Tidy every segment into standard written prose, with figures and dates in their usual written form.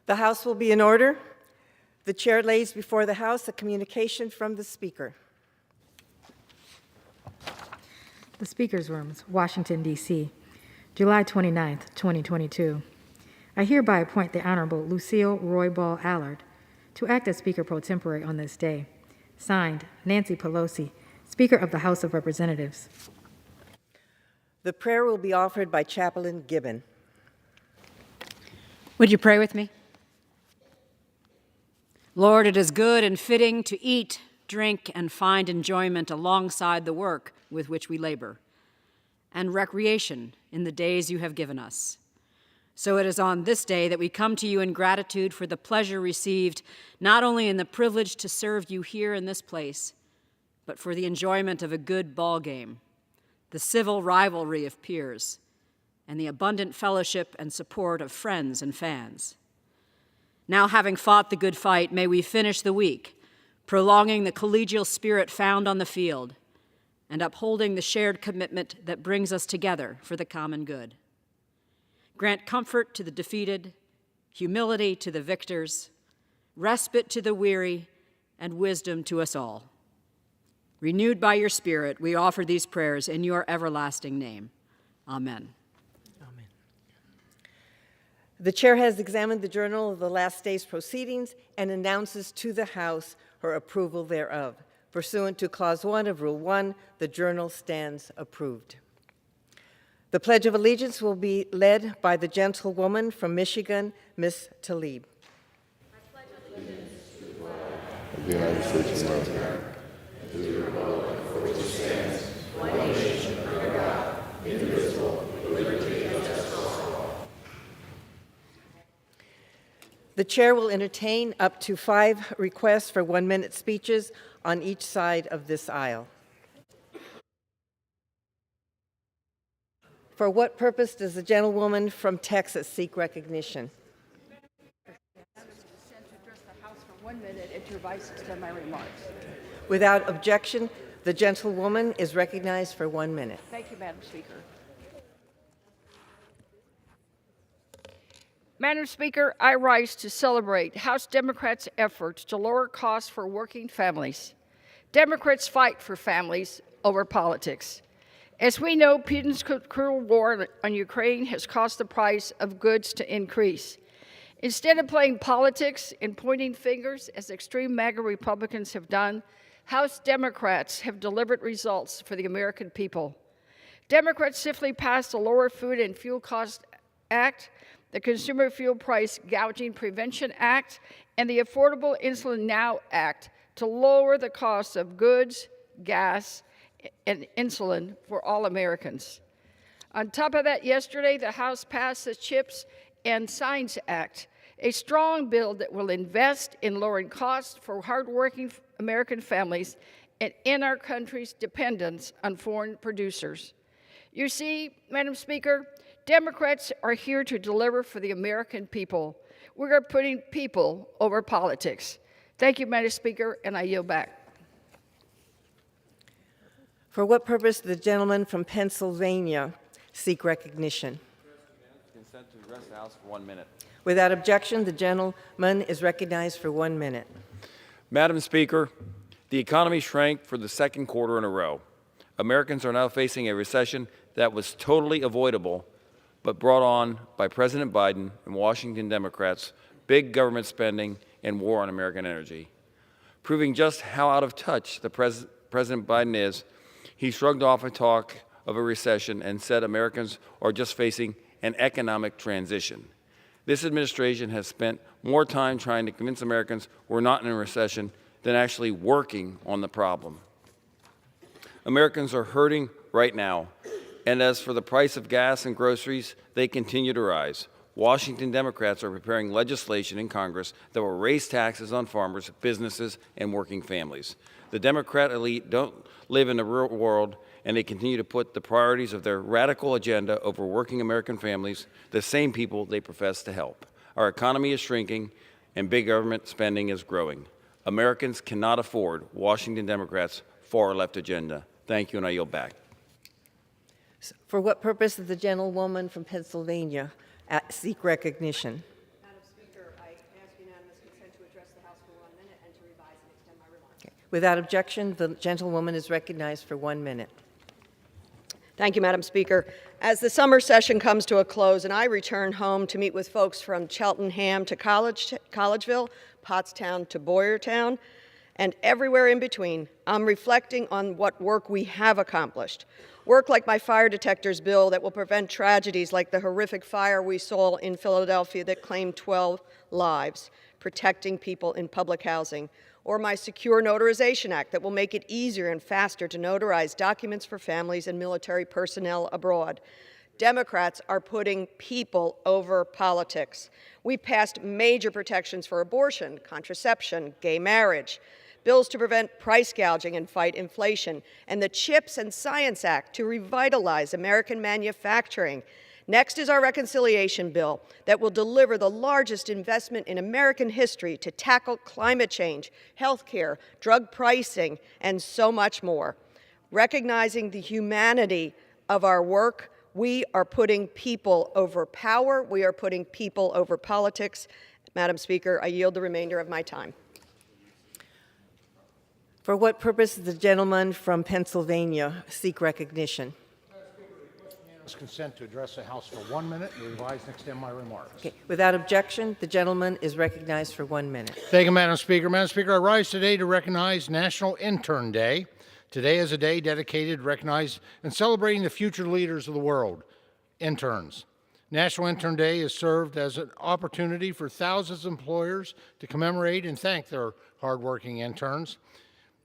The House will be in order. The chair lays before the House a communication from the Speaker. The Speaker's Rooms, Washington, D.C., July 29th, 2022. I hereby appoint the Honorable Lucille Roy Ball Allard to act as Speaker pro tempore on this day. Signed, Nancy Pelosi, Speaker of the House of Representatives. The prayer will be offered by Chaplain Gibbon. Would you pray with me? Lord, it is good and fitting to eat, drink, and find enjoyment alongside the work with which we labor, and recreation in the days you have given us. So it is on this day that we come to you in gratitude for the pleasure received, not only in the privilege to serve you here in this place, but for the enjoyment of a good ball game, the civil rivalry of peers, and the abundant fellowship and support of friends and fans. Now, having fought the good fight, may we finish the week, prolonging the collegial spirit found on the field and upholding the shared commitment that brings us together for the common good. Grant comfort to the defeated, humility to the victors, respite to the weary, and wisdom to us all. Renewed by your Spirit, we offer these prayers in your everlasting name. Amen. The chair has examined the journal of the last day's proceedings and announces to the House her approval thereof. Pursuant to Clause 1 of Rule 1, the journal stands approved. The Pledge of Allegiance will be led by the gentlewoman from Michigan, Ms. Tlaib. I pledge allegiance to the flag of the United States of America, and to the republic for which it stands, one nation under God, indivisible, with liberty and justice for all. The chair will entertain up to 5 requests for 1-minute speeches on each side of this aisle. For what purpose does the gentlewoman from Texas seek recognition? To address the House for 1 minute and to revise my remarks. Without objection, the gentlewoman is recognized for 1 minute. Thank you, Madam Speaker. Madam Speaker, I rise to celebrate House Democrats' efforts to lower costs for working families. Democrats fight for families over politics. As we know, Putin's cruel war on Ukraine has caused the price of goods to increase. Instead of playing politics and pointing fingers, as extreme MAGA Republicans have done, House Democrats have delivered results for the American people. Democrats swiftly passed the Lower Food and Fuel Cost Act, the Consumer Fuel Price Gouging Prevention Act, and the Affordable Insulin Now Act to lower the cost of goods, gas, and insulin for all Americans. On top of that, yesterday, the House passed the CHIPS and Science Act, a strong bill that will invest in lowering costs for hardworking American families and in our country's dependence on foreign producers. You see, Madam Speaker, Democrats are here to deliver for the American people. We are putting people over politics. Thank you, Madam Speaker, and I yield back. For what purpose does the gentleman from Pennsylvania seek recognition? Consent to address the House for 1 minute. Without objection, the gentleman is recognized for 1 minute. Madam Speaker, the economy shrank for the second quarter in a row. Americans are now facing a recession that was totally avoidable, but brought on by President Biden and Washington Democrats, big government spending, and war on American energy. Proving just how out of touch President Biden is, he shrugged off a talk of a recession and said Americans are just facing an economic transition. This administration has spent more time trying to convince Americans we're not in a recession than actually working on the problem. Americans are hurting right now, and as for the price of gas and groceries, they continue to rise. Washington Democrats are preparing legislation in Congress that will raise taxes on farmers, businesses, and working families. The Democrat elite don't live in the real world, and they continue to put the priorities of their radical agenda over working American families, the same people they profess to help. Our economy is shrinking, and big government spending is growing. Americans cannot afford Washington Democrats' far-left agenda. Thank you, and I yield back. For what purpose does the gentlewoman from Pennsylvania seek recognition? Madam Speaker, I Without objection, the gentlewoman is recognized for 1 minute. Thank you, Madam Speaker. As the summer session comes to a close and I return home to meet with folks from Cheltenham to Collegeville, Pottstown to Boyertown, and everywhere in between, I'm reflecting on what work we have accomplished. Work like my fire detectors bill that will prevent tragedies like the horrific fire we saw in Philadelphia that claimed 12 lives, protecting people in public housing, or my Secure Notarization Act that will make it easier and faster to notarize documents for families and military personnel abroad. Democrats are putting people over politics. We passed major protections for abortion, contraception, gay marriage, bills to prevent price gouging and fight inflation, and the CHIPS and Science Act to revitalize American manufacturing. Next is our reconciliation bill that will deliver the largest investment in American history to tackle climate change, health care, drug pricing, and so much more. Recognizing the humanity of our work, we are putting people over power. We are putting people over politics. Madam Speaker, I yield the remainder of my time. For what purpose does the gentleman from Pennsylvania seek recognition? Consent to address the House for 1 minute and revise and extend my remarks. Okay. Without objection, the gentleman is recognized for 1 minute. Thank you, Madam Speaker. Madam Speaker, I rise today to recognize National Intern Day. Today is a day dedicated to recognize and celebrating the future leaders of the world, interns. National Intern Day has served as an opportunity for thousands of employers to commemorate and thank their hardworking interns.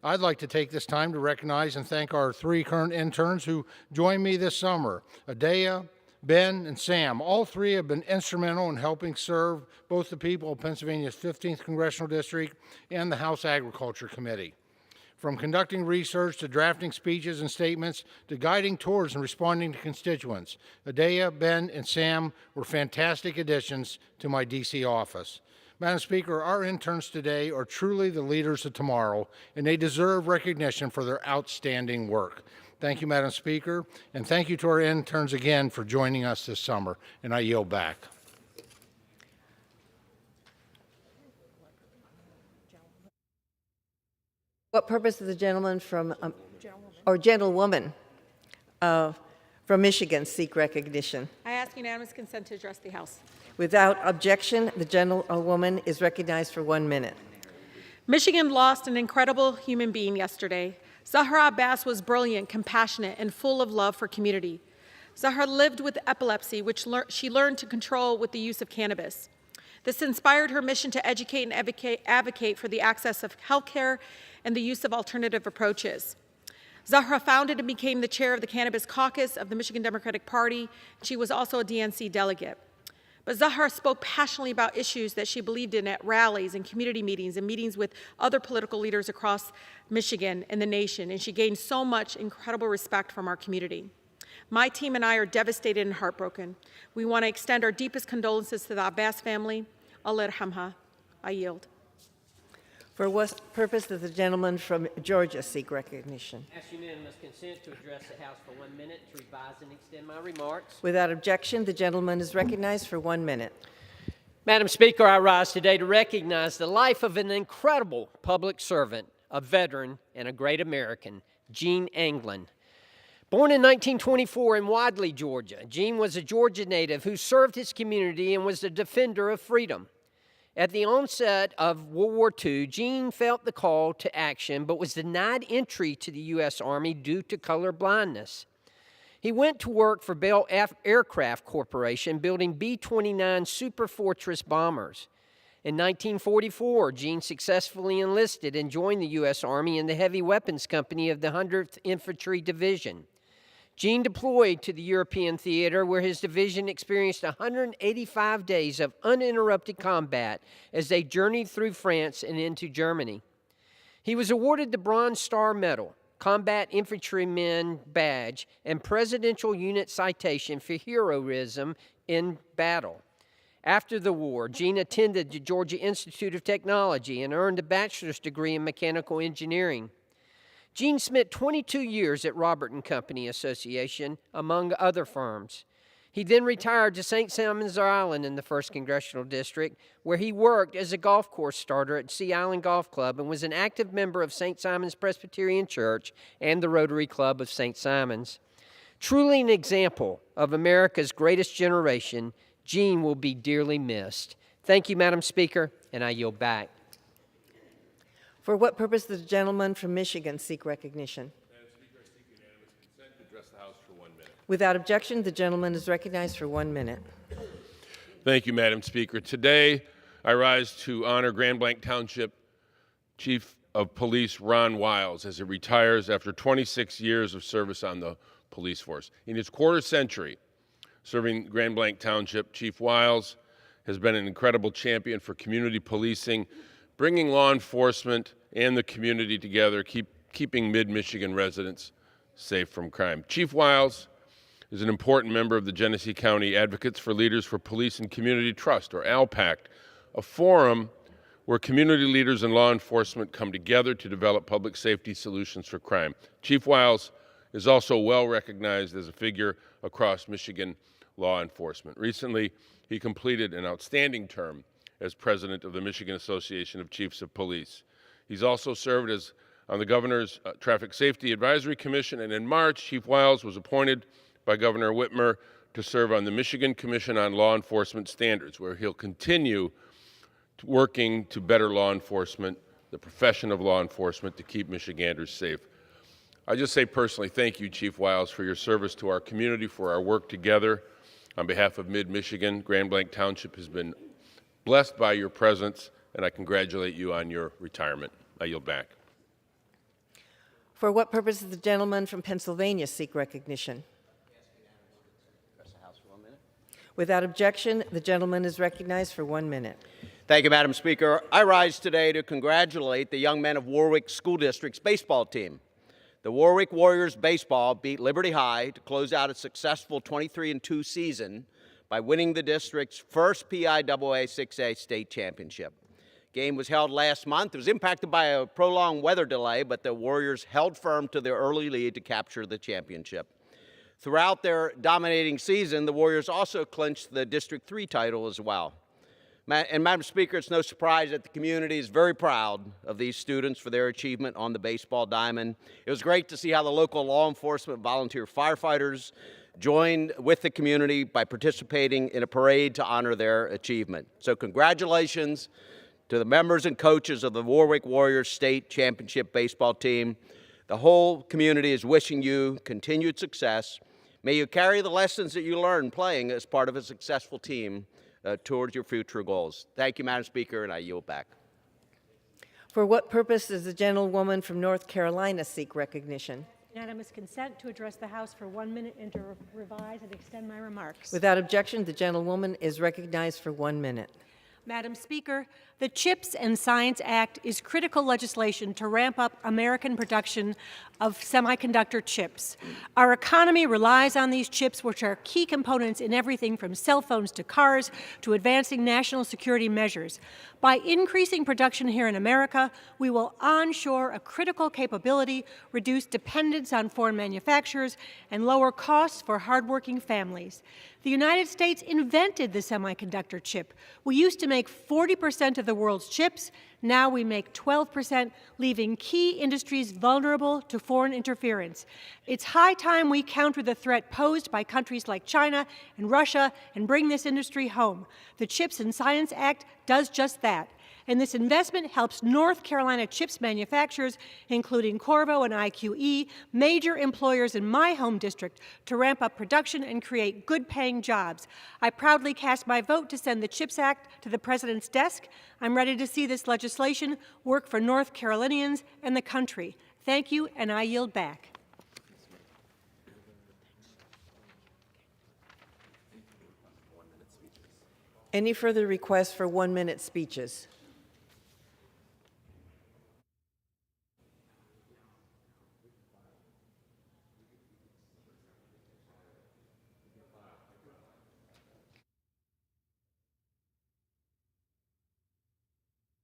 I'd like to take this time to recognize and thank our 3 current interns who joined me this summer, Adea, Ben, and Sam. All 3 have been instrumental in helping serve both the people of Pennsylvania's 15th Congressional District and the House Agriculture Committee. From conducting research to drafting speeches and statements to guiding tours and responding to constituents, Adea, Ben, and Sam were fantastic additions to my D.C. office. Madam Speaker, our interns today are truly the leaders of tomorrow, and they deserve recognition for their outstanding work. Thank you, Madam Speaker, and thank you to our interns again for joining us this summer, and I yield back. What purpose does the gentleman from, or gentlewoman from Michigan seek recognition? I ask unanimous consent to address the House. Without objection, the gentlewoman is recognized for 1 minute. Michigan lost an incredible human being yesterday. Zahra Abbas was brilliant, compassionate, and full of love for community. Zahra lived with epilepsy, which she learned to control with the use of cannabis. This inspired her mission to educate and advocate for the access of health care and the use of alternative approaches. Zahra founded and became the chair of the Cannabis Caucus of the Michigan Democratic Party. She was also a DNC delegate. But Zahra spoke passionately about issues that she believed in at rallies and community meetings and meetings with other political leaders across Michigan and the nation, and she gained so much incredible respect from our community. My team and I are devastated and heartbroken. We want to extend our deepest condolences to the Abbas family. Allah yarhamha. I yield. For what purpose does the gentleman from Georgia seek recognition? Ask unanimous consent to address the House for 1 minute to revise and extend my remarks. Without objection, the gentleman is recognized for 1 minute. Madam Speaker, I rise today to recognize the life of an incredible public servant, a veteran, and a great American, Gene Anglin. Born in 1924 in Wadley, Georgia, Gene was a Georgia native who served his community and was a defender of freedom. At the onset of World War II, Gene felt the call to action but was denied entry to the U.S. Army due to color blindness. He went to work for Bell Aircraft Corporation building B-29 Super Fortress bombers. In 1944, Gene successfully enlisted and joined the U.S. Army in the Heavy Weapons Company of the 100th Infantry Division. Gene deployed to the European theater where his division experienced 185 days of uninterrupted combat as they journeyed through France and into Germany. He was awarded the Bronze Star Medal, Combat Infantryman Badge, and Presidential Unit Citation for heroism in battle. After the war, Gene attended the Georgia Institute of Technology and earned a bachelor's degree in mechanical engineering. Gene spent 22 years at Robert & Company Association, among other firms. He then retired to St. Simons Island in the 1st Congressional District, where he worked as a golf course starter at Sea Island Golf Club and was an active member of St. Simon's Presbyterian Church and the Rotary Club of St. Simon's. Truly an example of America's greatest generation, Gene will be dearly missed. Thank you, Madam Speaker, and I yield back. For what purpose does the gentleman from Michigan seek recognition? Madam Speaker, I seek unanimous consent to address the House for 1 minute. Without objection, the gentleman is recognized for 1 minute. Thank you, Madam Speaker. Today, I rise to honor Grand Blanc Township Chief of Police Ron Wiles as he retires after 26 years of service on the police force. In his quarter century serving Grand Blanc Township, Chief Wiles has been an incredible champion for community policing, bringing law enforcement and the community together, keeping mid-Michigan residents safe from crime. Chief Wiles is an important member of the Genesee County Advocates for Leaders for Police and Community Trust, or ALPACT, a forum where community leaders and law enforcement come together to develop public safety solutions for crime. Chief Wiles is also well recognized as a figure across Michigan law enforcement. Recently, he completed an outstanding term as president of the Michigan Association of Chiefs of Police. He's also served as on the Governor's Traffic Safety Advisory Commission, and in March, Chief Wiles was appointed by Governor Whitmer to serve on the Michigan Commission on Law Enforcement Standards, where he'll continue working to better law enforcement, the profession of law enforcement, to keep Michiganders safe. I just say personally, thank you, Chief Wiles, for your service to our community, for our work together. On behalf of Mid-Michigan, Grand Blanc Township has been blessed by your presence, and I congratulate you on your retirement. I yield back. For what purpose does the gentleman from Pennsylvania seek recognition? Without objection, the gentleman is recognized for 1 minute. Thank you, Madam Speaker. I rise today to congratulate the young men of Warwick School District's baseball team. The Warwick Warriors baseball beat Liberty High to close out a successful 23-2 season by winning the district's first PIAA 6A state championship. Game was held last month. It was impacted by a prolonged weather delay, but the Warriors held firm to their early lead to capture the championship. Throughout their dominating season, the Warriors also clinched the District 3 title as well. And Madam Speaker, it's no surprise that the community is very proud of these students for their achievement on the baseball diamond. It was great to see how the local law enforcement volunteer firefighters joined with the community by participating in a parade to honor their achievement. So congratulations to the members and coaches of the Warwick Warriors State Championship baseball team. The whole community is wishing you continued success. May you carry the lessons that you learned playing as part of a successful team towards your future goals. Thank you, Madam Speaker, and I yield back. For what purpose does the gentlewoman from North Carolina seek recognition? Unanimous consent to address the House for 1 minute and to revise and extend my remarks. Without objection, the gentlewoman is recognized for 1 minute. Madam Speaker, the CHIPS and Science Act is critical legislation to ramp up American production of semiconductor chips. Our economy relies on these chips, which are key components in everything from cell phones to cars to advancing national security measures. By increasing production here in America, we will onshore a critical capability, reduce dependence on foreign manufacturers, and lower costs for hardworking families. The United States invented the semiconductor chip. We used to make 40% of the world's chips. Now we make 12%, leaving key industries vulnerable to foreign interference. It's high time we counter the threat posed by countries like China and Russia and bring this industry home. The CHIPS and Science Act does just that. And this investment helps North Carolina chips manufacturers, including Corvo and IQE, major employers in my home district, to ramp up production and create good-paying jobs. I proudly cast my vote to send the CHIPS Act to the President's desk. I'm ready to see this legislation work for North Carolinians and the country. Thank you, and I yield back. Any further requests for 1 minute speeches?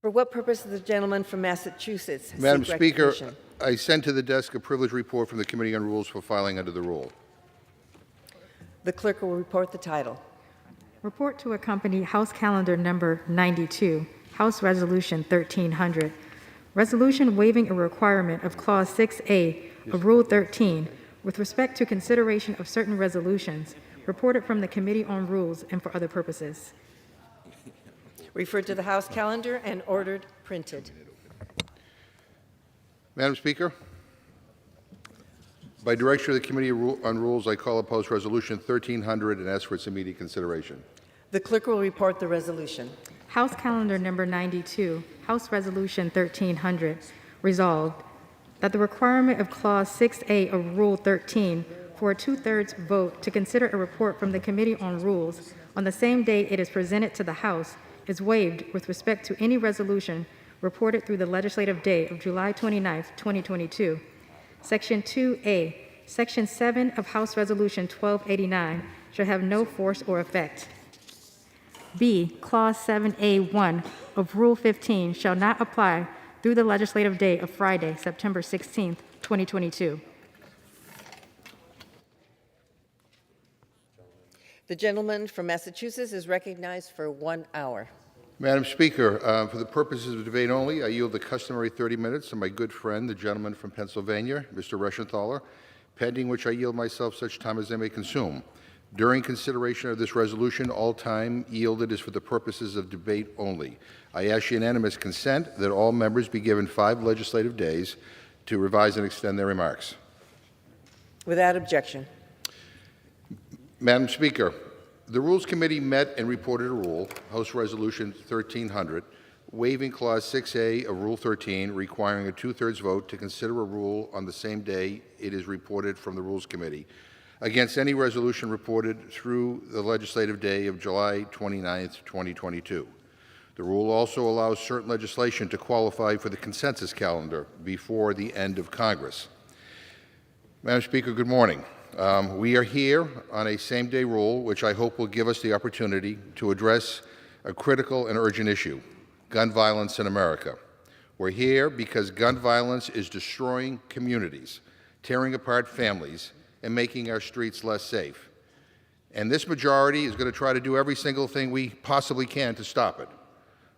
For what purpose does the gentleman from Massachusetts seek Madam Speaker, recognition? I sent to the desk a privilege report from the Committee on Rules for filing under the rule. The clerk will report the title. Report to accompany House Calendar Number 92, House Resolution 1300, resolution waiving a requirement of Clause 6A of Rule 13 with respect to consideration of certain resolutions reported from the Committee on Rules and for other purposes. Referred to the House calendar and ordered printed. Madam Speaker, by direction of the Committee on Rules, I call opposed Resolution 1300 and ask for its immediate consideration. The clerk will report the resolution. House Calendar Number 92, House Resolution 1300, resolved that the requirement of Clause 6A of Rule 13 for a two-thirds vote to consider a report from the Committee on Rules on the same day it is presented to the House is waived with respect to any resolution reported through the legislative day of July 29, 2022. Section 2A, Section 7 of House Resolution 1289 shall have no force or effect. B, Clause 7A1 of Rule 15 shall not apply through the legislative day of Friday, September 16, 2022. The gentleman from Massachusetts is recognized for 1 hour. Madam Speaker, for the purposes of debate only, I yield the customary 30 minutes to my good friend, the gentleman from Pennsylvania, Mr. Reschenthaler, pending which I yield myself such time as I may consume. During consideration of this resolution, all time yielded is for the purposes of debate only. I ask unanimous consent that all members be given 5 legislative days to revise and extend their remarks. Without objection. Madam Speaker, the Rules Committee met and reported a rule, House Resolution 1300, waiving Clause 6A of Rule 13, requiring a two-thirds vote to consider a rule on the same day it is reported from the Rules Committee, against any resolution reported through the legislative day of July 29, 2022. The rule also allows certain legislation to qualify for the consensus calendar before the end of Congress. Madam Speaker, good morning. We are here on a same-day rule, which I hope will give us the opportunity to address a critical and urgent issue, gun violence in America. We're here because gun violence is destroying communities, tearing apart families, and making our streets less safe. And this majority is going to try to do every single thing we possibly can to stop it.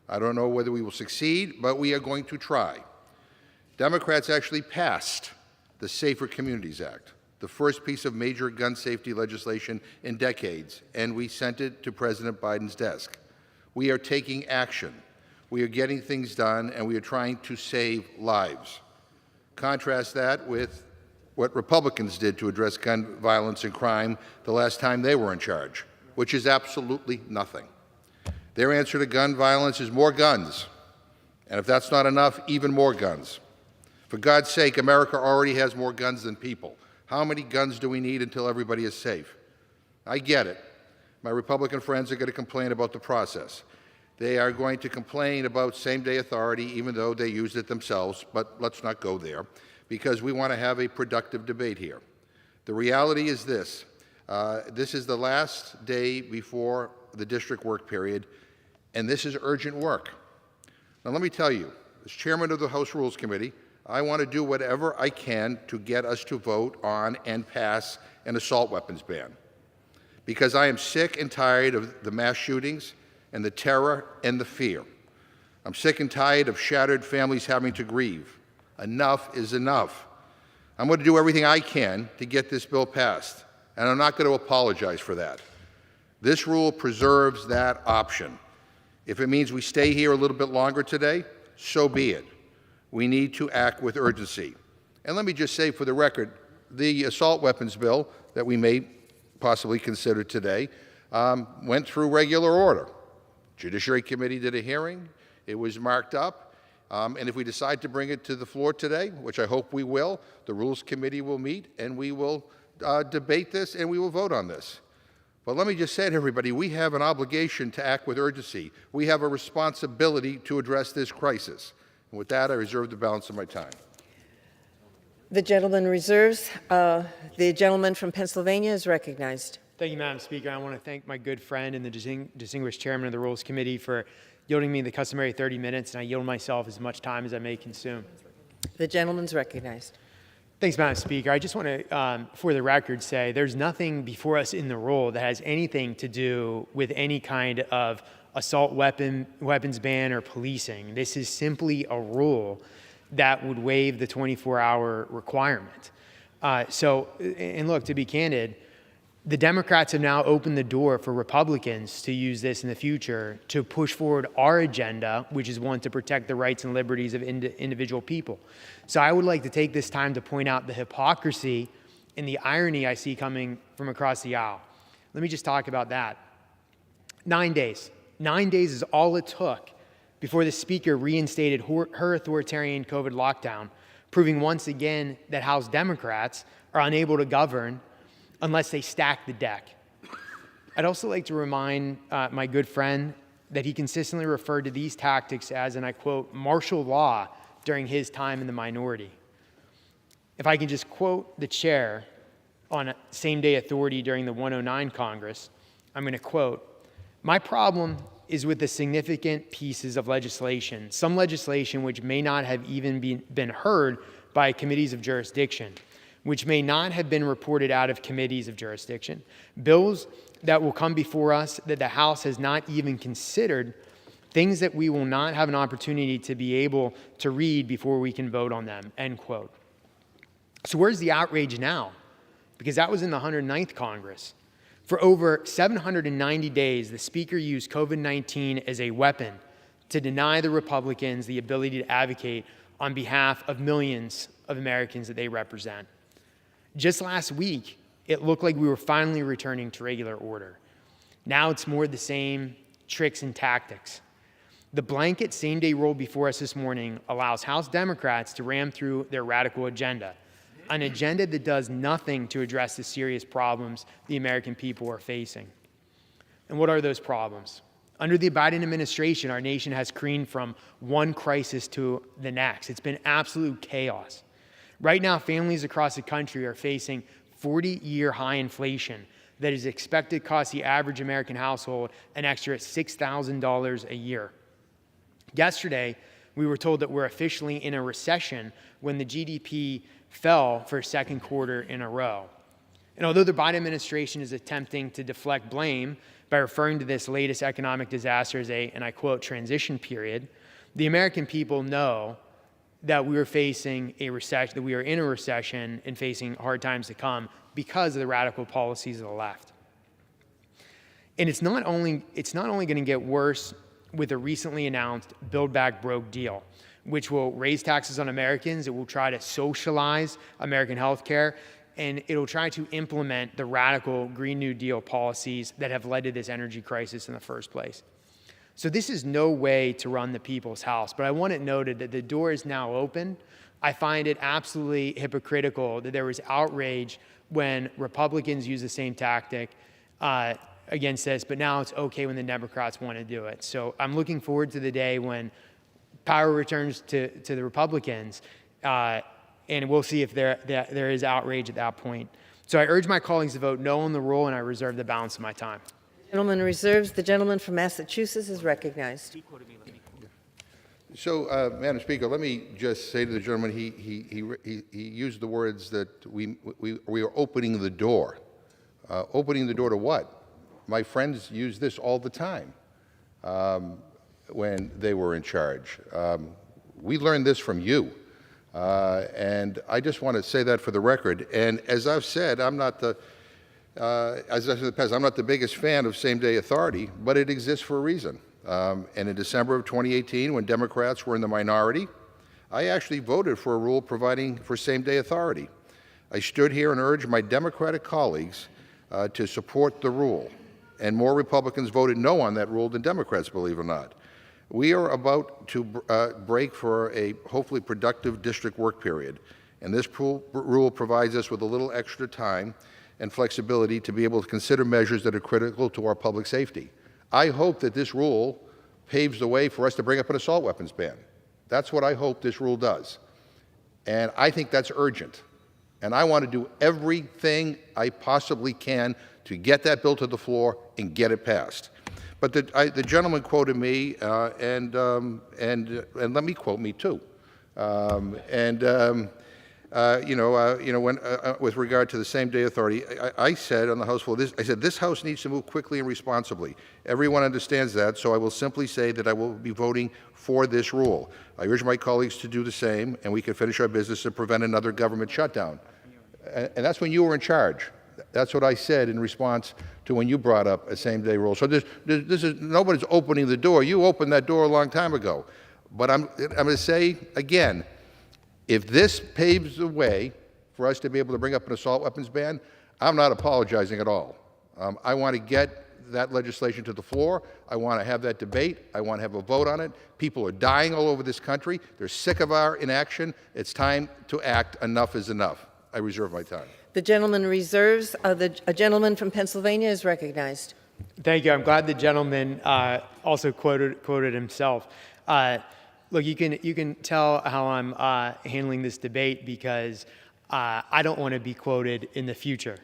I don't know whether we will succeed, but we are going to try. Democrats actually passed the Safer Communities Act, the first piece of major gun safety legislation in decades, and we sent it to President Biden's desk. We are taking action. We are getting things done, and we are trying to save lives. Contrast that with what Republicans did to address gun violence and crime the last time they were in charge, which is absolutely nothing. Their answer to gun violence is more guns, and if that's not enough, even more guns. For God's sake, America already has more guns than people. How many guns do we need until everybody is safe? I get it. My Republican friends are going to complain about the process. They are going to complain about same-day authority, even though they used it themselves, but let's not go there, because we want to have a productive debate here. The reality is this. This is the last day before the district work period, and this is urgent work. Now, let me tell you, as chairman of the House Rules Committee, I want to do whatever I can to get us to vote on and pass an assault weapons ban, because I am sick and tired of the mass shootings and the terror and the fear. I'm sick and tired of shattered families having to grieve. Enough is enough. I'm going to do everything I can to get this bill passed, and I'm not going to apologize for that. This rule preserves that option. If it means we stay here a little bit longer today, so be it. We need to act with urgency. And let me just say for the record, the assault weapons bill that we may possibly consider today went through regular order. Judiciary Committee did a hearing. It was marked up. And if we decide to bring it to the floor today, which I hope we will, the Rules Committee will meet and we will debate this and we will vote on this. But let me just say to everybody, we have an obligation to act with urgency. We have a responsibility to address this crisis. And with that, I reserve the balance of my time. The gentleman reserves. The gentleman from Pennsylvania is recognized. Thank you, Madam Speaker. I want to thank my good friend and the distinguished chairman of the Rules Committee for yielding me the customary 30 minutes, and I yield myself as much time as I may consume. The gentleman's recognized. Thanks, Madam Speaker. I just want to, for the record, say there's nothing before us in the rule that has anything to do with any kind of assault weapons ban or policing. This is simply a rule that would waive the 24-hour requirement. And look, to be candid, the Democrats have now opened the door for Republicans to use this in the future to push forward our agenda, which is one to protect the rights and liberties of individual people. So I would like to take this time to point out the hypocrisy and the irony I see coming from across the aisle. Let me just talk about that. 9 days. 9 days is all it took before the Speaker reinstated her authoritarian COVID lockdown, proving once again that House Democrats are unable to govern unless they stack the deck. I'd also like to remind my good friend that he consistently referred to these tactics as, and I quote, martial law during his time in the minority. If I can just quote the chair on same-day authority during the 109 Congress, I'm going to quote, "My problem is with the significant pieces of legislation, some legislation which may not have even been heard by committees of jurisdiction, which may not have been reported out of committees of jurisdiction, bills that will come before us that the House has not even considered, things that we will not have an opportunity to be able to read before we can vote on them," end quote. So where's the outrage now? Because that was in the 109th Congress. For over 790 days, the Speaker used COVID-19 as a weapon to deny the Republicans the ability to advocate on behalf of millions of Americans that they represent. Just last week, it looked like we were finally returning to regular order. Now it's more the same tricks and tactics. The blanket same-day rule before us this morning allows House Democrats to ram through their radical agenda, an agenda that does nothing to address the serious problems the American people are facing. And what are those problems? Under the Biden administration, our nation has careened from one crisis to the next. It's been absolute chaos. Right now, families across the country are facing 40-year high inflation that is expected to cost the average American household an extra $6,000 a year. Yesterday, we were told that we're officially in a recession when the GDP fell for a second quarter in a row. And although the Biden administration is attempting to deflect blame by referring to this latest economic disaster as a, and I quote, transition period, the American people know that we are facing a recession, that we are in a recession and facing hard times to come because of the radical policies of the left. And it's not only going to get worse with the recently announced Build Back Broke deal, which will raise taxes on Americans, it will try to socialize American health care, and it'll try to implement the radical Green New Deal policies that have led to this energy crisis in the first place. So this is no way to run the people's house, but I want it noted that the door is now open. I find it absolutely hypocritical that there was outrage when Republicans use the same tactic against this, but now it's okay when the Democrats want to do it. So I'm looking forward to the day when power returns to the Republicans, and we'll see if there is outrage at that point. So I urge my colleagues to vote no on the rule, and I reserve the balance of my time. Gentleman reserves. The gentleman from Massachusetts is recognized. So, Madam Speaker, let me just say to the gentleman, he used the words that we are opening the door. Opening the door to what? My friends use this all the time when they were in charge. We learned this from you. And I just want to say that for the record. And as I've said, I'm not the as I said in the past, I'm not the biggest fan of same-day authority, but it exists for a reason. And in December of 2018, when Democrats were in the minority, I actually voted for a rule providing for same-day authority. I stood here and urged my Democratic colleagues to support the rule, and more Republicans voted no on that rule than Democrats, believe it or not. We are about to break for a hopefully productive district work period, and this rule provides us with a little extra time and flexibility to be able to consider measures that are critical to our public safety. I hope that this rule paves the way for us to bring up an assault weapons ban. That's what I hope this rule does. And I think that's urgent. And I want to do everything I possibly can to get that bill to the floor and get it passed. But the gentleman quoted me, and let me quote me too. with regard to the same-day authority, I said on the House floor, I said this House needs to move quickly and responsibly. Everyone understands that, so I will simply say that I will be voting for this rule. I urge my colleagues to do the same, and we can finish our business and prevent another government shutdown. And that's when you were in charge. That's what I said in response to when you brought up a same-day rule. So nobody's opening the door. You opened that door a long time ago. But I'm going to say again, if this paves the way for us to be able to bring up an assault weapons ban, I'm not apologizing at all. I want to get that legislation to the floor. I want to have that debate. I want to have a vote on it. People are dying all over this country. They're sick of our inaction. It's time to act. Enough is enough. I reserve my time. The gentleman reserves. A gentleman from Pennsylvania is recognized. Thank you. I'm glad the gentleman also quoted himself. Look, you can tell how I'm handling this debate because I don't want to be quoted in the future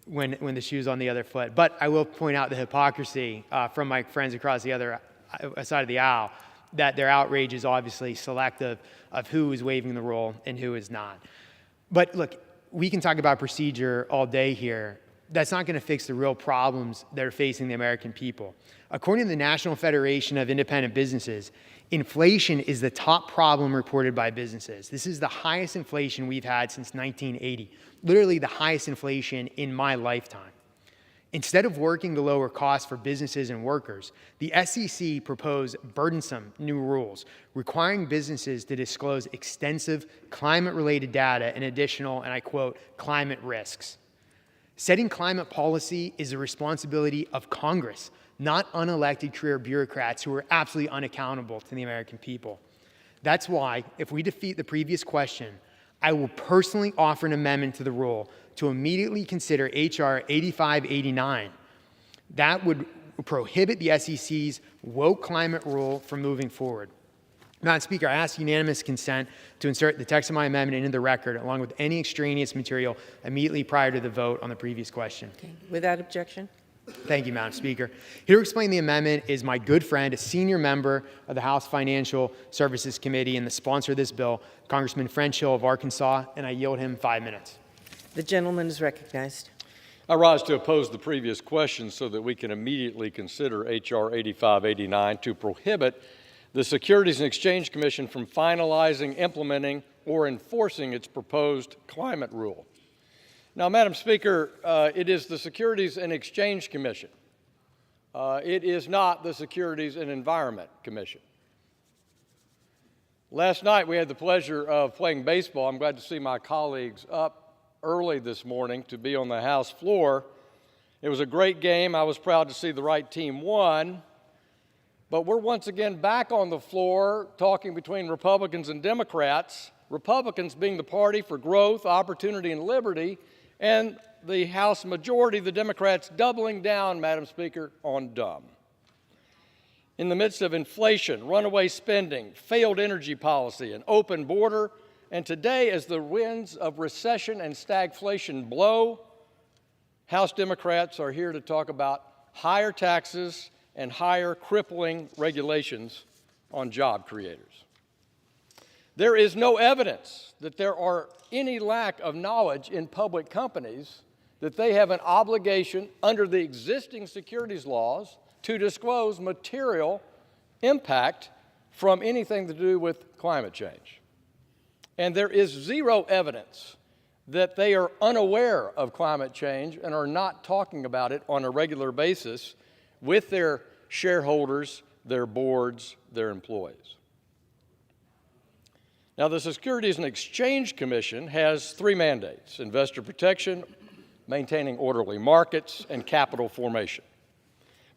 when the shoe's on the other foot. But I will point out the hypocrisy from my friends across the other side of the aisle, that their outrage is obviously selective of who is waiving the rule and who is not. But look, we can talk about procedure all day here. That's not going to fix the real problems that are facing the American people. According to the National Federation of Independent Businesses, inflation is the top problem reported by businesses. This is the highest inflation we've had since 1980, literally the highest inflation in my lifetime. Instead of working to lower costs for businesses and workers, the SEC proposed burdensome new rules requiring businesses to disclose extensive climate-related data and additional, and I quote, climate risks. Setting climate policy is the responsibility of Congress, not unelected career bureaucrats who are absolutely unaccountable to the American people. That's why, if we defeat the previous question, I will personally offer an amendment to the rule to immediately consider H.R. 8589. That would prohibit the SEC's woke climate rule from moving forward. Madam Speaker, I ask unanimous consent to insert the text of my amendment into the record, along with any extraneous material immediately prior to the vote on the previous question. Okay. Without objection. Thank you, Madam Speaker. Here to explain the amendment is my good friend, a senior member of the House Financial Services Committee and the sponsor of this bill, Congressman French Hill of Arkansas, and I yield him 5 minutes. The gentleman is recognized. I rise to oppose the previous question so that we can immediately consider H.R. 8589 to prohibit the Securities and Exchange Commission from finalizing, implementing, or enforcing its proposed climate rule. Now, Madam Speaker, it is the Securities and Exchange Commission. It is not the Securities and Environment Commission. Last night, we had the pleasure of playing baseball. I'm glad to see my colleagues up early this morning to be on the House floor. It was a great game. I was proud to see the right team won. But we're once again back on the floor talking between Republicans and Democrats, Republicans being the party for growth, opportunity, and liberty, and the House majority, the Democrats, doubling down, Madam Speaker, on dumb. In the midst of inflation, runaway spending, failed energy policy, an open border, and today, as the winds of recession and stagflation blow, House Democrats are here to talk about higher taxes and higher crippling regulations on job creators. There is no evidence that there are any lack of knowledge in public companies that they have an obligation under the existing securities laws to disclose material impact from anything to do with climate change. And there is zero evidence that they are unaware of climate change and are not talking about it on a regular basis with their shareholders, their boards, their employees. Now, the Securities and Exchange Commission has 3 mandates: investor protection, maintaining orderly markets, and capital formation.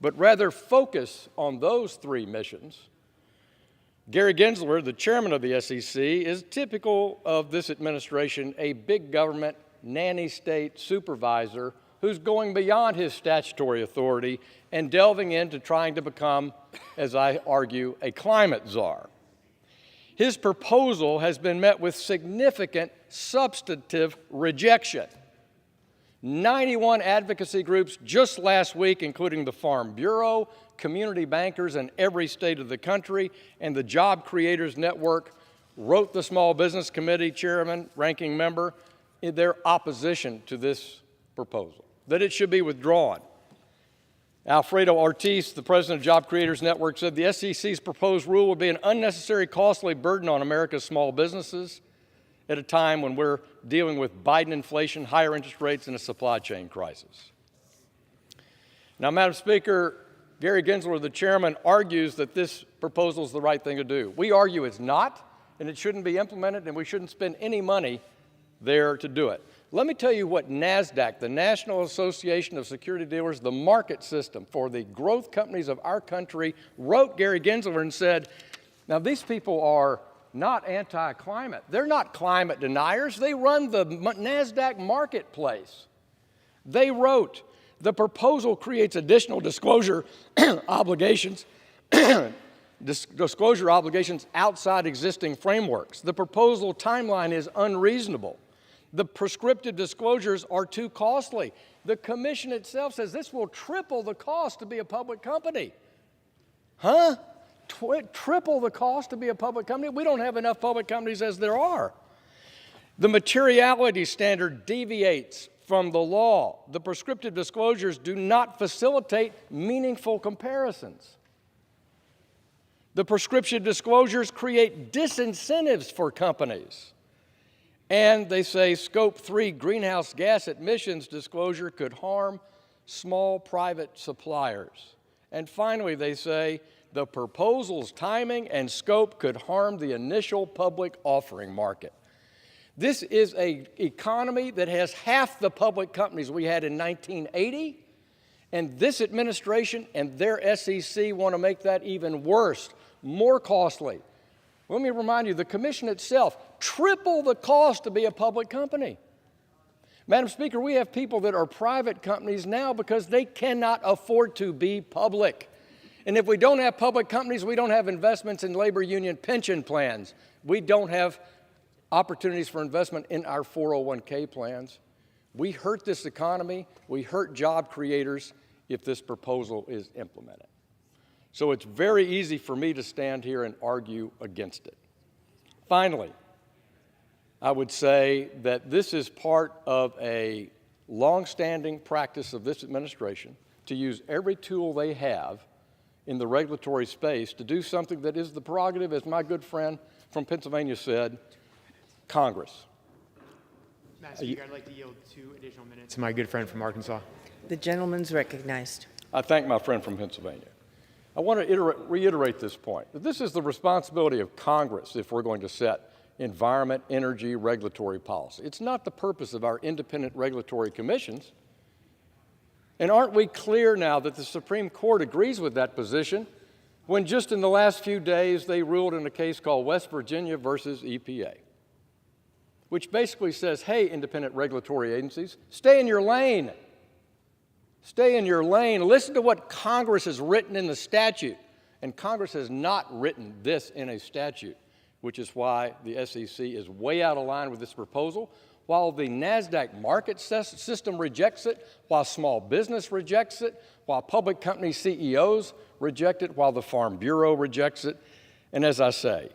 But rather focus on those 3 missions. Gary Gensler, the chairman of the SEC, is typical of this administration, a big government nanny state supervisor who's going beyond his statutory authority and delving into trying to become, as I argue, a climate czar. His proposal has been met with significant substantive rejection. 91 advocacy groups just last week, including the Farm Bureau, community bankers in every state of the country, and the Job Creators Network, wrote the Small Business Committee chairman, ranking member, in their opposition to this proposal, that it should be withdrawn. Alfredo Ortiz, the president of Job Creators Network, said the SEC's proposed rule would be an unnecessary, costly burden on America's small businesses at a time when we're dealing with Biden inflation, higher interest rates, and a supply chain crisis. Now, Madam Speaker, Gary Gensler, the chairman, argues that this proposal is the right thing to do. We argue it's not, and it shouldn't be implemented, and we shouldn't spend any money there to do it. Let me tell you what NASDAQ, the National Association of Security Dealers, the market system for the growth companies of our country, wrote Gary Gensler and said, now these people are not anti-climate. They're not climate deniers. They run the NASDAQ marketplace. They wrote, the proposal creates additional disclosure obligations disclosure obligations outside existing frameworks. The proposal timeline is unreasonable. The prescriptive disclosures are too costly. The commission itself says this will triple the cost to be a public company. Huh? Triple the cost to be a public company? We don't have enough public companies as there are. The materiality standard deviates from the law. The prescriptive disclosures do not facilitate meaningful comparisons. The prescriptive disclosures create disincentives for companies. And they say Scope 3 greenhouse gas emissions disclosure could harm small private suppliers. And finally, they say the proposal's timing and scope could harm the initial public offering market. This is an economy that has half the public companies we had in 1980, and this administration and their SEC want to make that even worse, more costly. Let me remind you, the commission itself, triple the cost to be a public company. Madam Speaker, we have people that are private companies now because they cannot afford to be public. And if we don't have public companies, we don't have investments in labor union pension plans. We don't have opportunities for investment in our 401k plans. We hurt this economy, we hurt job creators if this proposal is implemented. So it's very easy for me to stand here and argue against it. Finally, I would say that this is part of a long-standing practice of this administration to use every tool they have in the regulatory space to do something that is the prerogative, as my good friend from Pennsylvania said, Congress. Madam Speaker, I'd like to yield 2 additional minutes to my good friend from Arkansas. The gentleman's recognized. I thank my friend from Pennsylvania. I want to reiterate this point, that this is the responsibility of Congress if we're going to set environment, energy, regulatory policy. It's not the purpose of our independent regulatory commissions. And aren't we clear now that the Supreme Court agrees with that position when just in the last few days they ruled in a case called West Virginia versus EPA, which basically says, hey, independent regulatory agencies, stay in your lane. Stay in your lane. Listen to what Congress has written in the statute. And Congress has not written this in a statute, which is why the SEC is way out of line with this proposal. While the NASDAQ market system rejects it, while small business rejects it, while public company CEOs reject it, while the Farm Bureau rejects it. And as I say,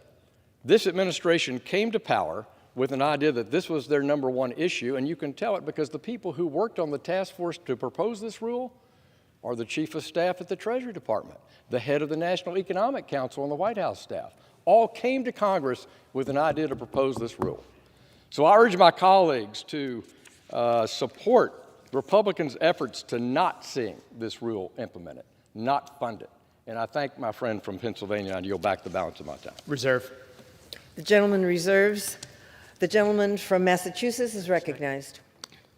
this administration came to power with an idea that this was their number one issue, and you can tell it because the people who worked on the task force to propose this rule are the chief of staff at the Treasury Department, the head of the National Economic Council and the White House staff, all came to Congress with an idea to propose this rule. So I urge my colleagues to support Republicans' efforts to not see this rule implemented, not fund it. And I thank my friend from Pennsylvania, and yield back the balance of my time. Reserve. The gentleman reserves. The gentleman from Massachusetts is recognized.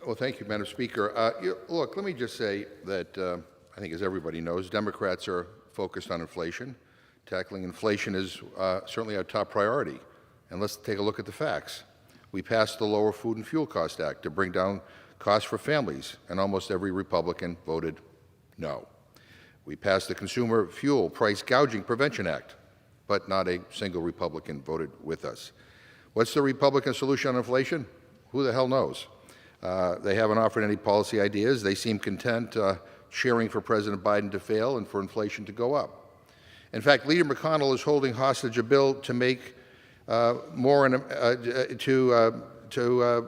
Well, thank you, Madam Speaker. Look, let me just say that I think, as everybody knows, Democrats are focused on inflation. Tackling inflation is certainly our top priority. And let's take a look at the facts. We passed the Lower Food and Fuel Cost Act to bring down costs for families, and almost every Republican voted no. We passed the Consumer Fuel Price Gouging Prevention Act, but not a single Republican voted with us. What's the Republican solution on inflation? Who the hell knows? They haven't offered any policy ideas. They seem content cheering for President Biden to fail and for inflation to go up. In fact, Leader McConnell is holding hostage a bill to make to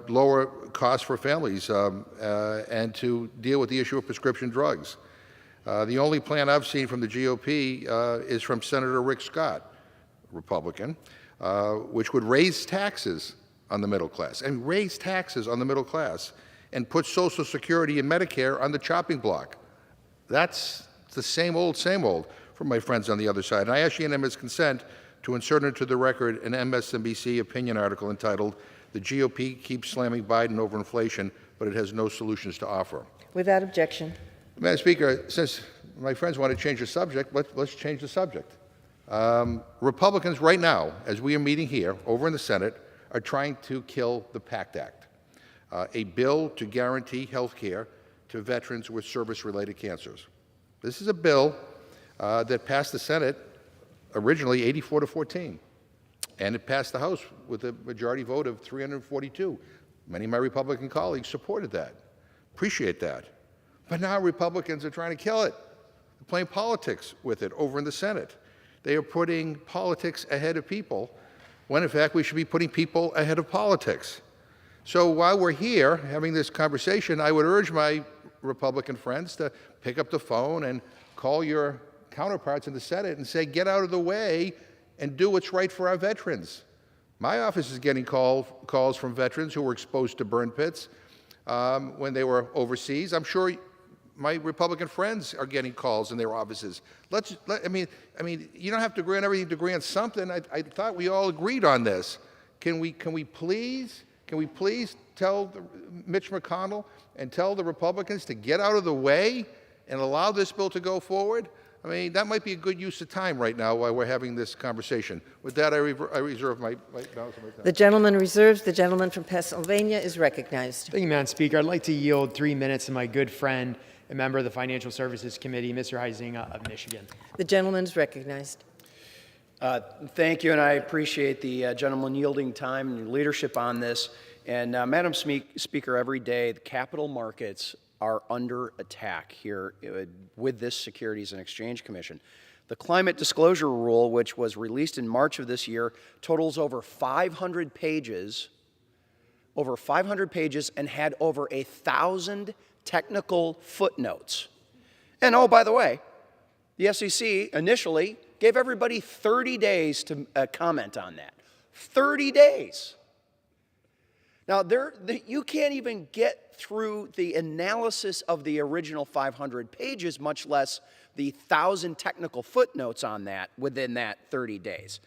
lower costs for families and to deal with the issue of prescription drugs. The only plan I've seen from the GOP is from Senator Rick Scott, Republican, which would raise taxes on the middle class, and raise taxes on the middle class, and put Social Security and Medicare on the chopping block. That's the same old from my friends on the other side. And I ask unanimous consent to insert into the record an MSNBC opinion article entitled, "The GOP Keeps Slamming Biden Over Inflation, but it has no solutions to offer." Without objection. Madam Speaker, since my friends want to change the subject, let's change the subject. Republicans right now, as we are meeting here over in the Senate, are trying to kill the PACT Act, a bill to guarantee health care to veterans with service-related cancers. This is a bill that passed the Senate originally 84-14, and it passed the House with a majority vote of 342. Many of my Republican colleagues supported that. Appreciate that. But now Republicans are trying to kill it. They're playing politics with it over in the Senate. They are putting politics ahead of people, when in fact we should be putting people ahead of politics. So while we're here having this conversation, I would urge my Republican friends to pick up the phone and call your counterparts in the Senate and say, get out of the way and do what's right for our veterans. My office is getting calls from veterans who were exposed to burn pits when they were overseas. I'm sure my Republican friends are getting calls in their offices. I mean, you don't have to agree on everything to agree on something. I thought we all agreed on this. Can we please tell Mitch McConnell and tell the Republicans to get out of the way and allow this bill to go forward? I mean, that might be a good use of time right now while we're having this conversation. With that, I reserve my balance of my time. The gentleman reserves. The gentleman from Pennsylvania is recognized. Thank you, Madam Speaker. I'd like to yield 3 minutes to my good friend, a member of the Financial Services Committee, Mr. Huizinga of Michigan. The gentleman is recognized. Thank you, and I appreciate the gentleman yielding time and your leadership on this. And Madam Speaker, every day the capital markets are under attack here with this Securities and Exchange Commission. The climate disclosure rule, which was released in March of this year, totals over 500 pages, and had over 1,000 technical footnotes. And oh, by the way, the SEC initially gave everybody 30 days to comment on that. 30 days. Now, you can't even get through the analysis of the original 500 pages, much less the 1,000 technical footnotes on that within that 30 days.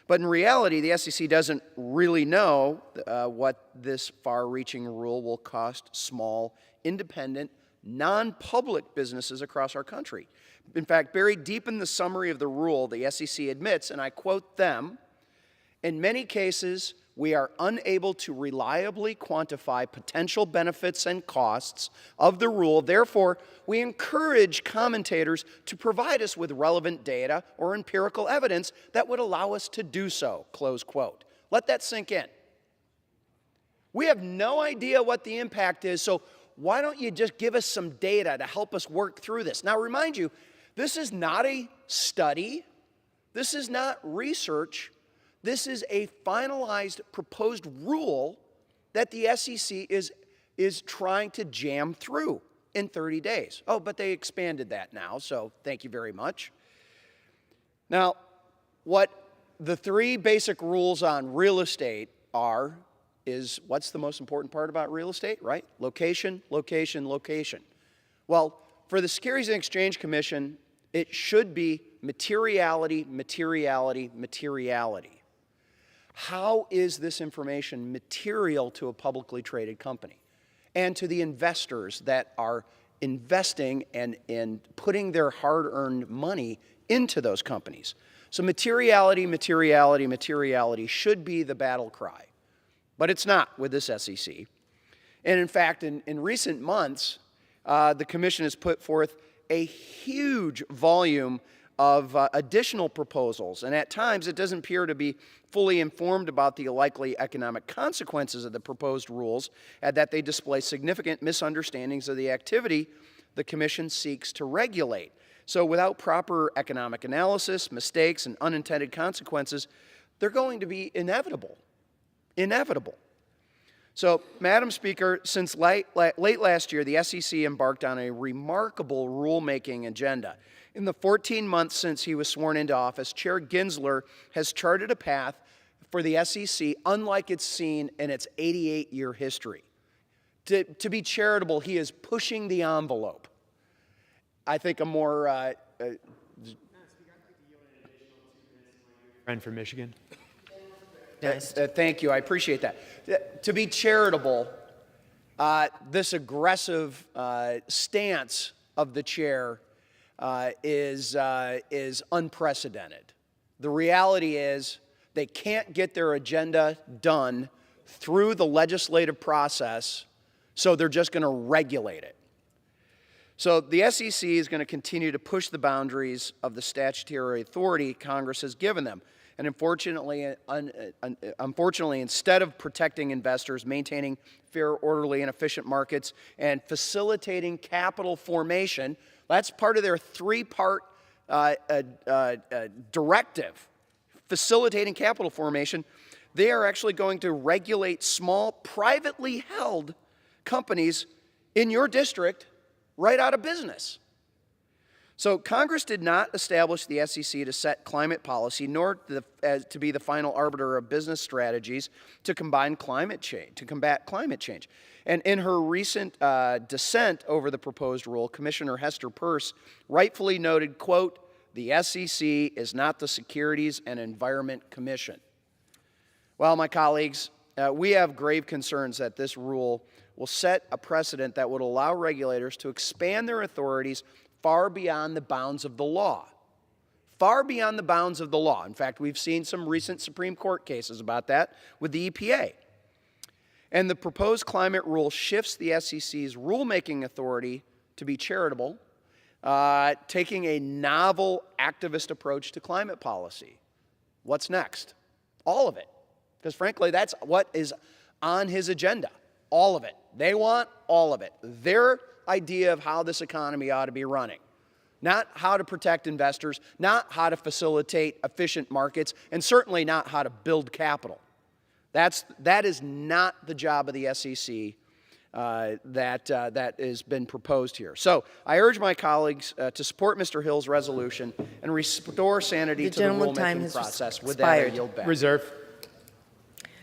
But in reality, the SEC doesn't really know what this far-reaching rule will cost small, independent, non-public businesses across our country. In fact, buried deep in the summary of the rule, the SEC admits, and I quote them, "In many cases, we are unable to reliably quantify potential benefits and costs of the rule. Therefore, we encourage commentators to provide us with relevant data or empirical evidence that would allow us to do so," close quote. Let that sink in. We have no idea what the impact is, so why don't you just give us some data to help us work through this? Now, remind you, this is not a study. This is not research. This is a finalized proposed rule that the SEC is trying to jam through in 30 days. Oh, but they expanded that now, so thank you very much. Now, what the 3 basic rules on real estate is what's the most important part about real estate, right? Location, location, location. Well, for the Securities and Exchange Commission, it should be materiality, materiality, materiality. How is this information material to a publicly traded company and to the investors that are investing and putting their hard-earned money into those companies? So materiality, materiality, materiality should be the battle cry, but it's not with this SEC. And in fact, in recent months, the Commission has put forth a huge volume of additional proposals, and at times it doesn't appear to be fully informed about the likely economic consequences of the proposed rules, and that they display significant misunderstandings of the activity the Commission seeks to regulate. So without proper economic analysis, mistakes, and unintended consequences, they're going to be inevitable. Inevitable. So, Madam Speaker, since late last year, the SEC embarked on a remarkable rulemaking agenda. In the 14 months since he was sworn into office, Chair Gensler has charted a path for the SEC unlike it's seen in its 88-year history. To be charitable, he is pushing the envelope. I think a more... Friend from Michigan. Thank you. I appreciate that. To be charitable, this aggressive stance of the chair is unprecedented. The reality is they can't get their agenda done through the legislative process, so they're just going to regulate it. So the SEC is going to continue to push the boundaries of the statutory authority Congress has given them. And unfortunately, instead of protecting investors, maintaining fair, orderly, and efficient markets, and facilitating capital formation, that's part of their three-part directive, facilitating capital formation, they are actually going to regulate small, privately held companies in your district right out of business. So Congress did not establish the SEC to set climate policy, nor to be the final arbiter of business strategies to combat climate change. And in her recent dissent over the proposed rule, Commissioner Hester Peirce rightfully noted, quote, "The SEC is not the Securities and Environment Commission." Well, my colleagues, we have grave concerns that this rule will set a precedent that would allow regulators to expand their authorities far beyond the bounds of the law. Far beyond the bounds of the law. In fact, we've seen some recent Supreme Court cases about that with the EPA. And the proposed climate rule shifts the SEC's rulemaking authority to be charitable, taking a novel activist approach to climate policy. What's next? All of it. Because frankly, that's what is on his agenda. All of it. They want all of it. Their idea of how this economy ought to be running. Not how to protect investors, not how to facilitate efficient markets, and certainly not how to build capital. That is not the job of the SEC that has been proposed here. So I urge my colleagues to support Mr. Hill's resolution and restore sanity to the rulemaking process. With that, I yield back. Reserve.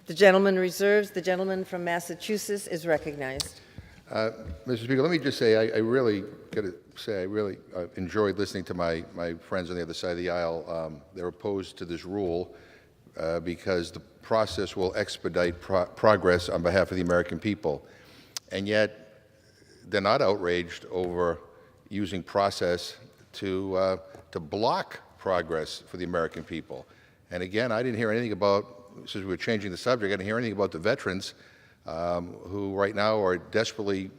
The gentleman reserves. The gentleman from Massachusetts is recognized. Mr. Speaker, let me just say I really enjoyed listening to my friends on the other side of the aisle. They're opposed to this rule because the process will expedite progress on behalf of the American people. And yet, they're not outraged over using process to block progress for the American people. And again, I didn't hear anything about, since we were changing the subject, I didn't hear anything about the veterans who right now are desperately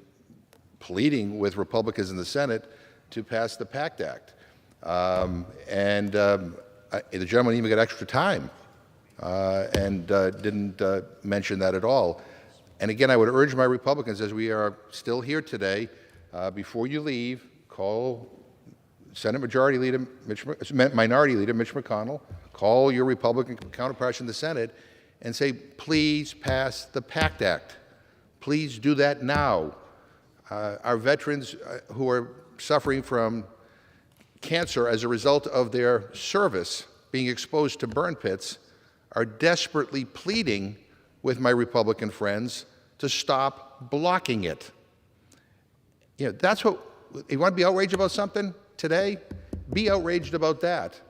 pleading with Republicans in the Senate to pass the PACT Act. The gentleman even got extra time and didn't mention that at all. And again, I would urge my Republicans, as we are still here today, before you leave, call Minority Leader Mitch McConnell, call your Republican counterparts in the Senate, and say, please pass the PACT Act. Please do that now. Our veterans who are suffering from cancer as a result of their service, being exposed to burn pits, are desperately pleading with my Republican friends to stop blocking it. You know, that's what, you want to be outraged about something today? Be outraged about that.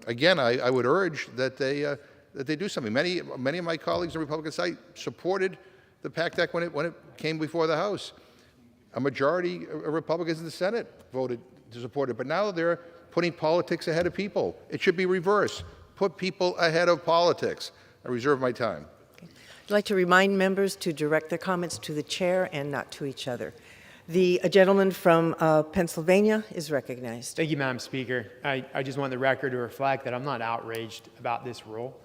Again, I would urge that they do something. Many of my colleagues on the Republican side supported the PACT Act when it came before the House. A majority of Republicans in the Senate voted to support it, but now they're putting politics ahead of people. It should be reversed. Put people ahead of politics. I reserve my time. I'd like to remind members to direct their comments to the chair and not to each other. The gentleman from Pennsylvania is recognized. Thank you, Madam Speaker. I just want the record to reflect that I'm not outraged about this rule.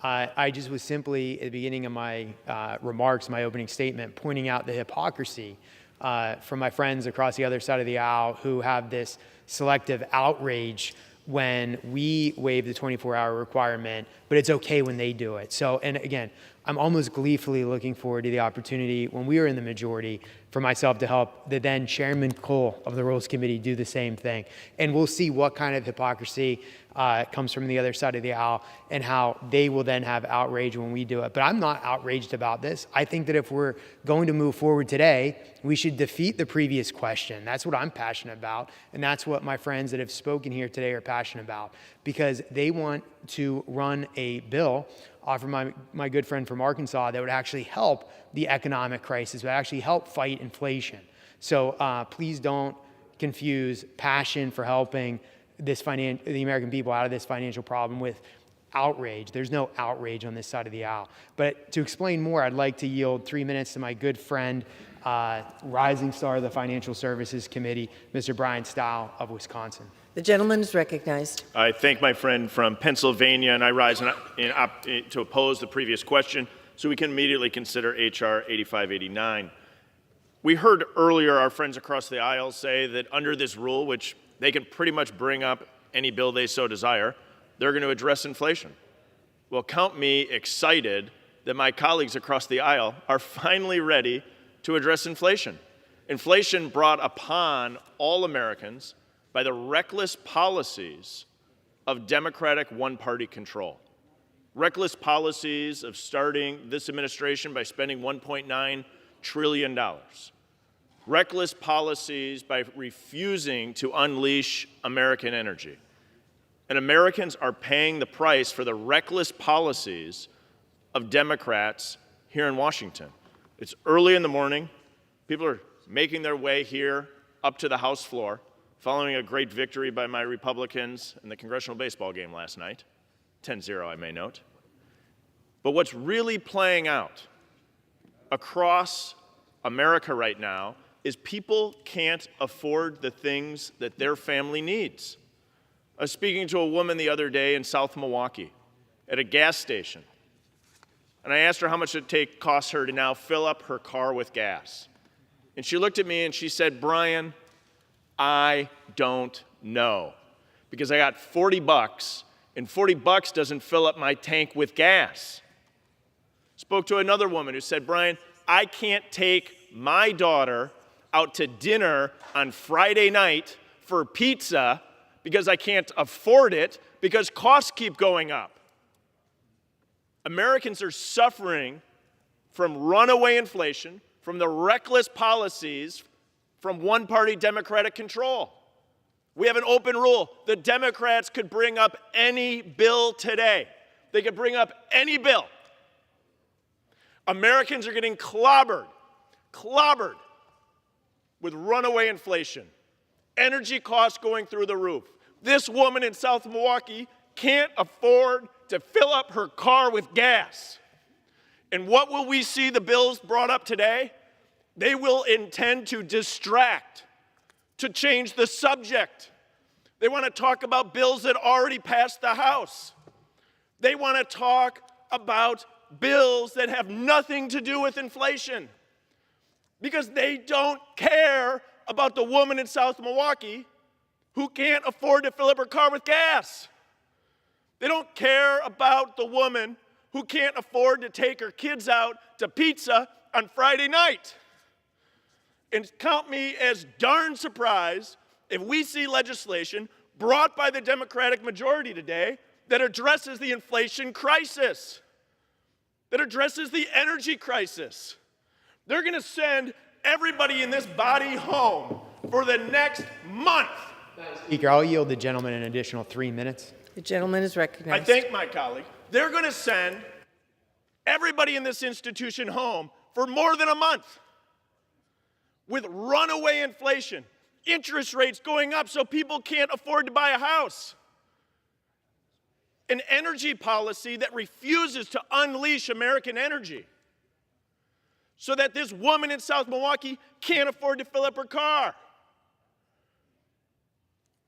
I just was simply, at the beginning of my remarks, my opening statement, pointing out the hypocrisy from my friends across the other side of the aisle who have this selective outrage when we waive the 24-hour requirement, but it's okay when they do it. So, and again, I'm almost gleefully looking forward to the opportunity when we are in the majority for myself to help the then Chairman Cole of the Rules Committee do the same thing. And we'll see what kind of hypocrisy comes from the other side of the aisle and how they will then have outrage when we do it. But I'm not outraged about this. I think that if we're going to move forward today, we should defeat the previous question. That's what I'm passionate about. And that's what my friends that have spoken here today are passionate about, because they want to run a bill from my good friend from Arkansas that would actually help the economic crisis, would actually help fight inflation. So please don't confuse passion for helping the American people out of this financial problem with outrage. There's no outrage on this side of the aisle. But to explain more, I'd like to yield 3 minutes to my good friend, rising star of the Financial Services Committee, Mr. Brian Stile of Wisconsin. The gentleman is recognized. I thank my friend from Pennsylvania, and I rise to oppose the previous question so we can immediately consider H.R. 8589. We heard earlier our friends across the aisle say that under this rule, which they can pretty much bring up any bill they so desire, they're going to address inflation. Well, count me excited that my colleagues across the aisle are finally ready to address inflation. Inflation brought upon all Americans by the reckless policies of Democratic one-party control. Reckless policies of starting this administration by spending $1.9 trillion. Reckless policies by refusing to unleash American energy. And Americans are paying the price for the reckless policies of Democrats here in Washington. It's early in the morning. People are making their way here up to the House floor, following a great victory by my Republicans in the congressional baseball game last night. 10-0, I may note. But what's really playing out across America right now is people can't afford the things that their family needs. I was speaking to a woman the other day in South Milwaukee at a gas station, and I asked her how much it costs her to now fill up her car with gas. And she looked at me and she said, "Brian, I don't know, because I got $40, and $40 doesn't fill up my tank with gas." Spoke to another woman who said, "Brian, I can't take my daughter out to dinner on Friday night for pizza because I can't afford it because costs keep going up." Americans are suffering from runaway inflation, from the reckless policies from one-party Democratic control. We have an open rule. The Democrats could bring up any bill today. They could bring up any bill. Americans are getting clobbered with runaway inflation, energy costs going through the roof. This woman in South Milwaukee can't afford to fill up her car with gas. And what will we see the bills brought up today? They will intend to distract, to change the subject. They want to talk about bills that already passed the House. They want to talk about bills that have nothing to do with inflation, because they don't care about the woman in South Milwaukee who can't afford to fill up her car with gas. They don't care about the woman who can't afford to take her kids out to pizza on Friday night. And count me as darn surprised if we see legislation brought by the Democratic majority today that addresses the inflation crisis, that addresses the energy crisis. They're going to send everybody in this body home for the next month. Speaker, I'll yield the gentleman an additional 3 minutes. The gentleman is recognized. I thank my colleague. They're going to send everybody in this institution home for more than a month with runaway inflation, interest rates going up so people can't afford to buy a house, an energy policy that refuses to unleash American energy, so that this woman in South Milwaukee can't afford to fill up her car.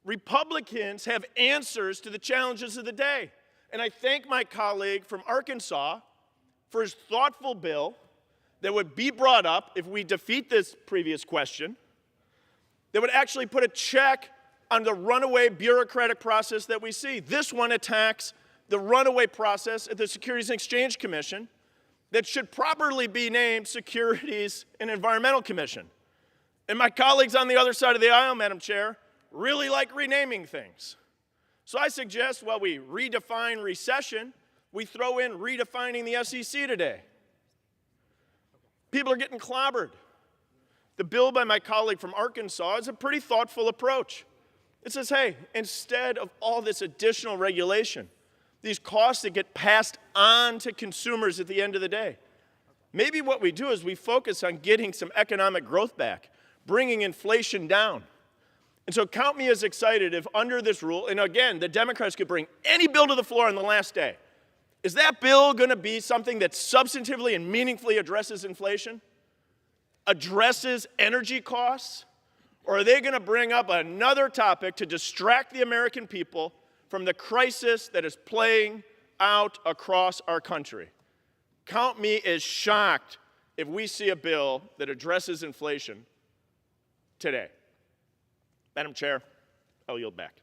Republicans have answers to the challenges of the day. And I thank my colleague from Arkansas for his thoughtful bill that would be brought up if we defeat this previous question, that would actually put a check on the runaway bureaucratic process that we see. This one attacks the runaway process at the Securities and Exchange Commission that should properly be named Securities and Environmental Commission. And my colleagues on the other side of the aisle, Madam Chair, really like renaming things. So I suggest while we redefine recession, we throw in redefining the SEC today. People are getting clobbered. The bill by my colleague from Arkansas is a pretty thoughtful approach. It says, hey, instead of all this additional regulation, these costs that get passed on to consumers at the end of the day, maybe what we do is we focus on getting some economic growth back, bringing inflation down. And so count me as excited if under this rule, and again, the Democrats could bring any bill to the floor on the last day. Is that bill going to be something that substantively and meaningfully addresses inflation? Addresses energy costs? Or are they going to bring up another topic to distract the American people from the crisis that is playing out across our country? Count me as shocked if we see a bill that addresses inflation today. Madam Chair, I'll yield back.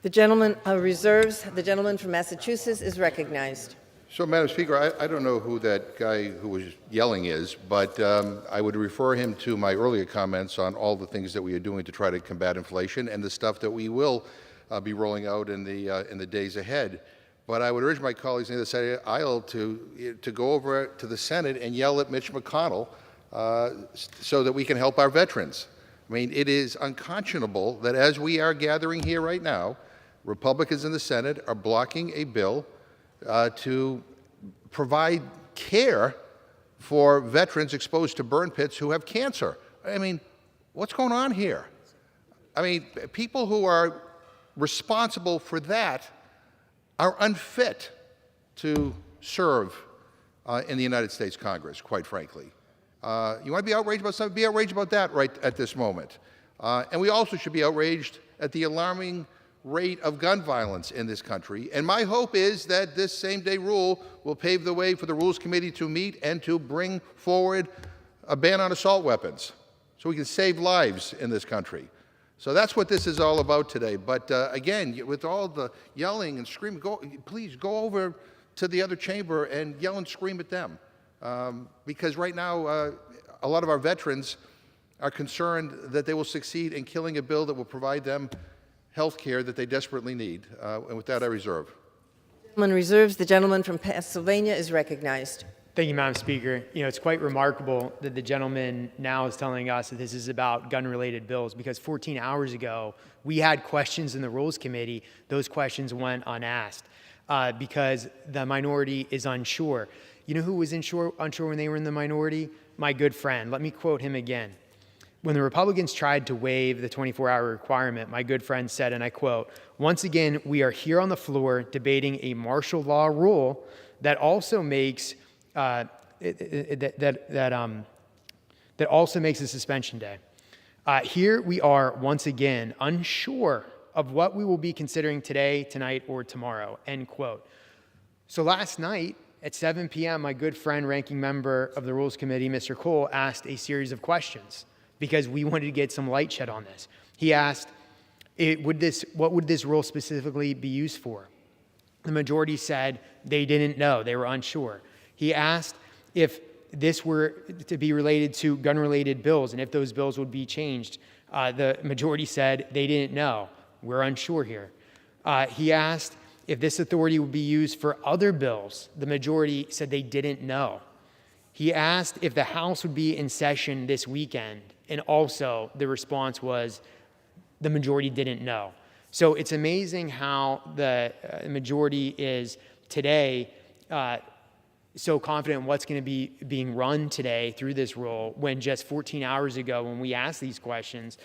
The gentleman reserves. The gentleman from Massachusetts is recognized. So, Madam Speaker, I don't know who that guy who was yelling is, but I would refer him to my earlier comments on all the things that we are doing to try to combat inflation and the stuff that we will be rolling out in the days ahead. But I would urge my colleagues on the other side of the aisle to go over to the Senate and yell at Mitch McConnell so that we can help our veterans. I mean, it is unconscionable that as we are gathering here right now, Republicans in the Senate are blocking a bill to provide care for veterans exposed to burn pits who have cancer. I mean, what's going on here? I mean, people who are responsible for that are unfit to serve in the United States Congress, quite frankly. You want to be outraged about something? Be outraged about that right at this moment. And we also should be outraged at the alarming rate of gun violence in this country. And my hope is that this same-day rule will pave the way for the Rules Committee to meet and to bring forward a ban on assault weapons so we can save lives in this country. So that's what this is all about today. But again, with all the yelling and screaming, please go over to the other chamber and yell and scream at them. Because right now, a lot of our veterans are concerned that they will succeed in killing a bill that will provide them health care that they desperately need. And with that, I reserve. The gentleman reserves. The gentleman from Pennsylvania is recognized. Thank you, Madam Speaker. You know, it's quite remarkable that the gentleman now is telling us that this is about gun-related bills, because 14 hours ago, we had questions in the Rules Committee. Those questions went unasked because the minority is unsure. You know who was unsure when they were in the minority? My good friend. Let me quote him again. When the Republicans tried to waive the 24-hour requirement, my good friend said, and I quote, "Once again, we are here on the floor debating a martial law rule that also makes that also makes a suspension day. Here we are once again unsure of what we will be considering today, tonight, or tomorrow." End quote. So last night at 7 p.m., my good friend, ranking member of the Rules Committee, Mr. Cole, asked a series of questions because we wanted to get some light shed on this. He asked, what would this rule specifically be used for? The majority said they didn't know, they were unsure. He asked if this were to be related to gun-related bills and if those bills would be changed. The majority said they didn't know. We're unsure here. He asked if this authority would be used for other bills. The majority said they didn't know. He asked if the House would be in session this weekend, and also the response was the majority didn't know. So it's amazing how the majority is today so confident in what's going to be being run today through this rule, when just 14 hours ago when we asked these questions,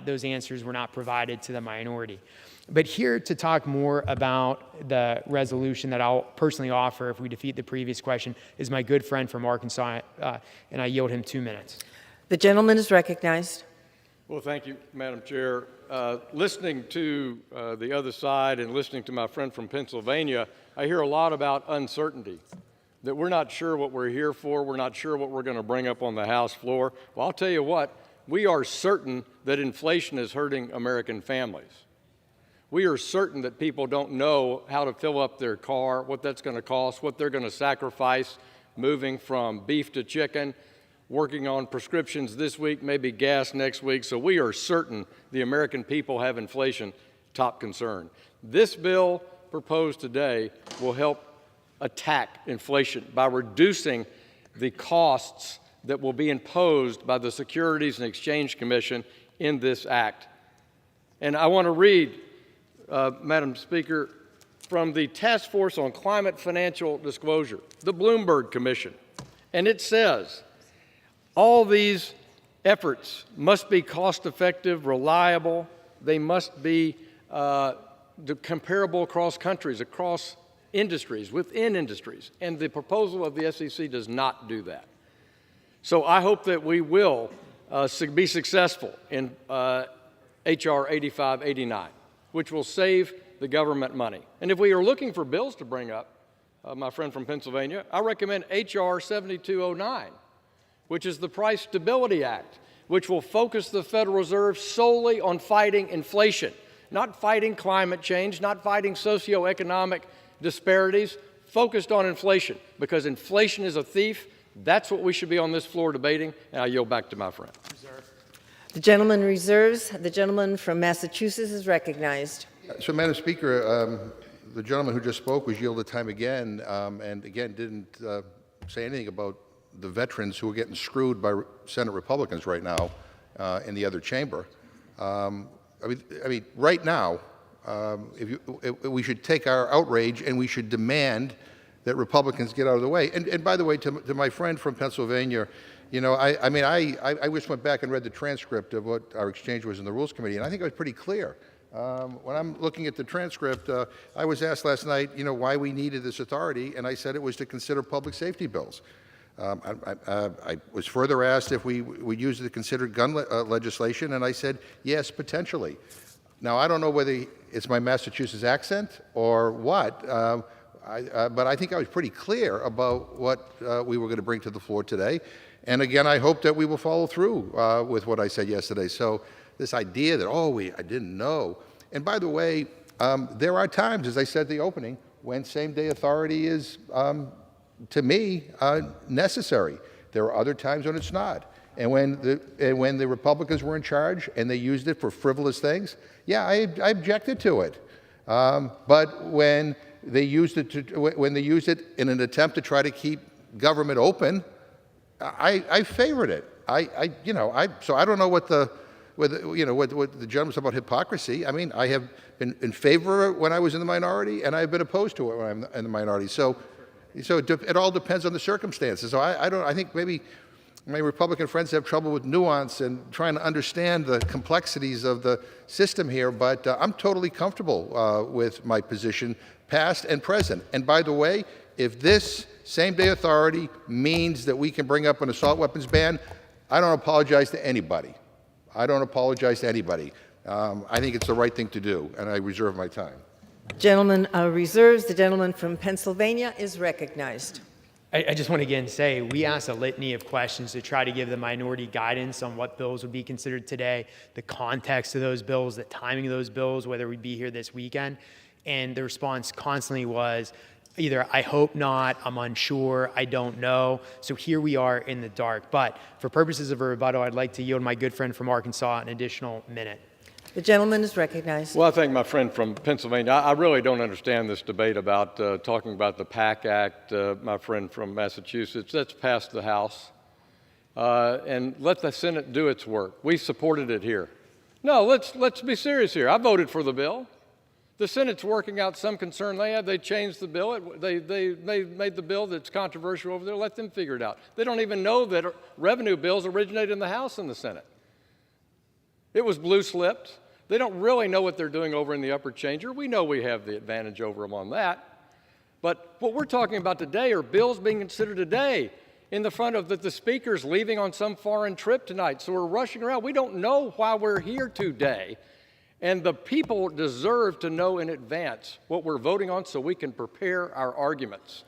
those answers were not provided to the minority. But here to talk more about the resolution that I'll personally offer if we defeat the previous question is my good friend from Arkansas, and I yield him 2 minutes. The gentleman is recognized. Well, thank you, Madam Chair. Listening to the other side and listening to my friend from Pennsylvania, I hear a lot about uncertainty, that we're not sure what we're here for, we're not sure what we're going to bring up on the House floor. Well, I'll tell you what, we are certain that inflation is hurting American families. We are certain that people don't know how to fill up their car, what that's going to cost, what they're going to sacrifice moving from beef to chicken, working on prescriptions this week, maybe gas next week. So we are certain the American people have inflation top concern. This bill proposed today will help attack inflation by reducing the costs that will be imposed by the Securities and Exchange Commission in this act. And I want to read, Madam Speaker, from the Task Force on Climate Financial Disclosure, the Bloomberg Commission. And it says, all these efforts must be cost-effective, reliable. They must be comparable across countries, across industries, within industries. And the proposal of the SEC does not do that. So I hope that we will be successful in H.R. 8589, which will save the government money. And if we are looking for bills to bring up, my friend from Pennsylvania, I recommend H.R. 7209, which is the Price Stability Act, which will focus the Federal Reserve solely on fighting inflation, not fighting climate change, not fighting socioeconomic disparities, focused on inflation, because inflation is a thief. That's what we should be on this floor debating, and I yield back to my friend. The gentleman reserves. The gentleman from Massachusetts is recognized. So, Madam Speaker, the gentleman who just spoke was yielded time again, and again didn't say anything about the veterans who are getting screwed by Senate Republicans right now in the other chamber. I mean, right now, we should take our outrage and we should demand that Republicans get out of the way. And by the way, to my friend from Pennsylvania, you know, I just went back and read the transcript of what our exchange was in the Rules Committee, and I think it was pretty clear. When I'm looking at the transcript, I was asked last night, you know, why we needed this authority, and I said it was to consider public safety bills. I was further asked if we would use it to consider gun legislation, and I said, yes, potentially. Now, I don't know whether it's my Massachusetts accent or what, but I think I was pretty clear about what we were going to bring to the floor today. And again, I hope that we will follow through with what I said yesterday. So this idea that, I didn't know. And by the way, there are times, as I said at the opening, when same-day authority is, to me, necessary. There are other times when it's not. And when the Republicans were in charge and they used it for frivolous things, yeah, I objected to it. But when they used it in an attempt to try to keep government open, I favored it. So I don't know what the gentleman said about hypocrisy. I mean, I have been in favor when I was in the minority, and I've been opposed to it when I'm in the minority. So it all depends on the circumstances. So I think maybe my Republican friends have trouble with nuance and trying to understand the complexities of the system here, but I'm totally comfortable with my position, past and present. And by the way, if this same-day authority means that we can bring up an assault weapons ban, I don't apologize to anybody. I don't apologize to anybody. I think it's the right thing to do, and I reserve my time. Gentleman reserves. The gentleman from Pennsylvania is recognized. I just want to again say we asked a litany of questions to try to give the minority guidance on what bills would be considered today, the context of those bills, the timing of those bills, whether we'd be here this weekend. And the response constantly was either I hope not, I'm unsure, I don't know. So here we are in the dark. But for purposes of a rebuttal, I'd like to yield my good friend from Arkansas an additional minute. The gentleman is recognized. Well, I thank my friend from Pennsylvania. I really don't understand this debate about talking about the PAC Act, my friend from Massachusetts. That's passed the House. And let the Senate do its work. We supported it here. No, let's be serious here. I voted for the bill. The Senate's working out some concern they have. They changed the bill. They made the bill that's controversial over there. Let them figure it out. They don't even know that revenue bills originated in the House and the Senate. It was blue-slipped. They don't really know what they're doing over in the upper chamber. We know we have the advantage over them on that. But what we're talking about today are bills being considered today in the front of the speaker's leaving on some foreign trip tonight. So we're rushing around. We don't know why we're here today. And the people deserve to know in advance what we're voting on so we can prepare our arguments.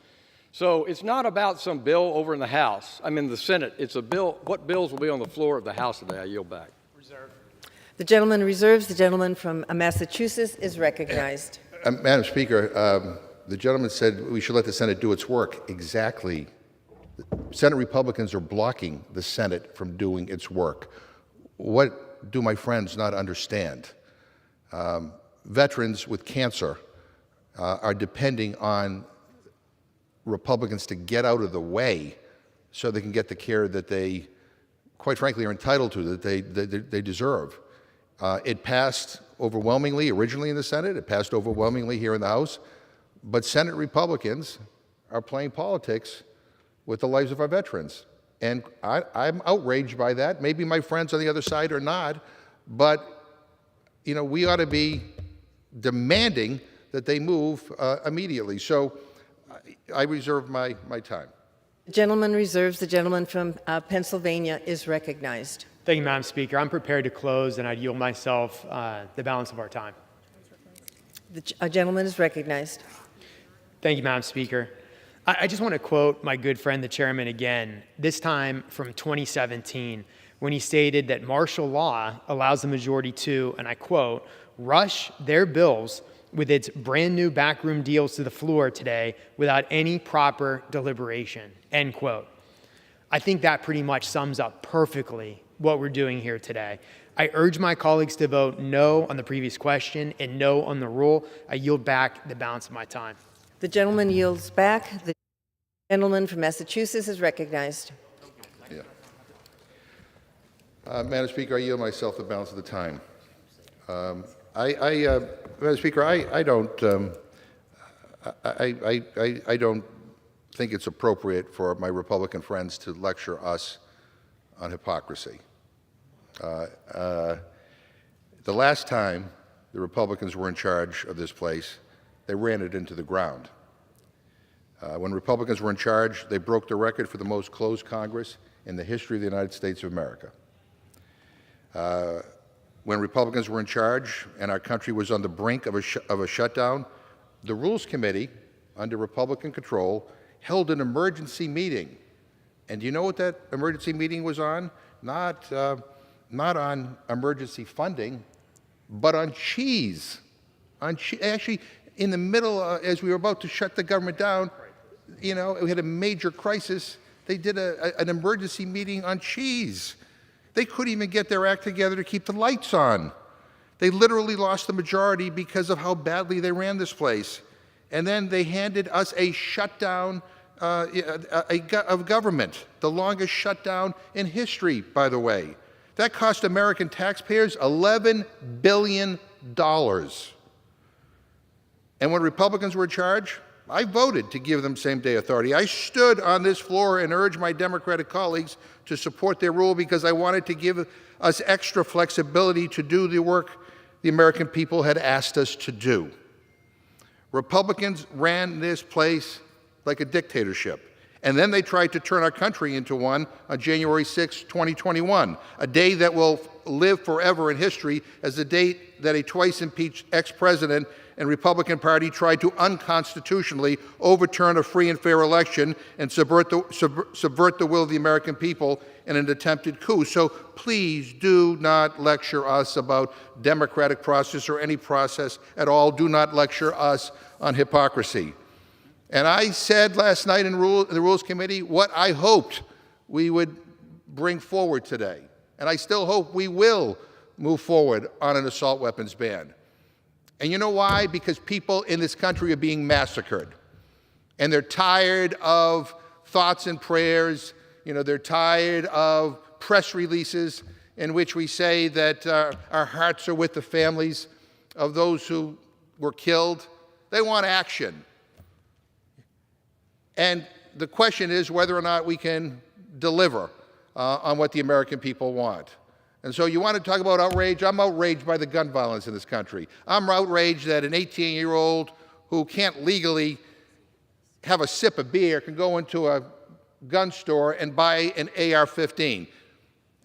So it's not about some bill over in the House, the Senate. It's a bill, what bills will be on the floor of the House today? I yield back. The gentleman reserves. The gentleman from Massachusetts is recognized. Madam Speaker, the gentleman said we should let the Senate do its work. Exactly. Senate Republicans are blocking the Senate from doing its work. What do my friends not understand? Veterans with cancer are depending on Republicans to get out of the way so they can get the care that they, quite frankly, are entitled to, that they deserve. It passed overwhelmingly originally in the Senate. It passed overwhelmingly here in the House. But Senate Republicans are playing politics with the lives of our veterans. And I'm outraged by that. Maybe my friends on the other side are not. But, we ought to be demanding that they move immediately. So I reserve my time. The gentleman reserves. The gentleman from Pennsylvania is recognized. Thank you, Madam Speaker. I'm prepared to close, and I yield myself the balance of our time. The gentleman is recognized. Thank you, Madam Speaker. I just want to quote my good friend, the chairman, again, this time from 2017, when he stated that martial law allows the majority to, and I quote, rush their bills with its brand new backroom deals to the floor today without any proper deliberation, end quote. I think that pretty much sums up perfectly what we're doing here today. I urge my colleagues to vote no on the previous question and no on the rule. I yield back the balance of my time. The gentleman yields back. The gentleman from Massachusetts is recognized. Yeah. Madam Speaker, I yield myself the balance of the time. Madam Speaker, I don't think it's appropriate for my Republican friends to lecture us on hypocrisy. The last time the Republicans were in charge of this place, they ran it into the ground. When Republicans were in charge, they broke the record for the most closed Congress in the history of the United States of America. When Republicans were in charge and our country was on the brink of a shutdown, the Rules Committee, under Republican control, held an emergency meeting. And do you know what that emergency meeting was on? Not on emergency funding, but on cheese. Actually, in the middle, as we were about to shut the government down, we had a major crisis. They did an emergency meeting on cheese. They couldn't even get their act together to keep the lights on. They literally lost the majority because of how badly they ran this place. And then they handed us a shutdown of government, the longest shutdown in history, by the way. That cost American taxpayers $11 billion. And when Republicans were in charge, I voted to give them same-day authority. I stood on this floor and urged my Democratic colleagues to support their rule because I wanted to give us extra flexibility to do the work the American people had asked us to do. Republicans ran this place like a dictatorship. And then they tried to turn our country into one on January 6, 2021, a day that will live forever in history as the date that a twice impeached ex-president and Republican Party tried to unconstitutionally overturn a free and fair election and subvert the will of the American people in an attempted coup. So please do not lecture us about democratic process or any process at all. Do not lecture us on hypocrisy. And I said last night in the Rules Committee what I hoped we would bring forward today. And I still hope we will move forward on an assault weapons ban. And you know why? Because people in this country are being massacred. And they're tired of thoughts and prayers. They're tired of press releases in which we say that our hearts are with the families of those who were killed. They want action. And the question is whether or not we can deliver on what the American people want. And so you want to talk about outrage? I'm outraged by the gun violence in this country. I'm outraged that an 18-year-old who can't legally have a sip of beer can go into a gun store and buy an AR-15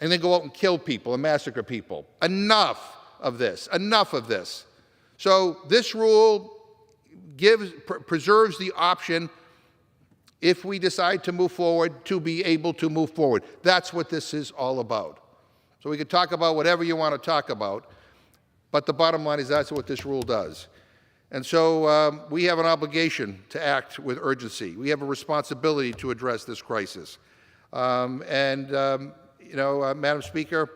and then go out and kill people and massacre people. Enough of this. Enough of this. So this rule preserves the option if we decide to move forward, to be able to move forward. That's what this is all about. So we could talk about whatever you want to talk about, but the bottom line is that's what this rule does. And so we have an obligation to act with urgency. We have a responsibility to address this crisis. Madam Speaker,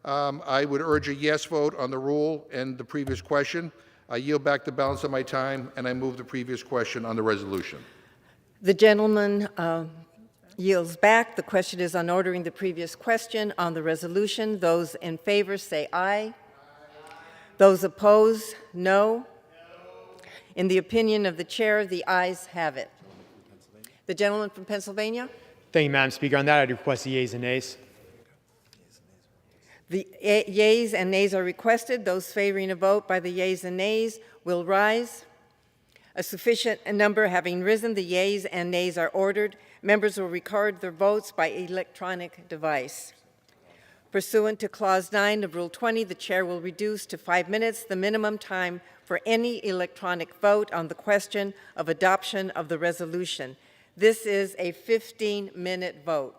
I would urge a yes vote on the rule and the previous question. I yield back the balance of my time, and I move the previous question on the resolution. The gentleman yields back. The question is on ordering the previous question on the resolution. Those in favor say aye. Those opposed, no. In the opinion of the chair, the ayes have it. The gentleman from Pennsylvania? Thank you, Madam Speaker. On that, I'd request the yeas and nays. The yeas and nays are requested. Those favoring a vote by the yeas and nays will rise. A sufficient number having risen, the yeas and nays are ordered. Members will record their votes by electronic device. Pursuant to Clause 9 of Rule 20, the chair will reduce to 5 minutes the minimum time for any electronic vote on the question of adoption of the resolution. This is a 15-minute vote.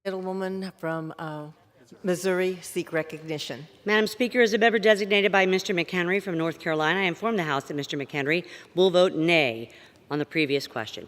Gentlewoman from Missouri seek recognition. Madam Speaker, as a member designated by Mr. McHenry from North Carolina, I inform the House that Mr. McHenry will vote nay on the previous question.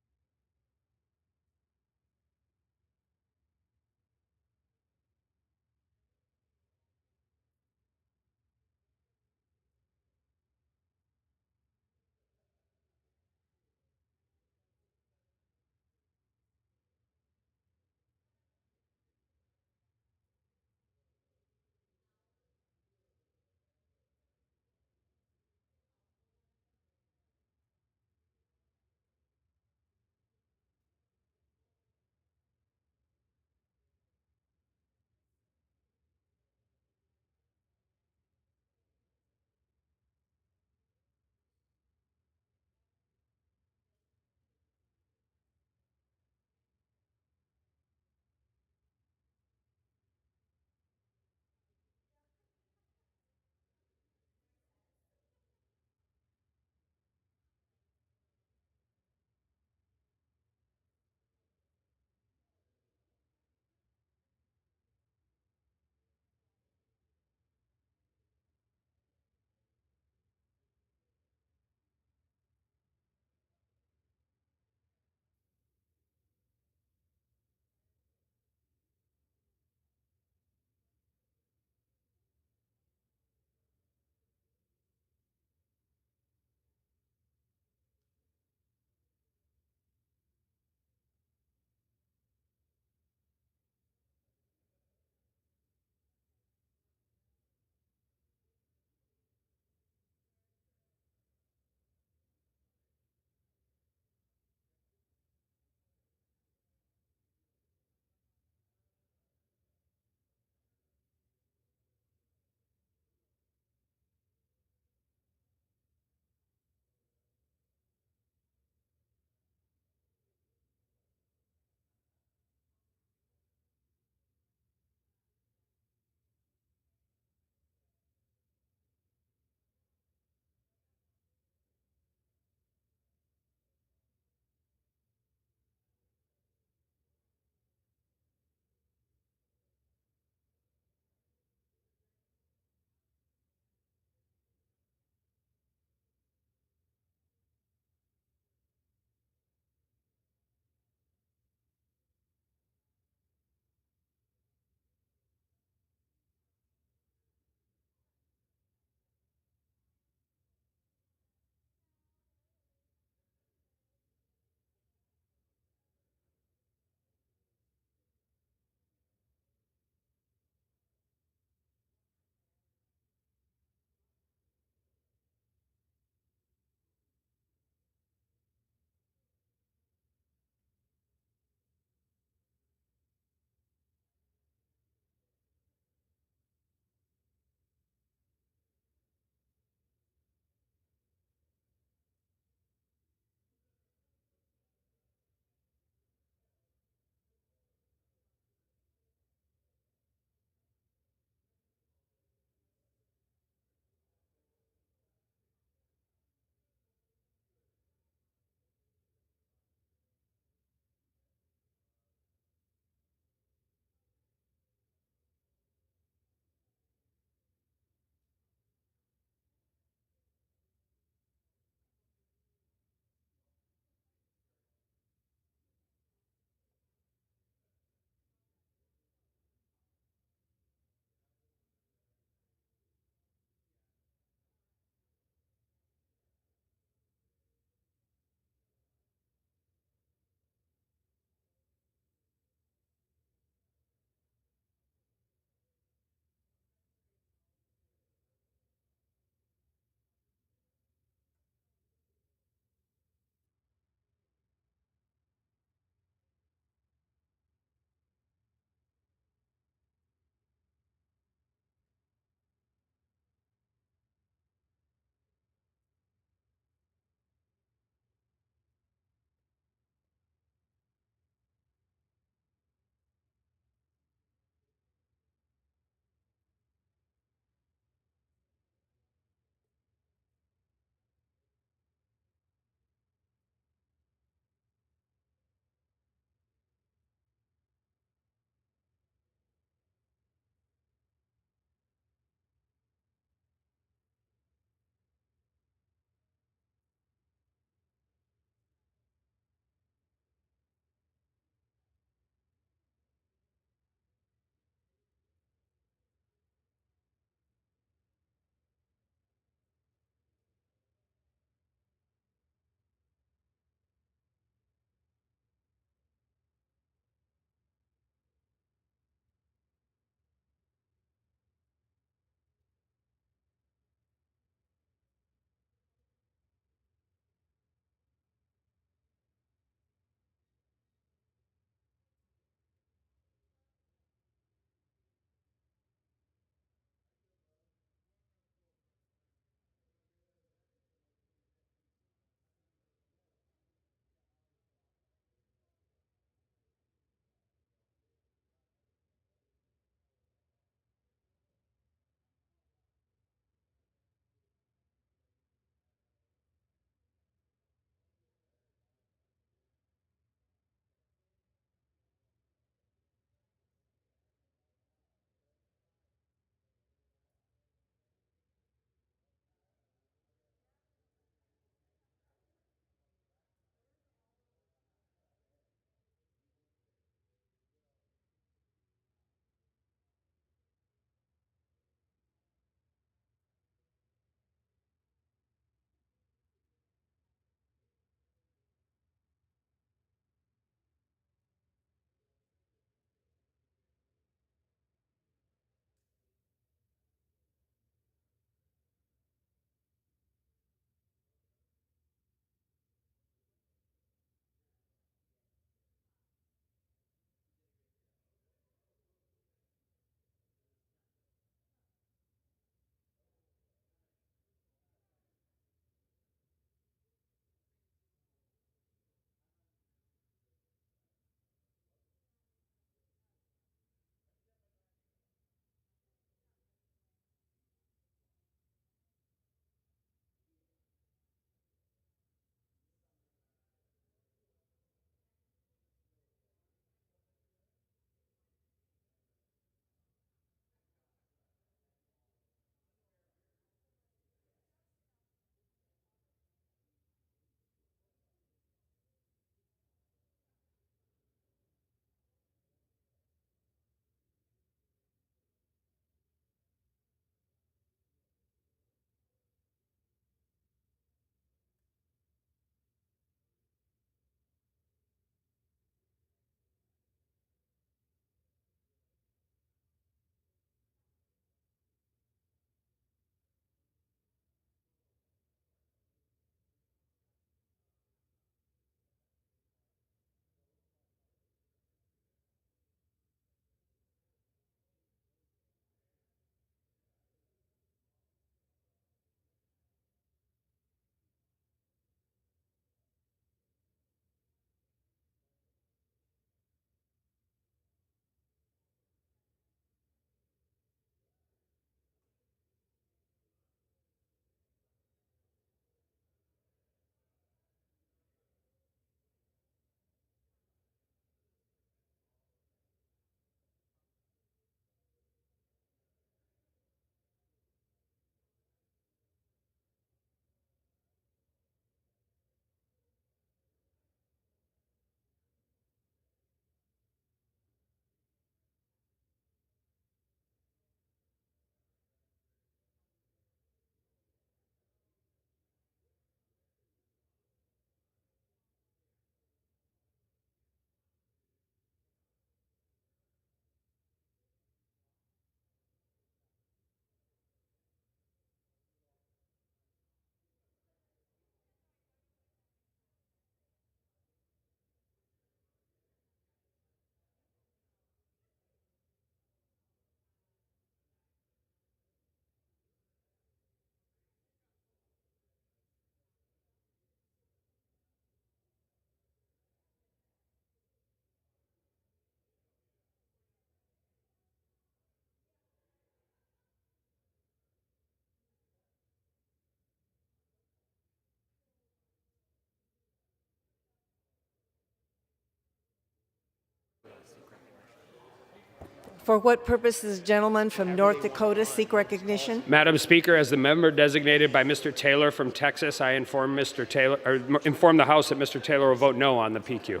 For what purpose does the gentleman from North Dakota seek recognition? Madam Speaker, as the member designated by Mr. Taylor from Texas, I inform the House that Mr. Taylor will vote no on the PQ.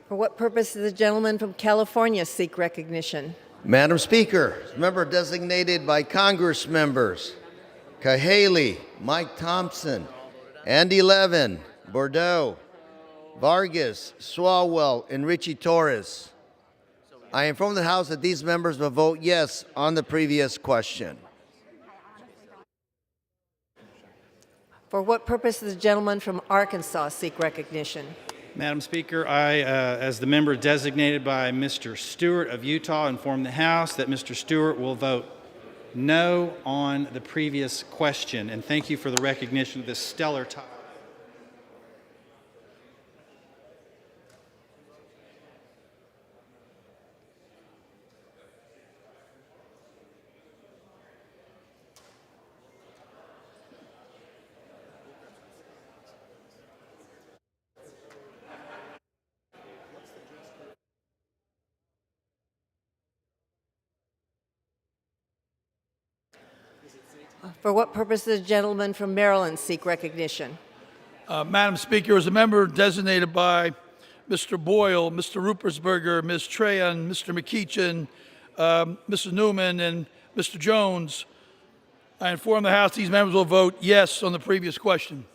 For what purpose does the gentleman from California seek recognition? Madam Speaker, member designated by Congress members Cahaley, Mike Thompson, Andy Levin, Bordeaux, Vargas, Swalwell, and Richie Torres. I inform the House that these members will vote yes on the previous question. For what purpose does the gentleman from Arkansas seek recognition? Madam Speaker, I, as the member designated by Mr. Stewart of Utah, inform the House that Mr. Stewart will vote no on the previous question. And thank you for the recognition of this stellar tie. For what purpose does the gentleman from Maryland seek recognition? Madam Speaker, as a member designated by Mr. Boyle, Mr. Ruppersberger, Ms. Trahan, Mr. McEachin, Mrs. Newman, and Mr. Jones, I inform the House these members will vote yes on the previous question.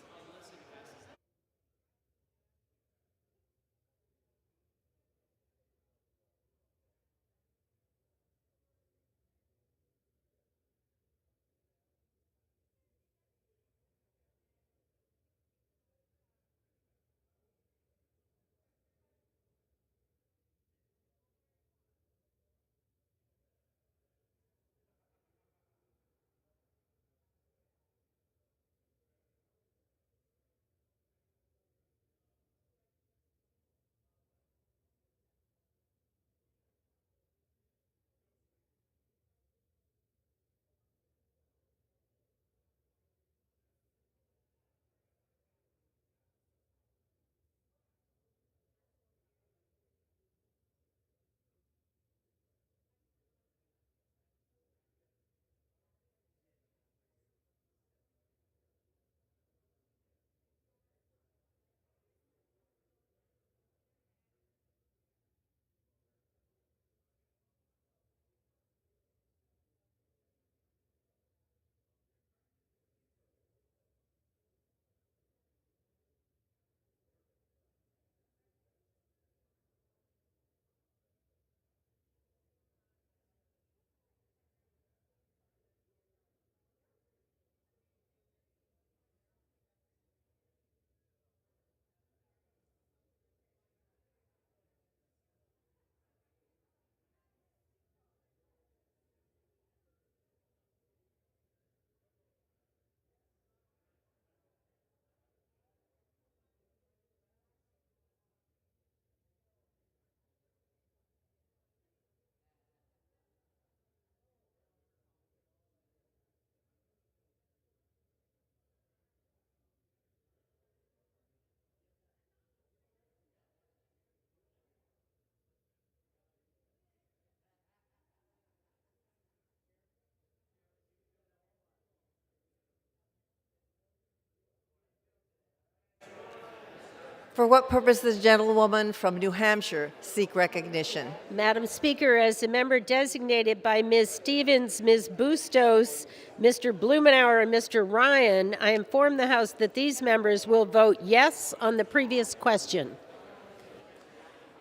For what purpose does the gentlewoman from New Hampshire seek recognition? Madam Speaker, as a member designated by Ms. Stevens, Ms. Bustos, Mr. Blumenauer, and Mr. Ryan, I inform the House that these members will vote yes on the previous question.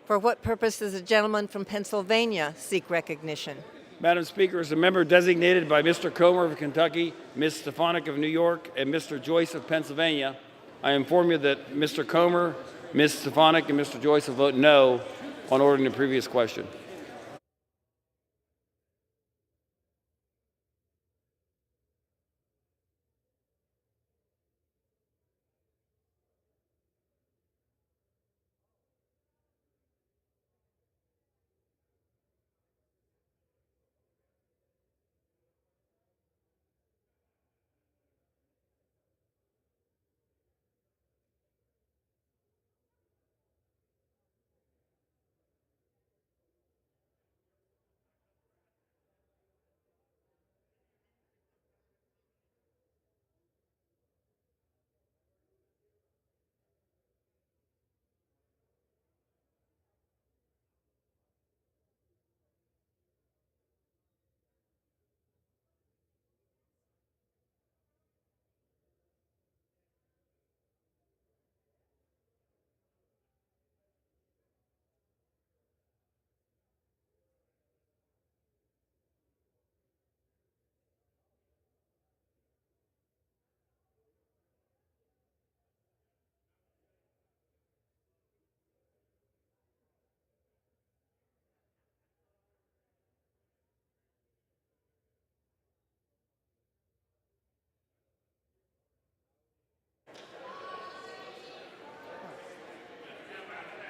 For what purpose does the gentleman from Pennsylvania seek recognition? Madam Speaker, as a member designated by Mr. Comer of Kentucky, Ms. Stefanik of New York, and Mr. Joyce of Pennsylvania, I inform you that Mr. Comer, Ms. Stefanik, and Mr. Joyce will vote no on ordering the previous question.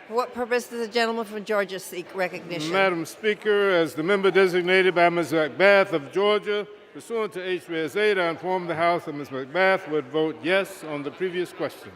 For what purpose does the gentleman from Georgia seek recognition? Madam Speaker, as the member designated by Ms. McBath of Georgia, pursuant to HBS 8, I inform the House that Ms. McBath would vote yes on the previous question.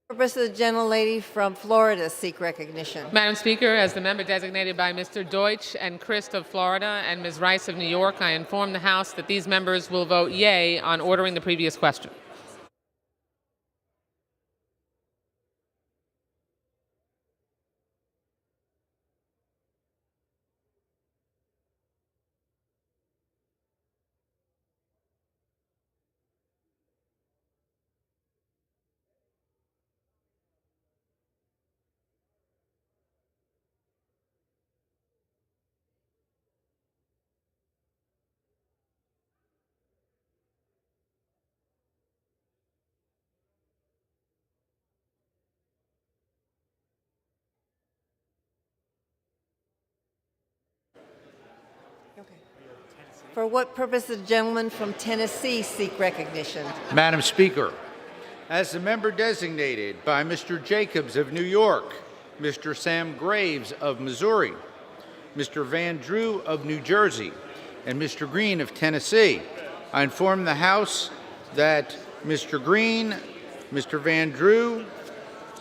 Purpose of the gentlelady from Florida seek recognition. Madam Speaker, as the member designated by Mr. Deutsch and Christ of Florida and Ms. Rice of New York, I inform the House that these members will vote yea on ordering the previous question. For what purpose does the gentleman from Tennessee seek recognition? Madam Speaker, as the member designated by Mr. Jacobs of New York, Mr. Sam Graves of Missouri, Mr. Van Drew of New Jersey, and Mr. Green of Tennessee, I inform the House that Mr. Green, Mr. Van Drew,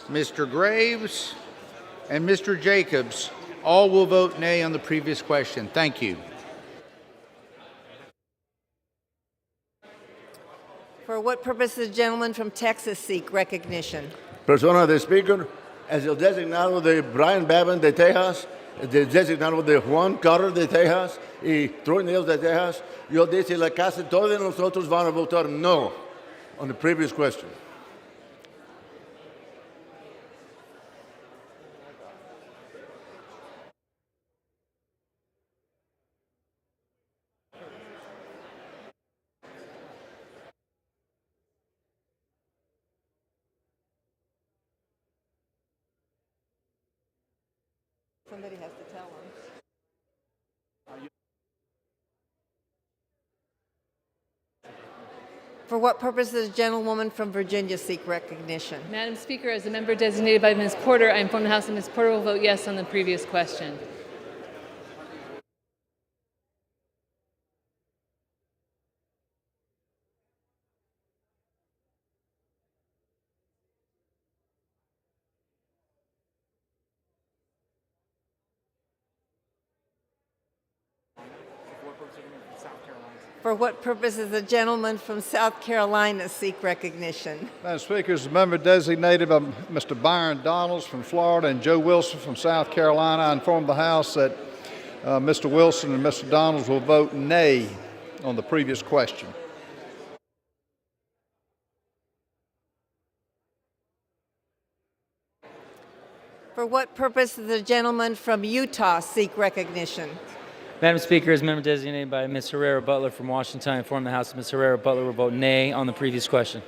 Mr. Graves, and Mr. Jacobs all will vote nay on the previous question. Thank you. For what purpose does the gentleman from Texas seek recognition? Persona de Speaker, es el designado de Brian Babin de Texas, el designado de Juan Carter de Texas y Troy Niels de Texas, yo dice la casa, todos nosotros van a votar no on the previous question. Somebody has to tell them. For what purpose does the gentlewoman from Virginia seek recognition? Madam Speaker, as a member designated by Ms. Porter, I inform the House that Ms. Porter will vote yes on the previous question. For what purpose does the gentleman from South Carolina seek recognition? Madam Speaker, as a member designated by Mr. Byron Donalds from Florida and Joe Wilson from South Carolina, I inform the House that Mr. Wilson and Mr. Donalds will vote nay on the previous question. For what purpose does the gentleman from Utah seek recognition? Madam Speaker, as member designated by Ms. Herrera Butler from Washington, I inform the House that Ms. Herrera Butler will vote nay on the previous question.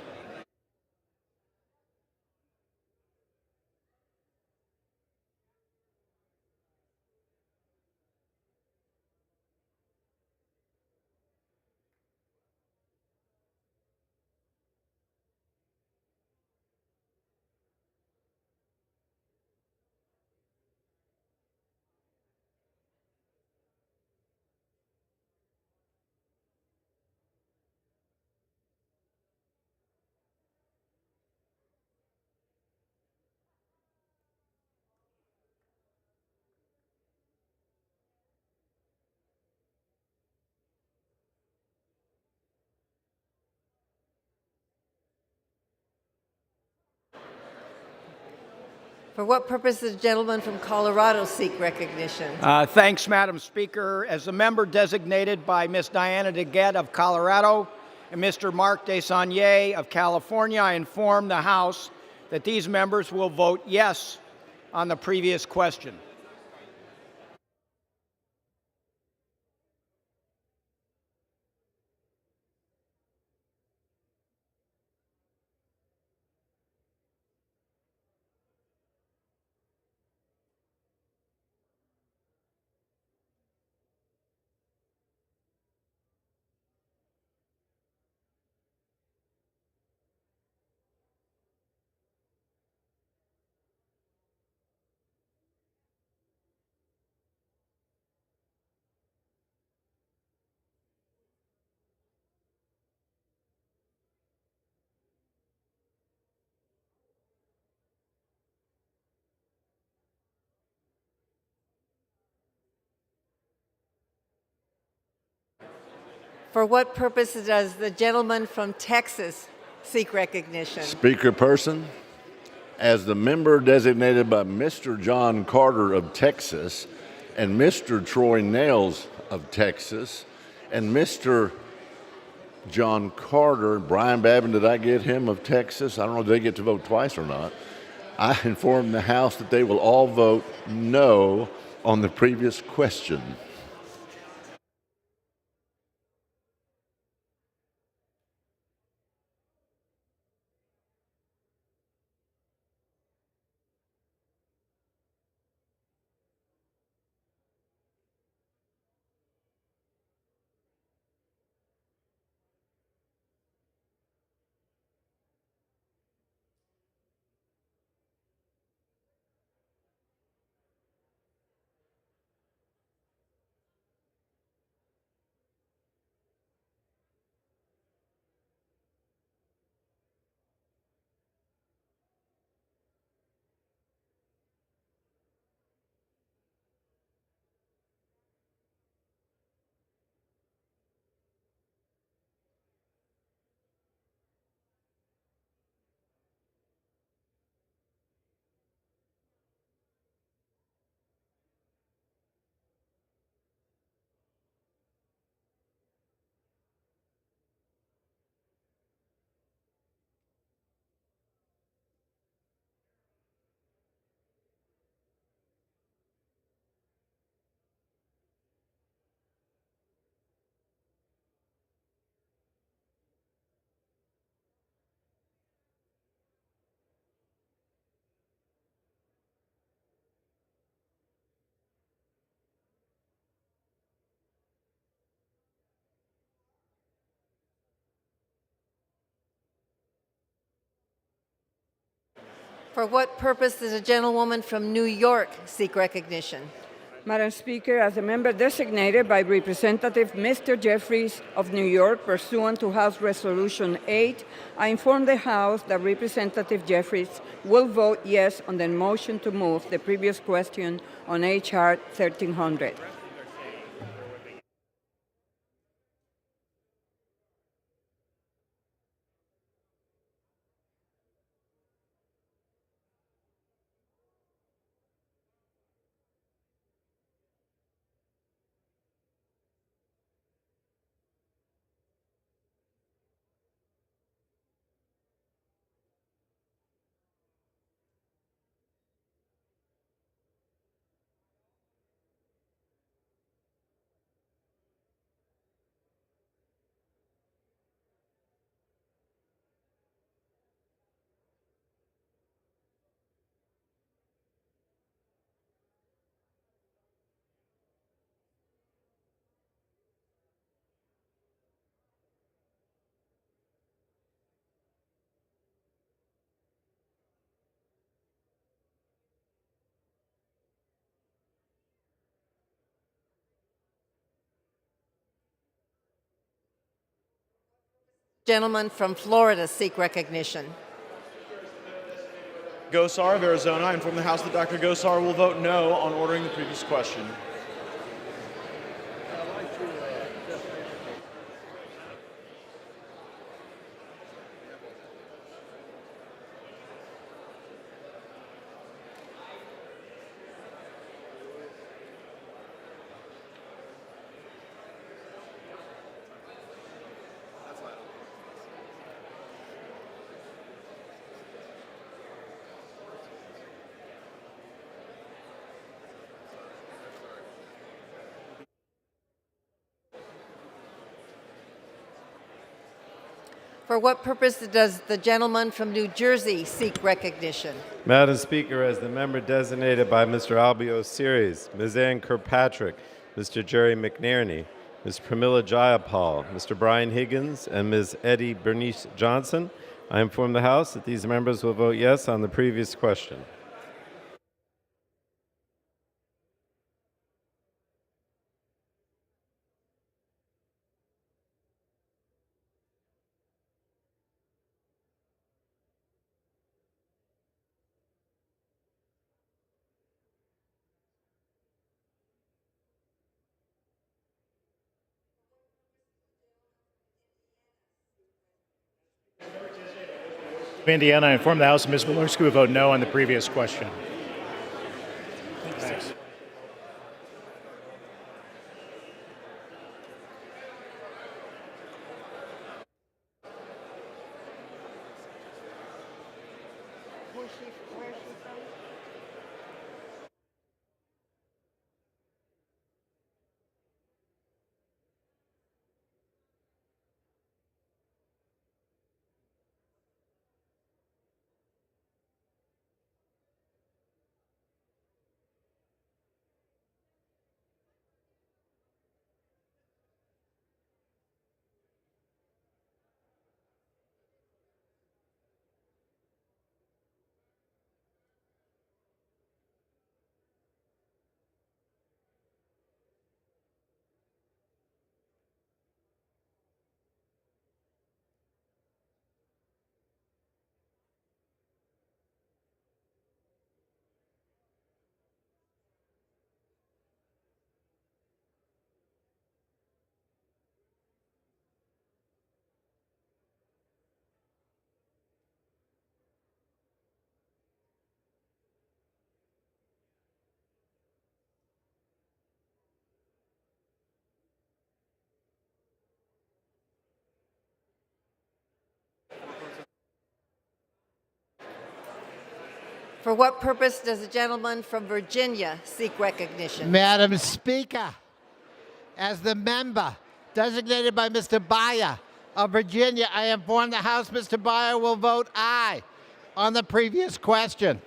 For what purpose does the gentleman from Colorado seek recognition? Thanks, Madam Speaker. As a member designated by Ms. Diana DeGette of Colorado and Mr. Mark Desaulniers of California, I inform the House that these members will vote yes on the previous question. For what purpose does the gentleman from Texas seek recognition? Speaker Person, as the member designated by Mr. John Carter of Texas and Mr. Troy Nails of Texas and Mr. John Carter, Brian Babin, did I get him of Texas? I don't know if they get to vote twice or not. I inform the House that they will all vote no on the previous question. For what purpose does a gentlewoman from New York seek recognition? Madam Speaker, as a member designated by Representative Mr. Jeffries of New York pursuant to House Resolution 8, I inform the House that Representative Jeffries will vote yes on the motion to move the previous question on H.R. 1300. Gentleman from Florida seek recognition. Gosar of Arizona. I inform the House that Dr. Gosar will vote no on ordering the previous question. For what purpose does the gentleman from New Jersey seek recognition? Madam Speaker, as the member designated by Mr. Albio Series, Ms. Ann Kirkpatrick, Mr. Jerry McNerney, Ms. Pramila Jayapal, Mr. Brian Higgins, and Ms. Eddie Bernice Johnson, I inform the House that these members will vote yes on the previous question. of Indiana, I inform the House that Ms. Walorski will vote no on the previous question. Thanks. For what purpose does the gentleman from Virginia seek recognition? Madam Speaker, as the member designated by Mr. Byer of Virginia, I inform the House Mr. Byer will vote aye on the previous question.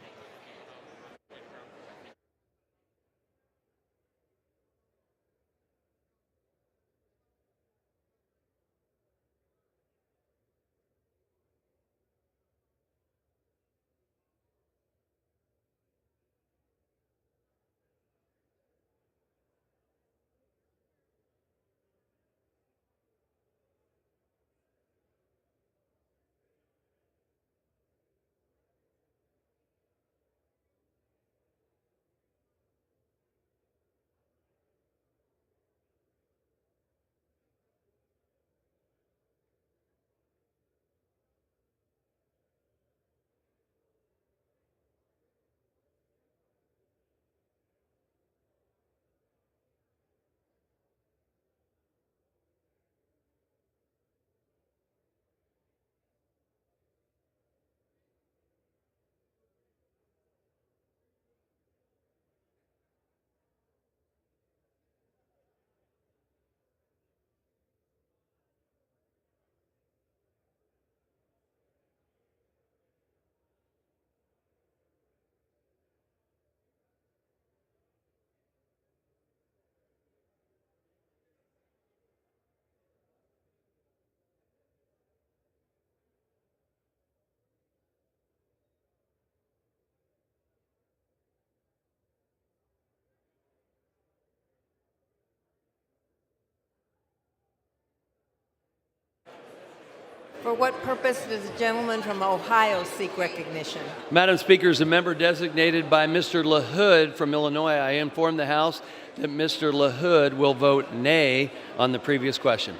For what purpose does the gentleman from Ohio seek recognition? Madam Speaker, as a member designated by Mr. LaHood from Illinois, I inform the House that Mr. LaHood will vote nay on the previous question.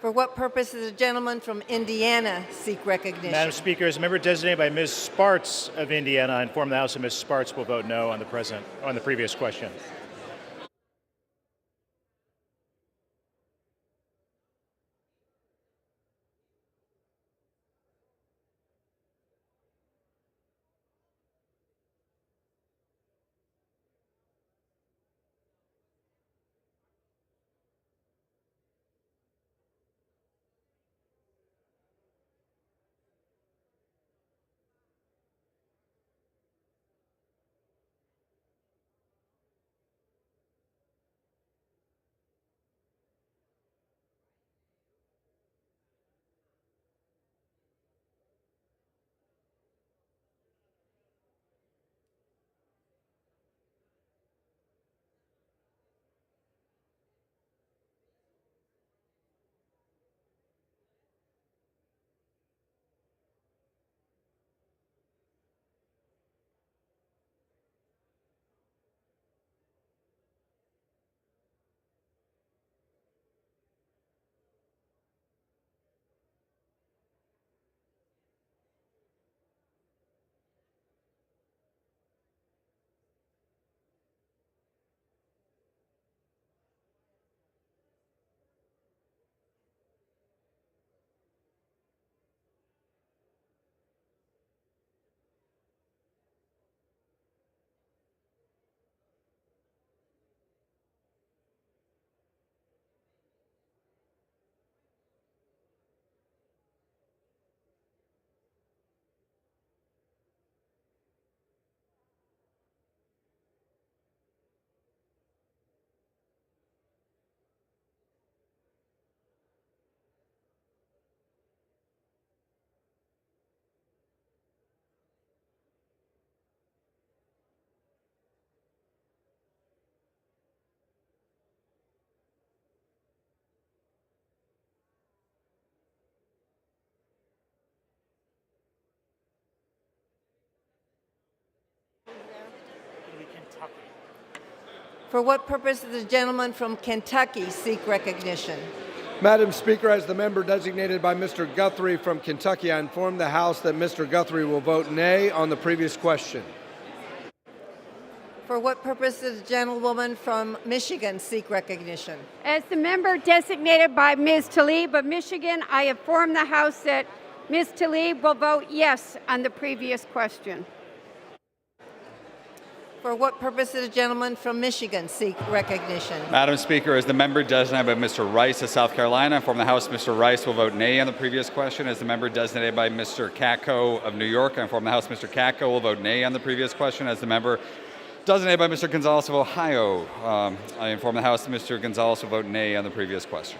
For what purpose does the gentleman from Indiana seek recognition? Madam Speaker, as a member designated by Ms. Spartz of Indiana, I inform the House that Ms. Spartz will vote no on the previous question. For what purpose does the gentleman from Kentucky seek recognition? Madam Speaker, as the member designated by Mr. Guthrie from Kentucky, I inform the House that Mr. Guthrie will vote nay on the previous question. For what purpose does the gentlewoman from Michigan seek recognition? As the member designated by Ms. Tlaib of Michigan, I inform the House that Ms. Tlaib will vote yes on the previous question. For what purpose does the gentleman from Michigan seek recognition? Madam Speaker, as the member designated by Mr. Rice of South Carolina, I inform the House Mr. Rice will vote nay on the previous question. As the member designated by Mr. Katko of New York, I inform the House Mr. Katko will vote nay on the previous question. As the member designated by Mr. Gonzalez of Ohio, I inform the House that Mr. Gonzalez will vote nay on the previous question.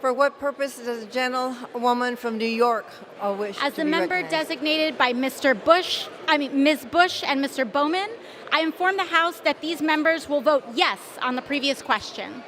For what purpose does a gentlewoman from New York wish As to a be member recognized? designated by Ms. Bush and Mr. Bowman, I inform the House that these members will vote yes on the previous question.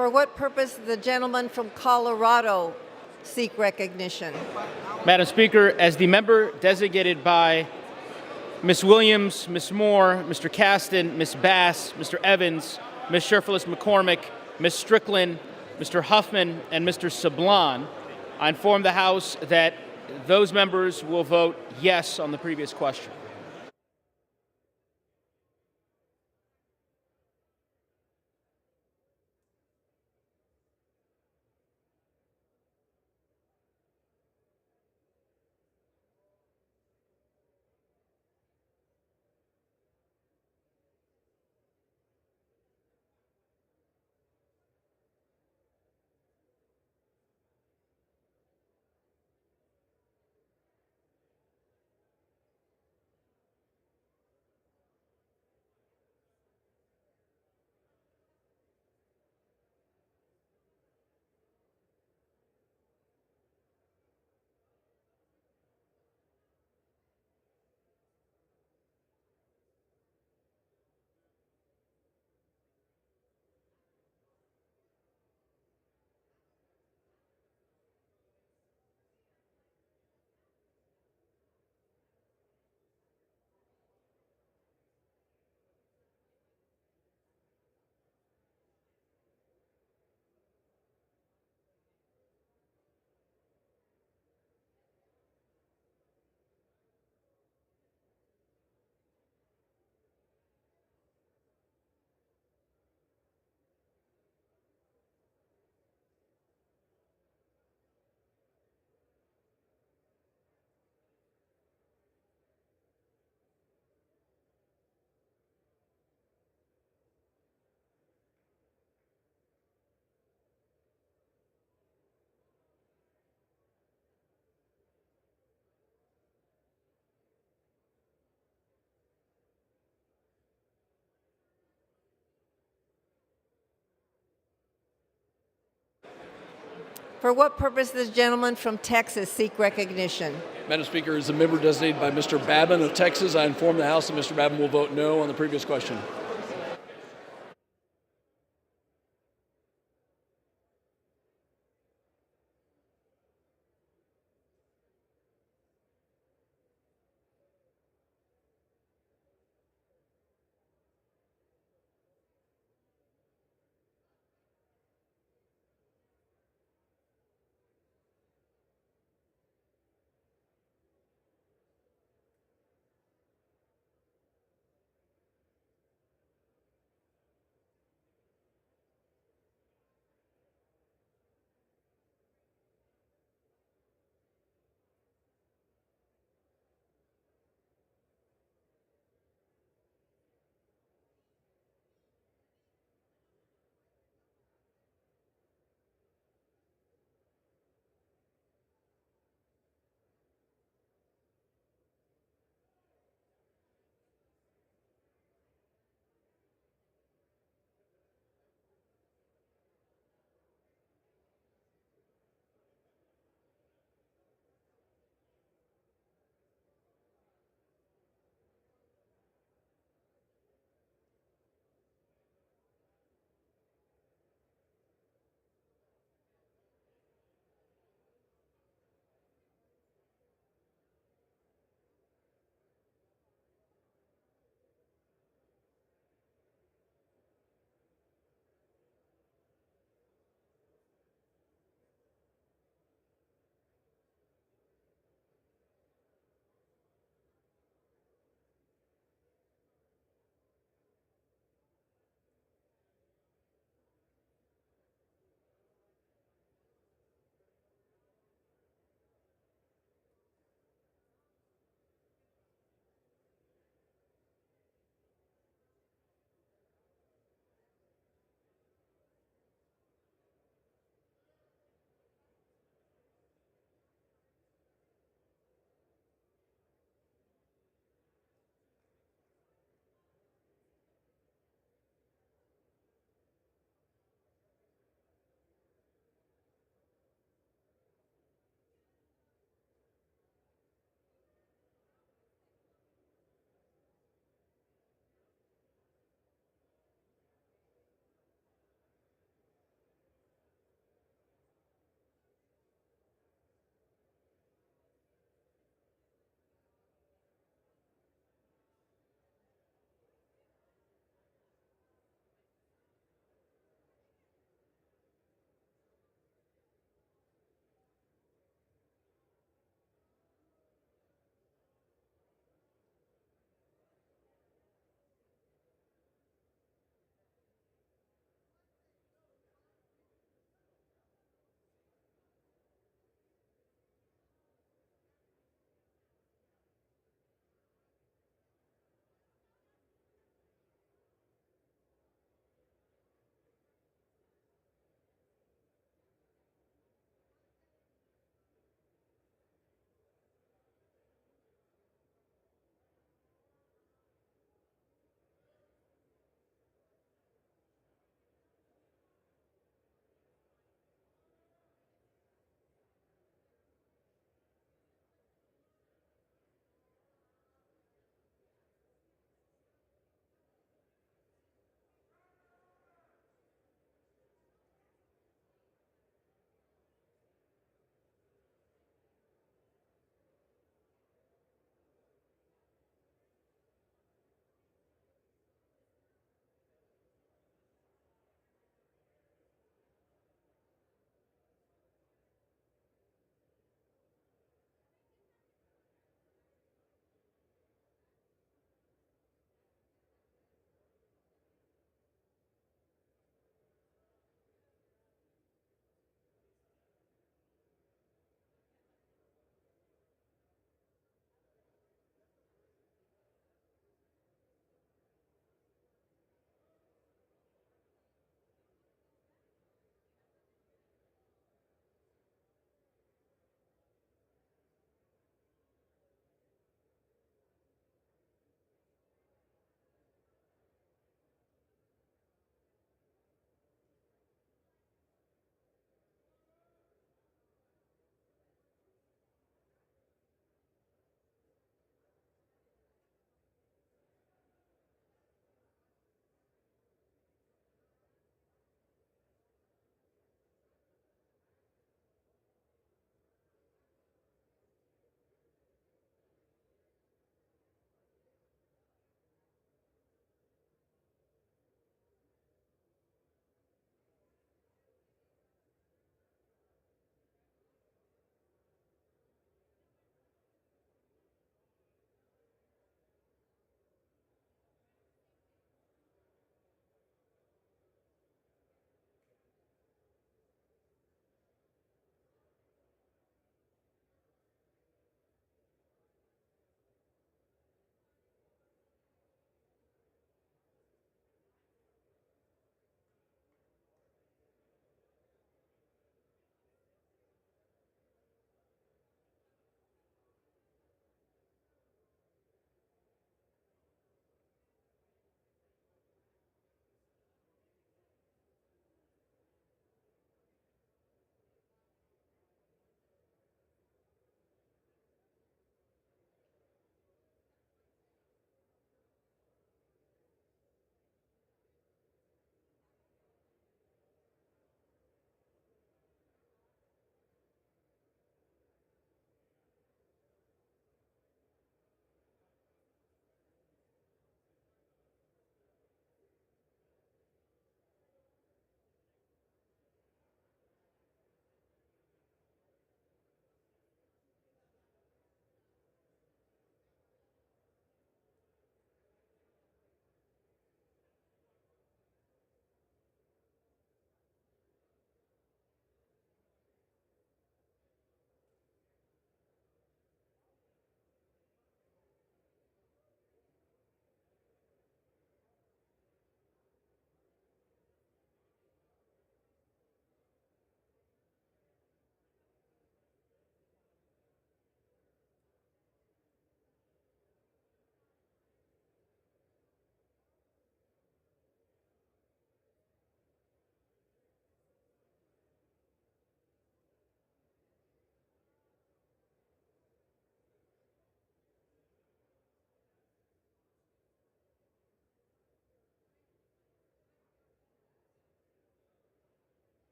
For what purpose does the gentleman from Colorado seek recognition? Madam Speaker, as the member designated by Ms. Williams, Ms. Moore, Mr. Caston, Ms. Bass, Mr. Evans, Ms. Sherflis McCormick, Ms. Strickland, Mr. Huffman, and Mr. Sablon, I inform the House that those members will vote yes on the previous question. For what purpose does the gentleman from Texas seek recognition? Madam Speaker, as a member designated by Mr. Babin of Texas, I inform the House that Mr. Babin will vote no on the previous question.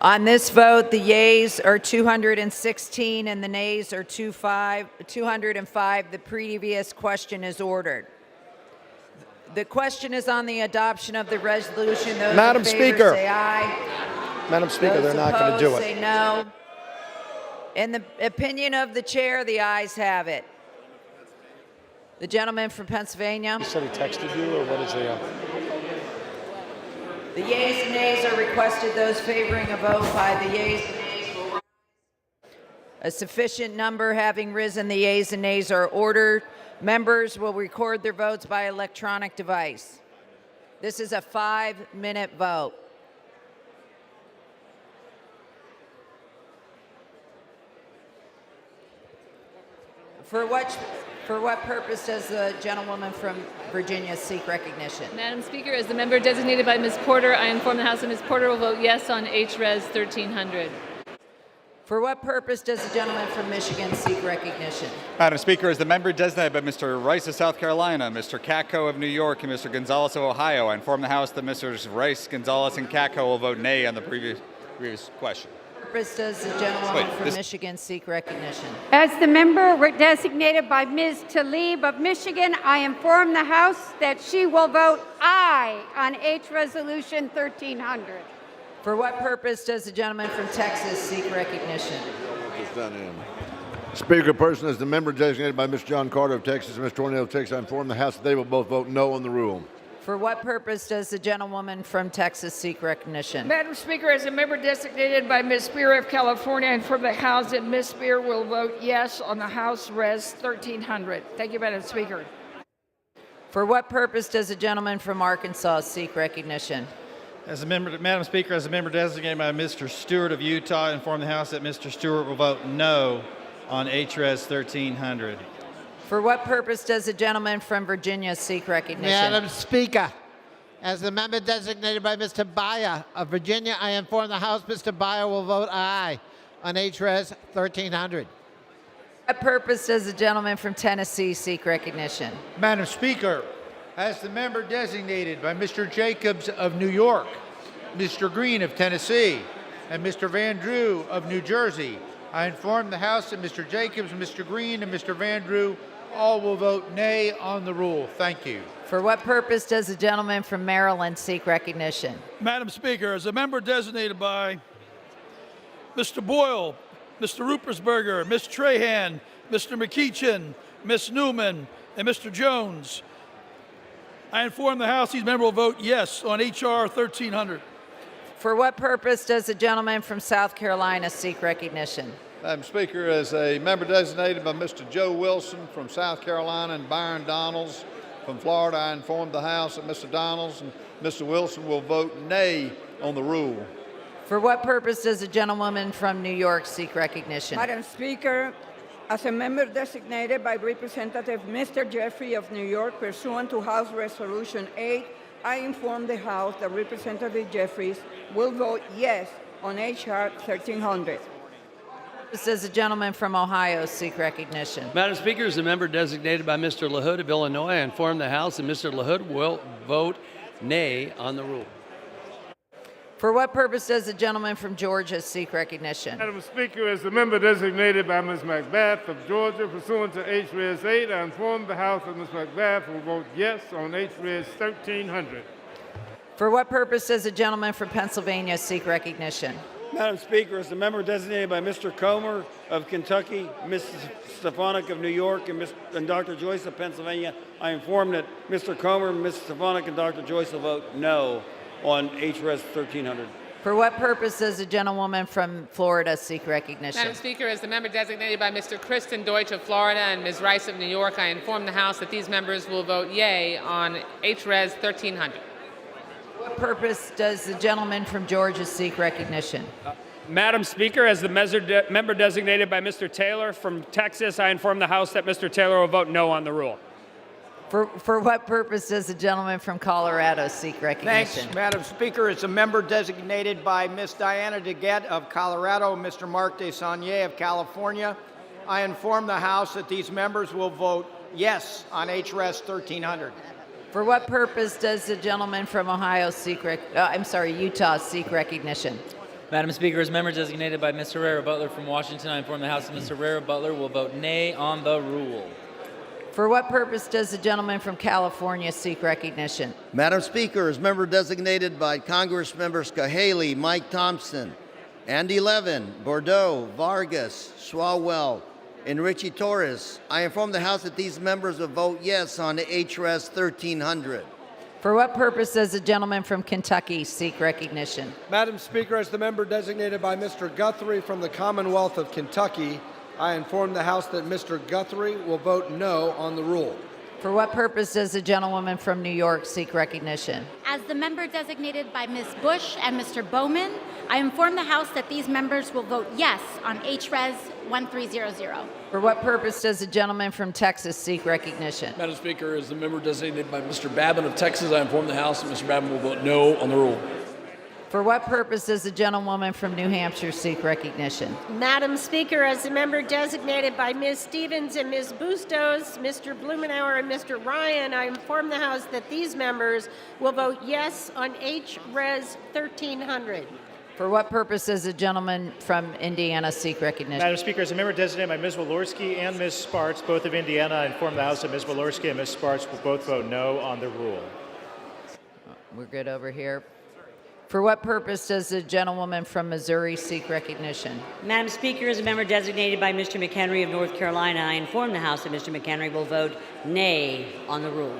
On this vote, the yeas are 216 and the nays are 205. The previous question is ordered. The question is on the adoption of the resolution. Those Madam in favor Speaker. say aye. Madam Speaker, Those they're not going to do opposed it. say no. In the opinion of the chair, the ayes have it. The gentleman from Pennsylvania. He said he texted you, or what is the... The yeas and nays are requested. Those favoring a vote by the yeas and nays will rise. A sufficient number having risen, the yeas and nays are ordered. Members will record their votes by electronic device. This is a 5-minute vote. For what purpose does the gentlewoman from Virginia seek recognition? Madam Speaker, as the member designated by Ms. Porter, I inform the House that Ms. Porter will vote yes on HRES 1300. For what purpose does the gentleman from Michigan seek recognition? Madam Speaker, as the member designated by Mr. Rice of South Carolina, Mr. Katko of New York, and Mr. Gonzalez of Ohio, I inform the House that Mr. Rice, Gonzalez, and Katko will vote nay on the previous question. For what purpose does the gentlewoman from Michigan seek recognition? As the member designated by Ms. Tlaib of Michigan, I inform the House that she will vote aye on H Resolution 1300. For what purpose does the gentleman from Texas seek recognition? Speaker, person as the member designated by Mr. John Carter of Texas and Mr. Tornado of Texas, I inform the House that they will both vote no on the rule. For what purpose does the gentlewoman from Texas seek recognition? Madam Speaker, as a member designated by Ms. Spear of California, I inform the House that Ms. Spear will vote yes on the House Res 1300. Thank you, Madam Speaker. For what purpose does the gentleman from Arkansas seek recognition? As a member, Madam Speaker, as a member designated by Mr. Stewart of Utah, I inform the House that Mr. Stewart will vote no on HRES 1300. For what purpose does the gentleman from Virginia seek recognition? Madam Speaker, as the member designated by Mr. Byer of Virginia, I inform the House Mr. Byer will vote aye on HRES 1300. What purpose does the gentleman from Tennessee seek recognition? Madam Speaker, as the member designated by Mr. Jacobs of New York, Mr. Green of Tennessee, and Mr. Van Drew of New Jersey, I inform the House that Mr. Jacobs, Mr. Green, and Mr. Van Drew all will vote nay on the rule. Thank you. For what purpose does the gentleman from Maryland seek recognition? Madam Speaker, as a member designated by Mr. Boyle, Mr. Ruppersberger, Ms. Trahan, Mr. McEachin, Ms. Newman, and Mr. Jones, I inform the House these members will vote yes on H.R. 1300. For what purpose does the gentleman from South Carolina seek recognition? Madam Speaker, as a member designated by Mr. Joe Wilson from South Carolina and Byron Donalds from Florida, I inform the House that Mr. Donalds and Mr. Wilson will vote nay on the rule. For what purpose does the gentlewoman from New York seek recognition? Madam Speaker, as a member designated by Representative Mr. Jeffrey of New York, pursuant to House Resolution 8, I inform the House that Representative Jeffries will vote yes on H.R. 1300. Does the gentleman from Ohio seek recognition? Madam Speaker, as a member designated by Mr. LaHood of Illinois, I inform the House that Mr. LaHood will vote nay on the rule. For what purpose does the gentleman from Georgia seek recognition? Madam Speaker, as the member designated by Ms. Macbeth of Georgia, pursuant to H.Res. 8, I inform the House that Ms. Macbeth will vote yes on H.Res. 1300. For what purpose does the gentleman from Pennsylvania seek recognition? Madam Speaker, as the member designated by Mr. Comer of Kentucky, Ms. Stefanik of New York, and Dr. Joyce of Pennsylvania, I inform that Mr. Comer, Ms. Stefanik, and Dr. Joyce will vote no on HRES 1300. For what purpose does the gentlewoman from Florida seek recognition? Madam Speaker, as the member designated by Mr. Kristen Deutsch of Florida and Ms. Rice of New York, I inform the House that these members will vote yea on HRES 1300. For what purpose does the gentleman from Georgia seek recognition? Madam Speaker, as the member designated by Mr. Taylor from Texas, I inform the House that Mr. Taylor will vote no on the rule. For what purpose does the gentleman from Colorado seek recognition? Thanks, Madam Speaker. As a member designated by Ms. Diana DeGette of Colorado, Mr. Mark DeSaulnier of California, I inform the House that these members will vote yes on HRES 1300. For what purpose does the gentleman from Utah seek recognition? Madam Speaker, as member designated by Mr. Herrera Butler from Washington, I inform the House that Mr. Herrera Butler will vote nay on the rule. For what purpose does the gentleman from California seek recognition? Madam Speaker, as member designated by Congress members Cahaly, Mike Thompson, Andy Levin, Bordeaux, Vargas, Swalwell, and Richie Torres, I inform the House that these members will vote yes on HRS 1300. For what purpose does the gentleman from Kentucky seek recognition? Madam Speaker, as the member designated by Mr. Guthrie from the Commonwealth of Kentucky, I inform the House that Mr. Guthrie will vote no on the rule. For what purpose does the gentlewoman from New York seek recognition? As the member designated by Ms. Bush and Mr. Bowman, I inform the House that these members will vote yes on HRES 1300. For what purpose does the gentleman from Texas seek recognition? Madam Speaker, as the member designated by Mr. Babin of Texas, I inform the House that Mr. Babin will vote no on the rule. For what purpose does the gentlewoman from New Hampshire seek recognition? Madam Speaker, as the member designated by Ms. Stevens and Ms. Bustos, Mr. Blumenauer, and Mr. Ryan, I inform the House that these members will vote yes on HRES 1300. For what purpose does the gentleman from Indiana seek recognition? Madam Speaker, as a member designated by Ms. Walorski and Ms. Sparks, both of Indiana, I inform the House that Ms. Walorski and Ms. Sparks will both vote no on the rule. We're good over here. For what purpose does the gentlewoman from Missouri seek recognition? Madam Speaker, as a member designated by Mr. McHenry of North Carolina, I inform the House that Mr. McHenry will vote nay on the rule.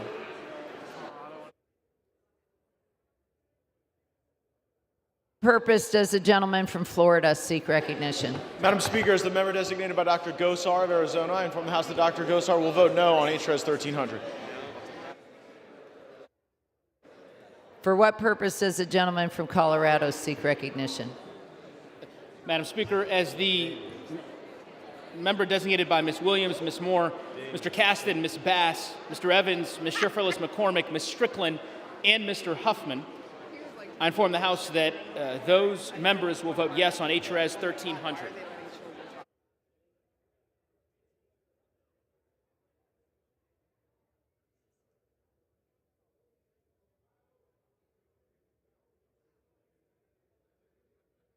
Purpose does the gentleman from Florida seek recognition? Madam Speaker, as the member designated by Dr. Gosar of Arizona, I inform the House that Dr. Gosar will vote no on HRES 1300. For what purpose does the gentleman from Colorado seek recognition? Madam Speaker, as the member designated by Ms. Williams, Ms. Moore, Mr. Caston, Ms. Bass, Mr. Evans, Ms. Scherferlis McCormick, Ms. Strickland, and Mr. Huffman, I inform the House that those members will vote yes on HRES 1300.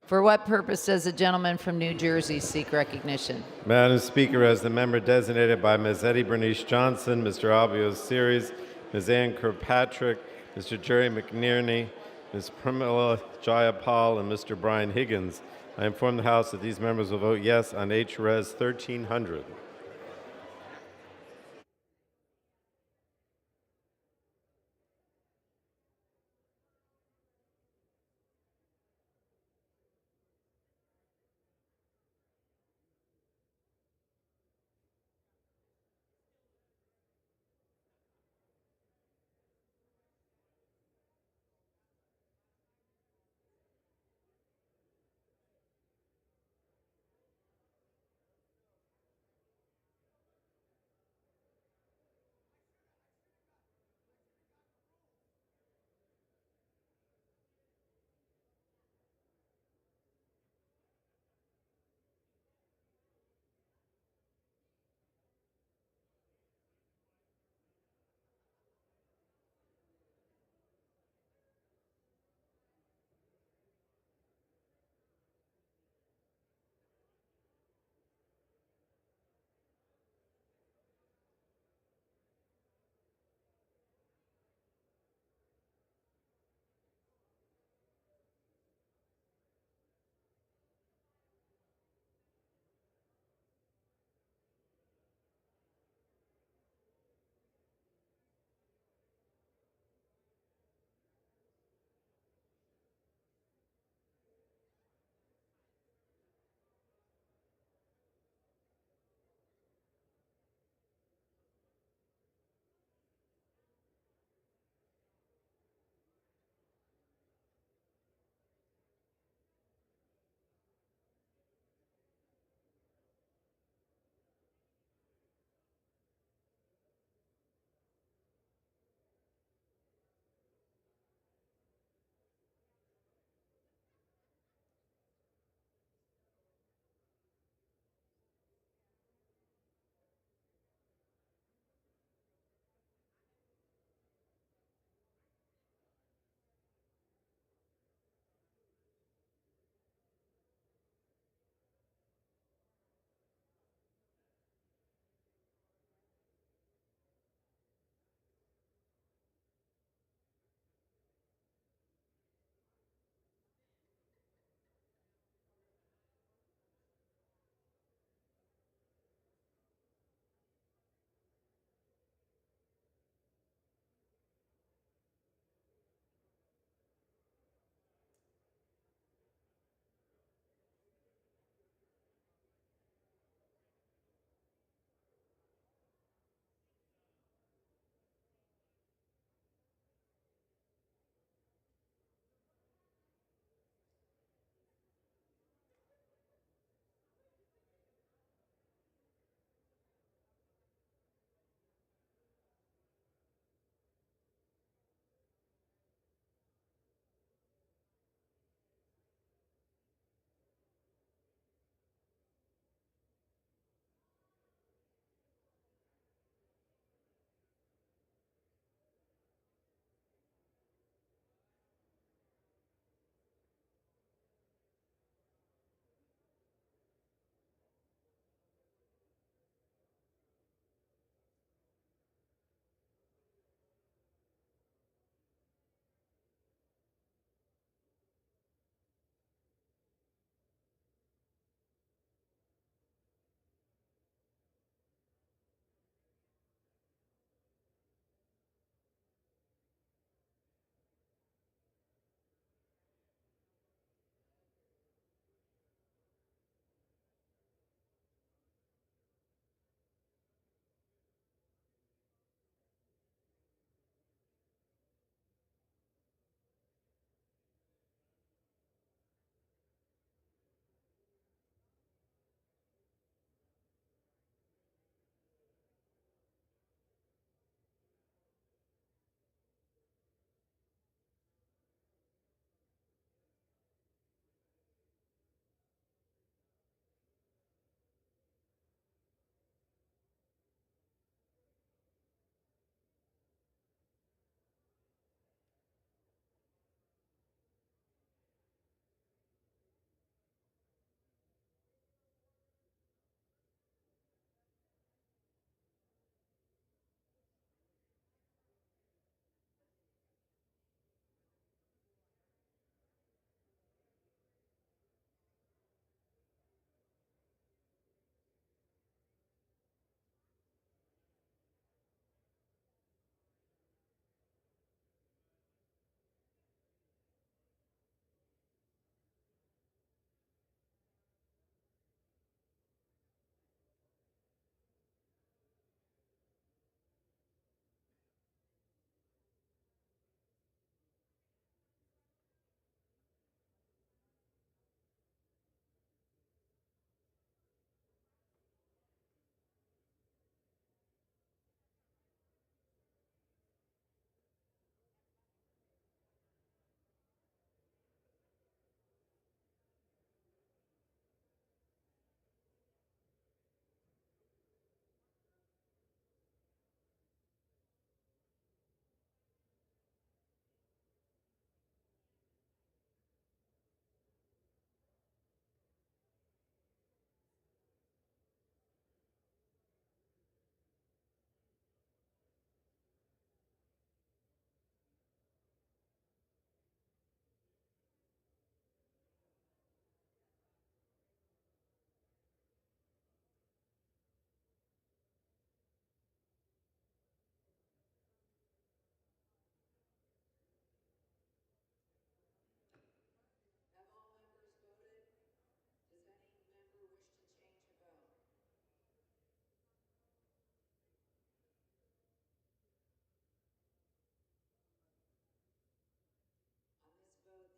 For what purpose does the gentleman from New Jersey seek recognition? Madam Speaker, as the member designated by Ms. Eddie Bernice Johnson, Mr. Albios Series, Ms. Ann Kirkpatrick, Mr. Jerry McNerney, Ms. Pramila Jayapal, and Mr. Brian Higgins, I inform the House that these members will vote yes on HRES 1300.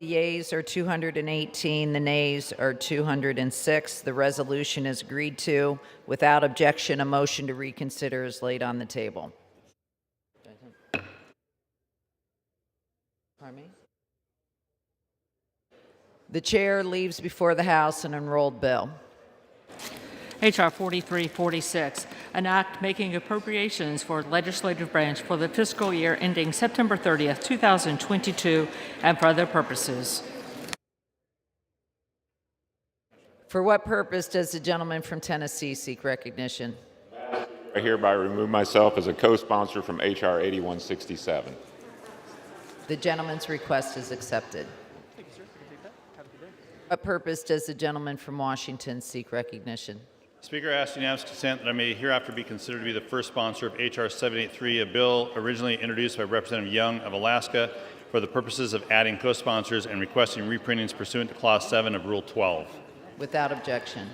The yeas are 218, the nays are 206. The resolution is agreed to. Without objection, a motion to reconsider is laid on the table. Pardon me? The chair leaves before the House an enrolled bill. H.R. 4346, an act making appropriations for the legislative branch for the fiscal year ending September 30th, 2022, and for other purposes. For what purpose does the gentleman from Tennessee seek recognition? I hereby remove myself as a co-sponsor from H.R. 8167. The gentleman's request is accepted. Thank you, sir. You can take that. Have a good day. What purpose does the gentleman from Washington seek recognition? Speaker, I ask unanimous consent that I may hereafter be considered to be the first sponsor of H.R. 783, a bill originally introduced by Representative Young of Alaska for the purposes of adding co-sponsors and requesting reprintings pursuant to Clause 7 of Rule 12. Without objection.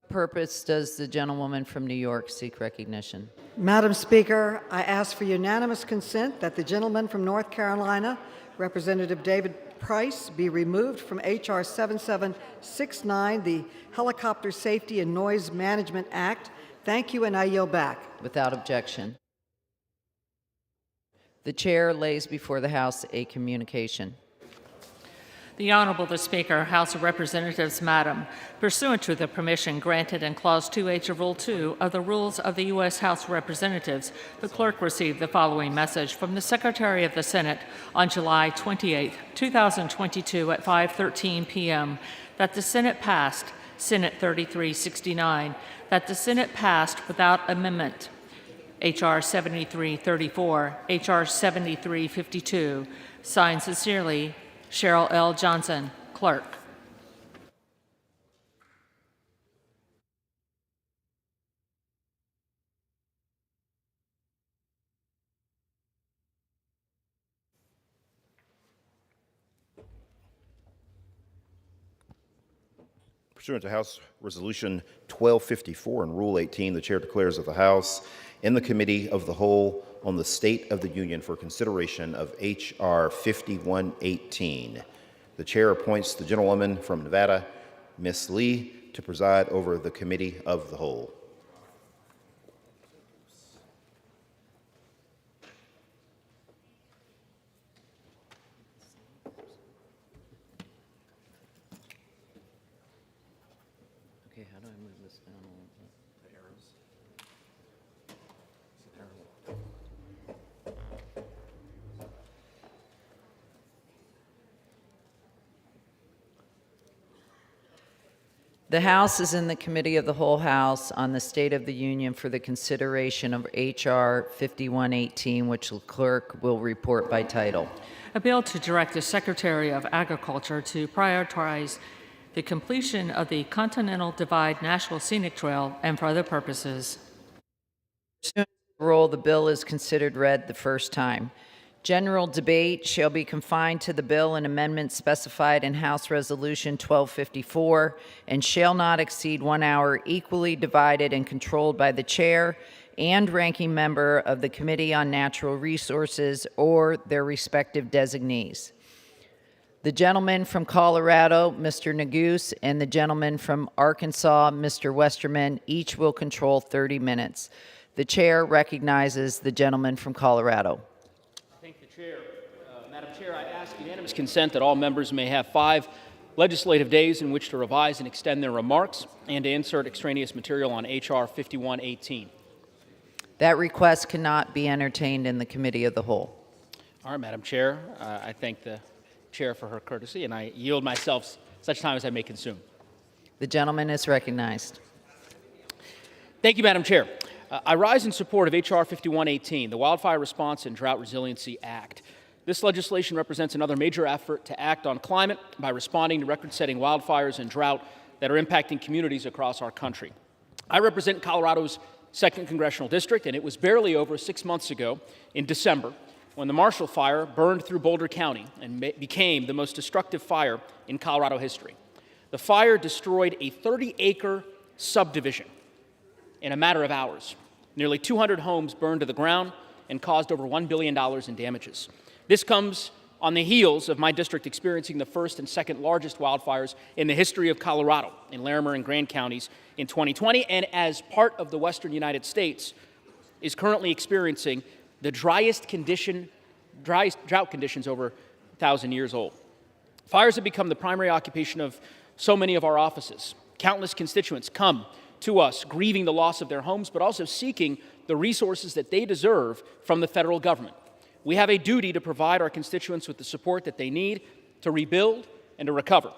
What purpose does the gentlewoman from New York seek recognition? Madam Speaker, I ask for unanimous consent that the gentleman from North Carolina, Representative David Price, be removed from H.R. 7769, the Helicopter Safety and Noise Management Act. Thank you, and I yield back. Without objection. The chair lays before the House a communication. The Honorable the Speaker, House of Representatives, Madam, pursuant to the permission granted in Clause 2H of Rule 2 of the Rules of the U.S. House of Representatives, the clerk received the following message from the Secretary of the Senate on July 28, 2022 at 5:13 p.m. that the Senate passed, Senate 3369, that the Senate passed without amendment H.R. 7334, H.R. 7352. Signed sincerely, Cheryl L. Johnson, Clerk. Pursuant to House Resolution 1254 and Rule 18, the Chair declares that the House, in the Committee of the Whole on the State of the Union for consideration of H.R. 5118, the Chair appoints the gentlewoman from Nevada, Ms. Lee, to preside over the Committee of the Whole. Okay, how do I move this down a little bit? The arrows. The House is in the Committee of the Whole House on the State of the Union for the consideration of H.R. 5118, which the clerk will report by title. A bill to direct the Secretary of Agriculture to prioritize the completion of the Continental Divide National Scenic Trail and for other purposes. Pursuant to the rule, the bill is considered read the first time. General debate shall be confined to the bill and amendments specified in House Resolution 1254 and shall not exceed 1 hour, equally divided and controlled by the chair and ranking member of the Committee on Natural Resources or their respective designees. The gentleman from Colorado, Mr. Neguse, and the gentleman from Arkansas, Mr. Westerman, each will control 30 minutes. The chair recognizes the gentleman from Colorado. Thank the chair. Madam Chair, I ask unanimous consent that all members may have 5 legislative days in which to revise and extend their remarks and to insert extraneous material on H.R. 5118. That request cannot be entertained in the Committee of the Whole. All right, Madam Chair, I thank the Chair for her courtesy, and I yield myself such time as I may consume. The gentleman is recognized. Thank you, Madam Chair. I rise in support of H.R. 5118, the Wildfire Response and Drought Resiliency Act. This legislation represents another major effort to act on climate by responding to record-setting wildfires and drought that are impacting communities across our country. I represent Colorado's 2nd Congressional District, and it was barely over 6 months ago, in December, when the Marshall Fire burned through Boulder County and became the most destructive fire in Colorado history. The fire destroyed a 30-acre subdivision in a matter of hours. Nearly 200 homes burned to the ground, and caused over $1 billion in damages. This comes on the heels of my district experiencing the first and second largest wildfires in the history of Colorado in Larimer and Grand counties in 2020, and as part of the western United States is currently experiencing the driest drought conditions over 1,000 years old. Fires have become the primary occupation of so many of our offices. Countless constituents come to us grieving the loss of their homes, but also seeking the resources that they deserve from the federal government. We have a duty to provide our constituents with the support that they need to rebuild and to recover.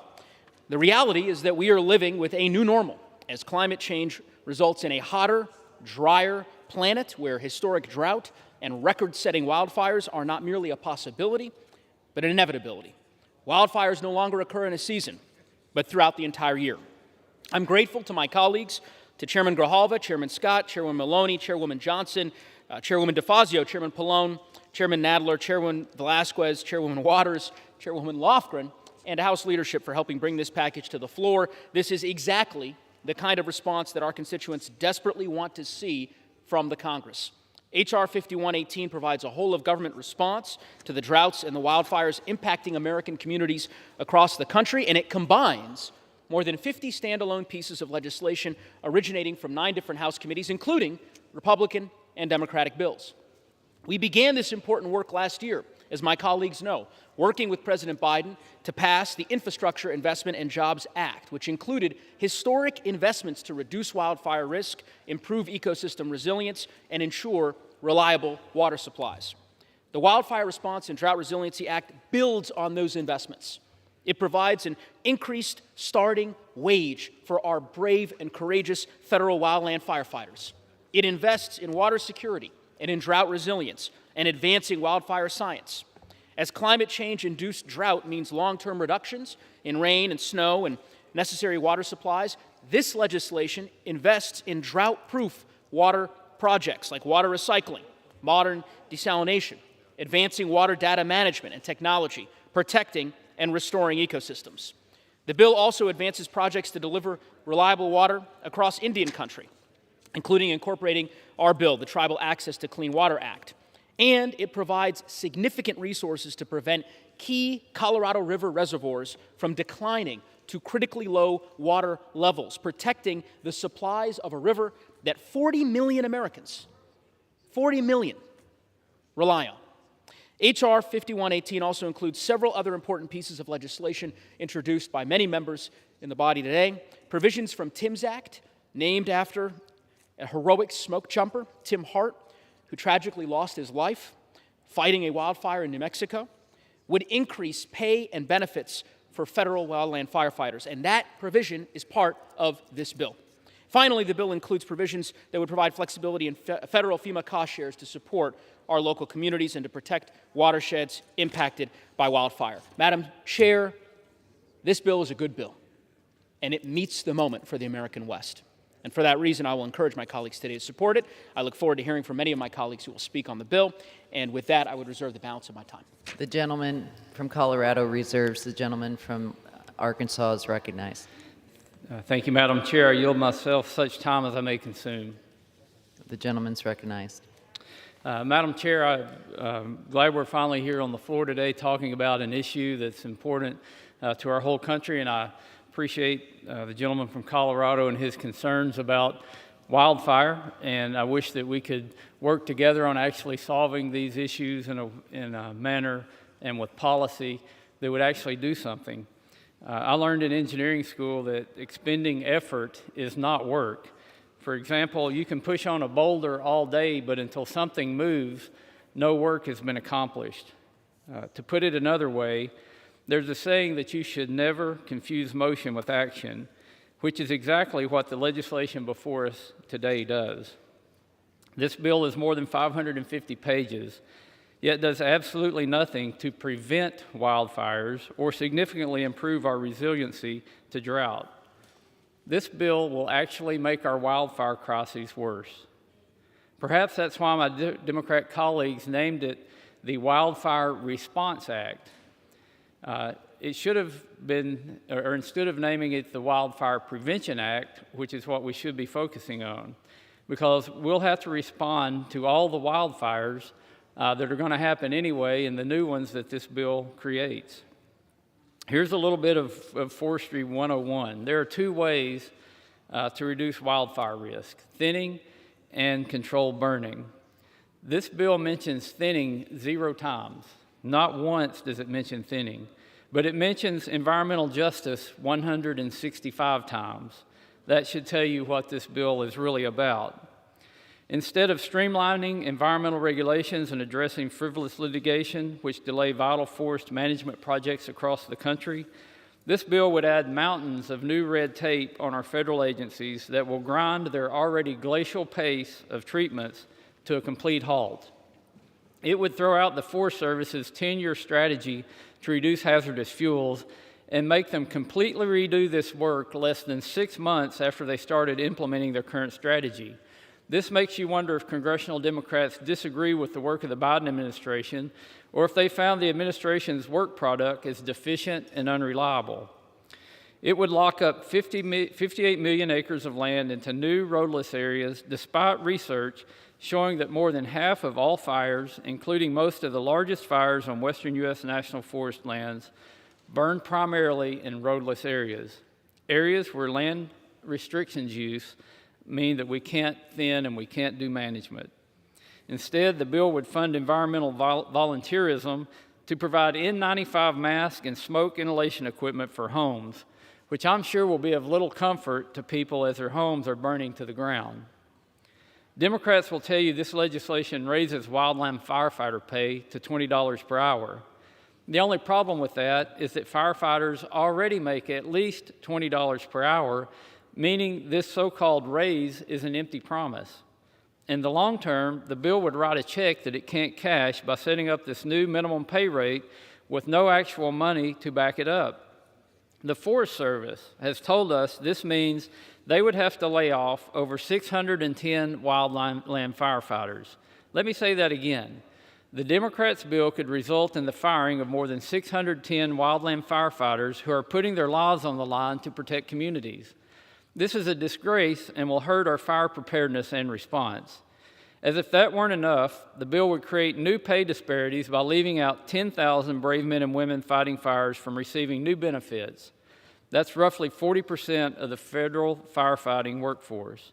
The reality is that we are living with a new normal as climate change results in a hotter, drier planet where historic drought and record-setting wildfires are not merely a possibility, but an inevitability. Wildfires no longer occur in a season, but throughout the entire year. I'm grateful to my colleagues, to Chairman Grijalva, Chairman Scott, Chairwoman Maloney, Chairwoman Johnson, Chairwoman DeFazio, Chairman Pallone, Chairman Nadler, Chairwoman Velasquez, Chairwoman Waters, Chairwoman Lofgren, and House leadership for helping bring this package to the floor. This is exactly the kind of response that our constituents desperately want to see from the Congress. H.R. 5118 provides a whole-of-government response to the droughts and the wildfires impacting American communities across the country, and it combines more than 50 standalone pieces of legislation originating from 9 different House committees, including Republican and Democratic bills. We began this important work last year, as my colleagues know, working with President Biden to pass the Infrastructure Investment and Jobs Act, which included historic investments to reduce wildfire risk, improve ecosystem resilience, and ensure reliable water supplies. The Wildfire Response and Drought Resiliency Act builds on those investments. It provides an increased starting wage for our brave and courageous federal wildland firefighters. It invests in water security and in drought resilience and advancing wildfire science. As climate change-induced drought means long-term reductions in rain and snow and necessary water supplies, this legislation invests in drought-proof water projects like water recycling, modern desalination, advancing water data management and technology, protecting and restoring ecosystems. The bill also advances projects to deliver reliable water across Indian country, including incorporating our bill, the Tribal Access to Clean Water Act. And it provides significant resources to prevent key Colorado River reservoirs from declining to critically low water levels, protecting the supplies of a river that 40 million Americans, 40 million, rely on. H.R. 5118 also includes several other important pieces of legislation introduced by many members in the body today. Provisions from Tim's Act, named after a heroic smoke jumper, Tim Hart, who tragically lost his life fighting a wildfire in New Mexico, would increase pay and benefits for federal wildland firefighters, and that provision is part of this bill. Finally, the bill includes provisions that would provide flexibility in federal FEMA cost shares to support our local communities and to protect watersheds impacted by wildfire. Madam Chair, this bill is a good bill, and it meets the moment for the American West. And for that reason, I will encourage my colleagues today to support it. I look forward to hearing from many of my colleagues who will speak on the bill. And with that, I would reserve the balance of my time. The gentleman from Colorado reserves. The gentleman from Arkansas is recognized. Thank you, Madam Chair. I yield myself such time as I may consume. The gentleman's recognized. Madam Chair, I'm glad we're finally here on the floor today talking about an issue that's important to our whole country, and I appreciate the gentleman from Colorado and his concerns about wildfire, and I wish that we could work together on actually solving these issues in a manner and with policy that would actually do something. I learned in engineering school that expending effort is not work. For example, you can push on a boulder all day, but until something moves, no work has been accomplished. To put it another way, there's a saying that you should never confuse motion with action, which is exactly what the legislation before us today does. This bill is more than 550 pages, yet does absolutely nothing to prevent wildfires or significantly improve our resiliency to drought. This bill will actually make our wildfire crises worse. Perhaps that's why my Democrat colleagues named it the Wildfire Response Act. It should have been, or instead of naming it the Wildfire Prevention Act, which is what we should be focusing on. because we'll have to respond to all the wildfires that are going to happen anyway and the new ones that this bill creates. Here's a little bit of Forestry 101. There are two ways to reduce wildfire risk: thinning and controlled burning. This bill mentions thinning 0 times. Not once does it mention thinning, but it mentions environmental justice 165 times. That should tell you what this bill is really about. Instead of streamlining environmental regulations and addressing frivolous litigation, which delay vital forest management projects across the country, this bill would add mountains of new red tape on our federal agencies that will grind their already glacial pace of treatments to a complete halt. It would throw out the Forest Service's 10-year strategy to reduce hazardous fuels and make them completely redo this work less than 6 months after they started implementing their current strategy. This makes you wonder if congressional Democrats disagree with the work of the Biden administration, or if they found the administration's work product as deficient and unreliable. It would lock up 58 million acres of land into new roadless areas, despite research showing that more than half of all fires, including most of the largest fires on western U.S. national forest lands, burn primarily in roadless areas, areas where land restrictions use mean that we can't thin and we can't do management. Instead, the bill would fund environmental volunteerism to provide N95 masks and smoke inhalation equipment for homes, which I'm sure will be of little comfort to people as their homes are burning to the ground. Democrats will tell you this legislation raises wildland firefighter pay to $20 per hour. The only problem with that is that firefighters already make at least $20 per hour, meaning this so-called raise is an empty promise. In the long term, the bill would write a check that it can't cash by setting up this new minimum pay rate with no actual money to back it up. The Forest Service has told us this means they would have to lay off over 610 wildland firefighters. Let me say that again. The Democrats' bill could result in the firing of more than 610 wildland firefighters who are putting their lives on the line to protect communities. This is a disgrace and will hurt our fire preparedness and response. As if that weren't enough, the bill would create new pay disparities by leaving out 10,000 brave men and women fighting fires from receiving new benefits. That's roughly 40% of the federal firefighting workforce.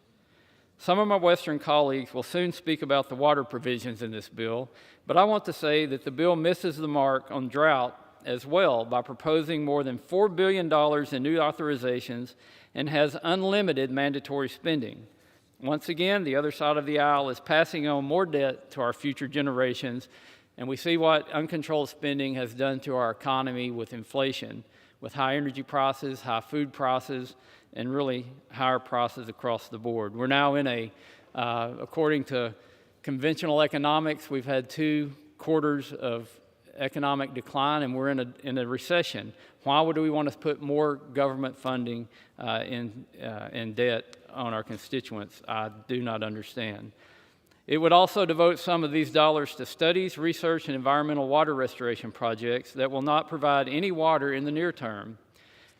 Some of my Western colleagues will soon speak about the water provisions in this bill, but I want to say that the bill misses the mark on drought as well by proposing more than $4 billion in new authorizations and has unlimited mandatory spending. Once again, the other side of the aisle is passing on more debt to our future generations, and we see what uncontrolled spending has done to our economy with inflation, with high energy prices, high food prices, and really higher prices across the board. We're now in according to conventional economics, we've had 2 quarters of economic decline, and we're in a recession. Why would we want to put more government funding in debt on our constituents? I do not understand. It would also devote some of these dollars to studies, research, and environmental water restoration projects that will not provide any water in the near term.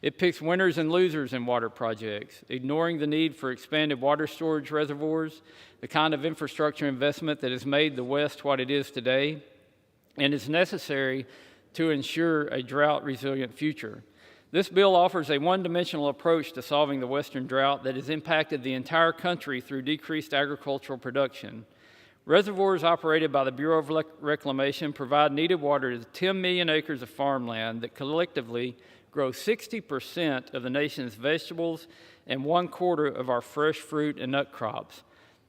It picks winners and losers in water projects, ignoring the need for expanded water storage reservoirs, the kind of infrastructure investment that has made the West what it is today, and is necessary to ensure a drought-resilient future. This bill offers a one-dimensional approach to solving the Western drought that has impacted the entire country through decreased agricultural production. Reservoirs operated by the Bureau of Reclamation provide needed water to 10 million acres of farmland that collectively grow 60% of the nation's vegetables and 1/4 of our fresh fruit and nut crops.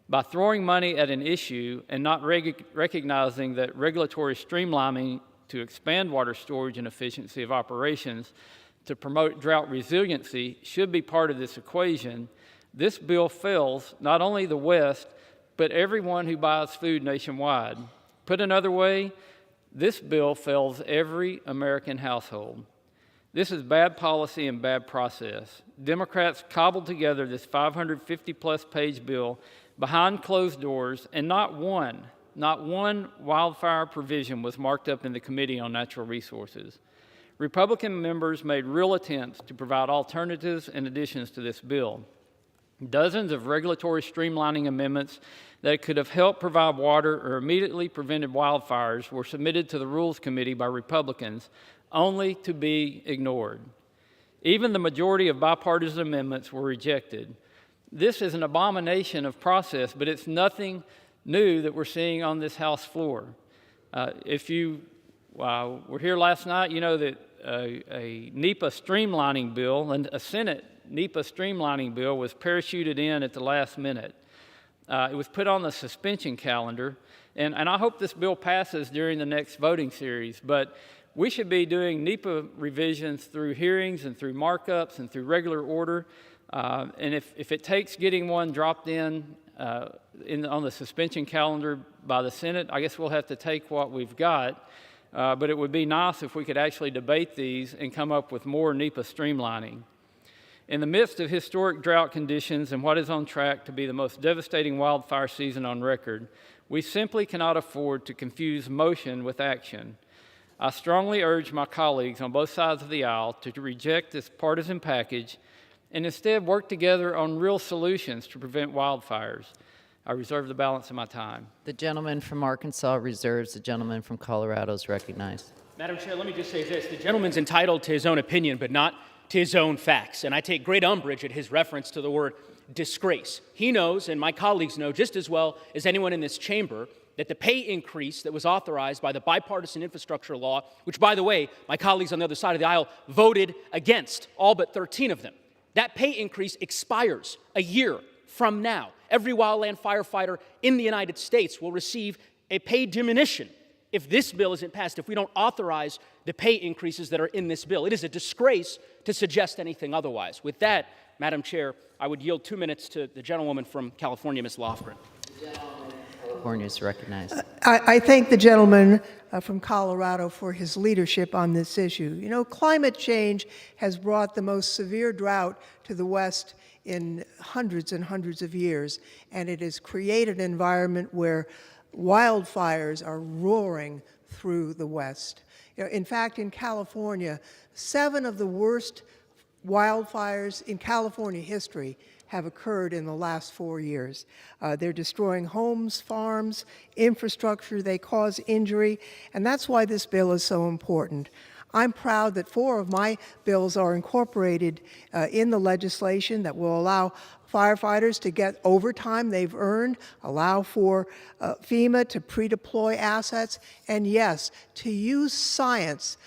By throwing money at an issue and not recognizing that regulatory streamlining to expand water storage and efficiency of operations to promote drought resiliency should be part of this equation, this bill fails not only the West, but everyone who buys food nationwide. Put another way, this bill fails every American household. This is bad policy and bad process. Democrats cobbled together this 550-plus page bill behind closed doors, and not one wildfire provision was marked up in the Committee on Natural Resources. Republican members made real attempts to provide alternatives and additions to this bill. Dozens of regulatory streamlining amendments that could have helped provide water or immediately prevented wildfires were submitted to the Rules Committee by Republicans, only to be ignored. Even the majority of bipartisan amendments were rejected. This is an abomination of process, but it's nothing new that we're seeing on this House floor. If you were here last night, you know that a NEPA streamlining bill, and a Senate NEPA streamlining bill, was parachuted in at the last minute. It was put on the suspension calendar, and I hope this bill passes during the next voting series, but we should be doing NEPA revisions through hearings and through markups and through regular order, and if it takes getting one dropped in on the suspension calendar by the Senate, I guess we'll have to take what we've got, but it would be nice if we could actually debate these and come up with more NEPA streamlining. In the midst of historic drought conditions and what is on track to be the most devastating wildfire season on record, we simply cannot afford to confuse motion with action. I strongly urge my colleagues on both sides of the aisle to reject this partisan package and instead work together on real solutions to prevent wildfires. I reserve the balance of my time. The gentleman from Arkansas reserves. The gentleman from Colorado is recognized. Madam Chair, let me just say this. The gentleman's entitled to his own opinion, but not to his own facts. And I take great umbrage at his reference to the word disgrace. He knows, and my colleagues know just as well as anyone in this chamber, that the pay increase that was authorized by the bipartisan infrastructure law, which, by the way, my colleagues on the other side of the aisle voted against, all but 13 of them, that pay increase expires a year from now. Every wildland firefighter in the United States will receive a pay diminution if this bill isn't passed, if we don't authorize the pay increases that are in this bill. It is a disgrace to suggest anything otherwise. With that, Madam Chair, I would yield 2 minutes to the gentlewoman from California, Ms. Lofgren. California is recognized. I thank the gentleman from Colorado for his leadership on this issue. You know, climate change has brought the most severe drought to the West in hundreds and hundreds of years, and it has created an environment where wildfires are roaring through the West. You know, in fact, in California, 7 of the worst wildfires in California history have occurred in the last 4 years. They're destroying homes, farms, infrastructure. They cause injury, and that's why this bill is so important. I'm proud that 4 of my bills are incorporated in the legislation that will allow firefighters to get overtime they've earned, allow for FEMA to pre-deploy assets, and yes, to use science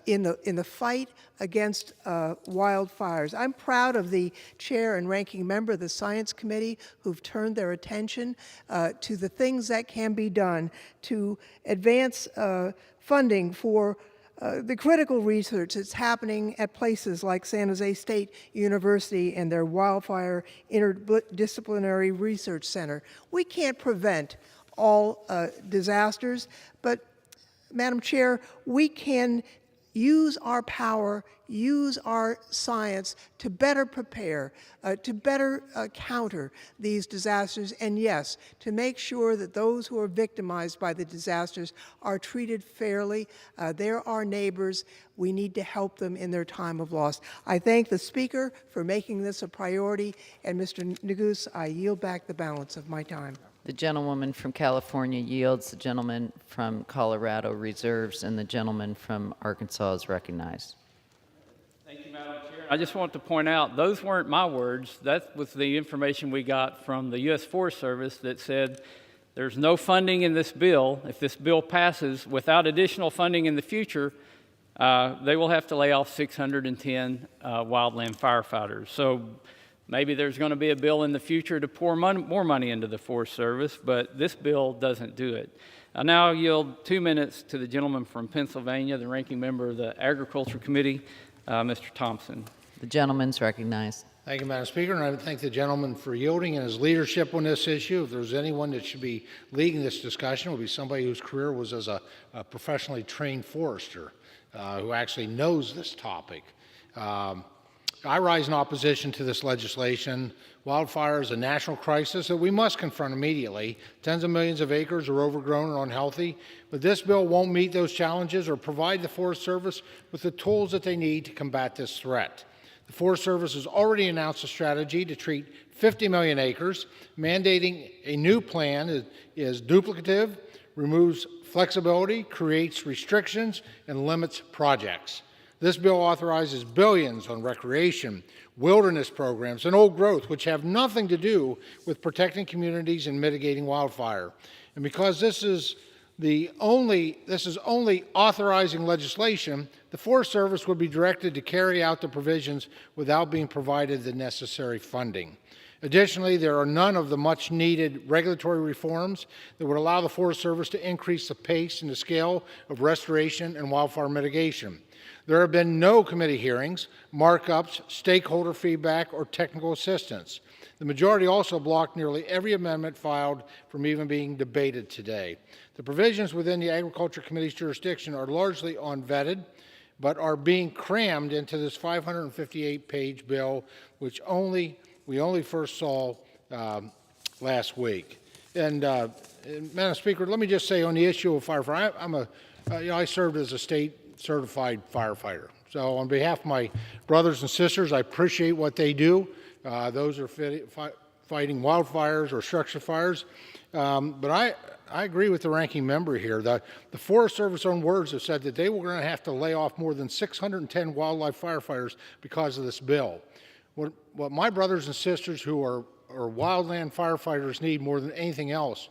in the fight against wildfires. I'm proud of the chair and ranking member of the Science Committee who've turned their attention to the things that can be done to advance funding for the critical research that's happening at places like San Jose State University and their Wildfire Interdisciplinary Research Center. We can't prevent all disasters, but Madam Chair, we can use our power, use our science to better prepare, to better counter these disasters, and yes, to make sure that those who are victimized by the disasters are treated fairly. They're our neighbors. We need to help them in their time of loss. I thank the Speaker for making this a priority, and Mr. Neguse, I yield back the balance of my time. The gentlewoman from California yields, the gentleman from Colorado reserves, and the gentleman from Arkansas is recognized. Thank you, Madam Chair. I just want to point out, those weren't my words. That was the information we got from the U.S. Forest Service that said there's no funding in this bill. If this bill passes without additional funding in the future, they will have to lay off 610 wildland firefighters. So maybe there's going to be a bill in the future to pour more money into the Forest Service, but this bill doesn't do it. I now yield 2 minutes to the gentleman from Pennsylvania, the ranking member of the Agriculture Committee, Mr. Thompson. The gentleman's recognized. Thank you, Madam Speaker, and I thank the gentleman for yielding and his leadership on this issue. If there's anyone that should be leading this discussion, it would be somebody whose career was as a professionally trained forester, who actually knows this topic. I rise in opposition to this legislation. Wildfire is a national crisis that we must confront immediately. Tens of millions of acres are overgrown and unhealthy, but this bill won't meet those challenges or provide the Forest Service with the tools that they need to combat this threat. The Forest Service has already announced a strategy to treat 50 million acres. Mandating a new plan is duplicative, removes flexibility, creates restrictions, and limits projects. This bill authorizes billions on recreation, wilderness programs, and old growth, which have nothing to do with protecting communities and mitigating wildfire. And because this is only authorizing legislation, the Forest Service would be directed to carry out the provisions without being provided the necessary funding. Additionally, there are none of the much-needed regulatory reforms that would allow the Forest Service to increase the pace and the scale of restoration and wildfire mitigation. There have been no committee hearings, markups, stakeholder feedback, or technical assistance. The majority also blocked nearly every amendment filed from even being debated today. The provisions within the Agriculture Committee's jurisdiction are largely unvetted, but are being crammed into this 558-page bill, which we only first saw last week. And Madam Speaker, let me just say on the issue of firefighter, I served as a state certified firefighter. So on behalf of my brothers and sisters, I appreciate what they do. Those are fighting wildfires or structure fires. But I agree with the ranking member here. The Forest Service own words have said that they were going to have to lay off more than 610 wildlife firefighters because of this bill. What my brothers and sisters who are wildland firefighters need more than anything else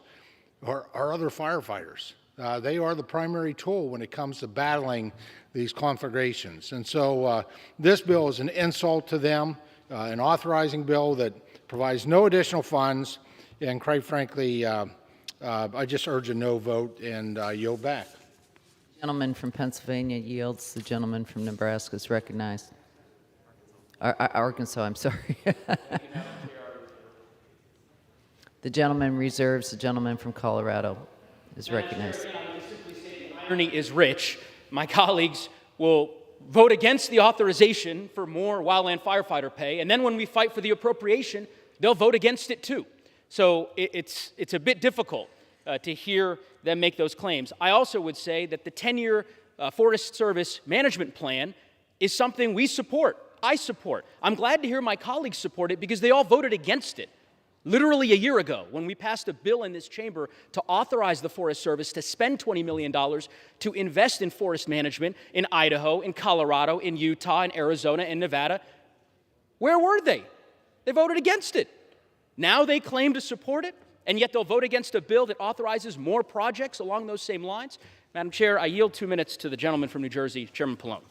are other firefighters. They are the primary tool when it comes to battling these conflagrations. And so this bill is an insult to them, an authorizing bill that provides no additional funds, and quite frankly, I just urge a no vote and yield back. The gentleman from Pennsylvania yields. The gentleman from Nebraska is recognized. Arkansas, I'm sorry. The gentleman reserves. The gentleman from Colorado is recognized. Irony is rich. My colleagues will vote against the authorization for more wildland firefighter pay, and then when we fight for the appropriation, they'll vote against it too. So it's a bit difficult to hear them make those claims. I also would say that the 10-year Forest Service management plan is something we support. I support. I'm glad to hear my colleagues support it because they all voted against it. Literally a year ago, when we passed a bill in this chamber to authorize the Forest Service to spend $20 million to invest in forest management in Idaho, in Colorado, in Utah, in Arizona, and Nevada, where were they? They voted against it. Now they claim to support it, and yet they'll vote against a bill that authorizes more projects along those same lines. Madam Chair, I yield 2 minutes to the gentleman from New Jersey, Chairman Pallone.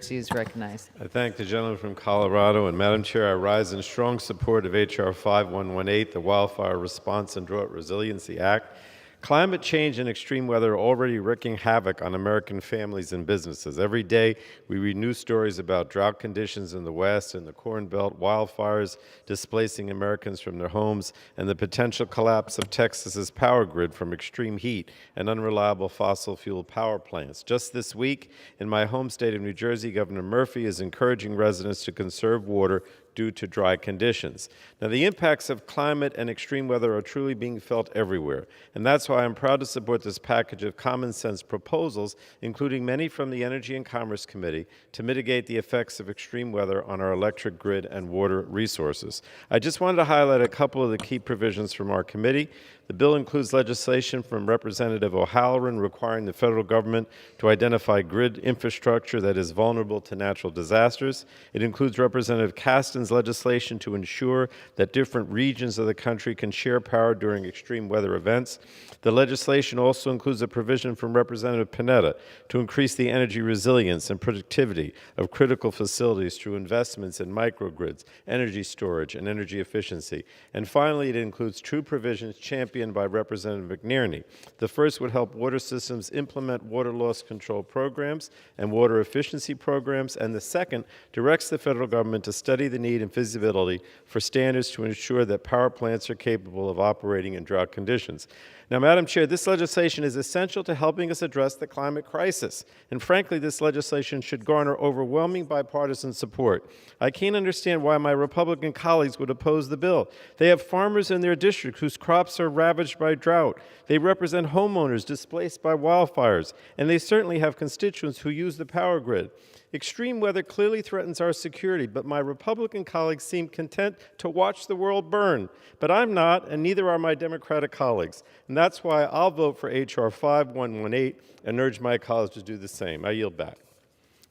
He is recognized. I thank the gentleman from Colorado, and Madam Chair, I rise in strong support of H.R. 5118, the Wildfire Response and Drought Resiliency Act. Climate change and extreme weather are already wreaking havoc on American families and businesses. Every day, we read news stories about drought conditions in the West and the Corn Belt, wildfires displacing Americans from their homes, and the potential collapse of Texas's power grid from extreme heat and unreliable fossil fuel power plants. Just this week, in my home state of New Jersey, Governor Murphy is encouraging residents to conserve water due to dry conditions. Now, the impacts of climate and extreme weather are truly being felt everywhere, and that's why I'm proud to support this package of common sense proposals, including many from the Energy and Commerce Committee, to mitigate the effects of extreme weather on our electric grid and water resources. I just wanted to highlight a couple of the key provisions from our committee. The bill includes legislation from Representative O'Halloran requiring the federal government to identify grid infrastructure that is vulnerable to natural disasters. It includes Representative Caston's legislation to ensure that different regions of the country can share power during extreme weather events. The legislation also includes a provision from Representative Panetta to increase the energy resilience and productivity of critical facilities through investments in microgrids, energy storage, and energy efficiency. And finally, it includes two provisions championed by Representative McNerney. The first would help water systems implement water loss control programs and water efficiency programs, and the second directs the federal government to study the need and feasibility for standards to ensure that power plants are capable of operating in drought conditions. Now, Madam Chair, this legislation is essential to helping us address the climate crisis. And frankly, this legislation should garner overwhelming bipartisan support. I can't understand why my Republican colleagues would oppose the bill. They have farmers in their district whose crops are ravaged by drought. They represent homeowners displaced by wildfires. And they certainly have constituents who use the power grid. Extreme weather clearly threatens our security, but my Republican colleagues seem content to watch the world burn. But I'm not, and neither are my Democratic colleagues. And that's why I'll vote for H.R. 5118 and urge my colleagues to do the same. I yield back.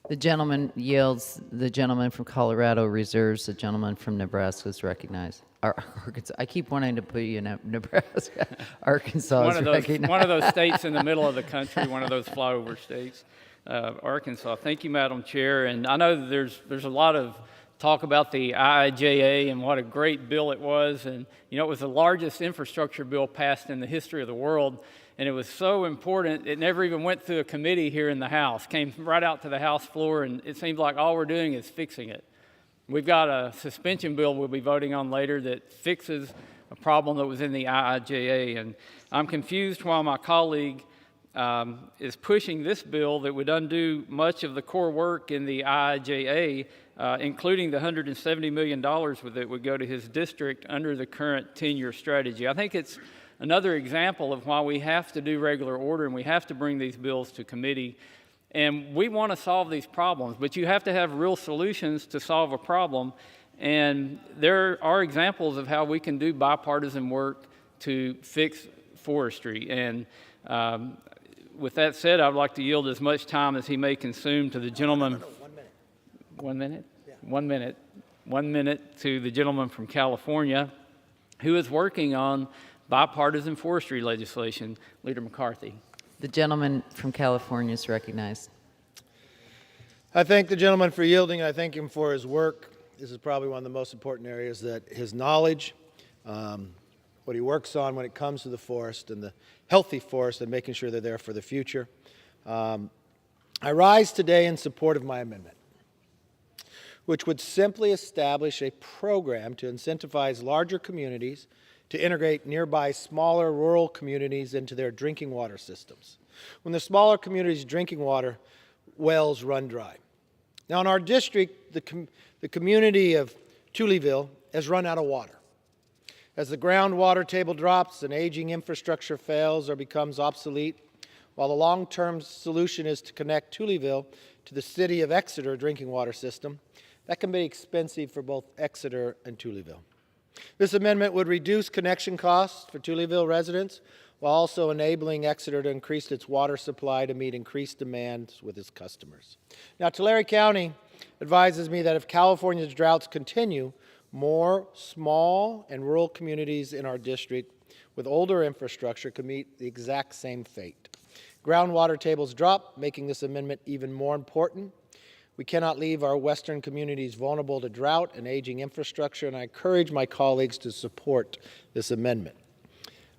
The gentleman yields. The gentleman from Colorado reserves. The gentleman from Nebraska is recognized. Arkansas. I keep wanting to put you in Nebraska. Arkansas is recognized. One of those states in the middle of the country, one of those flyover states, Arkansas. Thank you, Madam Chair. And I know that there's a lot of talk about the IIJA and what a great bill it was. And, you know, it was the largest infrastructure bill passed in the history of the world. And it was so important, it never even went through a committee here in the House. Came right out to the House floor, and it seems like all we're doing is fixing it. We've got a suspension bill we'll be voting on later that fixes a problem that was in the IIJA. And I'm confused why my colleague is pushing this bill that would undo much of the core work in the IIJA, including the $170 million that would go to his district under the current 10-year strategy. I think it's another example of why we have to do regular order and we have to bring these bills to committee. And we want to solve these problems, but you have to have real solutions to solve a problem. And there are examples of how we can do bipartisan work to fix forestry. And with that said, I'd like to yield as much time as he may consume to the gentleman. 1 minute? Yeah. 1 minute. 1 minute to the gentleman from California who is working on bipartisan forestry legislation, Leader McCarthy. The gentleman from California is recognized. I thank the gentleman for yielding. I thank him for his work. This is probably one of the most important areas, that his knowledge, what he works on when it comes to the forest and the healthy forest and making sure they're there for the future. I rise today in support of my amendment, which would simply establish a program to incentivize larger communities to integrate nearby smaller rural communities into their drinking water systems when the smaller communities' drinking water wells run dry. Now, in our district, the community of Tullyville has run out of water. As the groundwater table drops and aging infrastructure fails or becomes obsolete, while the long-term solution is to connect Tullyville to the city of Exeter drinking water system, that can be expensive for both Exeter and Tullyville. This amendment would reduce connection costs for Tullyville residents while also enabling Exeter to increase its water supply to meet increased demands with its customers. Now, Tulare County advises me that if California's droughts continue, more small and rural communities in our district with older infrastructure could meet the exact same fate. Groundwater tables drop, making this amendment even more important. We cannot leave our western communities vulnerable to drought and aging infrastructure, and I encourage my colleagues to support this amendment.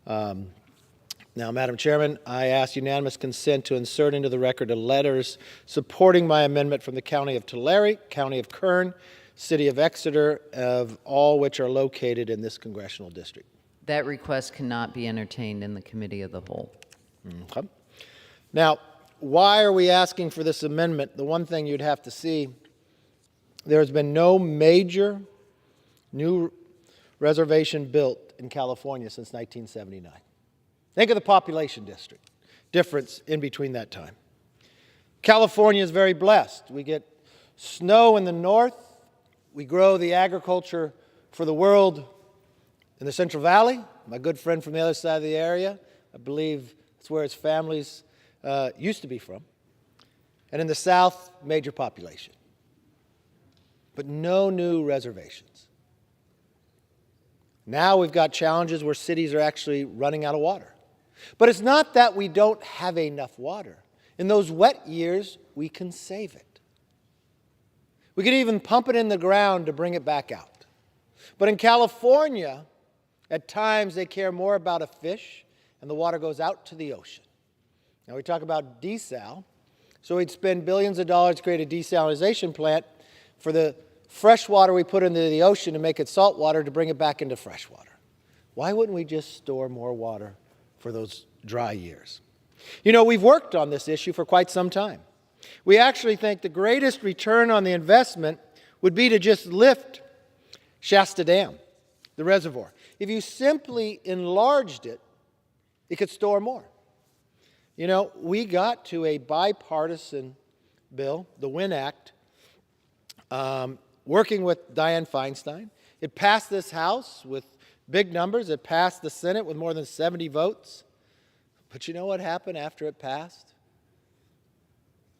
Now, Madam Chairman, I ask unanimous consent to insert into the record the letters supporting my amendment from the County of Tulare, County of Kern, City of Exeter, of all which are located in this congressional district. That request cannot be entertained in the committee of the whole. Okay. Now, why are we asking for this amendment? The one thing you'd have to see, there has been no major new reservation built in California since 1979. Think of the population difference in between that time. California is very blessed. We get snow in the north. We grow the agriculture for the world in the Central Valley. My good friend from the other side of the area, I believe it's where his family's used to be from. And in the south, major population. But no new reservations. Now we've got challenges where cities are actually running out of water. But it's not that we don't have enough water. In those wet years, we can save it. We could even pump it in the ground to bring it back out. But in California, at times they care more about a fish and the water goes out to the ocean. Now we talk about desal, so we'd spend billions of dollars to create a desalination plant for the fresh water we put into the ocean to make it salt water to bring it back into fresh water. Why wouldn't we just store more water for those dry years? You know, we've worked on this issue for quite some time. We actually think the greatest return on the investment would be to just lift Shasta Dam, the reservoir. If you simply enlarged it, it could store more. You know, we got to a bipartisan bill, the WIN Act, working with Dianne Feinstein. It passed this House with big numbers. It passed the Senate with more than 70 votes. But you know what happened after it passed?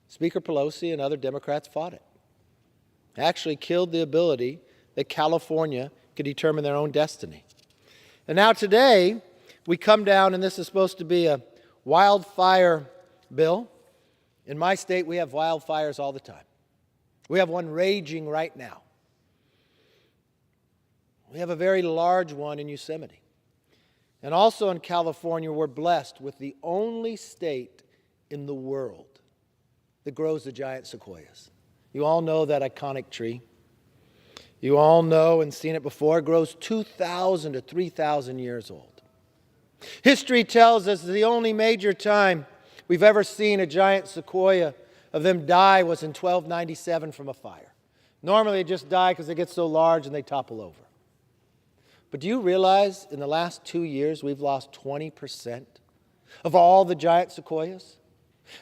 Speaker Pelosi and other Democrats fought it. Actually killed the ability that California could determine their own destiny. And now today, we come down, and this is supposed to be a wildfire bill. In my state, we have wildfires all the time. We have one raging right now. We have a very large one in Yosemite. And also in California, we're blessed with the only state in the world that grows the giant sequoias. You all know that iconic tree. You all know and seen it before. It grows 2,000 to 3,000 years old. History tells us the only major time we've ever seen a giant sequoia of them die was in 1297 from a fire. Normally they just die because they get so large and they topple over. But do you realize in the last 2 years we've lost 20% of all the giant sequoias?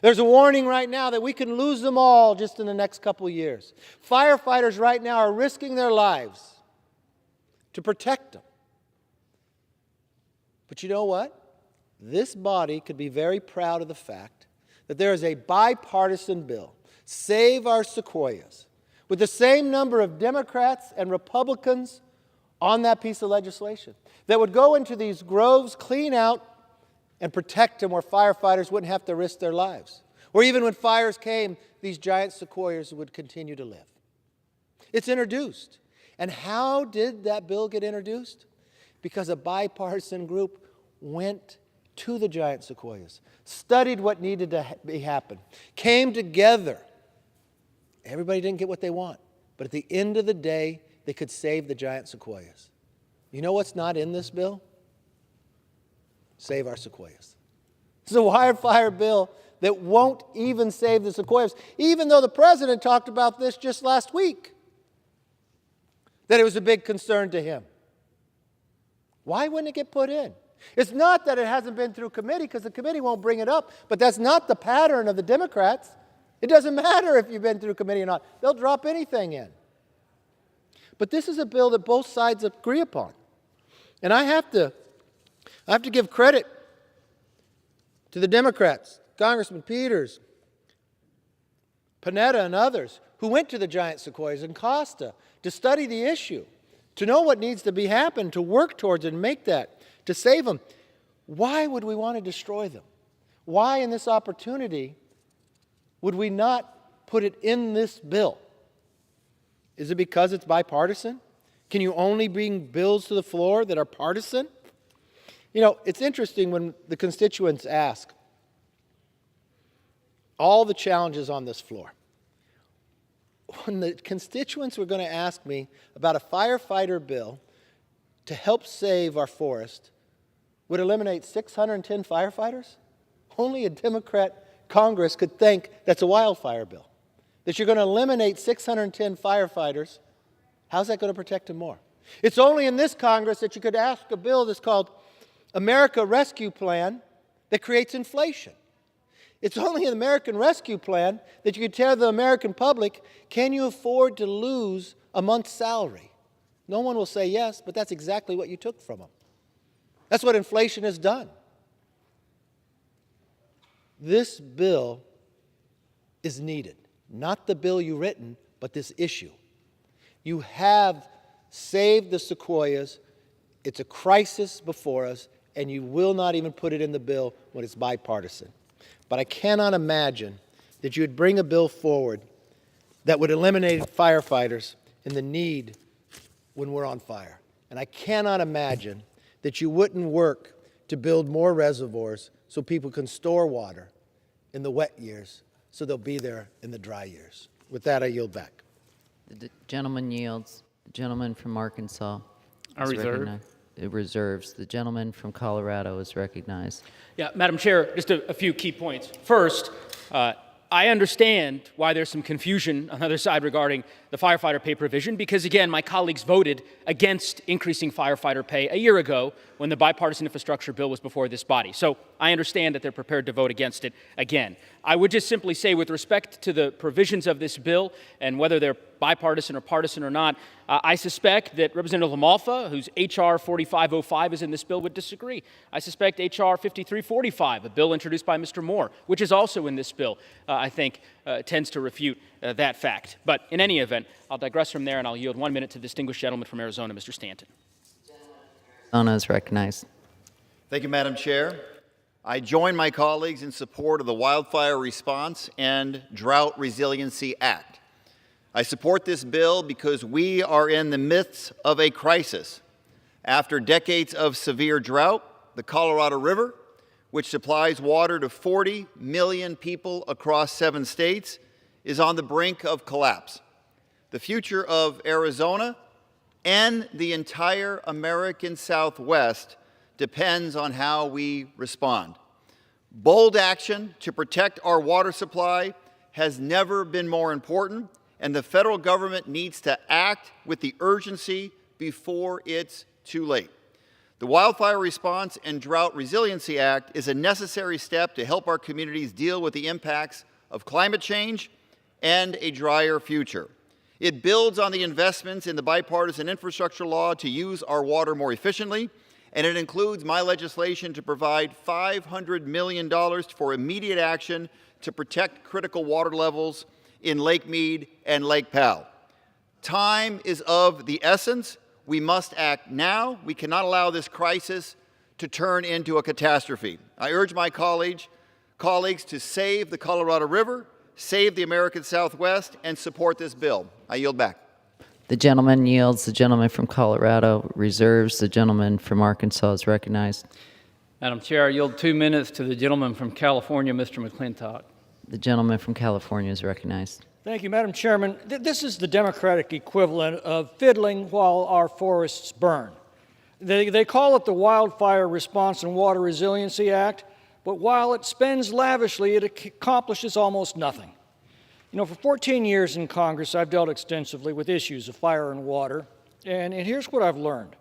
There's a warning right now that we can lose them all just in the next couple of years. Firefighters right now are risking their lives to protect them. But you know what? This body could be very proud of the fact that there is a bipartisan bill, Save Our Sequoias, with the same number of Democrats and Republicans on that piece of legislation that would go into these groves, clean out, and protect them where firefighters wouldn't have to risk their lives. Or even when fires came, these giant sequoias would continue to live. It's introduced. And how did that bill get introduced? Because a bipartisan group went to the giant sequoias, studied what needed to happen, came together. Everybody didn't get what they want, but at the end of the day, they could save the giant sequoias. You know what's not in this bill? Save our sequoias. This is a wildfire bill that won't even save the sequoias, even though the president talked about this just last week, that it was a big concern to him. Why wouldn't it get put in? It's not that it hasn't been through committee, because the committee won't bring it up, but that's not the pattern of the Democrats. It doesn't matter if you've been through committee or not. They'll drop anything in. But this is a bill that both sides agree upon. And I have to give credit to the Democrats, Congressman Peters, Panetta, and others who went to the giant sequoias and Costa to study the issue, to know what needs to be happened, to work towards it and make that, to save them. Why would we want to destroy them? Why in this opportunity would we not put it in this bill? Is it because it's bipartisan? Can you only bring bills to the floor that are partisan? You know, it's interesting when the constituents ask all the challenges on this floor. When the constituents were going to ask me about a firefighter bill to help save our forest would eliminate 610 firefighters, only a Democrat Congress could think that's a wildfire bill. That you're going to eliminate 610 firefighters. How's that going to protect them more? It's only in this Congress that you could ask a bill that's called America Rescue Plan that creates inflation. It's only an American Rescue Plan that you could tell the American public, can you afford to lose a month's salary? No one will say yes, but that's exactly what you took from them. That's what inflation has done. This bill is needed. Not the bill you've written, but this issue. You have saved the sequoias. It's a crisis before us, and you will not even put it in the bill when it's bipartisan. But I cannot imagine that you would bring a bill forward that would eliminate firefighters and the need when we're on fire. And I cannot imagine that you wouldn't work to build more reservoirs so people can store water in the wet years so they'll be there in the dry years. With that, I yield back. The gentleman yields. The gentleman from Arkansas I is reserve. recognized. It reserves. The gentleman from Colorado is recognized. Yeah, Madam Chair, just a few key points. First, I understand why there's some confusion on the other side regarding the firefighter pay provision because, again, my colleagues voted against increasing firefighter pay a year ago when the bipartisan infrastructure bill was before this body. So I understand that they're prepared to vote against it again. I would just simply say, with respect to the provisions of this bill and whether they're bipartisan or partisan or not, I suspect that Representative LaMalfa, whose H.R. 4505 is in this bill, would disagree. I suspect H.R. 5345, a bill introduced by Mr. Moore, which is also in this bill, I think tends to refute that fact. But in any event, I'll digress from there, and I'll yield 1 minute to the distinguished gentleman from Arizona, Mr. Stanton. Arizona is recognized. Thank you, Madam Chair. I join my colleagues in support of the Wildfire Response and Drought Resiliency Act. I support this bill because we are in the midst of a crisis. After decades of severe drought, the Colorado River, which supplies water to 40 million people across 7 states, is on the brink of collapse. The future of Arizona and the entire American Southwest depends on how we respond. Bold action to protect our water supply has never been more important, and the federal government needs to act with the urgency before it's too late. The Wildfire Response and Drought Resiliency Act is a necessary step to help our communities deal with the impacts of climate change and a drier future. It builds on the investments in the bipartisan infrastructure law to use our water more efficiently, and it includes my legislation to provide $500 million for immediate action to protect critical water levels in Lake Mead and Lake Powell. Time is of the essence. We must act now. We cannot allow this crisis to turn into a catastrophe. I urge my colleagues to save the Colorado River, save the American Southwest, and support this bill. I yield back. The gentleman yields. The gentleman from Colorado reserves. The gentleman from Arkansas is recognized. Madam Chair, I yield 2 minutes to the gentleman from California, Mr. McClintock. The gentleman from California is recognized. Thank you, Madam Chairman. This is the Democratic equivalent of fiddling while our forests burn. They call it the Wildfire Response and Water Resiliency Act, but while it spends lavishly, it accomplishes almost nothing. You know, for 14 years in Congress, I've dealt extensively with issues of fire and water, and here's what I've learned.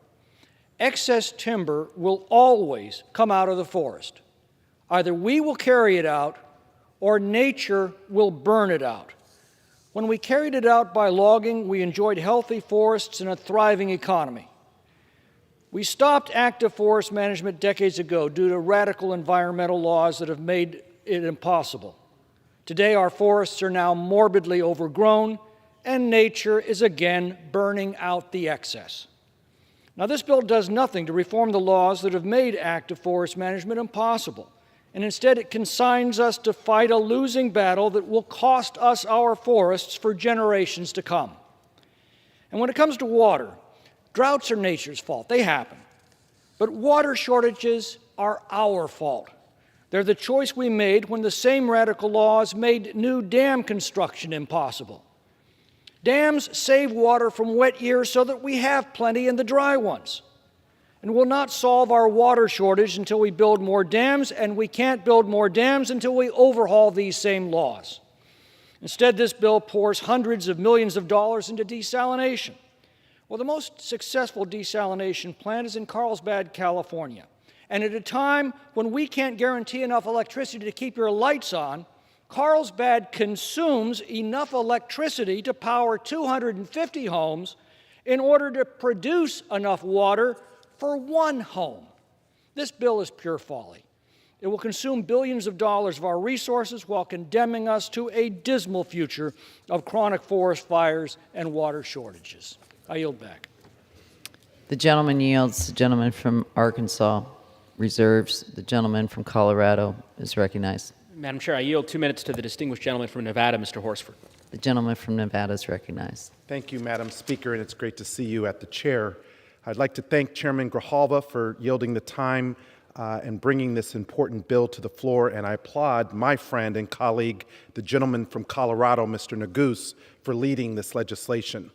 Excess timber will always come out of the forest. Either we will carry it out, or nature will burn it out. When we carried it out by logging, we enjoyed healthy forests and a thriving economy. We stopped active forest management decades ago due to radical environmental laws that have made it impossible. Today, our forests are now morbidly overgrown, and nature is again burning out the excess. Now, this bill does nothing to reform the laws that have made active forest management impossible. And instead it consigns us to fight a losing battle that will cost us our forests for generations to come. And when it comes to water, droughts are nature's fault. They happen. But water shortages are our fault. They're the choice we made when the same radical laws made new dam construction impossible. Dams save water from wet years so that we have plenty in the dry ones. And we'll not solve our water shortage until we build more dams, and we can't build more dams until we overhaul these same laws. Instead, this bill pours hundreds of millions of dollars into desalination. Well, the most successful desalination plant is in Carlsbad, California. And at a time when we can't guarantee enough electricity to keep your lights on, Carlsbad consumes enough electricity to power 250 homes in order to produce enough water for one home. This bill is pure folly. It will consume billions of dollars of our resources while condemning us to a dismal future of chronic forest fires and water shortages. I yield back. The gentleman yields. The gentleman from Arkansas reserves. The gentleman from Colorado is recognized. Madam Chair, I yield 2 minutes to the distinguished gentleman from Nevada, Mr. Horsford. The gentleman from Nevada is recognized. Thank you, Madam Speaker, and it's great to see you at the chair. I'd like to thank Chairman Grijalva for yielding the time and bringing this important bill to the floor, and I applaud my friend and colleague, the gentleman from Colorado, Mr. Neguse, for leading this legislation.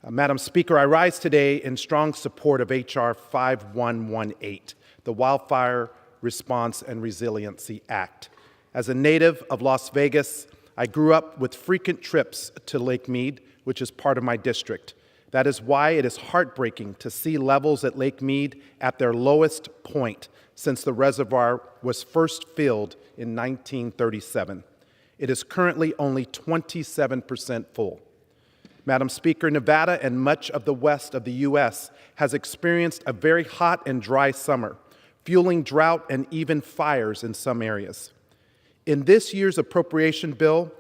Madam Speaker, I rise today in strong support of H.R. 5118, the Wildfire Response and Resiliency Act. As a native of Las Vegas, I grew up with frequent trips to Lake Mead, which is part of my district. That is why it is heartbreaking to see levels at Lake Mead at their lowest point since the reservoir was first filled in 1937. It is currently only 27% full. Madam Speaker, Nevada and much of the west of the U.S. has experienced a very hot and dry summer, fueling drought and even fires in some areas. In this year's appropriation bill,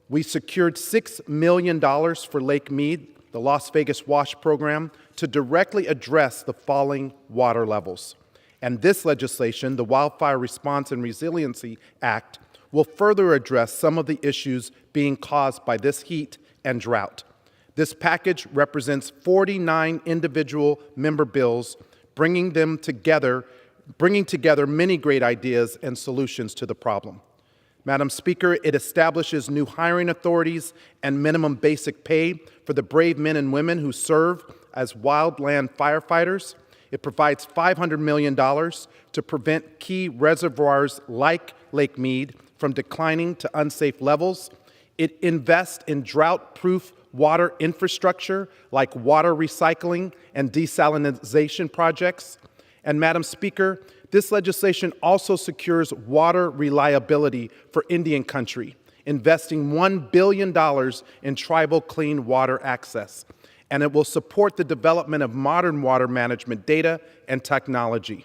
we secured $6 million for Lake Mead, the Las Vegas Wash Program, to directly address the falling water levels. And this legislation, the Wildfire Response and Resiliency Act, will further address some of the issues being caused by this heat and drought. This package represents 49 individual member bills, bringing together many great ideas and solutions to the problem. Madam Speaker, it establishes new hiring authorities and minimum basic pay for the brave men and women who serve as wildland firefighters. It provides $500 million to prevent key reservoirs like Lake Mead from declining to unsafe levels. It invests in drought-proof water infrastructure like water recycling and desalination projects. And Madam Speaker, this legislation also secures water reliability for Indian country, investing $1 billion in tribal clean water access. And it will support the development of modern water management data and technology.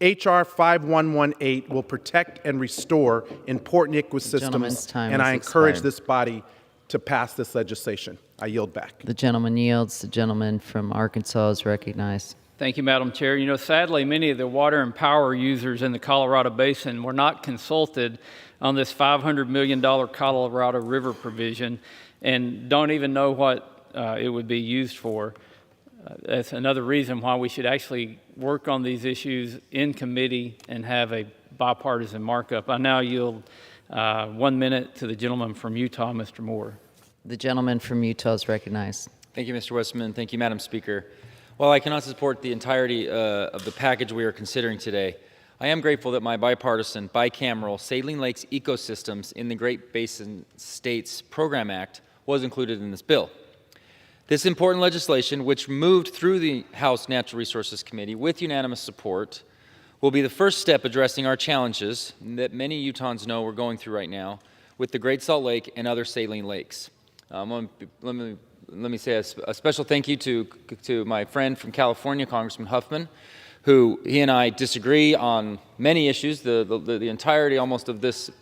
H.R. 5118 will protect and restore important ecosystems, and I encourage this body to pass this legislation. I yield back. The gentleman yields. The gentleman from Arkansas is recognized. Thank you, Madam Chair. You know, sadly, many of the water and power users in the Colorado Basin were not consulted on this $500 million Colorado River provision and don't even know what it would be used for. That's another reason why we should actually work on these issues in committee and have a bipartisan markup. I now yield 1 minute to the gentleman from Utah, Mr. Moore. The gentleman from Utah is recognized. Thank you, Mr. Westman. Thank you, Madam Speaker. While I cannot support the entirety of the package we are considering today, I am grateful that my bipartisan, bicameral Saline Lakes Ecosystems in the Great Basin States Program Act was included in this bill. This important legislation, which moved through the House Natural Resources Committee with unanimous support, will be the first step addressing our challenges that many Utahns know we're going through right now with the Great Salt Lake and other saline lakes. Let me say a special thank you to my friend from California, Congressman Huffman, who he and I disagree on many issues, the entirety almost of this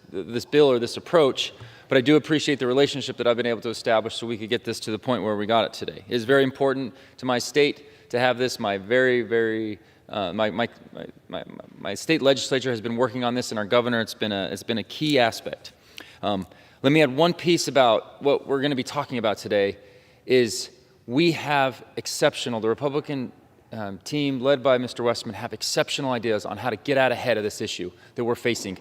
bill or this approach, but I do appreciate the relationship that I've been able to establish so we could get this to the point where we got it today. It is very important to my state to have this. My state legislature has been working on this, and our governor, it's been a key aspect. Let me add one piece about what we're going to be talking about today. Is we have the Republican team led by Mr. Westman have exceptional ideas on how to get out ahead of this issue that we're facing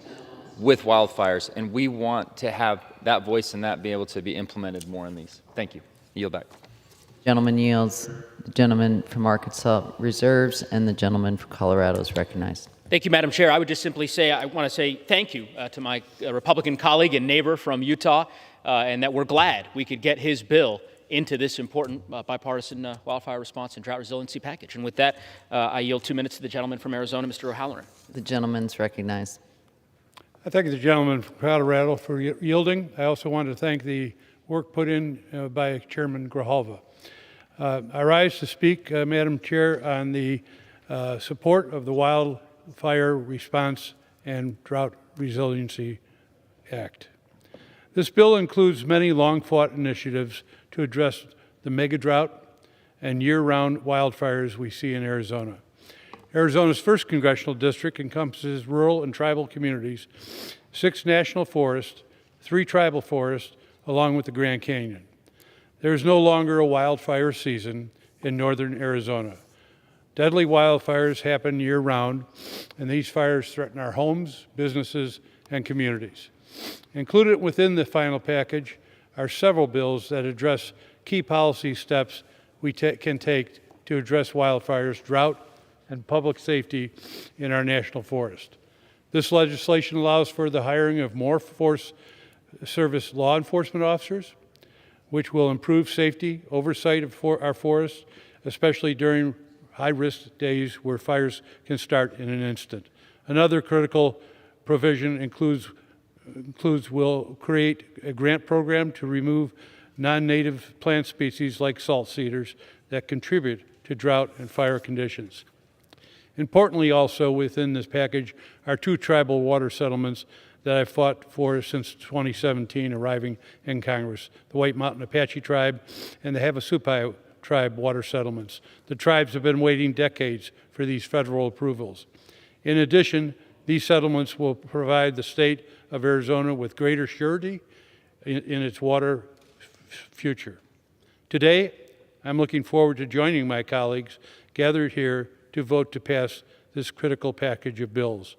with wildfires, and we want to have that voice and that be able to be implemented more in these. Thank you. Yield back. Gentleman yields. The gentleman from Arkansas reserves, and the gentleman from Colorado is recognized. Thank you, Madam Chair. I would just simply say I want to say thank you to my Republican colleague and neighbor from Utah, and that we're glad we could get his bill into this important bipartisan wildfire response and drought resiliency package. And with that, I yield 2 minutes to the gentleman from Arizona, Mr. O'Halloran. The gentleman's recognized. I thank the gentleman from Colorado for yielding. I also want to thank the work put in by Chairman Grijalva. I rise to speak, Madam Chair, on the support of the Wildfire Response and Drought Resiliency Act. This bill includes many long-fought initiatives to address the mega drought and year-round wildfires we see in Arizona. Arizona's 1st congressional district encompasses rural and tribal communities, 6 national forests, 3 tribal forests, along with the Grand Canyon. There is no longer a wildfire season in northern Arizona. Deadly wildfires happen year-round, and these fires threaten our homes, businesses, and communities. Included within the final package are several bills that address key policy steps we can take to address wildfires, drought, and public safety in our national forest. This legislation allows for the hiring of more Forest Service law enforcement officers, which will improve safety, oversight of our forests, especially during high-risk days where fires can start in an instant. Another critical provision will create a grant program to remove non-native plant species like salt cedars that contribute to drought and fire conditions. Importantly, also within this package are 2 tribal water settlements that I've fought for since 2017 arriving in Congress, the White Mountain Apache Tribe and the Havasupai Tribe water settlements. The tribes have been waiting decades for these federal approvals. In addition, these settlements will provide the state of Arizona with greater surety in its water future. Today, I'm looking forward to joining my colleagues gathered here to vote to pass this critical package of bills.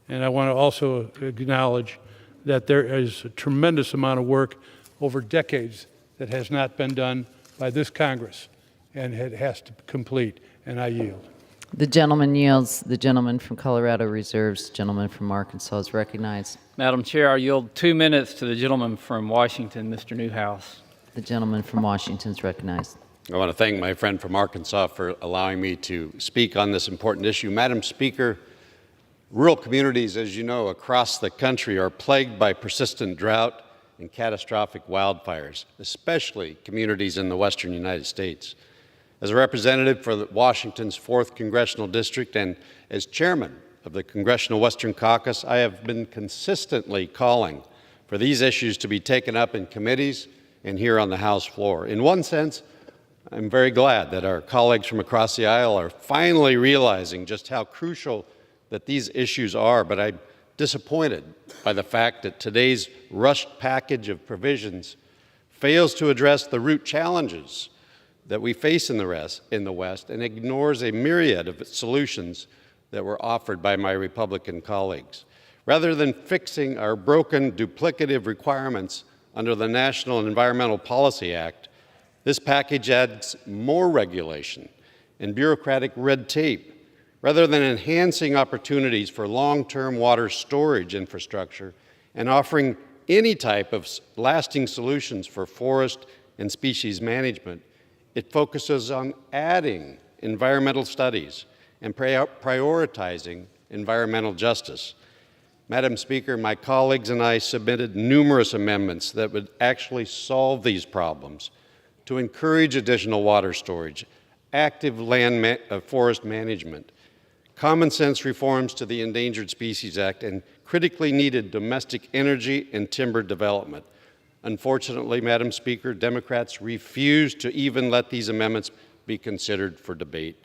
And I want to also acknowledge that there is a tremendous amount of work over decades that has not been done by this Congress, and it has to complete, and I yield. The gentleman yields. The gentleman from Colorado reserves. The gentleman from Arkansas is recognized. Madam Chair, I yield 2 minutes to the gentleman from Washington, Mr. Newhouse. The gentleman from Washington is recognized. I want to thank my friend from Arkansas for allowing me to speak on this important issue. Madam Speaker, rural communities, as you know, across the country are plagued by persistent drought and catastrophic wildfires, especially communities in the western United States. As a representative for Washington's 4th Congressional District and as chairman of the Congressional Western Caucus, I have been consistently calling for these issues to be taken up in committees and here on the House floor. In one sense, I'm very glad that our colleagues from across the aisle are finally realizing just how crucial that these issues are, but I'm disappointed by the fact that today's rushed package of provisions fails to address the root challenges that we face in the West and ignores a myriad of solutions that were offered by my Republican colleagues. Rather than fixing our broken duplicative requirements under the National Environmental Policy Act, this package adds more regulation and bureaucratic red tape. Rather than enhancing opportunities for long-term water storage infrastructure and offering any type of lasting solutions for forest and species management, it focuses on adding environmental studies and prioritizing environmental justice. Madam Speaker, my colleagues and I submitted numerous amendments that would actually solve these problems to encourage additional water storage, active forest management, common sense reforms to the Endangered Species Act, and critically needed domestic energy and timber development. Unfortunately, Madam Speaker, Democrats refused to even let these amendments be considered for debate.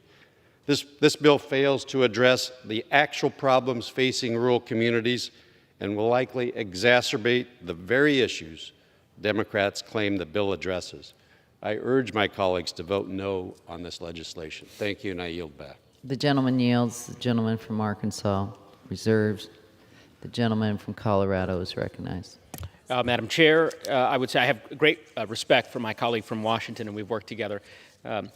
This bill fails to address the actual problems facing rural communities and will likely exacerbate the very issues Democrats claim the bill addresses. I urge my colleagues to vote no on this legislation. Thank you, and I yield back. The gentleman yields. The gentleman from Arkansas reserves. The gentleman from Colorado is recognized. Madam Chair, I would say I have great respect for my colleague from Washington, and we've worked together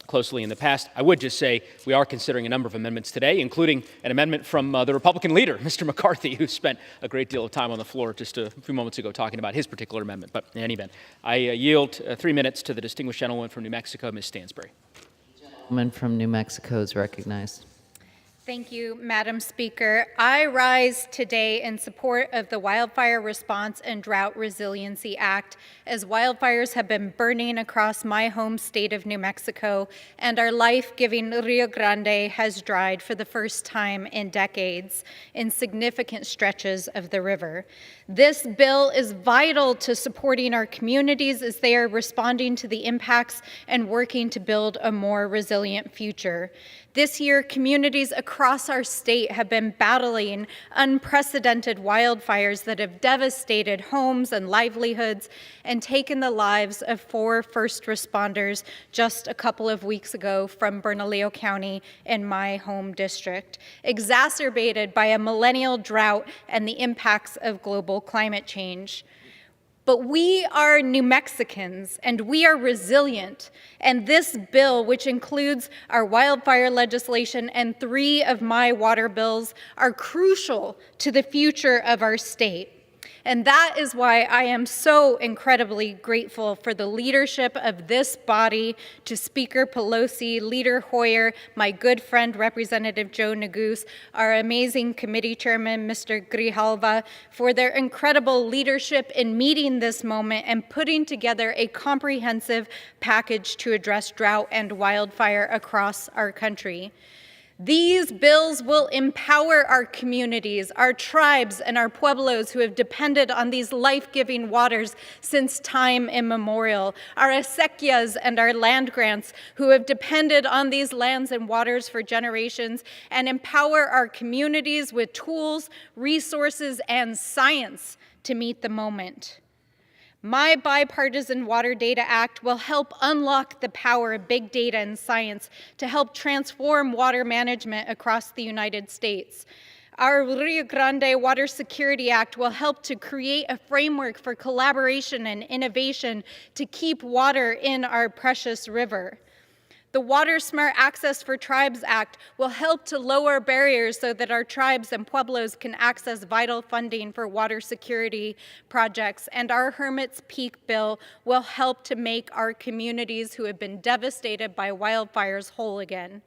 closely in the past. I would just say we are considering a number of amendments today, including an amendment from the Republican leader, Mr. McCarthy, who spent a great deal of time on the floor just a few moments ago talking about his particular amendment. But in any event, I yield 3 minutes to the distinguished gentleman from New Mexico, Ms. Stansbury. The gentleman from New Mexico is recognized. Thank you, Madam Speaker. I rise today in support of the Wildfire Response and Drought Resiliency Act, as wildfires have been burning across my home state of New Mexico, and our life-giving Rio Grande has dried for the first time in decades in significant stretches of the river. This bill is vital to supporting our communities as they are responding to the impacts and working to build a more resilient future. This year, communities across our state have been battling unprecedented wildfires that have devastated homes and livelihoods and taken the lives of 4 first responders just a couple of weeks ago from Bernalillo County in my home district, exacerbated by a millennial drought and the impacts of global climate change. But we are New Mexicans, and we are resilient. And this bill, which includes our wildfire legislation and 3 of my water bills, are crucial to the future of our state. And that is why I am so incredibly grateful for the leadership of this body, to Speaker Pelosi, Leader Hoyer, my good friend Representative Joe Neguse, our amazing committee chairman, Mr. Grijalva, for their incredible leadership in meeting this moment and putting together a comprehensive package to address drought and wildfire across our country. These bills will empower our communities, our tribes, and our pueblos who have depended on these life-giving waters since time immemorial, our acequias and our land grants who have depended on these lands and waters for generations, and empower our communities with tools, resources, and science to meet the moment. My Bipartisan Water Data Act will help unlock the power of big data and science to help transform water management across the United States. Our Rio Grande Water Security Act will help to create a framework for collaboration and innovation to keep water in our precious river. The Water Smart Access for Tribes Act will help to lower barriers so that our tribes and pueblos can access vital funding for water security projects. And our Hermit's Peak bill will help to make our communities who have been devastated by wildfires whole again.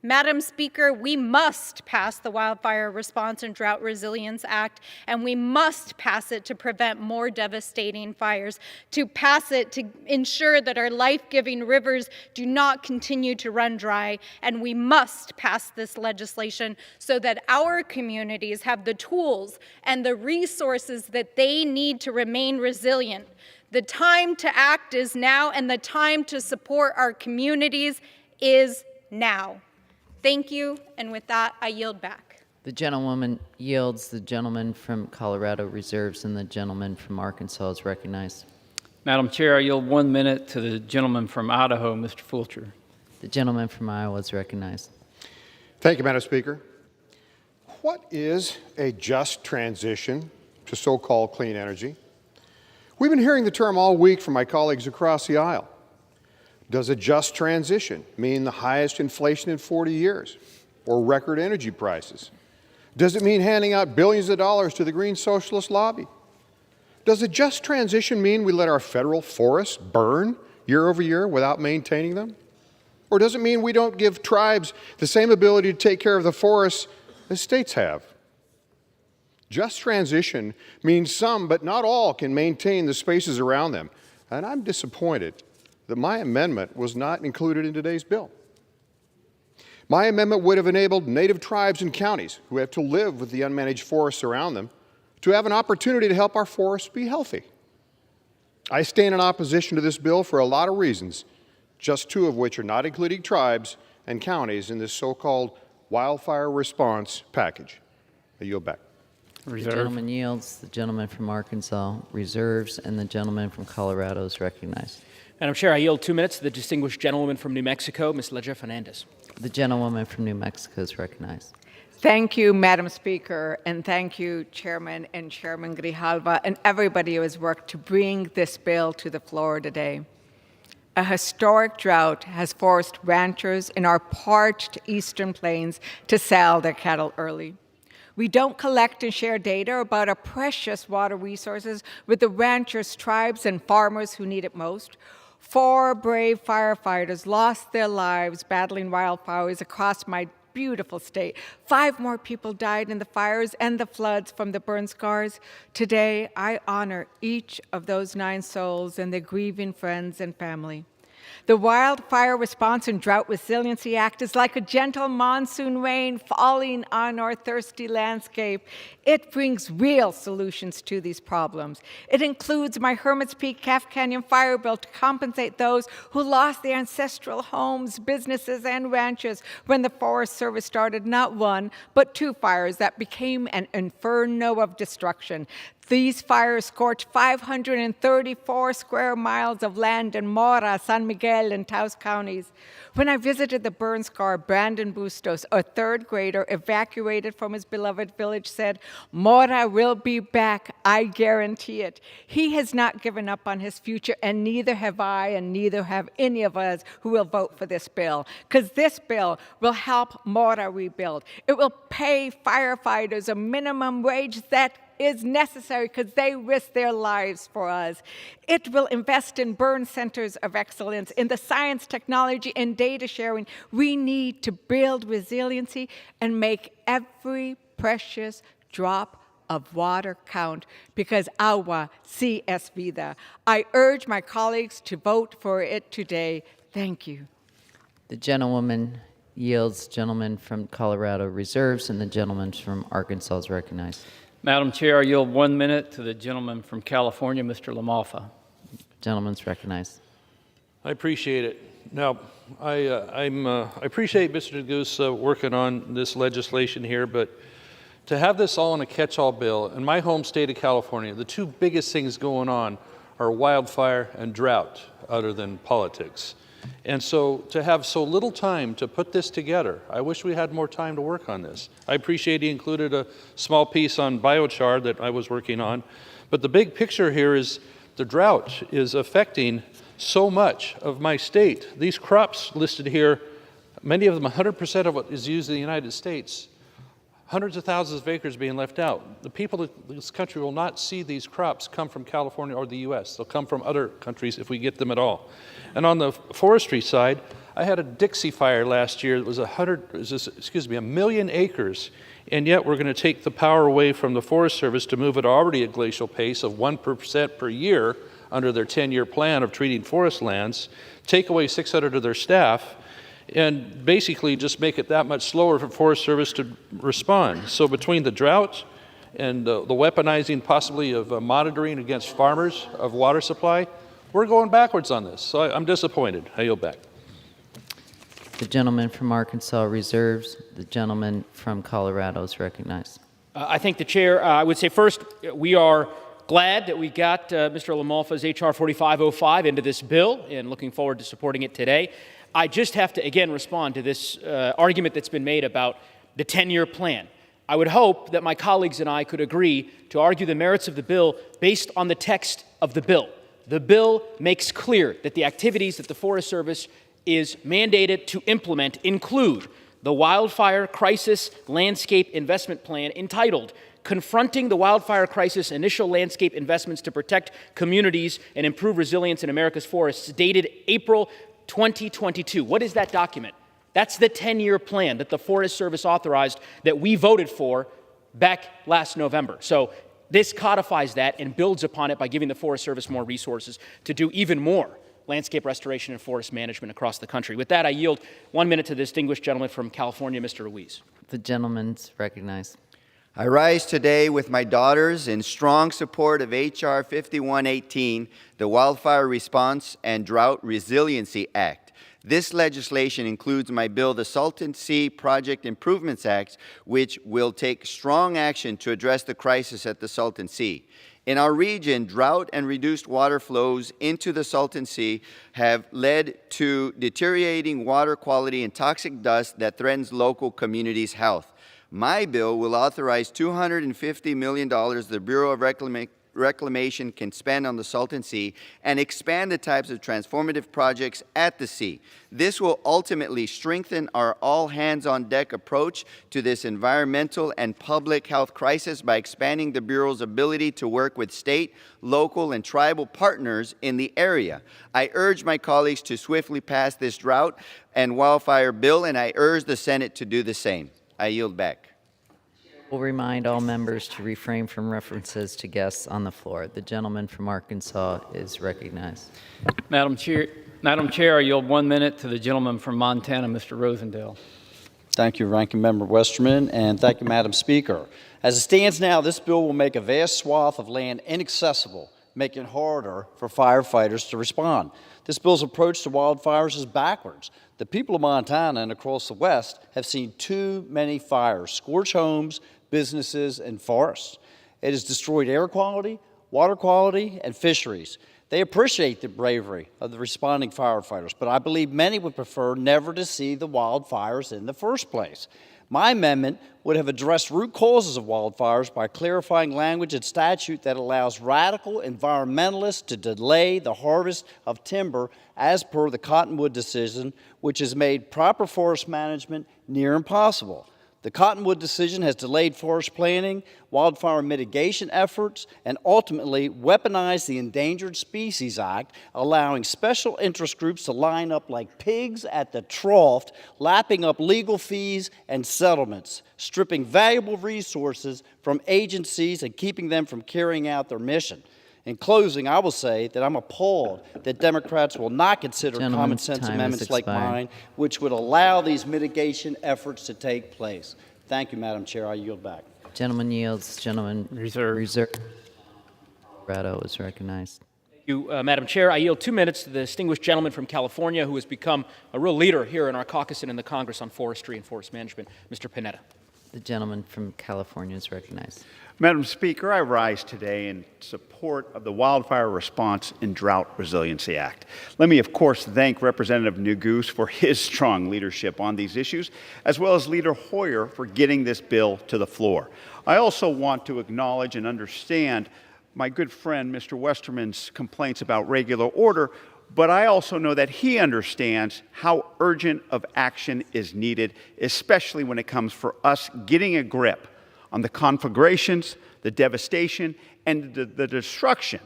Madam Speaker, we must pass the Wildfire Response and Drought Resilience Act, and we must pass it to prevent more devastating fires, to pass it to ensure that our life-giving rivers do not continue to run dry, and we must pass this legislation so that our communities have the tools and the resources that they need to remain resilient. The time to act is now, and the time to support our communities is now. Thank you, and with that, I yield back. The gentlewoman yields. The gentleman from Colorado reserves, and the gentleman from Arkansas is recognized. Madam Chair, I yield 1 minute to the gentleman from Idaho, Mr. Fulcher. The gentleman from Iowa is recognized. Thank you, Madam Speaker. What is a just transition to so-called clean energy? We've been hearing the term all week from my colleagues across the aisle. Does a just transition mean the highest inflation in 40 years or record energy prices? Does it mean handing out billions of dollars to the Green Socialist lobby? Does a just transition mean we let our federal forests burn year over year without maintaining them? Or does it mean we don't give tribes the same ability to take care of the forests as states have? Just transition means some, but not all, can maintain the spaces around them. And I'm disappointed that my amendment was not included in today's bill. My amendment would have enabled Native tribes and counties who have to live with the unmanaged forests around them to have an opportunity to help our forests be healthy. I stand in opposition to this bill for a lot of reasons, just two of which are not including tribes and counties in this so-called wildfire response package. I yield back. The gentleman yields. The gentleman from Arkansas reserves, and the gentleman from Colorado is recognized. Madam Chair, I yield 2 minutes to the distinguished gentlewoman from New Mexico, Ms. Ledger Fernandez. The gentlewoman from New Mexico is recognized. Thank you, Madam Speaker, and thank you, Chairman and Chairman Grijalva, and everybody who has worked to bring this bill to the floor today. A historic drought has forced ranchers in our parched eastern plains to sell their cattle early. We don't collect and share data about our precious water resources with the ranchers, tribes, and farmers who need it most. 4 brave firefighters lost their lives battling wildfires across my beautiful state. 5 more people died in the fires and the floods from the burn scars. Today, I honor each of those 9 souls and their grieving friends and family. The Wildfire Response and Drought Resiliency Act is like a gentle monsoon rain falling on our thirsty landscape. It brings real solutions to these problems. It includes my Hermit's Peak Calf Canyon Fire Bill to compensate those who lost their ancestral homes, businesses, and ranches when the Forest Service started not 1, but 2 fires that became an inferno of destruction. These fires scorched 534 square miles of land in Mora, San Miguel, and Taos counties. When I visited the burn scar, Brandon Bustos, a 3rd grader evacuated from his beloved village, said, "Mora will be back, I guarantee it." He has not given up on his future, and neither have I, and neither have any of us who will vote for this bill, because this bill will help Mora rebuild. It will pay firefighters a minimum wage that is necessary because they risk their lives for us. It will invest in burn centers of excellence, in the science, technology, and data sharing we need to build resiliency and make every precious drop of water count, because agua sí es vida. I urge my colleagues to vote for it today. Thank you. The gentlewoman yields. Gentleman from Colorado reserves, and the gentleman from Arkansas is recognized. Madam Chair, I yield 1 minute to the gentleman from California, Mr. LaMalfa. Gentleman's recognized. I appreciate it. Now, I appreciate Mr. Degoose working on this legislation here, but to have this all in a catch-all bill, in my home state of California, the two biggest things going on are wildfire and drought, other than politics. And so to have so little time to put this together, I wish we had more time to work on this. I appreciate he included a small piece on biochar that I was working on, but the big picture here is the drought is affecting so much of my state. These crops listed here, many of them 100% of what is used in the United States, hundreds of thousands of acres being left out. The people of this country will not see these crops come from California or the U.S. They'll come from other countries if we get them at all. And on the forestry side, I had a Dixie fire last year that was 1 million acres, and yet we're going to take the power away from the Forest Service to move it already at glacial pace of 1% per year under their 10-year plan of treating forest lands, take away 600 of their staff, and basically just make it that much slower for Forest Service to respond. So between the drought and the weaponizing possibly of monitoring against farmers of water supply, we're going backwards on this. So I'm disappointed. I yield back. The gentleman from Arkansas reserves. The gentleman from Colorado is recognized. I thank the chair. I would say first, we are glad that we got Mr. LaMalfa's H.R. 4505 into this bill and looking forward to supporting it today. I just have to, again, respond to this argument that's been made about the 10-year plan. I would hope that my colleagues and I could agree to argue the merits of the bill based on the text of the bill. The bill makes clear that the activities that the Forest Service is mandated to implement include the Wildfire Crisis Landscape Investment Plan entitled Confronting the Wildfire Crisis Initial Landscape Investments to Protect Communities and Improve Resilience in America's Forests, dated April 2022. What is that document? That's the 10-year plan that the Forest Service authorized that we voted for back last November. So this codifies that and builds upon it by giving the Forest Service more resources to do even more landscape restoration and forest management across the country. With that, I yield 1 minute to the distinguished gentleman from California, Mr. Ruiz. The gentleman's recognized. I rise today with my daughters in strong support of H.R. 5118, the Wildfire Response and Drought Resiliency Act. This legislation includes my bill, the Salton Sea Project Improvements Act, which will take strong action to address the crisis at the Salton Sea. In our region, drought and reduced water flows into the Salton Sea have led to deteriorating water quality and toxic dust that threatens local communities' health. My bill will authorize $250 million the Bureau of Reclamation can spend on the Salton Sea and expand the types of transformative projects at the sea. This will ultimately strengthen our all-hands-on-deck approach to this environmental and public health crisis by expanding the Bureau's ability to work with state, local, and tribal partners in the area. I urge my colleagues to swiftly pass this drought and wildfire bill, and I urge the Senate to do the same. I yield back. We'll remind all members to refrain from references to guests on the floor. The gentleman from Arkansas is recognized. Madam Chair, I yield 1 minute to the gentleman from Montana, Mr. Rosendale. Thank you, Ranking Member Westerman, and thank you, Madam Speaker. As it stands now, this bill will make a vast swath of land inaccessible, making it harder for firefighters to respond. This bill's approach to wildfires is backwards. The people of Montana and across the West have seen too many fires scorch homes, businesses, and forests. It has destroyed air quality, water quality, and fisheries. They appreciate the bravery of the responding firefighters, but I believe many would prefer never to see the wildfires in the first place. My amendment would have addressed root causes of wildfires by clarifying language in statute that allows radical environmentalists to delay the harvest of timber as per the Cottonwood decision, which has made proper forest management near impossible. The Cottonwood decision has delayed forest planning, wildfire mitigation efforts, and ultimately weaponized the Endangered Species Act, allowing special interest groups to line up like pigs at the trough, lapping up legal fees and settlements, stripping valuable resources from agencies and keeping them from carrying out their mission. In closing, I will say that I'm appalled that Democrats will not consider common sense amendments like mine, which would allow these mitigation efforts to take place. Thank you, Madam Chair. I yield back. Gentleman yields. Gentleman reserve. Colorado is recognized. Thank you, Madam Chair. I yield 2 minutes to the distinguished gentleman from California who has become a real leader here in our caucus and in the Congress on forestry and forest management, Mr. Panetta. The gentleman from California is recognized. Madam Speaker, I rise today in support of the Wildfire Response and Drought Resiliency Act. Let me, of course, thank Representative Neguse for his strong leadership on these issues, as well as Leader Hoyer for getting this bill to the floor. I also want to acknowledge and understand my good friend Mr. Westerman's complaints about regular order, but I also know that he understands how urgent of action is needed, especially when it comes for us getting a grip on the conflagrations, the devastation, and the destruction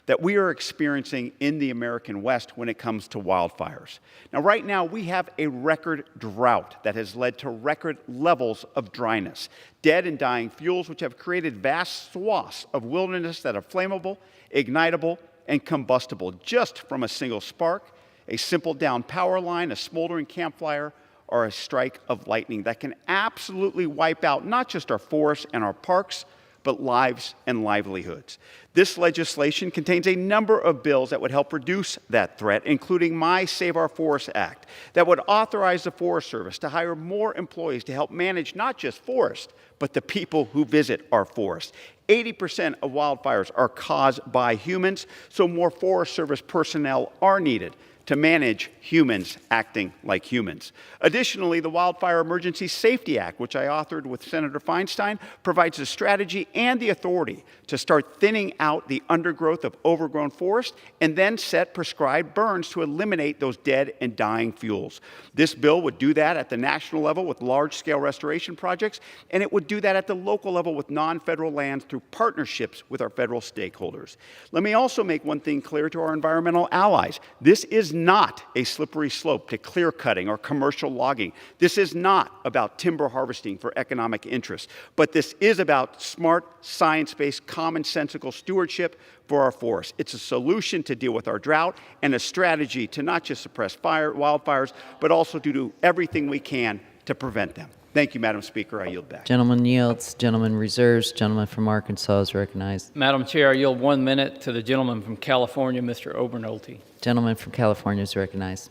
that we are experiencing in the American West when it comes to wildfires. Now, right now, we have a record drought that has led to record levels of dryness, dead and dying fuels, which have created vast swaths of wilderness that are flammable, ignitable, and combustible just from a single spark, a simple down power line, a smoldering campfire, or a strike of lightning that can absolutely wipe out not just our forests and our parks, but lives and livelihoods. This legislation contains a number of bills that would help reduce that threat, including my Save Our Forests Act, that would authorize the Forest Service to hire more employees to help manage not just forests, but the people who visit our forests. 80% of wildfires are caused by humans, so more Forest Service personnel are needed to manage humans acting like humans. Additionally, the Wildfire Emergency Safety Act, which I authored with Senator Feinstein, provides the strategy and the authority to start thinning out the undergrowth of overgrown forest and then set prescribed burns to eliminate those dead and dying fuels. This bill would do that at the national level with large-scale restoration projects, and it would do that at the local level with non-federal lands through partnerships with our federal stakeholders. Let me also make one thing clear to our environmental allies. This is not a slippery slope to clear cutting or commercial logging. This is not about timber harvesting for economic interests, but this is about smart, science-based, commonsensical stewardship for our forests. It's a solution to deal with our drought and a strategy to not just suppress wildfires, but also to do everything we can to prevent them. Thank you, Madam Speaker. I yield back. Gentleman yields. Gentleman reserves. Gentleman from Arkansas is recognized. Madam Chair, I yield 1 minute to the gentleman from California, Mr. Obernolte. Gentleman from California is recognized.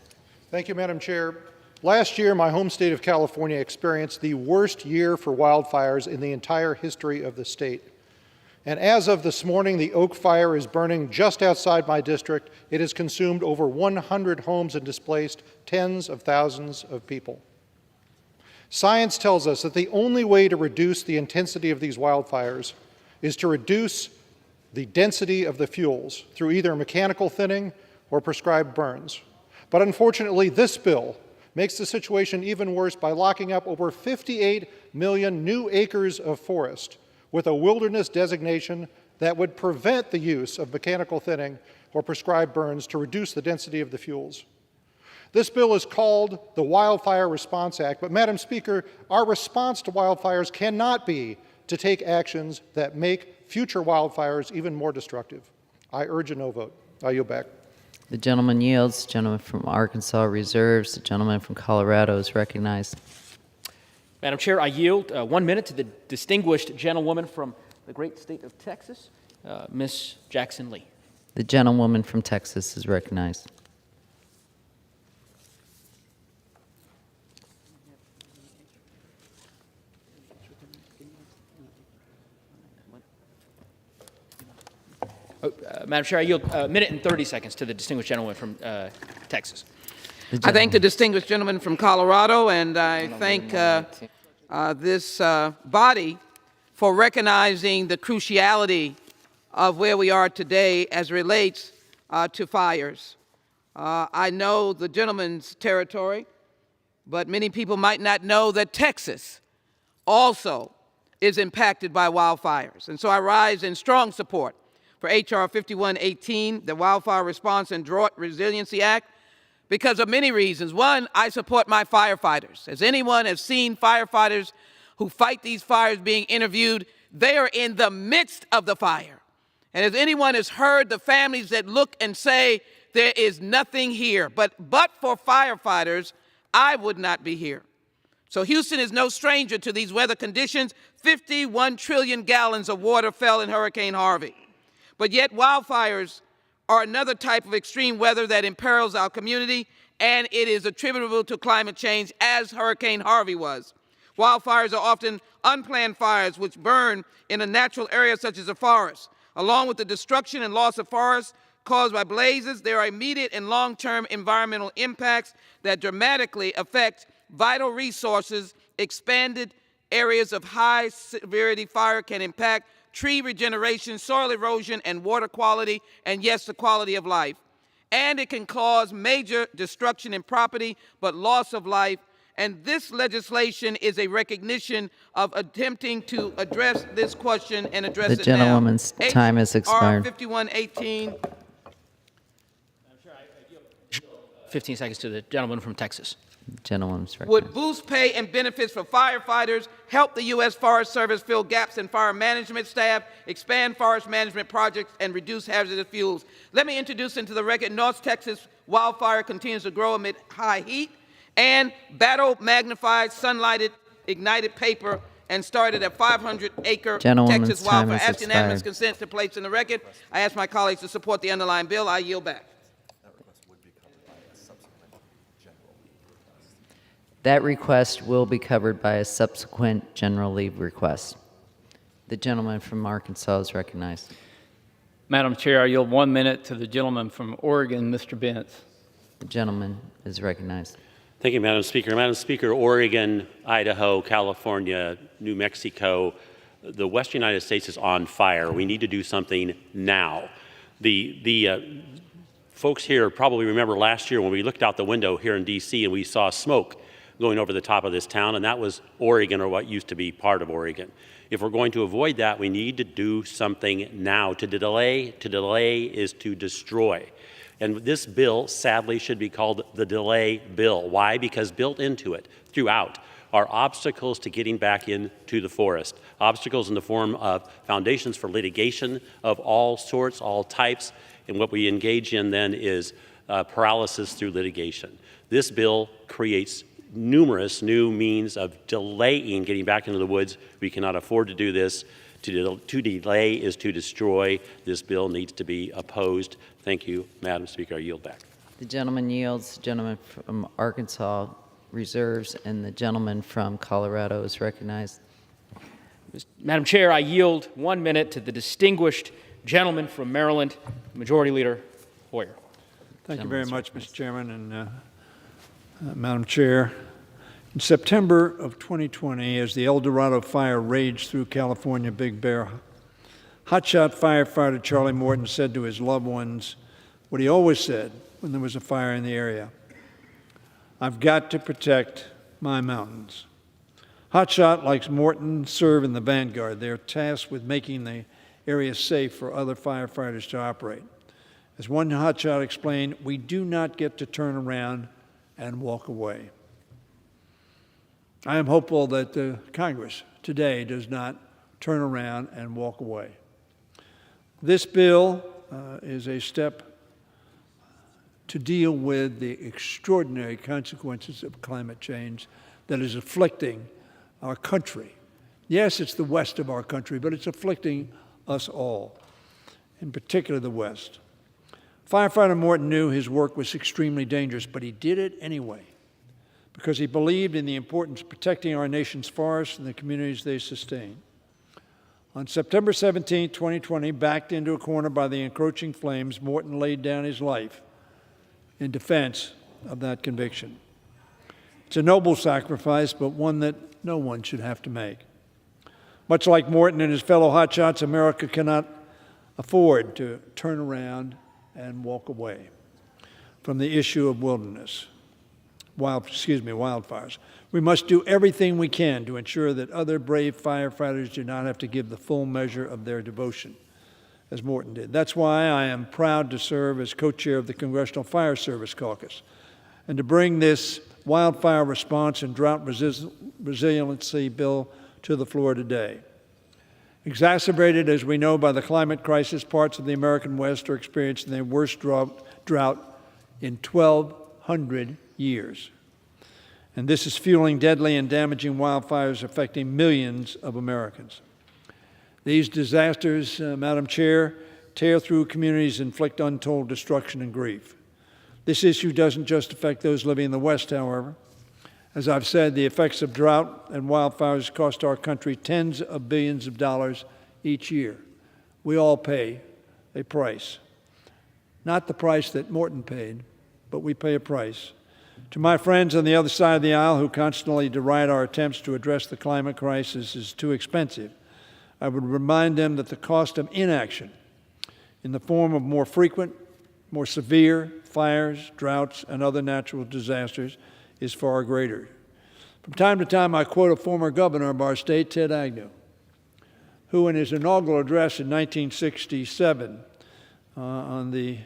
Thank you, Madam Chair. Last year, my home state of California experienced the worst year for wildfires in the entire history of the state. And as of this morning, the Oak Fire is burning just outside my district. It has consumed over 100 homes and displaced tens of thousands of people. Science tells us that the only way to reduce the intensity of these wildfires is to reduce the density of the fuels through either mechanical thinning or prescribed burns. But unfortunately, this bill makes the situation even worse by locking up over 58 million new acres of forest with a wilderness designation that would prevent the use of mechanical thinning or prescribed burns to reduce the density of the fuels. This bill is called the Wildfire Response Act, but Madam Speaker, our response to wildfires cannot be to take actions that make future wildfires even more destructive. I urge a no vote. I yield back. The gentleman yields. The gentleman from Arkansas reserves. The gentleman from Colorado is recognized. Madam Chair, I yield 1 minute to the distinguished gentlewoman from the great state of Texas, Ms. Jackson Lee. The gentlewoman from Texas is recognized. Madam Chair, I yield a minute and 30 seconds to the distinguished gentleman from Texas. I thank the distinguished gentleman from Colorado, and I thank this body for recognizing the cruciality of where we are today as relates to fires. I know the gentleman's territory, but many people might not know that Texas also is impacted by wildfires. And so I rise in strong support for H.R. 5118, the Wildfire Response and Drought Resiliency Act, because of many reasons. One, I support my firefighters. As anyone has seen firefighters who fight these fires being interviewed, they are in the midst of the fire. And as anyone has heard the families that look and say, there is nothing here, but for firefighters, I would not be here. So Houston is no stranger to these weather conditions. 51 trillion gallons of water fell in Hurricane Harvey. But yet wildfires are another type of extreme weather that imperils our community, and it is attributable to climate change, as Hurricane Harvey was. Wildfires are often unplanned fires which burn in a natural area such as a forest. Along with the destruction and loss of forests caused by blazes, there are immediate and long-term environmental impacts that dramatically affect vital resources. Expanded areas of high severity fire can impact tree regeneration, soil erosion, and water quality, and yes, the quality of life. And it can cause major destruction in property, but loss of life. And this legislation is a recognition of attempting to address this question and address it now. The gentleman's time has expired. H.R. 5118. 15 seconds to the gentleman from Texas. Gentleman's right. Would boost pay and benefits for firefighters, help the U.S. Forest Service fill gaps in fire management staff, expand forest management projects, and reduce hazardous fuels. Let me introduce into the record North Texas wildfire continues to grow amid high heat, and battle magnified, sunlighted, ignited paper, and started a 500-acre Texas wildfire. I ask unanimous consent to place in the record. I ask my colleagues to support the underlying bill. I yield back. That request will be covered by a subsequent general leave request. The gentleman from Arkansas is recognized. Madam Chair, I yield 1 minute to the gentleman from Oregon, Mr. Bentz. The gentleman is recognized. Thank you, Madam Speaker. Madam Speaker, Oregon, Idaho, California, New Mexico, the Western United States is on fire. We need to do something now. The folks here probably remember last year when we looked out the window here in D.C. and we saw smoke going over the top of this town, and that was Oregon, or what used to be part of Oregon. If we're going to avoid that, we need to do something now. To delay is to destroy. And this bill, sadly, should be called the delay bill. Why? Because built into it, throughout, are obstacles to getting back into the forest. Obstacles in the form of foundations for litigation of all sorts, all types, and what we engage in then is paralysis through litigation. This bill creates numerous new means of delaying getting back into the woods. We cannot afford to do this. To delay is to destroy. This bill needs to be opposed. Thank you, Madam Speaker. I yield back. The gentleman yields. The gentleman from Arkansas reserves, and the gentleman from Colorado is recognized. Madam Chair, I yield 1 minute to the distinguished gentleman from Maryland, Majority Leader Hoyer. Thank you very much, Mr. Chairman and Madam Chair. In September of 2020, as the El Dorado fire raged through California Big Bear, hotshot firefighter Charlie Morton said to his loved ones what he always said when there was a fire in the area: "I've got to protect my mountains." Hotshot, like Morton, serve in the vanguard. They're tasked with making the area safe for other firefighters to operate. As one hotshot explained, we do not get to turn around and walk away. I am hopeful that the Congress today does not turn around and walk away. This bill is a step to deal with the extraordinary consequences of climate change that is afflicting our country. Yes, it's the west of our country, but it's afflicting us all, in particular the West. Firefighter Morton knew his work was extremely dangerous, but he did it anyway because he believed in the importance of protecting our nation's forests and the communities they sustain. On September 17, 2020, backed into a corner by the encroaching flames, Morton laid down his life in defense of that conviction. It's a noble sacrifice, but one that no one should have to make. Much like Morton and his fellow hotshots, America cannot afford to turn around and walk away from the issue of wilderness. wildfires. We must do everything we can to ensure that other brave firefighters do not have to give the full measure of their devotion, as Morton did. That's why I am proud to serve as co-chair of the Congressional Fire Service Caucus and to bring this wildfire response and drought resiliency bill to the floor today. Exacerbated, as we know, by the climate crisis, parts of the American West are experiencing their worst drought in 1,200 years. And this is fueling deadly and damaging wildfires affecting millions of Americans. These disasters, Madam Chair, tear through communities and inflict untold destruction and grief. This issue doesn't just affect those living in the West, however. As I've said, the effects of drought and wildfires cost our country tens of billions of dollars each year. We all pay a price. Not the price that Morton paid, but we pay a price. To my friends on the other side of the aisle who constantly deride our attempts to address the climate crisis as too expensive, I would remind them that the cost of inaction in the form of more frequent, more severe fires, droughts, and other natural disasters is far greater. From time to time, I quote a former governor of our state, Ted Agnew, who in his inaugural address in 1967 on the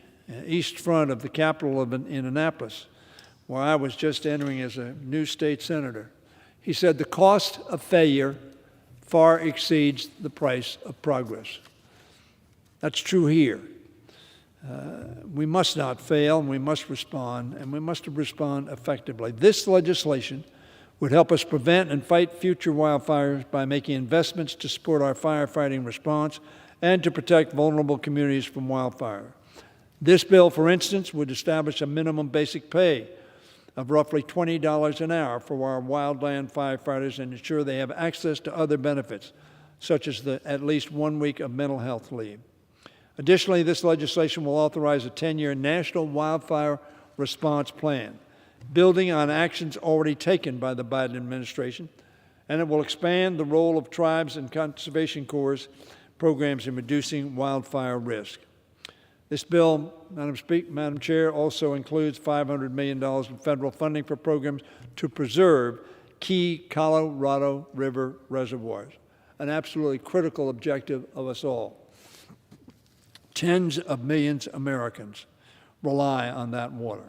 east front of the Capitol of Indianapolis, where I was just entering as a new state senator, he said, "The cost of failure far exceeds the price of progress." That's true here. We must not fail, and we must respond effectively. This legislation would help us prevent and fight future wildfires by making investments to support our firefighting response and to protect vulnerable communities from wildfire. This bill, for instance, would establish a minimum basic pay of roughly $20 an hour for our wildland firefighters and ensure they have access to other benefits, such as at least 1 week of mental health leave. Additionally, this legislation will authorize a 10-year national wildfire response plan, building on actions already taken by the Biden administration, and it will expand the role of tribes and conservation corps programs in reducing wildfire risk. This bill, Madam Chair, also includes $500 million in federal funding for programs to preserve key Colorado River reservoirs, an absolutely critical objective of us all. Tens of millions of Americans rely on that water.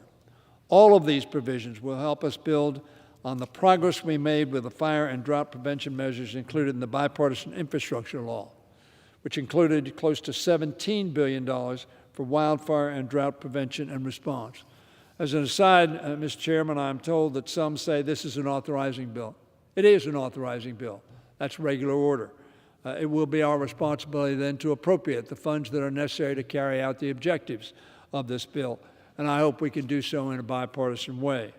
All of these provisions will help us build on the progress we made with the fire and drought prevention measures included in the bipartisan infrastructure law, which included close to $17 billion for wildfire and drought prevention and response. As an aside, Mr. Chairman, I'm told that some say this is an authorizing bill. It is an authorizing bill. That's regular order. It will be our responsibility then to appropriate the funds that are necessary to carry out the objectives of this bill, and I hope we can do so in a bipartisan way.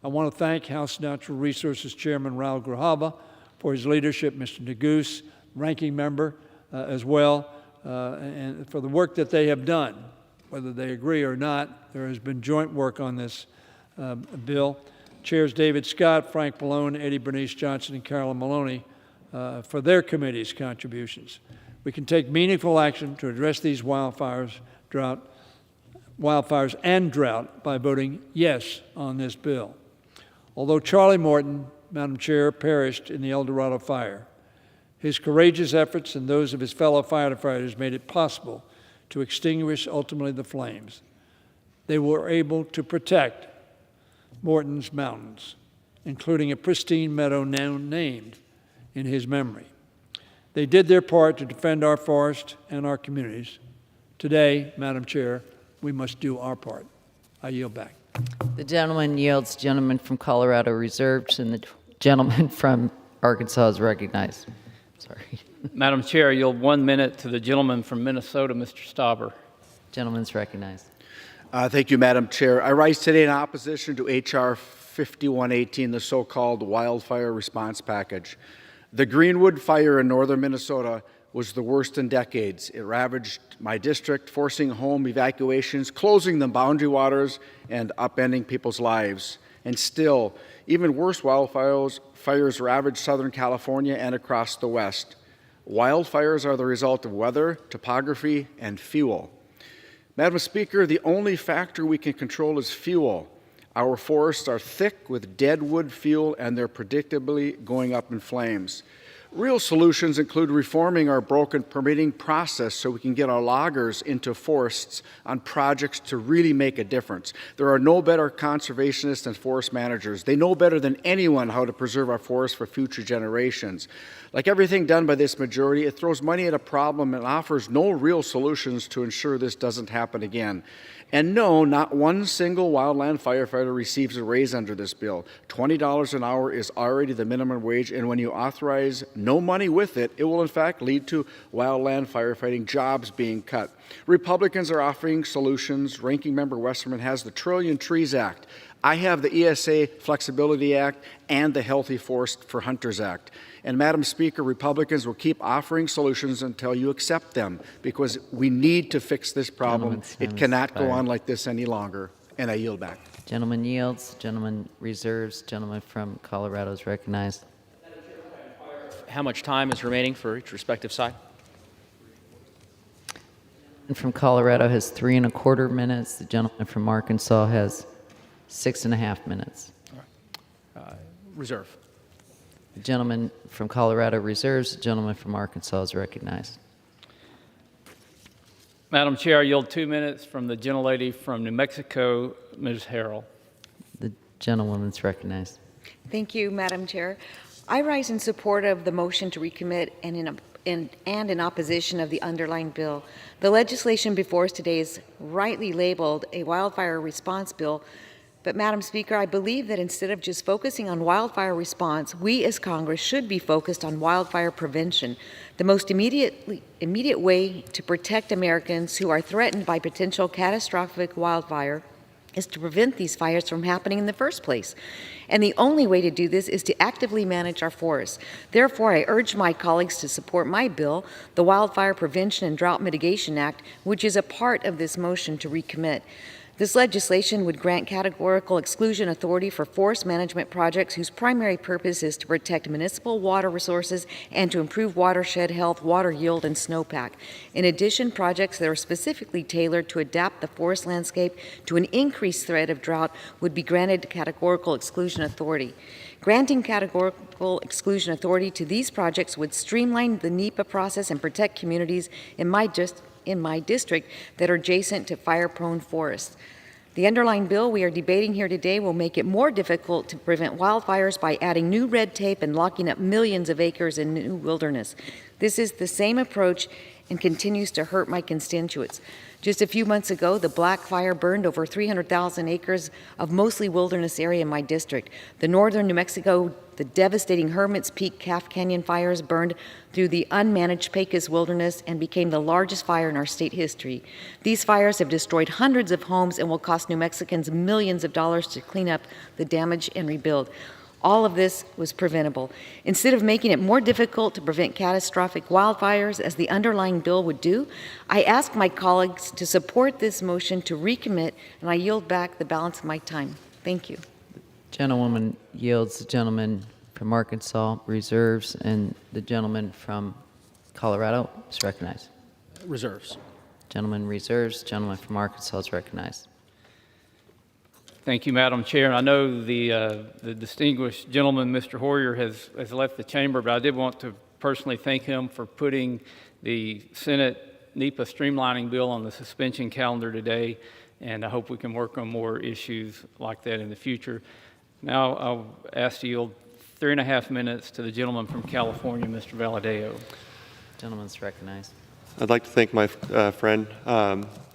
I want to thank House Natural Resources Chairman Raul Grijalva for his leadership, Mr. Neguse, ranking member as well, and for the work that they have done. Whether they agree or not, there has been joint work on this bill. Chairs David Scott, Frank Pallone, Eddie Bernice Johnson, and Carolyn Maloney for their committee's contributions. We can take meaningful action to address these wildfires and drought by voting yes on this bill. Although Charlie Morton, Madam Chair, perished in the El Dorado fire, his courageous efforts and those of his fellow firefighters made it possible to extinguish ultimately the flames. They were able to protect Morton's mountains, including a pristine meadow now named in his memory. They did their part to defend our forest and our communities. Today, Madam Chair, we must do our part. I yield back. The gentleman yields. Gentleman from Colorado reserved, and the gentleman from Arkansas is recognized. Sorry. Madam Chair, I yield 1 minute to the gentleman from Minnesota, Mr. Stauber. Gentleman's recognized. Thank you, Madam Chair. I rise today in opposition to H.R. 5118, the so-called wildfire response package. The Greenwood fire in northern Minnesota was the worst in decades. It ravaged my district, forcing home evacuations, closing the boundary waters, and upending people's lives. And still, even worse wildfires ravaged Southern California and across the West. Wildfires are the result of weather, topography, and fuel. Madam Speaker, the only factor we can control is fuel. Our forests are thick with dead wood fuel, and they're predictably going up in flames. Real solutions include reforming our broken permitting process so we can get our loggers into forests on projects to really make a difference. There are no better conservationists than forest managers. They know better than anyone how to preserve our forests for future generations. Like everything done by this majority, it throws money at a problem and offers no real solutions to ensure this doesn't happen again. And no, not one single wildland firefighter receives a raise under this bill. $20 an hour is already the minimum wage, and when you authorize no money with it, it will in fact lead to wildland firefighting jobs being cut. Republicans are offering solutions. Ranking Member Westerman has the Trillion Trees Act. I have the ESA Flexibility Act and the Healthy Forest for Hunters Act. And Madam Speaker, Republicans will keep offering solutions until you accept them, because we need to fix this problem. It cannot go on like this any longer. And I yield back. Gentleman yields. Gentleman reserves. Gentleman from Colorado is recognized. How much time is remaining for each respective side? And from Colorado has 3¼ minutes. The gentleman from Arkansas has 6½ minutes. Reserve. The gentleman from Colorado reserves. The gentleman from Arkansas is recognized. Madam Chair, I yield 2 minutes from the gentlelady from New Mexico, Ms. Harrell. The gentlewoman is recognized. Thank you, Madam Chair. I rise in support of the motion to recommit and in opposition of the underlying bill. The legislation before us today is rightly labeled a wildfire response bill. But, Madam Speaker, I believe that instead of just focusing on wildfire response, we as Congress should be focused on wildfire prevention, the most immediate way to protect Americans who are threatened by potential catastrophic wildfire is to prevent these fires from happening in the first place. And the only way to do this is to actively manage our forests. Therefore, I urge my colleagues to support my bill, the Wildfire Prevention and Drought Mitigation Act, which is a part of this motion to recommit. This legislation would grant categorical exclusion authority for forest management projects whose primary purpose is to protect municipal water resources and to improve watershed health, water yield, and snowpack. In addition, projects that are specifically tailored to adapt the forest landscape to an increased threat of drought would be granted categorical exclusion authority. Granting categorical exclusion authority to these projects would streamline the NEPA process and protect communities in my district that are adjacent to fire-prone forests. The underlying bill we are debating here today will make it more difficult to prevent wildfires by adding new red tape and locking up millions of acres in new wilderness. This is the same approach and continues to hurt my constituents. Just a few months ago, the Black Fire burned over 300,000 acres of mostly wilderness area in my district. The northern New Mexico, the devastating Hermit's Peak Calf Canyon fires burned through the unmanaged Pecos wilderness and became the largest fire in our state history. These fires have destroyed hundreds of homes and will cost New Mexicans millions of dollars to clean up the damage and rebuild. All of this was preventable. Instead of making it more difficult to prevent catastrophic wildfires, as the underlying bill would do, I ask my colleagues to support this motion to recommit, and I yield back the balance of my time. Thank you. Gentlewoman yields. The gentleman from Arkansas reserves, and the gentleman from Colorado is recognized. Reserves. Gentleman reserves. Gentleman from Arkansas is recognized. Thank you, Madam Chair. I know the distinguished gentleman, Mr. Hoyer, has left the chamber, but I did want to personally thank him for putting the Senate NEPA streamlining bill on the suspension calendar today, and I hope we can work on more issues like that in the future. Now I'll ask to yield 3½ minutes to the gentleman from California, Mr. Valadeo. Gentleman's recognized. I'd like to thank my friend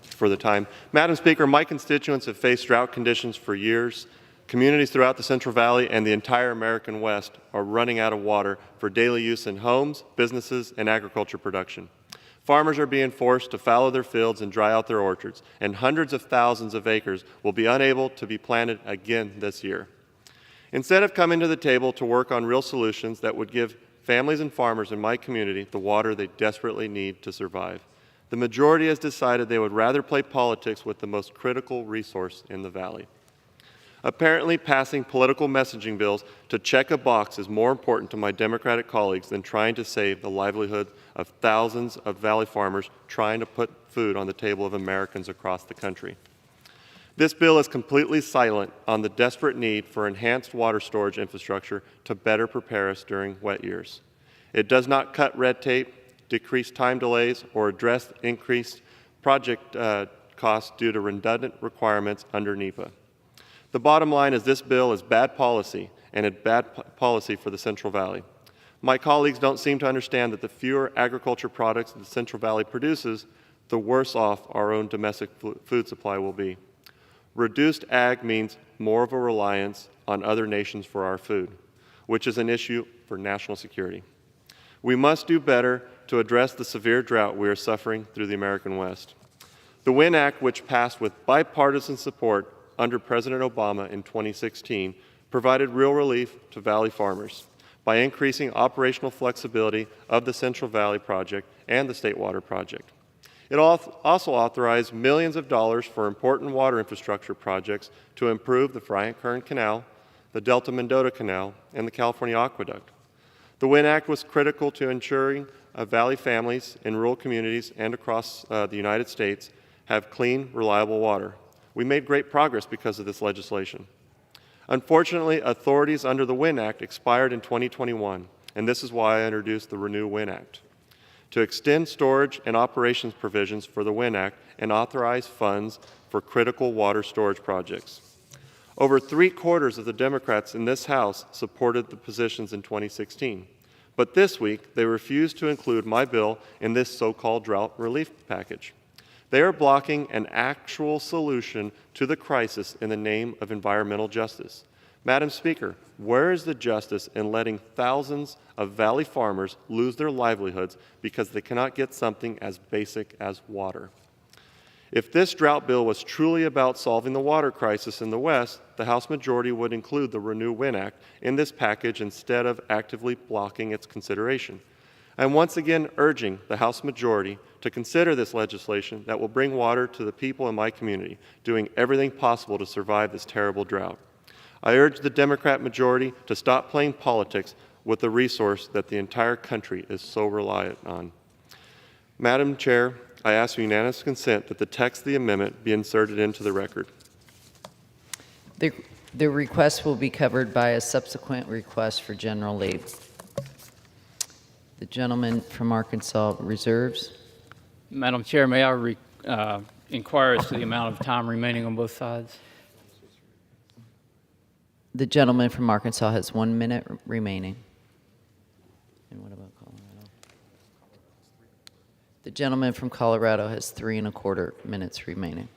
for the time. Madam Speaker, my constituents have faced drought conditions for years. Communities throughout the Central Valley and the entire American West are running out of water for daily use in homes, businesses, and agriculture production. Farmers are being forced to fallow their fields and dry out their orchards, and hundreds of thousands of acres will be unable to be planted again this year. Instead of coming to the table to work on real solutions that would give families and farmers in my community the water they desperately need to survive, the majority has decided they would rather play politics with the most critical resource in the valley. Apparently, passing political messaging bills to check a box is more important to my Democratic colleagues than trying to save the livelihood of thousands of valley farmers trying to put food on the table of Americans across the country. This bill is completely silent on the desperate need for enhanced water storage infrastructure to better prepare us during wet years. It does not cut red tape, decrease time delays, or address increased project costs due to redundant requirements under NEPA. The bottom line is this bill is bad policy, and it's bad policy for the Central Valley. My colleagues don't seem to understand that the fewer agriculture products the Central Valley produces, the worse off our own domestic food supply will be. Reduced ag means more of a reliance on other nations for our food, which is an issue for national security. We must do better to address the severe drought we are suffering through the American West. The WIN Act, which passed with bipartisan support under President Obama in 2016, provided real relief to Valley farmers by increasing operational flexibility of the Central Valley Project and the State Water Project. It also authorized millions of dollars for important water infrastructure projects to improve the Bryant-Kern Canal, the Delta-Mendota Canal, and the California Aqueduct. The WIN Act was critical to ensuring Valley families in rural communities and across the United States have clean, reliable water. We made great progress because of this legislation. Unfortunately, authorities under the WIN Act expired in 2021, and this is why I introduced the Renew WIN Act, to extend storage and operations provisions for the WIN Act and authorize funds for critical water storage projects. Over 3/4 of the Democrats in this House supported the positions in 2016, but this week they refused to include my bill in this so-called drought relief package. They are blocking an actual solution to the crisis in the name of environmental justice. Madam Speaker, where is the justice in letting thousands of Valley farmers lose their livelihoods because they cannot get something as basic as water? If this drought bill was truly about solving the water crisis in the West, the House majority would include the Renew WIN Act in this package instead of actively blocking its consideration. I'm once again urging the House majority to consider this legislation that will bring water to the people in my community, doing everything possible to survive this terrible drought. I urge the Democrat majority to stop playing politics with the resource that the entire country is so reliant on. Madam Chair, I ask for unanimous consent that the text of the amendment be inserted into the record. The request will be covered by a subsequent request for general leave. The gentleman from Arkansas reserves. Madam Chair, may I inquire as to the amount of time remaining on both sides? The gentleman from Arkansas has 1 minute remaining. And what about Colorado? The gentleman from Colorado has 3 1/4 minutes remaining.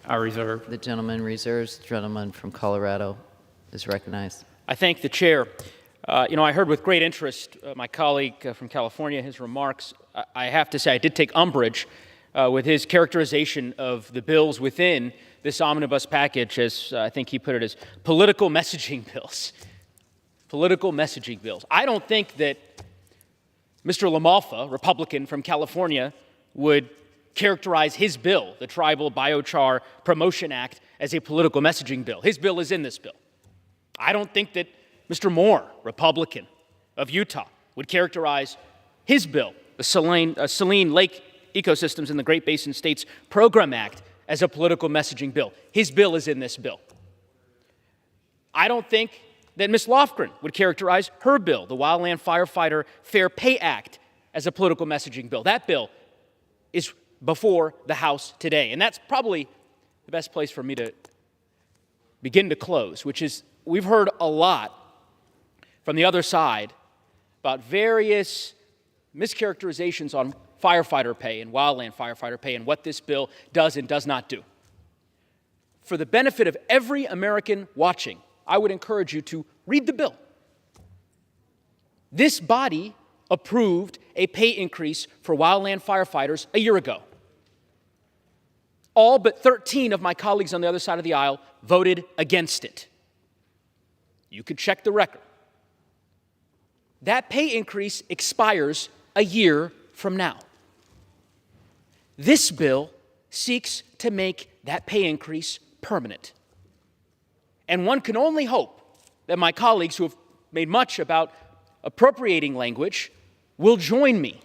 I reserve. The gentleman reserves. The gentleman from Colorado is recognized. I thank the chair. I heard with great interest my colleague from California, his remarks. I have to say I did take umbrage with his characterization of the bills within this omnibus package, as I think he put it, as political messaging bills. Political messaging bills. I don't think that Mr. LaMalfa, Republican from California, would characterize his bill, the Tribal Biochar Promotion Act, as a political messaging bill. His bill is in this bill. I don't think that Mr. Moore, Republican of Utah, would characterize his bill, the Saline Lake Ecosystems in the Great Basin States Program Act, as a political messaging bill. His bill is in this bill. I don't think that Ms. Lofgren would characterize her bill, the Wildland Firefighter Fair Pay Act, as a political messaging bill. That bill is before the House today. And that's probably the best place for me to begin to close, which is we've heard a lot from the other side about various mischaracterizations on firefighter pay and wildland firefighter pay and what this bill does and does not do. For the benefit of every American watching, I would encourage you to read the bill. This body approved a pay increase for wildland firefighters a year ago. All but 13 of my colleagues on the other side of the aisle voted against it. You could check the record. That pay increase expires a year from now. This bill seeks to make that pay increase permanent. And one can only hope that my colleagues who have made much about appropriating language will join me.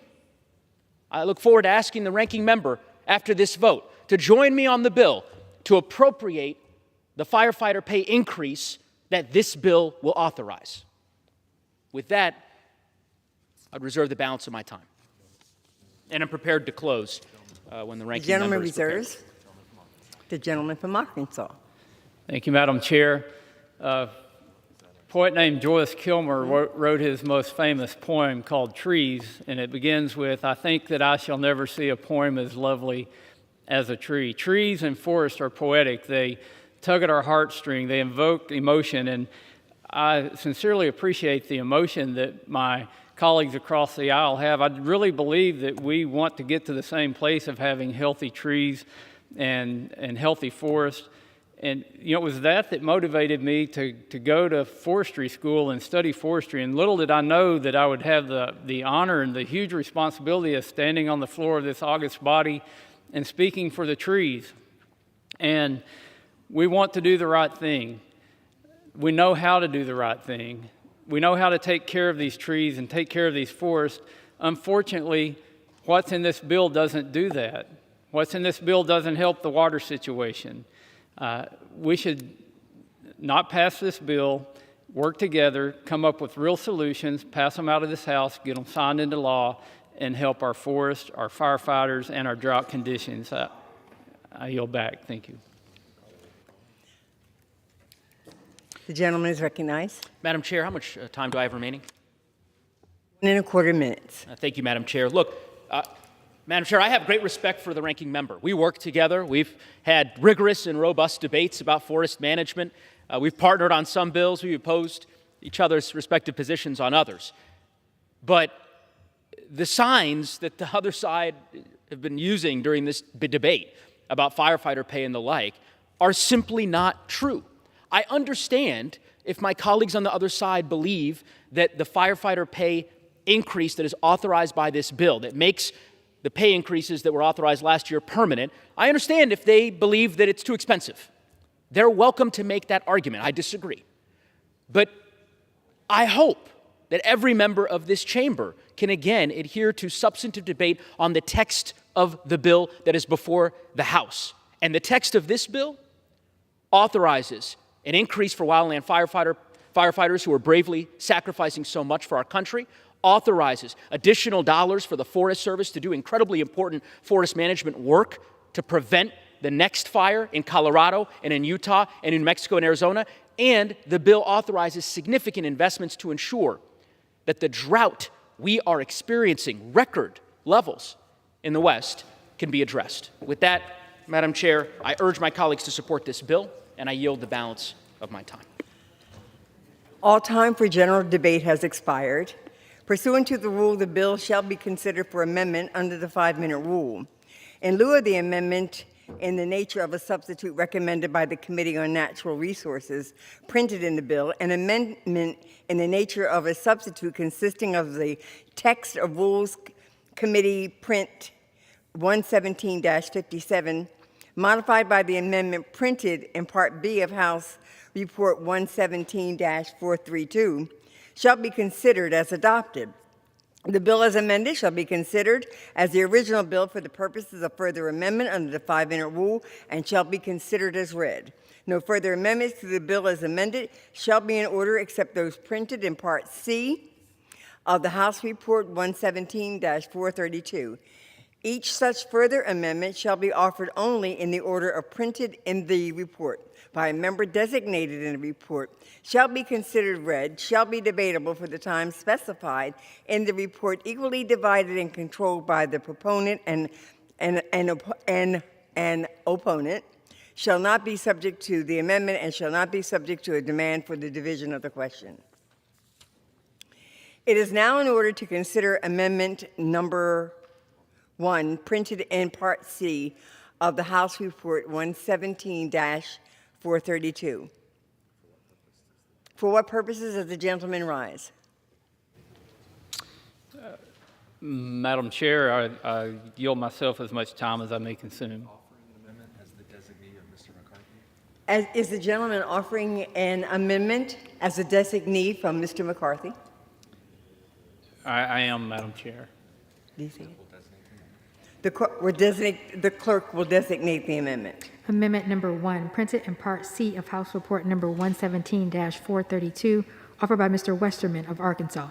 I look forward to asking the ranking member after this vote to join me on the bill to appropriate the firefighter pay increase that this bill will authorize. With that, I'd reserve the balance of my time. And I'm prepared to close when the ranking member is prepared. Reserves. The gentleman from Arkansas. Thank you, Madam Chair. A poet named Joyce Kilmer wrote his most famous poem called Trees, and it begins with, "I think that I shall never see a poem as lovely as a tree." Trees and forests are poetic. They tug at our heartstring. They invoke emotion, and I sincerely appreciate the emotion that my colleagues across the aisle have. I really believe that we want to get to the same place of having healthy trees and healthy forests. And, you know, it was that motivated me to go to forestry school and study forestry. And little did I know that I would have the honor and the huge responsibility of standing on the floor of this august body and speaking for the trees. And we want to do the right thing. We know how to do the right thing. We know how to take care of these trees and take care of these forests. Unfortunately, what's in this bill doesn't do that. What's in this bill doesn't help the water situation. We should not pass this bill, work together, come up with real solutions, pass them out of this House, get them signed into law, and help our forests, our firefighters, and our drought conditions. I yield back. Thank you. The gentleman is recognized. Madam Chair, how much time do I have remaining? 1.25 minutes. Thank you, Madam Chair. Look, Madam Chair, I have great respect for the ranking member. We work together. We've had rigorous and robust debates about forest management. We've partnered on some bills. We've opposed each other's respective positions on others. But the signs that the other side have been using during this debate about firefighter pay and the like are simply not true. I understand if my colleagues on the other side believe that the firefighter pay increase that is authorized by this bill, that makes the pay increases that were authorized last year permanent, I understand if they believe that it's too expensive. They're welcome to make that argument. I disagree. But I hope that every member of this chamber can again adhere to substantive debate on the text of the bill that is before the House. And the text of this bill authorizes an increase for wildland firefighters who are bravely sacrificing so much for our country, authorizes additional dollars for the Forest Service to do incredibly important forest management work to prevent the next fire in Colorado and in Utah and in New Mexico and Arizona, and the bill authorizes significant investments to ensure that the drought we are experiencing, record levels in the West, can be addressed. With that, Madam Chair, I urge my colleagues to support this bill, and I yield the balance of my time. All time for general debate has expired. Pursuant to the rule, the bill shall be considered for amendment under the 5-minute rule. In lieu of the amendment in the nature of a substitute recommended by the Committee on Natural Resources printed in the bill, an amendment in the nature of a substitute consisting of the text of Rules Committee Print 117-57, modified by the amendment printed in Part B of House Report 117-432, shall be considered as adopted. The bill as amended shall be considered as the original bill for the purposes of further amendment under the 5-minute rule and shall be considered as read. No further amendments to the bill as amended shall be in order except those printed in Part C of the House Report 117-432. Each such further amendment shall be offered only in the order of printed in the report by a member designated in the report, shall be considered read, shall be debatable for the time specified in the report, equally divided and controlled by the proponent and opponent, shall not be subject to the amendment and shall not be subject to a demand for the division of the question. It is now in order to consider amendment number 1, printed in Part C of the House Report 117-432. For what purposes does the gentleman rise? Madam Chair, I yield myself as much time as I may consume. Is the gentleman offering an amendment as a designee from Mr. McCarthy? I am, Madam Chair. Do you see it? The clerk will designate the amendment. Amendment Number 1, printed in Part C of House Report Number 117-432, offered by Mr. Westerman of Arkansas.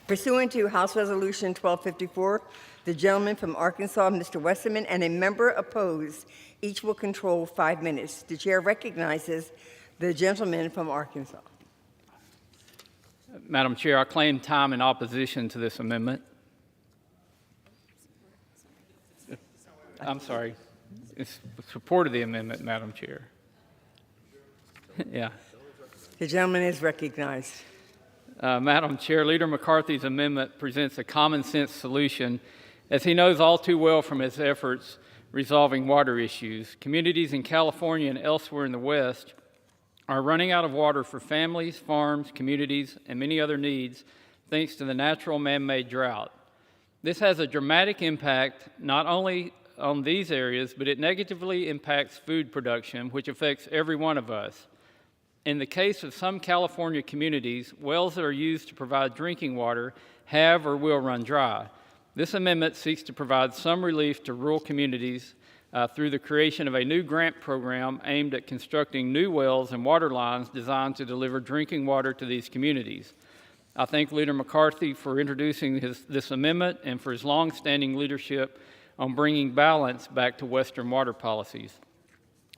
Pursuant to House Resolution 1254, the gentleman from Arkansas, Mr. Westerman, and a member opposed, each will control 5 minutes. The chair recognizes the gentleman from Arkansas. Madam Chair, I claim time in opposition to this amendment. I'm sorry. It's support of the amendment, Madam Chair. Yeah. The gentleman is recognized. Madam Chair, Leader McCarthy's amendment presents a common sense solution, as he knows all too well from his efforts resolving water issues. Communities in California and elsewhere in the West are running out of water for families, farms, communities, and many other needs thanks to the natural man-made drought. This has a dramatic impact not only on these areas, but it negatively impacts food production, which affects every one of us. In the case of some California communities, wells that are used to provide drinking water have or will run dry. This amendment seeks to provide some relief to rural communities through the creation of a new grant program aimed at constructing new wells and water lines designed to deliver drinking water to these communities. I thank Leader McCarthy for introducing this amendment and for his long-standing leadership on bringing balance back to Western water policies.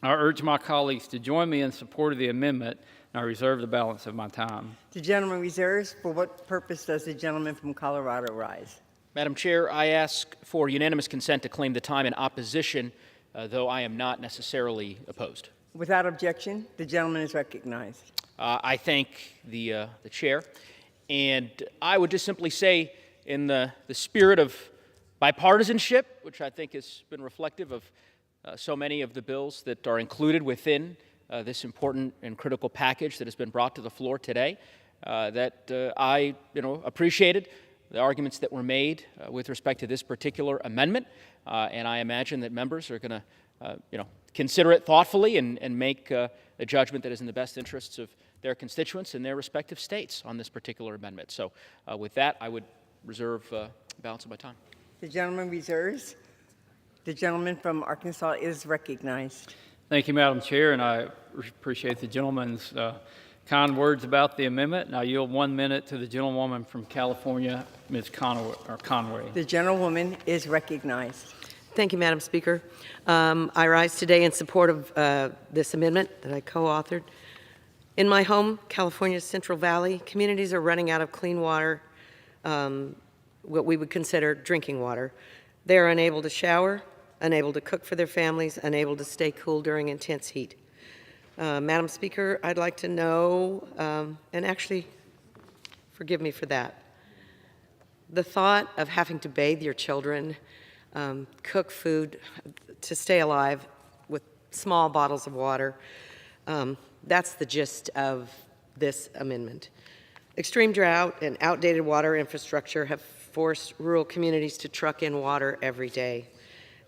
I urge my colleagues to join me in support of the amendment, and I reserve the balance of my time. The gentleman reserves. For what purpose does the gentleman from Colorado rise? Madam Chair, I ask for unanimous consent to claim the time in opposition, though I am not necessarily opposed. Without objection, the gentleman is recognized. I thank the chair, and I would just simply say, in the spirit of bipartisanship, which I think has been reflective of so many of the bills that are included within this important and critical package that has been brought to the floor today, that I appreciated the arguments that were made with respect to this particular amendment, and I imagine that members are going to consider it thoughtfully and make a judgment that is in the best interests of their constituents in their respective states on this particular amendment. So with that, I would reserve the balance of my time. The gentleman reserves. The gentleman from Arkansas is recognized. Thank you, Madam Chair, and I appreciate the gentleman's kind words about the amendment. And I yield 1 minute to the gentlewoman from California, Ms. Conway. The gentlewoman is recognized. Thank you, Madam Speaker. I rise today in support of this amendment that I co-authored. In my home, California's Central Valley, communities are running out of clean water, what we would consider drinking water. They are unable to shower, unable to cook for their families, unable to stay cool during intense heat. Madam Speaker, I'd like to know, and actually, forgive me for that, the thought of having to bathe your children, cook food to stay alive with small bottles of water, that's the gist of this amendment. Extreme drought and outdated water infrastructure have forced rural communities to truck in water every day.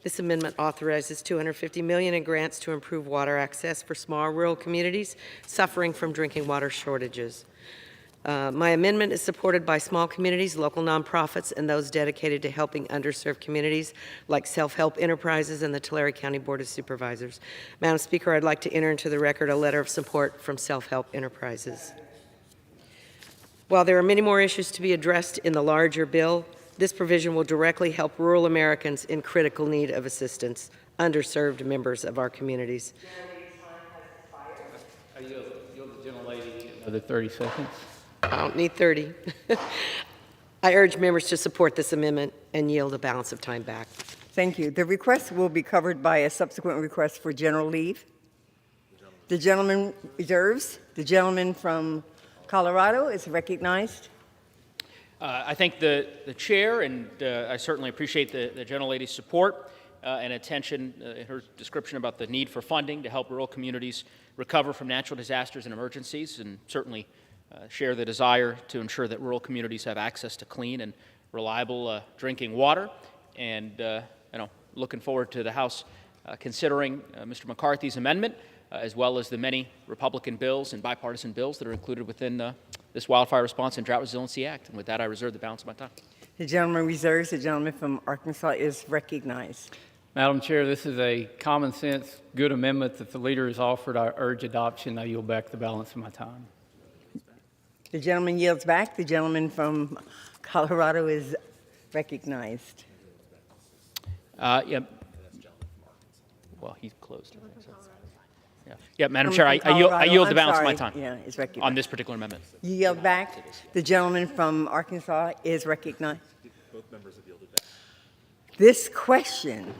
This amendment authorizes $250 million in grants to improve water access for small rural communities suffering from drinking water shortages. My amendment is supported by small communities, local nonprofits, and those dedicated to helping underserved communities like Self-Help Enterprises and the Tulare County Board of Supervisors. Madam Speaker, I'd like to enter into the record a letter of support from Self-Help Enterprises. While there are many more issues to be addressed in the larger bill, this provision will directly help rural Americans in critical need of assistance, underserved members of our communities. I yield the gentlelady another 30 seconds. I don't need 30. I urge members to support this amendment and yield a balance of time back. Thank you. The request will be covered by a subsequent request for general leave. The gentleman reserves. The gentleman from Colorado is recognized. I thank the chair, and I certainly appreciate the gentlelady's support and attention in her description about the need for funding to help rural communities recover from natural disasters and emergencies, and certainly share the desire to ensure that rural communities have access to clean and reliable drinking water. And looking forward to the House considering Mr. McCarthy's amendment, as well as the many Republican bills and bipartisan bills that are included within this Wildfire Response and Drought Resiliency Act. And with that, I reserve the balance of my time. The gentleman reserves. The gentleman from Arkansas is recognized. Madam Chair, this is a common sense, good amendment that the leader has offered. I urge adoption. I yield back the balance of my time. The gentleman yields back. The gentleman from Colorado is recognized. Yeah. Well, he's closed. Yeah, Madam Chair, I yield the balance of my time on this particular amendment. You yield back. The gentleman from Arkansas is recognized. Both members have yielded back. This question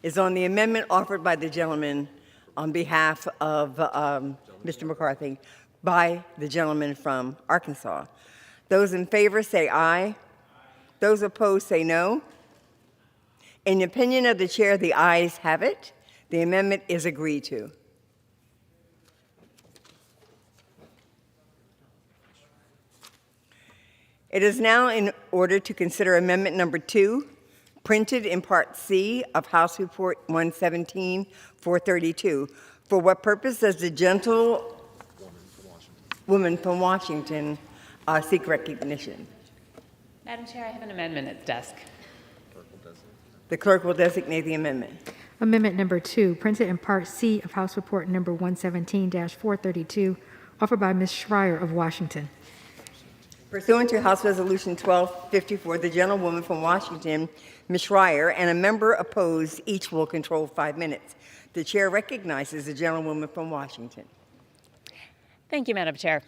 is on the amendment offered by the gentleman on behalf of Mr. McCarthy by the gentleman from Arkansas. Those in favor say aye. Those opposed say no. In the opinion of the chair, the ayes have it. The amendment is agreed to. It is now in order to consider Amendment Number 2, printed in Part C of House Report 117-432. For what purpose does the gentlewoman from Washington seek recognition? Madam Chair, I have an amendment at the desk. The clerk will designate the amendment. Amendment number 2, printed in Part C of House Report number 117-432, offered by Ms. Schreier of Washington. Pursuant to House Resolution 1254, the gentlewoman from Washington, Ms. Schreier, and a member opposed, each will control 5 minutes. The chair recognizes the gentlewoman from Washington. Thank you, Madam Chair.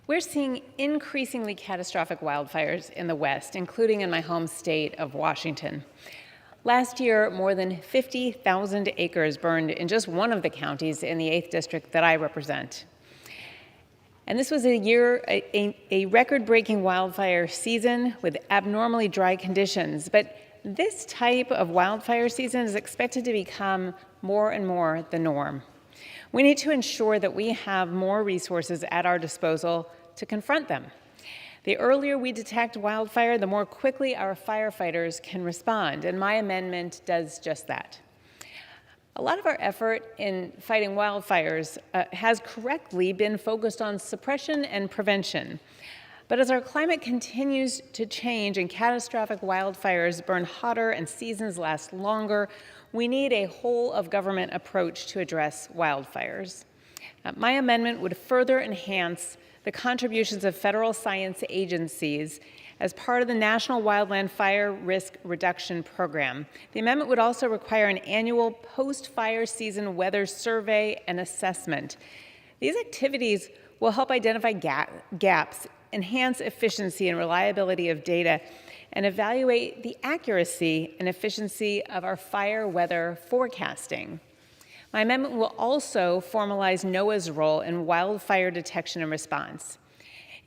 We're seeing increasingly catastrophic wildfires in the West, including in my home state of Washington. Last year, more than 50,000 acres burned in just one of the counties in the 8th District that I represent. And this was a record-breaking wildfire season with abnormally dry conditions. But this type of wildfire season is expected to become more and more the norm. We need to ensure that we have more resources at our disposal to confront them. The earlier we detect wildfire, the more quickly our firefighters can respond, and my amendment does just that. A lot of our effort in fighting wildfires has correctly been focused on suppression and prevention. But as our climate continues to change and catastrophic wildfires burn hotter and seasons last longer, we need a whole-of-government approach to address wildfires. My amendment would further enhance the contributions of federal science agencies as part of the National Wildland Fire Risk Reduction Program. The amendment would also require an annual post-fire season weather survey and assessment. These activities will help identify gaps, enhance efficiency and reliability of data, and evaluate the accuracy and efficiency of our fire weather forecasting. My amendment will also formalize NOAA's role in wildfire detection and response.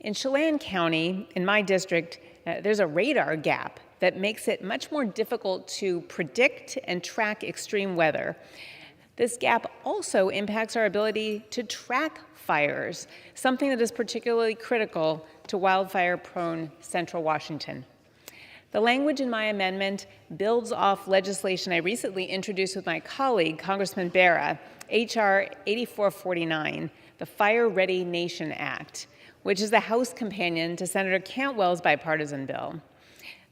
In Chelan County, in my district, there's a radar gap that makes it much more difficult to predict and track extreme weather. This gap also impacts our ability to track fires, something that is particularly critical to wildfire-prone Central Washington. The language in my amendment builds off legislation I recently introduced with my colleague, Congressman Barra, H.R. 8449, the Fire Ready Nation Act, which is the House companion to Senator Cantwell's bipartisan bill.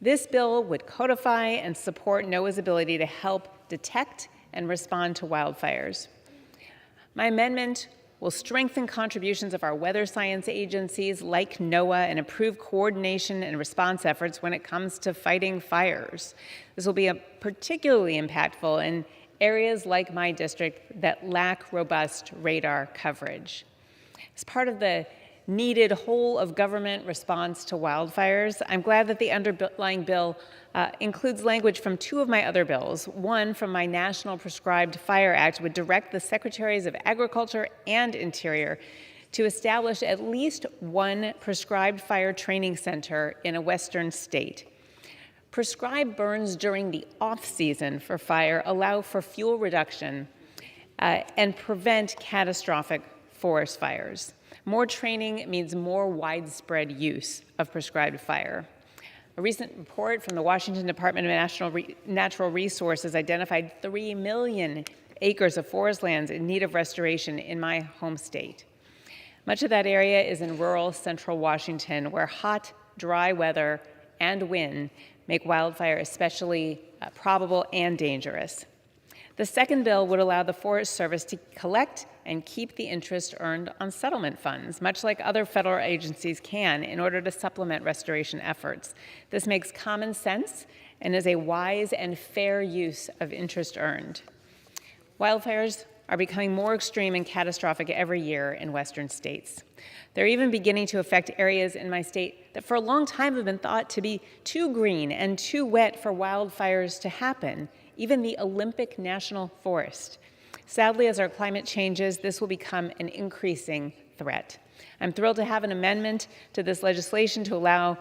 This bill would codify and support NOAA's ability to help detect and respond to wildfires. My amendment will strengthen contributions of our weather science agencies like NOAA and improve coordination and response efforts when it comes to fighting fires. This will be particularly impactful in areas like my district that lack robust radar coverage. As part of the needed whole-of-government response to wildfires, I'm glad that the underlying bill includes language from 2 of my other bills. One from my National Prescribed Fire Act would direct the Secretaries of Agriculture and Interior to establish at least one prescribed fire training center in a western state. Prescribed burns during the off-season for fire allow for fuel reduction and prevent catastrophic forest fires. More training means more widespread use of prescribed fire. A recent report from the Washington Department of Natural Resources identified 3 million acres of forest lands in need of restoration in my home state. Much of that area is in rural central Washington, where hot, dry weather and wind make wildfire especially probable and dangerous. The second bill would allow the Forest Service to collect and keep the interest earned on settlement funds, much like other federal agencies can, in order to supplement restoration efforts. This makes common sense and is a wise and fair use of interest earned. Wildfires are becoming more extreme and catastrophic every year in western states. They're even beginning to affect areas in my state that for a long time have been thought to be too green and too wet for wildfires to happen, even the Olympic National Forest. Sadly, as our climate changes, this will become an increasing threat. I'm thrilled to have an amendment to this legislation to allow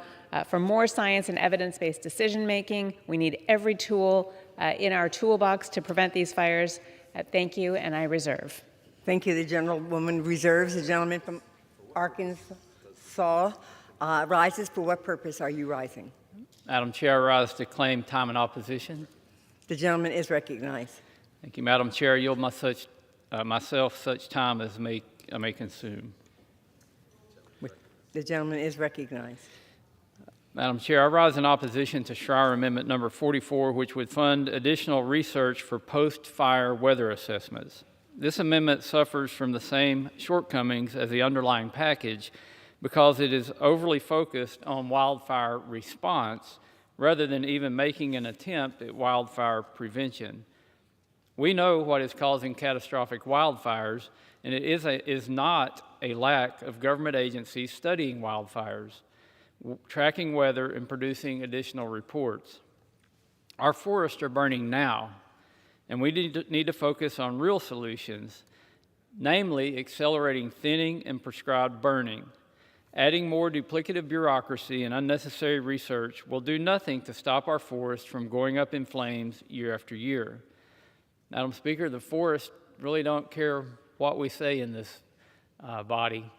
for more science and evidence-based decision-making. We need every tool in our toolbox to prevent these fires. Thank you, and I reserve. Thank you. The gentlewoman reserves. The gentleman from Arkansas rises. For what purpose are you rising? Madam Chair, I rise to claim time in opposition. The gentleman is recognized. Thank you, Madam Chair. I yield myself such time as I may consume. The gentleman is recognized. Madam Chair, I rise in opposition to Schreier Amendment number 44, which would fund additional research for post-fire weather assessments. This amendment suffers from the same shortcomings as the underlying package because it is overly focused on wildfire response rather than even making an attempt at wildfire prevention. We know what is causing catastrophic wildfires, and it is not a lack of government agencies studying wildfires, tracking weather, and producing additional reports. Our forests are burning now, and we need to focus on real solutions, namely accelerating thinning and prescribed burning. Adding more duplicative bureaucracy and unnecessary research will do nothing to stop our forests from going up in flames year after year. Madam Speaker, the forests really don't care what we say in this body.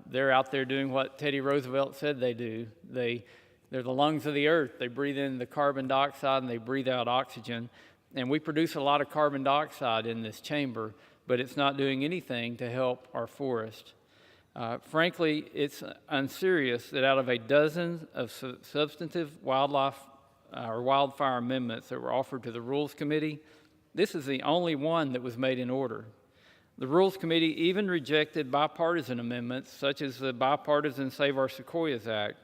They're out there doing what Teddy Roosevelt said they do. They're the lungs of the earth. They breathe in the carbon dioxide and they breathe out oxygen. And we produce a lot of carbon dioxide in this chamber, but it's not doing anything to help our forest. Frankly, it's unserious that out of a dozen of substantive wildfire amendments that were offered to the Rules Committee, this is the only one that was made in order. The Rules Committee even rejected bipartisan amendments, such as the bipartisan Save Our Sequoias Act.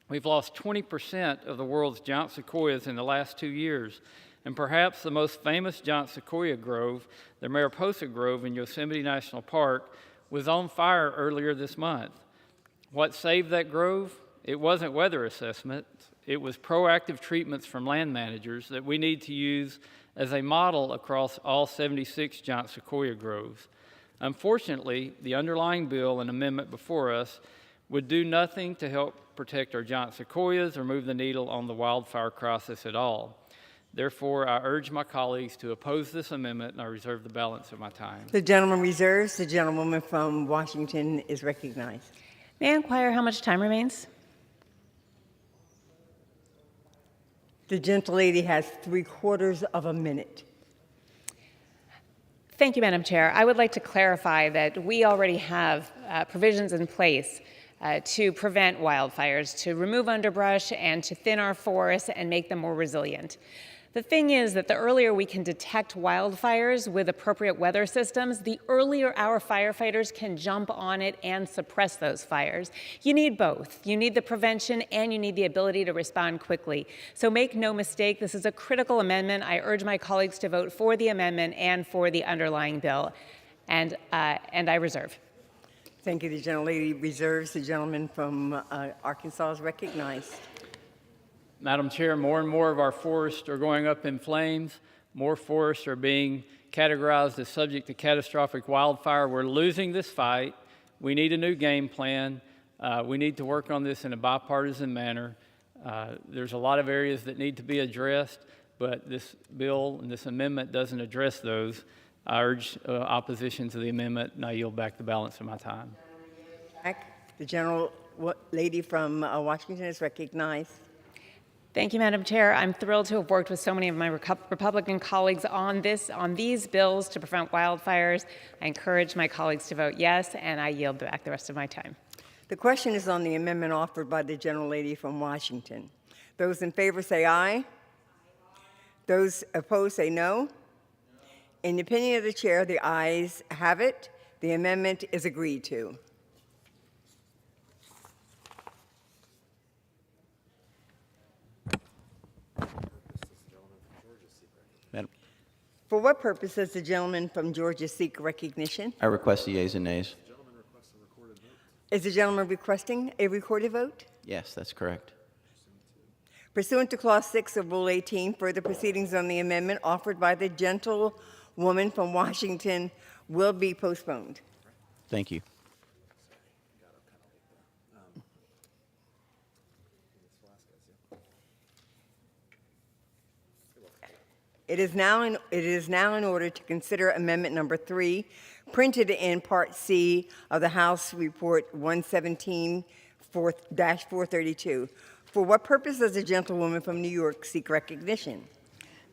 We've lost 20% of the world's giant sequoias in the last 2 years, and perhaps the most famous giant sequoia grove, the Mariposa Grove in Yosemite National Park, was on fire earlier this month. What saved that grove? It wasn't weather assessments. It was proactive treatments from land managers that we need to use as a model across all 76 giant sequoia groves. Unfortunately, the underlying bill and amendment before us would do nothing to help protect our giant sequoias or move the needle on the wildfire crisis at all. Therefore, I urge my colleagues to oppose this amendment, and I reserve the balance of my time. The gentleman reserves. The gentlewoman from Washington is recognized. May I inquire how much time remains? The gentlelady has 3/4 of a minute. Thank you, Madam Chair. I would like to clarify that we already have provisions in place to prevent wildfires, to remove underbrush, and to thin our forests and make them more resilient. The thing is that the earlier we can detect wildfires with appropriate weather systems, the earlier our firefighters can jump on it and suppress those fires. You need both. You need the prevention and you need the ability to respond quickly. So make no mistake, this is a critical amendment. I urge my colleagues to vote for the amendment and for the underlying bill. And I reserve. Thank you. The gentlelady reserves. The gentleman from Arkansas is recognized. Madam Chair, more and more of our forests are going up in flames. More forests are being categorized as subject to catastrophic wildfire. We're losing this fight. We need a new game plan. We need to work on this in a bipartisan manner. There's a lot of areas that need to be addressed, but this bill and this amendment doesn't address those. I urge opposition to the amendment, and I yield back the balance of my time. The gentlelady from Washington is recognized. Thank you, Madam Chair. I'm thrilled to have worked with so many of my Republican colleagues on these bills to prevent wildfires. I encourage my colleagues to vote yes, and I yield back the rest of my time. The question is on the amendment offered by the gentlelady from Washington. Those in favor say aye. Those opposed say no. In the opinion of the chair, the ayes have it. The amendment is agreed to. Madam, For what purpose does the gentleman from Georgia seek recognition? I request the yeas and nays. Is the gentleman requesting a recorded vote? Yes, that's correct. Pursuant to Clause 6 of Rule 18, further proceedings on the amendment offered by the gentlewoman from Washington will be postponed. Thank you. It is now in order to consider Amendment Number 3, printed in Part C of the House Report 117-432. For what purpose does the gentlewoman from New York seek recognition?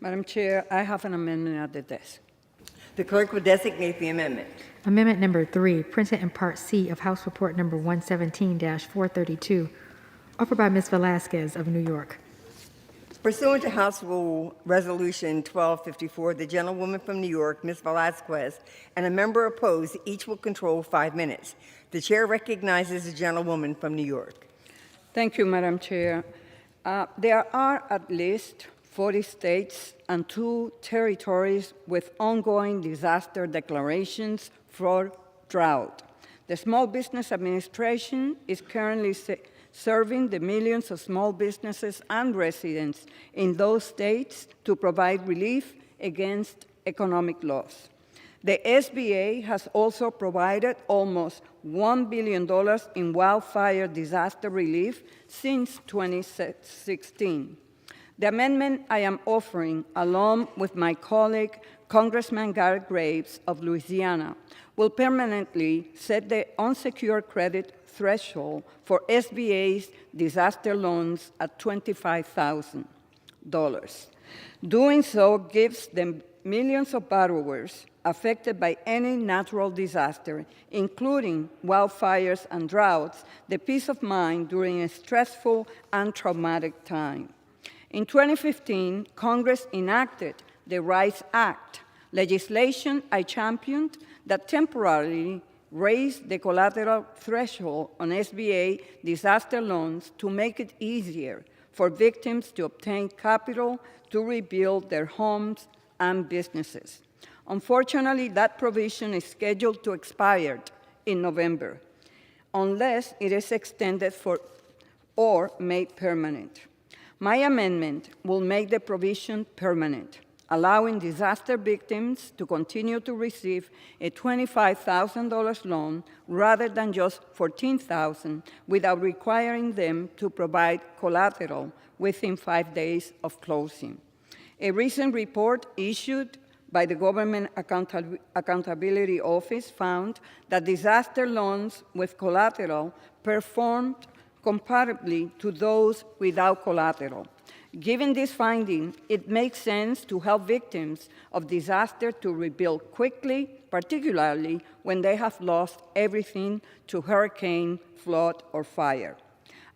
Madam Chair, I have an amendment at the desk. The clerk will designate the amendment. Amendment number 3, printed in Part C of House Report number 117-432, offered by Ms. Velasquez of New York. Pursuant to House Rule Resolution 1254, the gentlewoman from New York, Ms. Velasquez, and a member opposed, each will control 5 minutes. The chair recognizes the gentlewoman from New York. Thank you, Madam Chair. There are at least 40 states and 2 territories with ongoing disaster declarations for drought. The Small Business Administration is currently serving the millions of small businesses and residents in those states to provide relief against economic loss. The SBA has also provided almost $1 billion in wildfire disaster relief since 2016. The amendment I am offering, along with my colleague, Congressman Garrett Graves of Louisiana, will permanently set the unsecured credit threshold for SBA's disaster loans at $25,000. Doing so gives the millions of borrowers affected by any natural disaster, including wildfires and droughts, the peace of mind during a stressful and traumatic time. In 2015, Congress enacted the RISE Act, legislation I championed that temporarily raised the collateral threshold on SBA disaster loans to make it easier for victims to obtain capital to rebuild their homes and businesses. Unfortunately, that provision is scheduled to expire in November, unless it is extended or made permanent. My amendment will make the provision permanent, allowing disaster victims to continue to receive a $25,000 loan rather than just $14,000 without requiring them to provide collateral within 5 days of closing. A recent report issued by the Government Accountability Office found that disaster loans with collateral performed comparably to those without collateral. Given this finding, it makes sense to help victims of disaster to rebuild quickly, particularly when they have lost everything to hurricane, flood, or fire.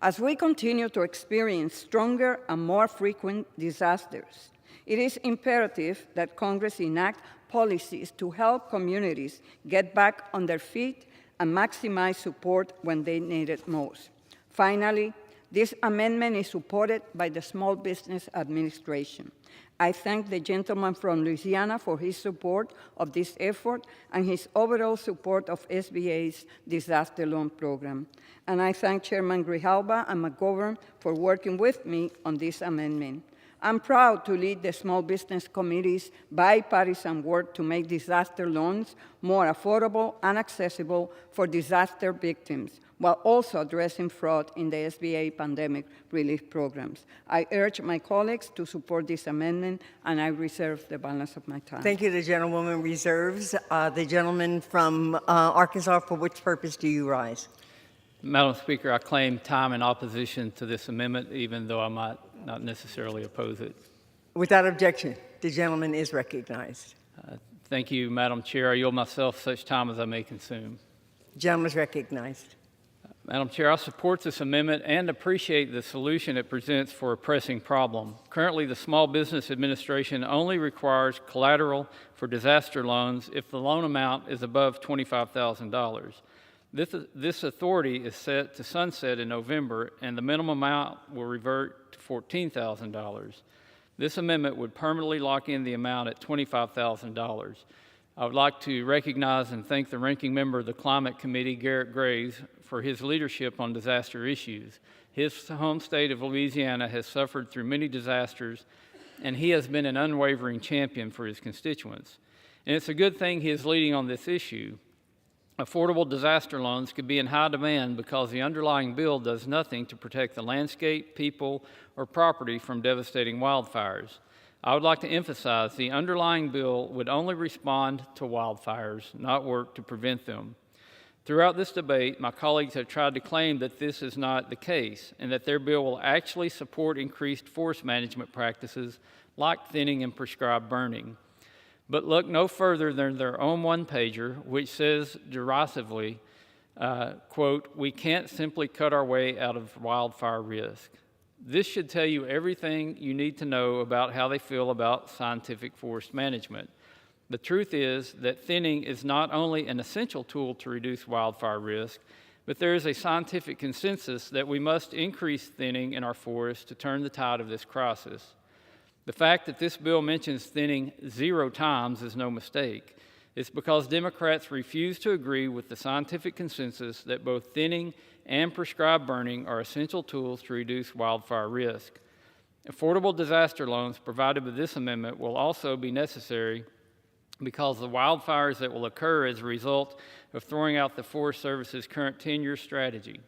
As we continue to experience stronger and more frequent disasters, it is imperative that Congress enact policies to help communities get back on their feet and maximize support when they need it most. Finally, this amendment is supported by the Small Business Administration. I thank the gentleman from Louisiana for his support of this effort and his overall support of SBA's disaster loan program. And I thank Chairman Grijalva and McGovern for working with me on this amendment. I'm proud to lead the Small Business Committee's bipartisan work to make disaster loans more affordable and accessible for disaster victims, while also addressing fraud in the SBA pandemic relief programs. I urge my colleagues to support this amendment, and I reserve the balance of my time. Thank you. The gentlewoman reserves. The gentleman from Arkansas, for which purpose do you rise? Madam Speaker, I claim time in opposition to this amendment, even though I might not necessarily oppose it. Without objection, the gentleman is recognized. Thank you, Madam Chair. I yield myself such time as I may consume. The gentleman is recognized. Madam Chair, I support this amendment and appreciate the solution it presents for a pressing problem. Currently, the Small Business Administration only requires collateral for disaster loans if the loan amount is above $25,000. This authority is set to sunset in November, and the minimum amount will revert to $14,000. This amendment would permanently lock in the amount at $25,000. I would like to recognize and thank the ranking member of the Climate Committee, Garrett Graves, for his leadership on disaster issues. His home state of Louisiana has suffered through many disasters, and he has been an unwavering champion for his constituents. And it's a good thing he is leading on this issue. Affordable disaster loans could be in high demand because the underlying bill does nothing to protect the landscape, people, or property from devastating wildfires. I would like to emphasize the underlying bill would only respond to wildfires, not work to prevent them. Throughout this debate, my colleagues have tried to claim that this is not the case and that their bill will actually support increased forest management practices like thinning and prescribed burning. But look no further than their own one-pager, which says derisively, quote, "We can't simply cut our way out of wildfire risk." This should tell you everything you need to know about how they feel about scientific forest management. The truth is that thinning is not only an essential tool to reduce wildfire risk, but there is a scientific consensus that we must increase thinning in our forests to turn the tide of this crisis. The fact that this bill mentions thinning 0 times is no mistake. It's because Democrats refuse to agree with the scientific consensus that both thinning and prescribed burning are essential tools to reduce wildfire risk. Affordable disaster loans provided by this amendment will also be necessary because the wildfires that will occur as a result of throwing out the Forest Service's current 10-year strategy.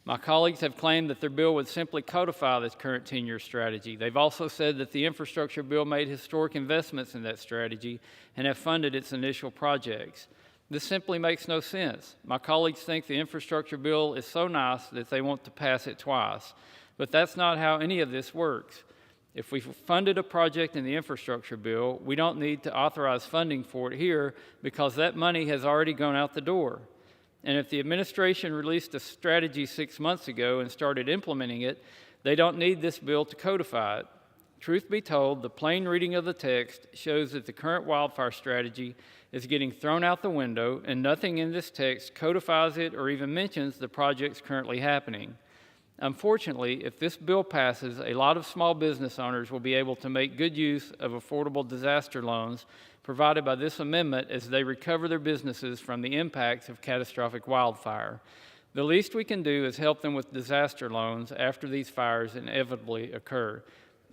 My colleagues have claimed that their bill would simply codify this current 10-year strategy. They've also said that the infrastructure bill made historic investments in that strategy and have funded its initial projects. This simply makes no sense. My colleagues think the infrastructure bill is so nice that they want to pass it twice, but that's not how any of this works. If we funded a project in the infrastructure bill, we don't need to authorize funding for it here because that money has already gone out the door. And if the administration released a strategy 6 months ago and started implementing it, they don't need this bill to codify it. Truth be told, the plain reading of the text shows that the current wildfire strategy is getting thrown out the window, and nothing in this text codifies it or even mentions the projects currently happening. Unfortunately, if this bill passes, a lot of small business owners will be able to make good use of affordable disaster loans provided by this amendment as they recover their businesses from the impacts of catastrophic wildfire. The least we can do is help them with disaster loans after these fires inevitably occur.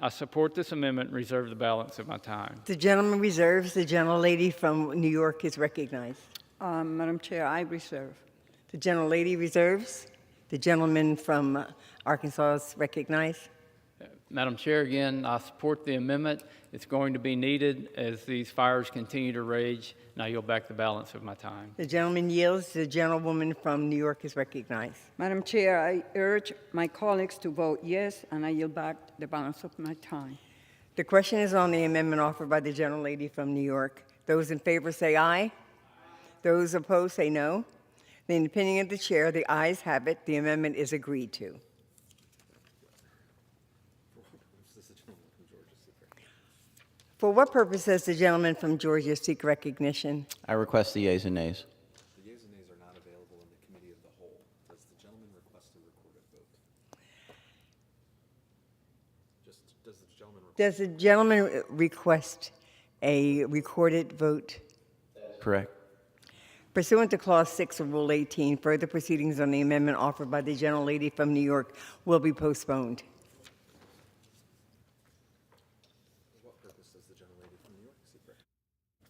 I support this amendment and reserve the balance of my time. The gentleman reserves. The gentlelady from New York is recognized. Madam Chair, I reserve. The gentlelady reserves. The gentleman from Arkansas is recognized. Madam Chair, again, I support the amendment. It's going to be needed as these fires continue to rage, and I yield back the balance of my time. The gentleman yields. The gentlewoman from New York is recognized. Madam Chair, I urge my colleagues to vote yes, and I yield back the balance of my time. The question is on the amendment offered by the gentlelady from New York. Those in favor say aye. Those opposed say no. In the opinion of the chair, the ayes have it. The amendment is agreed to. For what purpose does the gentleman from Georgia seek recognition? I request the yeas and nays. The yeas and nays are not available in the committee of the whole. Does the gentleman request a recorded vote? Does the gentleman request a recorded vote? Correct. Pursuant to Clause 6 of Rule 18, further proceedings on the amendment offered by the gentlelady from New York will be postponed.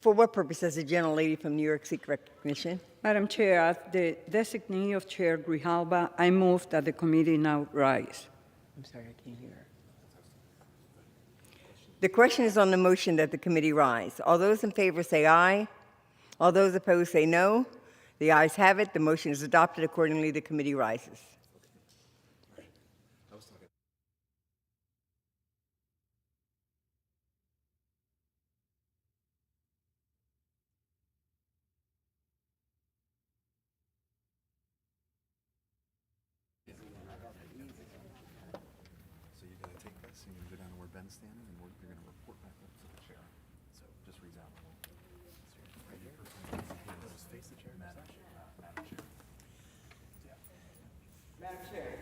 For what purpose does the gentlelady from New York seek recognition? Madam Chair, as the designee of Chair Grijalba, I move that the committee now rise. I'm sorry, I can't hear. The question is on the motion that the committee rise. All those in favor say aye. All those opposed say no. The ayes have it. The motion is adopted. Accordingly, the committee rises. done standing, and you're going to report back up to the chair. So just read out. Right here. Just face the chair. Madam Chair. Madam Chair.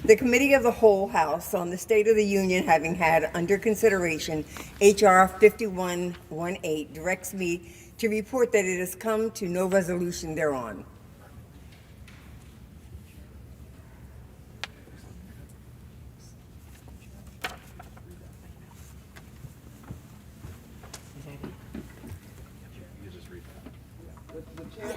The Committee of the Whole House on the State of the Union, having had under consideration H.R. 5118, directs me to report that it has come to no resolution thereon.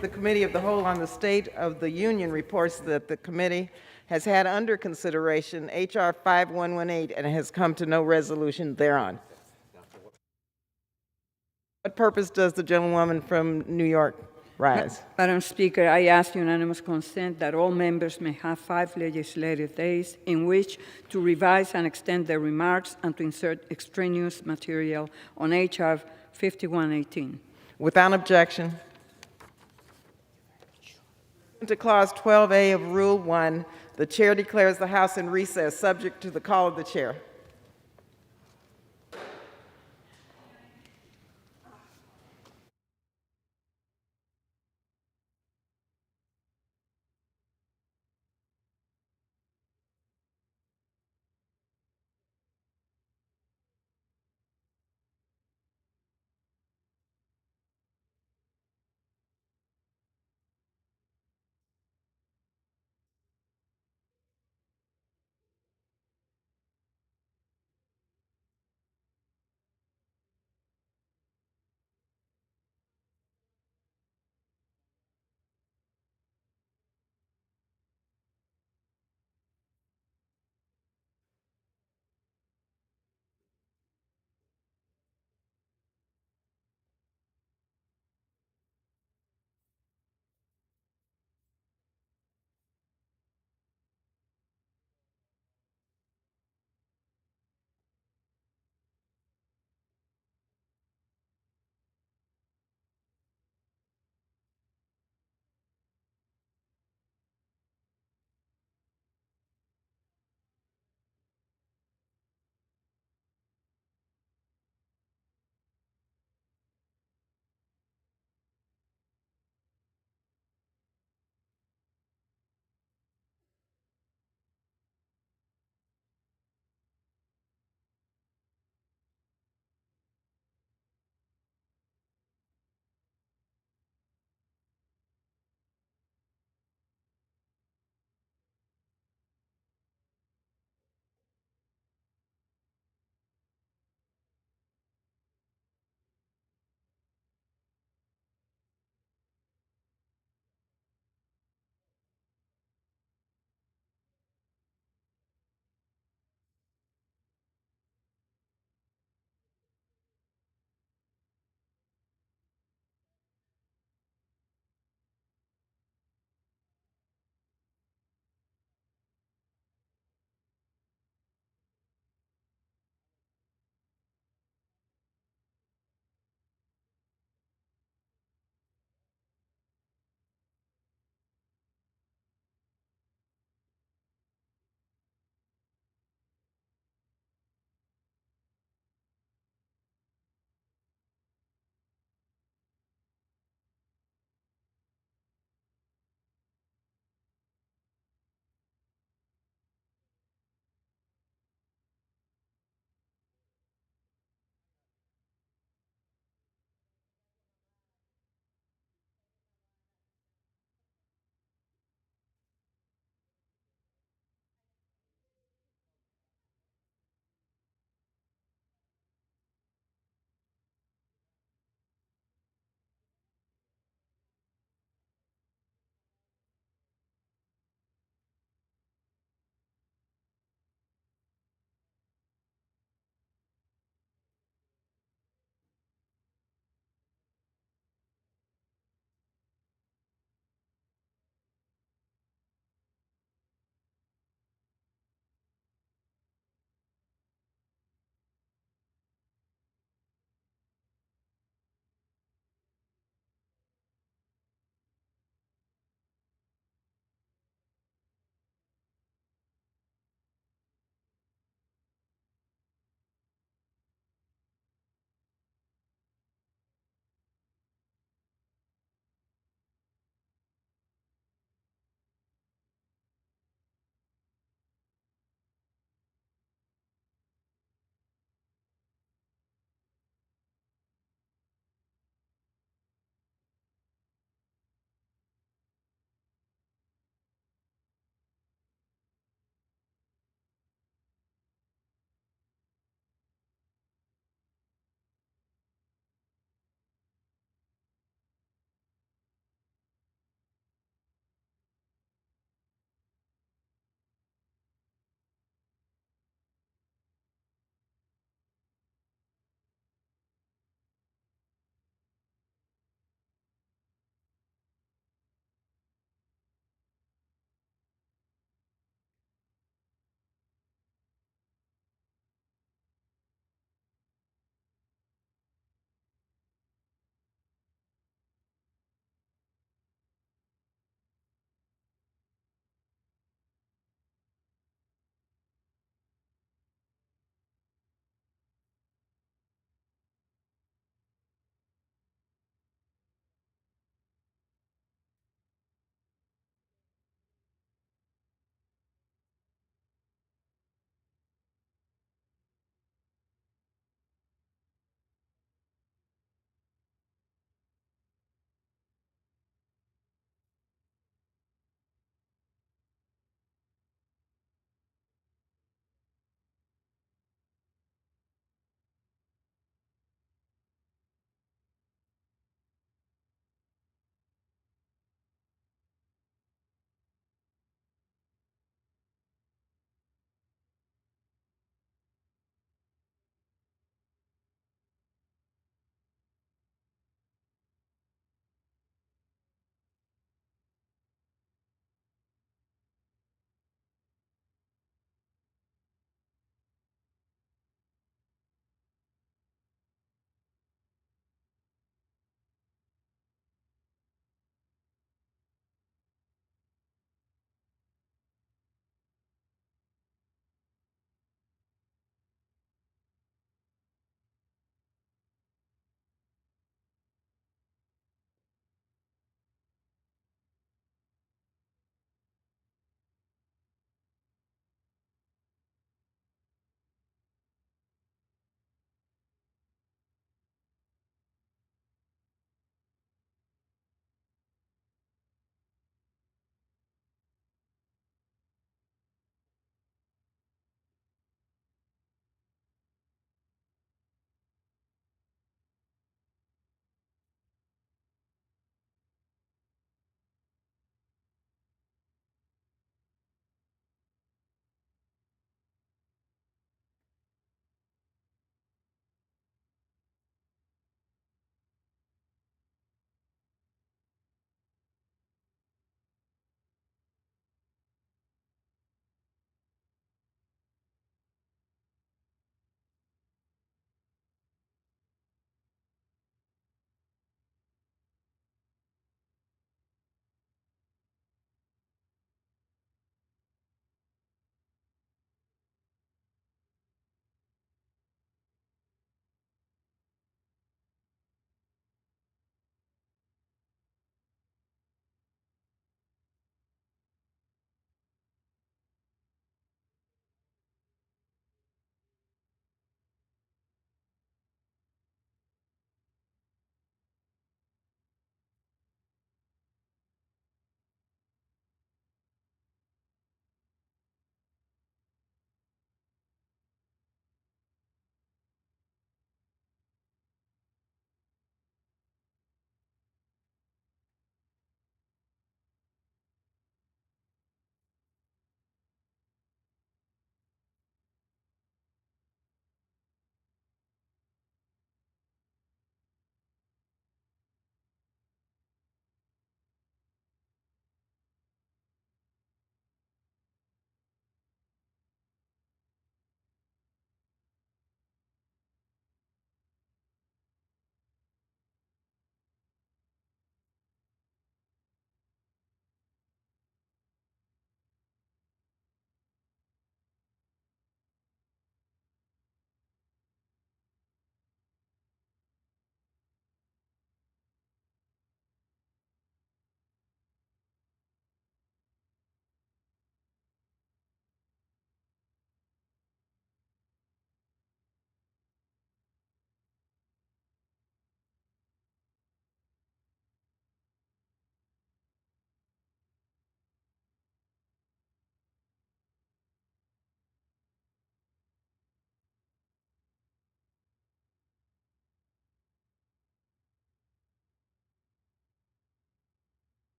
The Committee of the Whole on the State of the Union reports that the committee has had under consideration H.R. 5118 and has come to no resolution thereon. What purpose does the gentlewoman from New York rise? Madam Speaker, I ask unanimous consent that all members may have 5 legislative days in which to revise and extend their remarks and to insert extraneous material on H.R. 5118. Without objection. To Clause 12A of Rule 1, the chair declares the House in recess, subject to the call of the chair.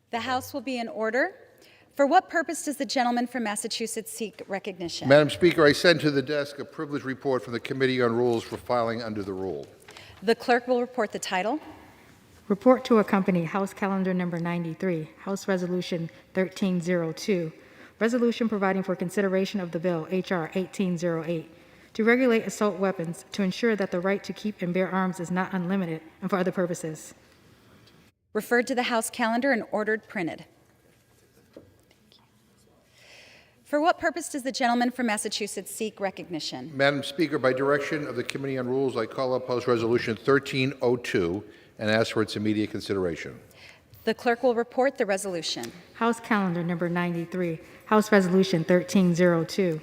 The House will be in order. For what purpose does the gentleman from Massachusetts seek recognition? Madam Speaker, I send to the desk a privileged report from the Committee on Rules for filing under the rule. The clerk will report the title. Report to accompany House Calendar Number 93, House Resolution 1302, Resolution providing for consideration of the bill H.R. 1808, to regulate assault weapons to ensure that the right to keep and bear arms is not unlimited and for other purposes. Referred to the House calendar and ordered printed. For what purpose does the gentleman from Massachusetts seek recognition? Madam Speaker, by direction of the Committee on Rules, I call up House Resolution 1302 and ask for its immediate consideration. The clerk will report the resolution. House Calendar Number 93, House Resolution 1302.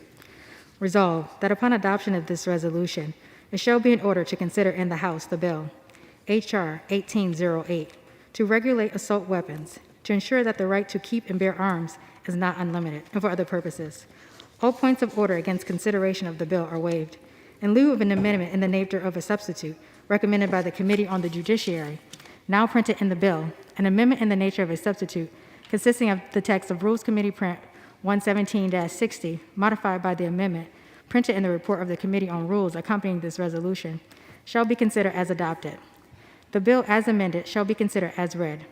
Resolved that upon adoption of this resolution, it shall be in order to consider in the House the bill H.R. 1808 to regulate assault weapons to ensure that the right to keep and bear arms is not unlimited and for other purposes. All points of order against consideration of the bill are waived. In lieu of an amendment in the nature of a substitute recommended by the Committee on the Judiciary, now printed in the bill, an amendment in the nature of a substitute consisting of the text of Rules Committee Print 117-60, modified by the amendment printed in the report of the Committee on Rules accompanying this resolution, shall be considered as adopted. The bill as amended shall be considered as read.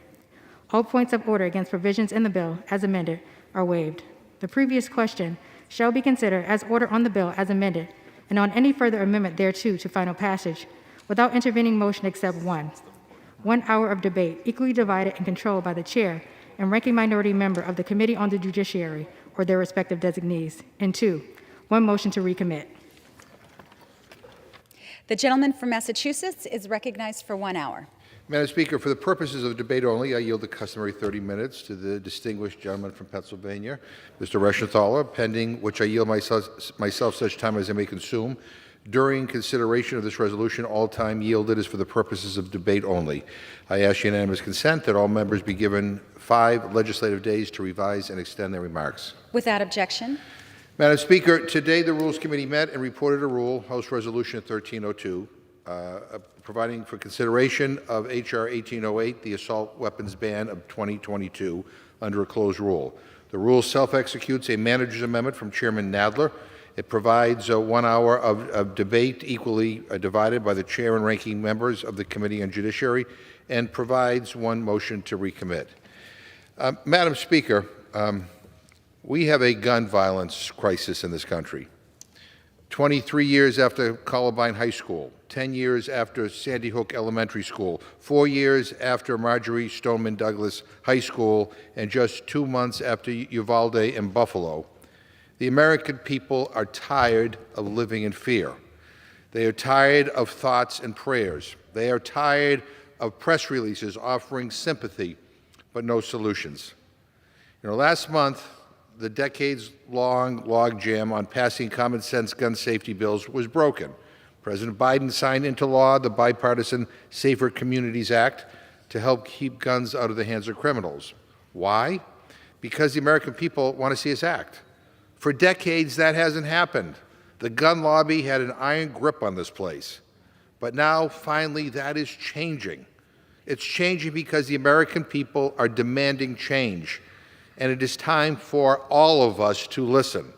All points of order against provisions in the bill as amended are waived. The previous question shall be considered as order on the bill as amended and on any further amendment thereto to final passage without intervening motion except one. 1 hour of debate equally divided and controlled by the chair and ranking minority member of the Committee on the Judiciary or their respective designees. And 2, 1 motion to recommit. The gentleman from Massachusetts is recognized for 1 hour. Madam Speaker, for the purposes of debate only, I yield the customary 30 minutes to the distinguished gentleman from Pennsylvania, Mr. Reschenthaler, pending which I yield myself such time as I may consume. During consideration of this resolution, all time yielded is for the purposes of debate only. I ask unanimous consent that all members be given 5 legislative days to revise and extend their remarks. Without objection. Madam Speaker, today the Rules Committee met and reported a rule, House Resolution 1302, providing for consideration of H.R. 1808, the assault weapons ban of 2022, under a closed rule. The rule self-executes a manager's amendment from Chairman Nadler. It provides 1 hour of debate equally divided by the chair and ranking members of the Committee on Judiciary and provides 1 motion to recommit. Madam Speaker, we have a gun violence crisis in this country. 23 years after Columbine High School, 10 years after Sandy Hook Elementary School, 4 years after Marjorie Stoneman Douglas High School, and just 2 months after Uvalde and Buffalo, the American people are tired of living in fear. They are tired of thoughts and prayers. They are tired of press releases offering sympathy but no solutions. Last month, the decades-long logjam on passing common-sense gun safety bills was broken. President Biden signed into law the bipartisan Safer Communities Act to help keep guns out of the hands of criminals. Why? Because the American people want to see us act. For decades, that hasn't happened. The gun lobby had an iron grip on this place. But now, finally, that is changing. It's changing because the American people are demanding change. And it is time for all of us to listen.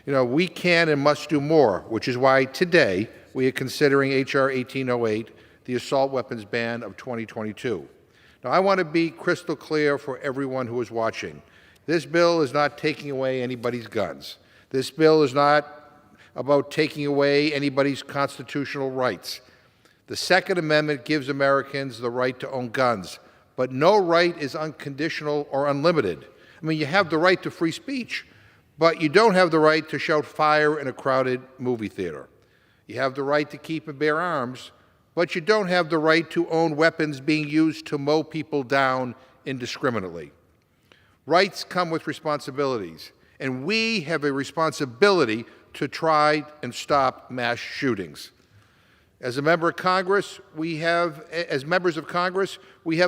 We can and must do more, which is why today we are considering H.R. 1808, the assault weapons ban of 2022. Now, I want to be crystal clear for everyone who is watching. This bill is not taking away anybody's guns. This bill is not about taking away anybody's constitutional rights. The Second Amendment gives Americans the right to own guns, but no right is unconditional or unlimited. You have the right to free speech, but you don't have the right to shout fire in a crowded movie theater. You have the right to keep and bear arms, but you don't have the right to own weapons being used to mow people down indiscriminately. Rights come with responsibilities, and we have a responsibility to try and stop mass shootings. As members of Congress, we have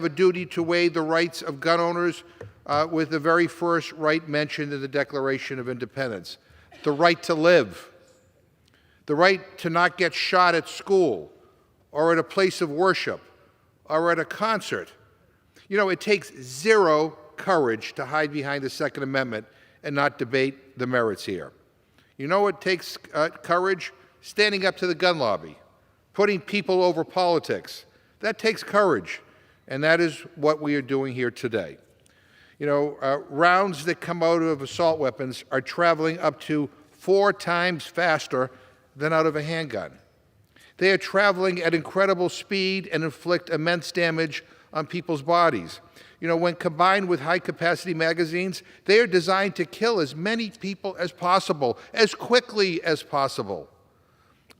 a duty to weigh the rights of gun owners with the very first right mentioned in the Declaration of Independence, the right to live, the right to not get shot at school or at a place of worship or at a concert. It takes 0 courage to hide behind the Second Amendment and not debate the merits here. You know what takes courage? Standing up to the gun lobby, putting people over politics. That takes courage, and that is what we are doing here today. You know, rounds that come out of assault weapons are traveling up to 4 times faster than out of a handgun. They are traveling at incredible speed and inflict immense damage on people's bodies. You know, when combined with high-capacity magazines, they are designed to kill as many people as possible, as quickly as possible.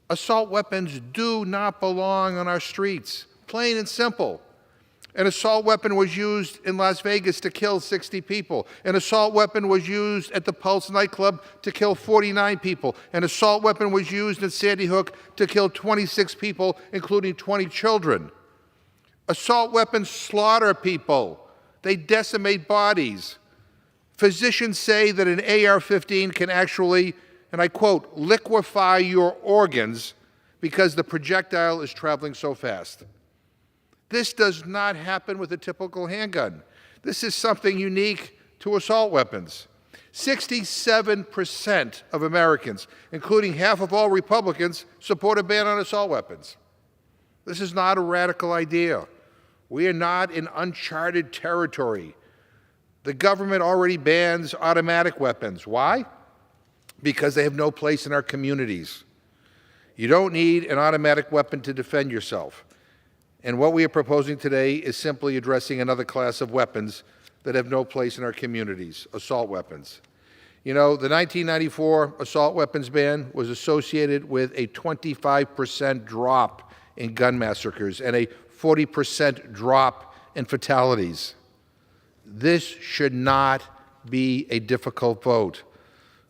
Assault weapons do not belong on our streets, plain and simple. An assault weapon was used in Las Vegas to kill 60 people. An assault weapon was used at the Pulse nightclub to kill 49 people. An assault weapon was used in Sandy Hook to kill 26 people, including 20 children. Assault weapons slaughter people. They decimate bodies. Physicians say that an AR-15 can actually, and I quote, liquefy your organs because the projectile is traveling so fast. This does not happen with a typical handgun. This is something unique to assault weapons. 67% of Americans, including half of all Republicans, support a ban on assault weapons. This is not a radical idea. We are not in uncharted territory. The government already bans automatic weapons. Why? Because they have no place in our communities. You don't need an automatic weapon to defend yourself. And what we are proposing today is simply addressing another class of weapons that have no place in our communities, assault weapons. You know, the 1994 assault weapons ban was associated with a 25% drop in gun massacres and a 40% drop in fatalities. This should not be a difficult vote.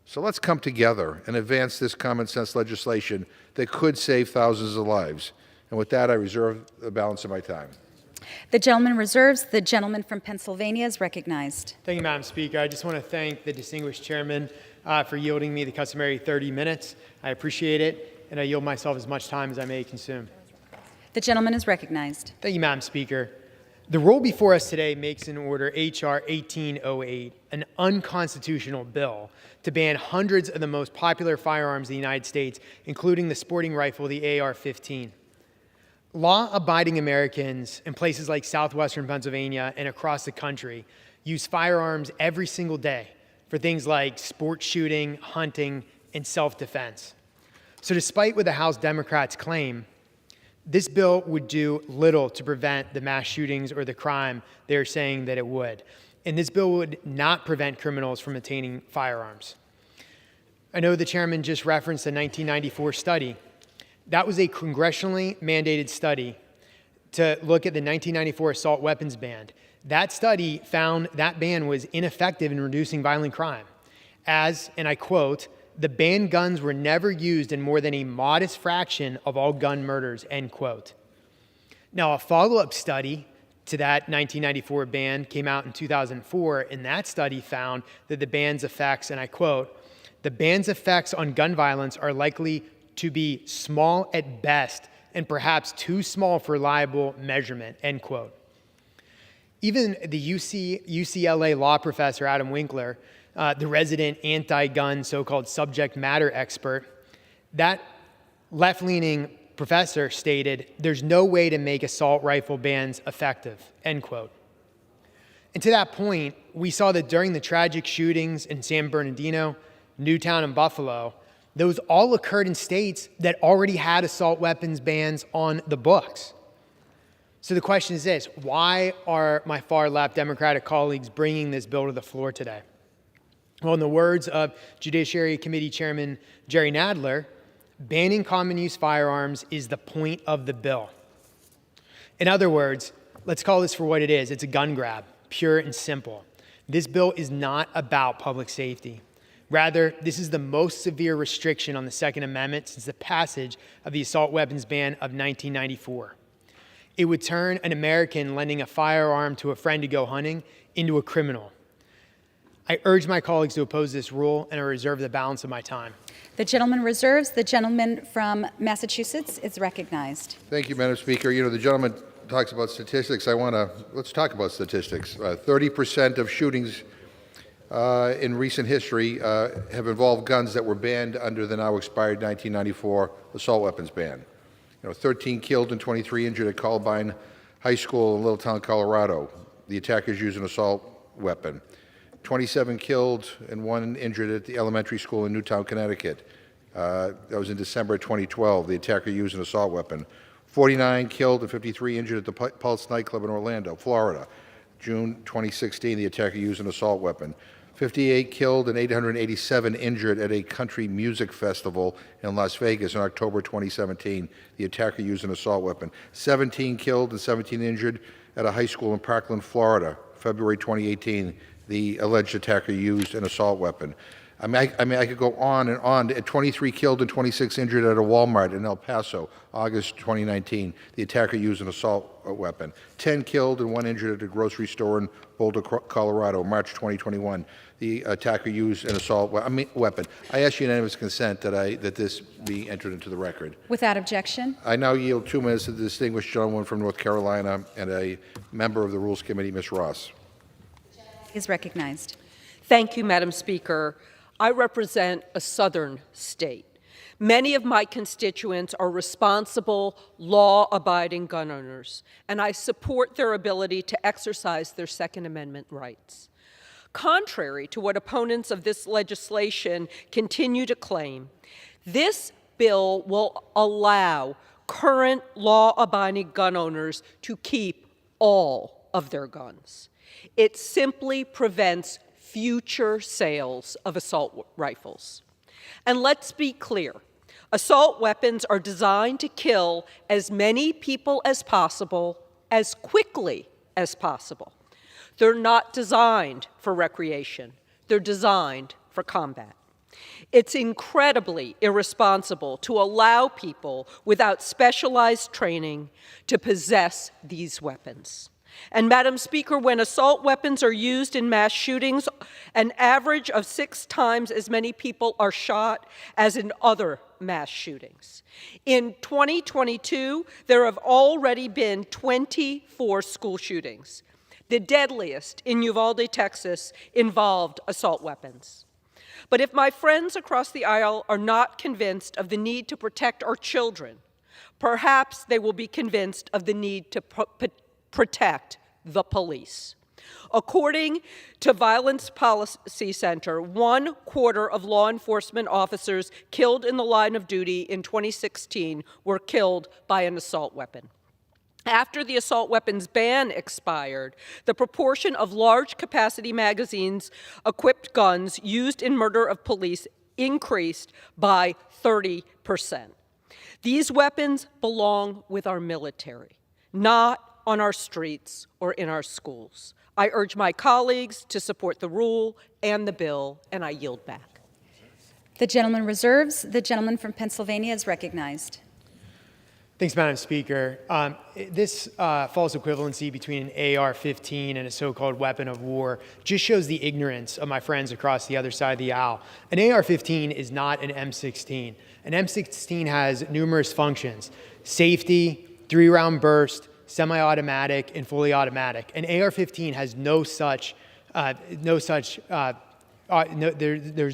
So let's come together and advance this common sense legislation that could save thousands of lives. And with that, I reserve the balance of my time. The gentleman reserves. The gentleman from Pennsylvania is recognized. Thank you, Madam Speaker. I just want to thank the distinguished chairman for yielding me the customary 30 minutes. I appreciate it, and I yield myself as much time as I may consume. The gentleman is recognized. Thank you, Madam Speaker. The rule before us today makes in order H.R. 1808, an unconstitutional bill to ban hundreds of the most popular firearms in the United States, including the sporting rifle, the AR-15. Law-abiding Americans in places like southwestern Pennsylvania and across the country use firearms every single day for things like sport shooting, hunting, and self-defense. So despite what the House Democrats claim, this bill would do little to prevent the mass shootings or the crime they're saying that it would. And this bill would not prevent criminals from obtaining firearms. I know the chairman just referenced a 1994 study. That was a congressionally mandated study to look at the 1994 assault weapons ban. That study found that ban was ineffective in reducing violent crime, as, and I quote, the banned guns were never used in more than a modest fraction of all gun murders, end quote. Now, a follow-up study to that 1994 ban came out in 2004, and that study found that the ban's effects, and I quote, the ban's effects on gun violence are likely to be small at best and perhaps too small for reliable measurement, end quote. Even the UCLA law professor, Adam Winkler, the resident anti-gun so-called subject matter expert, that left-leaning professor stated, there's no way to make assault rifle bans effective, end quote. And to that point, we saw that during the tragic shootings in San Bernardino, Newtown, and Buffalo, those all occurred in states that already had assault weapons bans on the books. So the question is this: why are my far-left Democratic colleagues bringing this bill to the floor today? Well, in the words of Judiciary Committee Chairman Jerry Nadler, banning common-use firearms is the point of the bill. In other words, let's call this for what it is. It's a gun grab, pure and simple. This bill is not about public safety. Rather, this is the most severe restriction on the Second Amendment since the passage of the assault weapons ban of 1994. It would turn an American lending a firearm to a friend to go hunting into a criminal. I urge my colleagues to oppose this rule, and I reserve the balance of my time. The gentleman reserves. The gentleman from Massachusetts is recognized. Thank you, Madam Speaker. You know, the gentleman talks about statistics, let's talk about statistics. 30% of shootings in recent history have involved guns that were banned under the now expired 1994 assault weapons ban. 13 killed and 23 injured at Columbine High School in Littletown, Colorado. The attackers used an assault weapon. 27 killed and 1 injured at the elementary school in Newtown, Connecticut. That was in December 2012. The attacker used an assault weapon. 49 killed and 53 injured at the Pulse nightclub in Orlando, Florida. June 2016, the attacker used an assault weapon. 58 killed and 887 injured at a country music festival in Las Vegas in October 2017. The attacker used an assault weapon. 17 killed and 17 injured at a high school in Parkland, Florida, February 2018. The alleged attacker used an assault weapon. I could go on and on. 23 killed and 26 injured at a Walmart in El Paso, August 2019. The attacker used an assault weapon. 10 killed and 1 injured at a grocery store in Boulder, Colorado, March 2021. The attacker used an assault weapon. I ask unanimous consent that this be entered into the record. Without objection. I now yield 2 minutes to the distinguished gentleman from North Carolina and a member of the Rules Committee, Ms. Ross. Is recognized. Thank you, Madam Speaker. I represent a southern state. Many of my constituents are responsible, law-abiding gun owners, and I support their ability to exercise their Second Amendment rights. Contrary to what opponents of this legislation continue to claim, this bill will allow current law-abiding gun owners to keep all of their guns. It simply prevents future sales of assault rifles. And let's be clear, assault weapons are designed to kill as many people as possible, as quickly as possible. They're not designed for recreation. They're designed for combat. It's incredibly irresponsible to allow people without specialized training to possess these weapons. And Madam Speaker, when assault weapons are used in mass shootings, an average of 6 times as many people are shot as in other mass shootings. In 2022, there have already been 24 school shootings. The deadliest in Uvalde, Texas, involved assault weapons. But if my friends across the aisle are not convinced of the need to protect our children, perhaps they will be convinced of the need to protect the police. According to Violence Policy Center, 1/4 of law enforcement officers killed in the line of duty in 2016 were killed by an assault weapon. After the assault weapons ban expired, the proportion of large capacity magazines equipped guns used in murder of police increased by 30%. These weapons belong with our military, not on our streets or in our schools. I urge my colleagues to support the rule and the bill, and I yield back. The gentleman reserves. The gentleman from Pennsylvania is recognized. Thanks, Madam Speaker. This false equivalency between an AR-15 and a so-called weapon of war just shows the ignorance of my friends across the other side of the aisle. An AR-15 is not an M16. An M16 has numerous functions: safety, 3-round burst, semi-automatic, and fully automatic. An AR-15 has there's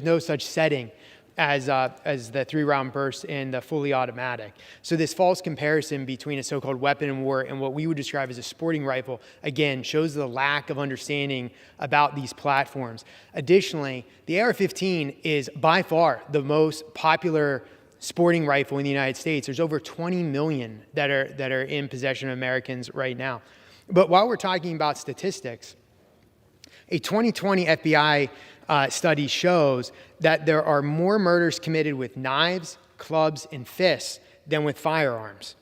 no such setting as the 3-round burst and the fully automatic. So this false comparison between a so-called weapon of war and what we would describe as a sporting rifle, again, shows the lack of understanding about these platforms. Additionally, the AR-15 is by far the most popular sporting rifle in the United States. There's over 20 million that are in possession of Americans right now. But while we're talking about statistics, a 2020 FBI study shows that there are more murders committed with knives, clubs, and fists than with firearms.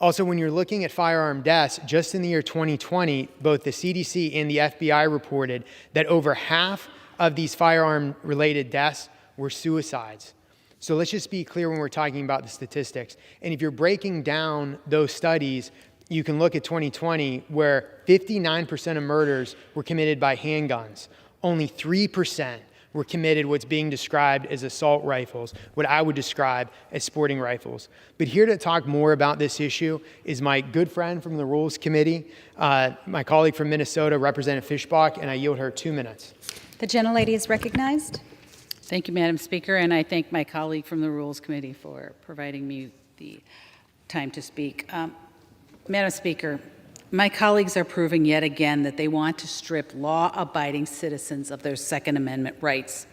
Also, when you're looking at firearm deaths, just in the year 2020, both the CDC and the FBI reported that over half of these firearm-related deaths were suicides. So let's just be clear when we're talking about the statistics. And if you're breaking down those studies, you can look at 2020, where 59% of murders were committed by handguns. Only 3% were committed what's being described as assault rifles, what I would describe as sporting rifles. But here to talk more about this issue is my good friend from the Rules Committee, my colleague from Minnesota, Representative Fischbach, and I yield her 2 minutes. The gentlelady is recognized. Thank you, Madam Speaker, and I thank my colleague from the Rules Committee for providing me the time to speak. Madam Speaker, my colleagues are proving yet again that they want to strip law-abiding citizens of their Second Amendment rights.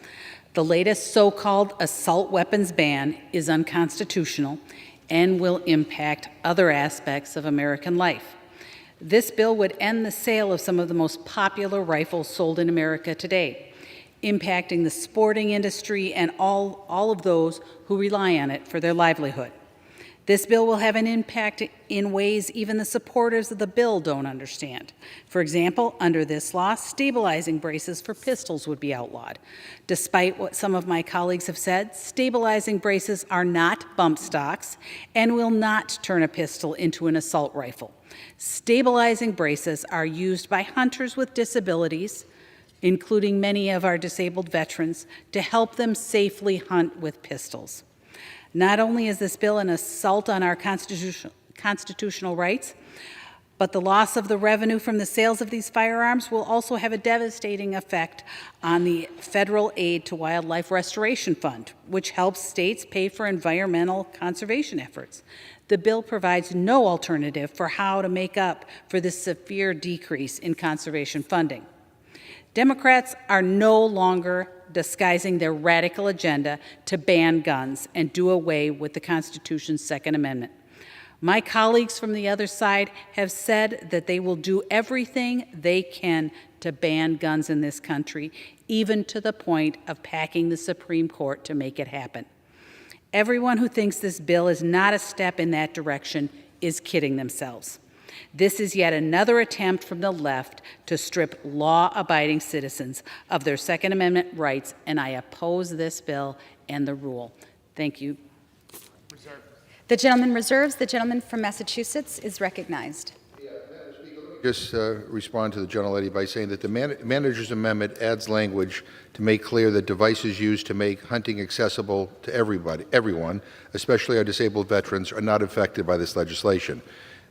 The latest so-called assault weapons ban is unconstitutional and will impact other aspects of American life. This bill would end the sale of some of the most popular rifles sold in America today, impacting the sporting industry and all of those who rely on it for their livelihood. This bill will have an impact in ways even the supporters of the bill don't understand. For example, under this law, stabilizing braces for pistols would be outlawed. Despite what some of my colleagues have said, stabilizing braces are not bump stocks and will not turn a pistol into an assault rifle. Stabilizing braces are used by hunters with disabilities, including many of our disabled veterans, to help them safely hunt with pistols. Not only is this bill an assault on our constitutional rights, but the loss of the revenue from the sales of these firearms will also have a devastating effect on the Federal Aid to Wildlife Restoration Fund, which helps states pay for environmental conservation efforts. The bill provides no alternative for how to make up for this severe decrease in conservation funding. Democrats are no longer disguising their radical agenda to ban guns and do away with the Constitution's Second Amendment. My colleagues from the other side have said that they will do everything they can to ban guns in this country, even to the point of packing the Supreme Court to make it happen. Everyone who thinks this bill is not a step in that direction is kidding themselves. This is yet another attempt from the left to strip law-abiding citizens of their Second Amendment rights, and I oppose this bill and the rule. Thank you. The gentleman reserves. The gentleman from Massachusetts is recognized. Just respond to the gentlelady by saying that the manager's amendment adds language to make clear that devices used to make hunting accessible to everyone, especially our disabled veterans, are not affected by this legislation.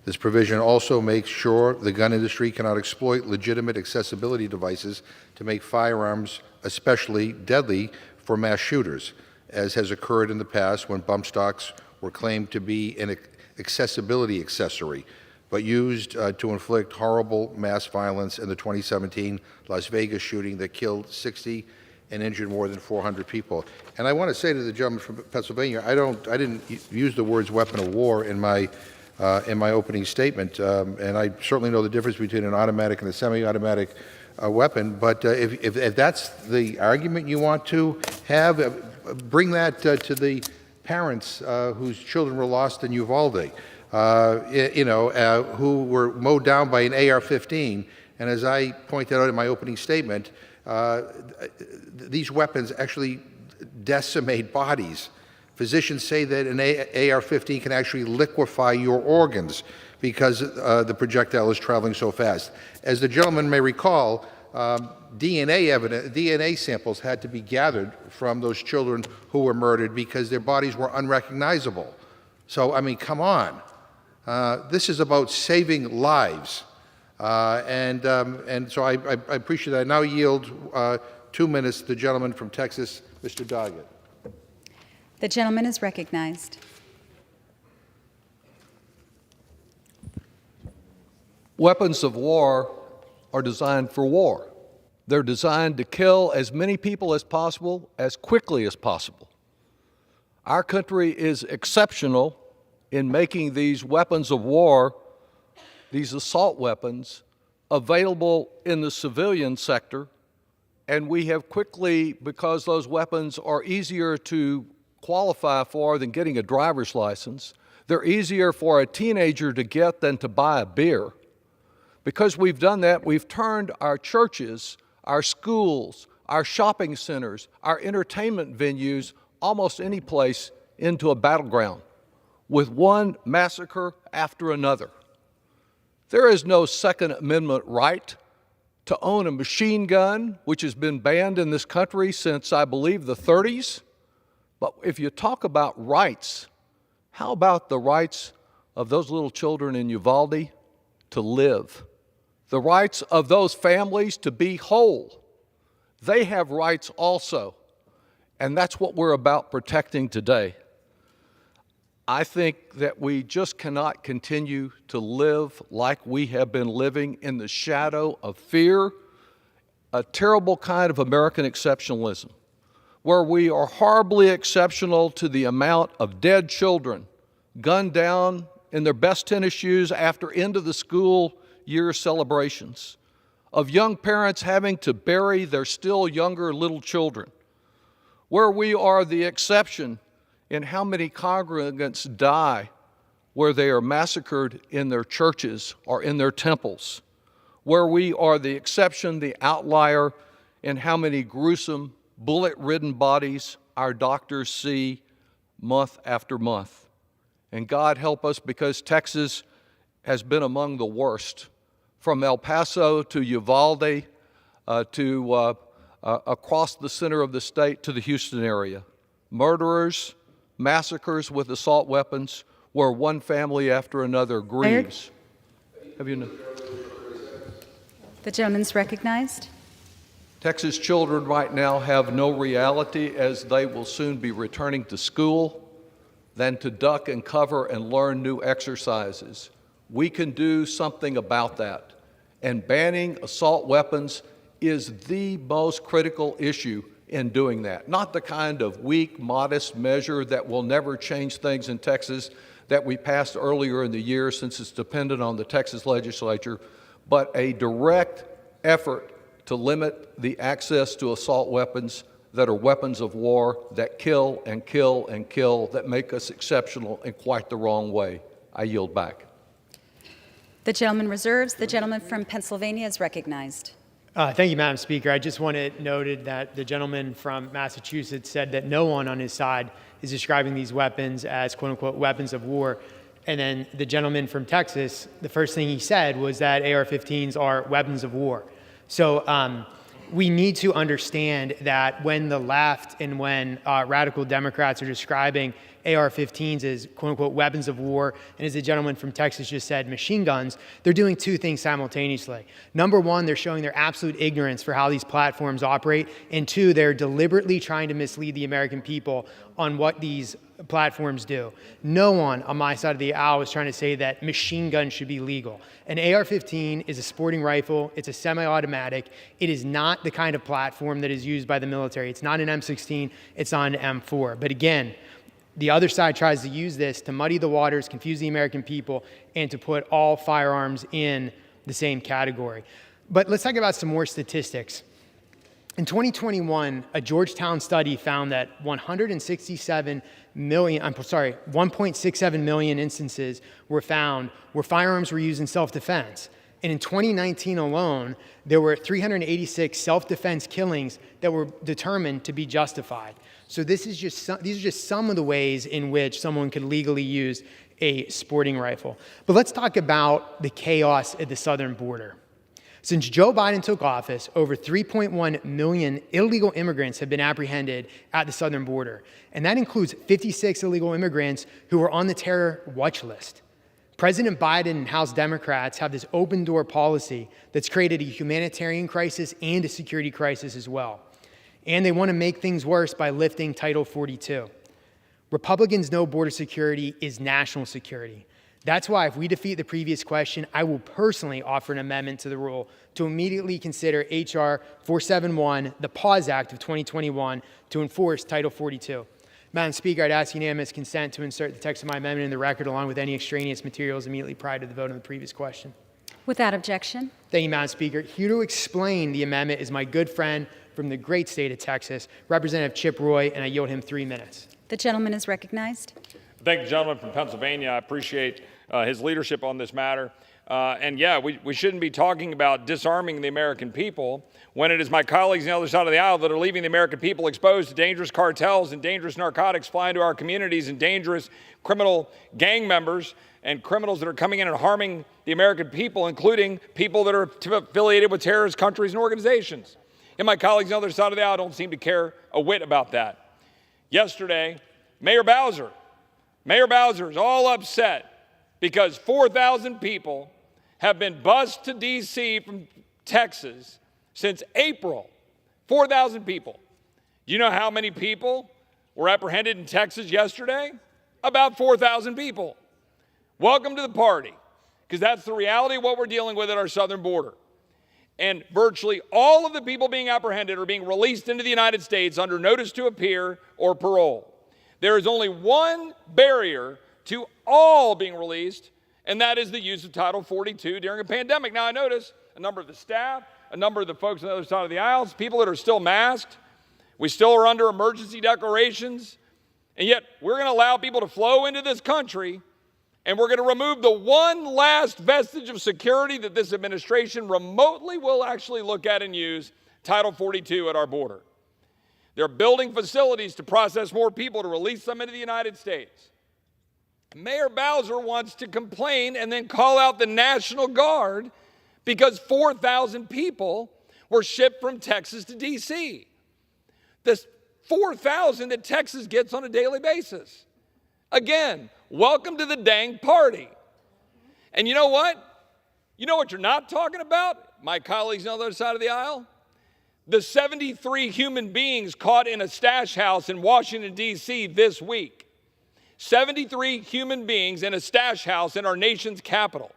This provision also makes sure the gun industry cannot exploit legitimate accessibility devices to make firearms especially deadly for mass shooters, as has occurred in the past when bump stocks were claimed to be an accessibility accessory, but used to inflict horrible mass violence in the 2017 Las Vegas shooting that killed 60 and injured more than 400 people. And I want to say to the gentleman from Pennsylvania, I didn't use the words weapon of war in my opening statement, and I certainly know the difference between an automatic and a semi-automatic weapon, but if that's the argument you want to have, bring that to the parents whose children were lost in Uvalde, who were mowed down by an AR-15, and as I pointed out in my opening statement, these weapons actually decimate bodies. Physicians say that an AR-15 can actually liquefy your organs because the projectile is traveling so fast. As the gentleman may recall, DNA samples had to be gathered from those children who were murdered because their bodies were unrecognizable. So, I mean, come on. This is about saving lives. And so I appreciate that. I now yield 2 minutes to the gentleman from Texas, Mr. Doggett. The gentleman is recognized. Weapons of war are designed for war. They're designed to kill as many people as possible, as quickly as possible. Our country is exceptional in making these weapons of war, these assault weapons, available in the civilian sector, and we have quickly, because those weapons are easier to qualify for than getting a driver's license, they're easier for a teenager to get than to buy a beer. Because we've done that, we've turned our churches, our schools, our shopping centers, our entertainment venues, almost any place, into a battleground with one massacre after another. There is no Second Amendment right to own a machine gun, which has been banned in this country since, I believe, the 30s. But if you talk about rights, how about the rights of those little children in Uvalde to live? The rights of those families to be whole. They have rights also, and that's what we're about protecting today. I think that we just cannot continue to live like we have been living in the shadow of fear, a terrible kind of American exceptionalism, where we are horribly exceptional to the amount of dead children gunned down in their best tennis shoes after end of the school year celebrations, of young parents having to bury their still younger little children, where we are the exception in how many congregants die where they are massacred in their churches or in their temples, where we are the exception, the outlier in how many gruesome, bullet-ridden bodies our doctors see month after month. And God help us, because Texas has been among the worst, from El Paso to Uvalde to across the center of the state to the Houston area. Murderers, massacres with assault weapons, where one family after another grieves. Have you known? The gentleman's recognized. Texas children right now have no reality, as they will soon be returning to school, than to duck and cover and learn new exercises. We can do something about that. And banning assault weapons is the most critical issue in doing that. Not the kind of weak, modest measure that will never change things in Texas that we passed earlier in the year, since it's dependent on the Texas legislature, but a direct effort to limit the access to assault weapons that are weapons of war that kill and kill and kill, that make us exceptional in quite the wrong way. I yield back. The gentleman reserves. The gentleman from Pennsylvania is recognized. Thank you, Madam Speaker. I just wanted noted that the gentleman from Massachusetts said that no one on his side is describing these weapons as quote unquote weapons of war. And then the gentleman from Texas, the first thing he said was that AR-15s are weapons of war. So we need to understand that when the left and when radical Democrats are describing AR-15s as quote-unquote weapons of war, and as the gentleman from Texas just said, machine guns, they're doing two things simultaneously. Number one, they're showing their absolute ignorance for how these platforms operate, and two, they're deliberately trying to mislead the American people on what these platforms do. No one on my side of the aisle is trying to say that machine guns should be legal. An AR-15 is a sporting rifle. It's a semi-automatic. It is not the kind of platform that is used by the military. It's not an M16. It's not an M4. But again, the other side tries to use this to muddy the waters, confuse the American people, and to put all firearms in the same category. But let's talk about some more statistics. In 2021, a Georgetown study found that 1.67 million instances were found where firearms were used in self-defense. And in 2019 alone, there were 386 self-defense killings that were determined to be justified. So these are just some of the ways in which someone could legally use a sporting rifle. But let's talk about the chaos at the southern border. Since Joe Biden took office, over 3.1 million illegal immigrants have been apprehended at the southern border. And that includes 56 illegal immigrants who are on the terror watch list. President Biden and House Democrats have this open door policy that's created a humanitarian crisis and a security crisis as well. And they want to make things worse by lifting Title 42. Republicans know border security is national security. That's why if we defeat the previous question, I will personally offer an amendment to the rule to immediately consider H.R. 471, the Pause Act of 2021, to enforce Title 42. Madam Speaker, I'd ask unanimous consent to insert the text of my amendment in the record along with any extraneous materials immediately prior to the vote on the previous question. Without objection. Thank you, Madam Speaker. Here to explain the amendment is my good friend from the great state of Texas, Representative Chip Roy, and I yield him 3 minutes. The gentleman is recognized. Thank the gentleman from Pennsylvania. I appreciate his leadership on this matter. And yeah, we shouldn't be talking about disarming the American people when it is my colleagues on the other side of the aisle that are leaving the American people exposed to dangerous cartels and dangerous narcotics flying to our communities and dangerous criminal gang members and criminals that are coming in and harming the American people, including people that are affiliated with terrorist countries and organizations. And my colleagues on the other side of the aisle don't seem to care a whit about that. Yesterday, Mayor Bowser is all upset because 4,000 people have been bused to D.C. from Texas since April. 4,000 people. Do you know how many people were apprehended in Texas yesterday? About 4,000 people. Welcome to the party, because that's the reality of what we're dealing with at our southern border. And virtually all of the people being apprehended are being released into the United States under notice to appear or parole. There is only one barrier to all being released, and that is the use of Title 42 during a pandemic. Now, I notice a number of the staff, a number of the folks on the other side of the aisles, people that are still masked. We still are under emergency declarations, and yet we're going to allow people to flow into this country, and we're going to remove the one last vestige of security that this administration remotely will actually look at and use, Title 42 at our border. They're building facilities to process more people to release them into the United States. Mayor Bowser wants to complain and then call out the National Guard because 4,000 people were shipped from Texas to D.C. This 4,000 that Texas gets on a daily basis. Again, welcome to the dang party. And you know what? You know what you're not talking about, my colleagues on the other side of the aisle? The 73 human beings caught in a stash house in Washington, D.C. this week. 73 human beings in a stash house in our nation's capital.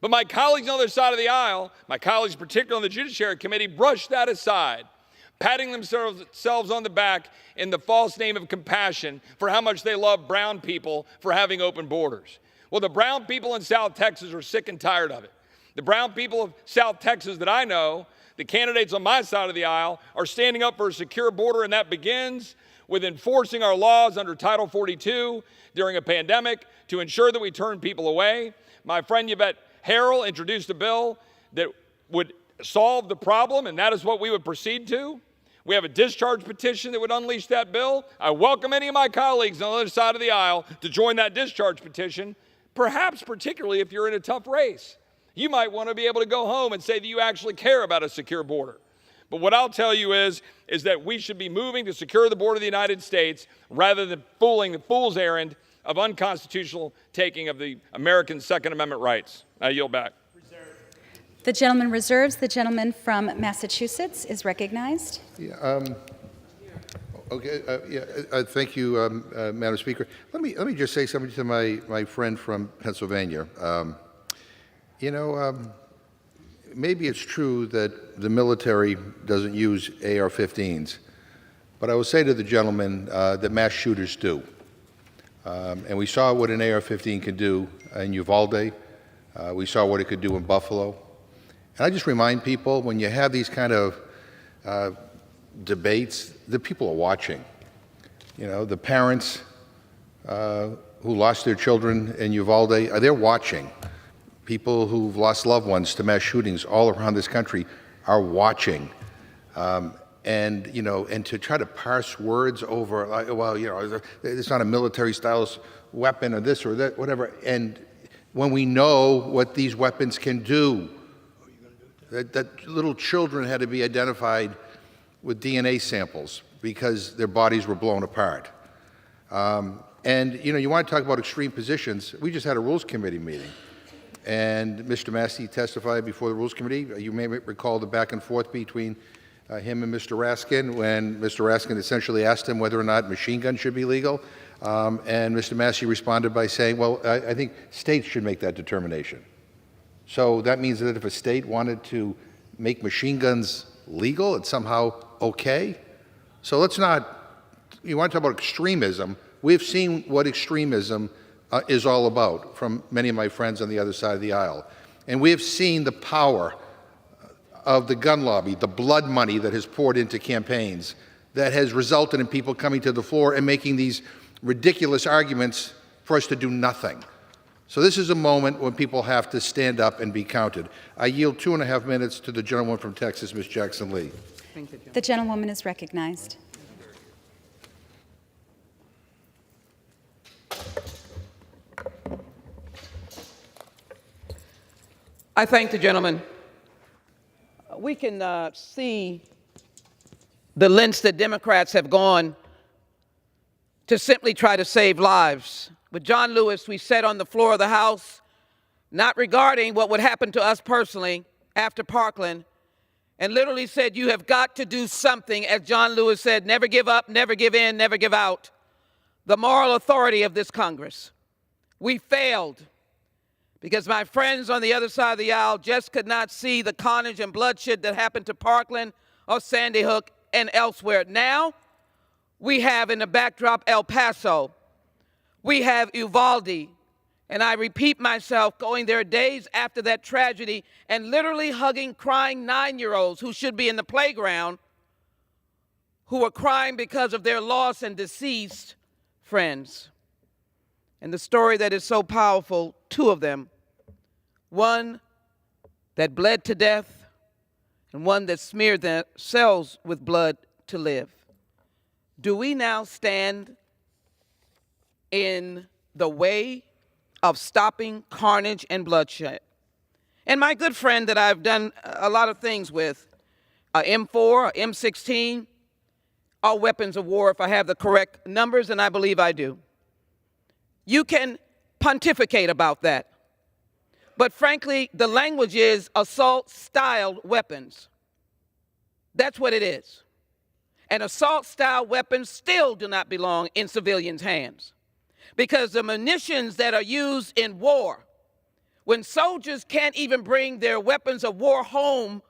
But my colleagues on the other side of the aisle, my colleagues particularly on the Judiciary Committee, brushed that aside, patting themselves on the back in the false name of compassion for how much they love brown people for having open borders. Well, the brown people in South Texas are sick and tired of it. The brown people of South Texas that I know, the candidates on my side of the aisle, are standing up for a secure border, and that begins with enforcing our laws under Title 42 during a pandemic to ensure that we turn people away. My friend Yvette Harrell introduced a bill that would solve the problem, and that is what we would proceed to. We have a discharge petition that would unleash that bill. I welcome any of my colleagues on the other side of the aisle to join that discharge petition, perhaps particularly if you're in a tough race. You might want to be able to go home and say that you actually care about a secure border. But what I'll tell you is that we should be moving to secure the border of the United States rather than fooling the fool's errand of unconstitutional taking of the American Second Amendment rights. I yield back. The gentleman reserves. The gentleman from Massachusetts is recognized. Yeah, thank you, Madam Speaker. Let me just say something to my friend from Pennsylvania. Maybe it's true that the military doesn't use AR-15s, but I will say to the gentleman that mass shooters do. And we saw what an AR-15 could do in Uvalde. We saw what it could do in Buffalo. And I just remind people, when you have these kind of debates, the people are watching. The parents who lost their children in Uvalde, they're watching. People who've lost loved ones to mass shootings all around this country are watching. And to try to parse words over, it's not a military-style weapon or this or that, whatever. And when we know what these weapons can do, that little children had to be identified with DNA samples because their bodies were blown apart. And you want to talk about extreme positions. We just had a Rules Committee meeting. And Mr. Massey testified before the Rules Committee. You may recall the back and forth between him and Mr. Raskin when Mr. Raskin essentially asked him whether or not machine guns should be legal. And Mr. Massey responded by saying, well, I think states should make that determination. So that means that if a state wanted to make machine guns legal, it's somehow okay? So let's not, you want to talk about extremism. We've seen what extremism is all about from many of my friends on the other side of the aisle. And we have seen the power of the gun lobby, the blood money that has poured into campaigns that has resulted in people coming to the floor and making these ridiculous arguments for us to do nothing. So this is a moment when people have to stand up and be counted. I yield 2.5 minutes to the gentlewoman from Texas, Ms. Jackson Lee. The gentlewoman is recognized. I thank the gentleman. We can see the lengths that Democrats have gone to simply try to save lives. With John Lewis, we said on the floor of the House, not regarding what would happen to us personally after Parkland, and literally said, you have got to do something. As John Lewis said, never give up, never give in, never give out. The moral authority of this Congress. We failed because my friends on the other side of the aisle just could not see the carnage and bloodshed that happened to Parkland or Sandy Hook and elsewhere. Now, we have in the backdrop El Paso. We have Uvalde. And I repeat myself, going there days after that tragedy and literally hugging crying 9-year-olds who should be in the playground, who are crying because of their lost and deceased friends. And the story that is so powerful, 2 of them, one that bled to death and one that smeared themselves with blood to live. Do we now stand in the way of stopping carnage and bloodshed? And my good friend that I've done a lot of things with, M4, M16, are weapons of war if I have the correct numbers, and I believe I do. You can pontificate about that. But frankly, the language is assault-styled weapons. That's what it is. And assault-style weapons still do not belong in civilians' hands. Because the munitions that are used in war, when soldiers can't even bring their weapons of war home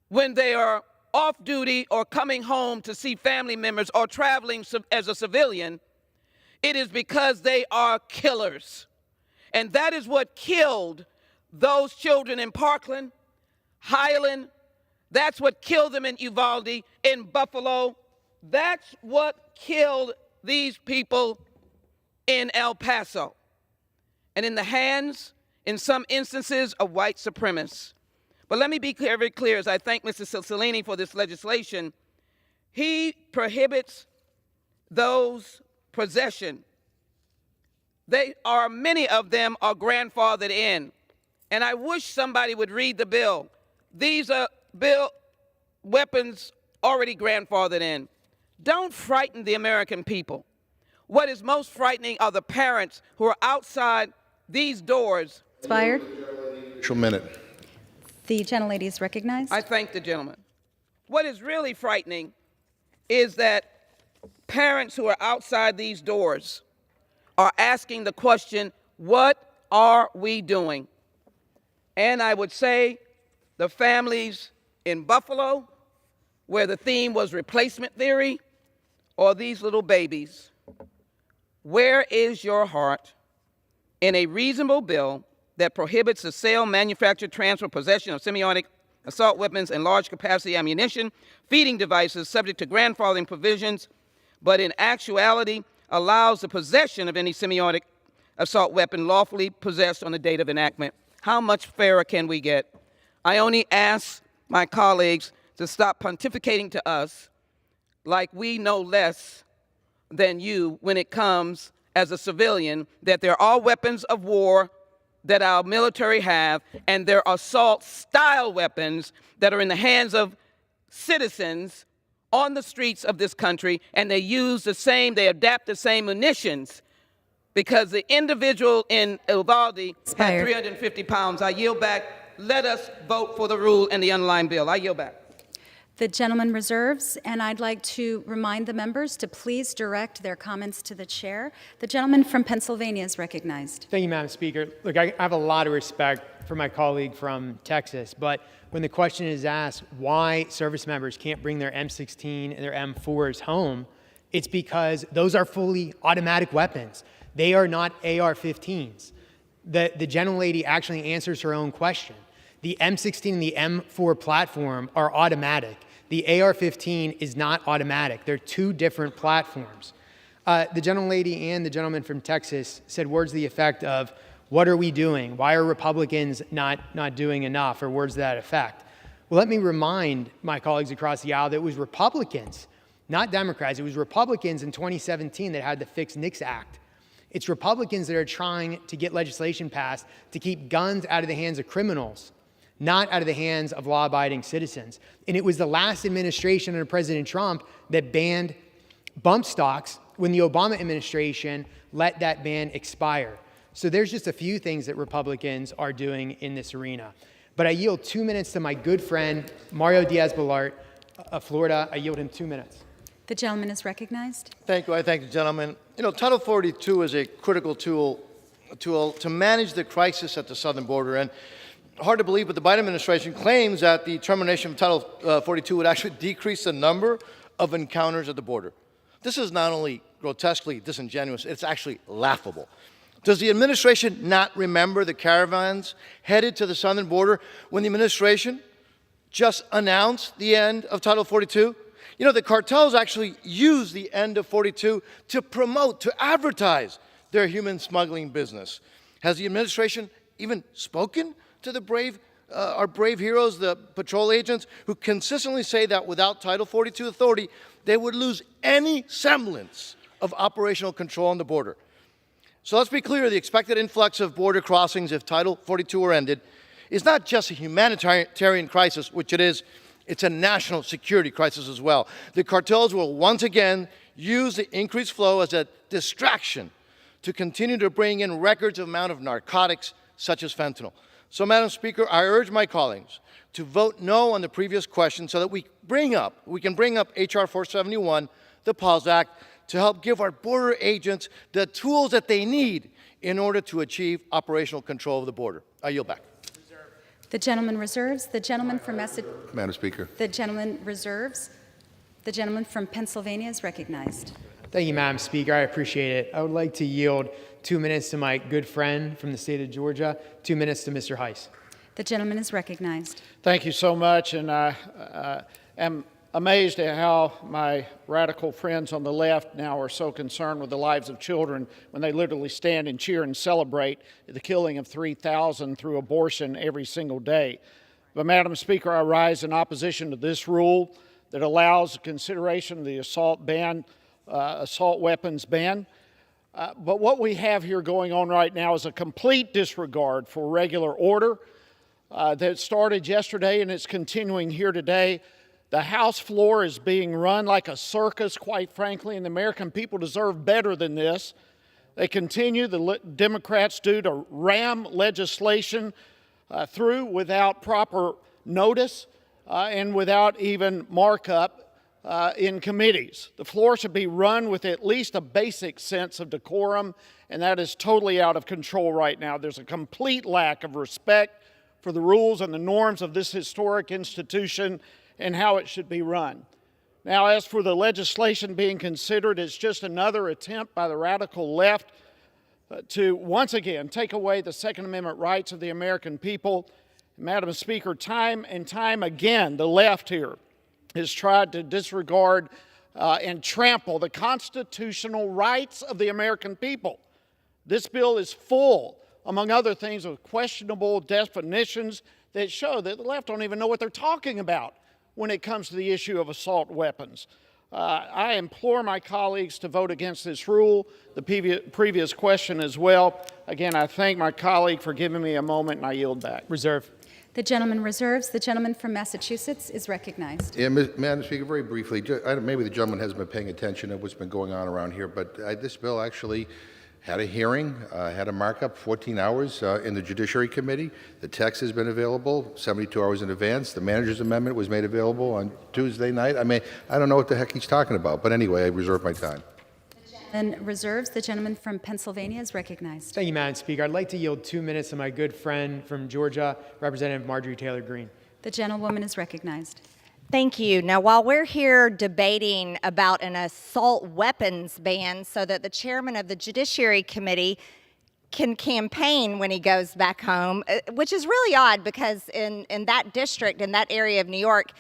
when they are off duty or coming home to see family members or traveling as a civilian, it is because they are killers. And that is what killed those children in Parkland, Highland. That's what killed them in Uvalde, in Buffalo. That's what killed these people in El Paso. And in the hands, in some instances, of white supremacists. But let me be very clear, as I thank Mr. Cicilline for this legislation. He prohibits those possession. Many of them are grandfathered in. And I wish somebody would read the bill. These are weapons already grandfathered in. Don't frighten the American people. What is most frightening are the parents who are outside these doors. Expired. Minute. The gentlelady is recognized. I thank the gentleman. What is really frightening is that parents who are outside these doors are asking the question, what are we doing? And I would say the families in Buffalo, where the theme was replacement theory, or these little babies, where is your heart in a reasonable bill that prohibits the sale, manufacture, transfer, possession of semiotic assault weapons and large capacity ammunition, feeding devices subject to grandfathering provisions, but in actuality allows the possession of any semiotic assault weapon lawfully possessed on the date of enactment? How much fairer can we get? I only ask my colleagues to stop pontificating to us like we know less than you when it comes as a civilian, that there are weapons of war that our military have, and they're assault-style weapons that are in the hands of citizens on the streets of this country, and they adapt the same munitions, because the individual in Uvalde had 350 pounds. I yield back. Let us vote for the rule and the underlying bill. I yield back. The gentleman reserves, and I'd like to remind the members to please direct their comments to the chair. The gentleman from Pennsylvania is recognized. Thank you, Madam Speaker. Look, I have a lot of respect for my colleague from Texas, but when the question is asked why service members can't bring their M16 and their M4s home, it's because those are fully automatic weapons. They are not AR-15s. The gentlelady actually answers her own question. The M16 and the M4 platform are automatic. The AR-15 is not automatic. They're 2 different platforms. The gentlelady and the gentleman from Texas said words to the effect of, what are we doing? Why are Republicans not doing enough, or words to that effect? Well, let me remind my colleagues across the aisle that it was Republicans, not Democrats. It was Republicans in 2017 that had the Fix NICS Act. It's Republicans that are trying to get legislation passed to keep guns out of the hands of criminals, not out of the hands of law-abiding citizens. And it was the last administration under President Trump that banned bump stocks when the Obama administration let that ban expire. So there's just a few things that Republicans are doing in this arena. But I yield 2 minutes to my good friend, Mario Diaz-Balart of Florida. I yield him 2 minutes. The gentleman is recognized. Thank you. I thank the gentleman. You know, Title 42 is a critical tool to manage the crisis at the southern border. And hard to believe, but the Biden administration claims that the termination of Title 42 would actually decrease the number of encounters at the border. This is not only grotesquely disingenuous, it's actually laughable. Does the administration not remember the caravans headed to the southern border when the administration just announced the end of Title 42? You know, the cartels actually use the end of 42 to promote, to advertise their human smuggling business. Has the administration even spoken to our brave heroes, the patrol agents, who consistently say that without Title 42 authority, they would lose any semblance of operational control on the border? So let's be clear, the expected influx of border crossings if Title 42 were ended is not just a humanitarian crisis, which it is, it's a national security crisis as well. The cartels will once again use the increased flow as a distraction to continue to bring in record amount of narcotics such as fentanyl. So, Madam Speaker, I urge my colleagues to vote no on the previous question so that we can bring up H.R. 471, the PAWS Act, to help give our border agents the tools that they need in order to achieve operational control of the border. I yield back. The gentleman reserves. The gentleman from Madam Speaker. The gentleman reserves. The gentleman from Pennsylvania is recognized. Thank you, Madam Speaker. I appreciate it. I would like to yield 2 minutes to my good friend from the state of Georgia, 2 minutes to Mr. Heiss. The gentleman is recognized. Thank you so much, and I am amazed at how my radical friends on the left now are so concerned with the lives of children when they literally stand and cheer and celebrate the killing of 3,000 through abortion every single day. But, Madam Speaker, I rise in opposition to this rule that allows consideration of the assault weapons ban. But what we have here going on right now is a complete disregard for regular order that started yesterday and it's continuing here today. The House floor is being run like a circus, quite frankly, and the American people deserve better than this. They continue, the Democrats do, to ram legislation through without proper notice and without even markup in committees. The floor should be run with at least a basic sense of decorum, and that is totally out of control right now. There's a complete lack of respect for the rules and the norms of this historic institution and how it should be run. Now, as for the legislation being considered, it's just another attempt by the radical left to once again take away the Second Amendment rights of the American people. Madam Speaker, time and time again, the left here has tried to disregard and trample the constitutional rights of the American people. This bill is full, among other things, of questionable definitions that show that the left don't even know what they're talking about when it comes to the issue of assault weapons. I implore my colleagues to vote against this rule, the previous question as well. Again, I thank my colleague for giving me a moment, and I yield back. Reserve. The gentleman reserves. The gentleman from Massachusetts is recognized. Yeah, Madam Speaker, very briefly, maybe the gentleman hasn't been paying attention to what's been going on around here, but this bill actually had a hearing, had a markup, 14 hours in the Judiciary Committee. The text has been available 72 hours in advance. The manager's amendment was made available on Tuesday night. I mean, I don't know what the heck he's talking about, but anyway, I reserve my time. And reserves. The gentleman from Pennsylvania is recognized. Thank you, Madam Speaker. I'd like to yield 2 minutes to my good friend from Georgia, Representative Marjorie Taylor Greene. The gentlewoman is recognized. Thank you. Now, while we're here debating about an assault weapons ban so that the chairman of the Judiciary Committee can campaign when he goes back home, which is really odd because in that district, in that area of New York,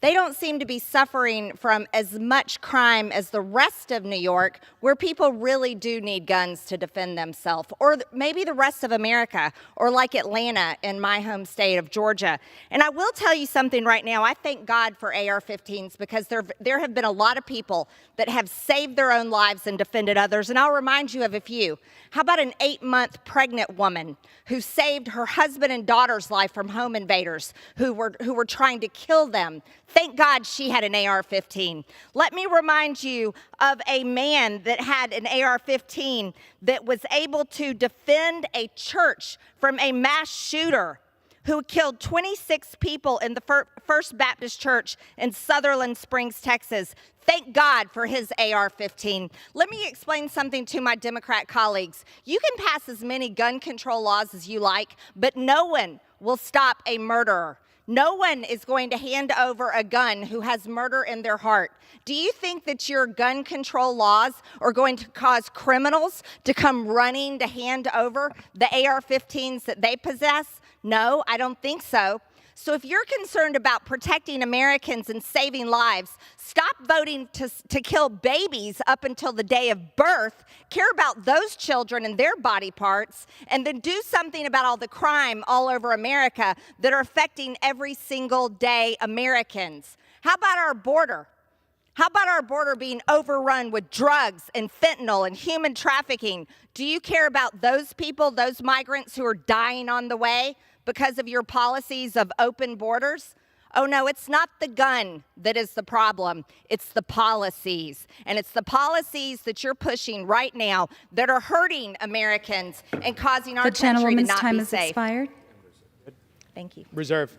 They don't seem to be suffering from as much crime as the rest of New York, where people really do need guns to defend themselves, or maybe the rest of America, or like Atlanta in my home state of Georgia. And I will tell you something right now. I thank God for AR-15s because there have been a lot of people that have saved their own lives and defended others. And I'll remind you of a few. How about an 8-month pregnant woman who saved her husband and daughter's life from home invaders who were trying to kill them? Thank God she had an AR-15. Let me remind you of a man that had an AR-15 that was able to defend a church from a mass shooter who killed 26 people in the First Baptist Church in Sutherland Springs, Texas. Thank God for his AR-15. Let me explain something to my Democrat colleagues. You can pass as many gun control laws as you like, but no one will stop a murderer. No one is going to hand over a gun who has murder in their heart. Do you think that your gun control laws are going to cause criminals to come running to hand over the AR-15s that they possess? No, I don't think so. So if you're concerned about protecting Americans and saving lives, stop voting to kill babies up until the day of birth, care about those children and their body parts, and then do something about all the crime all over America that are affecting every single day Americans. How about our border? How about our border being overrun with drugs and fentanyl and human trafficking? Do you care about those people, those migrants who are dying on the way because of your policies of open borders? Oh no, it's not the gun that is the problem. It's the policies. And it's the policies that you're pushing right now that are hurting Americans and causing our country to not be safe. The gentleman's time has expired. Thank you. Reserve.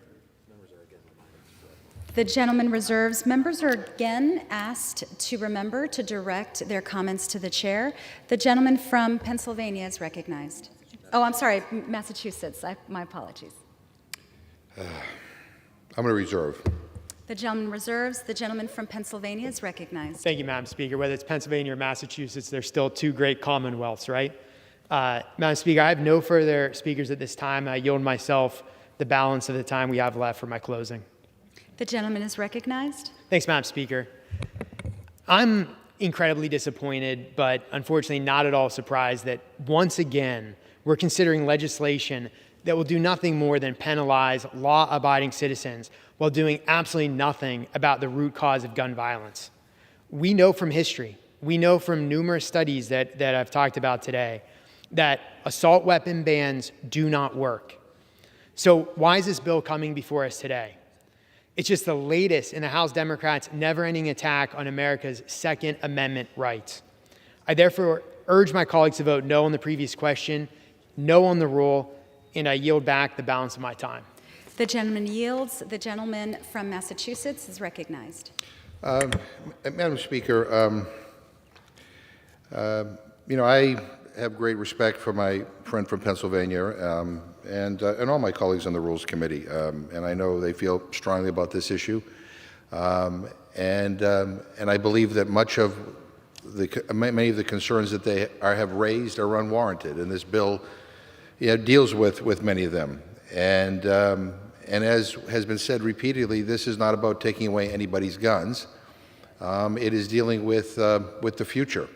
The gentleman reserves. Members are again asked to remember to direct their comments to the chair. The gentleman from Pennsylvania is recognized. Oh, I'm sorry, Massachusetts. My apologies. I'm going to reserve. The gentleman reserves. The gentleman from Pennsylvania is recognized. Thank you, Madam Speaker. Whether it's Pennsylvania or Massachusetts, there's still two great commonwealths, right? Madam Speaker, I have no further speakers at this time. I yield myself the balance of the time we have left for my closing. The gentleman is recognized. Thanks, Madam Speaker. I'm incredibly disappointed, but unfortunately not at all surprised that once again we're considering legislation that will do nothing more than penalize law-abiding citizens while doing absolutely nothing about the root cause of gun violence. We know from history, we know from numerous studies that I've talked about today, that assault weapon bans do not work. So why is this bill coming before us today? It's just the latest in the House Democrats' never-ending attack on America's Second Amendment rights. I therefore urge my colleagues to vote no on the previous question, no on the rule, and I yield back the balance of my time. The gentleman yields. The gentleman from Massachusetts is recognized. Madam Speaker, I have great respect for my friend from Pennsylvania and all my colleagues on the Rules Committee, and I know they feel strongly about this issue, and I believe that many of the concerns that they have raised are unwarranted, and this bill deals with many of them. And as has been said repeatedly, this is not about taking away anybody's guns. It is dealing with the future.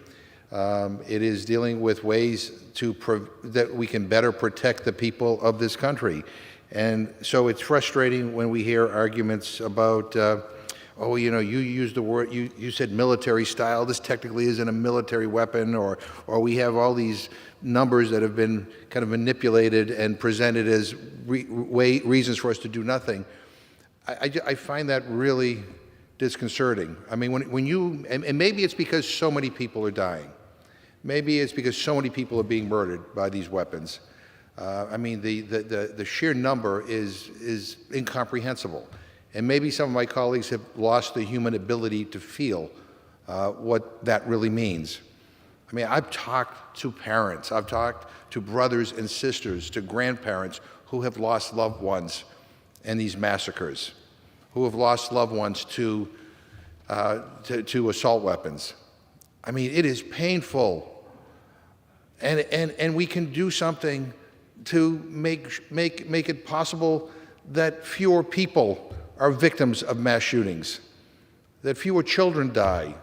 It is dealing with ways that we can better protect the people of this country. And so it's frustrating when we hear arguments about, you used the word, you said military style, this technically isn't a military weapon, or we have all these numbers that have been kind of manipulated and presented as reasons for us to do nothing. I find that really disconcerting. I mean, and maybe it's because so many people are dying. Maybe it's because so many people are being murdered by these weapons. I mean, the sheer number is incomprehensible. And maybe some of my colleagues have lost the human ability to feel what that really means. I mean, I've talked to parents, I've talked to brothers and sisters, to grandparents who have lost loved ones in these massacres, who have lost loved ones to assault weapons. I mean, it is painful. And we can do something to make it possible that fewer people are victims of mass shootings, that fewer children die,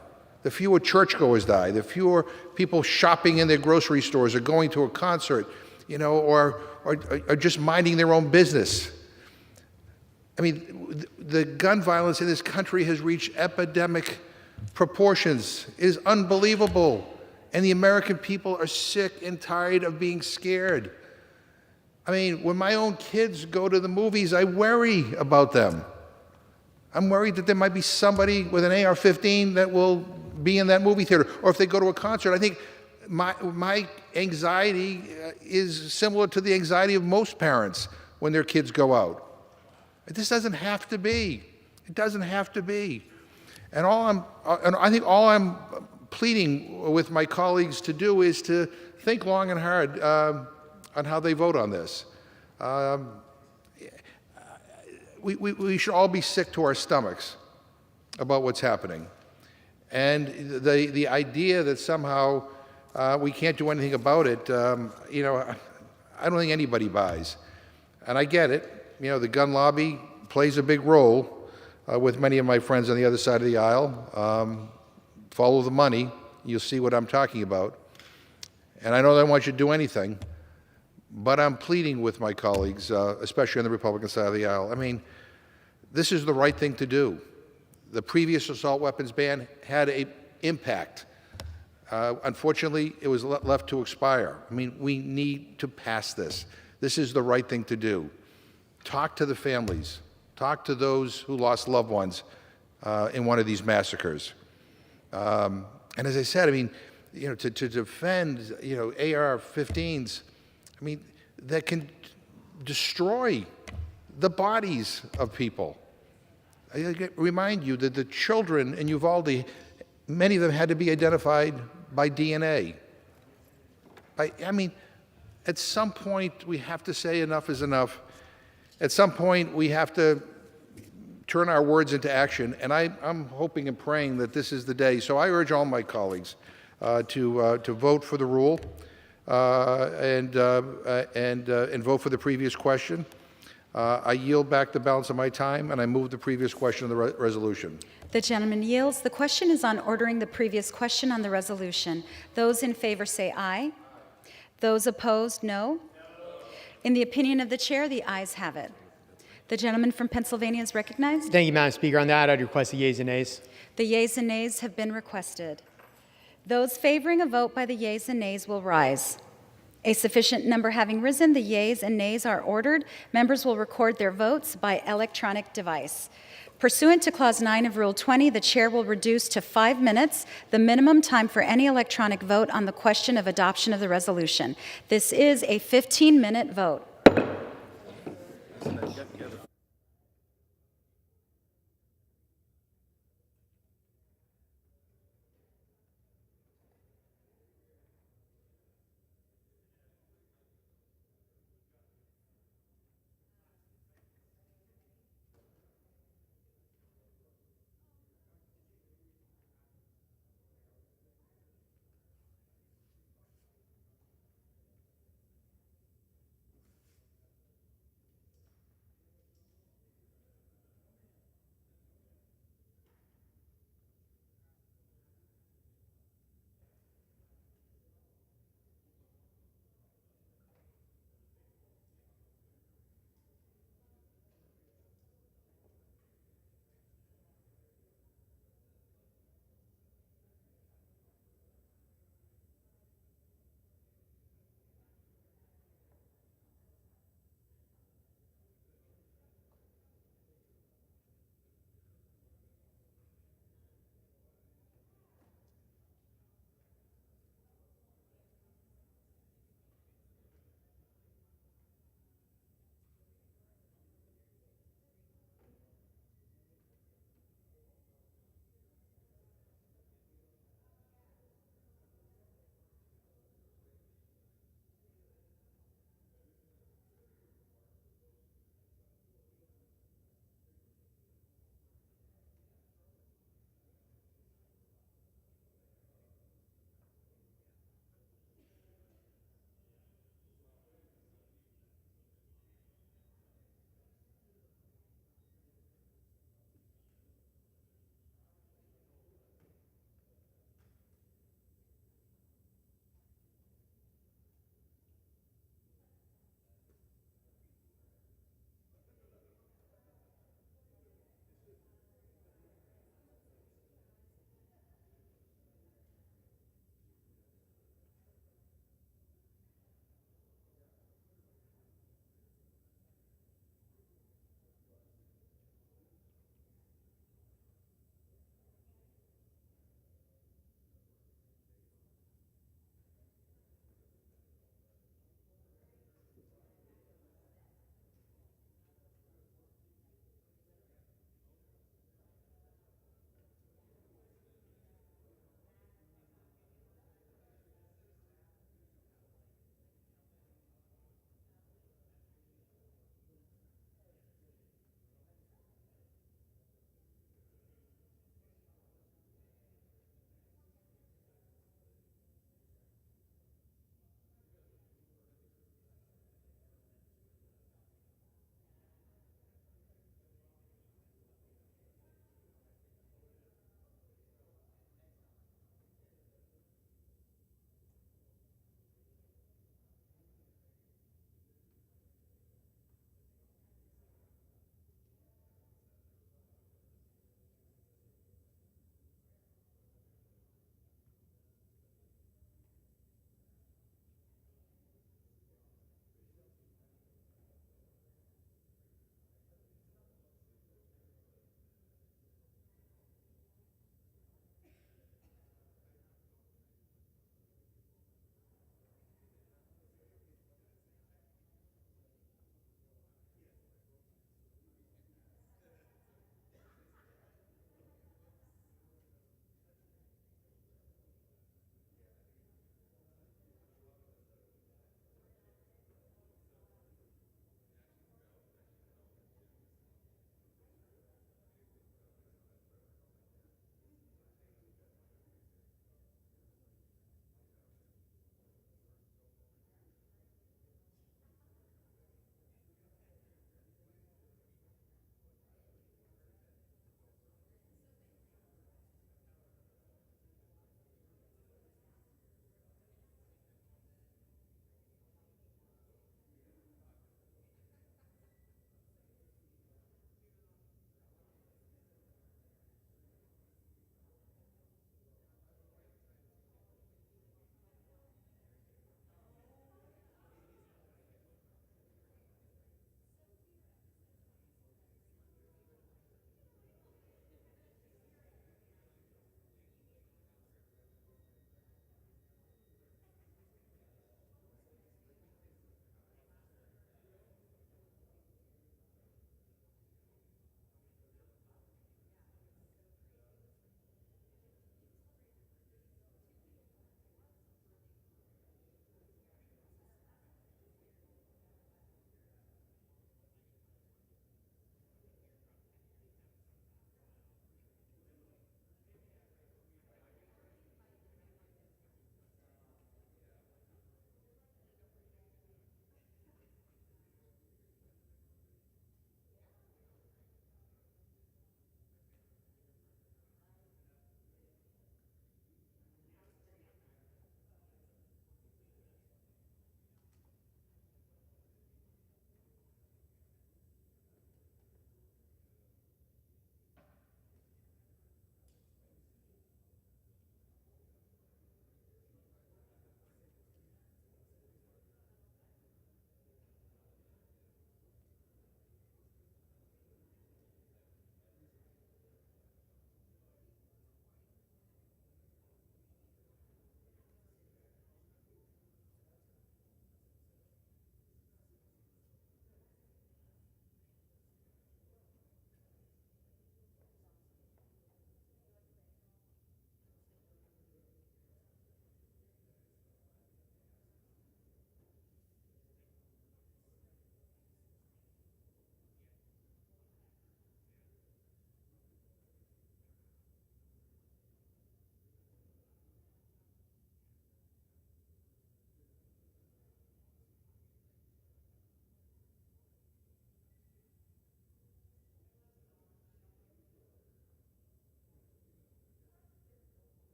the fewer churchgoers die, the fewer people shopping in their grocery stores or going to a concert, or just minding their own business. I mean, the gun violence in this country has reached epidemic proportions. It is unbelievable. And the American people are sick and tired of being scared. I mean, when my own kids go to the movies, I worry about them. I'm worried that there might be somebody with an AR-15 that will be in that movie theater. Or if they go to a concert, I think my anxiety is similar to the anxiety of most parents when their kids go out. This doesn't have to be. It doesn't have to be. And I think all I'm pleading with my colleagues to do is to think long and hard on how they vote on this. We should all be sick to our stomachs about what's happening. And the idea that somehow we can't do anything about it, I don't think anybody buys. And I get it. The gun lobby plays a big role with many of my friends on the other side of the aisle. Follow the money, you'll see what I'm talking about. And I know they don't want you to do anything, but I'm pleading with my colleagues, especially on the Republican side of the aisle. I mean, this is the right thing to do. The previous assault weapons ban had an impact. Unfortunately, it was left to expire. I mean, we need to pass this. This is the right thing to do. Talk to the families. Talk to those who lost loved ones in one of these massacres. And as I said, I mean, to defend, AR-15s, I mean, that can destroy the bodies of people. I remind you that the children in Uvalde, many of them had to be identified by DNA. I mean, at some point, we have to say enough is enough. At some point, we have to turn our words into action, and I'm hoping and praying that this is the day. So I urge all my colleagues to vote for the rule and vote for the previous question. I yield back the balance of my time, and I move the previous question of the resolution. The gentleman yields. The question is on ordering the previous question on the resolution. Those in favor say aye. Those opposed, no. In the opinion of the chair, the ayes have it. The gentleman from Pennsylvania is recognized. Thank you, Madam Speaker. On that, I'd request the yeas and nays. The yeas and nays have been requested. Those favoring a vote by the yeas and nays will rise. A sufficient number having risen, the yeas and nays are ordered. Members will record their votes by electronic device. Pursuant to Clause 9 of Rule 20, the chair will reduce to 5 minutes the minimum time for any electronic vote on the question of adoption of the resolution. This is a 15-minute vote.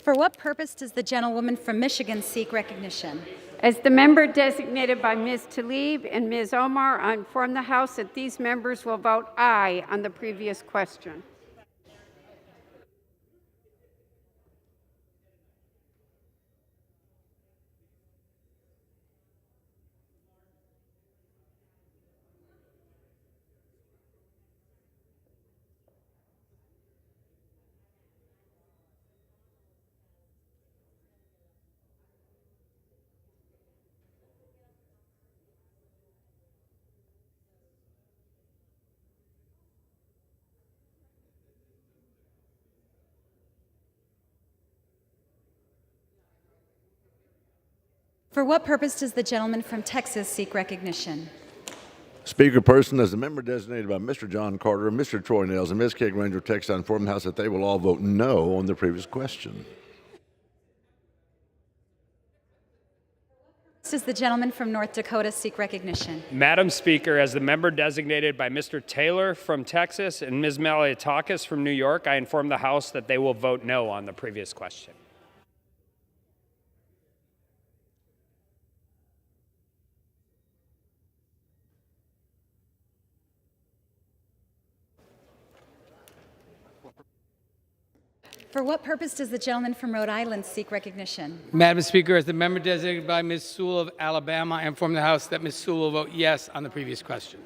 For what purpose does the gentlewoman from Michigan seek recognition? As the member designated by Ms. Tlaib and Ms. Omar, I inform the House that these members will vote aye on the previous question. For what purpose does the gentleman from Texas seek recognition? Speaker person, as the member designated by Mr. John Carter, Mr. Troy Nels, and Ms. Kate Granger, text, I inform the House that they will all vote no on the previous question. Does the gentleman from North Dakota seek recognition? Madam Speaker, as the member designated by Mr. Taylor from Texas and Ms. Malliotakis from New York, I inform the House that they will vote no on the previous question. For what purpose does the gentleman from Rhode Island seek recognition? Madam Speaker, as the member designated by Ms. Sewell of Alabama, I inform the House that Ms. Sewell will vote yes on the previous question.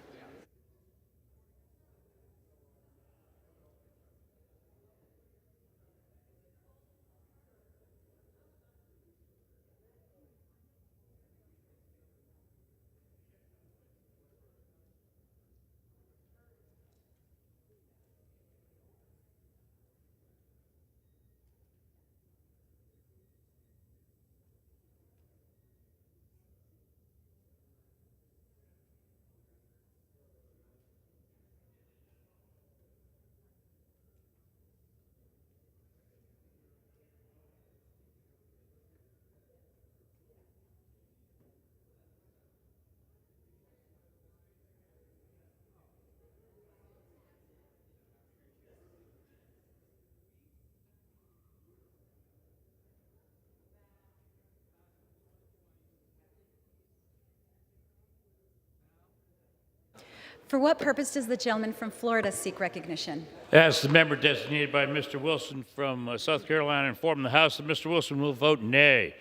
For what purpose does the gentleman from Florida seek recognition? As the member designated by Mr. Wilson from South Carolina, inform the House that Mr. Wilson will vote nay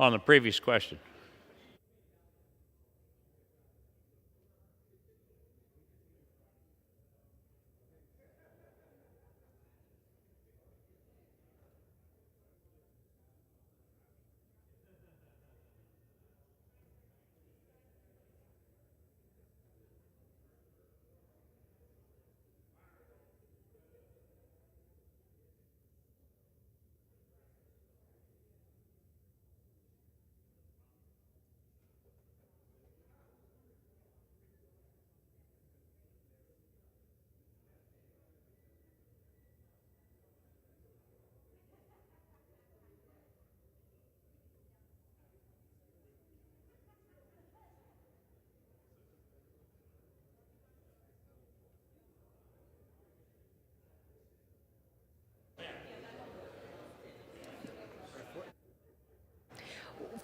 on the previous question.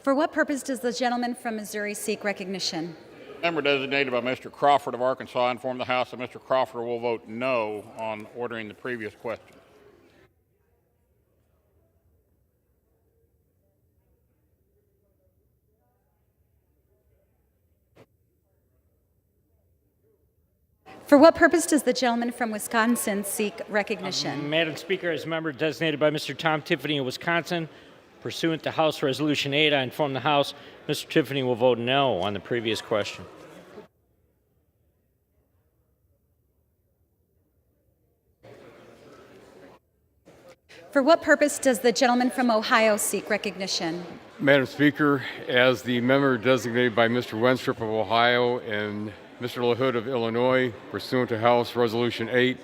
For what purpose does the gentleman from Missouri seek recognition? Member designated by Mr. Crawford of Arkansas, I inform the House that Mr. Crawford will vote no on ordering the previous question. For what purpose does the gentleman from Wisconsin seek recognition? Madam Speaker, as a member designated by Mr. Tom Tiffany of Wisconsin, pursuant to House Resolution 8, I inform the House Mr. Tiffany will vote no on the previous question. For what purpose does the gentleman from Ohio seek recognition? Madam Speaker, as the member designated by Mr. Wenstrup of Ohio and Mr. LaHood of Illinois, pursuant to House Resolution 8,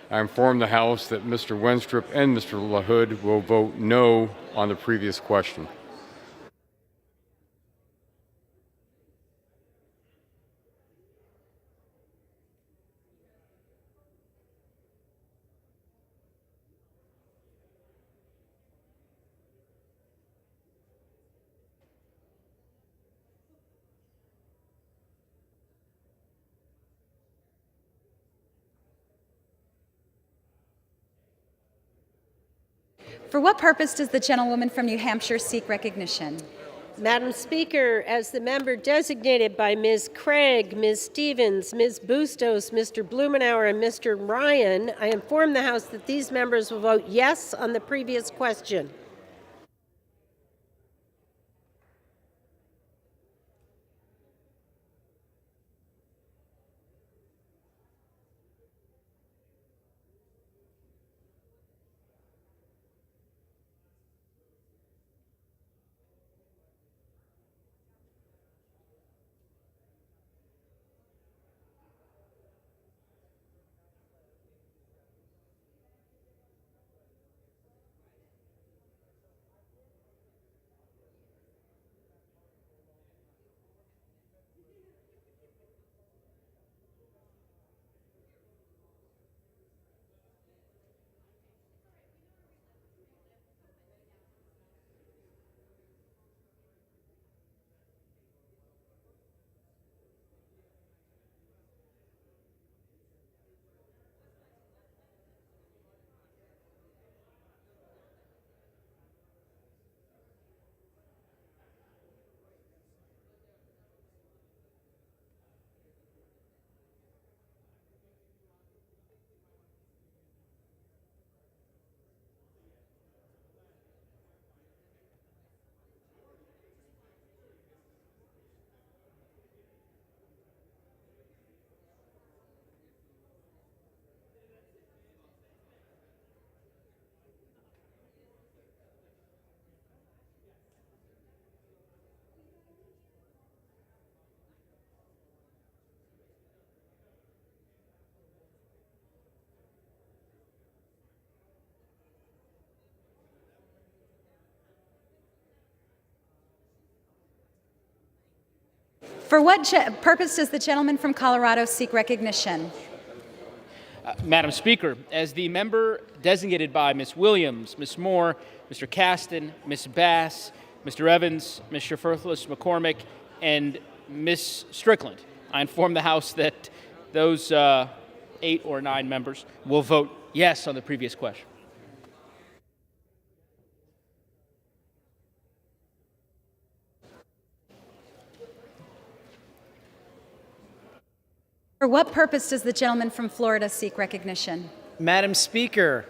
I inform the House that Mr. Wenstrup and Mr. LaHood will vote no on the previous question. For what purpose does the gentlewoman from New Hampshire seek recognition? Madam Speaker, as the member designated by Ms. Craig, Ms. Stevens, Ms. Bustos, Mr. Blumenauer, and Mr. Ryan, I inform the House that these members will vote yes on the previous question. For what purpose does the gentleman from Colorado seek recognition? Madam Speaker, as the member designated by Ms. Williams, Ms. Moore, Mr. Caston, Ms. Bass, Mr. Evans, Mr. Firthlis McCormick, and Ms. Strickland, I inform the House that those 8 or 9 members will vote yes on the previous question. For what purpose does the gentleman from Florida seek recognition? Madam Speaker,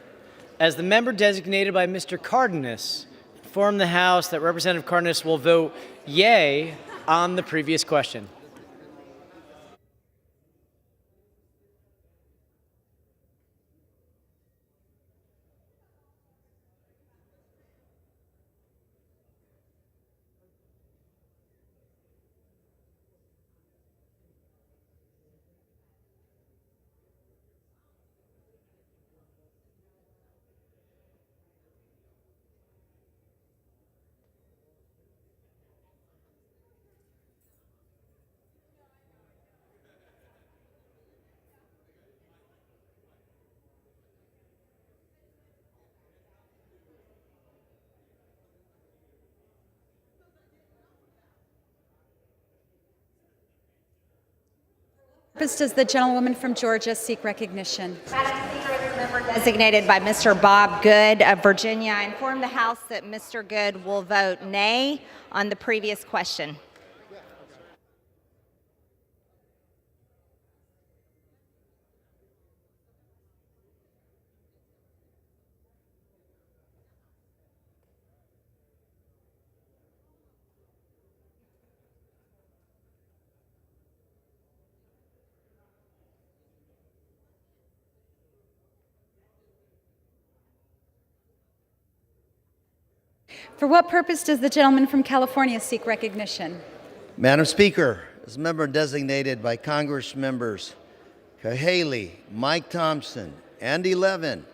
as the member designated by Mr. Cardenas, inform the House that Representative Cardenas will vote yea on the previous question. For what purpose does the gentlewoman from Georgia seek recognition? Madam Speaker, as a member designated by Mr. Bob Good of Virginia, I inform the House that Mr. Good will vote nay on the previous question. For what purpose does the gentleman from California seek recognition? Madam Speaker, as a member designated by Congress members Cahaley, Mike Thompson, Andy Levin,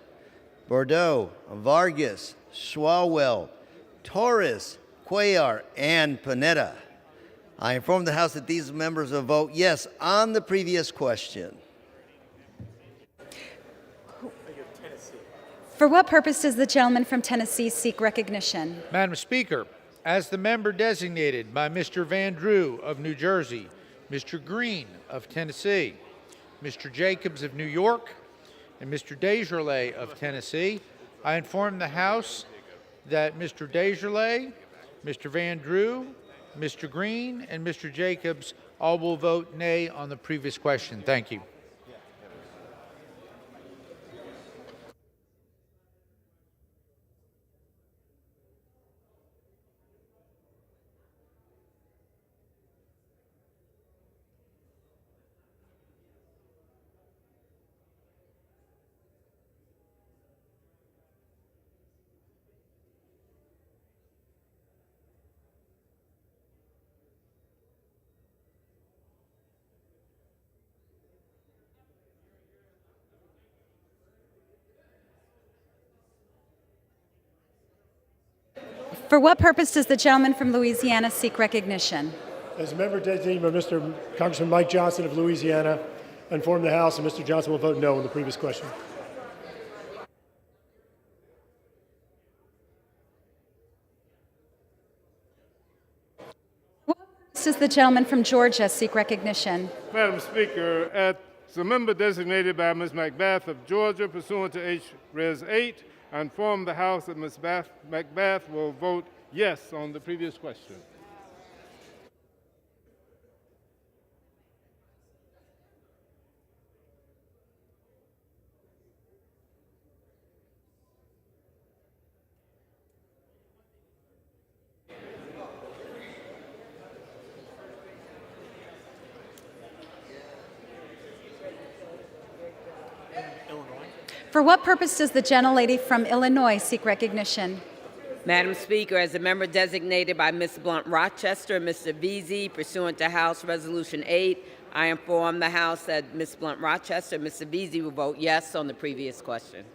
Bordeaux, Vargas, Swalwell, Torres, Cuellar, and Panetta, I inform the House that these members will vote yes on the previous question. For what purpose does the gentleman from Tennessee seek recognition? Madam Speaker, as the member designated by Mr. Van Drew of New Jersey, Mr. Green of Tennessee, Mr. Jacobs of New York, and Mr. Desjardins of Tennessee, I inform the House that Mr. Desjardins, Mr. Van Drew, Mr. Green, and Mr. Jacobs all will vote nay on the previous question. Thank you. For what purpose does the gentleman from Louisiana seek recognition? As a member designated by Mr. Congressman Mike Johnson of Louisiana, I inform the House that Mr. Johnson will vote no on the previous question. Does the gentleman from Georgia seek recognition? Madam Speaker, as the member designated by Ms. Macbeth of Georgia pursuant to H. Res. 8, I inform the House that Ms. Macbeth will vote yes on the previous question. For what purpose does the gentlelady from Illinois seek recognition? Madam Speaker, as a member designated by Ms. Blunt Rochester and Mr. Veazey pursuant to House Resolution 8, I inform the House that Ms. Blunt Rochester and Mr. Veazey will vote yes on the previous question.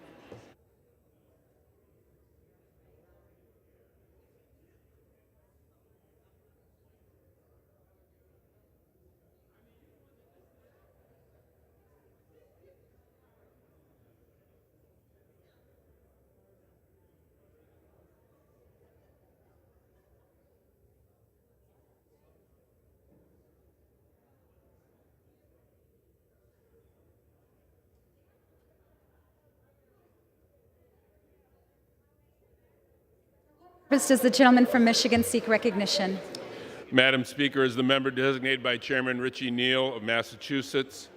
Purpose does the gentleman from Michigan seek recognition? Madam Speaker, as the member designated by Chairman Richie Neal of Massachusetts,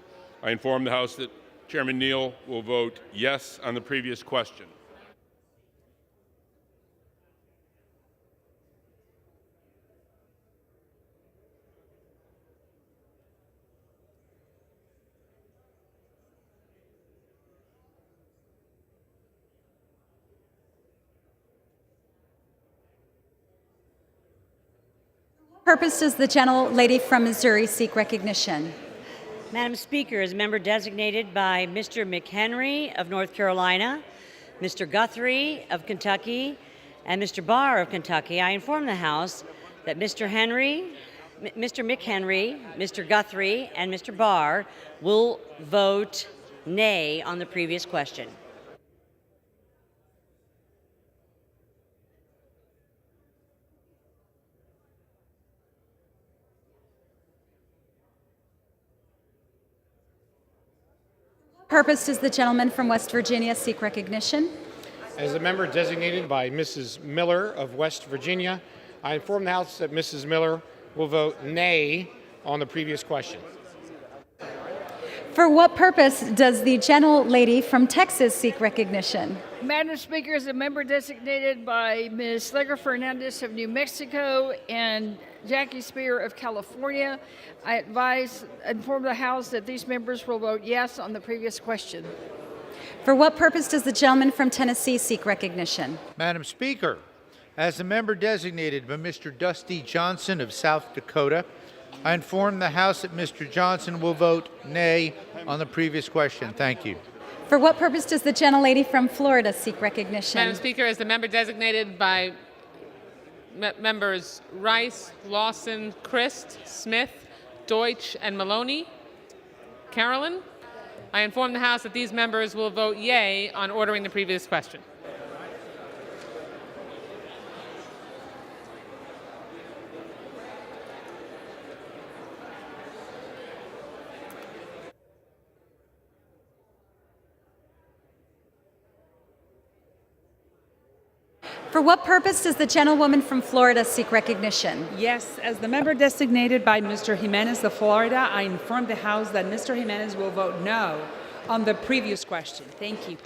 I inform the House that Chairman Neal will vote yes on the previous question. Purpose does the gentlelady from Missouri seek recognition? Madam Speaker, as member designated by Mr. McHenry of North Carolina, Mr. Guthrie of Kentucky, and Mr. Barr of Kentucky, I inform the House that Mr. McHenry, Mr. Guthrie, and Mr. Barr will vote nay on the previous question. Purpose does the gentleman from West Virginia seek recognition? As a member designated by Mrs. Miller of West Virginia, I inform the House that Mrs. Miller will vote nay on the previous question. For what purpose does the gentlelady from Texas seek recognition? Madam Speaker, as a member designated by Ms. Slegger Fernandez of New Mexico and Jackie Spear of California, I inform the House that these members will vote yes on the previous question. For what purpose does the gentleman from Tennessee seek recognition? Madam Speaker, as the member designated by Mr. Dusty Johnson of South Dakota, I inform the House that Mr. Johnson will vote nay on the previous question. Thank you. For what purpose does the gentlelady from Florida seek recognition? Madam Speaker, as the member designated by members Rice, Lawson, Christ, Smith, Deutsch, and Maloney, Carolyn, I inform the House that these members will vote yea on ordering the previous question. For what purpose does the gentlewoman from Florida seek recognition? Yes, as the member designated by Mr. Jimenez of Florida, I inform the House that Mr. Jimenez will vote no on the previous question. Thank you.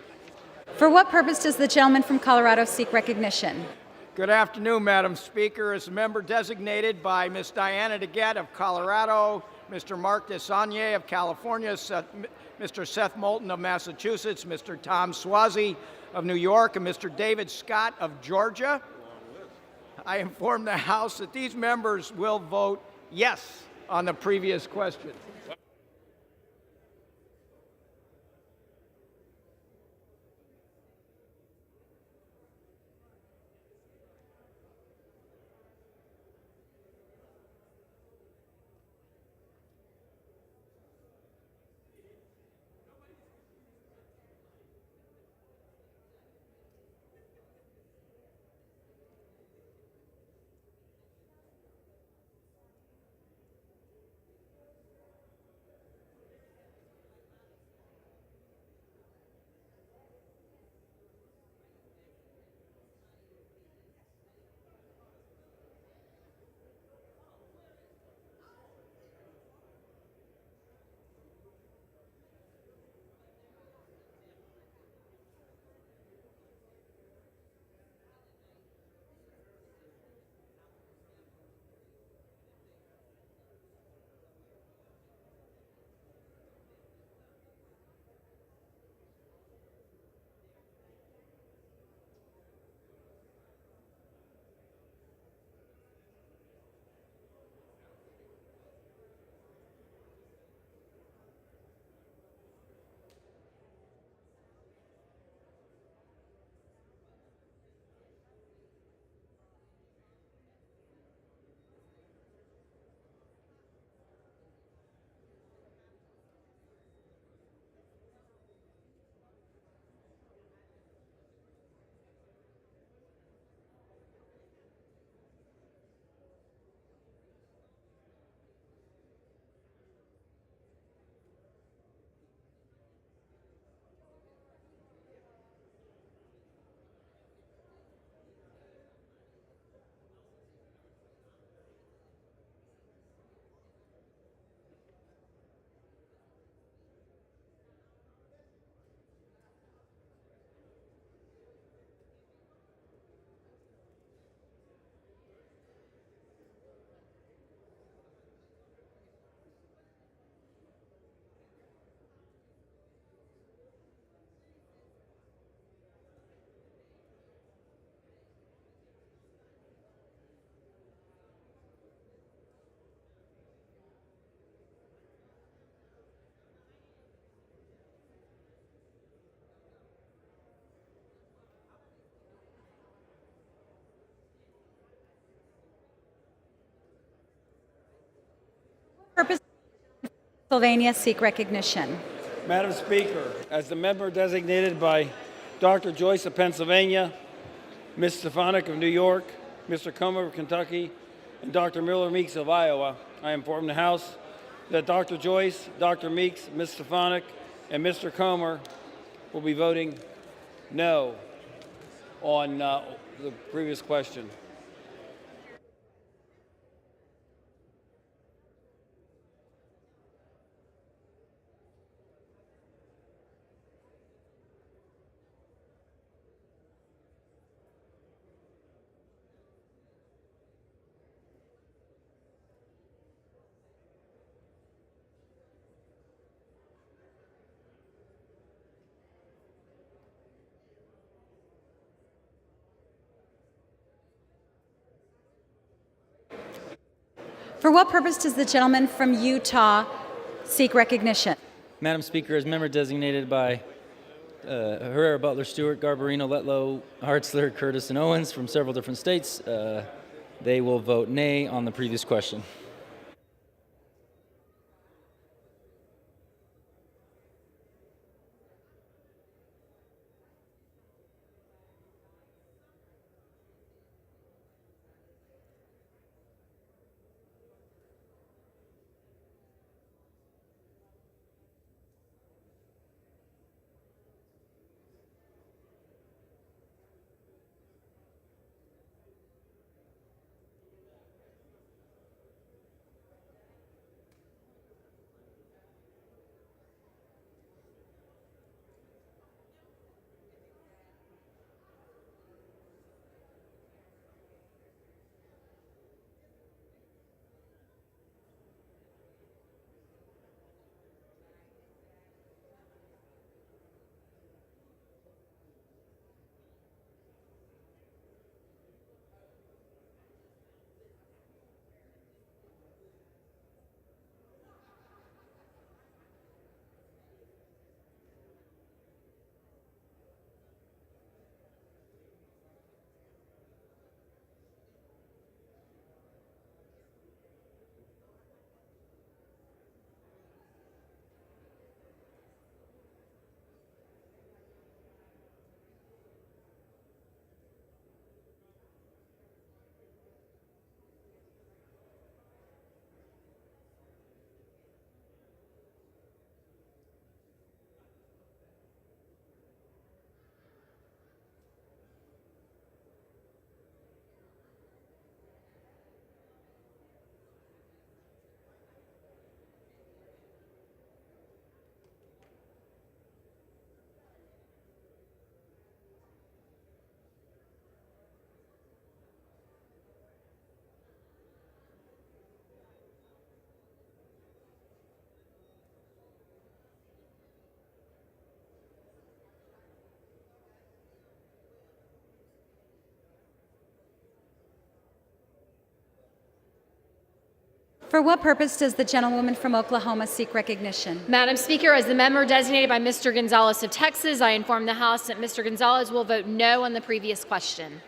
For what purpose does the gentleman from Colorado seek recognition? Good afternoon, Madam Speaker. As a member designated by Ms. Diana DeGette of Colorado, Mr. Mark Desagne of California, Mr. Seth Moulton of Massachusetts, Mr. Tom Suozzi of New York, and Mr. David Scott of Georgia, I inform the House that these members will vote yes on the previous question. Purpose Pennsylvania seek recognition. Madam Speaker, as the member designated by Dr. Joyce of Pennsylvania, Ms. Stefanik of New York, Mr. Comer of Kentucky, and Dr. Miller Meeks of Iowa, I inform the House that Dr. Joyce, Dr. Meeks, Ms. Stefanik, and Mr. Comer will be voting no on the previous question. For what purpose does the gentleman from Utah seek recognition? Madam Speaker, as member designated by Herrera, Butler, Stewart, Garbarino, Letlow, Hartzler, Curtis, and Owens from several different states, they will vote nay on the previous question. For what purpose does the gentlewoman from Oklahoma seek recognition? Madam Speaker, as the member designated by Mr. Gonzalez of Texas, I inform the House that Mr. Gonzalez will vote no on the previous question.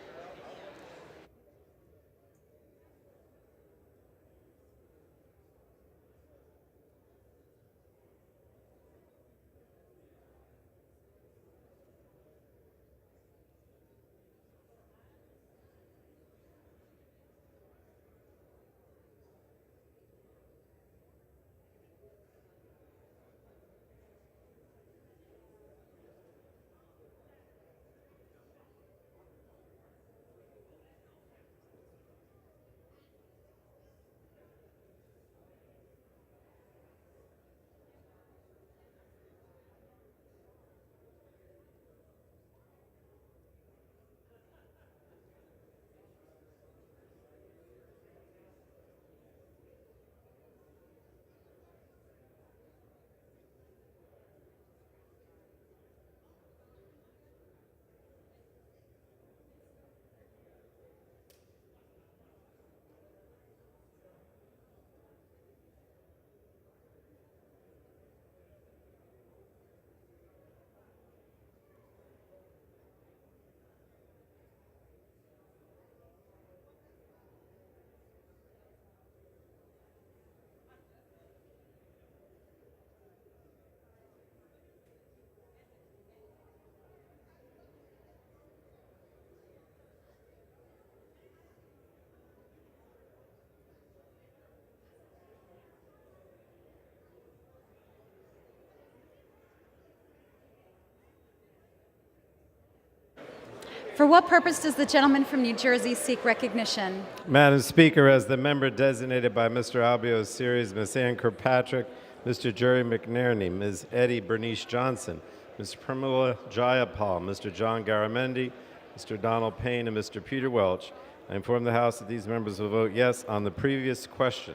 For what purpose does the gentleman from New Jersey seek recognition? Madam Speaker, as the member designated by Mr. Albio Series, Ms. Ann Kirkpatrick, Mr. Jerry McNerney, Ms. Eddie Bernice Johnson, Ms. Pramila Jayapal, Mr. John Garamendi, Mr. Donald Payne, and Mr. Peter Welch, I inform the House that these members will vote yes on the previous question.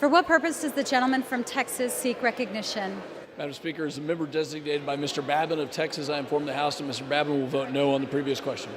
For what purpose does the gentleman from Texas seek recognition? Madam Speaker, as a member designated by Mr. Babin of Texas, I inform the House that Mr. Babin will vote no on the previous question.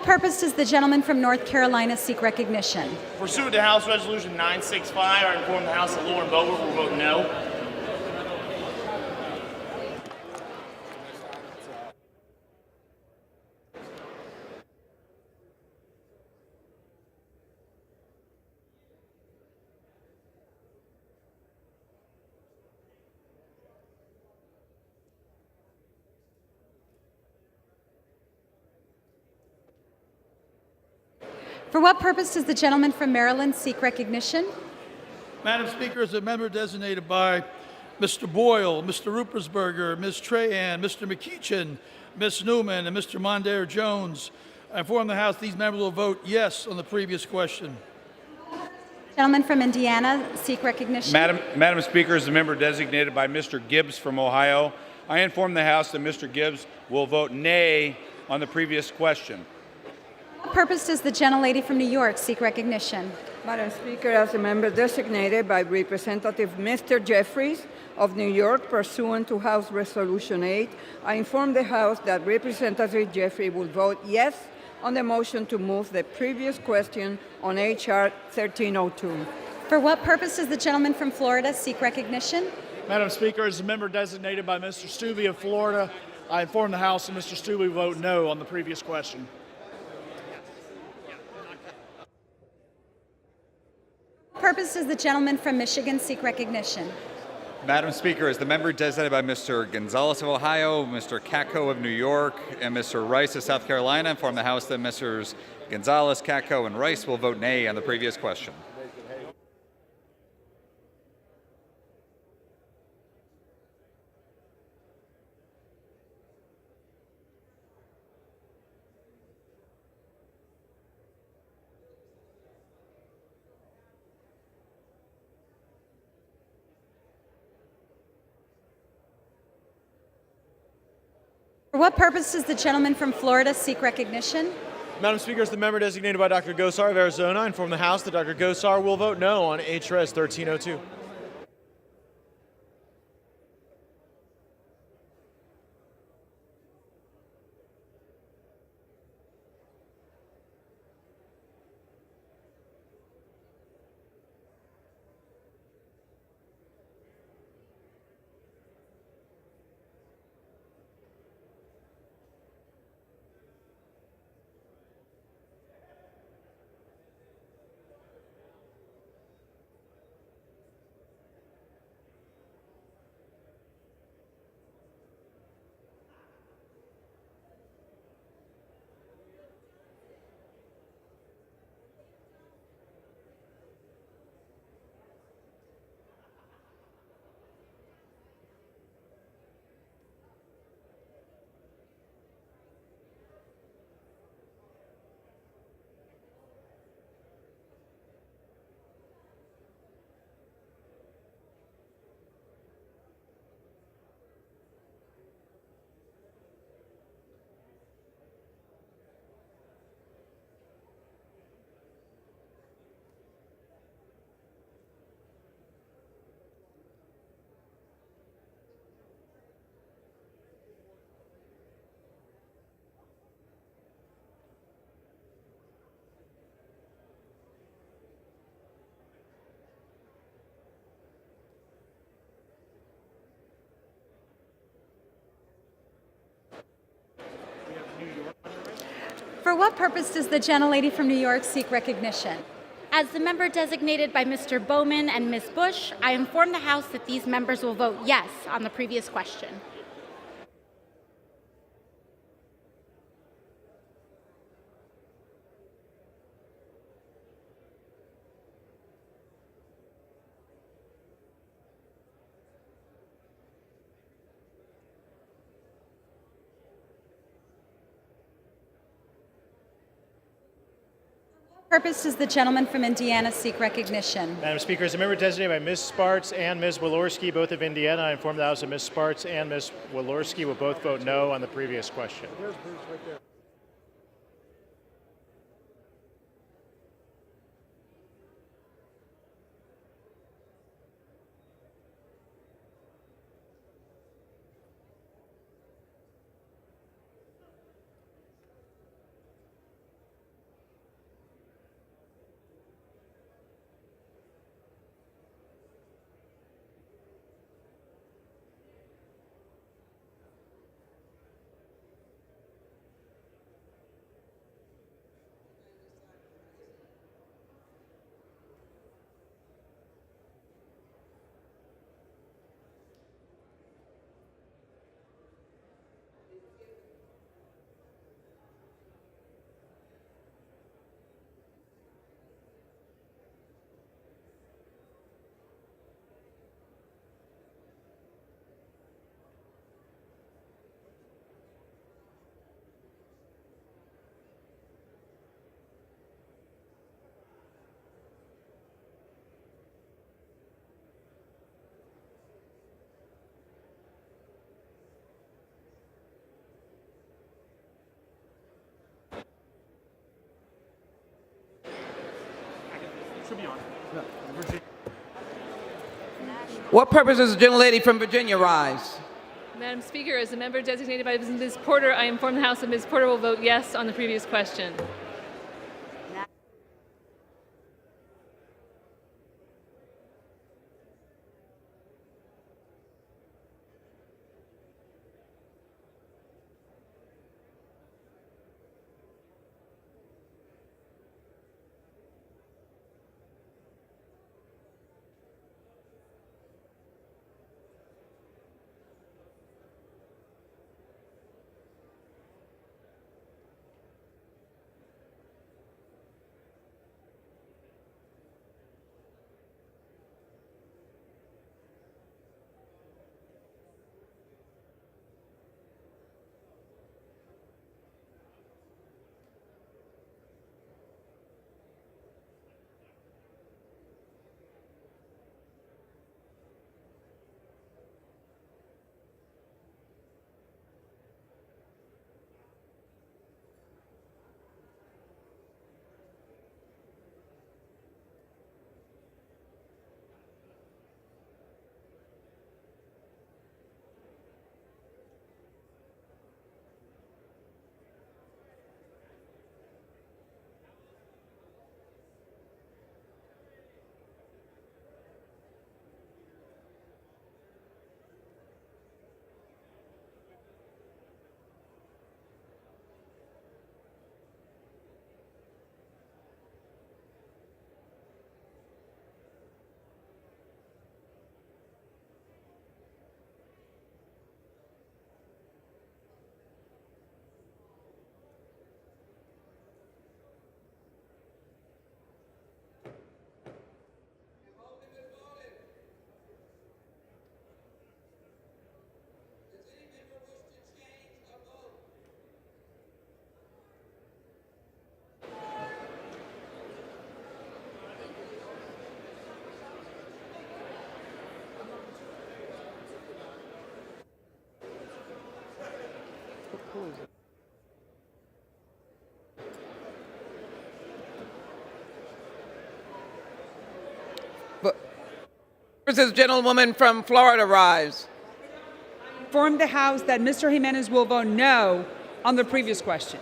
What purpose does the gentleman from North Carolina seek recognition? Pursuant to House Resolution 965, I inform the House that Lauren Boebert will vote no. For what purpose does the gentleman from Maryland seek recognition? Madam Speaker, as a member designated by Mr. Boyle, Mr. Ruppersberger, Ms. Trahan, Mr. McEachin, Ms. Newman, and Mr. Mondaire Jones, I inform the House these members will vote yes on the previous question. Gentleman from Indiana seek recognition. Madam Speaker, as a member designated by Mr. Gibbs from Ohio, I inform the House that Mr. Gibbs will vote nay on the previous question. For what purpose does the gentlelady from New York seek recognition? Madam Speaker, as a member designated by Representative Mr. Jeffries of New York pursuant to House Resolution 8, I inform the House that Representative Jeffries will vote yes on the motion to move the previous question on H.R. 1302. For what purpose does the gentleman from Florida seek recognition? Madam Speaker, as a member designated by Mr. Stubbe of Florida, I inform the House that Mr. Stubbe will vote no on the previous question. For what purpose does the gentleman from Michigan seek recognition? Madam Speaker, as the member designated by Mr. Gonzalez of Ohio, Mr. Katko of New York, and Mr. Rice of South Carolina, inform the House that Messrs. Gonzalez, Katko, and Rice will vote nay on the previous question. For what purpose does the gentleman from Florida seek recognition? Madam Speaker, as the member designated by Dr. Gosar of Arizona, I inform the House that Dr. Gosar will vote no on HRS 1302. For what purpose does the gentlelady from New York seek recognition? As the member designated by Mr. Bowman and Ms. Bush, I inform the House that these members will vote yes on the previous question. For what purpose does the gentleman from Indiana seek recognition? Madam Speaker, as a member designated by Ms. Spartz and Ms. Walorski, both of Indiana, I inform the House that Ms. Spartz and Ms. Walorski will both vote no on the previous question. What purpose does the gentlelady from Virginia rise? Madam Speaker, as a member designated by Ms. Porter, I inform the House that Ms. Porter will vote yes on the previous question. What purpose does the gentlewoman from Florida rise? Inform the House that Mr. Jimenez will vote no on the previous question.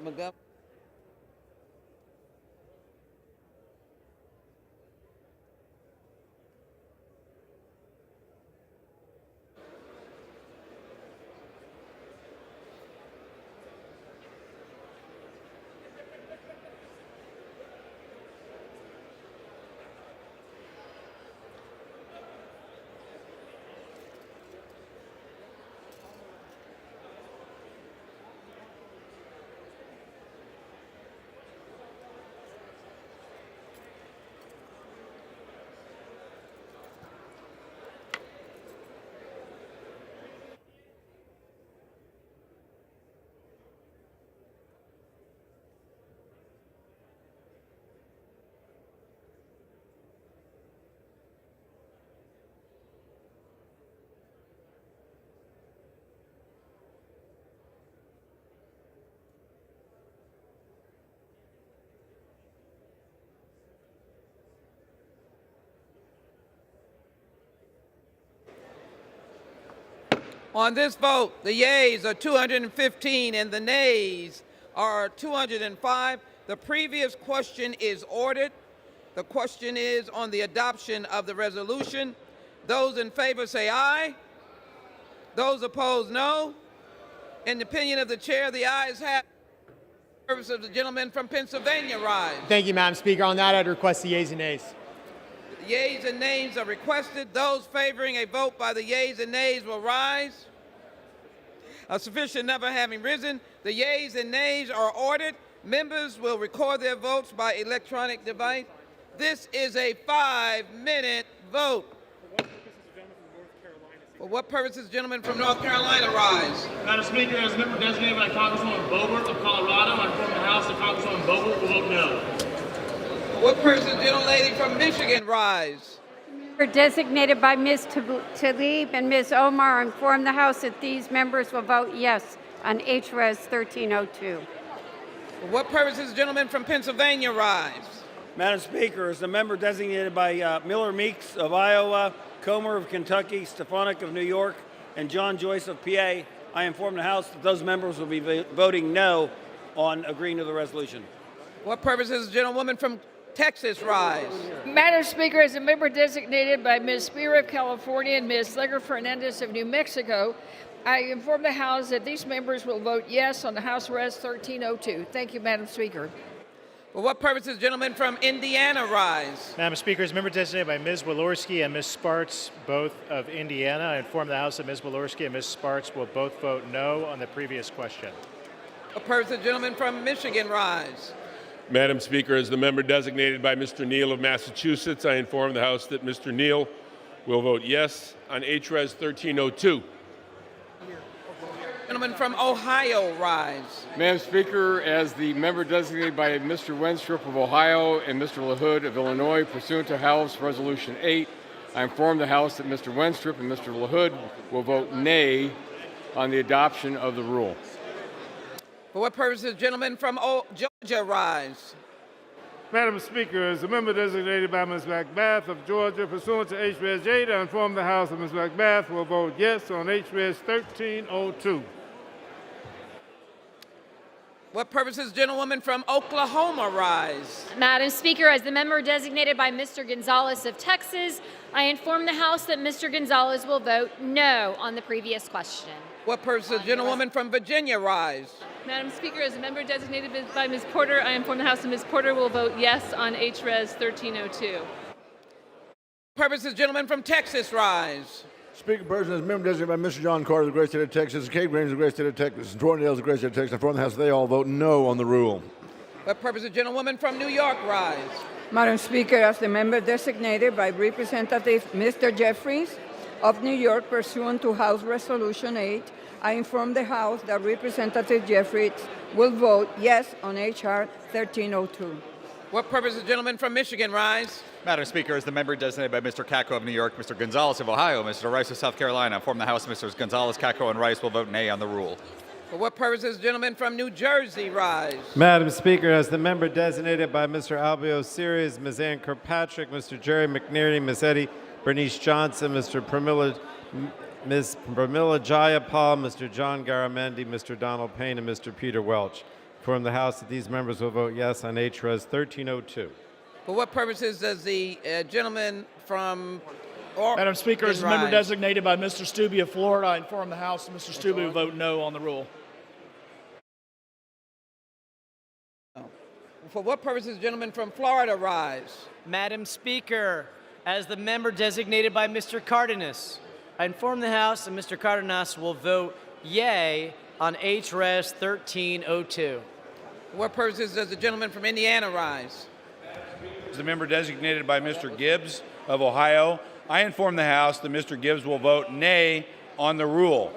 McGovern. On this vote, the yeas are 215 and the nays are 205. The previous question is ordered. The question is on the adoption of the resolution. Those in favor say aye. Those opposed, no. In the opinion of the chair, the ayes have. Purpose of the gentleman from Pennsylvania rise. Thank you, Madam Speaker. On that, I'd request the yeas and nays. The yeas and nays are requested. Those favoring a vote by the yeas and nays will rise. A sufficient number having risen, the yeas and nays are ordered. Members will record their votes by electronic device. This is a 5-minute vote. For what purposes, gentleman from North Carolina, rise? Madam Speaker, as a member designated by Congresswoman Boebert of Colorado, I inform the House that Congresswoman Boebert will vote no. For what purposes, gentlelady from Michigan, rise? Designated by Ms. Tlaib and Ms. Omar, inform the House that these members will vote yes on HRES 1302. For what purposes, gentleman from Pennsylvania, rise? Madam Speaker, as the member designated by Miller Meeks of Iowa, Comer of Kentucky, Stefanik of New York, and John Joyce of PA, I inform the House that those members will be voting no on agreeing to the resolution. What purposes, gentlewoman from Texas, rise? Madam Speaker, as a member designated by Ms. Spear of California and Ms. Legger Fernandez of New Mexico, I inform the House that these members will vote yes on the House Res 1302. Thank you, Madam Speaker. For what purposes, gentlemen from Indiana, rise? Madam Speaker, as member designated by Ms. Walorski and Ms. Sparks, both of Indiana, I inform the House that Ms. Walorski and Ms. Sparks will both vote no on the previous question. For what purposes, gentlemen from Michigan, rise? Madam Speaker, as the member designated by Mr. Neal of Massachusetts, I inform the House that Mr. Neal will vote yes on HRES 1302. Gentleman from Ohio, rise. Madam Speaker, as the member designated by Mr. Wenstrup of Ohio and Mr. LaHood of Illinois, pursuant to House Resolution 8, I inform the House that Mr. Wenstrup and Mr. LaHood will vote nay on the adoption of the rule. For what purposes, gentlemen from Georgia, rise? Madam Speaker, as the member designated by Ms. Macbeth of Georgia, pursuant to HRES 8, I inform the House that Ms. Macbeth will vote yes on HRES 1302. What purposes, gentlewoman from Oklahoma, rise? Madam Speaker, as the member designated by Mr. Gonzalez of Texas, I inform the House that Mr. Gonzalez will vote no on the previous question. What purposes, gentlewoman from Virginia, rise? Madam Speaker, as a member designated by Ms. Porter, I inform the House that Ms. Porter will vote yes on HRES 1302. Purposes, gentlemen from Texas, rise. Speaker person, as member designated by Mr. John Carter of the great state of Texas, Kate Granger of the great state of Texas, and Tornado of the great state of Texas, I inform the House they all vote no on the rule. What purposes, gentlewoman from New York, rise? Madam Speaker, as the member designated by Representative Mr. Jeffries of New York, pursuant to House Resolution 8, I inform the House that Representative Jeffries will vote yes on H.R. 1302. What purposes, gentlemen from Michigan, rise? Madam Speaker, as the member designated by Mr. Kako of New York, Mr. Gonzalez of Ohio, Mr. Rice of South Carolina, I inform the House Mr. Gonzalez, Kako, and Rice will vote nay on the rule. For what purposes, gentlemen from New Jersey, rise? Madam Speaker, as the member designated by Mr. Albio Series, Ms. Ann Kirkpatrick, Mr. Jerry McNerney, Ms. Eddie Bernice Johnson, Ms. Pramila Jayapal, Mr. John Garamendi, Mr. Donald Payne, and Mr. Peter Welch. Inform the House that these members will vote yes on HRES 1302. For what purposes does the gentleman from Madam Speaker, as a member designated by Mr. Stubbe of Florida, I inform the House that Mr. Stubbe will vote no on the rule. For what purposes, gentlemen from Florida, rise? Madam Speaker, as the member designated by Mr. Cardenas, I inform the House that Mr. Cardenas will vote yea on HRES 1302. For what purposes does the gentleman from Indiana rise? As the member designated by Mr. Gibbs of Ohio, I inform the House that Mr. Gibbs will vote nay on the rule.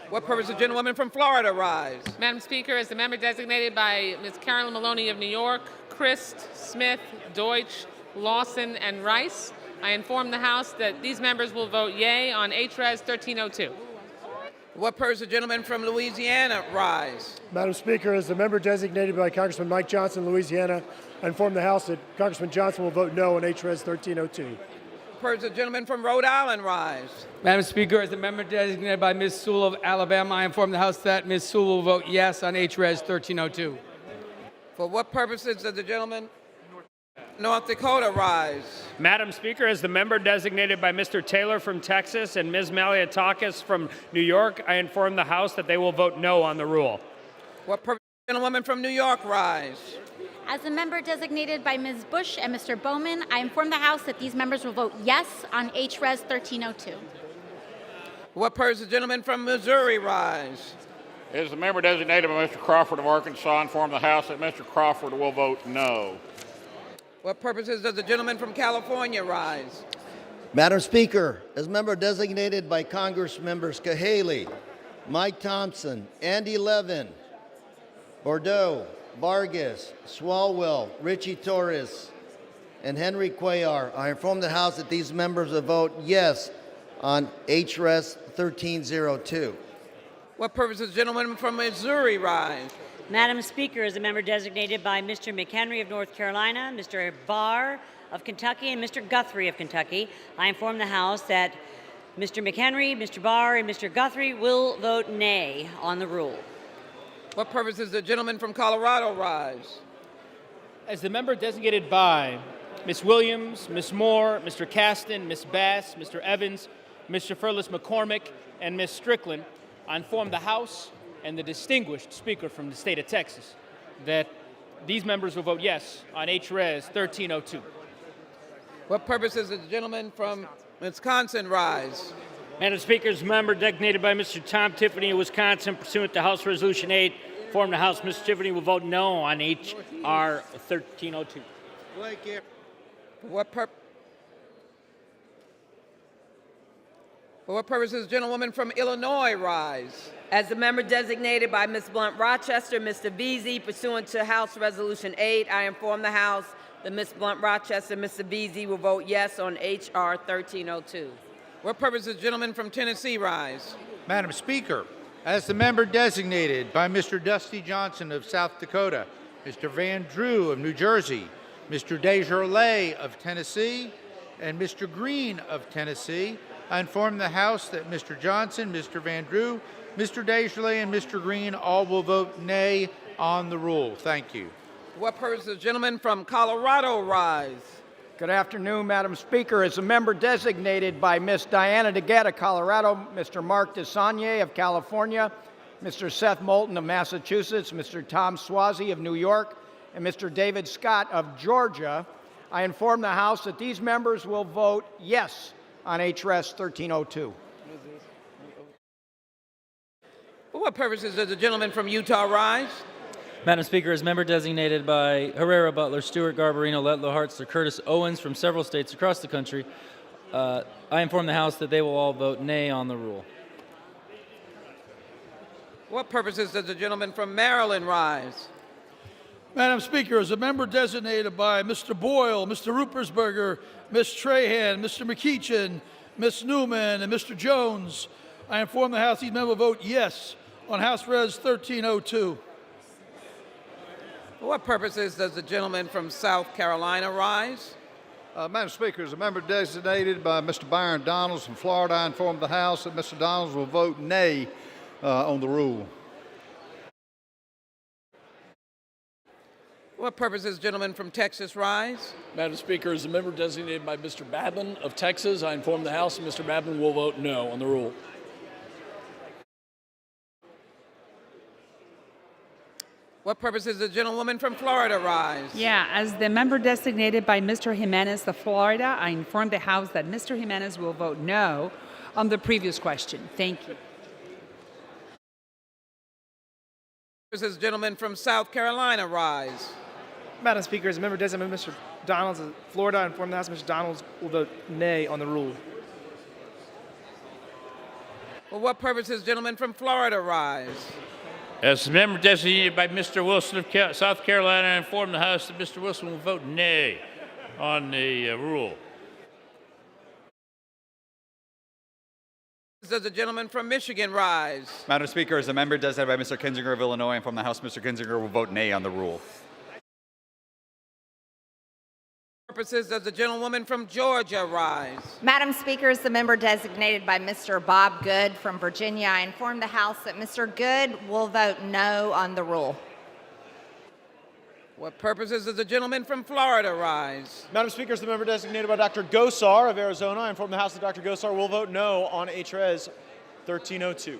What purpose does the gentlewoman from Florida rise? Madam Speaker, as the member designated by Ms. Carolyn Maloney of New York, Christ, Smith, Deutsch, Lawson, and Rice, I inform the House that these members will vote yea on HRES 1302. What purpose does the gentleman from Louisiana rise? Madam Speaker, as the member designated by Congressman Mike Johnson, Louisiana, I inform the House that Congressman Johnson will vote no on HRES 1302. What purpose does the gentleman from Rhode Island rise? Madam Speaker, as the member designated by Ms. Sewell of Alabama, I inform the House that Ms. Sewell will vote yes on HRES 1302. For what purposes does the gentleman North Dakota rise? Madam Speaker, as the member designated by Mr. Taylor from Texas and Ms. Maliatakis from New York, I inform the House that they will vote no on the rule. What purpose does the gentlewoman from New York rise? As a member designated by Ms. Bush and Mr. Bowman, I inform the House that these members will vote yes on HRES 1302. What purpose does the gentleman from Missouri rise? As the member designated by Mr. Crawford of Arkansas, I inform the House that Mr. Crawford will vote no. What purposes does the gentleman from California rise? Madam Speaker, as member designated by Congress members Cahaley, Mike Thompson, Andy Levin, Bordeaux, Vargas, Swalwell, Richie Torres, and Henry Cuellar, I inform the House that these members will vote yes on HRES 1302. What purpose does the gentleman from Missouri rise? Madam Speaker, as a member designated by Mr. McHenry of North Carolina, Mr. Barr of Kentucky, and Mr. Guthrie of Kentucky, I inform the House that Mr. McHenry, Mr. Barr, and Mr. Guthrie will vote nay on the rule. What purpose does the gentleman from Colorado rise? As the member designated by Ms. Williams, Ms. Moore, Mr. Caston, Ms. Bass, Mr. Evans, Mr. Furless McCormick, and Ms. Strickland, I inform the House and the distinguished speaker from the state of Texas that these members will vote yes on HRES 1302. What purpose does the gentleman from Wisconsin rise? Madam Speaker, as a member designated by Mr. Tom Tiffany of Wisconsin, pursuant to House Resolution 8, inform the House Mr. Tiffany will vote no on HR 1302. What purpose does the gentlewoman from Illinois rise? As the member designated by Ms. Blunt Rochester, Mr. Veazey, pursuant to House Resolution 8, I inform the House that Ms. Blunt Rochester and Mr. Veazey will vote yes on H.R. 1302. What purpose does the gentleman from Tennessee rise? Madam Speaker, as the member designated by Mr. Dusty Johnson of South Dakota, Mr. Van Drew of New Jersey, Mr. Desjardins of Tennessee, and Mr. Green of Tennessee, I inform the House that Mr. Johnson, Mr. Van Drew, Mr. Desjardins, and Mr. Green all will vote nay on the rule. Thank you. What purpose does the gentleman from Colorado rise? Good afternoon, Madam Speaker. As a member designated by Ms. Diana DeGette of Colorado, Mr. Mark DeSagne of California, Mr. Seth Moulton of Massachusetts, Mr. Tom Swazi of New York, and Mr. David Scott of Georgia, I inform the House that these members will vote yes on HRES 1302. What purposes does the gentleman from Utah rise? Madam Speaker, as member designated by Herrera, Butler, Stewart, Garbarino, Letlow, Hartzler, Curtis, Owens from several states across the country, I inform the House that they will all vote nay on the rule. What purposes does the gentleman from Maryland rise? Madam Speaker, as a member designated by Mr. Boyle, Mr. Ruppersberger, Ms. Trahan, Mr. McEachin, Ms. Newman, and Mr. Jones, I inform the House these members will vote yes on House Res 1302. For what purposes does the gentleman from South Carolina rise? Madam Speaker, as a member designated by Mr. Byron Donalds from Florida, I inform the House that Mr. Donalds will vote nay on the rule. What purposes, gentleman from Texas, rise? Madam Speaker, as a member designated by Mr. Babin of Texas, I inform the House that Mr. Babin will vote no on the rule. What purposes the gentlewoman from Florida rise? Yeah, as the member designated by Mr. Jimenez of Florida, I inform the House that Mr. Jimenez will vote no on the previous question. Thank you. What purposes, gentleman from South Carolina, rise? Madam Speaker, as a member designated by Mr. Donalds of Florida, I inform the House Mr. Donalds will vote nay on the rule. For what purposes, gentleman from Florida, rise? As a member designated by Mr. Wilson of South Carolina, I inform the House that Mr. Wilson will vote nay on the rule. Does the gentleman from Michigan rise? Madam Speaker, as a member designated by Mr. Kinzinger of Illinois, and from the House, Mr. Kinzinger will vote nay on the rule. Purposes does the gentlewoman from Georgia rise? Madam Speaker, as the member designated by Mr. Bob Good from Virginia, I inform the House that Mr. Good will vote no on the rule. What purposes does the gentleman from Florida rise? Madam Speaker, as the member designated by Dr. Gosar of Arizona, I inform the House that Dr. Gosar will vote no on HRES 1302.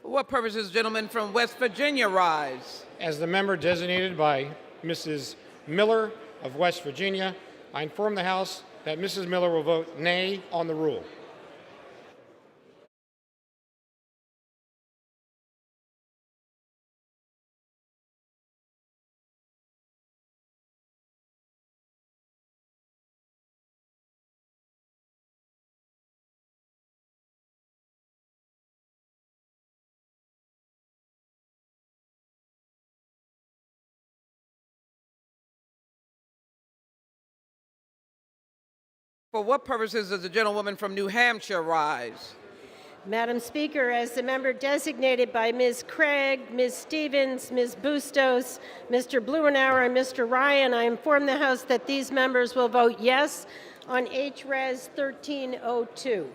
For what purpose does the gentleman from West Virginia rise? As the member designated by Mrs. Miller of West Virginia, I inform the House that Mrs. Miller will vote nay on the rule. For what purposes does the gentlewoman from New Hampshire rise? Madam Speaker, as the member designated by Ms. Craig, Ms. Stevens, Ms. Bustos, Mr. Blumenauer, and Mr. Ryan, I inform the House that these members will vote yes on HRES 1302.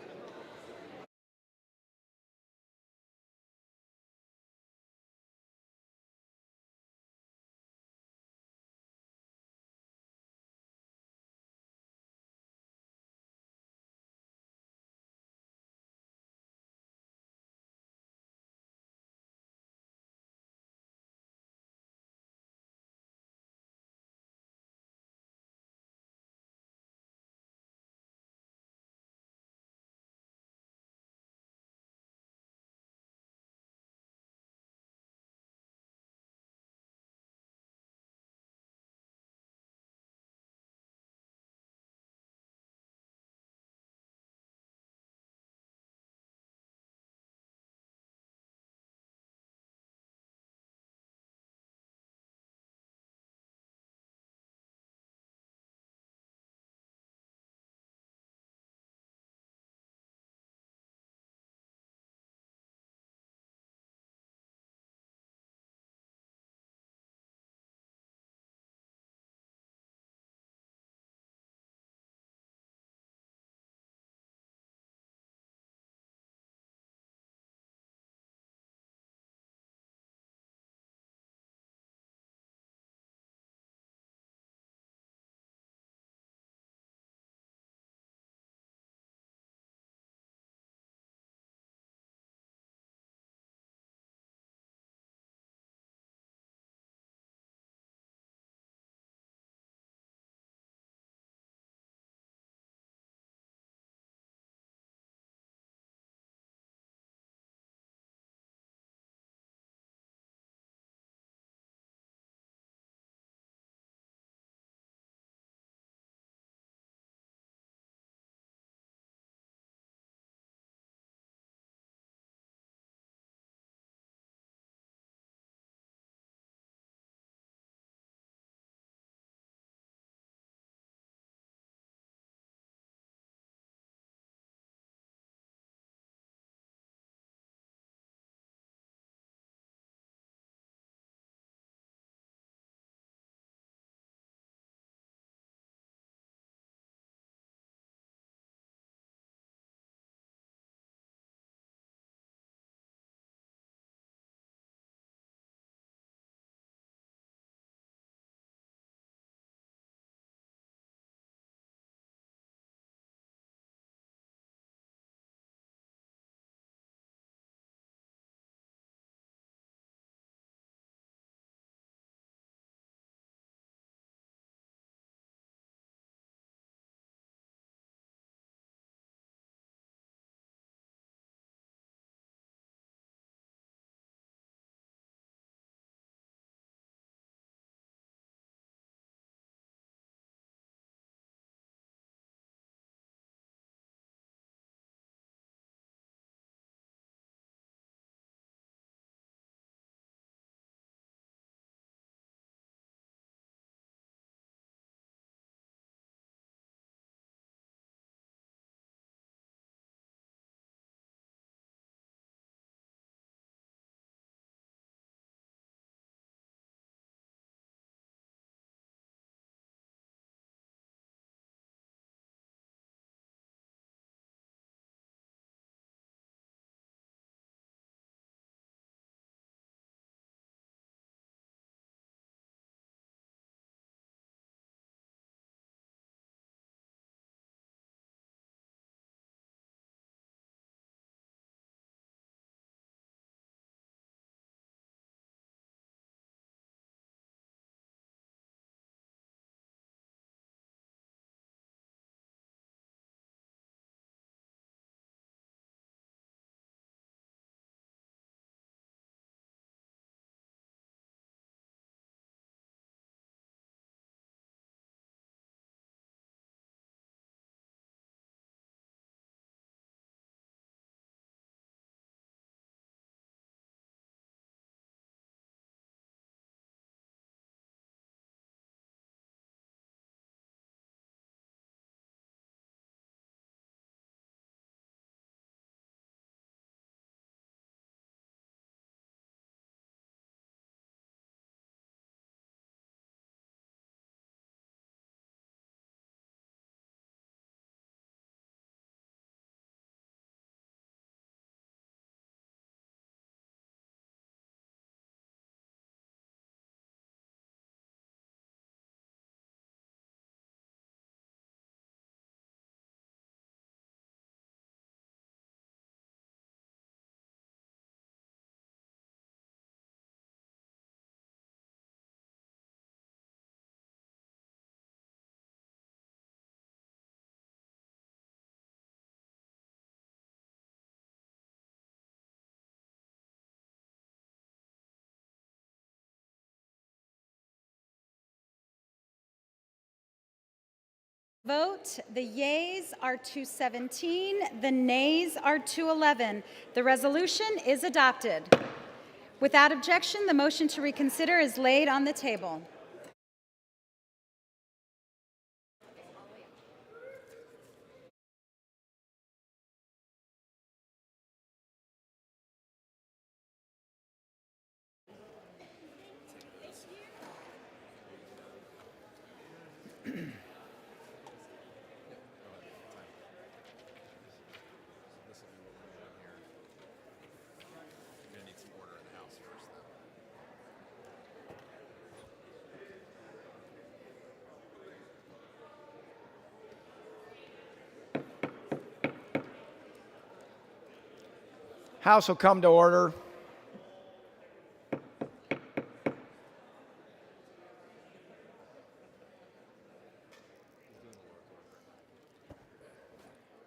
Vote. The yeas are 217, the nays are 211. The resolution is adopted. Without objection, the motion to reconsider is laid on the table. House will come to order.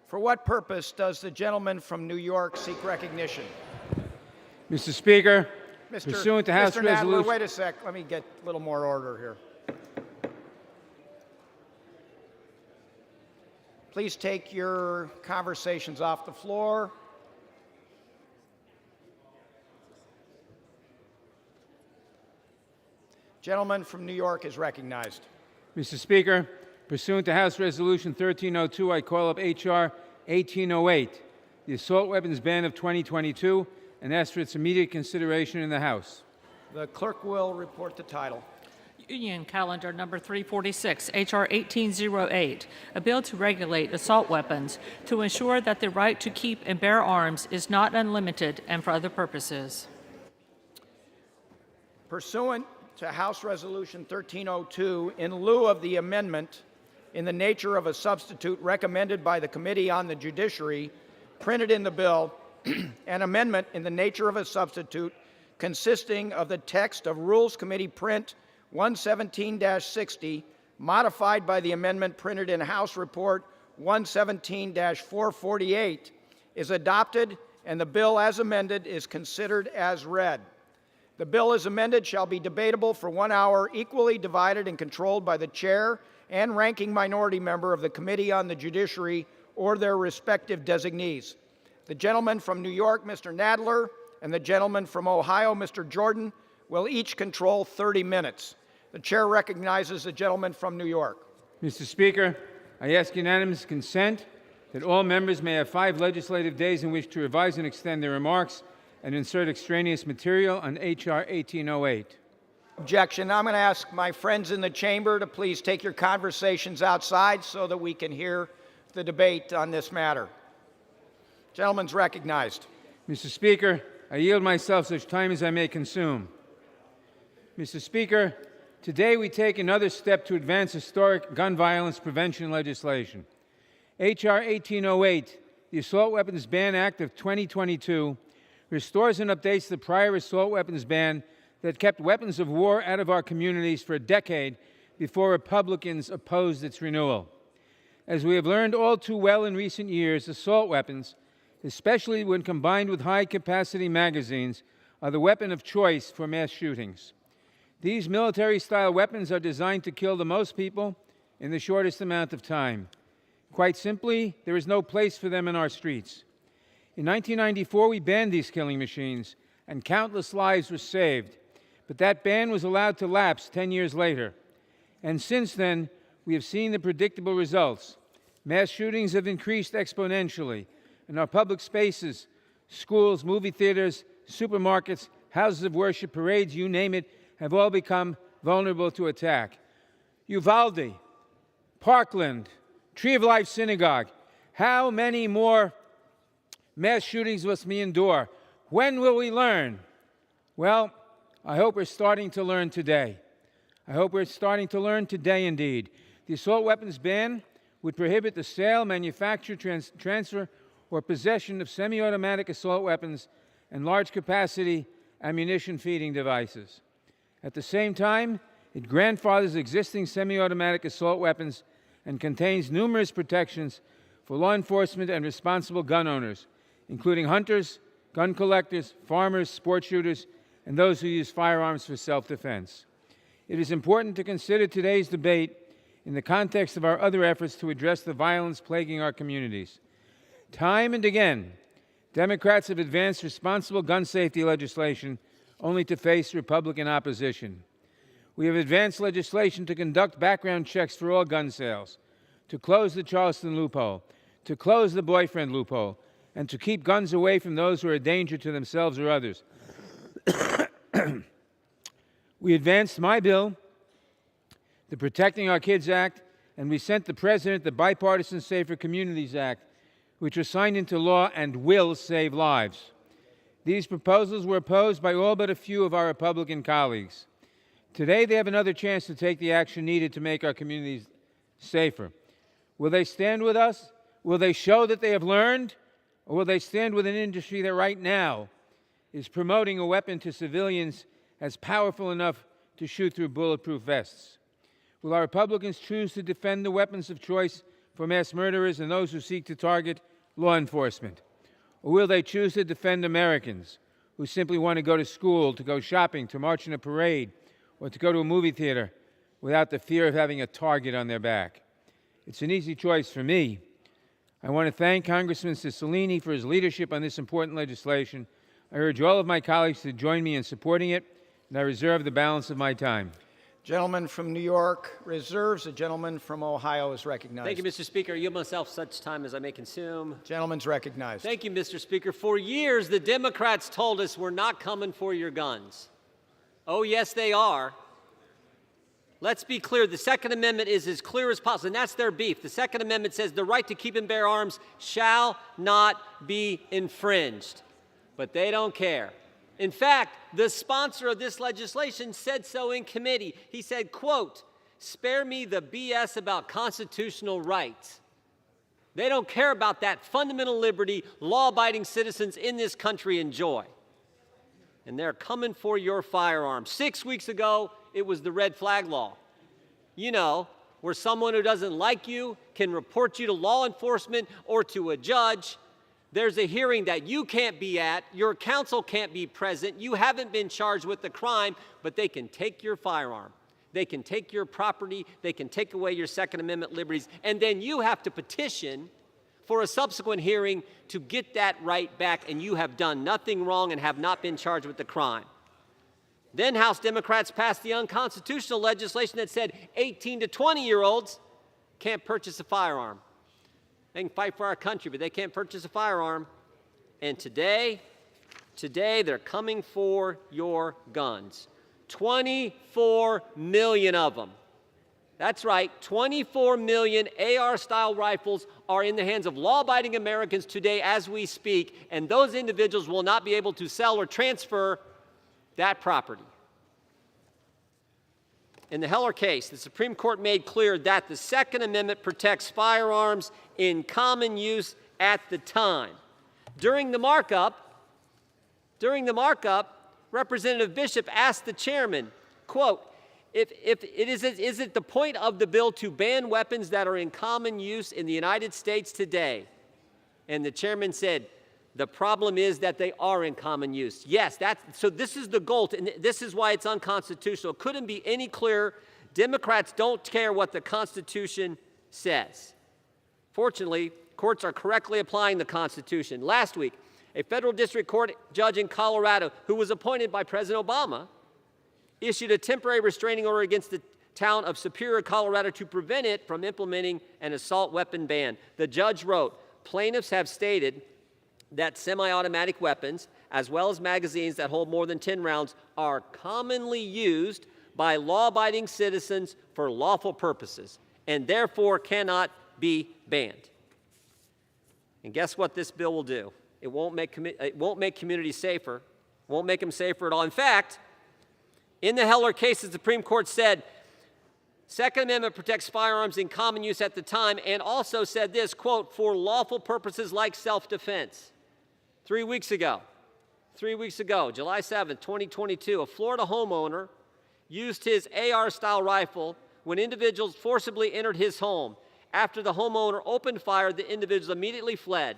For what purpose does the gentleman from New York seek recognition? Mr. Speaker, Mr. pursuant to House Mr. Nadler, Resolution... wait a sec. Let me get a little more order here. Please take your conversations off the floor. Gentleman from New York is recognized. Mr. Speaker, pursuant to House Resolution 1302, I call up H.R. 1808, the assault weapons ban of 2022, and ask for its immediate consideration in the House. The clerk will report the title. Union Calendar Number 346, H.R. 1808, a bill to regulate assault weapons to ensure that the right to keep and bear arms is not unlimited and for other purposes. Pursuant to House Resolution 1302, in lieu of the amendment in the nature of a substitute recommended by the Committee on the Judiciary, printed in the bill, an amendment in the nature of a substitute consisting of the text of Rules Committee Print 117-60, modified by the amendment printed in House Report 117-448, is adopted, and the bill as amended is considered as read. The bill as amended shall be debatable for 1 hour, equally divided and controlled by the chair and ranking minority member of the Committee on the Judiciary or their respective designees. The gentleman from New York, Mr. Nadler, and the gentleman from Ohio, Mr. Jordan, will each control 30 minutes. The chair recognizes the gentleman from New York. Mr. Speaker, I ask unanimous consent that all members may have 5 legislative days in which to revise and extend their remarks and insert extraneous material on H.R. 1808. Objection. I'm going to ask my friends in the chamber to please take your conversations outside so that we can hear the debate on this matter. Gentleman's recognized. Mr. Speaker, I yield myself such time as I may consume. Mr. Speaker, today we take another step to advance historic gun violence prevention legislation. H.R. 1808, the Assault Weapons Ban Act of 2022, restores and updates the prior assault weapons ban that kept weapons of war out of our communities for a decade before Republicans opposed its renewal. As we have learned all too well in recent years, assault weapons, especially when combined with high-capacity magazines, are the weapon of choice for mass shootings. These military-style weapons are designed to kill the most people in the shortest amount of time. Quite simply, there is no place for them in our streets. In 1994, we banned these killing machines, and countless lives were saved. But that ban was allowed to lapse 10 years later. And since then, we have seen the predictable results. Mass shootings have increased exponentially, and our public spaces, schools, movie theaters, supermarkets, houses of worship, parades, you name it, have all become vulnerable to attack. Uvalde, Parkland, Tree of Life Synagogue. How many more mass shootings must we endure? When will we learn? Well, I hope we're starting to learn today. I hope we're starting to learn today indeed. The assault weapons ban would prohibit the sale, manufacture, transfer, or possession of semi-automatic assault weapons and large-capacity ammunition feeding devices. At the same time, it grandfathers existing semi-automatic assault weapons and contains numerous protections for law enforcement and responsible gun owners, including hunters, gun collectors, farmers, sport shooters, and those who use firearms for self-defense. It is important to consider today's debate in the context of our other efforts to address the violence plaguing our communities. Time and again, Democrats have advanced responsible gun safety legislation only to face Republican opposition. We have advanced legislation to conduct background checks for all gun sales, to close the Charleston loophole, to close the boyfriend loophole, and to keep guns away from those who are a danger to themselves or others. We advanced my bill, the Protecting Our Kids Act, and we sent the President the Bipartisan Safer Communities Act, which was signed into law and will save lives. These proposals were opposed by all but a few of our Republican colleagues. Today, they have another chance to take the action needed to make our communities safer. Will they stand with us? Will they show that they have learned? Or will they stand with an industry that right now is promoting a weapon to civilians as powerful enough to shoot through bulletproof vests? Will our Republicans choose to defend the weapons of choice for mass murderers and those who seek to target law enforcement? Or will they choose to defend Americans who simply want to go to school, to go shopping, to march in a parade, or to go to a movie theater without the fear of having a target on their back? It's an easy choice for me. I want to thank Congressman Cicilline for his leadership on this important legislation. I urge all of my colleagues to join me in supporting it, and I reserve the balance of my time. Gentleman from New York reserves. The gentleman from Ohio is recognized. Thank you, Mr. Speaker. I yield myself such time as I may consume. Gentleman's recognized. Thank you, Mr. Speaker. For years, the Democrats told us we're not coming for your guns. Oh, yes, they are. Let's be clear. The Second Amendment is as clear as possible, and that's their beef. The Second Amendment says the right to keep and bear arms shall not be infringed. But they don't care. In fact, the sponsor of this legislation said so in committee. He said, quote, "Spare me the BS about constitutional rights." They don't care about that fundamental liberty law-abiding citizens in this country enjoy. And they're coming for your firearms. 6 weeks ago, it was the red flag law. You know, where someone who doesn't like you can report you to law enforcement or to a judge. There's a hearing that you can't be at, your counsel can't be present, you haven't been charged with the crime, but they can take your firearm. They can take your property, they can take away your Second Amendment liberties, and then you have to petition for a subsequent hearing to get that right back, and you have done nothing wrong and have not been charged with the crime. Then House Democrats passed the unconstitutional legislation that said 18 to 20-year-olds can't purchase a firearm. They can fight for our country, but they can't purchase a firearm. And today they're coming for your guns. 24 million of them. That's right, 24 million AR-style rifles are in the hands of law-abiding Americans today as we speak, and those individuals will not be able to sell or transfer that property. In the Heller case, the Supreme Court made clear that the Second Amendment protects firearms in common use at the time. During the markup, Representative Bishop asked the chairman, quote, is it the point of the bill to ban weapons that are in common use in the United States today? And the chairman said, the problem is that they are in common use. Yes, so this is the goal, and this is why it's unconstitutional. It couldn't be any clearer. Democrats don't care what the Constitution says. Fortunately, courts are correctly applying the Constitution. Last week, a federal district court judge in Colorado, who was appointed by President Obama, issued a temporary restraining order against the town of Superior, Colorado, to prevent it from implementing an assault weapon ban. The judge wrote, plaintiffs have stated that semi-automatic weapons, as well as magazines that hold more than 10 rounds, are commonly used by law-abiding citizens for lawful purposes, and therefore cannot be banned. And guess what this bill will do? It won't make communities safer. It won't make them safer at all. In fact, in the Heller case, the Supreme Court said, Second Amendment protects firearms in common use at the time, and also said this, quote, for lawful purposes like self-defense. 3 weeks ago, July 7th, 2022, a Florida homeowner used his AR-style rifle when individuals forcibly entered his home. After the homeowner opened fire, the individuals immediately fled.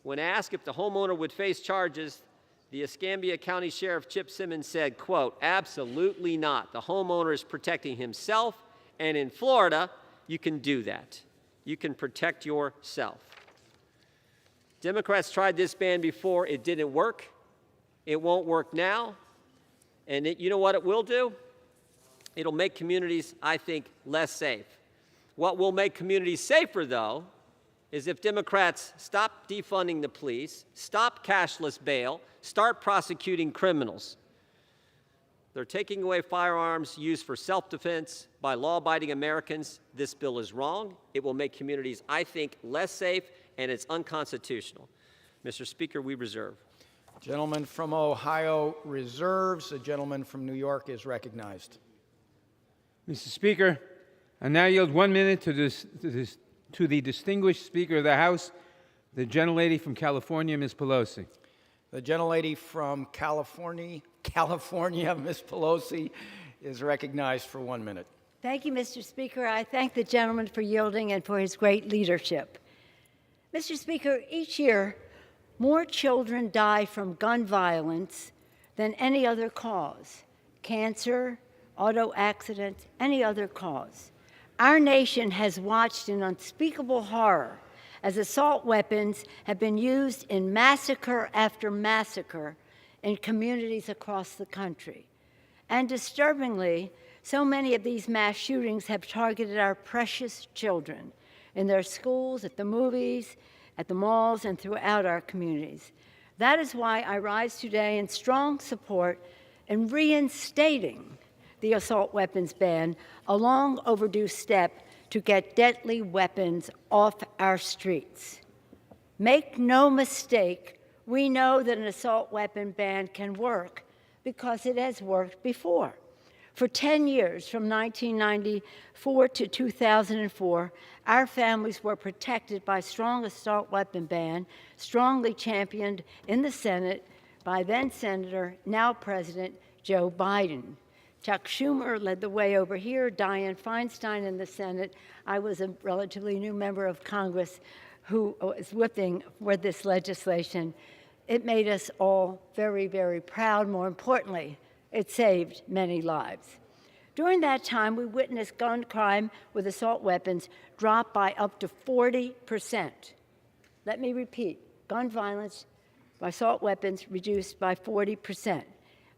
When asked if the homeowner would face charges, the Escambia County Sheriff Chip Simmons said, quote, absolutely not. The homeowner is protecting himself And in Florida, you can do that. You can protect yourself. Democrats tried this ban before. It didn't work. It won't work now. And you know what it will do? It'll make communities, I think, less safe. What will make communities safer, though, is if Democrats stop defunding the police, stop cashless bail, start prosecuting criminals. They're taking away firearms used for self-defense by law-abiding Americans. This bill is wrong. It will make communities, I think, less safe, and it's unconstitutional. Mr. Speaker, we reserve. Gentleman from Ohio reserves. The gentleman from New York is recognized. Mr. Speaker, I now yield 1 minute to the distinguished Speaker of the House, the gentlelady from California, Ms. Pelosi. The gentlelady from California, Ms. Pelosi, is recognized for 1 minute. Thank you, Mr. Speaker. I thank the gentleman for yielding and for his great leadership. Mr. Speaker, each year, more children die from gun violence than any other cause: cancer, auto accident, any other cause. Our nation has watched in unspeakable horror as assault weapons have been used in massacre after massacre in communities across the country. And disturbingly, so many of these mass shootings have targeted our precious children in their schools, at the movies, at the malls, and throughout our communities. That is why I rise today in strong support in reinstating the assault weapons ban, a long overdue step to get deadly weapons off our streets. Make no mistake, we know that an assault weapon ban can work because it has worked before. For 10 years, from 1994 to 2004, our families were protected by a strong assault weapon ban, strongly championed in the Senate by then Senator, now President Joe Biden. Chuck Schumer led the way over here, Dianne Feinstein in the Senate. I was a relatively new member of Congress who was whipping for this legislation. It made us all very, very proud. More importantly, it saved many lives. During that time, we witnessed gun crime with assault weapons drop by up to 40%. Let me repeat, gun violence by assault weapons reduced by 40%.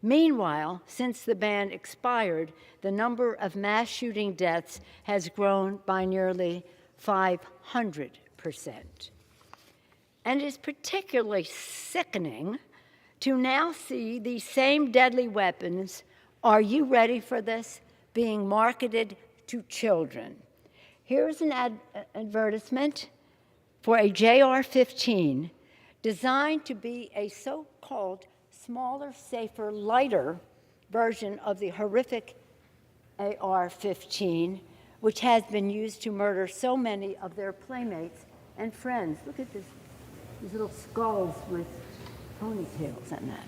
Meanwhile, since the ban expired, the number of mass shooting deaths has grown by nearly 500%. And it is particularly sickening to now see these same deadly weapons, are you ready for this, being marketed to children. Here's an advertisement for a JR-15 designed to be a so-called smaller, safer, lighter version of the horrific AR-15, which has been used to murder so many of their playmates and friends. Look at this, these little skulls with ponytails and that.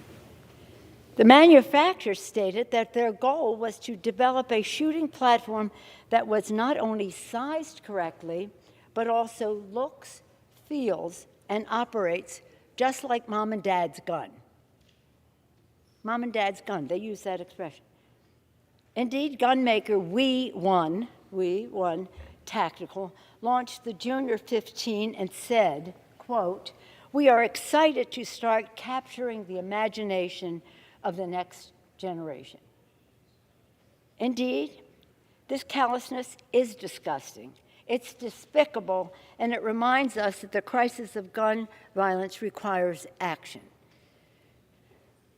The manufacturer stated that their goal was to develop a shooting platform that was not only sized correctly, but also looks, feels, and operates just like mom and dad's gun. Mom and dad's gun, they use that expression. Indeed, gun maker We1 Tactical launched the Junior 15 and said, quote, "We are excited to start capturing the imagination of the next generation." Indeed, this callousness is disgusting. It's despicable, and it reminds us that the crisis of gun violence requires action.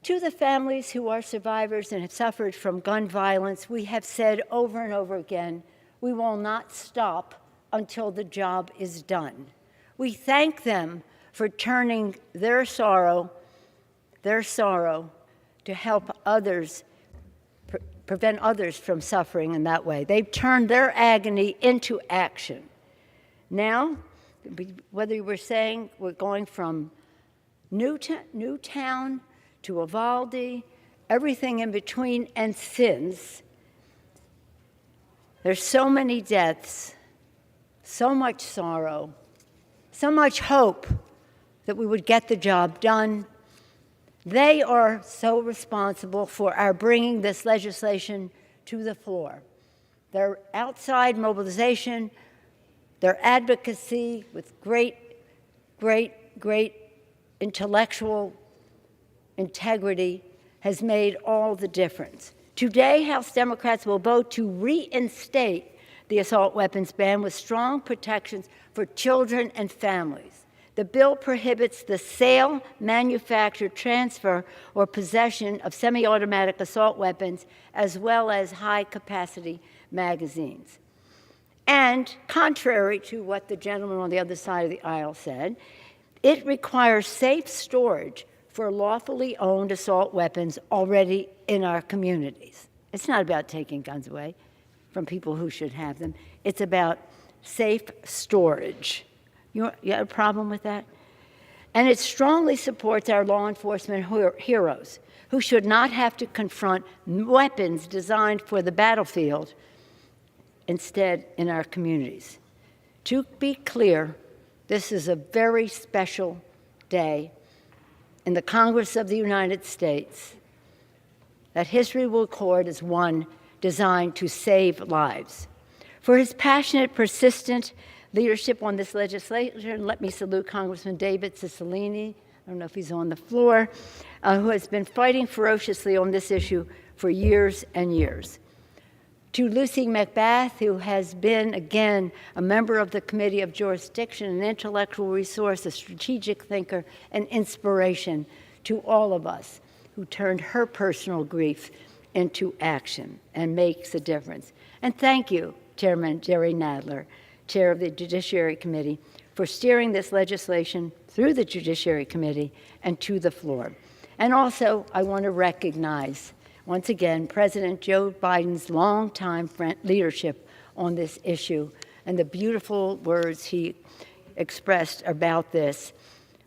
To the families who are survivors and have suffered from gun violence, we have said over and over again, we will not stop until the job is done. We thank them for turning their sorrow to help others, prevent others from suffering in that way. They've turned their agony into action. Now, whether we're saying we're going from Newtown to Uvalde, everything in between, and since, there's so many deaths, so much sorrow, so much hope that we would get the job done. They are so responsible for our bringing this legislation to the floor. their outside mobilization, their advocacy with great intellectual integrity has made all the difference. Today, House Democrats will vote to reinstate the assault weapons ban with strong protections for children and families. The bill prohibits the sale, manufacture, transfer, or possession of semi-automatic assault weapons, as well as high-capacity magazines. And contrary to what the gentleman on the other side of the aisle said, it requires safe storage for lawfully owned assault weapons already in our communities. It's not about taking guns away from people who should have them. It's about safe storage. You have a problem with that? And it strongly supports our law enforcement heroes who should not have to confront weapons designed for the battlefield, instead in our communities. To be clear, this is a very special day in the Congress of the United States that history will record as one designed to save lives. For his passionate, persistent leadership on this legislation, let me salute Congressman David Cicilline, I don't know if he's on the floor, who has been fighting ferociously on this issue for years and years. To Lucy McBath, who has been, again, a member of the Committee of Jurisdiction, an intellectual resource, a strategic thinker, and inspiration to all of us who turned her personal grief into action and makes a difference. And thank you, Chairman Jerry Nadler, Chair of the Judiciary Committee, for steering this legislation through the Judiciary Committee and to the floor. And also, I want to recognize once again, President Joe Biden's longtime leadership on this issue and the beautiful words he expressed about this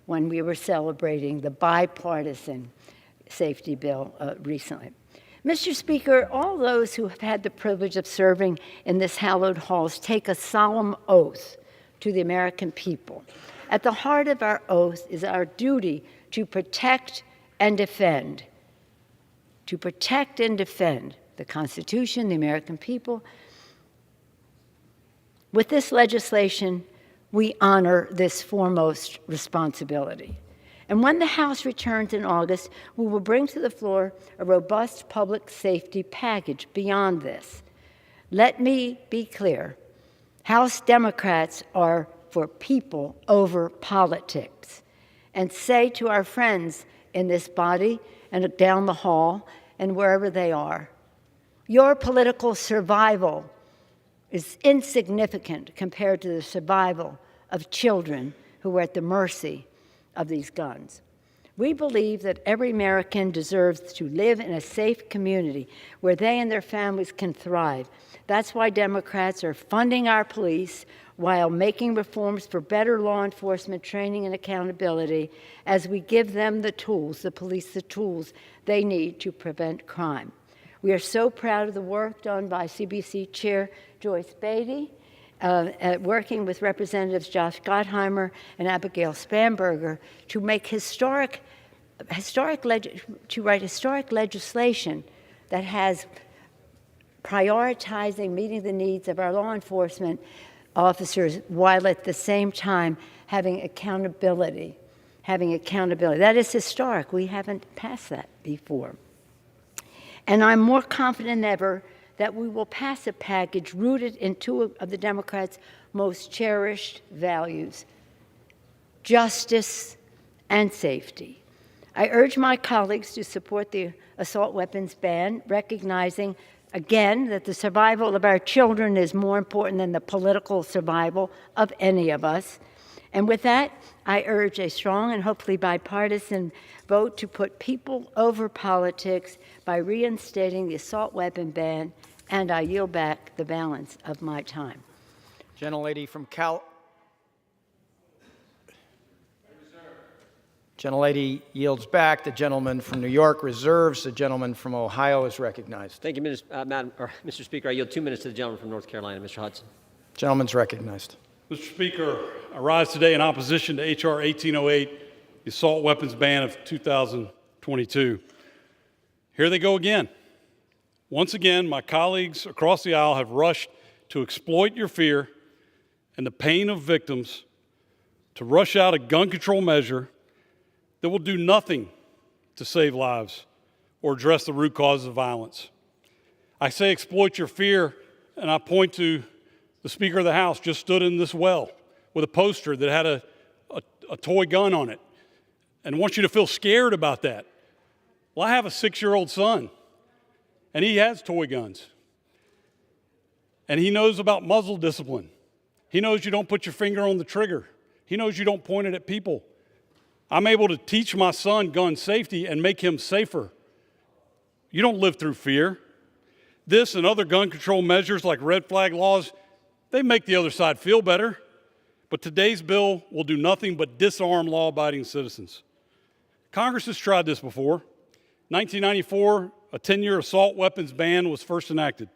when we were celebrating the bipartisan safety bill recently. Mr. Speaker, all those who have had the privilege of serving in this hallowed halls take a solemn oath to the American people. At the heart of our oath is our duty to protect and defend. To protect and defend the Constitution, the American people. With this legislation, we honor this foremost responsibility. And when the House returns in August, we will bring to the floor a robust public safety package beyond this. Let me be clear. House Democrats are for people over politics. And say to our friends in this body and down the hall and wherever they are, your political survival is insignificant compared to the survival of children who are at the mercy of these guns. We believe that every American deserves to live in a safe community where they and their families can thrive. That's why Democrats are funding our police while making reforms for better law enforcement training and accountability as we give them the tools, the police the tools they need to prevent crime. We are so proud of the work done by CBC Chair Joyce Beatty, working with Representatives Josh Gottheimer and Abigail Spanberger to make historic legislation that has prioritizing meeting the needs of our law enforcement officers while at the same time having accountability. That is historic. We haven't passed that before. And I'm more confident than ever that we will pass a package rooted in two of the Democrats' most cherished values, justice and safety. I urge my colleagues to support the assault weapons ban, recognizing, again, that the survival of our children is more important than the political survival of any of us. And with that, I urge a strong and hopefully bipartisan vote to put people over politics by reinstating the assault weapon ban, and I yield back the balance of my time. Gentlelady from Gentlelady yields back. The gentleman from New York reserves. The gentleman from Ohio is recognized. Thank you, Mr. Speaker. I yield 2 minutes to the gentleman from North Carolina, Mr. Hudson. Gentleman's recognized. Mr. Speaker, I rise today in opposition to H.R. 1808, the assault weapons ban of 2022. Here they go again. Once again, my colleagues across the aisle have rushed to exploit your fear and the pain of victims to rush out a gun control measure that will do nothing to save lives or address the root causes of violence. I say exploit your fear, and I point to the Speaker of the House just stood in this well with a poster that had a toy gun on it, and wants you to feel scared about that. Well, I have a 6-year-old son, and he has toy guns. And he knows about muzzle discipline. He knows you don't put your finger on the trigger. He knows you don't point it at people. I'm able to teach my son gun safety and make him safer. You don't live through fear. This and other gun control measures like red flag laws, they make the other side feel better. But today's bill will do nothing but disarm law-abiding citizens. Congress has tried this before. 1994, a 10-year assault weapons ban was first enacted.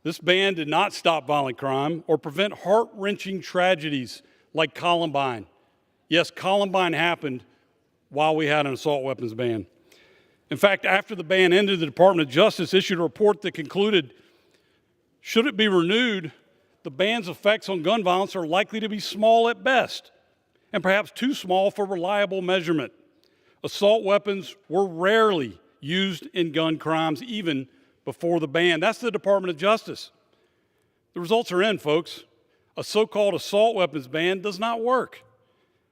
This ban did not stop violent crime or prevent heart-wrenching tragedies like Columbine. Yes, Columbine happened while we had an assault weapons ban. In fact, after the ban ended, the Department of Justice issued a report that concluded, should it be renewed, the ban's effects on gun violence are likely to be small at best, and perhaps too small for reliable measurement. Assault weapons were rarely used in gun crimes even before the ban. That's the Department of Justice. The results are in, folks. A so-called assault weapons ban does not work.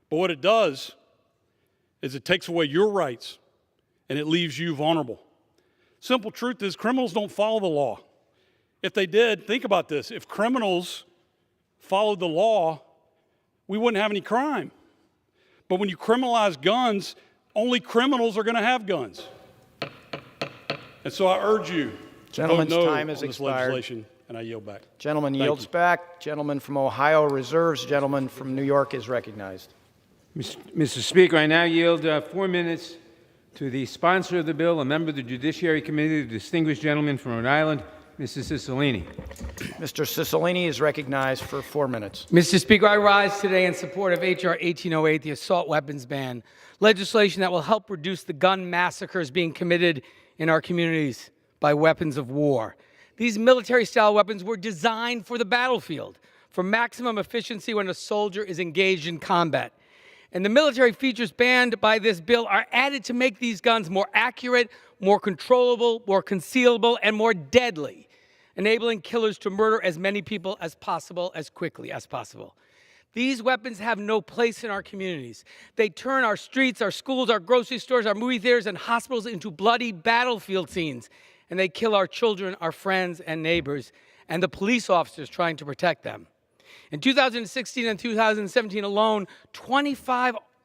But what it does is it takes away your rights and it leaves you vulnerable. Simple truth is criminals don't follow the law. If they did, think about this. If criminals followed the law, we wouldn't have any crime. But when you criminalize guns, only criminals are going to have guns. And so I urge you to vote no on this legislation, and I yield back. Gentleman Thank yields you. back. Gentleman from Ohio reserves. Gentleman from New York is recognized. Mr. Speaker, I now yield 4 minutes to the sponsor of the bill, a member of the Judiciary Committee, the distinguished gentleman from Rhode Island, Mr. Cicilline. Mr. Cicilline is recognized for 4 minutes. Mr. Speaker, I rise today in support of H.R. 1808, the assault weapons ban, legislation that will help reduce the gun massacres being committed in our communities by weapons of war. These military-style weapons were designed for the battlefield, for maximum efficiency when a soldier is engaged in combat. And the military features banned by this bill are added to make these guns more accurate, more controllable, more concealable, and more deadly, enabling killers to murder as many people as possible, as quickly as possible. These weapons have no place in our communities. They turn our streets, our schools, our grocery stores, our movie theaters, and hospitals into bloody battlefield scenes. And they kill our children, our friends, and neighbors, and the police officers trying to protect them. In 2016 and 2017 alone,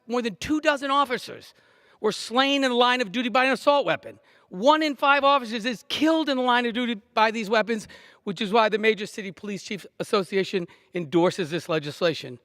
more than 24 officers were slain in the line of duty by an assault weapon. 1 in 5 officers is killed in the line of duty by these weapons, which is why the Major City Police Chiefs Association endorses this legislation.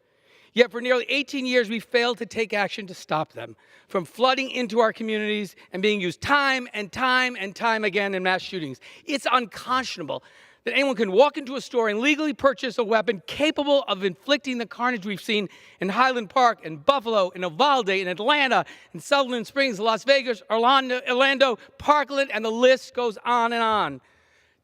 Yet for nearly 18 years, we failed to take action to stop them from flooding into our communities and being used time and time and time again in mass shootings. It's unconscionable that anyone can walk into a store and legally purchase a weapon capable of inflicting the carnage we've seen in Highland Park, in Buffalo, in Uvalde, in Atlanta, in Sutherland Springs, Las Vegas, Orlando, Parkland, and the list goes on and on.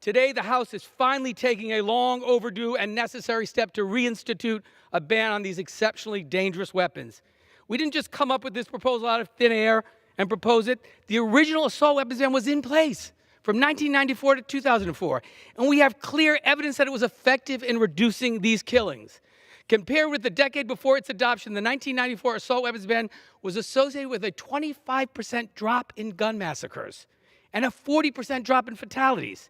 Today, the House is finally taking a long overdue and necessary step to reinstitute a ban on these exceptionally dangerous weapons. We didn't just come up with this proposal out of thin air and propose it. The original assault weapons ban was in place from 1994 to 2004, and we have clear evidence that it was effective in reducing these killings. Compared with the decade before its adoption, the 1994 assault weapons ban was associated with a 25% drop in gun massacres and a 40% drop in fatalities.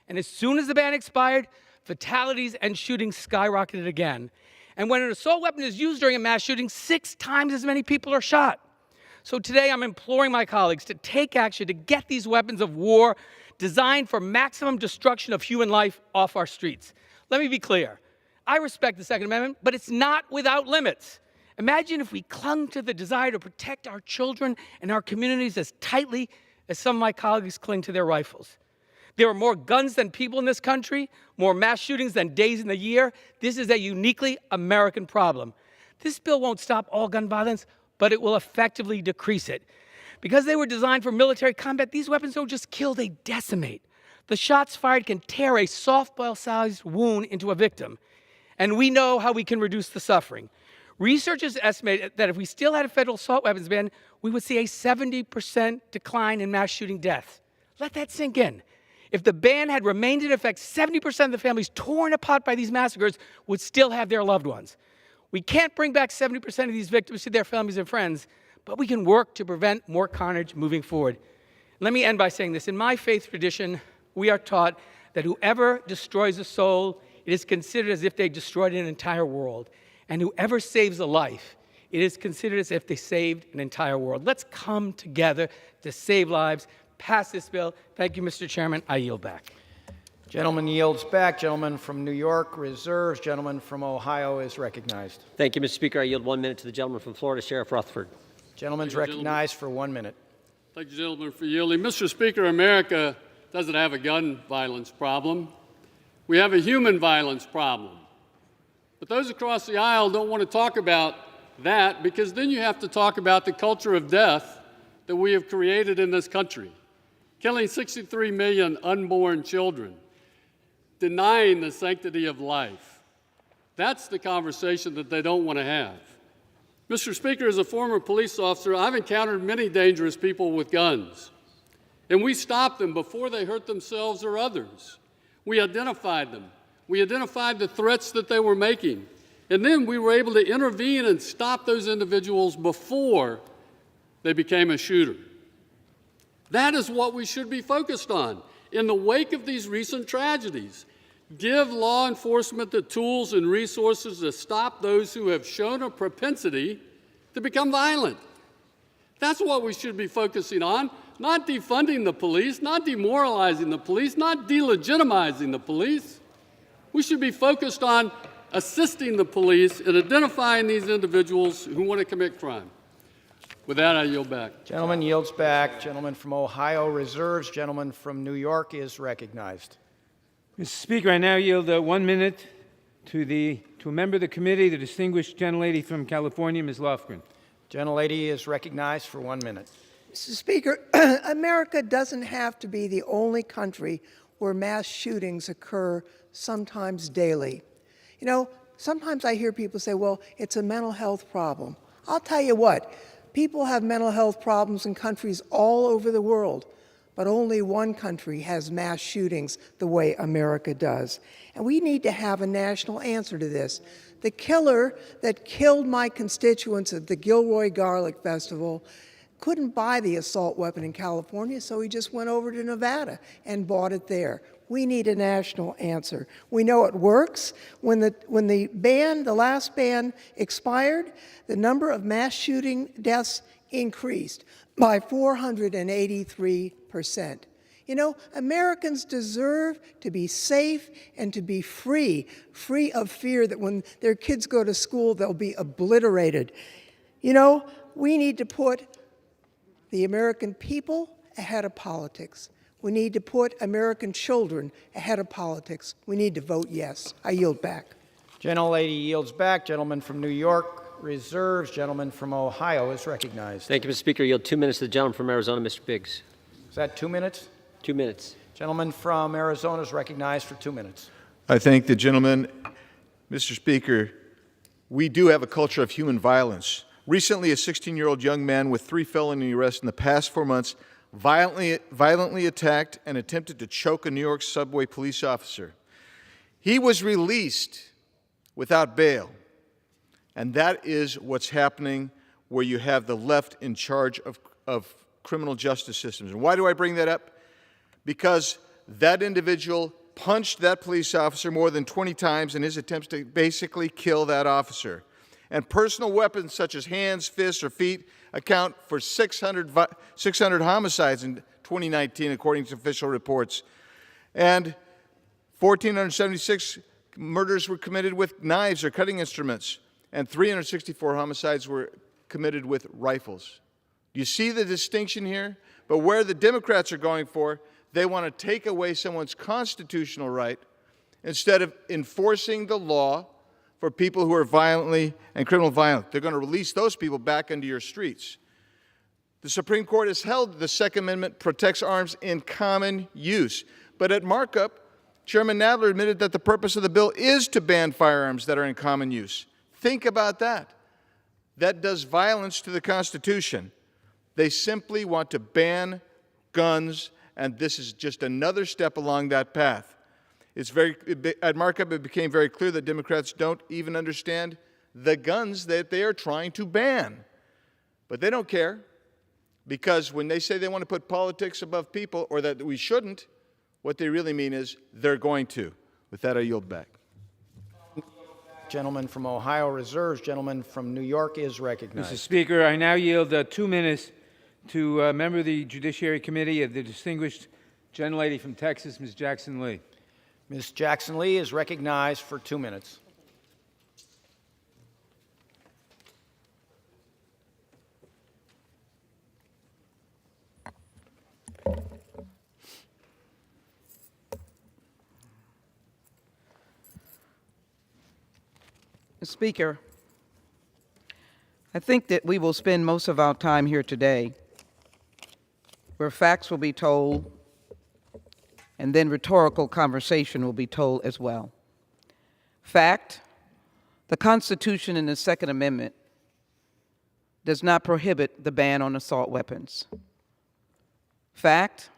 And as soon as the ban expired, fatalities and shootings skyrocketed again. And when an assault weapon is used during a mass shooting, 6 times as many people are shot. So today I'm imploring my colleagues to take action to get these weapons of war designed for maximum destruction of human life off our streets. Let me be clear. I respect the Second Amendment, but it's not without limits. Imagine if we clung to the desire to protect our children and our communities as tightly as some of my colleagues cling to their rifles. There are more guns than people in this country, more mass shootings than days in the year. This is a uniquely American problem. This bill won't stop all gun violence, but it will effectively decrease it. Because they were designed for military combat, these weapons don't just kill, they decimate. The shots fired can tear a softball-sized wound into a victim, and we know how we can reduce the suffering. Researchers estimate that if we still had a federal assault weapons ban, we would see a 70% decline in mass shooting deaths. Let that sink in. If the ban had remained in effect, 70% of the families torn apart by these massacres would still have their loved ones. We can't bring back 70% of these victims to their families and friends, but we can work to prevent more carnage moving forward. Let me end by saying this. In my faith tradition, we are taught that whoever destroys a soul, it is considered as if they destroyed an entire world. And whoever saves a life, it is considered as if they saved an entire world. Let's come together to save lives. Pass this bill. Thank you, Mr. Chairman. I yield back. Gentleman yields back. Gentleman from New York reserves. Gentleman from Ohio is recognized. Thank you, Mr. Speaker. I yield 1 minute to the gentleman from Florida, Sheriff Rutherford. Gentleman's recognized for 1 minute. Thank you, gentlemen, for yielding. Mr. Speaker, America doesn't have a gun violence problem. We have a human violence problem. But those across the aisle don't want to talk about that, because then you have to talk about the culture of death that we have created in this country, killing 63 million unborn children, denying the sanctity of life. That's the conversation that they don't want to have. Mr. Speaker, as a former police officer, I've encountered many dangerous people with guns, and we stopped them before they hurt themselves or others. We identified them. We identified the threats that they were making, and then we were able to intervene and stop those individuals before they became a shooter. That is what we should be focused on. In the wake of these recent tragedies, give law enforcement the tools and resources to stop those who have shown a propensity to become violent. That's what we should be focusing on, not defunding the police, not demoralizing the police, not delegitimizing the police. We should be focused on assisting the police in identifying these individuals who want to commit crime. With that, I yield back. Gentleman yields back. Gentleman from Ohio reserves. Gentleman from New York is recognized. Mr. Speaker, I now yield 1 minute to a member of the committee, the distinguished gentlelady from California, Ms. Lofgren. Gentlelady is recognized for 1 minute. Mr. Speaker, America doesn't have to be the only country where mass shootings occur sometimes daily. You know, sometimes I hear people say, well, it's a mental health problem. I'll tell you what, people have mental health problems in countries all over the world, but only one country has mass shootings the way America does. And we need to have a national answer to this. The killer that killed my constituents at the Gilroy Garlic Festival couldn't buy the assault weapon in California, so he just went over to Nevada and bought it there. We need a national answer. We know it works. When the last ban expired, the number of mass shooting deaths increased by 483%. You know, Americans deserve to be safe and to be free of fear that when their kids go to school, they'll be obliterated. You know, we need to put the American people ahead of politics. We need to put American children ahead of politics. We need to vote yes. I yield back. Gentlelady yields back. Gentleman from New York reserves. Gentleman from Ohio is recognized. Thank you, Mr. Speaker. I yield 2 minutes to the gentleman from Arizona, Mr. Biggs. Is that 2 minutes? 2 minutes. Gentleman from Arizona is recognized for 2 minutes. I thank the gentleman. Mr. Speaker, we do have a culture of human violence. Recently, a 16-year-old young man with 3 felony arrests in the past 4 months violently attacked and attempted to choke a New York subway police officer. He was released without bail. And that is what's happening where you have the left in charge of criminal justice systems. And why do I bring that up? Because that individual punched that police officer more than 20 times in his attempts to basically kill that officer. And personal weapons such as hands, fists, or feet account for 600 homicides in 2019, according to official reports. And 1,476 murders were committed with knives or cutting instruments, and 364 homicides were committed with rifles. Do you see the distinction here? But where the Democrats are going for, they want to take away someone's constitutional right instead of enforcing the law for people who are violently and criminally violent. They're going to release those people back into your streets. The Supreme Court has held the Second Amendment protects arms in common use. But at markup, Chairman Nadler admitted that the purpose of the bill is to ban firearms that are in common use. Think about that. That does violence to the Constitution. They simply want to ban guns, and this is just another step along that path. At markup, it became very clear that Democrats don't even understand the guns that they are trying to ban. But they don't care, because when they say they want to put politics above people, or that we shouldn't, what they really mean is they're going to. With that, I yield back. Gentleman from Ohio reserves. Gentleman from New York is recognized. Mr. Speaker, I now yield 2 minutes to a member of the Judiciary Committee, the distinguished gentlelady from Texas, Ms. Jackson Lee. Ms. Jackson Lee is recognized for 2 minutes. Mr. Speaker, I think that we will spend most of our time here today where facts will be told and then rhetorical conversation will be told as well. Fact, the Constitution in the Second Amendment does not prohibit the ban on assault weapons. Fact,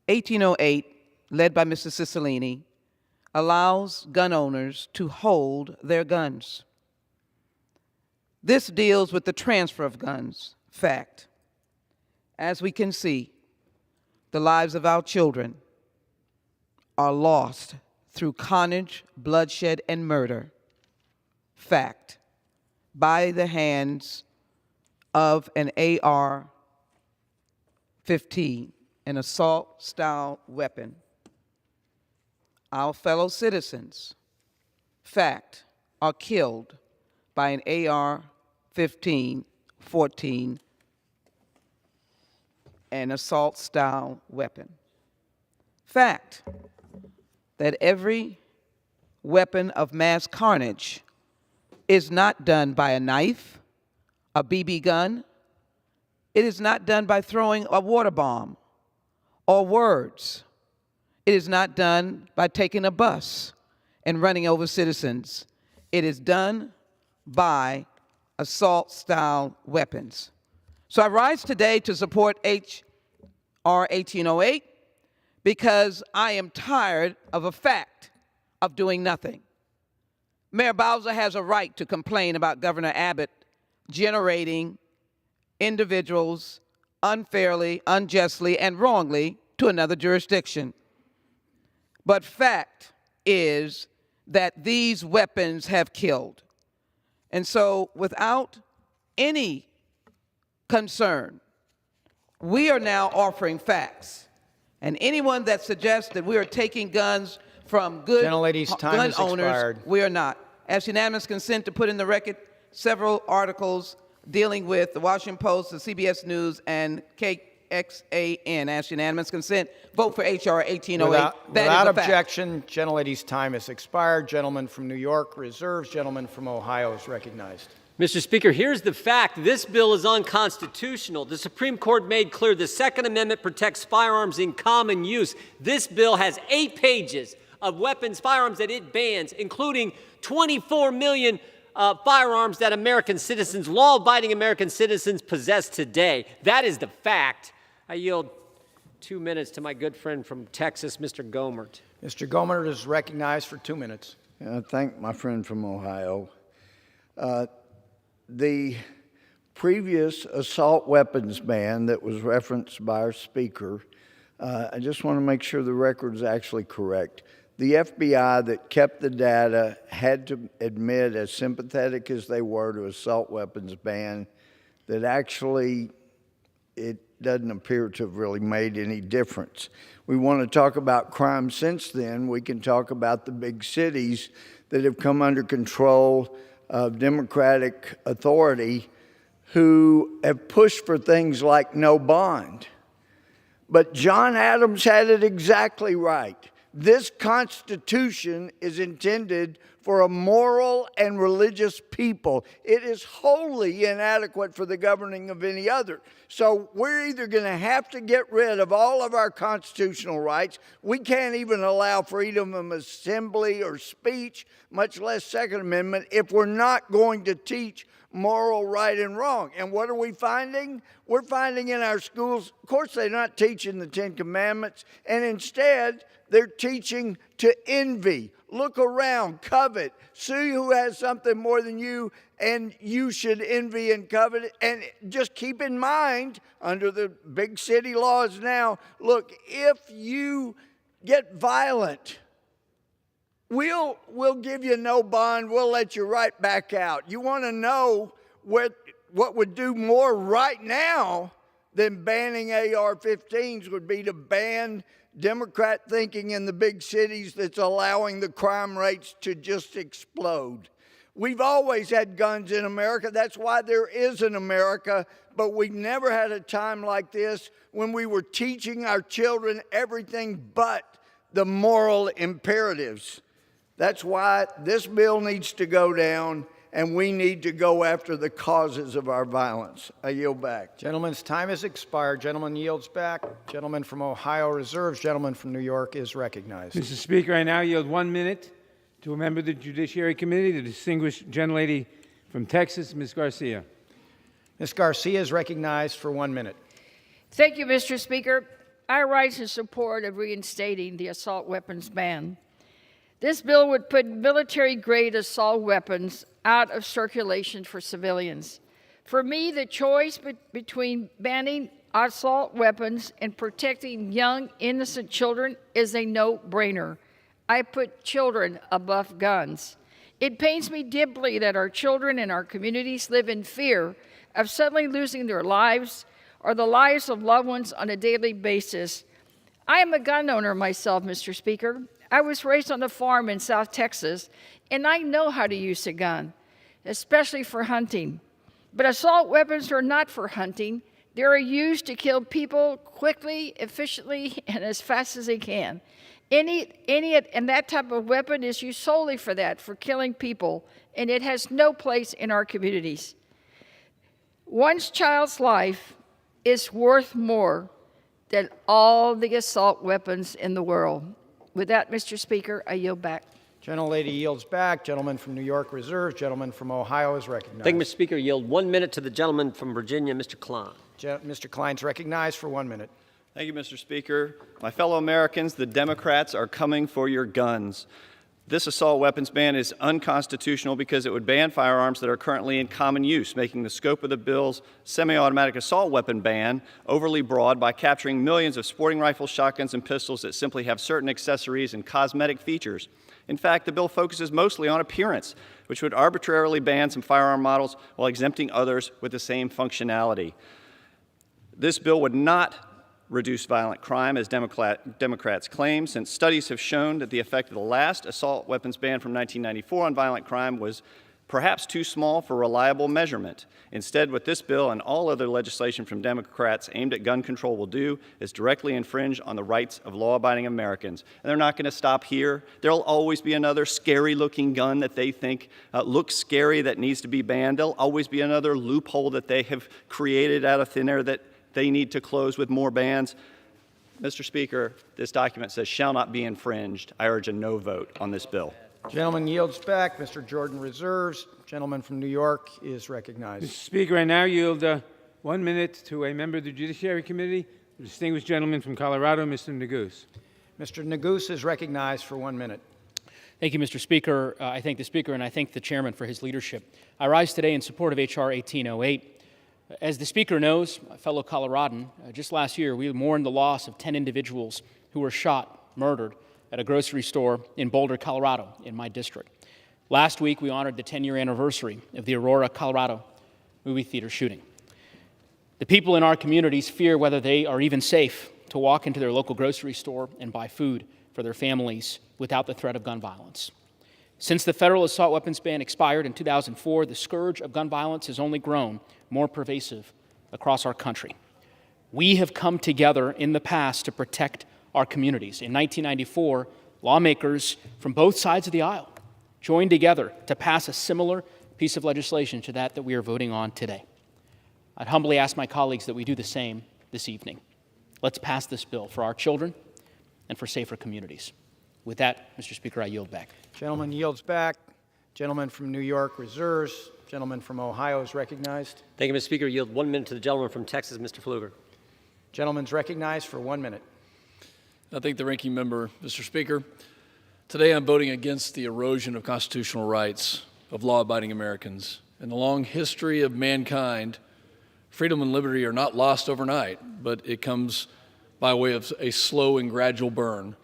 1808, led by Mr. Cicilline, allows gun owners to hold their guns. This deals with the transfer of guns. Fact, as we can see, the lives of our children are lost through carnage, bloodshed, and murder. Fact, by the hands of an AR-15, an assault-style weapon. Our fellow citizens, fact, are killed by an AR-15, 14, an assault-style weapon. Fact, that every weapon of mass carnage is not done by a knife, a BB gun. It is not done by throwing a water bomb or words. It is not done by taking a bus and running over citizens. It is done by assault-style weapons. So I rise today to support H.R. 1808 because I am tired of a fact of doing nothing. Mayor Bowser has a right to complain about Governor Abbott generating individuals unfairly, unjustly, and wrongly to another jurisdiction. But fact is that these weapons have killed. And so without any concern, we are now offering facts. And anyone that suggests that we are taking guns from good gun owners, we are not. Ask unanimous consent to put in the record several articles dealing with the Washington Post, the CBS News, and KXAN. Ask unanimous consent. Vote for H.R. 1808. Without objection, gentlelady's time has expired. Gentleman from New York reserves. Gentleman from Ohio is recognized. Mr. Speaker, here's the fact. This bill is unconstitutional. The Supreme Court made clear the Second Amendment protects firearms in common use. This bill has 8 pages of firearms that it bans, including 24 million firearms that American citizens, law-abiding American citizens, possess today. That is the fact. I yield 2 minutes to my good friend from Texas, Mr. Gomert. Mr. Gomert is recognized for 2 minutes. I thank my friend from Ohio. The previous assault weapons ban that was referenced by our speaker, I just want to make sure the record is actually correct. The FBI that kept the data had to admit, as sympathetic as they were to assault weapons ban, that actually it doesn't appear to have really made any difference. We want to talk about crime since then. We can talk about the big cities that have come under control of Democratic authority who have pushed for things like no bond. But John Adams had it exactly right. This Constitution is intended for a moral and religious people. It is wholly inadequate for the governing of any other. So we're either going to have to get rid of all of our constitutional rights. We can't even allow freedom of assembly or speech, much less Second Amendment, if we're not going to teach moral right and wrong. And what are we finding? We're finding in our schools, of course, they're not teaching the Ten Commandments, and instead they're teaching to envy. Look around, covet, see who has something more than you, and you should envy and covet it. And just keep in mind, under the big city laws now, look, if you get violent, we'll give you no bond, we'll let you right back out. You want to know what would do more right now than banning AR-15s would be to ban Democrat thinking in the big cities that's allowing the crime rates to just explode. We've always had guns in America. That's why there is an America. But we've never had a time like this when we were teaching our children everything but the moral imperatives. That's why this bill needs to go down, and we need to go after the causes of our violence. I yield back. Gentleman's time has expired. Gentleman yields back. Gentleman from Ohio reserves. Gentleman from New York is recognized. Mr. Speaker, I now yield 1 minute to a member of the Judiciary Committee, the distinguished gentlelady from Texas, Ms. Garcia. Ms. Garcia is recognized for 1 minute. Thank you, Mr. Speaker. I rise in support of reinstating the assault weapons ban. This bill would put military-grade assault weapons out of circulation for civilians. For me, the choice between banning assault weapons and protecting young, innocent children is a no-brainer. I put children above guns. It pains me deeply that our children and our communities live in fear of suddenly losing their lives or the lives of loved ones on a daily basis. I am a gun owner myself, Mr. Speaker. I was raised on a farm in South Texas, and I know how to use a gun, especially for hunting. But assault weapons are not for hunting. They are used to kill people quickly, efficiently, and as fast as they can. And that type of weapon is used solely for that, for killing people, and it has no place in our communities. One child's life is worth more than all the assault weapons in the world. With that, Mr. Speaker, I yield back. Gentlelady yields back. Gentleman from New York reserves. Gentleman from Ohio is recognized. Thank you, Mr. Speaker. Yield 1 minute to the gentleman from Virginia, Mr. Klein. Mr. Klein's recognized for 1 minute. Thank you, Mr. Speaker. My fellow Americans, the Democrats are coming for your guns. This assault weapons ban is unconstitutional because it would ban firearms that are currently in common use, making the scope of the bill's semi-automatic assault weapon ban overly broad by capturing millions of sporting rifles, shotguns, and pistols that simply have certain accessories and cosmetic features. In fact, the bill focuses mostly on appearance, which would arbitrarily ban some firearm models while exempting others with the same functionality. This bill would not reduce violent crime, as Democrats claim, since studies have shown that the effect of the last assault weapons ban from 1994 on violent crime was perhaps too small for reliable measurement. Instead, what this bill and all other legislation from Democrats aimed at gun control will do is directly infringe on the rights of law-abiding Americans. And they're not going to stop here. There'll always be another scary-looking gun that they think looks scary that needs to be banned. There'll always be another loophole that they have created out of thin air that they need to close with more bans. Mr. Speaker, this document says shall not be infringed. I urge a no vote on this bill. Gentleman yields back. Mr. Jordan reserves. Gentleman from New York is recognized. Mr. Speaker, I now yield 1 minute to a member of the Judiciary Committee, the distinguished gentleman from Colorado, Mr. Neguse. Mr. Neguse is recognized for 1 minute. Thank you, Mr. Speaker. I thank the Speaker and I thank the Chairman for his leadership. I rise today in support of H.R. 1808. As the Speaker knows, my fellow Coloradan, just last year we mourned the loss of 10 individuals who were shot, murdered, at a grocery store in Boulder, Colorado, in my district. Last week we honored the 10-year anniversary of the Aurora, Colorado movie theater shooting. The people in our communities fear whether they are even safe to walk into their local grocery store and buy food for their families without the threat of gun violence. Since the federal assault weapons ban expired in 2004, the scourge of gun violence has only grown more pervasive across our country. We have come together in the past to protect our communities. In 1994, lawmakers from both sides of the aisle joined together to pass a similar piece of legislation to that we are voting on today. I'd humbly ask my colleagues that we do the same this evening. Let's pass this bill for our children and for safer communities. With that, Mr. Speaker, I yield back. Gentleman yields back. Gentleman from New York reserves. Gentleman from Ohio is recognized. Thank you, Mr. Speaker. Yield 1 minute to the gentleman from Texas, Mr. Pfluger. Gentleman's recognized for 1 minute. I thank the ranking member, Mr. Speaker. Today I'm voting against the erosion of constitutional rights of law-abiding Americans. In the long history of mankind, freedom and liberty are not lost overnight, but it comes by way of a slow and gradual burn.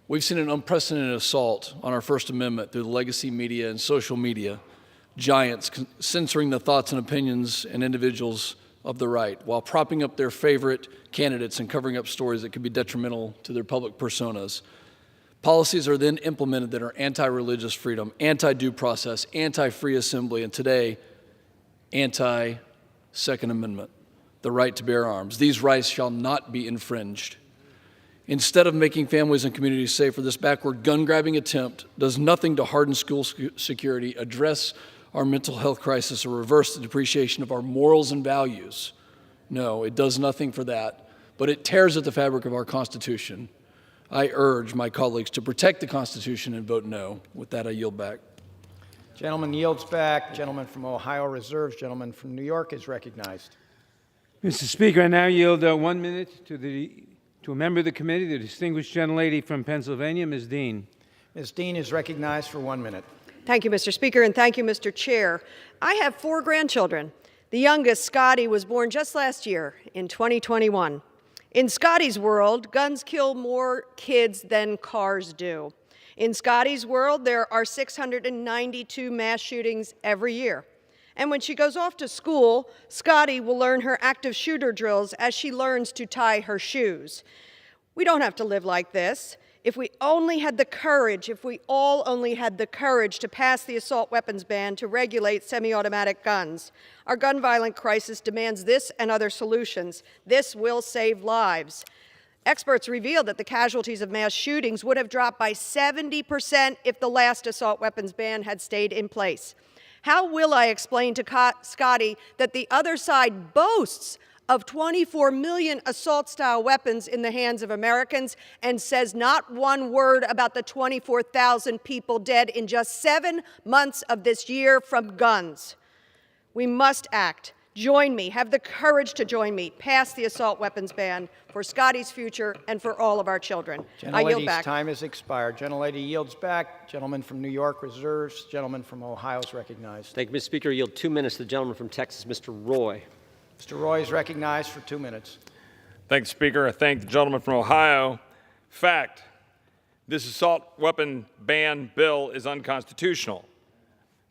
We've seen an unprecedented assault on our First Amendment through the legacy media and social media, giants censoring the thoughts and opinions and individuals of the right while propping up their favorite candidates and covering up stories that could be detrimental to their public personas. Policies are then implemented that are anti-religious freedom, anti-due process, anti-free assembly, and today, anti-Second Amendment, the right to bear arms. These rights shall not be infringed. Instead of making families and communities safer, this backward gun-grabbing attempt does nothing to harden school security, address our mental health crisis, or reverse the depreciation of our morals and values. No, it does nothing for that, but it tears at the fabric of our Constitution. I urge my colleagues to protect the Constitution and vote no. With that, I yield back. Gentleman yields back. Gentleman from Ohio reserves. Gentleman from New York is recognized. Mr. Speaker, I now yield 1 minute to a member of the committee, the distinguished gentlelady from Pennsylvania, Ms. Dean. Ms. Dean is recognized for 1 minute. Thank you, Mr. Speaker, and thank you, Mr. Chair. I have 4 grandchildren. The youngest, Scotty, was born just last year in 2021. In Scotty's world, guns kill more kids than cars do. In Scotty's world, there are 692 mass shootings every year. And when she goes off to school, Scotty will learn her active shooter drills as she learns to tie her shoes. We don't have to live like this. If we only had the courage, if we all only had the courage to pass the assault weapons ban to regulate semi-automatic guns. Our gun violence crisis demands this and other solutions. This will save lives. Experts revealed that the casualties of mass shootings would have dropped by 70% if the last assault weapons ban had stayed in place. How will I explain to Scotty that the other side boasts of 24 million assault-style weapons in the hands of Americans and says not one word about the 24,000 people dead in just 7 months of this year from guns? We must act. Join me, have the courage to join me, pass the assault weapons ban for Scotty's future and for all of our children. I yield back. Gentlelady's time has expired. Gentlelady yields back. Gentleman from New York reserves. Gentleman from Ohio is recognized. Thank you, Mr. Speaker. I yield 2 minutes to the gentleman from Texas, Mr. Roy. Mr. Roy is recognized for 2 minutes. Thank you, Speaker. I thank the gentleman from Ohio. Fact, this assault weapon ban bill is unconstitutional.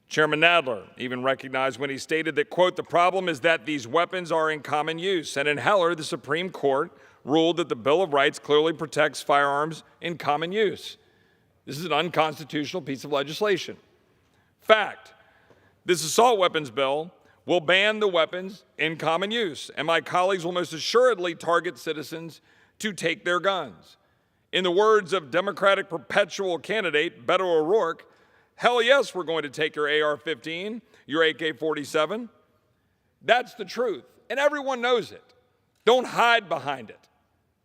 Chairman Nadler even recognized when he stated that, quote, the problem is that these weapons are in common use. And in Heller, the Supreme Court ruled that the Bill of Rights clearly protects firearms in common use. This is an unconstitutional piece of legislation. Fact, this assault weapons bill will ban the weapons in common use, and my colleagues will most assuredly target citizens to take their guns. In the words of Democratic perpetual candidate Beto O'Rourke, hell yes, we're going to take your AR-15, your AK-47. That's the truth, and everyone knows it. Don't hide behind it.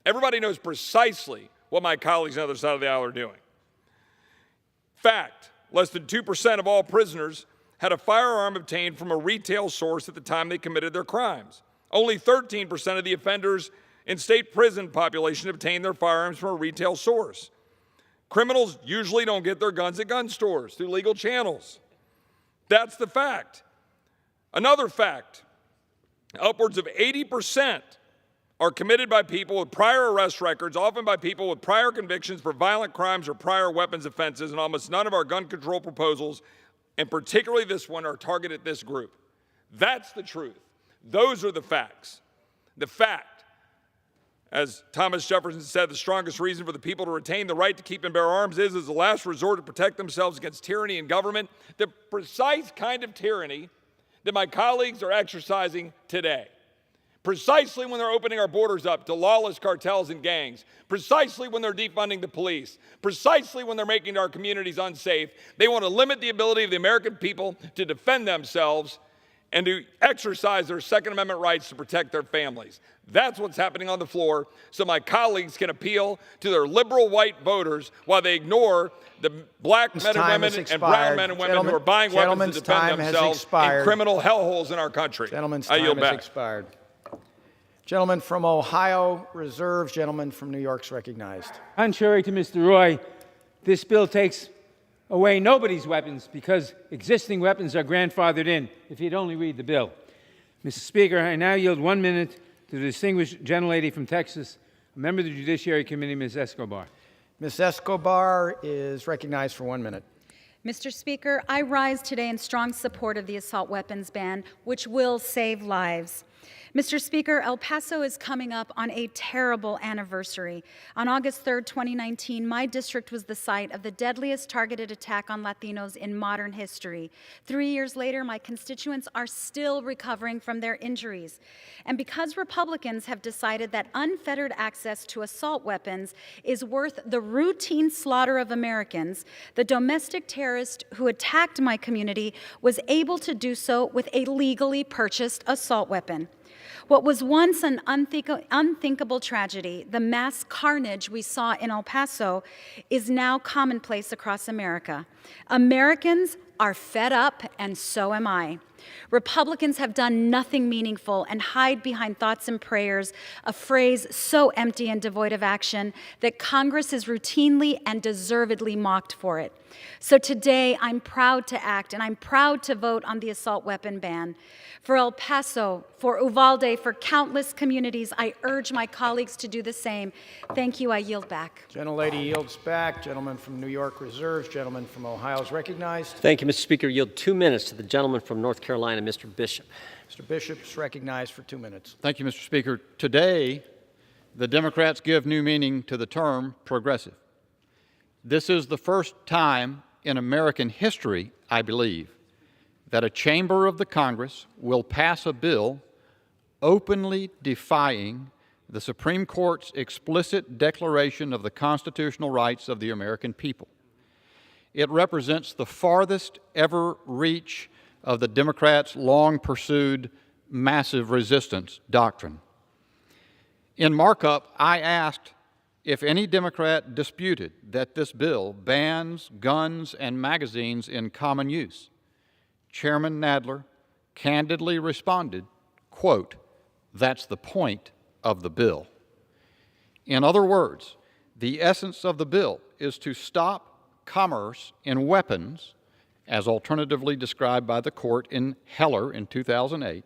Everybody knows precisely what my colleagues on the other side of the aisle are doing. Fact, less than 2% of all prisoners had a firearm obtained from a retail source at the time they committed their crimes. Only 13% of the offenders in state prison population obtained their firearms from a retail source. Criminals usually don't get their guns at gun stores through legal channels. That's the fact. Another fact, upwards of 80% are committed by people with prior arrest records, often by people with prior convictions for violent crimes or prior weapons offenses, and almost none of our gun control proposals, and particularly this one, are targeted at this group. That's the truth. Those are the facts. The fact, as Thomas Jefferson said, the strongest reason for the people to retain the right to keep and bear arms is as a last resort to protect themselves against tyranny and government, the precise kind of tyranny that my colleagues are exercising today. precisely when they're opening our borders up to lawless cartels and gangs, precisely when they're defunding the police, precisely when they're making our communities unsafe. They want to limit the ability of the American people to defend themselves and to exercise their Second Amendment rights to protect their families. That's what's happening on the floor, so my colleagues can appeal to their liberal white voters while they ignore the black men and women and brown men and women who are buying weapons to defend themselves in criminal hellholes in our country. Gentleman's I yield time has back. expired. Gentleman from Ohio reserves. Gentleman from New York is recognized. Contrary to Mr. Roy, this bill takes away nobody's weapons because existing weapons are grandfathered in, if you'd only read the bill. Mr. Speaker, I now yield 1 minute to the distinguished gentlelady from Texas, a member of the Judiciary Committee, Ms. Escobar. Ms. Escobar is recognized for 1 minute. Mr. Speaker, I rise today in strong support of the assault weapons ban, which will save lives. Mr. Speaker, El Paso is coming up on a terrible anniversary. On August 3rd, 2019, my district was the site of the deadliest targeted attack on Latinos in modern history. 3 years later, my constituents are still recovering from their injuries. And because Republicans have decided that unfettered access to assault weapons is worth the routine slaughter of Americans, the domestic terrorist who attacked my community was able to do so with a legally purchased assault weapon. What was once an unthinkable tragedy, the mass carnage we saw in El Paso, is now commonplace across America. Americans are fed up, and so am I. Republicans have done nothing meaningful and hide behind thoughts and prayers, a phrase so empty and devoid of action that Congress is routinely and deservedly mocked for it. So today, I'm proud to act, and I'm proud to vote on the assault weapon ban. For El Paso, for Uvalde, for countless communities, I urge my colleagues to do the same. Thank you. I yield back. Gentlelady yields back. Gentleman from New York reserves. Gentleman from Ohio is recognized. Thank you, Mr. Speaker. Yield 2 minutes to the gentleman from North Carolina, Mr. Bishop. Mr. Bishop is recognized for 2 minutes. Thank you, Mr. Speaker. Today, the Democrats give new meaning to the term progressive. This is the first time in American history, I believe, that a chamber of the Congress will pass a bill openly defying the Supreme Court's explicit declaration of the constitutional rights of the American people. It represents the farthest ever reach of the Democrats' long-pursued massive resistance doctrine. In markup, I asked if any Democrat disputed that this bill bans guns and magazines in common use. Chairman Nadler candidly responded, quote, "That's the point of the bill." In other words, the essence of the bill is to stop commerce in weapons, as alternatively described by the court in Heller in 2008,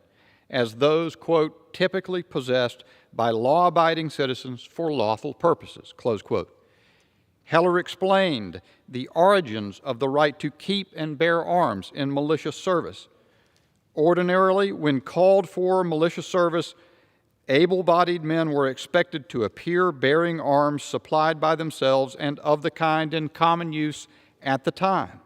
as those, quote, "typically possessed by law-abiding citizens for lawful purposes," close quote. Heller explained the origins of the right to keep and bear arms in militia service. Ordinarily, when called for militia service, able-bodied men were expected to appear bearing arms supplied by themselves and of the kind in common use at the time.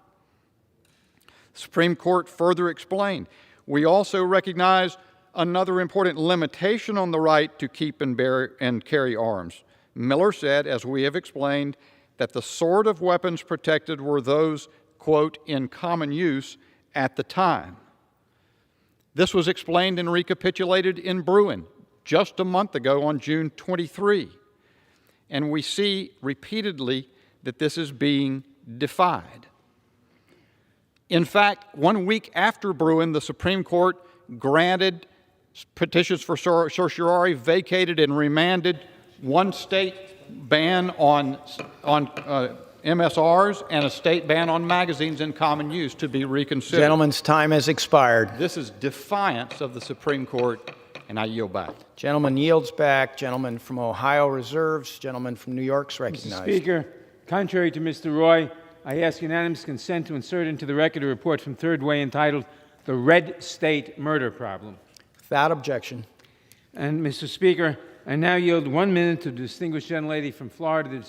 The Supreme Court further explained, we also recognize another important limitation on the right to keep and bear and carry arms. Miller said, as we have explained, that the sort of weapons protected were those, quote, "in common use at the time." This was explained and recapitulated in Bruin just a month ago on June 23. And we see repeatedly that this is being defied. In fact, 1 week after Bruin, the Supreme Court granted petitions for certiorari, vacated and remanded one state ban on MSRs and a state ban on magazines in common use to be reconsidered. Gentleman's time has expired. This is defiance of the Supreme Court, and I yield back. Gentleman yields back. Gentleman from Ohio reserves. Gentleman from New York is recognized. Mr. Speaker, contrary to Mr. Roy, I ask unanimous consent to insert into the record a report from Third Way entitled "The Red State Murder Problem." Without objection. And, Mr. Speaker, I now yield 1 minute to the distinguished gentlelady from Florida,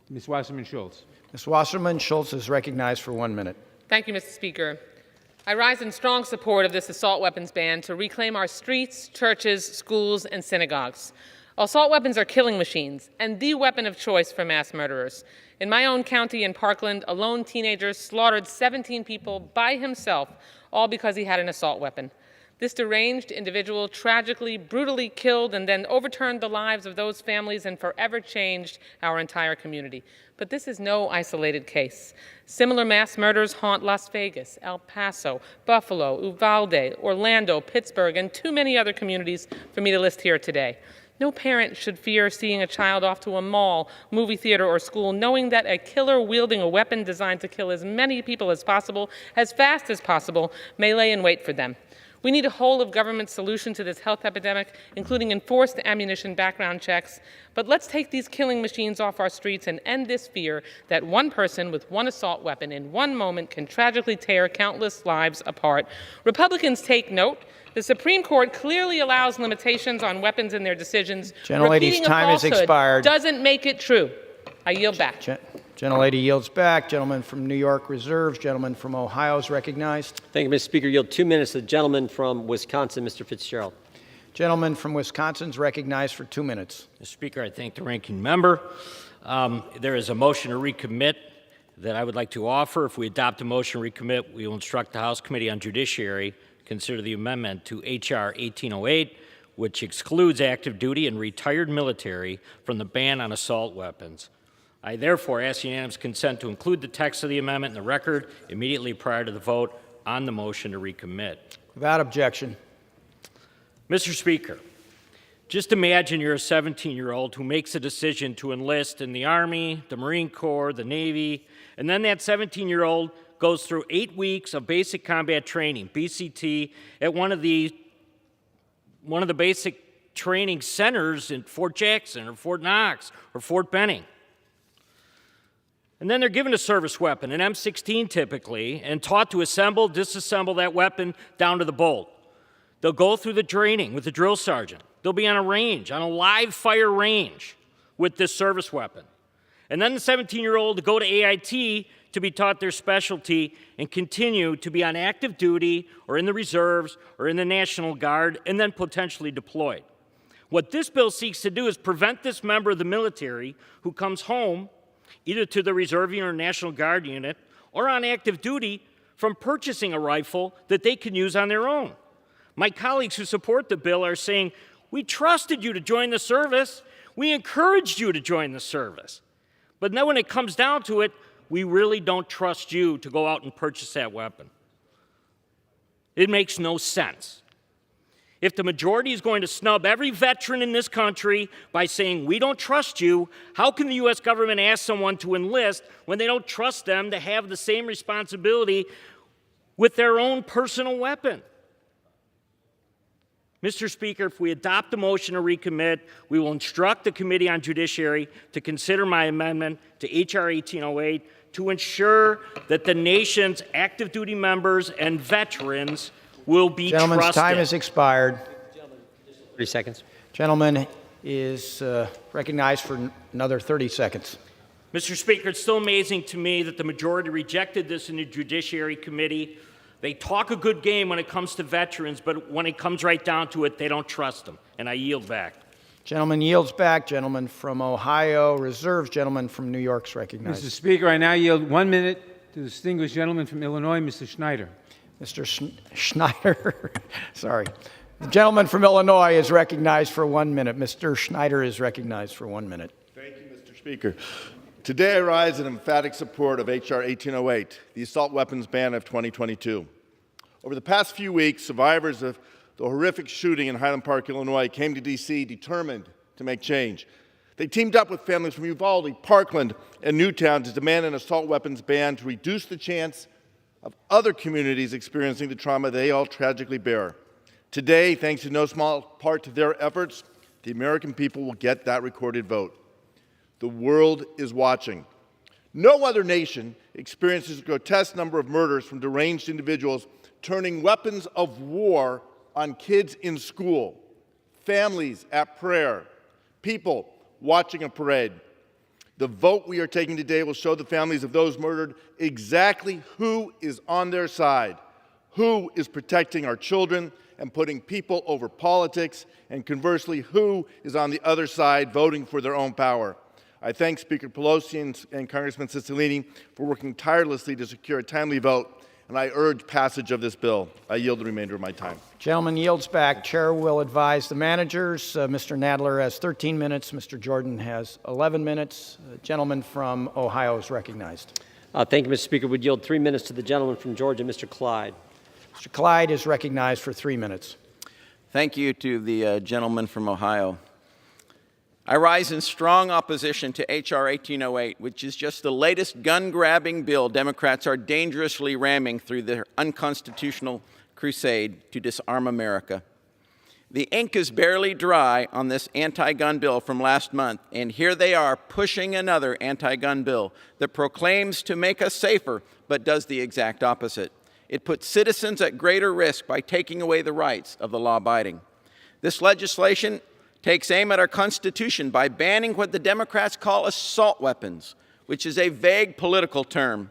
Ms. Wasserman Schultz. Ms. Wasserman Schultz is recognized for 1 minute. Thank you, Mr. Speaker. I rise in strong support of this assault weapons ban to reclaim our streets, churches, schools, and synagogues. Assault weapons are killing machines and the weapon of choice for mass murderers. In my own county in Parkland, a lone teenager slaughtered 17 people by himself, all because he had an assault weapon. This deranged individual tragically, brutally killed and then overturned the lives of those families and forever changed our entire community. But this is no isolated case. Similar mass murders haunt Las Vegas, El Paso, Buffalo, Uvalde, Orlando, Pittsburgh, and too many other communities for me to list here today. No parent should fear seeing a child off to a mall, movie theater, or school, knowing that a killer wielding a weapon designed to kill as many people as possible, as fast as possible, may lay in wait for them. We need a whole-of-government solution to this health epidemic, including enforced ammunition background checks. But let's take these killing machines off our streets and end this fear that one person with one assault weapon in one moment can tragically tear countless lives apart. Republicans, take note. The Supreme Court clearly allows limitations on weapons in their decisions. Gentlelady's time has expired. Doesn't make it true. I yield back. Gentlelady yields back. Gentleman from New York reserves. Gentleman from Ohio is recognized. Thank you, Mr. Speaker. Yield 2 minutes to the gentleman from Wisconsin, Mr. Fitzgerald. Gentleman from Wisconsin is recognized for 2 minutes. Mr. Speaker, I thank the ranking member. There is a motion to recommit that I would like to offer. If we adopt a motion to recommit, we will instruct the House Committee on Judiciary to consider the amendment to H.R. 1808, which excludes active duty and retired military from the ban on assault weapons. I therefore ask unanimous consent to include the text of the amendment in the record immediately prior to the vote on the motion to recommit. Without objection. Mr. Speaker, just imagine you're a 17-year-old who makes a decision to enlist in the Army, the Marine Corps, the Navy, and then that 17-year-old goes through 8 weeks of basic combat training, BCT, at one of the basic training centers in Fort Jackson or Fort Knox or Fort Benning. And then they're given a service weapon, an M16 typically, and taught to assemble, disassemble that weapon down to the bolt. They'll go through the training with the drill sergeant. They'll be on a range, on a live fire range with this service weapon. And then the 17-year-old to go to AIT to be taught their specialty and continue to be on active duty or in the reserves or in the National Guard and then potentially deployed. What this bill seeks to do is prevent this member of the military who comes home either to the Reserve Unit or National Guard unit, or on active duty from purchasing a rifle that they can use on their own. My colleagues who support the bill are saying, we trusted you to join the service, we encouraged you to join the service. But then when it comes down to it, we really don't trust you to go out and purchase that weapon. It makes no sense. If the majority is going to snub every veteran in this country by saying, we don't trust you, how can the U.S. government ask someone to enlist when they don't trust them to have the same responsibility with their own personal weapon? Mr. Speaker, if we adopt the motion to recommit, we will instruct the Committee on Judiciary to consider my amendment to H.R. 1808 to ensure that the nation's active duty members and veterans will be Gentleman's trusted. time has expired. 30 seconds. Gentleman is recognized for another 30 seconds. Mr. Speaker, it's still amazing to me that the majority rejected this in the Judiciary Committee. They talk a good game when it comes to veterans, but when it comes right down to it, they don't trust them. And I yield back. Gentleman yields back. Gentleman from Ohio reserves. Gentleman from New York is recognized. Mr. Speaker, I now yield 1 minute to the distinguished gentleman from Illinois, Mr. Schneider. Mr. Schneider, sorry. The gentleman from Illinois is recognized for 1 minute. Mr. Schneider is recognized for 1 minute. Thank you, Mr. Speaker. Today I rise in emphatic support of H.R. 1808, the assault weapons ban of 2022. Over the past few weeks, survivors of the horrific shooting in Highland Park, Illinois, came to D.C. determined to make change. They teamed up with families from Uvalde, Parkland, and Newtown to demand an assault weapons ban to reduce the chance of other communities experiencing the trauma they all tragically bear. Today, thanks in no small part to their efforts, the American people will get that recorded vote. The world is watching. No other nation experiences a grotesque number of murders from deranged individuals turning weapons of war on kids in school, families at prayer, people watching a parade. The vote we are taking today will show the families of those murdered exactly who is on their side. Who is protecting our children and putting people over politics? And conversely, who is on the other side voting for their own power? I thank Speaker Pelosi and Congressman Cicilline for working tirelessly to secure a timely vote, and I urge passage of this bill. I yield the remainder of my time. Gentleman yields back. Chair will advise the managers. Mr. Nadler has 13 minutes. Mr. Jordan has 11 minutes. The gentleman from Ohio is recognized. Thank you, Mr. Speaker. Would yield 3 minutes to the gentleman from Georgia, Mr. Clyde. Mr. Clyde is recognized for 3 minutes. Thank you to the gentleman from Ohio. I rise in strong opposition to H.R. 1808, which is just the latest gun-grabbing bill Democrats are dangerously ramming through their unconstitutional crusade to disarm America. The ink is barely dry on this anti-gun bill from last month, and here they are pushing another anti-gun bill that proclaims to make us safer, but does the exact opposite. It puts citizens at greater risk by taking away the rights of the law-abiding. This legislation takes aim at our Constitution by banning what the Democrats call assault weapons, which is a vague political term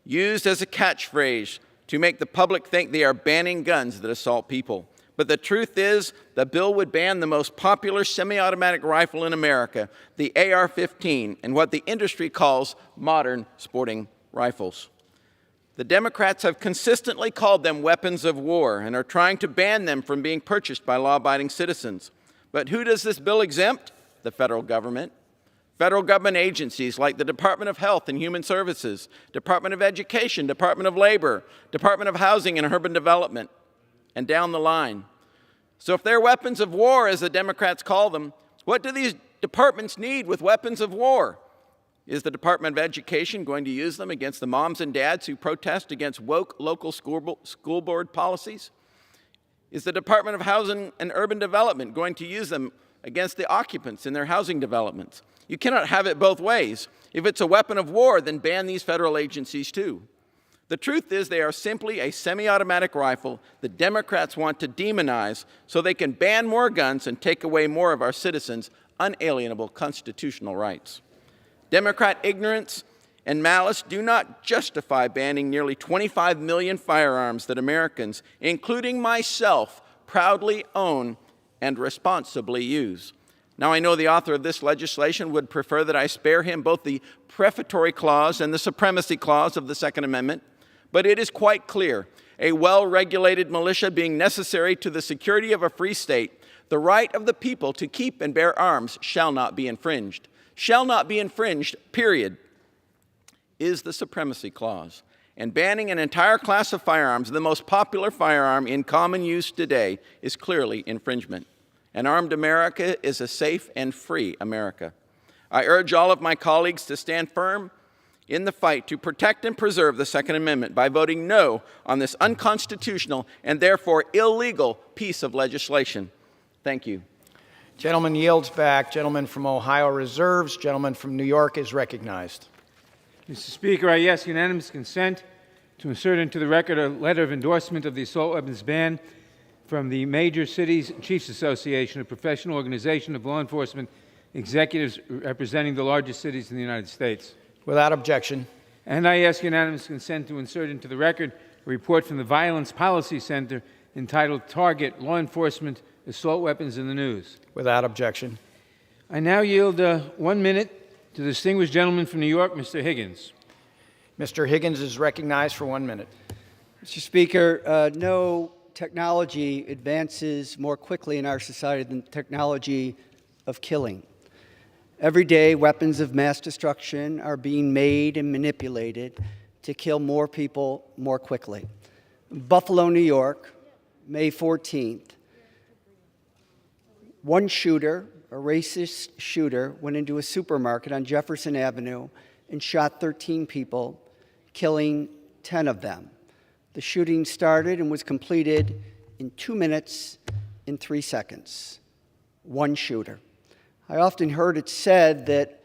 used as a catchphrase to make the public think they are banning guns that assault people. But the truth is, the bill would ban the most popular semi-automatic rifle in America, the AR-15, and what the industry calls modern sporting rifles. The Democrats have consistently called them weapons of war and are trying to ban them from being purchased by law-abiding citizens. But who does this bill exempt? The federal government. Federal government agencies like the Department of Health and Human Services, Department of Education, Department of Labor, Department of Housing and Urban Development, and down the line. So if they're weapons of war, as the Democrats call them, what do these departments need with weapons of war? Is the Department of Education going to use them against the moms and dads who protest against woke local school board policies? Is the Department of Housing and Urban Development going to use them against the occupants in their housing developments? You cannot have it both ways. If it's a weapon of war, then ban these federal agencies too. The truth is they are simply a semi-automatic rifle that Democrats want to demonize so they can ban more guns and take away more of our citizens' unalienable constitutional rights. Democrat ignorance and malice do not justify banning nearly 25 million firearms that Americans, including myself, proudly own and responsibly use. Now, I know the author of this legislation would prefer that I spare him both the prefatory clause and the supremacy clause of the Second Amendment, but it is quite clear, a well-regulated militia being necessary to the security of a free state, the right of the people to keep and bear arms shall not be infringed. Shall not be infringed, period, is the supremacy clause. And banning an entire class of firearms, the most popular firearm in common use today, is clearly infringement. An armed America is a safe and free America. I urge all of my colleagues to stand firm in the fight to protect and preserve the Second Amendment by voting no on this unconstitutional and therefore illegal piece of legislation. Thank you. Gentleman yields back. Gentleman from Ohio reserves. Gentleman from New York is recognized. Mr. Speaker, I ask unanimous consent to insert into the record a letter of endorsement of the assault weapons ban from the Major Cities Chiefs Association, a professional organization of law enforcement executives representing the largest cities in the United States. Without objection. And I ask unanimous consent to insert into the record a report from the Violence Policy Center entitled Target Law Enforcement Assault Weapons in the News. Without objection. I now yield 1 minute to the distinguished gentleman from New York, Mr. Higgins. Mr. Higgins is recognized for 1 minute. Mr. Speaker, no technology advances more quickly in our society than technology of killing. Every day, weapons of mass destruction are being made and manipulated to kill more people more quickly. Buffalo, New York, May 14th, one shooter, a racist shooter, went into a supermarket on Jefferson Avenue and shot 13 people, killing 10 of them. The shooting started and was completed in 2 minutes and 3 seconds. One shooter. I often heard it said that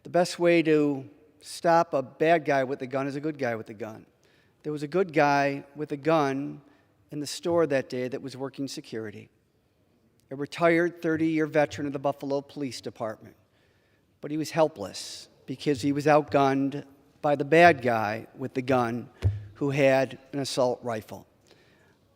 the best way to stop a bad guy with a gun is a good guy with a gun. There was a good guy with a gun in the store that day that was working security. A retired 30-year veteran of the Buffalo Police Department. But he was helpless because he was outgunned by the bad guy with the gun who had an assault rifle.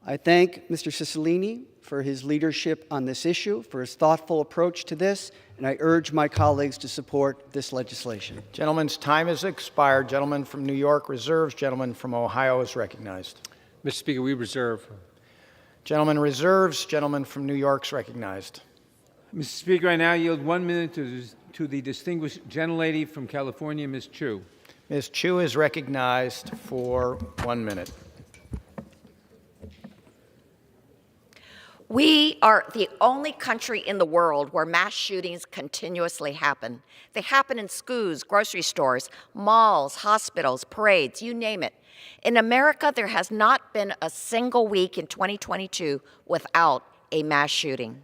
I thank Mr. Cicilline for his leadership on this issue, for his thoughtful approach to this, and I urge my colleagues to support this legislation. Gentleman's time has expired. Gentleman from New York reserves. Gentleman from Ohio is recognized. Mr. Speaker, we reserve. Gentleman reserves. Gentleman from New York is recognized. Mr. Speaker, I now yield 1 minute to the distinguished gentlelady from California, Ms. Chu. Ms. Chu is recognized for 1 minute. We are the only country in the world where mass shootings continuously happen. They happen in schools, grocery stores, malls, hospitals, parades, you name it. In America, there has not been a single week in 2022 without a mass shooting.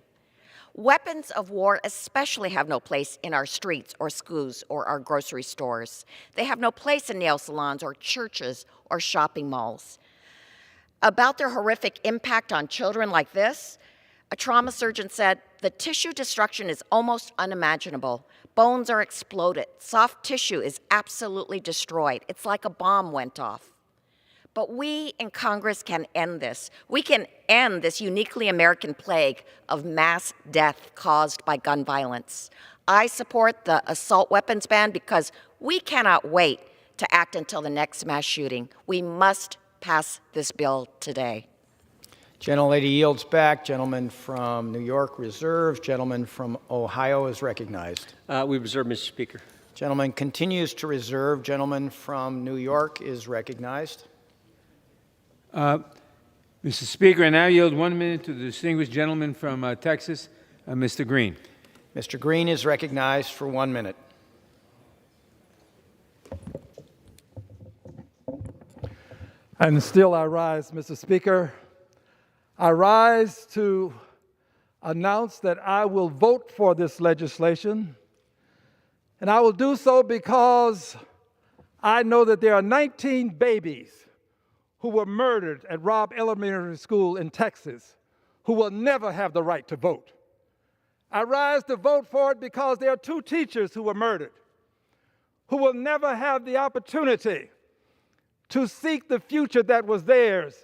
Weapons of war especially have no place in our streets or schools or our grocery stores. They have no place in nail salons or churches or shopping malls. About their horrific impact on children like this, a trauma surgeon said, the tissue destruction is almost unimaginable. Bones are exploded. Soft tissue is absolutely destroyed. It's like a bomb went off. But we in Congress can end this. We can end this uniquely American plague of mass death caused by gun violence. I support the assault weapons ban because we cannot wait to act until the next mass shooting. We must pass this bill today. Gentlelady yields back. Gentleman from New York reserves. Gentleman from Ohio is recognized. We reserve, Mr. Speaker. Gentleman continues to reserve. Gentleman from New York is recognized. Mr. Speaker, I now yield 1 minute to the distinguished gentleman from Texas, Mr. Green. Mr. Green is recognized for 1 minute. And still I rise, Mr. Speaker. I rise to announce that I will vote for this legislation, and I will do so because I know that there are 19 babies who were murdered at Robb Elementary School in Texas who will never have the right to vote. I rise to vote for it because there are 2 teachers who were murdered who will never have the opportunity to seek the future that was theirs.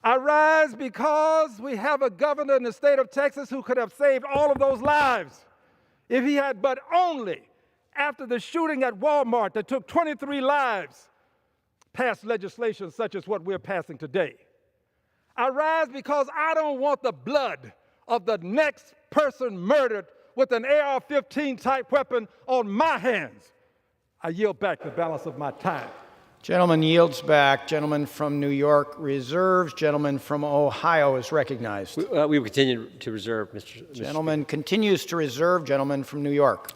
I rise because we have a governor in the state of Texas who could have saved all of those lives if he had but only, after the shooting at Walmart that took 23 lives, passed legislation such as what we're passing today. I rise because I don't want the blood of the next person murdered with an AR-15 type weapon on my hands. I yield back the balance of my time. Gentleman yields back. Gentleman from New York reserves. Gentleman from Ohio is recognized. We will continue to reserve, Mr. Gentleman continues to reserve. Gentleman from New York.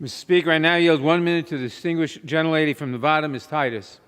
Mr. Speaker, I now yield 1 minute to the distinguished gentlelady from Nevada, Ms. Titus.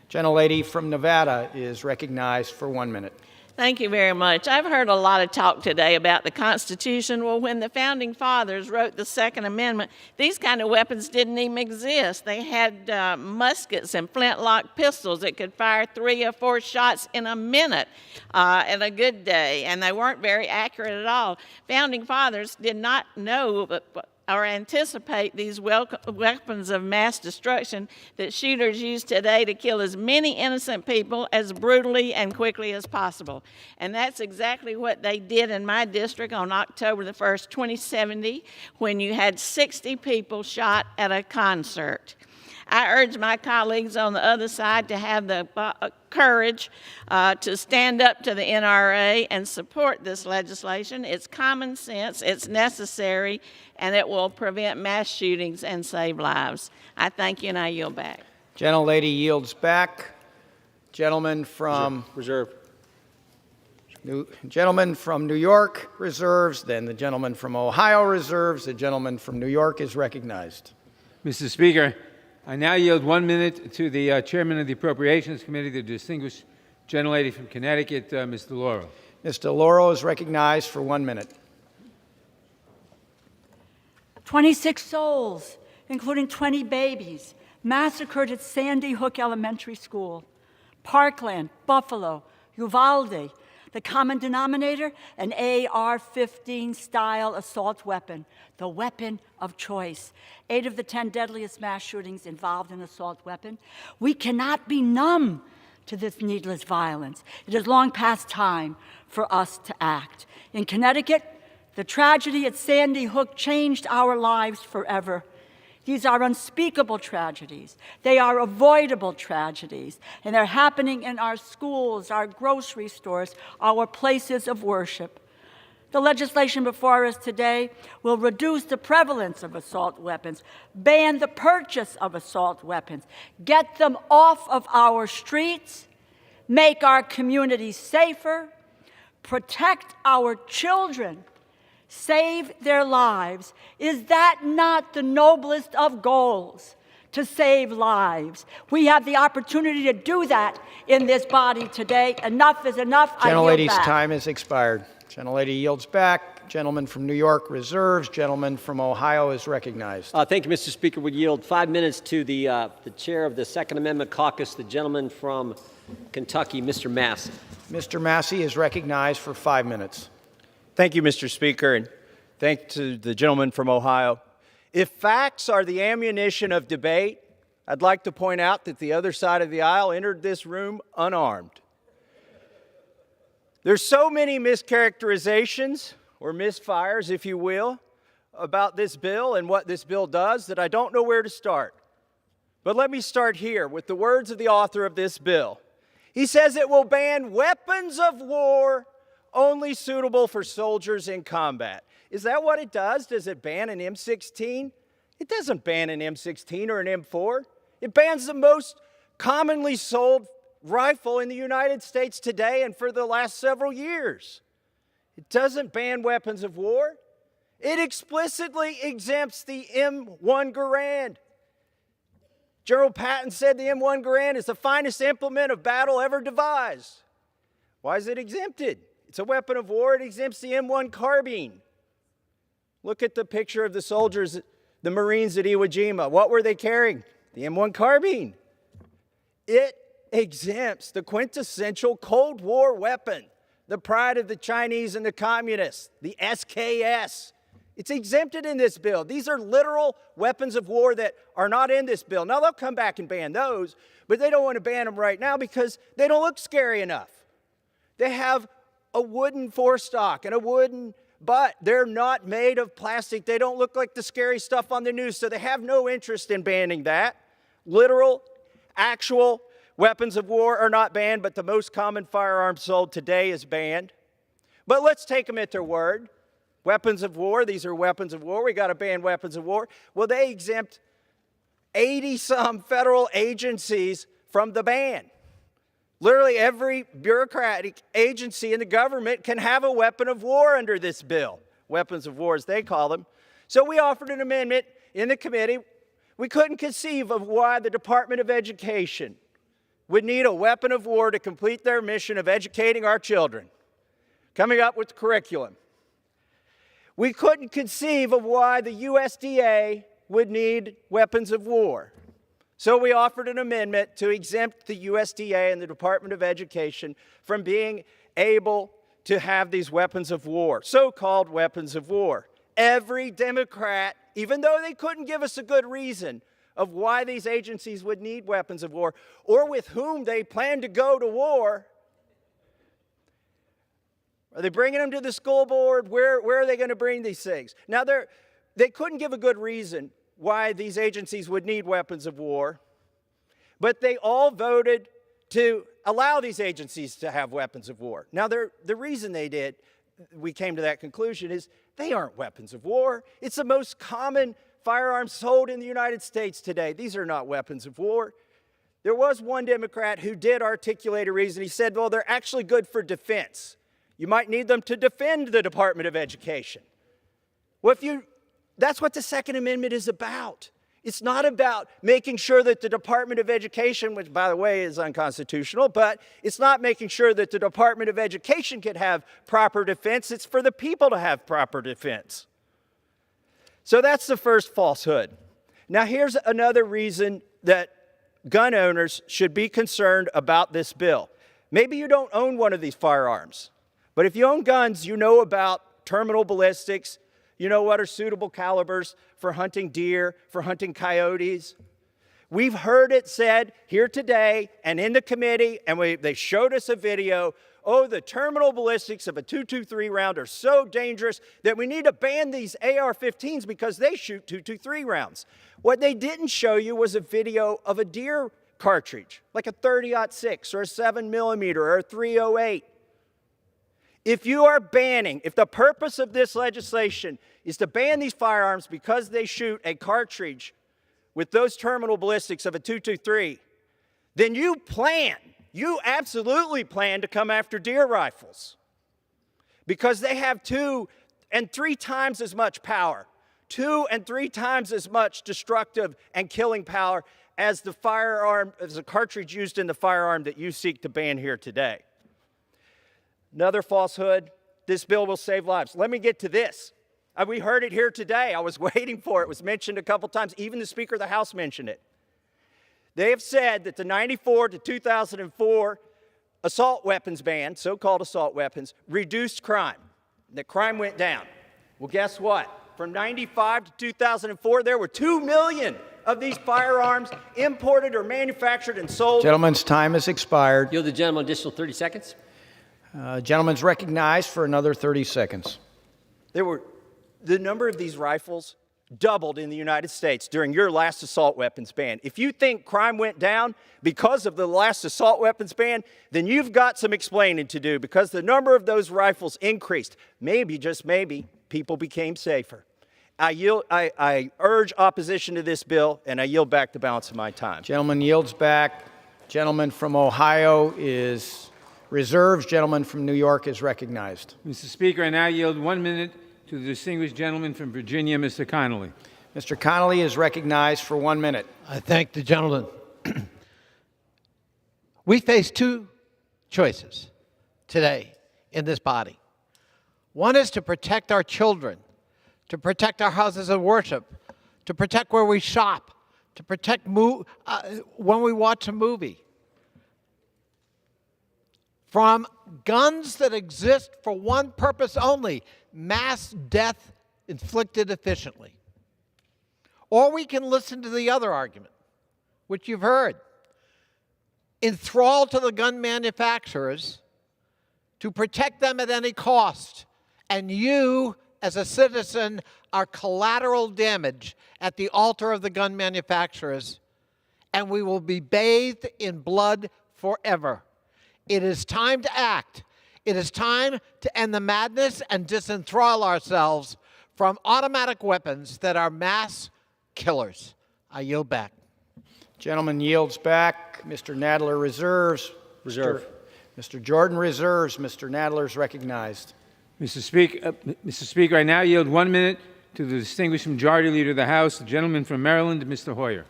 Gentlelady from Nevada is recognized for 1 minute. Thank you very much. I've heard a lot of talk today about the Constitution. Well, when the Founding Fathers wrote the Second Amendment, these kind of weapons didn't even exist. They had muskets and flintlock pistols that could fire 3 or 4 shots in a minute in a good day, and they weren't very accurate at all. Founding Fathers did not know or anticipate these weapons of mass destruction that shooters use today to kill as many innocent people as brutally and quickly as possible. And that's exactly what they did in my district on October the 1st, 2070, when you had 60 people shot at a concert. I urge my colleagues on the other side to have the courage to stand up to the NRA and support this legislation. It's common sense, it's necessary, and it will prevent mass shootings and save lives. I thank you, and I yield back. Gentlelady yields back. Gentleman from Gentleman from New York reserves. Then the gentleman from Ohio reserves. The gentleman from New York is recognized. Mr. Speaker, I now yield 1 minute to the chairman of the Appropriations Committee, the distinguished gentlelady from Connecticut, Ms. DeLauro. Ms. DeLauro is recognized for 1 minute. 26 souls, including 20 babies, massacred at Sandy Hook Elementary School. Parkland, Buffalo, Uvalde. The common denominator, an AR-15 style assault weapon, the weapon of choice. 8 of the 10 deadliest mass shootings involved an assault weapon. We cannot be numb to this needless violence. It is long past time for us to act. In Connecticut, the tragedy at Sandy Hook changed our lives forever. These are unspeakable tragedies. They are avoidable tragedies, and they're happening in our schools, our grocery stores, our places of worship. The legislation before us today will reduce the prevalence of assault weapons, ban the purchase of assault weapons, get them off of our streets, make our communities safer, protect our children, save their lives. Is that not the noblest of goals? To save lives. We have the opportunity to do that in this body today. Enough is enough. Gentlelady's I yield back. time has expired. Gentlelady yields back. Gentleman from New York reserves. Gentleman from Ohio is recognized. Thank you, Mr. Speaker. Would yield 5 minutes to the chair of the Second Amendment Caucus, the gentleman from Kentucky, Mr. Massey. Mr. Massey is recognized for 5 minutes. Thank you, Mr. Speaker, and thank to the gentleman from Ohio. If facts are the ammunition of debate, I'd like to point out that the other side of the aisle entered this room unarmed. There's so many mischaracterizations, or misfires, if you will, about this bill and what this bill does that I don't know where to start. But let me start here with the words of the author of this bill. He says it will ban weapons of war only suitable for soldiers in combat. Is that what it does? Does it ban an M16? It doesn't ban an M16 or an M4. It bans the most commonly sold rifle in the United States today and for the last several years. It doesn't ban weapons of war. It explicitly exempts the M1 Garand. General Patton said the M1 Garand is the finest implement of battle ever devised. Why is it exempted? It's a weapon of war. It exempts the M1 carbine. Look at the picture of the soldiers, the Marines at Iwo Jima. What were they carrying? The M1 carbine. It exempts the quintessential Cold War weapon, the pride of the Chinese and the communists, the SKS. It's exempted in this bill. These are literal weapons of war that are not in this bill. Now, they'll come back and ban those, but they don't want to ban them right now because they don't look scary enough. They have a wooden forestock and a wooden butt. They're not made of plastic. They don't look like the scary stuff on the news, so they have no interest in banning that. Literal, actual weapons of war are not banned, but the most common firearm sold today is banned. But let's take them at their word. Weapons of war, these are weapons of war. We got to ban weapons of war. Well, they exempt 80-some federal agencies from the ban. Literally every bureaucratic agency in the government can have a weapon of war under this bill. Weapons of war, as they call them. So we offered an amendment in the committee. We couldn't conceive of why the Department of Education would need a weapon of war to complete their mission of educating our children, coming up with curriculum. We couldn't conceive of why the USDA would need weapons of war. So we offered an amendment to exempt the USDA and the Department of Education from being able to have these weapons of war, so-called weapons of war. Every Democrat, even though they couldn't give us a good reason of why these agencies would need weapons of war or with whom they plan to go to war, are they bringing them to the school board? Where are they going to bring these things? Now, they couldn't give a good reason why these agencies would need weapons of war, but they all voted to allow these agencies to have weapons of war. Now, the reason we came to that conclusion is they aren't weapons of war. It's the most common firearm sold in the United States today. These are not weapons of war. There was one Democrat who did articulate a reason. He said, well, they're actually good for defense. You might need them to defend the Department of Education. Well, that's what the Second Amendment is about. It's not about making sure that the Department of Education, which, by the way, is unconstitutional, but it's not making sure that the Department of Education can have proper defense. It's for the people to have proper defense. So that's the first falsehood. Now, here's another reason that gun owners should be concerned about this bill. Maybe you don't own one of these firearms, but if you own guns, you know about terminal ballistics. You know what are suitable calibers for hunting deer, for hunting coyotes. We've heard it said here today and in the committee, and they showed us a video. Oh, the terminal ballistics of a .223 round are so dangerous that we need to ban these AR-15s because they shoot .223 rounds. What they didn't show you was a video of a deer cartridge, like a 30-06 or a 7mm or a 308. If you are banning, if the purpose of this legislation is to ban these firearms because they shoot a cartridge with those terminal ballistics of a .223, then you absolutely plan to come after deer rifles because they have 2 and 3 times as much power, 2 and 3 times as much destructive and killing power as the cartridge used in the firearm that you seek to ban here today. Another falsehood, this bill will save lives. Let me get to this. We heard it here today. I was waiting for it. It was mentioned a couple times. Even the Speaker of the House mentioned it. They have said that the 94 to 2004 assault weapons ban, so-called assault weapons, reduced crime, that crime went down. Well, guess what? From 95 to 2004, there were 2 million of these firearms imported or manufactured and sold. Gentleman's time has expired. Yield the gentleman additional 30 seconds. Gentleman's recognized for another 30 seconds. The number of these rifles doubled in the United States during your last assault weapons ban. If you think crime went down because of the last assault weapons ban, then you've got some explaining to do because the number of those rifles increased. Maybe, just maybe, people became safer. I urge opposition to this bill, and I yield back the balance of my time. Gentleman yields back. Gentleman from Ohio is reserved. Gentleman from New York is recognized. Mr. Speaker, I now yield 1 minute to the distinguished gentleman from Virginia, Mr. Connolly. Mr. Connolly is recognized for 1 minute. I thank the gentleman. We face 2 choices today in this body. One is to protect our children, to protect our houses of worship, to protect where we shop, to protect when we watch a movie from guns that exist for one purpose only: mass death inflicted efficiently. Or we can listen to the other argument, which you've heard: enthrall to the gun manufacturers to protect them at any cost, and you, as a citizen, are collateral damage at the altar of the gun manufacturers, and we will be bathed in blood forever. It is time to act. It is time to end the madness and disenthrall ourselves from automatic weapons that are mass killers. I yield back. Gentleman yields back. Mr. Nadler reserves. Reserve. Mr. Jordan reserves. Mr. Nadler is recognized. Mr. Speaker, I now yield 1 minute to the distinguished Majority Leader of the House, the gentleman from Maryland, Mr. Hoyer.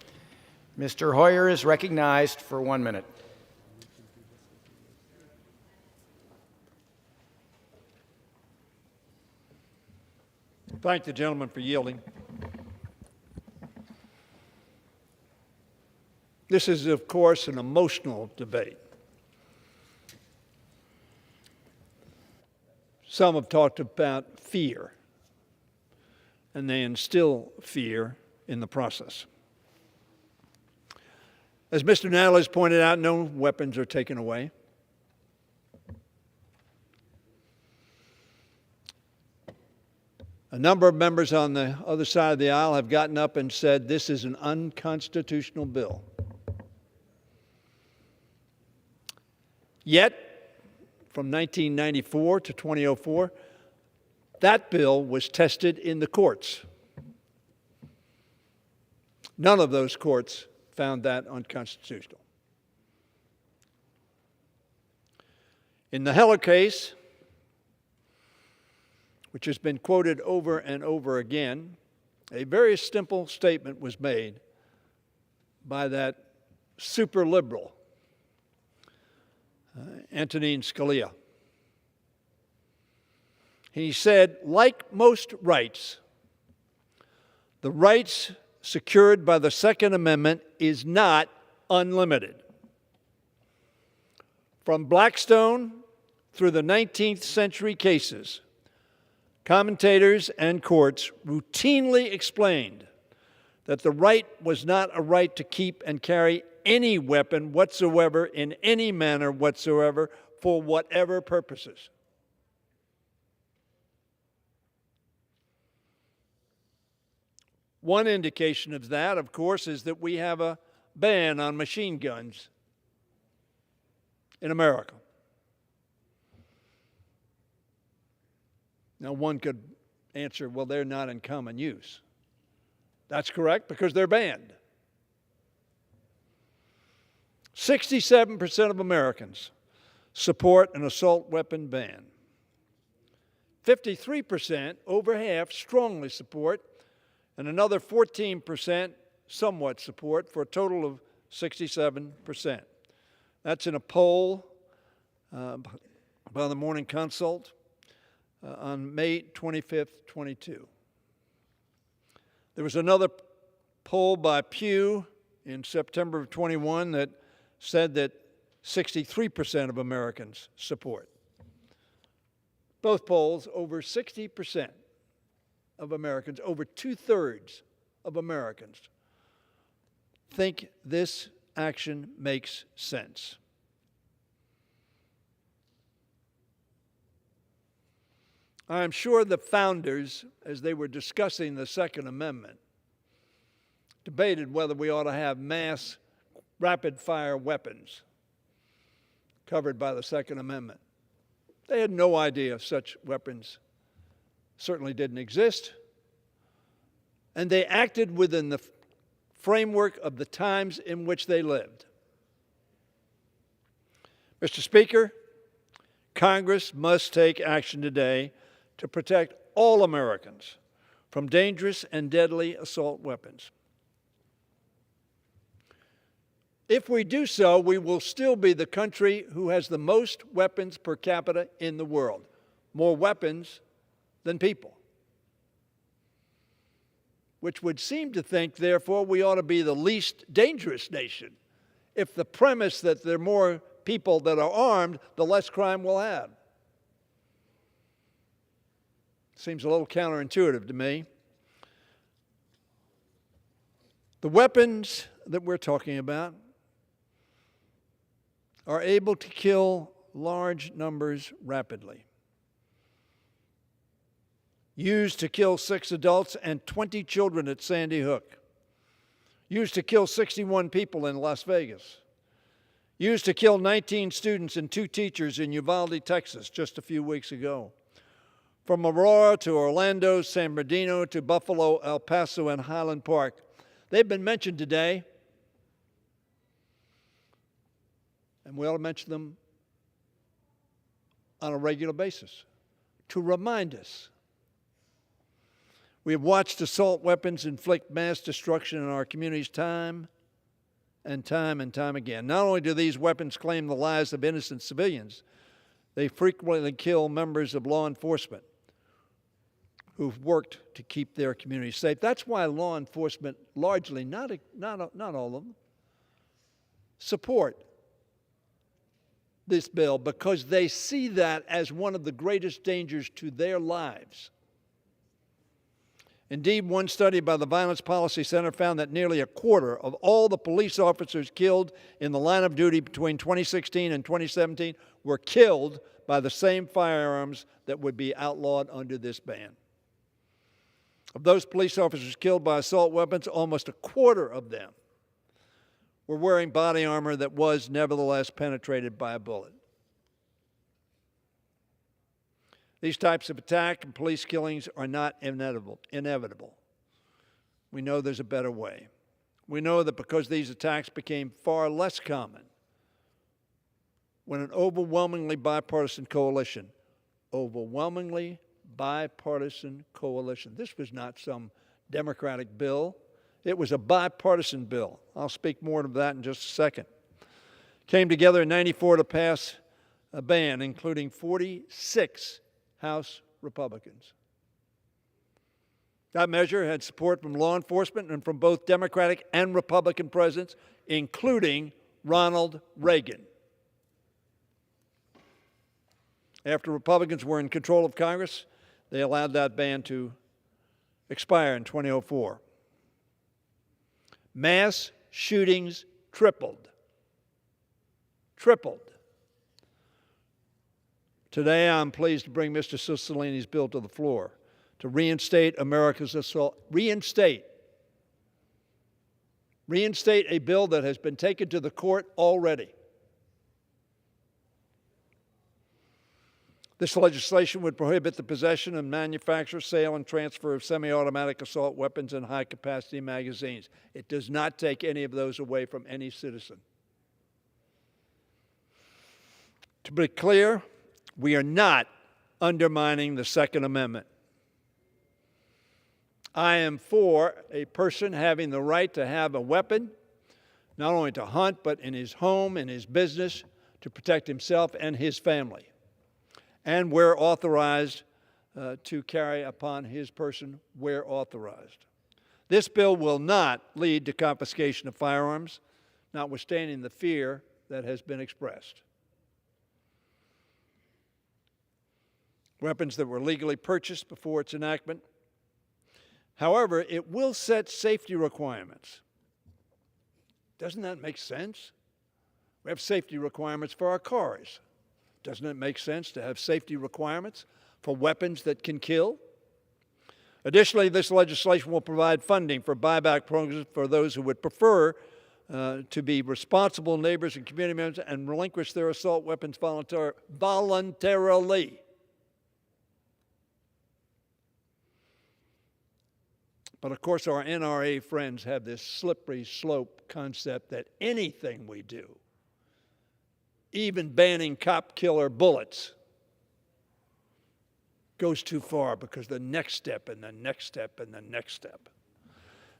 Mr. Hoyer is recognized for 1 minute. Thank the gentleman for yielding. This is, of course, an emotional debate. Some have talked about fear, and they instill fear in the process. As Mr. Nadler has pointed out, no weapons are taken away. A number of members on the other side of the aisle have gotten up and said this is an unconstitutional bill. Yet, from 1994 to 2004, that bill was tested in the courts. None of those courts found that unconstitutional. In the Heller case, which has been quoted over and over again, a very simple statement was made by that super liberal, Antonin Scalia. He said, like most rights, the rights secured by the Second Amendment is not unlimited. From Blackstone through the 19th century cases, commentators and courts routinely explained that the right was not a right to keep and carry any weapon whatsoever in any manner whatsoever for whatever purposes. One indication of that, of course, is that we have a ban on machine guns in America. Now, one could answer, well, they're not in common use. That's correct, because they're banned. 67% of Americans support an assault weapon ban. 53%, over half, strongly support, and another 14% somewhat support, for a total of 67%. That's in a poll by the Morning Consult on May 25th, 22. There was another poll by Pew in September of 21 that said that 63% of Americans support. Both polls, over 60% of Americans, over 2/3 of Americans, think this action makes sense. I'm sure the founders, as they were discussing the Second Amendment, debated whether we ought to have mass rapid-fire weapons covered by the Second Amendment. They had no idea such weapons certainly didn't exist, and they acted within the framework of the times in which they lived. Mr. Speaker, Congress must take action today to protect all Americans from dangerous and deadly assault weapons. If we do so, we will still be the country who has the most weapons per capita in the world, more weapons than people, which would seem to think, therefore, we ought to be the least dangerous nation if the premise that there are more people that are armed, the less crime we'll have. Seems a little counterintuitive to me. The weapons that we're talking about are able to kill large numbers rapidly. Used to kill 6 adults and 20 children at Sandy Hook. Used to kill 61 people in Las Vegas. Used to kill 19 students and 2 teachers in Uvalde, Texas, just a few weeks ago. From Aurora to Orlando, San Bernardino to Buffalo, El Paso, and Highland Park. They've been mentioned today, and we ought to mention them on a regular basis to remind us. We have watched assault weapons inflict mass destruction in our communities time and time again. Not only do these weapons claim the lives of innocent civilians, they frequently kill members of law enforcement who've worked to keep their communities safe. That's why law enforcement largely, not all of them, support this bill, because they see that as one of the greatest dangers to their lives. Indeed, one study by the Violence Policy Center found that nearly a quarter of all the police officers killed in the line of duty between 2016 and 2017 were killed by the same firearms that would be outlawed under this ban. Of those police officers killed by assault weapons, almost a quarter of them were wearing body armor that was nevertheless penetrated by a bullet. These types of attack and police killings are not inevitable. We know there's a better way. We know that because these attacks became far less common when an overwhelmingly bipartisan coalition, this was not some Democratic bill. It was a bipartisan bill. I'll speak more to that in just a second. Came together in '94 to pass a ban, including 46 House Republicans. That measure had support from law enforcement and from both Democratic and Republican presidents, including Ronald Reagan. After Republicans were in control of Congress, they allowed that ban to expire in 2004. Mass shootings tripled. Tripled. Today, I'm pleased to bring Mr. Cicilline's bill to the floor to reinstate America's assault. Reinstate a bill that has been taken to the court already. This legislation would prohibit the possession and manufacture, sale, and transfer of semi-automatic assault weapons and high-capacity magazines. It does not take any of those away from any citizen. To be clear, we are not undermining the Second Amendment. I am for a person having the right to have a weapon, not only to hunt, but in his home, in his business, to protect himself and his family. And where authorized, to carry upon his person where authorized. This bill will not lead to confiscation of firearms, notwithstanding the fear that has been expressed. Weapons that were legally purchased before its enactment. However, it will set safety requirements. Doesn't that make sense? We have safety requirements for our cars. Doesn't it make sense to have safety requirements for weapons that can kill? Additionally, this legislation will provide funding for buyback programs for those who would prefer to be responsible neighbors and community members and relinquish their assault weapons voluntarily. But of course, our NRA friends have this slippery slope concept that anything we do, even banning cop killer bullets, goes too far because the next step and the next step and the next step.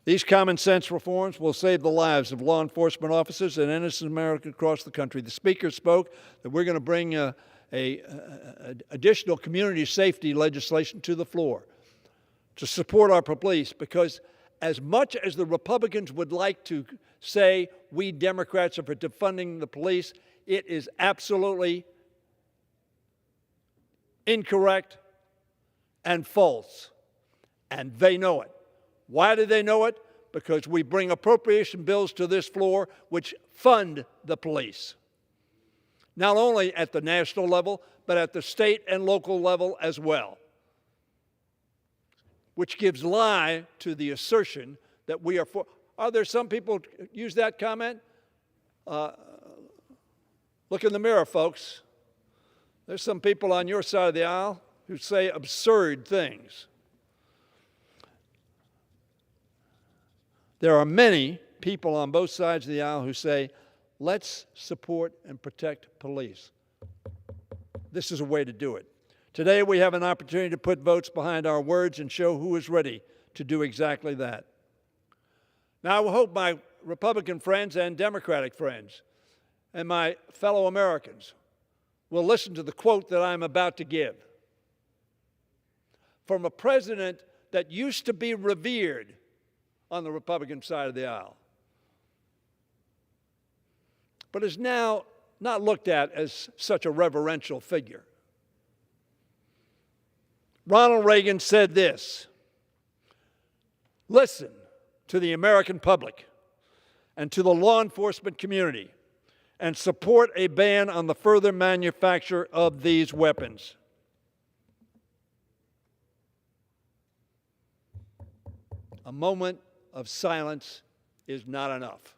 These common sense reforms will save the lives of law enforcement officers and innocent Americans across the country. The Speaker spoke that we're going to bring additional community safety legislation to the floor to support our police, because as much as the Republicans would like to say we Democrats are for defunding the police, it is absolutely incorrect and false. And they know it. Why do they know it? Because we bring appropriation bills to this floor which fund the police. Not only at the national level, but at the state and local level as well. Which gives lie to the assertion that we are for. Are there some people who use that comment? Look in the mirror, folks. There's some people on your side of the aisle who say absurd things. There are many people on both sides of the aisle who say, let's support and protect police. This is a way to do it. Today, we have an opportunity to put votes behind our words and show who is ready to do exactly that. Now, I hope my Republican friends and Democratic friends and my fellow Americans will listen to the quote that I'm about to give from a president that used to be revered on the Republican side of the aisle, but is now not looked at as such a reverential figure. Ronald Reagan said this: listen to the American public and to the law enforcement community and support a ban on the further manufacture of these weapons. A moment of silence is not enough.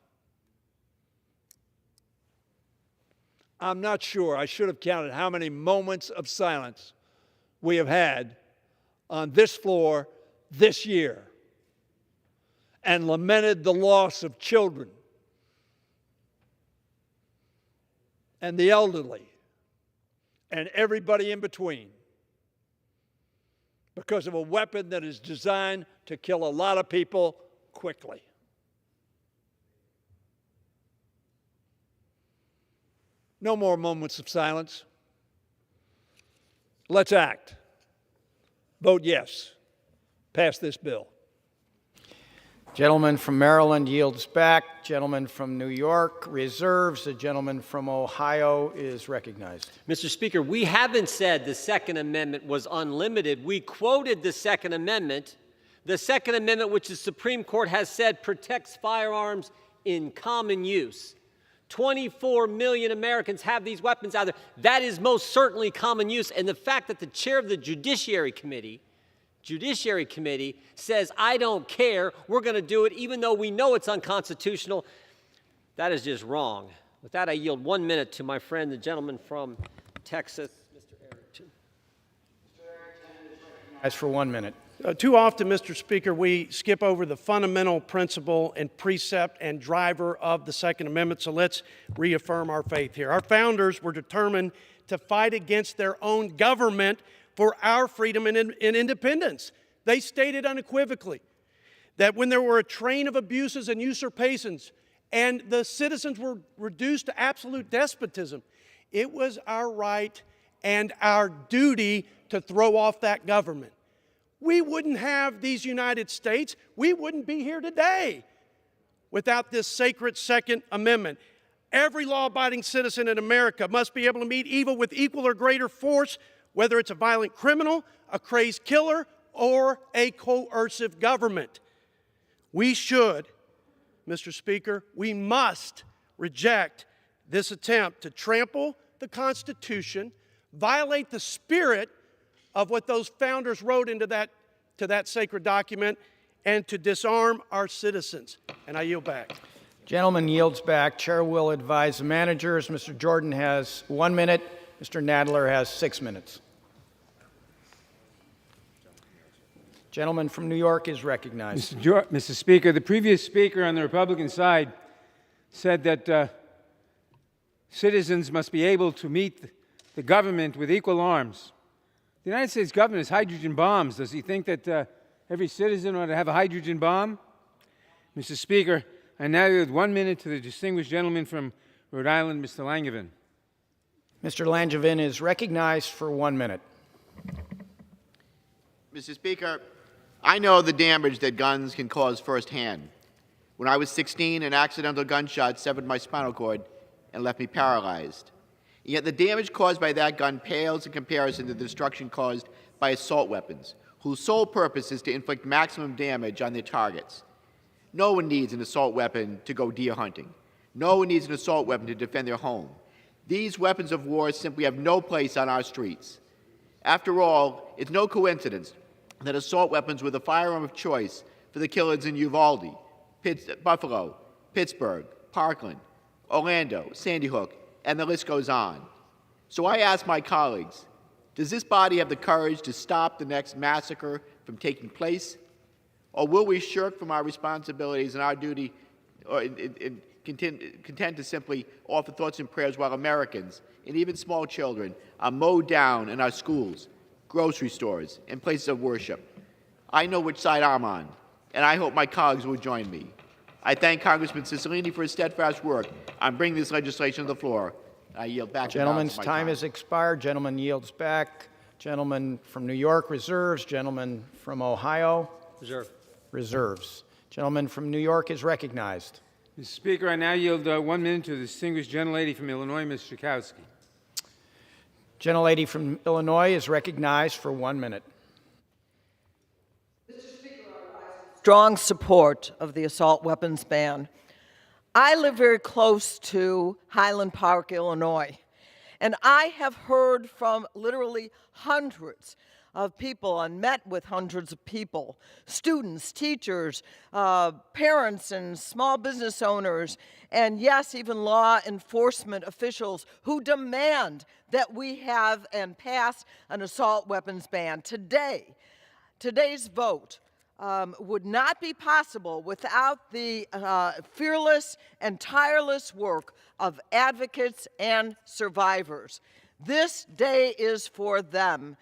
I'm not sure, I should have counted how many moments of silence we have had on this floor this year and lamented the loss of children and the elderly and everybody in between because of a weapon that is designed to kill a lot of people quickly. No more moments of silence. Let's act. Vote yes. Pass this bill. Gentleman from Maryland yields back. Gentleman from New York reserves. The gentleman from Ohio is recognized. Mr. Speaker, we haven't said the Second Amendment was unlimited. We quoted the Second Amendment The Second Amendment, which the Supreme Court has said protects firearms in common use. 24 million Americans have these weapons out there. That is most certainly common use. And the fact that the chair of the Judiciary Committee says, I don't care, we're going to do it even though we know it's unconstitutional, that is just wrong. With that, I yield 1 minute to my friend, the gentleman from Texas, Mr. Arrington. As for 1 minute. Too often, Mr. Speaker, we skip over the fundamental principle and precept and driver of the Second Amendment, so let's reaffirm our faith here. Our founders were determined to fight against their own government for our freedom and independence. They stated unequivocally that when there were a train of abuses and usurpations and the citizens were reduced to absolute despotism, it was our right and our duty to throw off that government. We wouldn't have these United States. We wouldn't be here today without this sacred Second Amendment. Every law-abiding citizen in America must be able to meet evil with equal or greater force, whether it's a violent criminal, a crazed killer, or a coercive government. We should, Mr. Speaker, we must reject this attempt to trample the Constitution, violate the spirit of what those founders wrote into that sacred document, and to disarm our citizens. And I yield back. Gentleman yields back. Chair will advise the managers. Mr. Jordan has 1 minute. Mr. Nadler has 6 minutes. Gentleman from New York is recognized. Mr. Speaker, the previous speaker on the Republican side said that citizens must be able to meet the government with equal arms. The United States government has hydrogen bombs. Does he think that every citizen ought to have a hydrogen bomb? Mr. Speaker, I now yield 1 minute to the distinguished gentleman from Rhode Island, Mr. Langevin. Mr. Langevin is recognized for 1 minute. Mr. Speaker, I know the damage that guns can cause firsthand. When I was 16, an accidental gunshot severed my spinal cord and left me paralyzed. Yet the damage caused by that gun pales in comparison to the destruction caused by assault weapons, whose sole purpose is to inflict maximum damage on their targets. No one needs an assault weapon to go deer hunting. No one needs an assault weapon to defend their home. These weapons of war simply have no place on our streets. After all, it's no coincidence that assault weapons were the firearm of choice for the killers in Uvalde, Buffalo, Pittsburgh, Parkland, Orlando, Sandy Hook, and the list goes on. So I ask my colleagues, does this body have the courage to stop the next massacre from taking place? Or will we shirk from our responsibilities and our duty and content to simply offer thoughts and prayers while Americans, and even small children, are mowed down in our schools, grocery stores, and places of worship? I know which side I'm on, and I hope my colleagues will join me. I thank Congressman Cicilline for his steadfast work on bringing this legislation to the floor. I yield back. Gentleman's time has expired. Gentleman yields back. Gentleman from New York reserves. Gentleman from Ohio reserves. Gentleman from New York is recognized. Mr. Speaker, I now yield 1 minute to the distinguished gentlelady from Illinois, Ms. Schakowsky. Gentlelady from Illinois is recognized for 1 minute. Strong support of the assault weapons ban. I live very close to Highland Park, Illinois, and I have heard from literally hundreds of people and met with hundreds of people, students, teachers, parents, and small business owners, and yes, even law enforcement officials who demand that we have and pass an assault weapons ban. Today's vote would not be possible without the fearless and tireless work of advocates and survivors. This day is for them.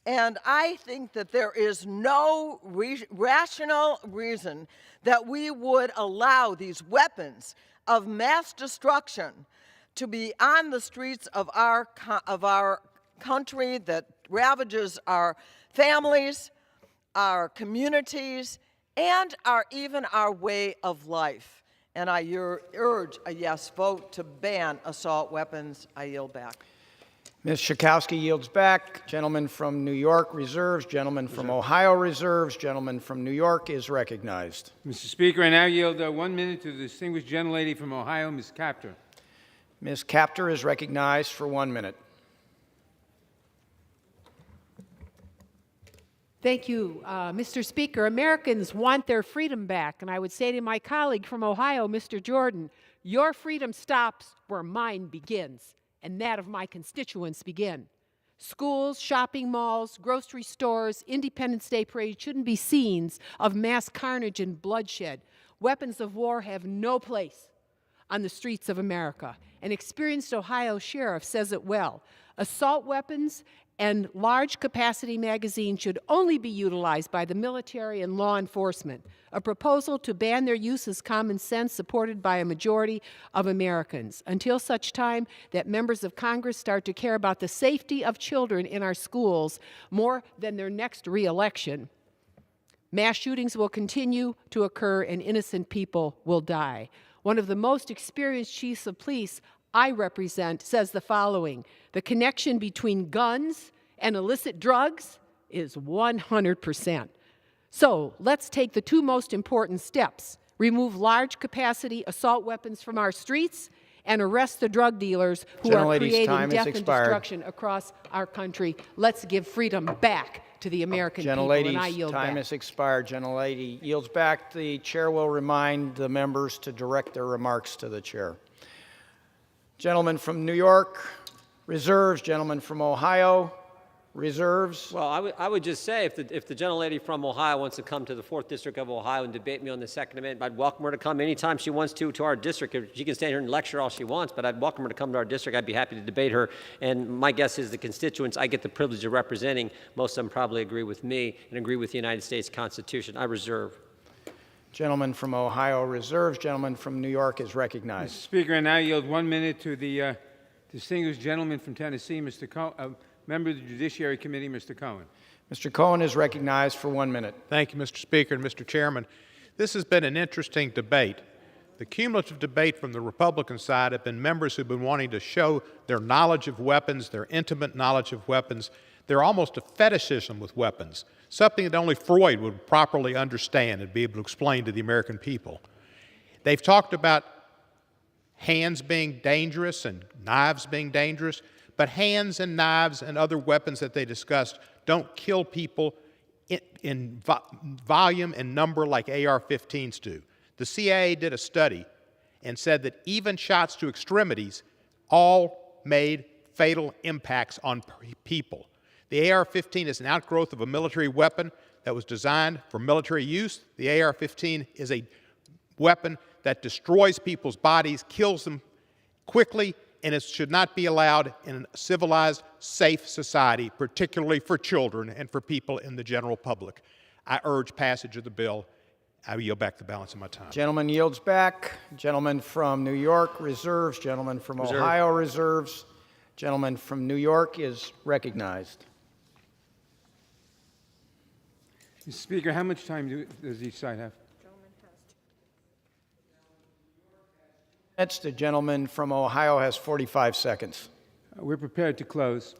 And I think that there is no rational reason that we would allow these weapons of mass destruction to be on the streets of our country that ravages our families, our communities, and even our way of life. And I urge a yes vote to ban assault weapons. I yield back. Ms. Schakowsky yields back. Gentleman from New York reserves. Gentleman from Ohio reserves. Gentleman from New York is recognized. Mr. Speaker, I now yield 1 minute to the distinguished gentlelady from Ohio, Ms. Capter. Ms. Capter is recognized for 1 minute. Thank you, Mr. Speaker. Americans want their freedom back, and I would say to my colleague from Ohio, Mr. Jordan, your freedom stops where mine begins, and that of my constituents begin. Schools, shopping malls, grocery stores, Independence Day parades shouldn't be scenes of mass carnage and bloodshed. Weapons of war have no place on the streets of America. An experienced Ohio sheriff says it well. Assault weapons and large capacity magazines should only be utilized by the military and law enforcement. A proposal to ban their use is common sense, supported by a majority of Americans, until such time that members of Congress start to care about the safety of children in our schools more than their next re-election. Mass shootings will continue to occur and innocent people will die. One of the most experienced chiefs of police I represent says the following: the connection between guns and illicit drugs is 100%. So let's take the two most important steps: remove large capacity assault weapons from our streets and arrest the drug dealers who are creating death and destruction across our country. Let's give freedom back to the American people, and I yield back. Time has expired. Gentlelady yields back. The chair will remind the members to direct their remarks to the chair. Gentleman from New York reserves. Gentleman from Ohio reserves. Well, I would just say if the gentlelady from Ohio wants to come to the 4th District of Ohio and debate me on the Second Amendment, I'd welcome her to come anytime she wants to our district. She can stand here and lecture all she wants, but I'd welcome her to come to our district. I'd be happy to debate her. And my guess is the constituents I get the privilege of representing, most of them probably agree with me and agree with the United States Constitution. I reserve. Gentleman from Ohio reserves. Gentleman from New York is recognized. Mr. Speaker, I now yield 1 minute to the distinguished gentleman from Tennessee, member of the Judiciary Committee, Mr. Cohen. Mr. Cohen is recognized for 1 minute. Thank you, Mr. Speaker and Mr. Chairman. This has been an interesting debate. The cumulative debate from the Republican side have been members who've been wanting to show their knowledge of weapons, their intimate knowledge of weapons. They're almost a fetishism with weapons, something that only Freud would properly understand and be able to explain to the American people. They've talked about hands being dangerous and knives being dangerous, but hands and knives and other weapons that they discussed don't kill people in volume and number like AR-15s do. The CIA did a study and said that even shots to extremities all made fatal impacts on people. The AR-15 is an outgrowth of a military weapon that was designed for military use. The AR-15 is a weapon that destroys people's bodies, kills them quickly, and it should not be allowed in a civilized, safe society, particularly for children and for people in the general public. I urge passage of the bill. I will yield back the balance of my time. Gentleman yields back. Gentleman from New York reserves. Gentleman from Ohio reserves. Gentleman from New York is recognized. Mr. Speaker, how much time does each side have? The gentleman from Ohio has 45 seconds. We're prepared to close.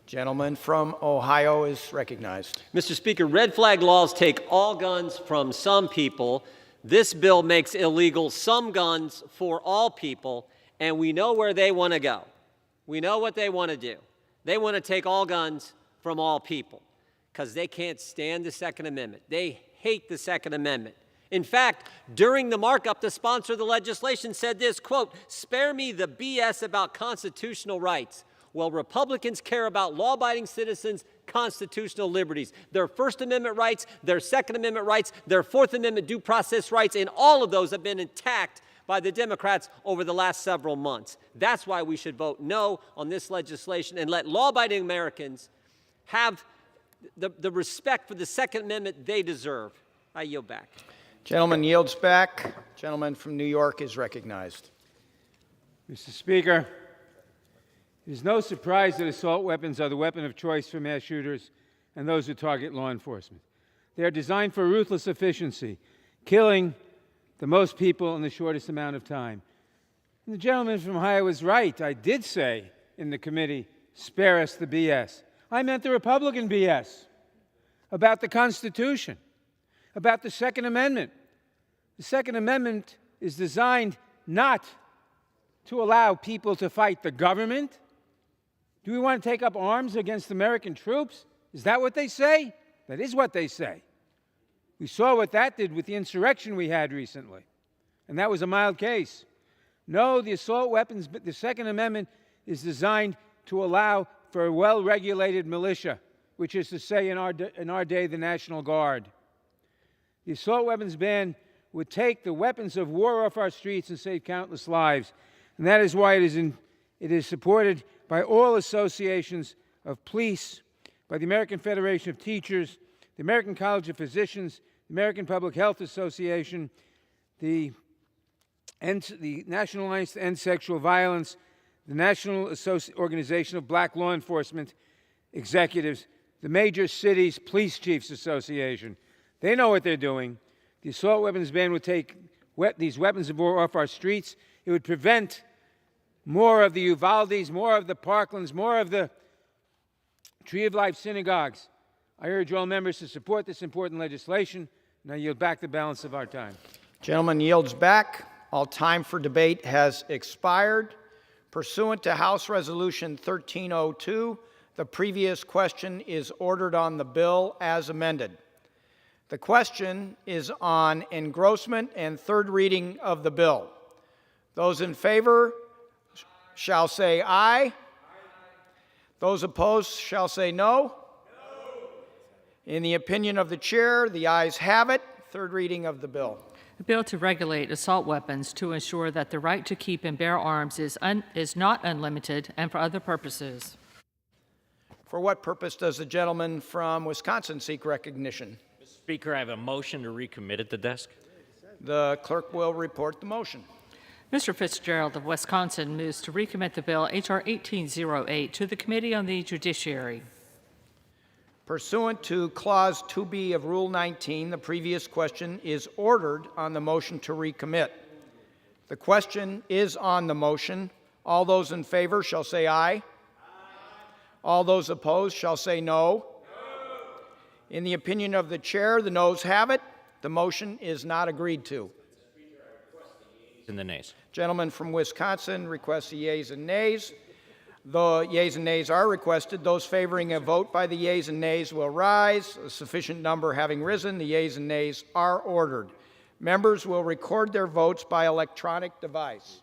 Gentleman from Ohio is recognized. Mr. Speaker, red flag laws take all guns from some people. This bill makes illegal some guns for all people, and we know where they want to go. We know what they want to do. They want to take all guns from all people because they can't stand the Second Amendment. They hate the Second Amendment. In fact, during the markup, the sponsor of the legislation said this, quote, "Spare me the BS about constitutional rights." Well, Republicans care about law-abiding citizens' constitutional liberties, their First Amendment rights, their Second Amendment rights, their Fourth Amendment due process rights, and all of those have been attacked by the Democrats over the last several months. That's why we should vote no on this legislation and let law-abiding Americans have the respect for the Second Amendment they deserve. I yield back. Gentleman yields back. Gentleman from New York is recognized. Mr. Speaker, it is no surprise that assault weapons are the weapon of choice for mass shooters and those who target law enforcement. They are designed for ruthless efficiency, killing the most people in the shortest amount of time. And the gentleman from Ohio was right. I did say in the committee, spare us the BS. I meant the Republican BS about the Constitution, about the Second Amendment. The Second Amendment is designed not to allow people to fight the government. Do we want to take up arms against American troops? Is that what they say? That is what they say. We saw what that did with the insurrection we had recently, and that was a mild case. No, the assault weapons, but the Second Amendment is designed to allow for a well-regulated militia, which is to say in our day, the National Guard. The assault weapons ban would take the weapons of war off our streets and save countless lives. And that is why it is supported by all associations of police, by the American Federation of Teachers, the American College of Physicians, the American Public Health Association, the National Alliance to End Sexual Violence, the National Organization of Black Law Enforcement Executives, the Major Cities Police Chiefs Association. They know what they're doing. The assault weapons ban would take these weapons of war off our streets. It would prevent more of the Uvaldes, more of the Parklands, more of the Tree of Life synagogues. I urge all members to support this important legislation, and I yield back the balance of our time. Gentleman yields back. All time for debate has expired. Pursuant to House Resolution 1302, the previous question is ordered on the bill as amended. The question is on engrossment and third reading of the bill. Those in favor shall say aye. Those opposed shall say no. In the opinion of the chair, the ayes have it. Third reading of the bill. A bill to regulate assault weapons to ensure that the right to keep and bear arms is not unlimited and for other purposes. For what purpose does the gentleman from Wisconsin seek recognition? Mr. Speaker, I have a motion to recommit at the desk. The clerk will report the motion. Mr. Fitzgerald of Wisconsin moves to recommit the bill H.R. 1808 to the Committee on the Judiciary. Pursuant to Clause 2B of Rule 19, the previous question is ordered on the motion to recommit. The question is on the motion. All those in favor shall say aye. Aye. All those opposed shall say no. No. In the opinion of the chair, the noes have it. The motion is not agreed to. And the nays. Gentleman from Wisconsin requests the yeas and nays. The yeas and nays are requested. Those favoring a vote by the yeas and nays will rise. A sufficient number having risen, the yeas and nays are ordered. Members will record their votes by electronic device.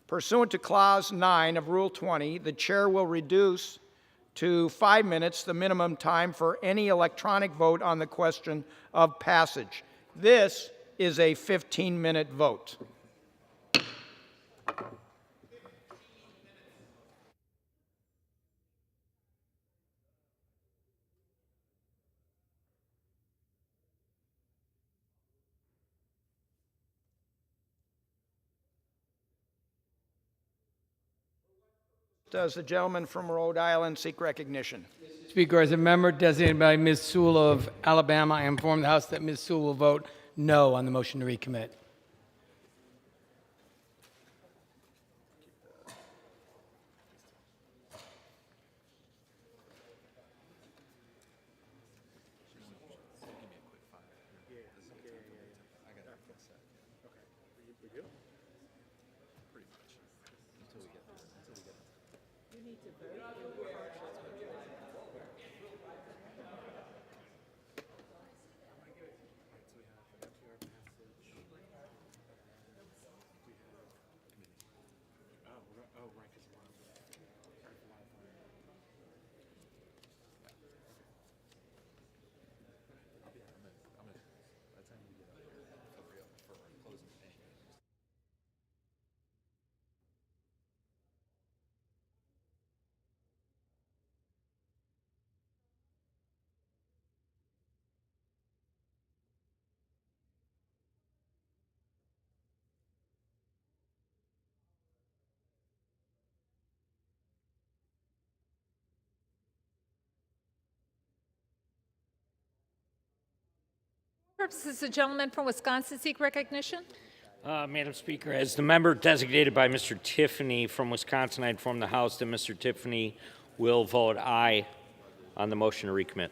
Pursuant to Clause 9 of Rule 20, the chair will reduce to 5 minutes the minimum time for any electronic vote on the question of passage. This is a 15-minute vote. Does the gentleman from Rhode Island seek recognition? Speaker, as a member designated by Ms. Sewell of Alabama, I inform the House that Ms. Sewell will vote no on the motion to recommit. Purposes, the gentleman from Wisconsin seek recognition. Madam Speaker, as the member designated by Mr. Tiffany from Wisconsin, I inform the House that Mr. Tiffany will vote aye on the motion to recommit.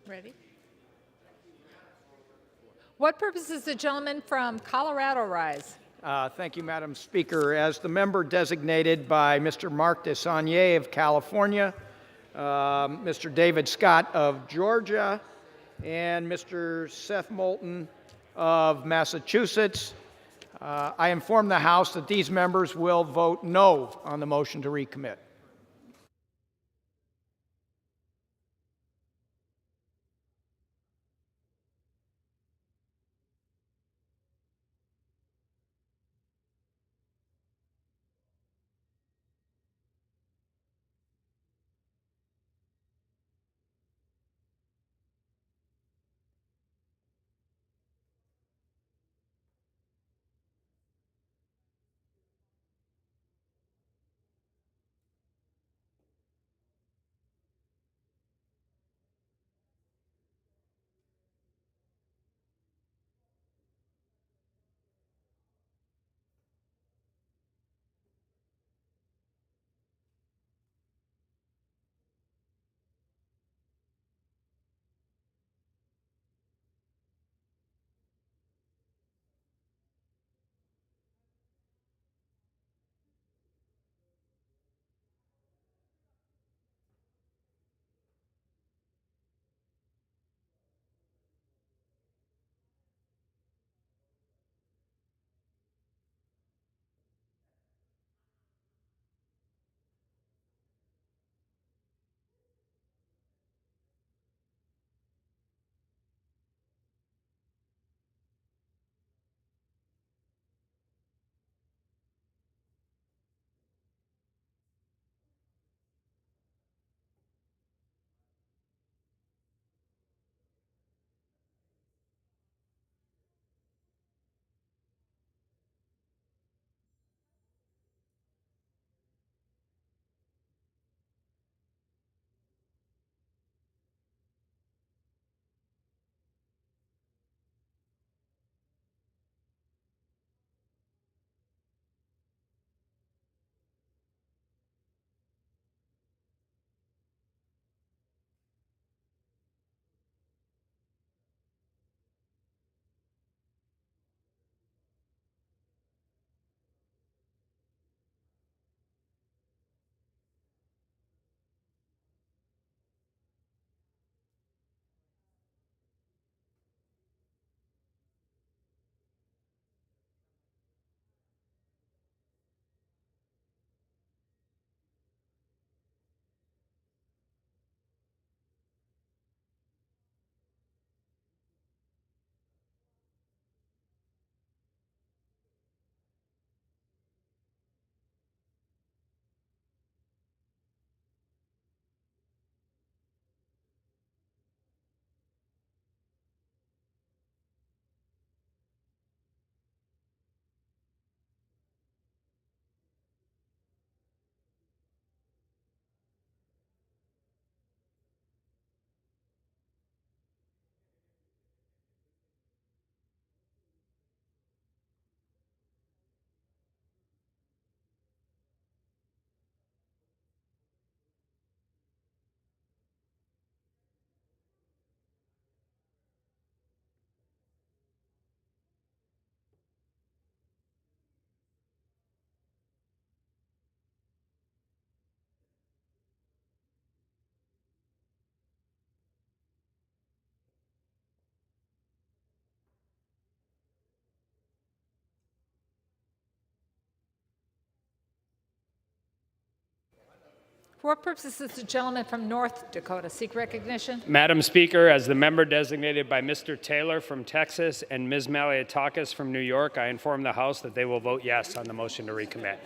Ready? What purpose does the gentleman from Colorado rise? Thank you, Madam Speaker. As the member designated by Mr. Mark Desaulniers of California, Mr. David Scott of Georgia, and Mr. Seth Moulton of Massachusetts, I inform the House that these members will vote no on the motion to recommit. For what purpose does the gentleman from North Dakota seek recognition? Madam Speaker, as the member designated by Mr. Taylor from Texas and Ms. Maliotakis from New York, I inform the House that they will vote yes on the motion to recommit.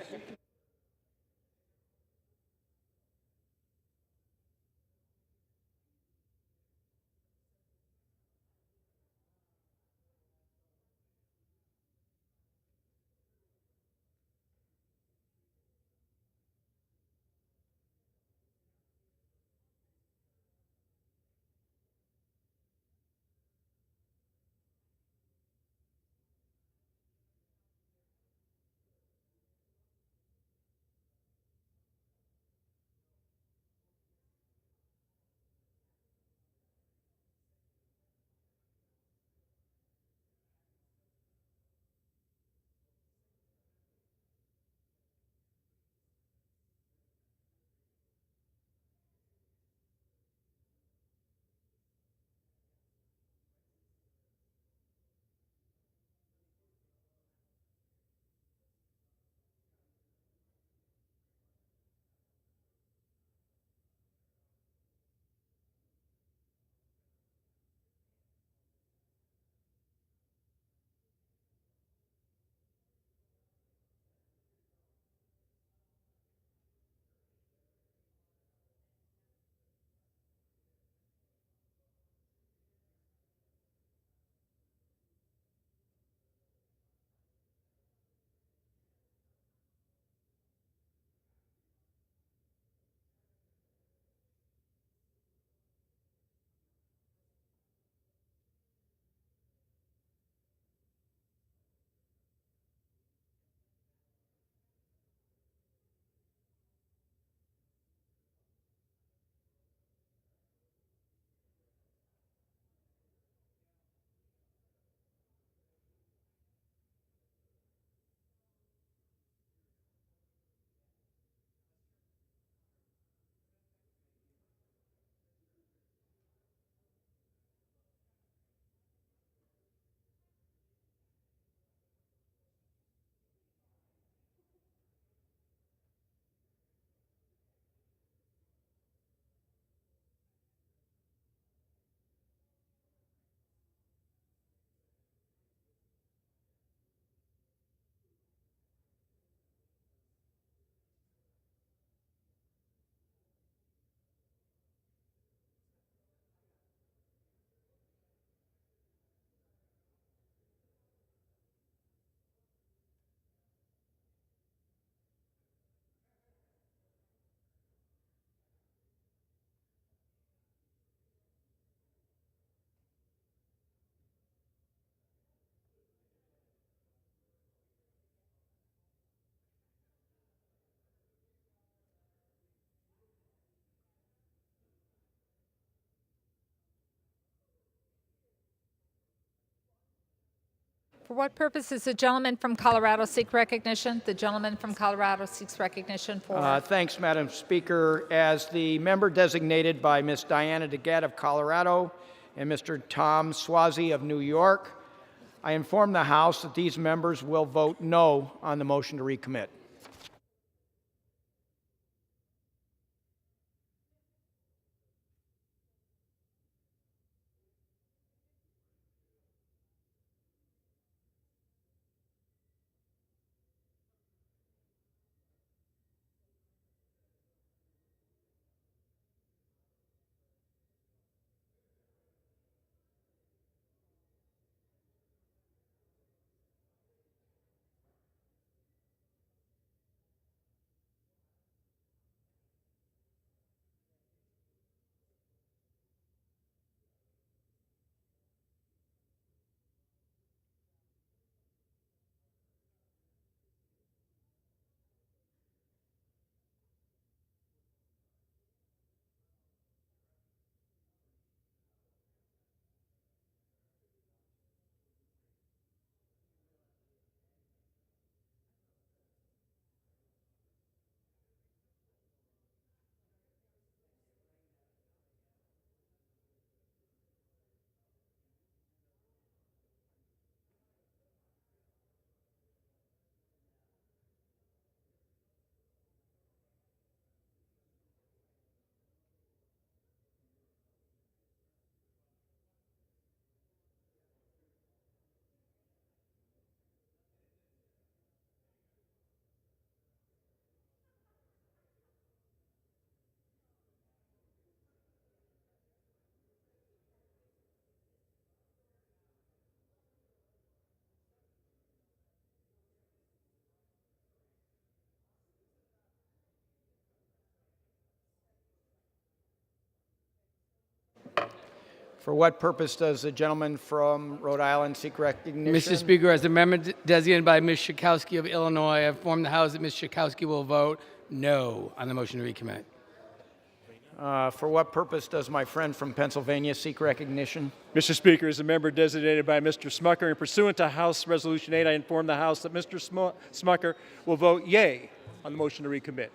For what purpose does the gentleman from Colorado seek recognition? The gentleman from Colorado seeks recognition for. Thanks, Madam Speaker. As the member designated by Ms. Diana DeGette of Colorado and Mr. Tom Swazi of New York, I inform the House that these members will vote no on the motion to recommit. For what purpose does the gentleman from Rhode Island seek recognition? Mr. Speaker, as a member designated by Ms. Schakowsky of Illinois, I inform the House that Ms. Schakowsky will vote no on the motion to recommit. For what purpose does my friend from Pennsylvania seek recognition? Mr. Speaker, as a member designated by Mr. Smucker and pursuant to House Resolution 8, I inform the House that Mr. Smucker will vote yea on the motion to recommit.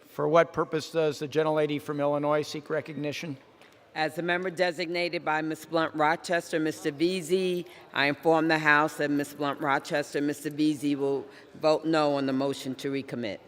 For what purpose does the gentlelady from Illinois seek recognition? As a member designated by Ms. Blunt Rochester, Mr. Veazey, I inform the House that Ms. Blunt Rochester, Mr. Veazey will vote no on the motion to recommit.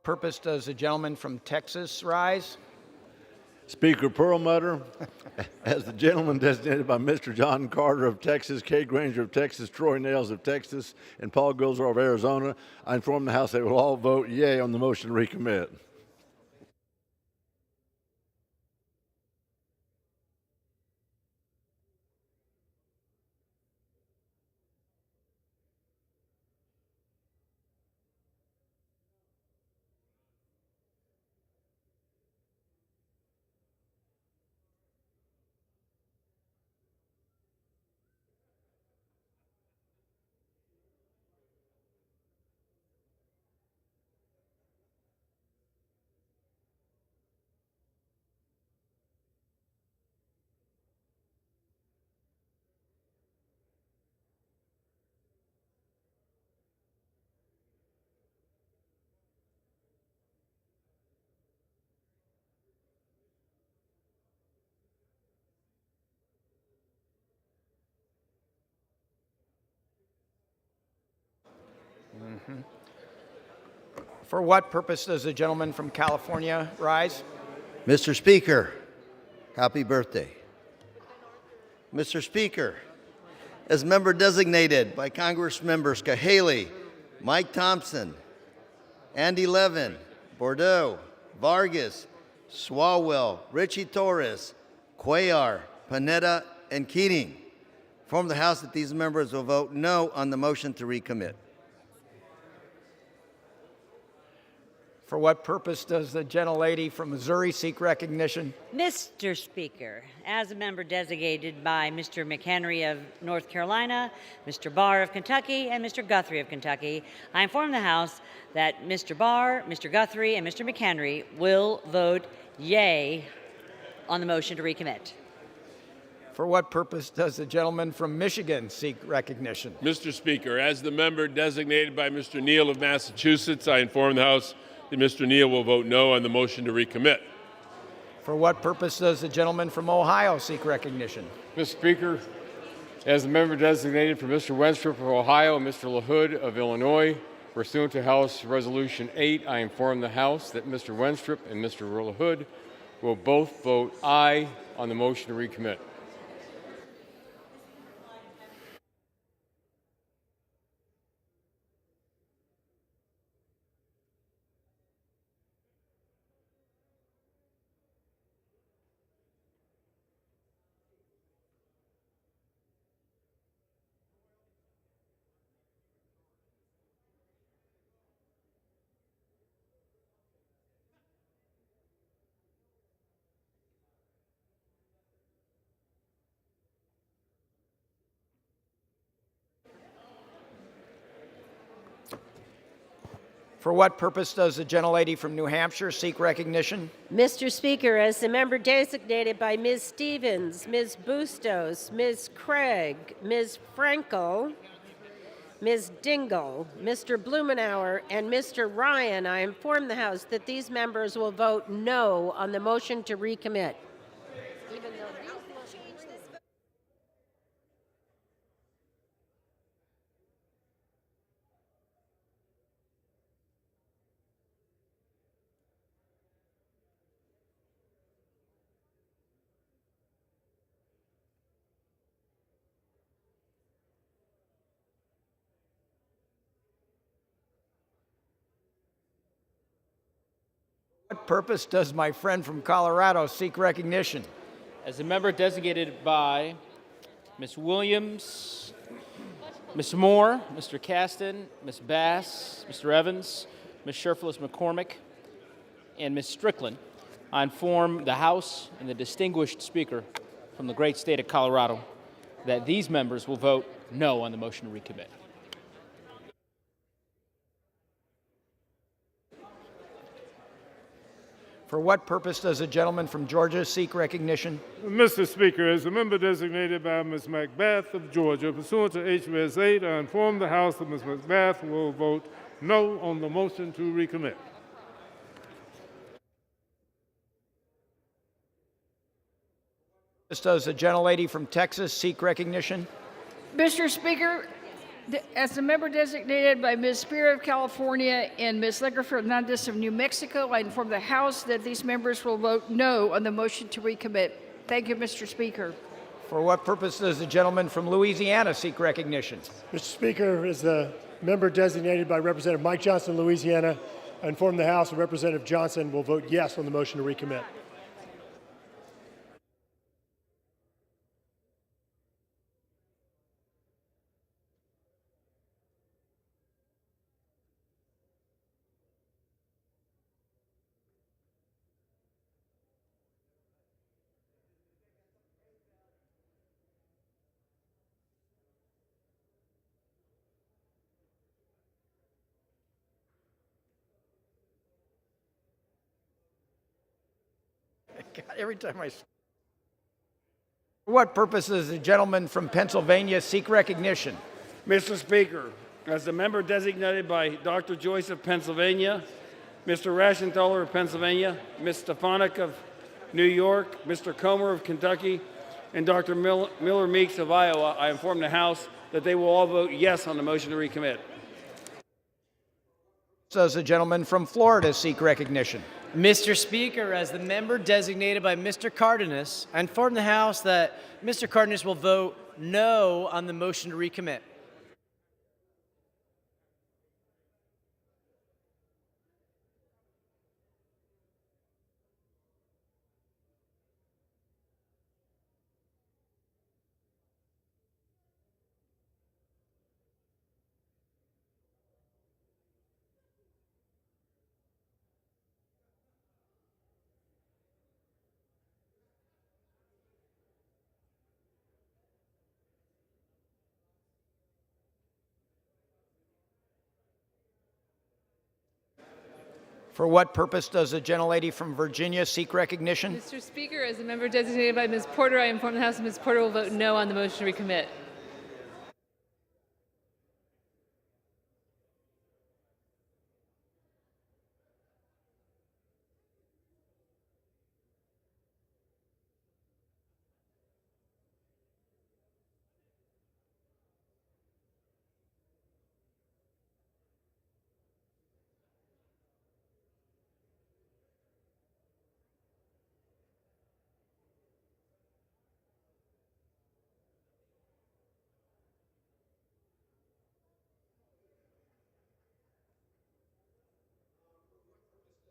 Purpose does the gentleman from Texas rise? Speaker Perlmutter, as the gentleman designated by Mr. John Carter of Texas, Kay Granger of Texas, Troy Nails of Texas, and Paul Gilzer of Arizona, I inform the House they will all vote yea on the motion to recommit. For what purpose does the gentleman from California rise? Mr. Speaker, happy birthday. Mr. Speaker, as member designated by Congress members Cahaley, Mike Thompson, Andy Levin, Bordeaux, Vargas, Swalwell, Richie Torres, Cuellar, Panetta, and Keating, inform the House that these members will vote no on the motion to recommit. For what purpose does the gentlelady from Missouri seek recognition? Mr. Speaker, as a member designated by Mr. McHenry of North Carolina, Mr. Barr of Kentucky, and Mr. Guthrie of Kentucky, I inform the House that Mr. Barr, Mr. Guthrie, and Mr. McHenry will vote yea on the motion to recommit. For what purpose does the gentleman from Michigan seek recognition? Mr. Speaker, as the member designated by Mr. Neal of Massachusetts, I inform the House that Mr. Neal will vote no on the motion to recommit. For what purpose does the gentleman from Ohio seek recognition? Mr. Speaker, as the member designated for Mr. Wenstrup of Ohio and Mr. LaHood of Illinois, pursuant to House Resolution 8, I inform the House that Mr. Wenstrup and Mr. LaHood will both vote aye on the motion to recommit. For what purpose does the gentlelady from New Hampshire seek recognition? Mr. Speaker, as the member designated by Ms. Stevens, Ms. Bustos, Ms. Craig, Ms. Frankel, Ms. Dingle, Mr. Blumenauer, and Mr. Ryan, I inform the House that these members will vote no on the motion to recommit. Even though these will change this vote. What purpose does my friend from Colorado seek recognition? As a member designated by Ms. Williams, Ms. Moore, Mr. Caston, Ms. Bass, Mr. Evans, Ms. Sherflis McCormick, and Ms. Strickland, I inform the House and the distinguished speaker from the great state of Colorado that these members will vote no on the motion to recommit. For what purpose does the gentleman from Georgia seek recognition? Mr. Speaker, as a member designated by Ms. Macbeth of Georgia, pursuant to H.R.S. 8, I inform the House that Ms. Macbeth will vote no on the motion to recommit. Does the gentlelady from Texas seek recognition? Mr. Speaker, as a member designated by Ms. Spear of California and Ms. Leger Fernandez of New Mexico, I inform the House that these members will vote no on the motion to recommit. Thank you, Mr. Speaker. For what purpose does the gentleman from Louisiana seek recognition? Mr. Speaker, as the member designated by Representative Mike Johnson, Louisiana, I inform the House that Representative Johnson will vote yes on the motion to recommit. God, every time I... For what purpose does the gentleman from Pennsylvania seek recognition? Mr. Speaker, as the member designated by Dr. Joyce of Pennsylvania, Mr. Rashenthaler of Pennsylvania, Ms. Stefanik of New York, Mr. Comer of Kentucky, and Dr. Miller Meeks of Iowa, I inform the House that they will all vote yes on the motion to recommit. Does the gentleman from Florida seek recognition? Mr. Speaker, as the member designated by Mr. Cardenas, I inform the House that Mr. Cardenas will vote no on the motion to recommit. For what purpose does the gentlelady from Virginia seek recognition? Mr. Speaker, as a member designated by Ms. Porter, I inform the House that Ms. Porter will vote no on the motion to recommit.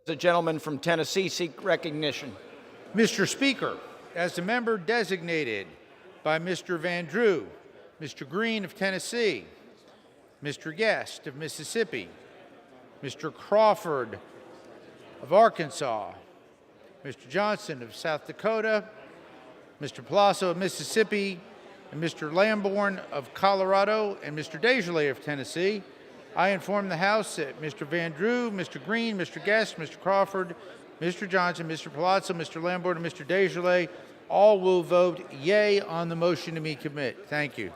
The gentleman from Tennessee seek recognition. Mr. Speaker, as the member designated by Mr. Van Drew, Mr. Green of Tennessee, Mr. Guest of Mississippi, Mr. Crawford of Arkansas, Mr. Johnson of South Dakota, Mr. Palazzo of Mississippi, and Mr. Lamborn of Colorado, and Mr. Desjardins of Tennessee, I inform the House that Mr. Van Drew, Mr. Green, Mr. Guest, Mr. Crawford, Mr. Johnson, Mr. Palazzo, Mr. Lambert, and Mr. Desjardins all will vote yea on the motion to recommit. Thank you.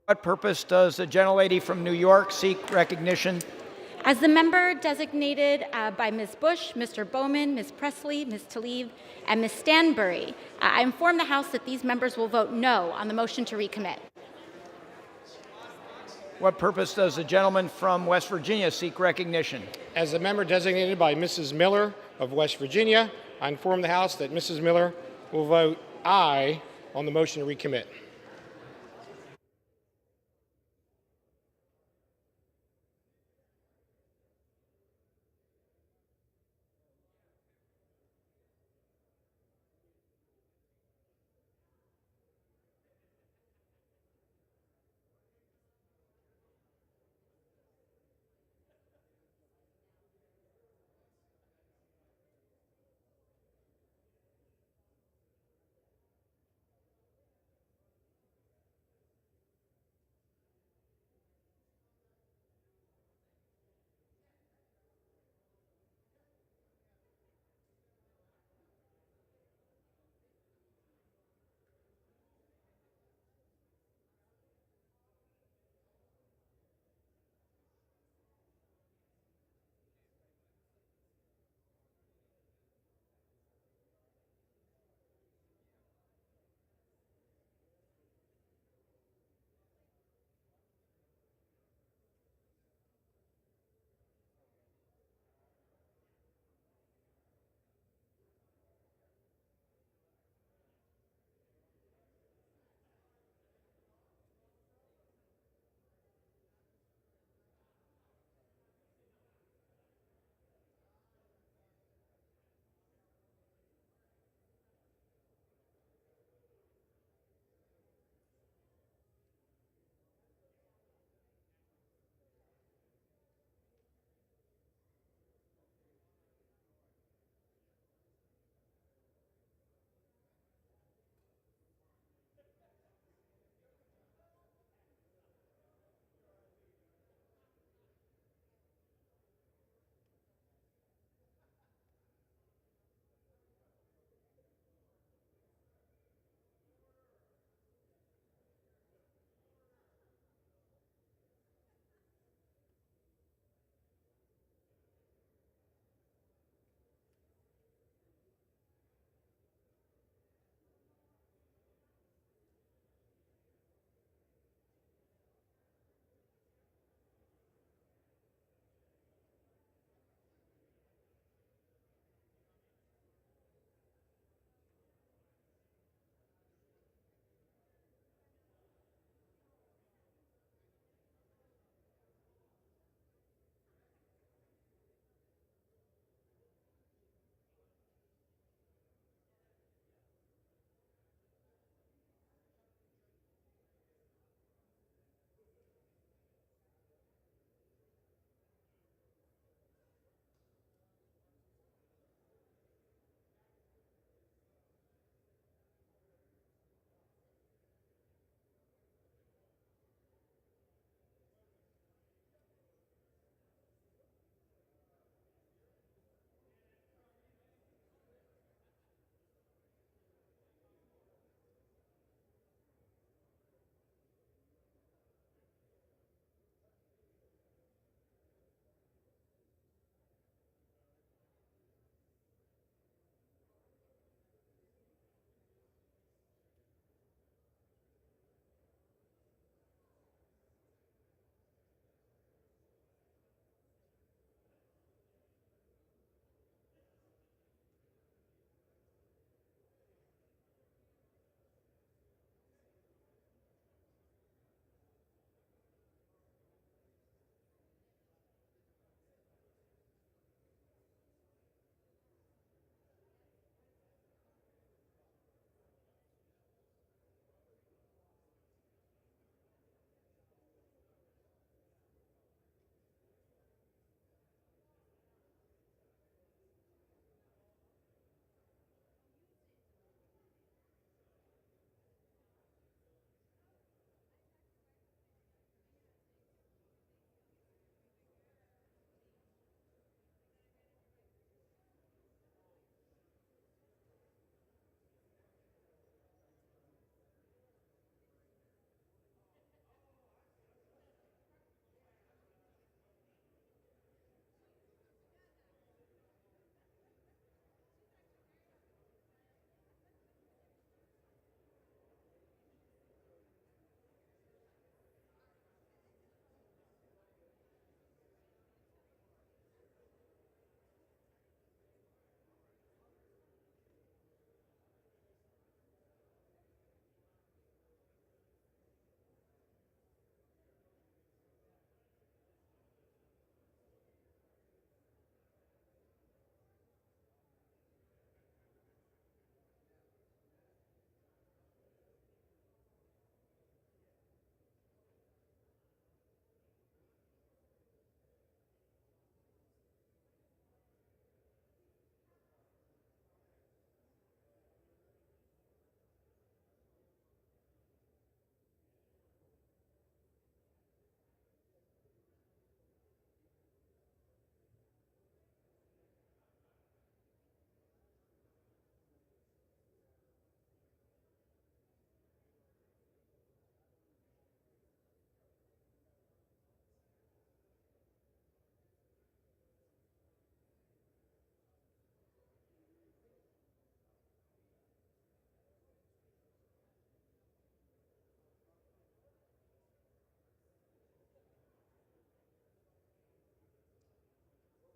What purpose does the gentlelady from New York seek recognition? As the member designated by Ms. Bush, Mr. Bowman, Ms. Presley, Ms. Tlaib, and Ms. Stanbury, I inform the House that these members will vote no on the motion to recommit. What purpose does the gentleman from West Virginia seek recognition? As the member designated by Mrs. Miller of West Virginia, I inform the House that Mrs. Miller will vote aye on the motion to recommit.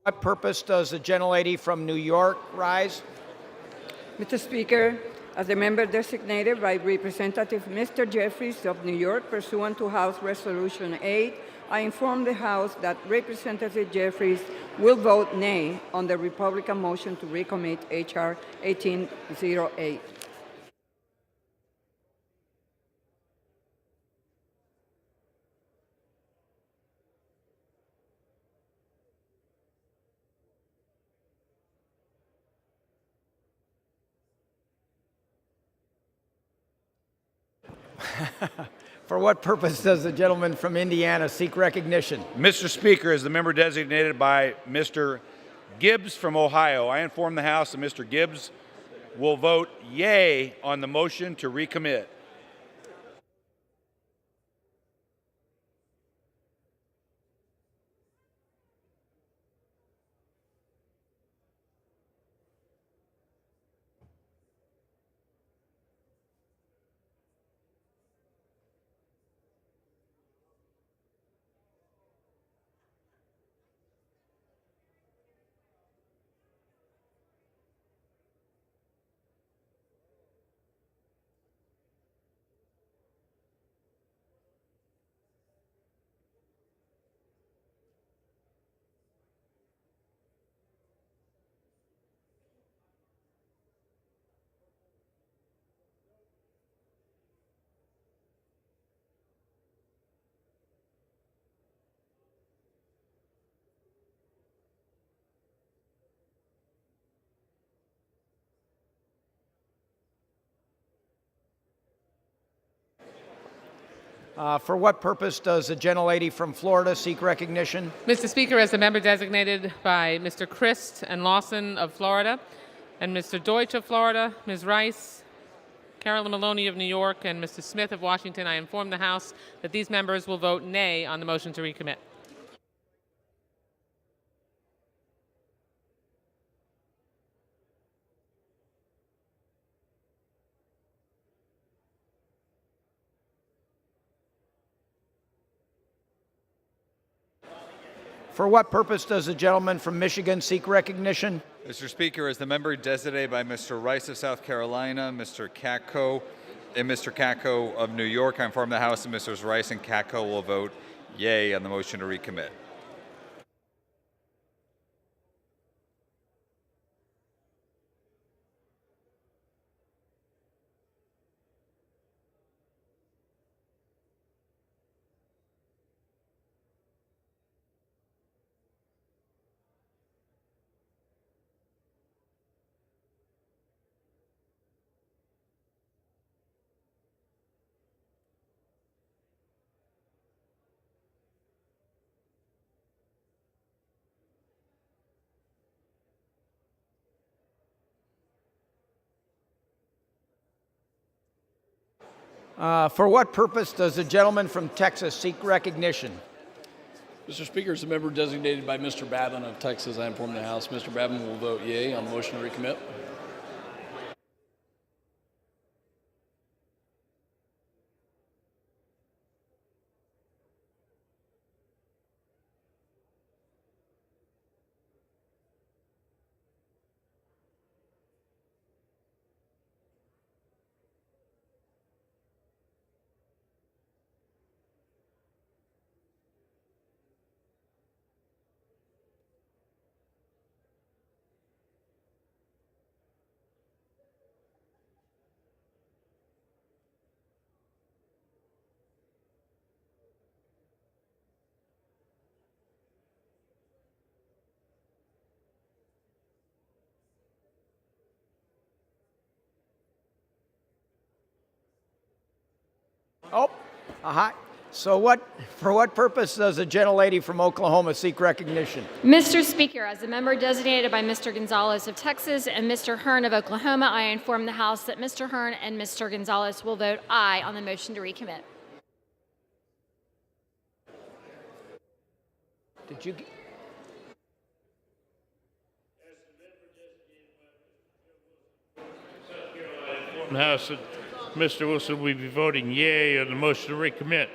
What purpose does the gentlelady from New York rise? Mr. Speaker, as the member designated by Representative Mr. Jeffries of New York pursuant to House Resolution 8, I inform the House that Representative Jeffries will vote nay on the Republican motion to recommit H.R. 1808. For what purpose does the gentleman from Indiana seek recognition? Mr. Speaker, as the member designated by Mr. Gibbs from Ohio, I inform the House that Mr. Gibbs will vote yea on the motion to recommit. For what purpose does the gentlelady from Florida seek recognition? Mr. Speaker, as the member designated by Mr. Christ and Lawson of Florida, and Mr. Deutsch of Florida, Ms. Rice, Carolyn Maloney of New York, and Mr. Smith of Washington, I inform the House that these members will vote nay on the motion to recommit. For what purpose does the gentleman from Michigan seek recognition? Mr. Speaker, as the member designated by Mr. Rice of South Carolina, Mr. Katko, and Mr. Katko of New York, I inform the House that Mrs. Rice and Katko will vote yea on the motion to recommit. For what purpose does the gentleman from Texas seek recognition? Mr. Speaker, as a member designated by Mr. Babin of Texas, I inform the House Mr. Babin will vote yea on the motion to recommit. Oh, aha. So for what purpose does the gentlelady from Oklahoma seek recognition? Mr. Speaker, as a member designated by Mr. Gonzalez of Texas and Mr. Hearn of Oklahoma, I inform the House that Mr. Hearn and Mr. Gonzalez will vote aye on the motion to recommit. Did you? The House that Mr. Wilson will be voting yea on the motion to recommit.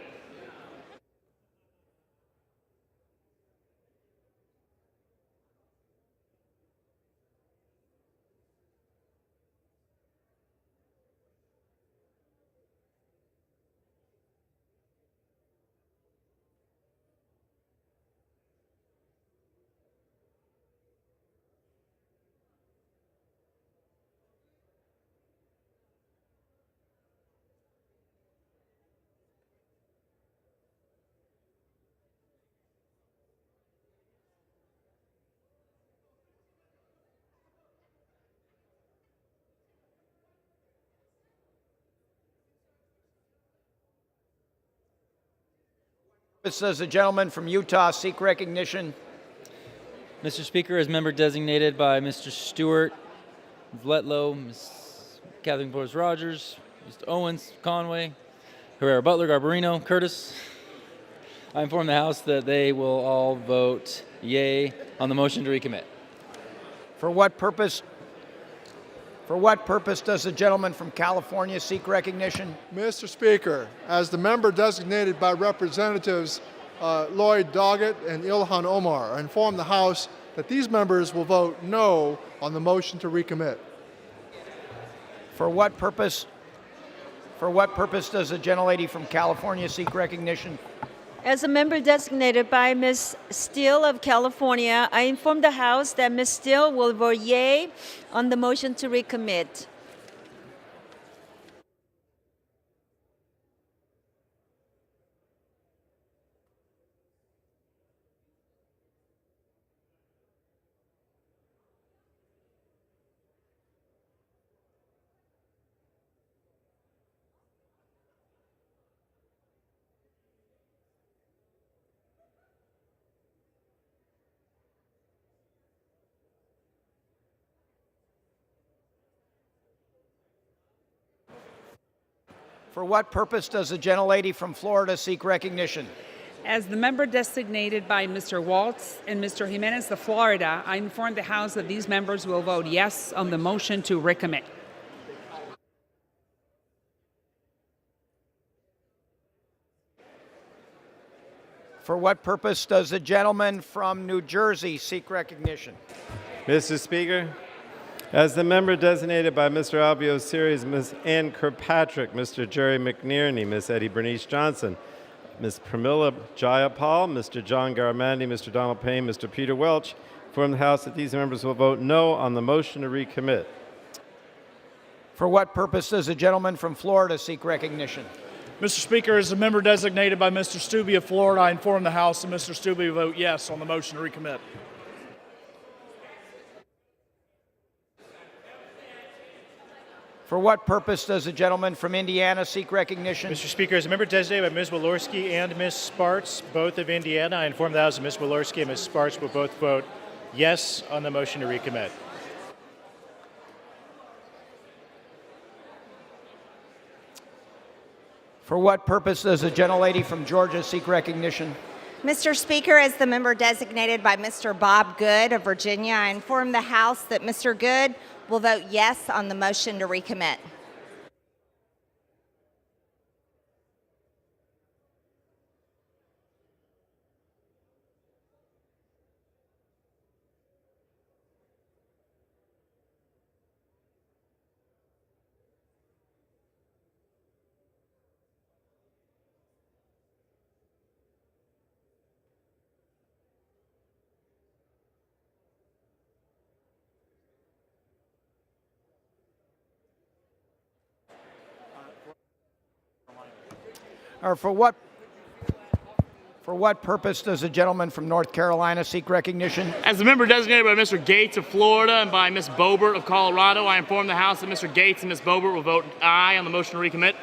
Does the gentleman from Utah seek recognition? Mr. Speaker, as member designated by Mr. Stewart, Vletlo, Ms. Kathleen Boers Rogers, Mr. Owens, Conway, Herrera Butler, Garbarino, Curtis, I inform the House that they will all vote yea on the motion to recommit. For what purpose? For what purpose does the gentleman from California seek recognition? Mr. Speaker, as the member designated by Representatives Lloyd Doggett and Ilhan Omar, I inform the House that these members will vote no on the motion to recommit. For what purpose? For what purpose does the gentlelady from California seek recognition? As a member designated by Ms. Steele of California, I inform the House that Ms. Steele will vote yea on the motion to recommit. For what purpose does the gentlelady from Florida seek recognition? As the member designated by Mr. Waltz and Mr. Jimenez of Florida, I inform the House that these members will vote yes on the motion to recommit. For what purpose does the gentleman from New Jersey seek recognition? Mr. Speaker, as the member designated by Mr. Albio Series, Ms. Ann Kirkpatrick, Mr. Jerry McNerney, Ms. Eddie Bernice Johnson, Ms. Pramila Jayapal, Mr. John Garamendi, Mr. Donald Payne, Mr. Peter Welch, inform the House that these members will vote no on the motion to recommit. For what purpose does the gentleman from Florida seek recognition? Mr. Speaker, as a member designated by Mr. Stubbe of Florida, I inform the House that Mr. Stubbe will vote yes on the motion to recommit. For what purpose does the gentleman from Indiana seek recognition? Mr. Speaker, as a member designated by Ms. Walorski and Ms. Sparts, both of Indiana, I inform the House that Ms. Walorski and Ms. Sparts will both vote yes on the motion to recommit. For what purpose does the gentlelady from Georgia seek recognition? Mr. Speaker, as the member designated by Mr. Bob Good of Virginia, I inform the House that Mr. Good will vote yes on the motion to recommit. Or for what purpose does the gentleman from North Carolina seek recognition? As the member designated by Mr. Gates of Florida and by Ms. Boebert of Colorado, I inform the House that Mr. Gates and Ms. Boebert will vote aye on the motion to recommit.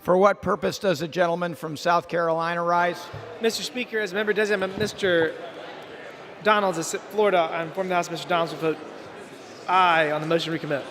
For what purpose does the gentleman from South Carolina rise? Mr. Speaker, as a member designated by Mr. Donalds of Florida, I inform the House Mr. Donalds will vote aye on the motion to recommit.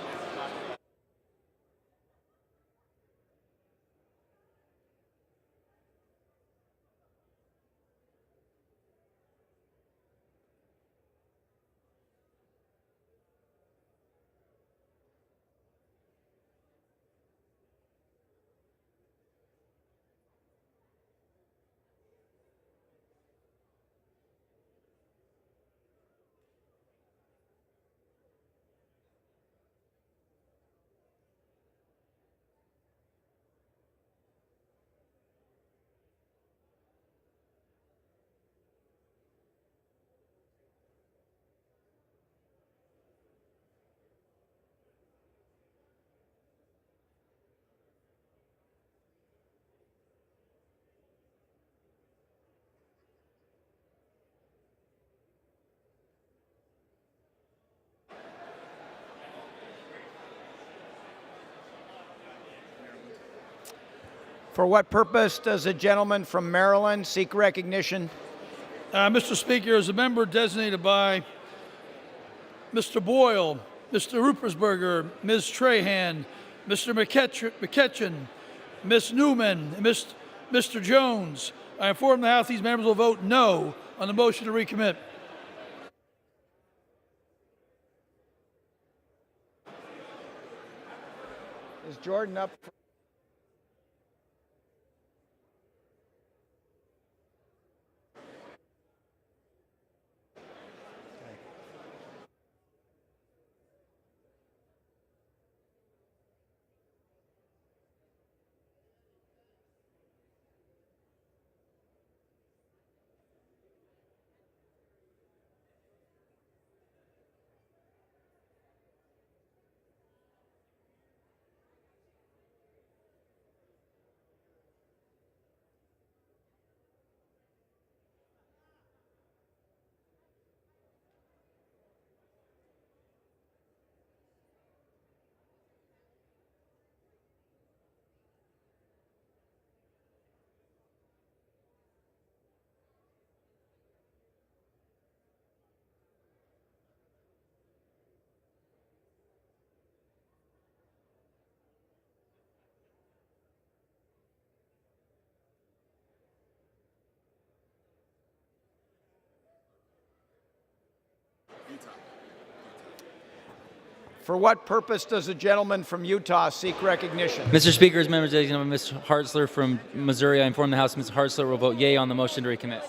For what purpose does the gentleman from Maryland seek recognition? Mr. Speaker, as a member designated by Mr. Boyle, Mr. Ruppersberger, Ms. Trahan, Mr. McKetchin, Ms. Newman, and Mr. Jones, I inform the House these members will vote no on the motion to recommit. Is Jordan up? For what purpose does the gentleman from Utah seek recognition? Mr. Speaker, as member designated by Ms. Hartzler from Missouri, I inform the House Ms. Hartzler will vote yea on the motion to recommit.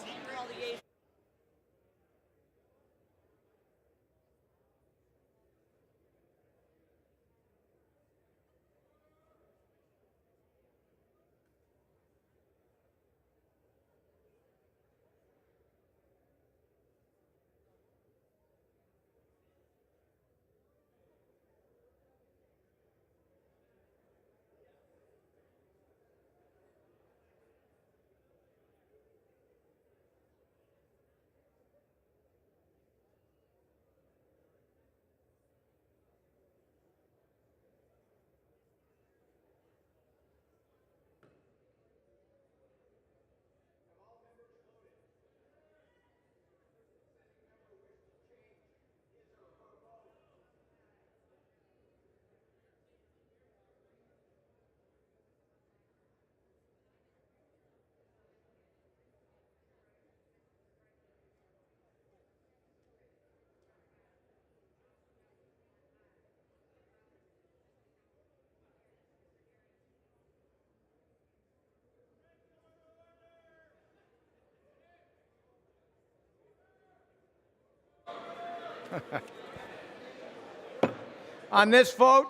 On this vote,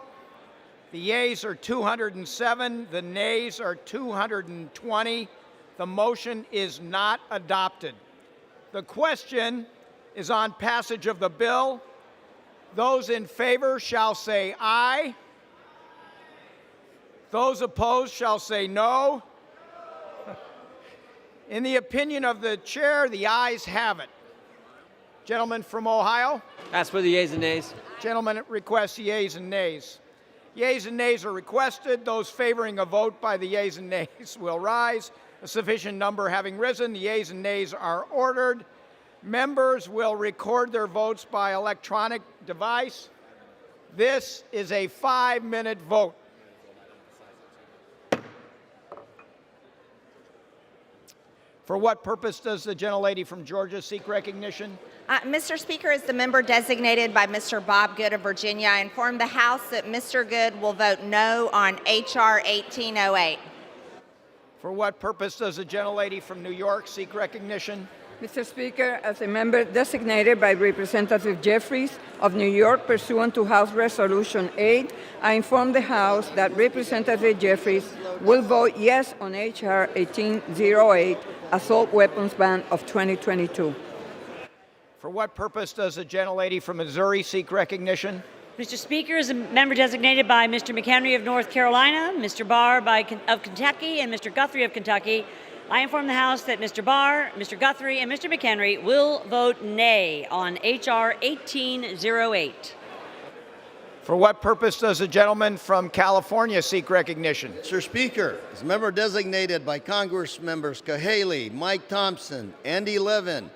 the yeas are 207, the nays are 220. The motion is not adopted. The question is on passage of the bill. Those in favor shall say aye. Those opposed shall say no. In the opinion of the chair, the ayes have it. Gentleman from Ohio? Ask for the yeas and nays. Gentleman requests yeas and nays. Yeas and nays are requested. Those favoring a vote by the yeas and nays will rise. A sufficient number having risen, the yeas and nays are ordered. Members will record their votes by electronic device. This is a 5-minute vote. For what purpose does the gentlelady from Georgia seek recognition? Mr. Speaker, as the member designated by Mr. Bob Good of Virginia, I inform the House that Mr. Good will vote no on H.R. 1808. For what purpose does the gentlelady from New York seek recognition? Mr. Speaker, as a member designated by Representative Jeffries of New York pursuant to House Resolution 8, I inform the House that Representative Jeffries will vote yes on H.R. 1808, Assault Weapons Ban of 2022. For what purpose does the gentlelady from Missouri seek recognition? Mr. Speaker, as a member designated by Mr. McHenry of North Carolina, Mr. Barr of Kentucky, and Mr. Guthrie of Kentucky, I inform the House that Mr. Barr, Mr. Guthrie, and Mr. McHenry will vote nay on H.R. 1808. For what purpose does the gentleman from California seek recognition? Mr. Speaker, as a member designated by Congress members Cahaley, Mike Thompson, Andy Levin,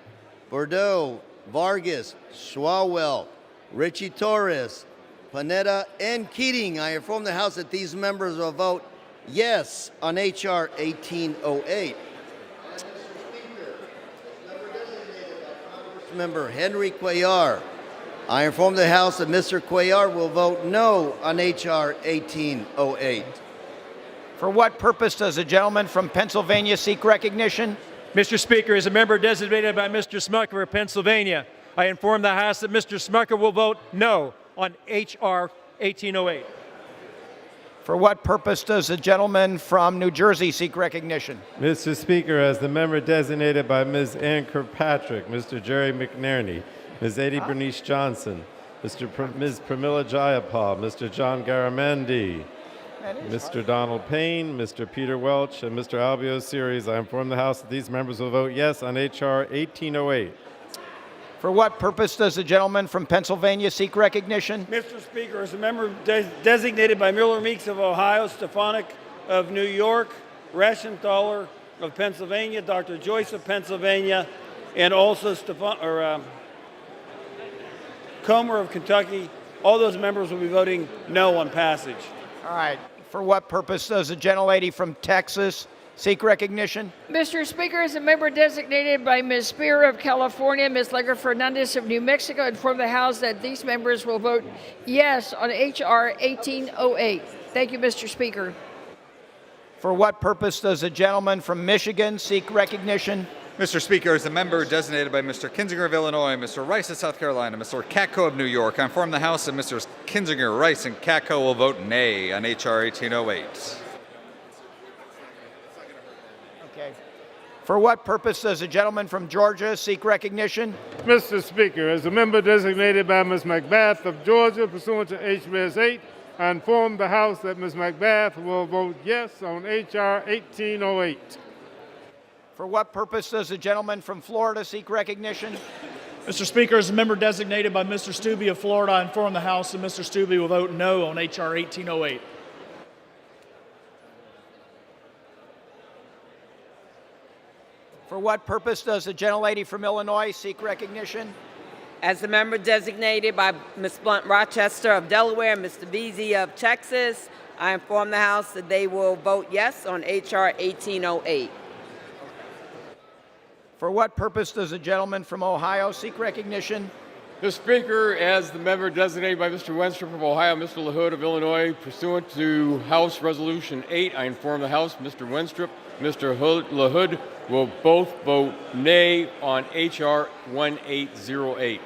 Bordeaux, Vargas, Swalwell, Richie Torres, Panetta, and Keating, I inform the House that these members will vote yes on H.R. 1808. Member Henry Cuellar, I inform the House that Mr. Cuellar will vote no on H.R. 1808. For what purpose does the gentleman from Pennsylvania seek recognition? Mr. Speaker, as a member designated by Mr. Smucker of Pennsylvania, I inform the House that Mr. Smucker will vote no on H.R. 1808. For what purpose does the gentleman from New Jersey seek recognition? Mr. Speaker, as the member designated by Ms. Ann Kirkpatrick, Mr. Jerry McNerney, Ms. Eddie Bernice Johnson, Ms. Pramila Jayapal, Mr. John Garamendi, Mr. Donald Payne, Mr. Peter Welch, and Mr. Albio Series, I inform the House that these members will vote yes on H.R. 1808. For what purpose does the gentleman from Pennsylvania seek recognition? Mr. Speaker, as a member designated by Miller Meeks of Ohio, Stefanik of New York, Reschenthaler of Pennsylvania, Dr. Joyce of Pennsylvania, and also Comer of Kentucky, all those members will be voting no on passage. All right. For what purpose does the gentlelady from Texas seek recognition? Mr. Speaker, as a member designated by Ms. Spear of California, Ms. Legger Fernandez of New Mexico, inform the House that these members will vote yes on H.R. 1808. Thank you, Mr. Speaker. For what purpose does the gentleman from Michigan seek recognition? Mr. Speaker, as a member designated by Mr. Kinzinger of Illinois, Mr. Rice of South Carolina, Mr. Katko of New York, I inform the House that Mr. Kinzinger, Rice, and Katko will vote nay on H.R. 1808. Okay. For what purpose does the gentleman from Georgia seek recognition? Mr. Speaker, as a member designated by Ms. McBath of Georgia, pursuant to H.Res. 8, I inform the House that Ms. McBath will vote yes on H.R. 1808. For what purpose does the gentleman from Florida seek recognition? Mr. Speaker, as a member designated by Mr. Stubbe of Florida, I inform the House that Mr. Stubbe will vote no on H.R. 1808. For what purpose does the gentlelady from Illinois seek recognition? As the member designated by Ms. Blunt Rochester of Delaware and Mr. Veazey of Texas, I inform the House that they will vote yes on H.R. 1808. For what purpose does the gentleman from Ohio seek recognition? Mr. Speaker, as the member designated by Mr. Wenstrup of Ohio, Mr. LaHood of Illinois, pursuant to House Resolution 8, I inform the House Mr. Wenstrup, Mr. LaHood will both vote nay on H.R. 1808.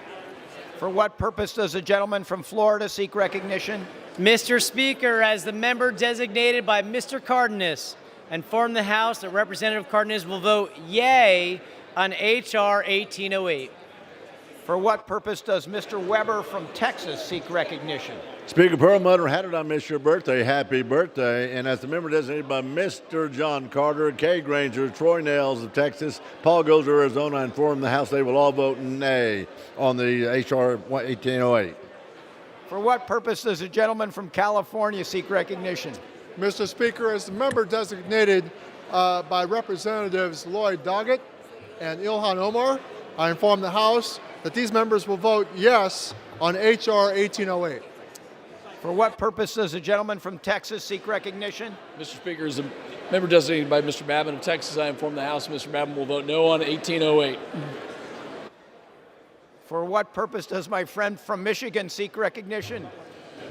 For what purpose does the gentleman from Florida seek recognition? Mr. Speaker, as the member designated by Mr. Cardenas, inform the House that Representative Cardenas will vote yea on H.R. 1808. For what purpose does Mr. Weber from Texas seek recognition? Speaker Perlmutter, how did I miss your birthday? Happy birthday. And as the member designated by Mr. John Carter, Kay Granger, Troy Nels of Texas, Paul Goes, Arizona, I inform the House they will all vote nay on the H.R. 1808. For what purpose does the gentleman from California seek recognition? Mr. Speaker, as the member designated by Representatives Lloyd Doggett and Ilhan Omar, I inform the House that these members will vote yes on H.R. 1808. For what purpose does the gentleman from Texas seek recognition? Mr. Speaker, as a member designated by Mr. Babin of Texas, I inform the House Mr. Babin will vote no on 1808. For what purpose does my friend from Michigan seek recognition?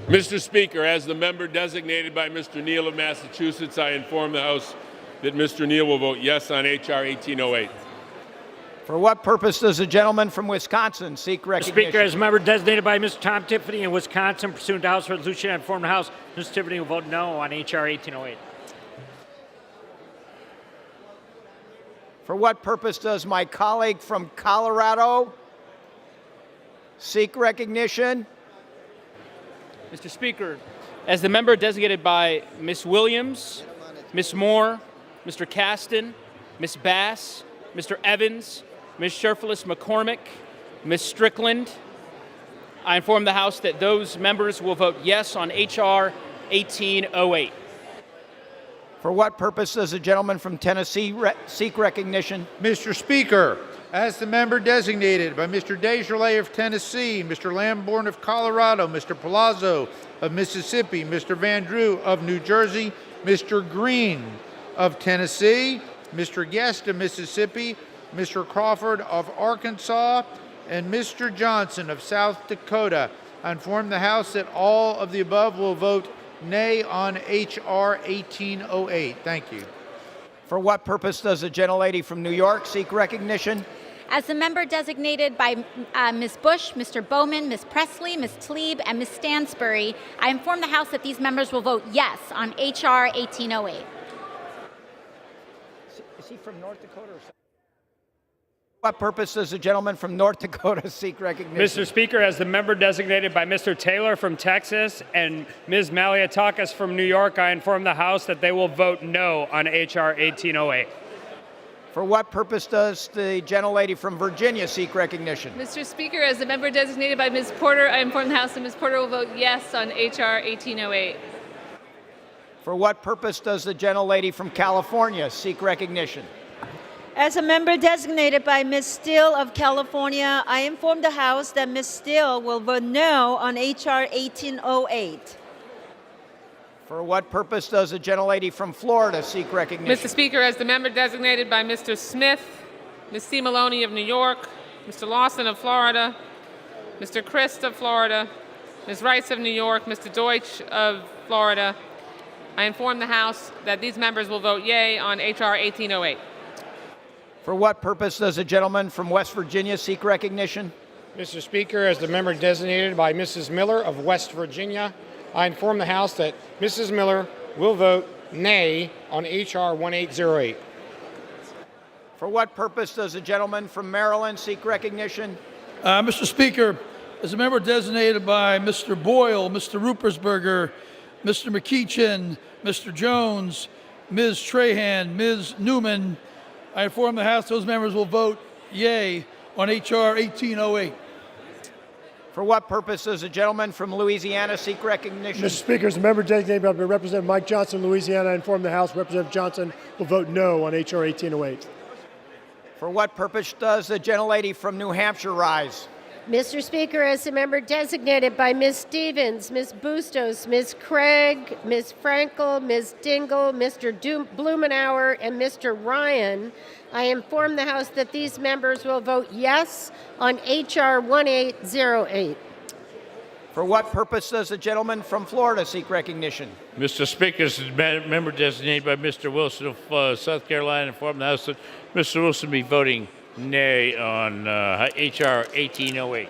Mr. Speaker, as the member designated by Mr. Neal of Massachusetts, I inform the House that Mr. Neal will vote yes on H.R. 1808. For what purpose does the gentleman from Wisconsin seek recognition? Speaker, as a member designated by Mr. Tom Tiffany in Wisconsin, pursuant to House Resolution, I inform the House Mr. Tiffany will vote no on H.R. 1808. For what purpose does my colleague from Colorado seek recognition? Mr. Speaker, as the member designated by Ms. Williams, Ms. Moore, Mr. Caston, Ms. Bass, Mr. Evans, Ms. Sherflis McCormick, Ms. Strickland, I inform the House that those members will vote yes on H.R. 1808. For what purpose does the gentleman from Tennessee seek recognition? Mr. Speaker, as the member designated by Mr. Desjardins of Tennessee, Mr. Lamborn of Colorado, Mr. Palazzo of Mississippi, Mr. Van Drew of New Jersey, Mr. Green of Tennessee, Mr. Guest of Mississippi, Mr. Crawford of Arkansas, and Mr. Johnson of South Dakota. I inform the House that all of the above will vote nay on H.R. 1808. Thank you. For what purpose does the gentlelady from New York seek recognition? As the member designated by Ms. Bush, Mr. Bowman, Ms. Presley, Ms. Tlaib, and Ms. Stansbury, I inform the House that these members will vote yes on H.R. 1808. Is he from North Dakota or something? What purpose does the gentleman from North Dakota seek recognition? Mr. Speaker, as the member designated by Mr. Taylor from Texas and Ms. Maliatakis from New York, I inform the House that they will vote no on H.R. 1808. For what purpose does the gentlelady from Virginia seek recognition? Mr. Speaker, as the member designated by Ms. Porter, I inform the House that Ms. Porter will vote yes on H.R. 1808. For what purpose does the gentlelady from California seek recognition? As a member designated by Ms. Steele of California, I inform the House that Ms. Steele will vote no on H.R. 1808. For what purpose does the gentlelady from Florida seek recognition? Mr. Speaker, as the member designated by Mr. Smith, Ms. C. Maloney of New York, Mr. Lawson of Florida, Mr. Christ of Florida, Ms. Rice of New York, Mr. Deutsch of Florida, I inform the House that these members will vote yea on H.R. 1808. For what purpose does the gentleman from West Virginia seek recognition? Mr. Speaker, as the member designated by Mrs. Miller of West Virginia, I inform the House that Mrs. Miller will vote nay on H.R. 1808. For what purpose does the gentleman from Maryland seek recognition? Mr. Speaker, as a member designated by Mr. Boyle, Mr. Ruppersberger, Mr. McEachin, Mr. Jones, Ms. Trahan, Ms. Newman, I inform the House those members will vote yea on H.R. 1808. For what purpose does the gentleman from Louisiana seek recognition? Mr. Speaker, as a member designated by Representative Mike Johnson of Louisiana, I inform the House Representative Johnson will vote no on H.R. 1808. For what purpose does the gentlelady from New Hampshire rise? Mr. Speaker, as a member designated by Ms. Stevens, Ms. Bustos, Ms. Craig, Ms. Frankel, Ms. Dingle, Mr. Blumenauer, and Mr. Ryan, I inform the House that these members will vote yes on H.R. 1808. For what purpose does the gentleman from Florida seek recognition? Mr. Speaker, as a member designated by Mr. Wilson of South Carolina, inform the House that Mr. Wilson be voting nay on H.R. 1808.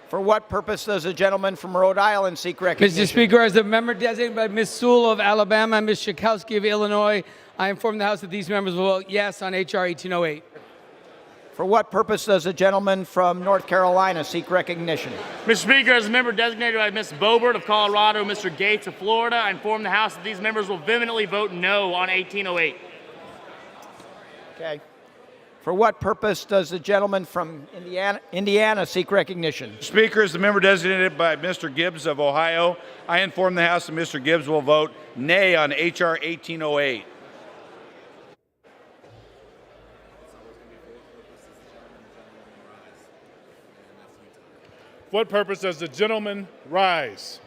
For what purpose does the gentleman from Rhode Island seek recognition? Mr. Speaker, as a member designated by Ms. Sewell of Alabama and Ms. Schakowsky of Illinois, I inform the House that these members will vote yes on H.R. 1808. For what purpose does the gentleman from North Carolina seek recognition? Mr. Speaker, as a member designated by Ms. Boebert of Colorado, Mr. Gates of Florida, I inform the House that these members will vehemently vote no on 1808. Okay. For what purpose does the gentleman from Indiana seek recognition? Speaker, as the member designated by Mr. Gibbs of Ohio, I inform the House that Mr. Gibbs will vote nay on H.R. 1808. For what purpose does the gentleman rise?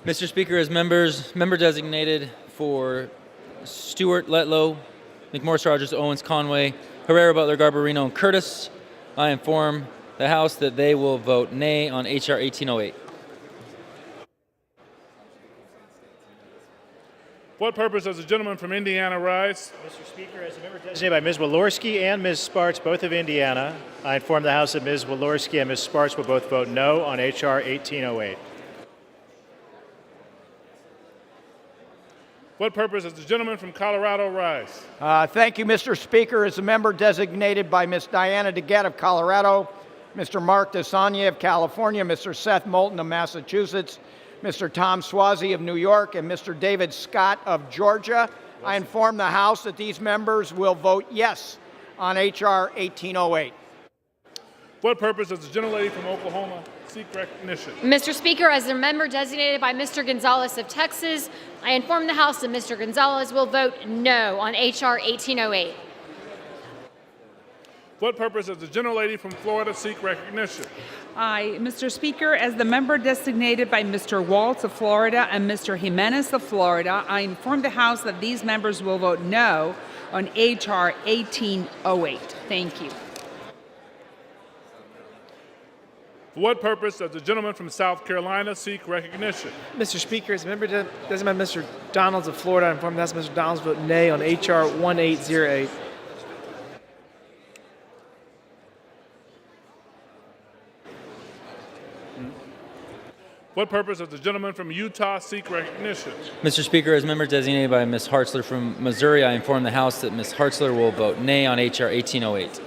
Mr. Speaker, as member designated for Stewart, Letlow, McMorris, Rogers, Owens, Conway, Herrera, Butler, Garbarino, and Curtis, I inform the House that they will vote nay on H.R. 1808. For what purpose does the gentleman from Indiana rise? Mr. Speaker, as a member designated by Ms. Walorski and Ms. Sparks, both of Indiana, I inform the House that Ms. Walorski and Ms. Sparks will both vote no on H.R. 1808. What purpose does the gentleman from Colorado rise? Thank you, Mr. Speaker. As a member designated by Ms. Diana DeGette of Colorado, Mr. Mark DeSagne of California, Mr. Seth Moulton of Massachusetts, Mr. Tom Swazi of New York, and Mr. David Scott of Georgia, I inform the House that these members will vote yes on H.R. 1808. What purpose does the gentlelady from Oklahoma seek recognition? Mr. Speaker, as a member designated by Mr. Gonzalez of Texas, I inform the House that Mr. Gonzalez will vote no on H.R. 1808. What purpose does the gentlelady from Florida seek recognition? Mr. Speaker, as the member designated by Mr. Waltz of Florida and Mr. Jimenez of Florida, I inform the House that these members will vote no on H.R. 1808. Thank you. For what purpose does the gentleman from South Carolina seek recognition? Mr. Speaker, as a member designated by Mr. Donalds of Florida, I inform the House Mr. Donalds vote nay on H.R. 1808. What purpose does the gentleman from Utah seek recognition? Mr. Speaker, as member designated by Ms. Hartzler from Missouri, I inform the House that Ms. Hartzler will vote nay on H.R. 1808.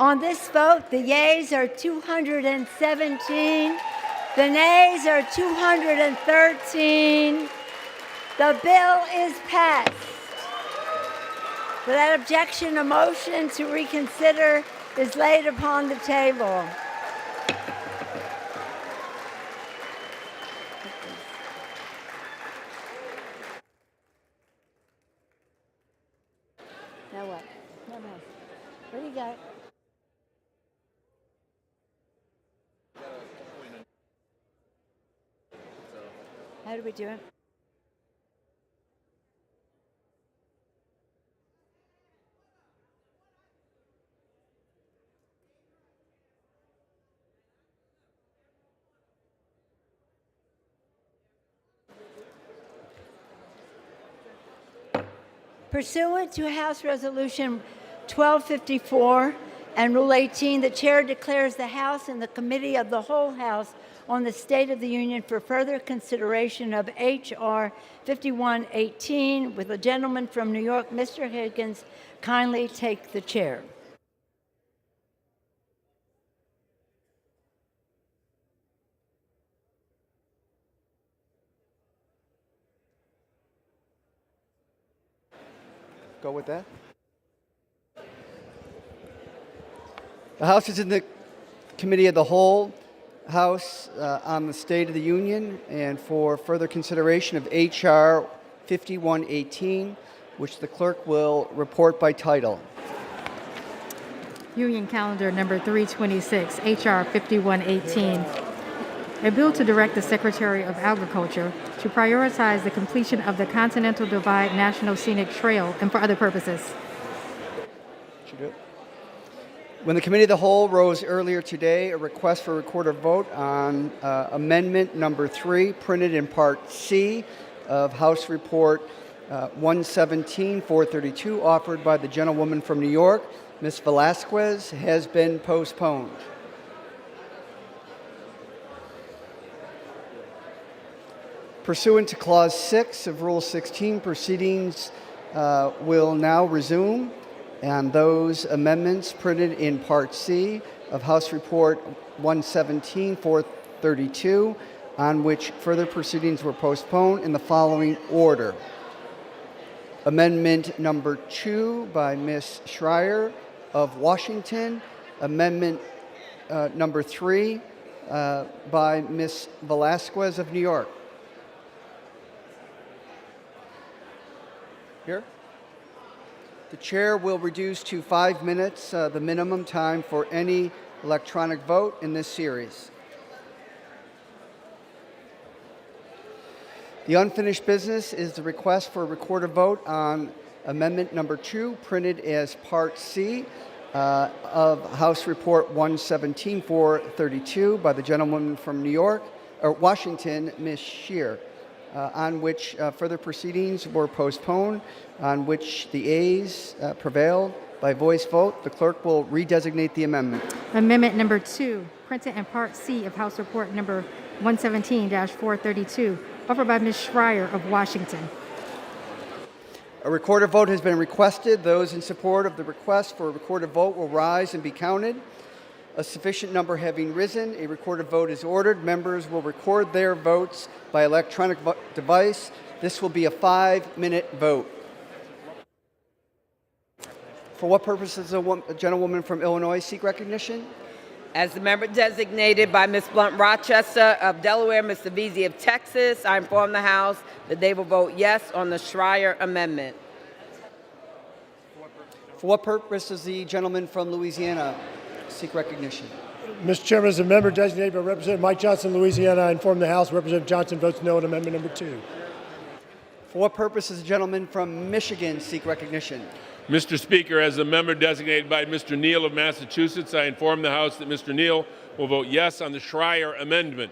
On this vote, the yeas are 217, the nays are 213. The bill is passed. Without objection, a motion to reconsider is laid upon the table. Now what? What do you got? How do we do it? Pursuant to House Resolution 1254 and Rule 18, the Chair declares the House and the Committee of the Whole House on the State of the Union for further consideration of H.R. 5118. With the gentleman from New York, Mr. Higgins, kindly take the chair. Go with that. The House is in the Committee of the Whole House on the State of the Union and for further consideration of H.R. 5118, which the clerk will report by title. Union Calendar number 326, H.R. 5118. A bill to direct the Secretary of Agriculture to prioritize the completion of the Continental Divide National Scenic Trail and for other purposes. When the Committee of the Whole rose earlier today, a request for recorded vote on Amendment number 3, printed in Part C of House Report 117-432, offered by the gentlewoman from New York, Ms. Velasquez, has been postponed. Pursuant to Clause 6 of Rule 16, proceedings will now resume, and those amendments printed in Part C of House Report 117-432, on which further proceedings were postponed in the following order. Amendment number 2 by Ms. Schreier of Washington. Amendment number 3 by Ms. Velasquez of New York. Here. The chair will reduce to 5 minutes the minimum time for any electronic vote in this series. The unfinished business is the request for a recorded vote on Amendment number 2, printed as Part C of House Report 117-432 by the gentlewoman from New York, or Washington, Ms. Scheer. On which further proceedings were postponed, on which the ayes prevailed by voice vote. The clerk will redesignate the amendment. Amendment number 2, printed in Part C of House Report number 117-432, offered by Ms. Schreier of Washington. A recorded vote has been requested. Those in support of the request for a recorded vote will rise and be counted. A sufficient number having risen, a recorded vote is ordered. Members will record their votes by electronic device. This will be a 5-minute vote. For what purpose does a gentlewoman from Illinois seek recognition? As the member designated by Ms. Blunt Rochester of Delaware, Mr. Veazey of Texas, I inform the House that they will vote yes on the Schreier amendment. For what purpose does the gentleman from Louisiana seek recognition? Mr. Chairman, as a member designated by Representative Mike Johnson, Louisiana, I inform the House Representative Johnson votes no on amendment number 2. For what purpose does the gentleman from Michigan seek recognition? Mr. Speaker, as a member designated by Mr. Neal of Massachusetts, I inform the House that Mr. Neal will vote yes on the Schreier amendment.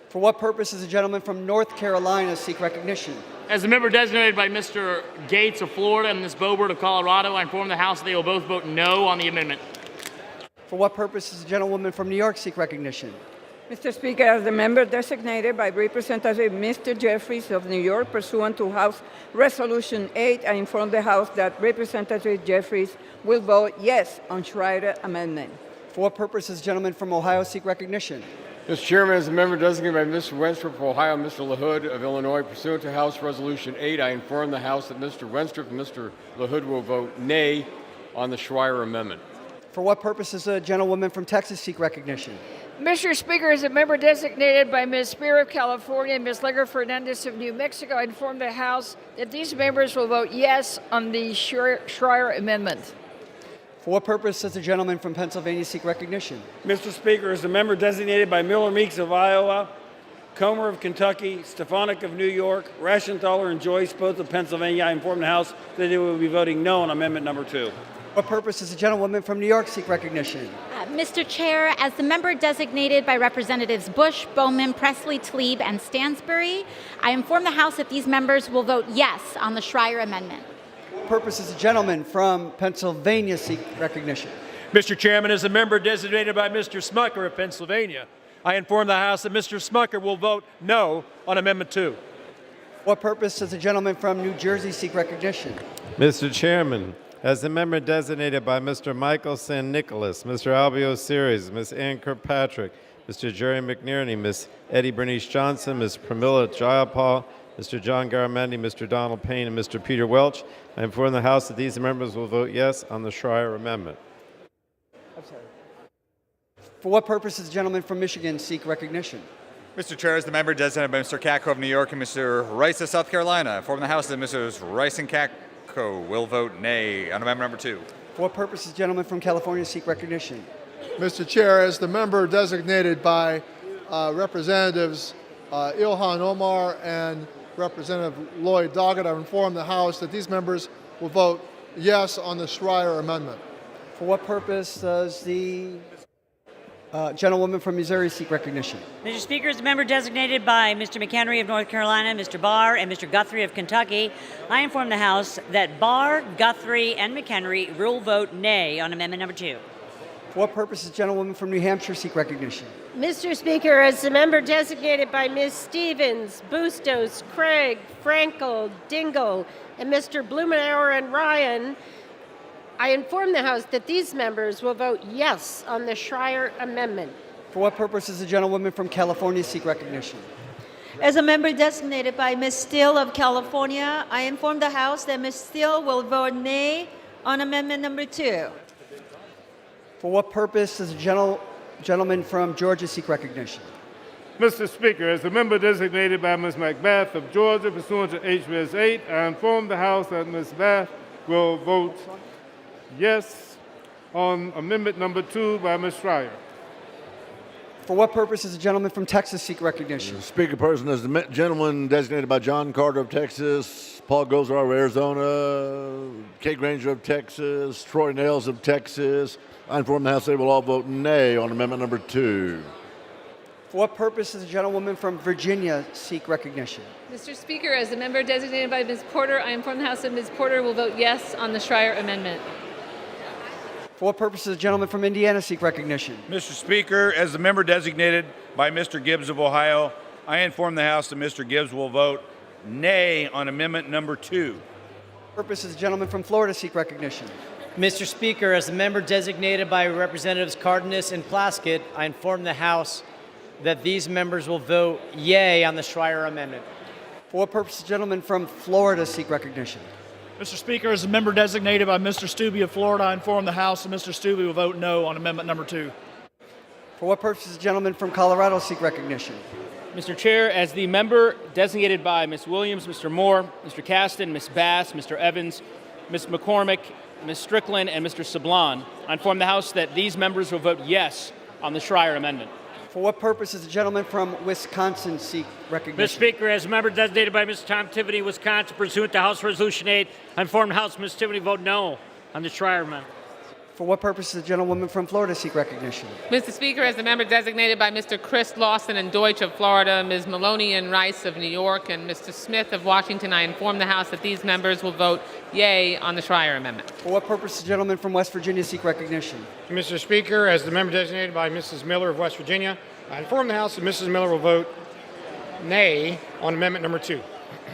For what purpose does the gentleman from North Carolina seek recognition? As a member designated by Mr. Gates of Florida and Ms. Boebert of Colorado, I inform the House that they will both vote no on the amendment. For what purpose does the gentlewoman from New York seek recognition? Mr. Speaker, as the member designated by Representative Mr. Jeffries of New York pursuant to House Resolution 8, I inform the House that Representative Jeffries will vote yes on Schreier Amendment. For what purpose does the gentleman from Ohio seek recognition? Mr. Chairman, as a member designated by Mr. Wenstrup of Ohio and Mr. LaHood of Illinois, pursuant to House Resolution 8, I inform the House that Mr. Wenstrup and Mr. LaHood will vote nay on the Schreier Amendment. For what purpose does the gentlewoman from Texas seek recognition? Mr. Speaker, as a member designated by Ms. Spear of California and Ms. Legger Fernandez of New Mexico, I inform the House that these members will vote yes on the Schreier Amendment. For what purpose does the gentleman from Pennsylvania seek recognition? Mr. Speaker, as a member designated by Miller Meeks of Iowa, Comer of Kentucky, Stefanik of New York, Raschenthaler and Joyce, both of Pennsylvania, I inform the House that they will be voting no on Amendment Number 2. What purpose does the gentlewoman from New York seek recognition? Mr. Chair, as the member designated by Representatives Bush, Bowman, Presley, Tlaib, and Stansbury, I inform the House that these members will vote yes on the Schreier Amendment. What purpose does the gentleman from Pennsylvania seek recognition? Mr. Chairman, as a member designated by Mr. Smucker of Pennsylvania, I inform the House that Mr. Smucker will vote no on Amendment 2. What purpose does the gentleman from New Jersey seek recognition? Mr. Chairman, as a member designated by Mr. Michael San Nicolas, Mr. Albio Series, Ms. Ann Kirkpatrick, Mr. Jerry McNerney, Ms. Eddie Bernice Johnson, Ms. Pramila Jayapal, Mr. John Garamendi, Mr. Donald Payne, and Mr. Peter Welch, I inform the House that these members will vote yes on the Schreier Amendment. I'm sorry. For what purpose does the gentleman from Michigan seek recognition? Mr. Chair, as the member designated by Mr. Katko of New York and Mr. Rice of South Carolina, I inform the House that Mrs. Rice and Katko will vote nay on Amendment Number 2. For what purpose does the gentleman from California seek recognition? Mr. Chair, as the member designated by Representatives Ilhan Omar and Representative Lloyd Doggett, I inform the House that these members will vote yes on the Schreier Amendment. For what purpose does the gentlewoman from Missouri seek recognition? Mr. Speaker, as a member designated by Mr. McHenry of North Carolina, Mr. Barr, and Mr. Guthrie of Kentucky, I inform the House that Barr, Guthrie, and McHenry will vote nay on Amendment Number 2. For what purpose does the gentlewoman from New Hampshire seek recognition? Mr. Speaker, as the member designated by Ms. Stevens, Bustos, Craig, Frankel, Dingle, and Mr. Blumenauer and Ryan, I inform the House that these members will vote yes on the Schreier Amendment. For what purpose does the gentlewoman from California seek recognition? As a member designated by Ms. Steele of California, I inform the House that Ms. Steele will vote nay on Amendment Number 2. For what purpose does the gentleman from Georgia seek recognition? Mr. Speaker, as a member designated by Ms. Macbeth of Georgia pursuant to H.Res. 8, I inform the House that Ms. Macbeth will vote yes on Amendment Number 2 by Ms. Schreier. For what purpose does the gentleman from Texas seek recognition? Speaker person, as the gentleman designated by John Carter of Texas, Paul Gosar of Arizona, Kate Granger of Texas, Troy Nails of Texas, I inform the House they will all vote nay on Amendment Number 2. For what purpose does the gentlewoman from Virginia seek recognition? Mr. Speaker, as a member designated by Ms. Porter, I inform the House that Ms. Porter will vote yes on the Schreier Amendment. For what purpose does the gentleman from Indiana seek recognition? Mr. Speaker, as the member designated by Mr. Gibbs of Ohio, I inform the House that Mr. Gibbs will vote nay on Amendment Number 2. For what purpose does the gentleman from Florida seek recognition? Mr. Speaker, as a member designated by Representatives Cardenas and Plaskett, I inform the House that these members will vote yea on the Schreier Amendment. For what purpose does the gentleman from Florida seek recognition? Mr. Speaker, as a member designated by Mr. Stubbe of Florida, I inform the House that Mr. Stubbe will vote no on Amendment Number 2. For what purpose does the gentleman from Colorado seek recognition? Mr. Chair, as the member designated by Ms. Williams, Mr. Moore, Mr. Caston, Ms. Bass, Mr. Evans, Ms. McCormick, Ms. Strickland, and Mr. Sablon, I inform the House that these members will vote yes on the Schreier Amendment. For what purpose does the gentleman from Wisconsin seek recognition? Mr. Speaker, as a member designated by Mr. Tom Tiffany, Wisconsin, pursuant to House Resolution 8, I inform the House Ms. Tiffany vote no on the Schreier Amendment. For what purpose does the gentlewoman from Florida seek recognition? Mr. Speaker, as a member designated by Mr. Chris Lawson and Deutsch of Florida, Ms. Maloney and Rice of New York, and Mr. Smith of Washington, I inform the House that these members will vote yea on the Schreier Amendment. For what purpose does the gentleman from West Virginia seek recognition? Mr. Speaker, as the member designated by Mrs. Miller of West Virginia, I inform the House that Mrs. Miller will vote nay on amendment number 2.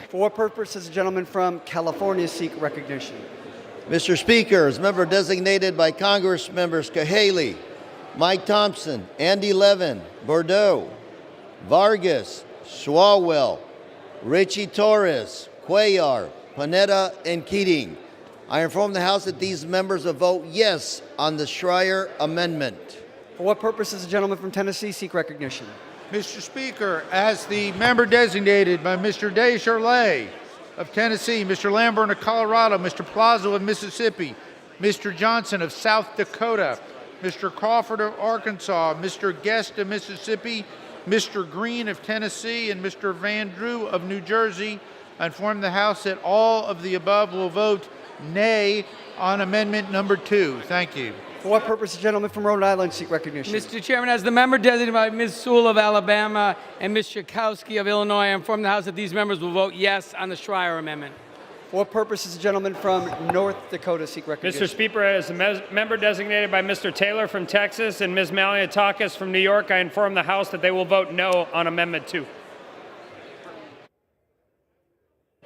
For what purpose does the gentleman from California seek recognition? Mr. Speaker, as member designated by Congress members Cahaley, Mike Thompson, Andy Levin, Bordeaux, Vargas, Swalwell, Richie Torres, Cuellar, Panetta, and Keating, I inform the House that these members will vote yes on the Schreier amendment. For what purpose does the gentleman from Tennessee seek recognition? Mr. Speaker, as the member designated by Mr. Descharlet of Tennessee, Mr. Lamborn of Colorado, Mr. Plaza of Mississippi, Mr. Johnson of South Dakota, Mr. Crawford of Arkansas, Mr. Guest of Mississippi, Mr. Green of Tennessee, and Mr. Van Drew of New Jersey, I inform the House that all of the above will vote nay on amendment number 2. Thank you. For what purpose does the gentleman from Rhode Island seek recognition? Mr. Chairman, as the member designated by Ms. Sewell of Alabama and Ms. Schakowsky of Illinois, I inform the House that these members will vote yes on the Schreier amendment. For what purpose does the gentleman from North Dakota seek recognition? Mr. Speaker, as the member designated by Mr. Taylor from Texas and Ms. Maliotakis from New York, I inform the House that they will vote no on amendment 2.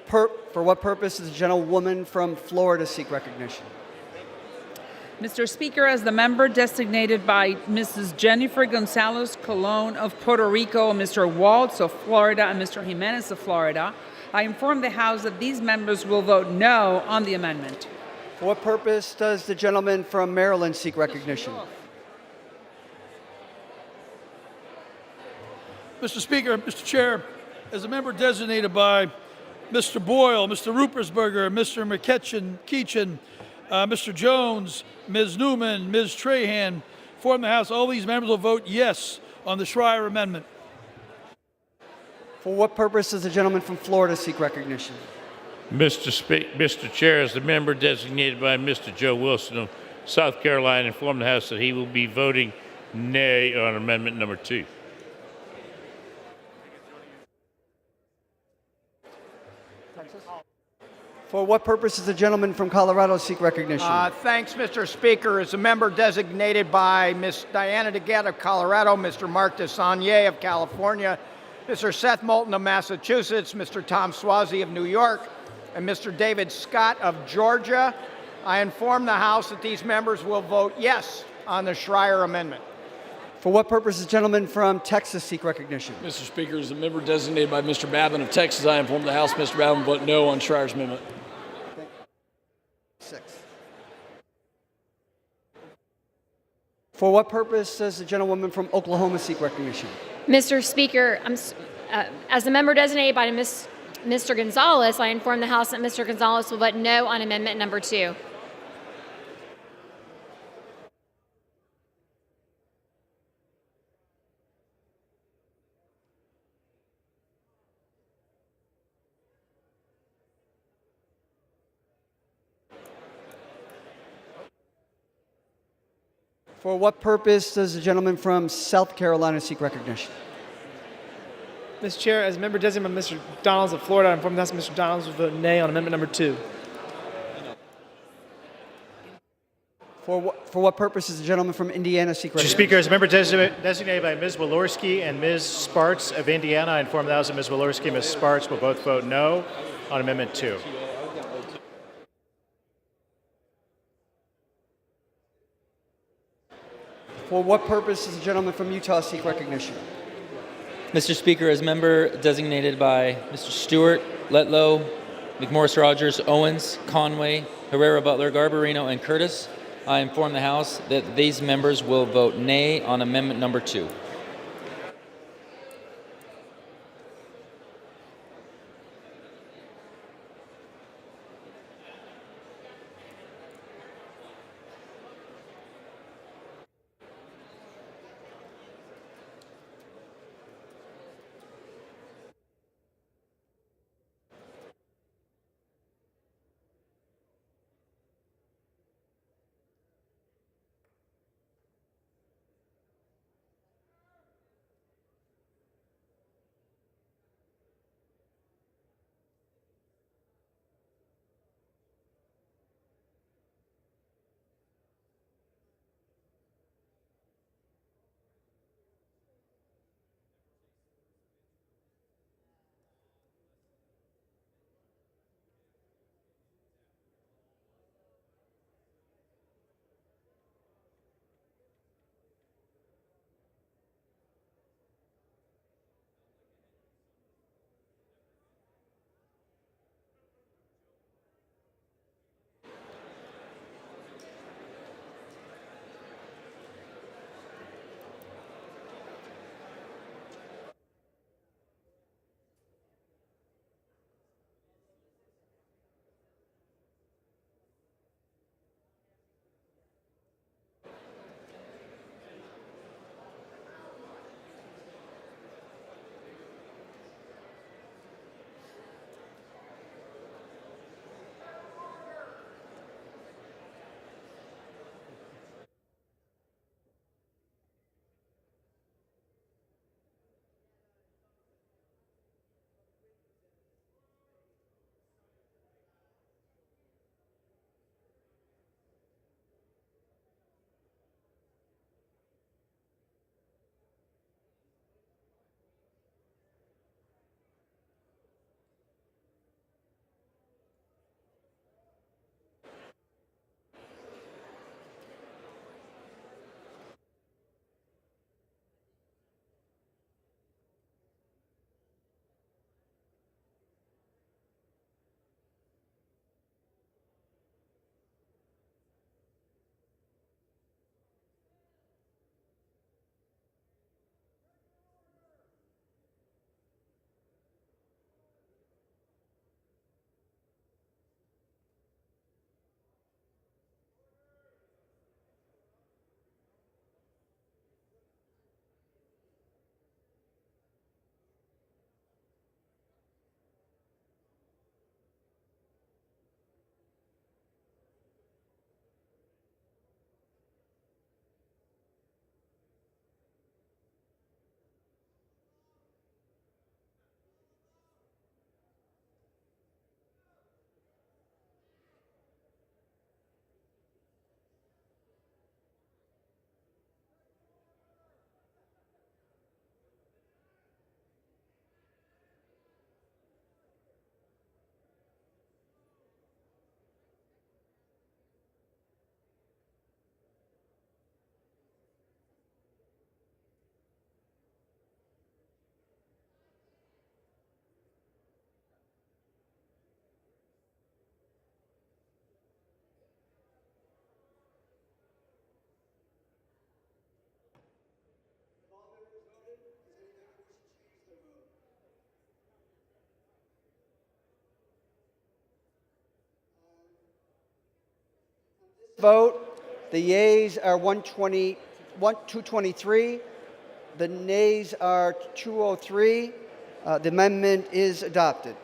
For what purpose does the gentlewoman from Florida seek recognition? Mr. Speaker, as the member designated by Mrs. Jennifer Gonzalez Colon of Puerto Rico, Mr. Waltz of Florida, and Mr. Jimenez of Florida, I inform the House that these members will vote no on the amendment. For what purpose does the gentleman from Maryland seek recognition? Mr. Speaker, Mr. Chair, as a member designated by Mr. Boyle, Mr. Rupersberger, Mr. Keechan, Mr. Jones, Ms. Newman, Ms. Trahan, inform the House all these members will vote yes on the Schreier amendment. For what purpose does the gentleman from Florida seek recognition? Mr. Chair, as the member designated by Mr. Joe Wilson of South Carolina, inform the House that he will be voting nay on amendment number 2. For what purpose does the gentleman from Colorado seek recognition? Thanks, Mr. Speaker. As a member designated by Ms. Diana DeGette of Colorado, Mr. Mark DeSaulnier of California, Mr. Seth Moulton of Massachusetts, Mr. Tom Swazi of New York, and Mr. David Scott of Georgia, I inform the House that these members will vote yes on the Schreier amendment. For what purpose does the gentleman from Texas seek recognition? Mr. Speaker, as a member designated by Mr. Babin of Texas, I inform the House Mr. Babin will vote no on Schreier's amendment. 6. For what purpose does the gentlewoman from Oklahoma seek recognition? Mr. Speaker, as the member designated by Mr. Gonzalez, I inform the House that Mr. Gonzalez will vote no on amendment number 2. For what purpose does the gentleman from South Carolina seek recognition? Mr. Chair, as a member designated by Mr. Donalds of Florida, I inform the House that Mr. Donalds will vote nay on amendment number 2. For what purpose does the gentleman from Indiana seek Mr. recognition? Speaker, as a member designated by Ms. Walorski and Ms. Sparks of Indiana, I inform the House that Ms. Walorski and Ms. Sparks will both vote no on amendment 2. For what purpose does the gentleman from Utah seek recognition? Mr. Speaker, as member designated by Mr. Stewart, Letlow, McMorris Rogers, Owens, Conway, Herrera Butler, Garbarino, and Curtis, I inform the House that these members will vote nay on amendment number 2. Vote. The yeas are 223. The nays are 203. The amendment is adopted.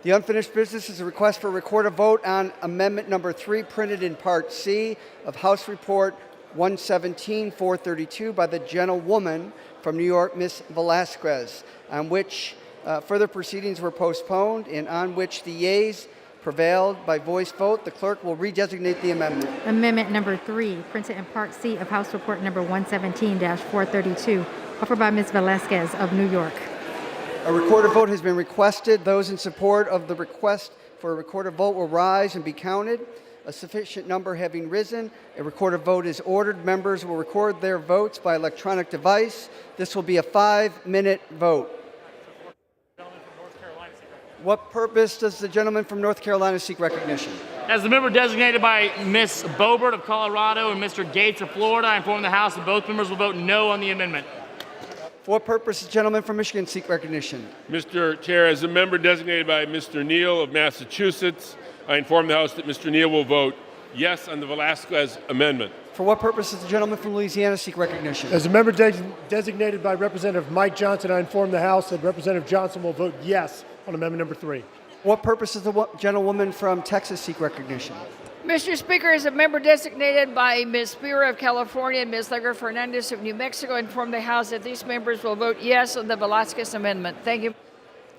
The unfinished business is a request for a recorded vote on Amendment Number 3, printed in Part C of House Report 117-432 by the gentlewoman from New York, Ms. Velasquez, on which further proceedings were postponed and on which the yeas prevailed by voice vote. The clerk will redesignate the amendment. Amendment number 3, printed in Part C of House Report number 117-432, offered by Ms. Velasquez of New York. A recorded vote has been requested. Those in support of the request for a recorded vote will rise and be counted. A sufficient number having risen, a recorded vote is ordered. Members will record their votes by electronic device. This will be a 5-minute vote. What purpose does the gentleman from North Carolina seek recognition? As the member designated by Ms. Boebert of Colorado and Mr. Gates of Florida, I inform the House that both members will vote no on the amendment. For what purpose does the gentleman from Michigan seek recognition? Mr. Chair, as a member designated by Mr. Neal of Massachusetts, I inform the House that Mr. Neal will vote yes on the Velasquez amendment. For what purpose does the gentleman from Louisiana seek recognition? As a member designated by Representative Mike Johnson, I inform the House that Representative Johnson will vote yes on Amendment Number 3. What purpose does the gentlewoman from Texas seek recognition? Mr. Speaker, as a member designated by Ms. Spira of California and Ms. Legger Fernandez of New Mexico, I inform the House that these members will vote yes on the Velasquez amendment. Thank you.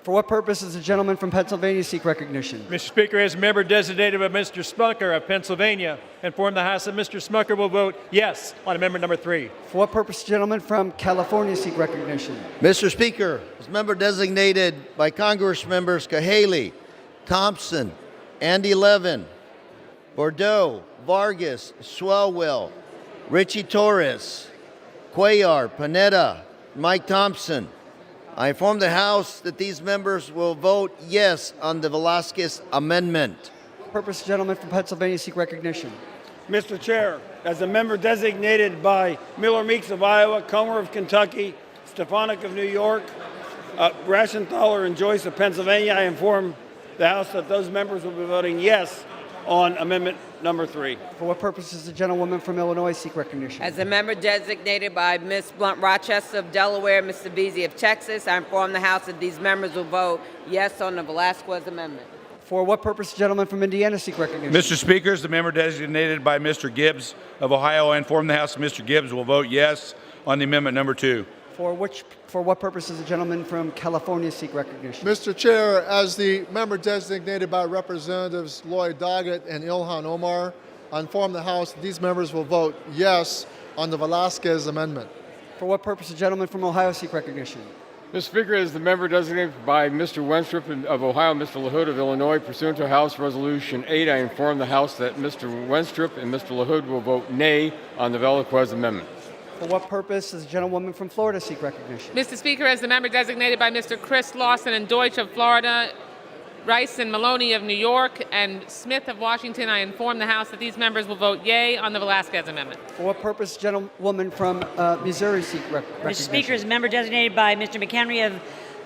For what purpose does the gentleman from Pennsylvania seek recognition? Mr. Speaker, as a member designated by Mr. Smucker of Pennsylvania, I inform the House that Mr. Smucker will vote yes on Amendment Number 3. For what purpose does the gentleman from California seek recognition? Mr. Speaker, as member designated by Congress members Cahaley, Thompson, Andy Levin, Bordeaux, Vargas, Swalwell, Richie Torres, Cuellar, Panetta, Mike Thompson, I inform the House that these members will vote yes on the Velasquez amendment. For what purpose does the gentleman from Pennsylvania seek recognition? Mr. Chair, as a member designated by Miller Meeks of Iowa, Comer of Kentucky, Stefanik of New York, Raschenthaler and Joyce of Pennsylvania, I inform the House that those members will be voting yes on Amendment Number 3. For what purpose does the gentlewoman from Illinois seek recognition? As a member designated by Ms. Blunt Rochester of Delaware, Mr. Beasy of Texas, I inform the House that these members will vote yes on the Velasquez amendment. For what purpose does the gentleman from Indiana seek recognition? Mr. Speaker, as the member designated by Mr. Gibbs of Ohio, I inform the House that Mr. Gibbs will vote yes on the Amendment Number 2. For what purpose does the gentleman from California seek recognition? Mr. Chair, as the member designated by Representatives Lloyd Doggett and Ilhan Omar, I inform the House that these members will vote yes on the Velasquez amendment. For what purpose does the gentleman from Ohio seek recognition? Mr. Speaker, as the member designated by Mr. Wenstrup of Ohio, Mr. LaHood of Illinois, pursuant to House Resolution 8, I inform the House that Mr. Wenstrup and Mr. LaHood will vote nay on the Velasquez amendment. For what purpose does the gentlewoman from Florida seek recognition? Mr. Speaker, as the member designated by Mr. Chris Lawson and Deutsch of Florida, Rice and Maloney of New York, and Smith of Washington, I inform the House that these members will vote yea on the Velasquez amendment. For what purpose does the gentlewoman from Missouri seek recognition? Mr. Speaker, as a member designated by Mr. McHenry of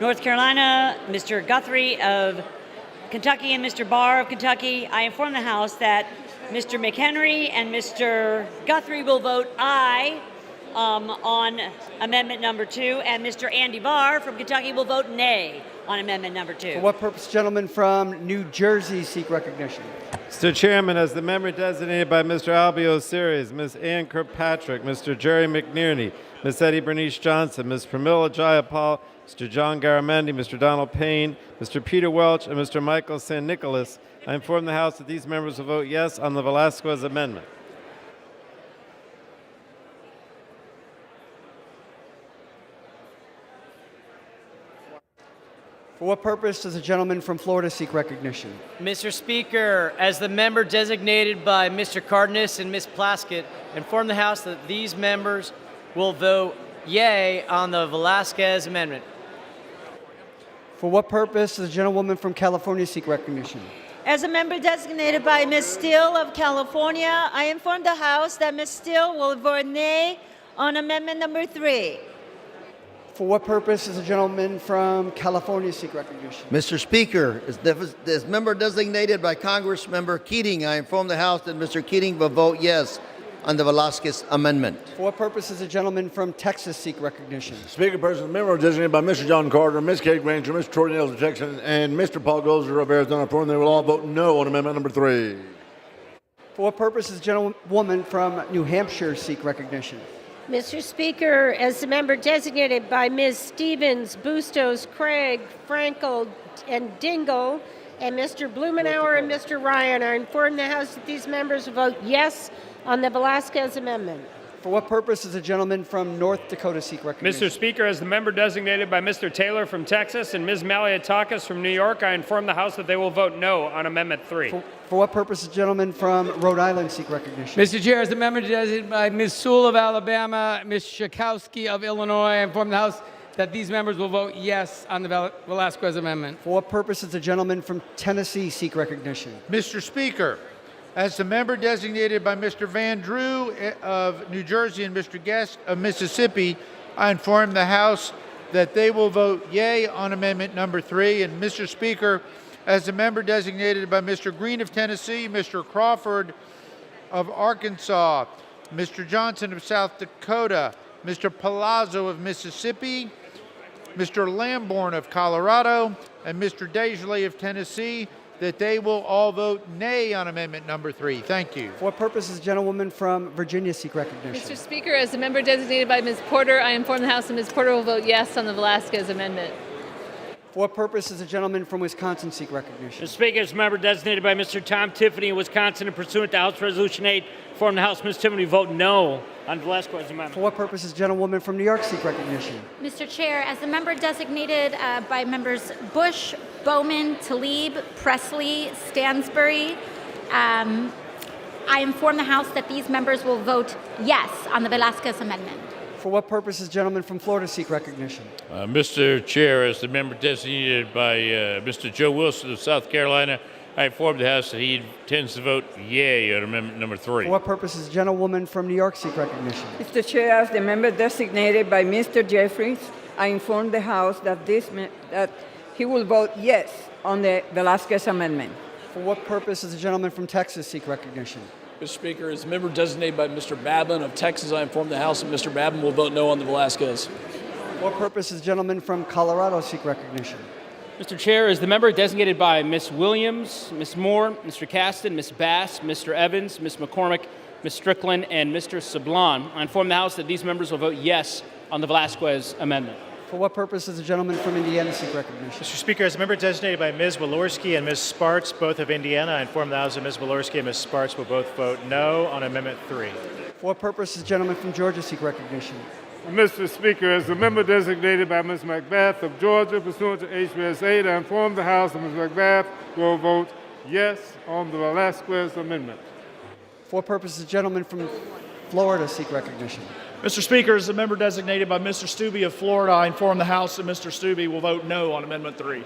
North Carolina, Mr. Guthrie of Kentucky, and Mr. Barr of Kentucky, I inform the House that Mr. McHenry and Mr. Guthrie will vote aye on Amendment Number 2, and Mr. Andy Barr from Kentucky will vote nay on Amendment Number 2. For what purpose, gentlemen from New Jersey seek recognition? Mr. Chairman, as the member designated by Mr. Albio Series, Ms. Ann Kirkpatrick, Mr. Jerry McNerney, Ms. Eddie Bernice Johnson, Ms. Pramila Jayapal, Mr. John Garamendi, Mr. Donald Payne, Mr. Peter Welch, and Mr. Michael San Nicolas, I inform the House that these members will vote yes on the Velasquez amendment. For what purpose does the gentleman from Florida seek recognition? Mr. Speaker, as the member designated by Mr. Cardenas and Ms. Plaskett, inform the House that these members will vote yea on the Velasquez amendment. For what purpose does the gentlewoman from California seek recognition? As a member designated by Ms. Steele of California, I inform the House that Ms. Steele will vote nay on Amendment Number 3. For what purpose does the gentleman from California seek recognition? Mr. Speaker, as member designated by Congressmember Keating, I inform the House that Mr. Keating will vote yes on the Velasquez amendment. For what purpose does the gentleman from Texas seek recognition? Speaker, President, member designated by Mr. John Carter, Ms. Kate Granger, Mr. Troy Nails of Texas, and Mr. Paul Gozer of Arizona, they will all vote no on amendment number 3. For what purpose does the gentlewoman from New Hampshire seek recognition? Mr. Speaker, as the member designated by Ms. Stevens, Bustos, Craig, Frankel, and Dingle, and Mr. Blumenauer and Mr. Ryan, I inform the House that these members will vote yes on the Velasquez amendment. For what purpose does the gentleman from North Dakota seek recognition? Mr. Speaker, as the member designated by Mr. Taylor from Texas and Ms. Maliatakis from New York, I inform the House that they will vote no on Amendment 3. For what purpose does the gentleman from Rhode Island seek recognition? Mr. Chair, as the member designated by Ms. Sewell of Alabama, Ms. Schakowsky of Illinois, I inform the House that these members will vote yes on the Velasquez amendment. For what purpose does the gentleman from Tennessee seek recognition? Mr. Speaker, as the member designated by Mr. Van Drew of New Jersey and Mr. Guest of Mississippi, I inform the House that they will vote yea on amendment number 3. And Mr. Speaker, as the member designated by Mr. Green of Tennessee, Mr. Crawford of Arkansas, Mr. Johnson of South Dakota, Mr. Palazzo of Mississippi, Mr. Lamborn of Colorado, and Mr. Daisley of Tennessee, that they will all vote nay on amendment number 3. Thank you. For what purpose does the gentlewoman from Virginia seek recognition? Mr. Speaker, as the member designated by Ms. Porter, I inform the House that Ms. Porter will vote yes on the Velasquez amendment. For what purpose does the gentleman from Wisconsin seek recognition? Mr. Speaker, as a member designated by Mr. Tom Tiffany of Wisconsin and pursuant to House Resolution 8, inform the House Ms. Tiffany vote no on the Velasquez amendment. For what purpose does the gentlewoman from New York seek recognition? Mr. Chair, as the member designated by members Bush, Bowman, Tlaib, Presley, Stansbury, I inform the House that these members will vote yes on the Velasquez amendment. For what purpose does the gentleman from Florida seek recognition? Mr. Chair, as the member designated by Mr. Joe Wilson of South Carolina, I inform the House that he intends to vote yea on amendment number 3. For what purpose does the gentlewoman from New York seek recognition? Mr. Chair, as the member designated by Mr. Jeffries, I inform the House that that he will vote yes on the Velasquez amendment. For what purpose does the gentleman from Texas seek recognition? Mr. Speaker, as a member designated by Mr. Babin of Texas, I inform the House that Mr. Babin will vote no on the Velasquez. For what purpose does the gentleman from Colorado seek recognition? Mr. Chair, as the member designated by Ms. Williams, Ms. Moore, Mr. Caston, Ms. Bass, Mr. Evans, Ms. McCormick, Ms. Strickland, and Mr. Sablon, I inform the House that these members will vote yes on the Velasquez amendment. For what purpose does the gentleman from Indiana seek recognition? Mr. Speaker, as a member designated by Ms. Walorski and Ms. Sparts, both of Indiana, I inform the House that Ms. Walorski and Ms. Sparts will both vote no on Amendment 3. For what purpose does the gentleman from Georgia seek recognition? Mr. Speaker, as a member designated by Ms. McBath of Georgia, pursuant to HBS 8, I inform the House that Ms. McBath will vote yes on the Velasquez amendment. For what purpose does the gentleman from Florida seek recognition? Mr. Speaker, as a member designated by Mr. Stubbe of Florida, I inform the House that Mr. Stubbe will vote no on Amendment 3.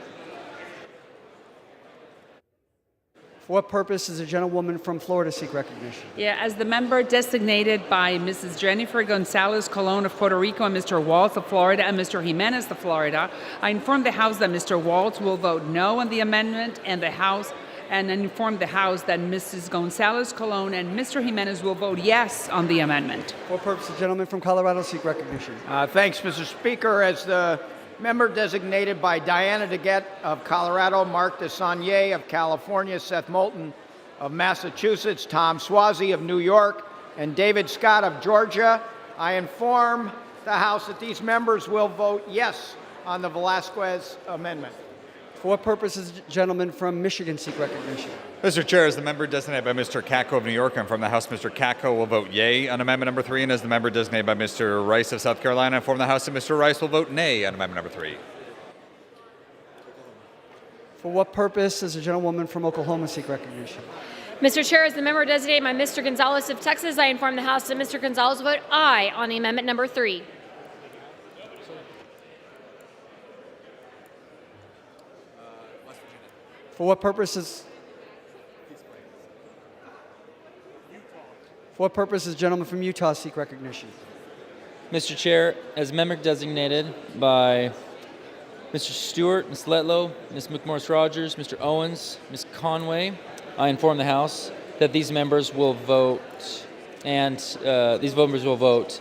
For what purpose does the gentlewoman from Florida seek recognition? Yeah, as the member designated by Mrs. Jennifer Gonzalez Colon of Puerto Rico and Mr. Waltz of Florida and Mr. Jimenez of Florida, I inform the House that Mr. Waltz will vote no on the amendment and inform the House that Mrs. Gonzalez Colon and Mr. Jimenez will vote yes on the amendment. For what purpose does the gentleman from Colorado seek recognition? Thanks, Mr. Speaker. As the member designated by Diana DeGette of Colorado, Mark DeSaulnier of California, Seth Moulton of Massachusetts, Tom Swazi of New York, and David Scott of Georgia, I inform the House that these members will vote yes on the Velasquez amendment. For what purpose does the gentleman from Michigan seek recognition? Mr. Chair, as the member designated by Mr. Katko of New York, and from the House, Mr. Katko will vote yea on amendment number 3, and as the member designated by Mr. Rice of South Carolina, and from the House, Mr. Rice will vote nay on amendment number 3. For what purpose does the gentlewoman from Oklahoma seek recognition? Mr. Chair, as the member designated by Mr. Gonzalez of Texas, I inform the House that Mr. Gonzalez will vote aye on the amendment number 3. For what purpose does the gentleman from Utah seek recognition? Mr. Chair, as a member designated by Mr. Stewart, Ms. Letlow, Ms. McMorris Rogers, Mr. Owens, Ms. Conway, I inform the House that these members will vote, and these members will vote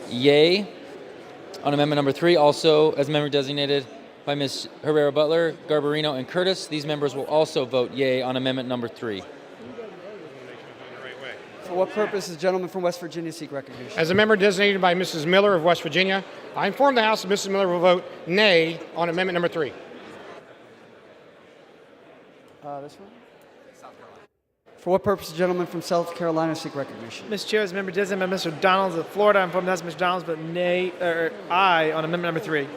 yay on amendment number 3. Also, as a member designated by Ms. Herrera Butler, Garbarino, and Curtis, these members will also vote yay on amendment number 3. For what purpose does the gentleman from West Virginia seek recognition? As a member designated by Mrs. Miller of West Virginia, I inform the House that Mrs. Miller will vote nay on amendment number 3. This one? For what purpose does the gentleman from South Carolina seek recognition? Mr. Chair, as a member designated by Mr. Donalds of Florida, I inform the House Mr. Donalds vote nay or aye on amendment number 3.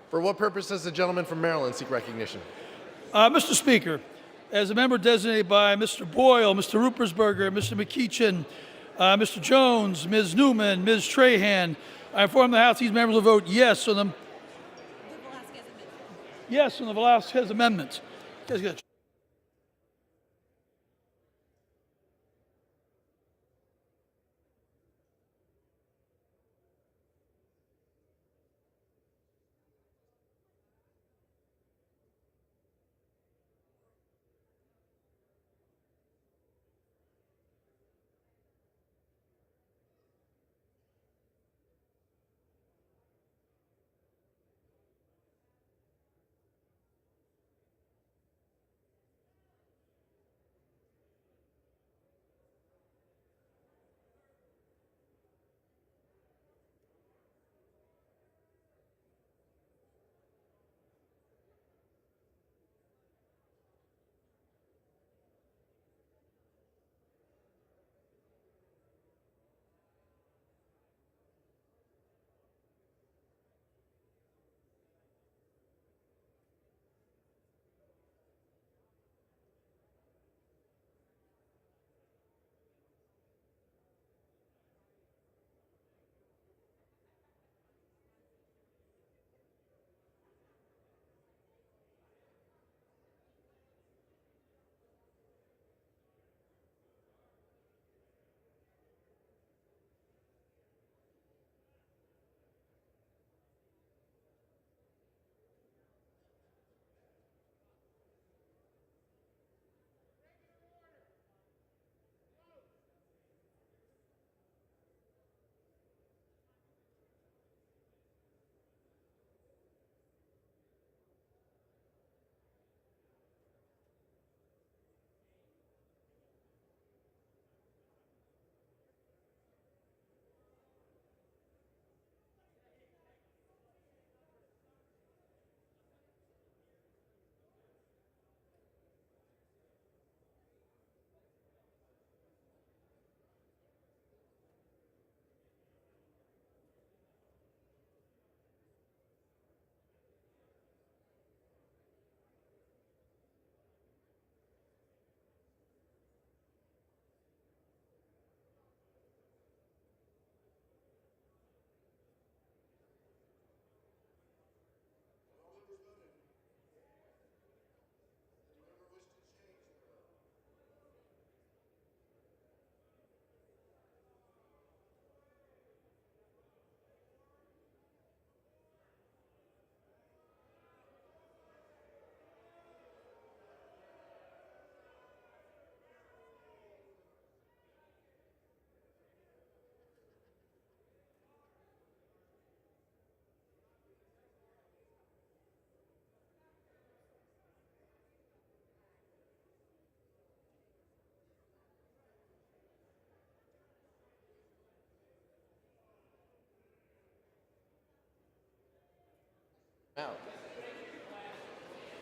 For what purpose does the gentleman from Maryland seek recognition? Mr. Speaker, as a member designated by Mr. Boyle, Mr. Ruppersberger, Mr. McEachin, Mr. Jones, Ms. Newman, Ms. Trahan, I inform the House these members will vote yes on the Velasquez amendment. You guys got it.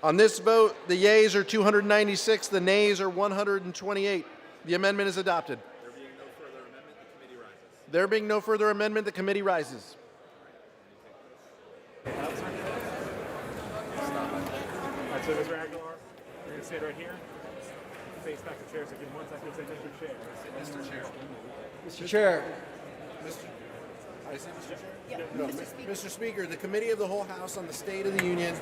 On this vote, the yeas are 296, the nays are 128. The amendment is adopted. There being no further amendment, the committee rises. That's it, Mr. Aguilar. You're going to sit right here. Face back to chair. So give me 1 second to say Mr. Chair. Mr. Chair. Mr. Chair. I say Mr. Chair? No, Mr. Speaker, the Committee of the Whole House on the State of the Union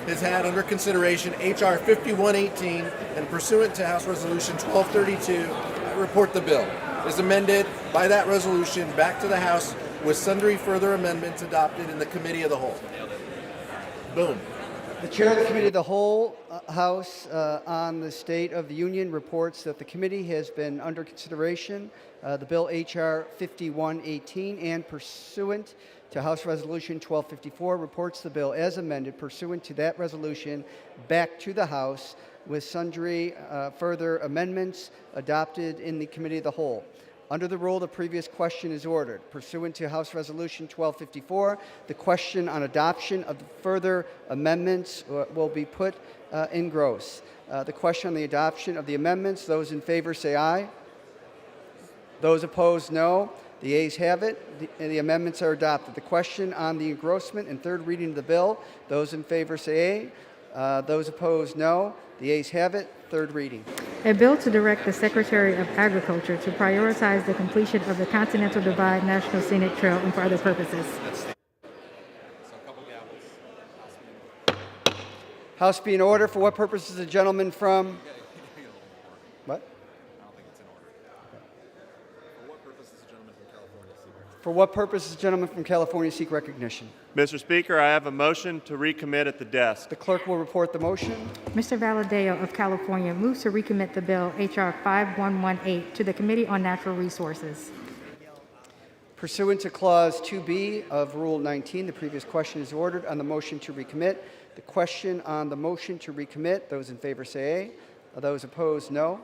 has had under consideration H.R. 5118 and pursuant to House Resolution 1232, I report the bill is amended by that resolution back to the House with sundry further amendments adopted in the Committee of the Whole. Boom. The Chair of the Committee of the Whole House on the State of the Union reports that the committee has been under consideration the bill H.R. 5118 and pursuant to House Resolution 1254 reports the bill as amended pursuant to that resolution back to the House with sundry further amendments adopted in the Committee of the Whole. Under the rule, the previous question is ordered. Pursuant to House Resolution 1254, the question on adoption of the further amendments will be put in gross. The question on the adoption of the amendments, those in favor say aye. Those opposed, no. The ayes have it. The amendments are adopted. The question on the engrossment and third reading of the bill, those in favor say aye. Those opposed, no. The ayes have it. Third reading. A bill to direct the Secretary of Agriculture to prioritize the completion of the Continental Divide National Scenic Trail and for other purposes. House be in order. For what purpose is the gentleman from? What? For what purpose does the gentleman from California seek recognition? Mr. Speaker, I have a motion to recommit at the desk. The clerk will report the motion. Mr. Valadeo of California moves to recommit the bill H.R. 5118 to the Committee on Natural Resources. Pursuant to Clause 2B of Rule 19, the previous question is ordered on the motion to recommit. The question on the motion to recommit, those in favor say aye. Those opposed, no.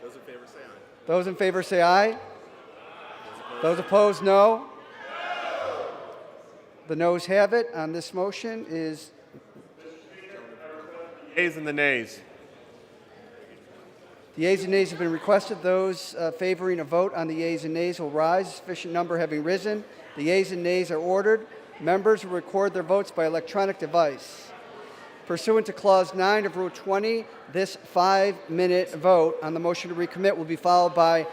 Those in favor say aye. Those in favor say aye. Those opposed, no. The noes have it. On this motion is Yeas and the nays. the yeas and nays have been requested. Those favoring a vote on the yeas and nays will rise. A sufficient number having risen. The yeas and nays are ordered. Members will record their votes by electronic device. Pursuant to Clause 9 of Rule 20, this 5-minute vote on the motion to recommit will be followed by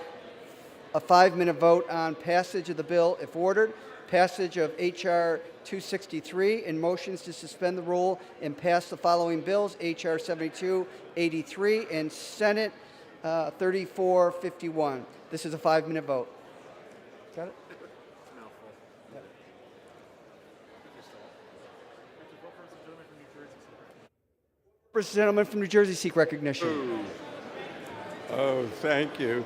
a 5-minute vote on passage of the bill if ordered, passage of H.R. 263, and motions to suspend the rule and pass the following bills, H.R. 7283 and Senate 3451. This is a 5-minute vote. Got it? Yep. First gentleman from New Jersey seek recognition. Oh, thank you.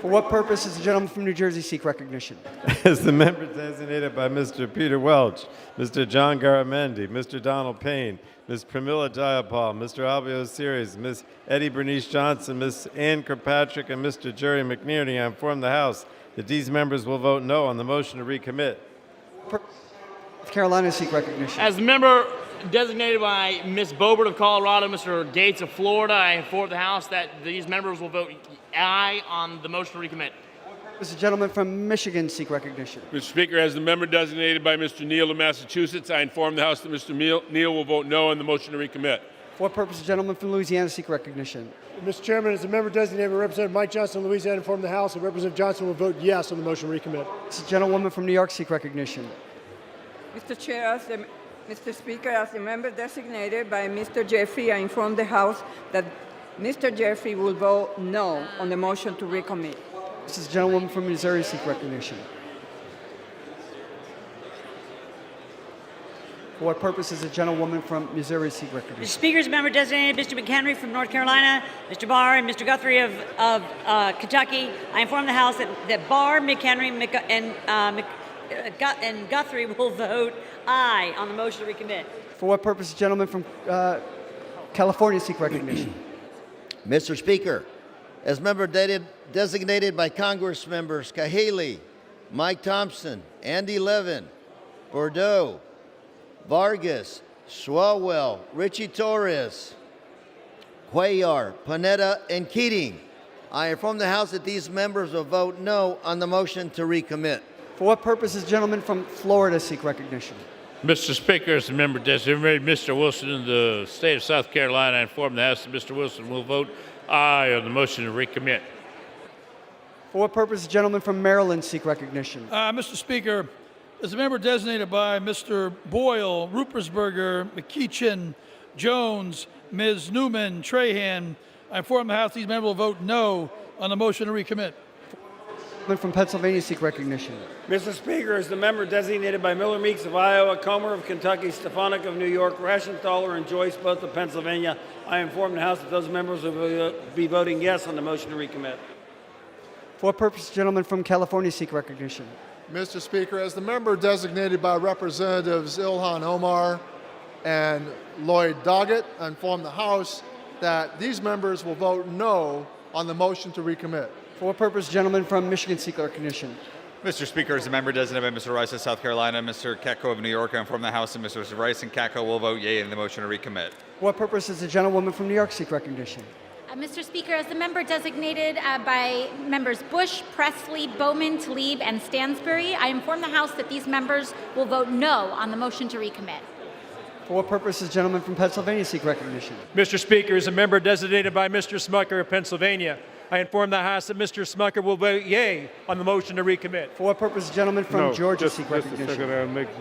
For what purpose does the gentleman from New Jersey seek recognition? As the member designated by Mr. Peter Welch, Mr. John Garamendi, Mr. Donald Payne, Ms. Pramila Jayapal, Mr. Alvio Series, Ms. Eddie Bernice Johnson, Ms. Ann Kirkpatrick, and Mr. Jerry McNerney, I inform the House that these members will vote no on the motion to recommit. Carolina seek recognition. As the member designated by Ms. Bobert of Colorado, Mr. Gates of Florida, I inform the House that these members will vote aye on the motion to recommit. Does the gentleman from Michigan seek recognition? Mr. Speaker, as the member designated by Mr. Neal of Massachusetts, I inform the House that Mr. Neal will vote no on the motion to recommit. For what purpose does the gentleman from Louisiana seek recognition? Mr. Chairman, as the member designated by Representative Mike Johnson of Louisiana, inform the House that Representative Johnson will vote yes on the motion to recommit. Does the gentlewoman from New York seek recognition? Mr. Chair, Mr. Speaker, as the member designated by Mr. Jeffrey, I inform the House that Mr. Jeffrey will vote no on the motion to recommit. This is the gentlewoman from Missouri seek recognition. For what purpose does the gentlewoman from Missouri seek recognition? Mr. Speaker, member designated Mr. McHenry from North Carolina, Mr. Barr, and Mr. Guthrie of Kentucky. I inform the House that Barr, McHenry, and Guthrie will vote aye on the motion to recommit. For what purpose does the gentleman from California seek recognition? Mr. Speaker, as member designated by Congress members Cahaley, Mike Thompson, Andy Levin, Bordeaux, Vargas, Swalwell, Richie Torres, Cuellar, Panetta, and Keating. I inform the House that these members will vote no on the motion to recommit. For what purposes, gentlemen from Florida seek recognition? Mr. Speaker, as a member designated Mr. Wilson in the state of South Carolina, I inform the House that Mr. Wilson will vote aye on the motion to recommit. For what purposes, gentlemen from Maryland seek recognition? Mr. Speaker, as a member designated by Mr. Boyle, Ruppersberger, McKeechin, Jones, Ms. Newman, Trahan, I inform the House these members will vote no on the motion to recommit. Gentlemen from Pennsylvania seek recognition. Mr. Speaker, as the member designated by Miller Meeks of Iowa, Comer of Kentucky, Stefanik of New York, Raschenthaler, and Joyce both of Pennsylvania, I inform the House that those members will be voting yes on the motion to recommit. For what purpose, gentlemen from California seek recognition? Mr. Speaker, as the member designated by Representatives Ilhan Omar and Lloyd Doggett, I inform the House that these members will vote no on the motion to recommit. For what purpose, gentlemen from Michigan seek recognition? Mr. Speaker, as a member designated by Mr. Rice of South Carolina, Mr. Katko of New York, I inform the House that Mr. Rice and Katko will vote yea on the motion to recommit. For what purpose does the gentlewoman from New York seek recognition? Mr. Speaker, as the member designated by members Bush, Presley, Bowman, Tlaib, and Stansbury, I inform the House that these members will vote no on the motion to recommit. For what purpose does gentlemen from Pennsylvania seek recognition? Mr. Speaker, as a member designated by Mr. Smucker of Pennsylvania, I inform the House that Mr. Smucker will vote yea on the motion to recommit. For what purpose, gentlemen from Georgia seek Just a recognition? second,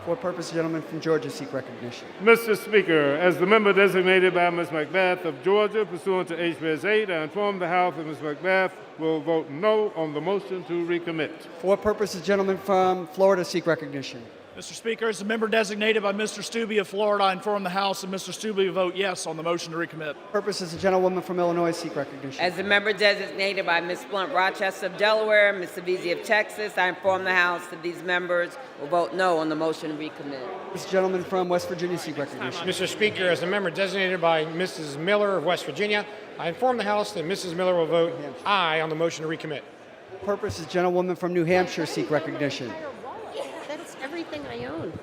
For what purpose, gentlemen from Georgia seek recognition? Mr. Speaker, as the member designated by Ms. Macbeth of Georgia, pursuant to HBS 8, I inform the House that Ms. Macbeth will vote no on the motion to recommit. For what purpose, gentlemen from Florida seek recognition? Mr. Speaker, as a member designated by Mr. Stubbe of Florida, I inform the House that Mr. Stubbe will vote yes on the motion to recommit. Purpose is the gentlewoman from Illinois seek recognition. As a member designated by Ms. Blunt Rochester of Delaware, Ms. Savizzi of Texas, I inform the House that these members will vote no on the motion to recommit. This gentleman from West Virginia seek recognition. Mr. Speaker, as a member designated by Mrs. Miller of West Virginia, I inform the House that Mrs. Miller will vote aye on the motion to recommit. Purpose is gentlewoman from New Hampshire seek recognition. That's everything I own.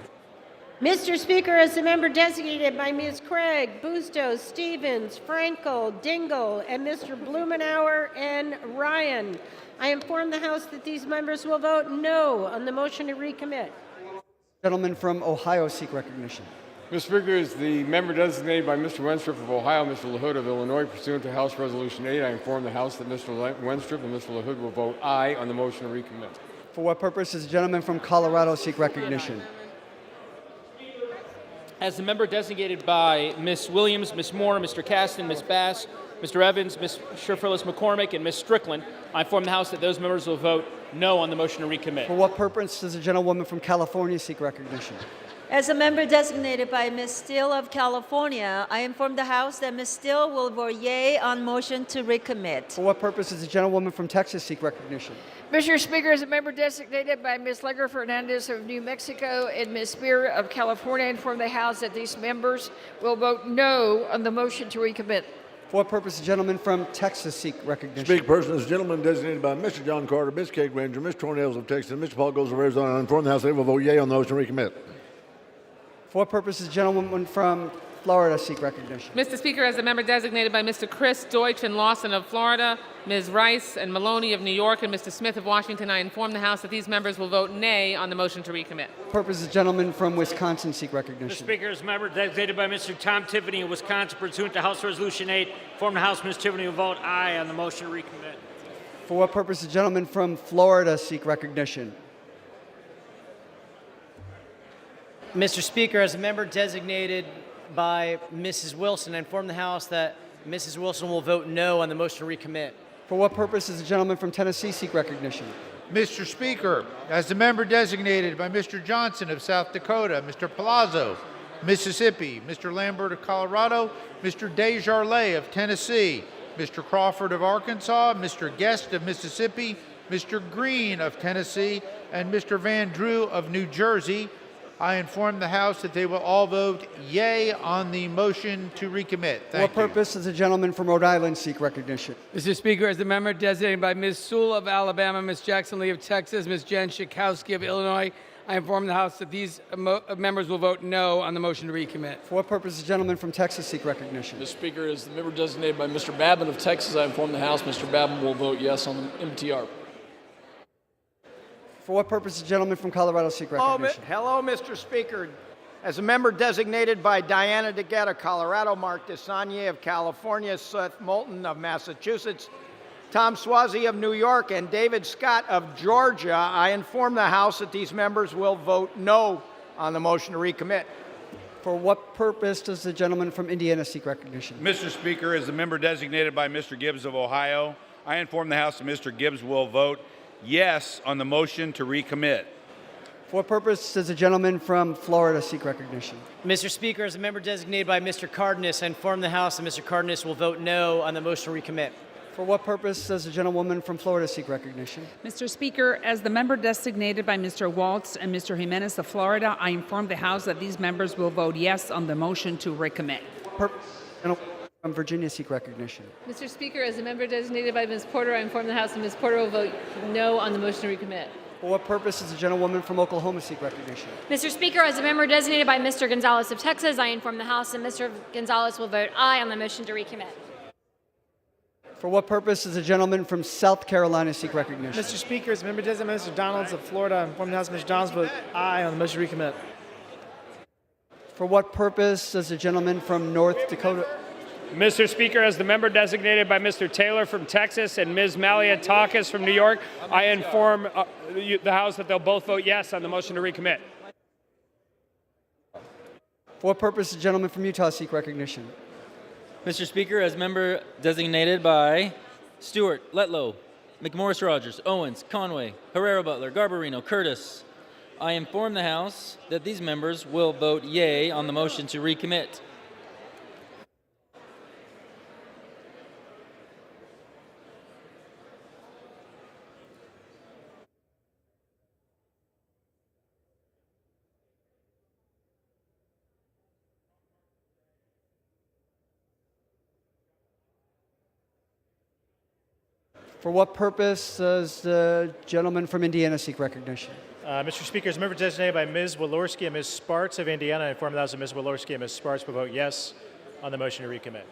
Mr. Speaker, as a member designated by Ms. Craig, Bustos, Stevens, Frankel, Dingle, and Mr. Blumenauer and Ryan, I inform the House that these members will vote no on the motion to recommit. Gentleman from Ohio seek recognition. Mr. Speaker, as the member designated by Mr. Wenstrup of Ohio, Mr. LaHood of Illinois, pursuant to House Resolution 8, I inform the House that Mr. Wenstrup and Mr. LaHood will vote aye on the motion to recommit. For what purpose does the gentleman from Colorado seek recognition? As the member designated by Ms. Williams, Ms. Moore, Mr. Caston, Ms. Bass, Mr. Evans, Ms. Sherfurlis McCormick, and Ms. Strickland, I inform the House that those members will vote no on the motion to recommit. For what purpose does the gentlewoman from California seek recognition? As a member designated by Ms. Steele of California, I inform the House that Ms. Steele will vote yea on motion to recommit. For what purpose does the gentlewoman from Texas seek recognition? Mr. Speaker, as a member designated by Ms. Legger Fernandez of New Mexico and Ms. Spear of California, I inform the House that these members will vote no on the motion to recommit. For what purpose does the gentleman from Texas seek recognition? Speak person, as gentleman designated by Mr. John Carter, Ms. Kate Granger, Ms. Tornails of Texas, and Mr. Paul Goes of Arizona, I inform the House they will vote yea on the motion to recommit. For what purpose does the gentlewoman from Florida seek recognition? Mr. Speaker, as a member designated by Mr. Chris Deutsch and Lawson of Florida, Ms. Rice and Maloney of New York, and Mr. Smith of Washington, I inform the House that these members will vote nay on the motion to recommit. Purpose does the gentleman from Wisconsin seek Mr. recognition? Speaker, as a member designated by Mr. Tom Tiffany of Wisconsin, pursuant to House Resolution 8, inform the House Ms. Tiffany will vote aye on the motion to recommit. For what purpose does the gentleman from Florida seek recognition? Mr. Speaker, as a member designated by Mrs. Wilson, I inform the House that Mrs. Wilson will vote no on the motion to recommit. For what purpose does the gentleman from Tennessee seek recognition? Mr. Speaker, as the member designated by Mr. Johnson of South Dakota, Mr. Palazzo, Mississippi, Mr. Lambert of Colorado, Mr. Desjardins of Tennessee, Mr. Crawford of Arkansas, Mr. Guest of Mississippi, Mr. Green of Tennessee, and Mr. Van Drew of New Jersey, I inform the House that they will all vote yea on the motion to recommit. For Thank what you. purpose does the gentleman from Rhode Island seek recognition? Mr. Speaker, as the member designated by Ms. Sewell of Alabama, Ms. Jackson Lee of Texas, Ms. Jen Schakowsky of Illinois, I inform the House that these members will vote no on the motion to recommit. For what purpose does the gentleman from Texas seek recognition? Mr. Speaker, as the member designated by Mr. Babin of Texas, I inform the House Mr. Babin will vote yes on the MTR. For what purpose does the gentleman from Colorado seek recognition? Hello, Mr. Speaker. As a member designated by Diana DeGette of Colorado, Mark DeSagne of California, Seth Moulton of Massachusetts, Tom Swazi of New York, and David Scott of Georgia, I inform the House that these members will vote no on the motion to recommit. For what purpose does the gentleman from Indiana seek recognition? Mr. Speaker, as the member designated by Mr. Gibbs of Ohio, I inform the House that Mr. Gibbs will vote yes on the motion to recommit. For what purpose does the gentleman from Florida seek recognition? Mr. Speaker, as a member designated by Mr. Cardenas, I inform the House that Mr. Cardenas will vote no on the motion to recommit. For what purpose does the gentlewoman from Florida seek recognition? Mr. Speaker, as the member designated by Mr. Waltz and Mr. Jimenez of Florida, I inform the House that these members will vote yes on the motion to recommit. From Virginia seek recognition. Mr. Speaker, as a member designated by Ms. Porter, I inform the House that Ms. Porter will vote no on the motion to recommit. For what purpose does the gentlewoman from Oklahoma seek recognition? Mr. Speaker, as a member designated by Mr. Gonzalez of Texas, I inform the House that Mr. Gonzalez will vote aye on the motion to recommit. For what purpose does the gentleman from South Carolina seek recognition? Mr. Speaker, as a member designated by Mr. Donalds of Florida, I inform the House that Mr. Donalds will vote aye on the motion to recommit. For what purpose does the gentleman from North Dakota... Mr. Speaker, as the member designated by Mr. Taylor from Texas and Ms. Maliatakis from New York, I inform the House that they'll both vote yes on the motion to recommit. For what purpose does the gentleman from Utah seek recognition? Mr. Speaker, as member designated by Stewart, Letlow, McMorris Rogers, Owens, Conway, Herrera Butler, Garbarino, Curtis, I inform the House that these members will vote yea on the motion to recommit. For what purpose does the gentleman from Indiana seek recognition? Mr. Speaker, as member designated by Ms. Walorski and Ms. Sparks of Indiana, I inform the House that Ms. Walorski and Ms. Sparks will vote yes on the motion to recommit.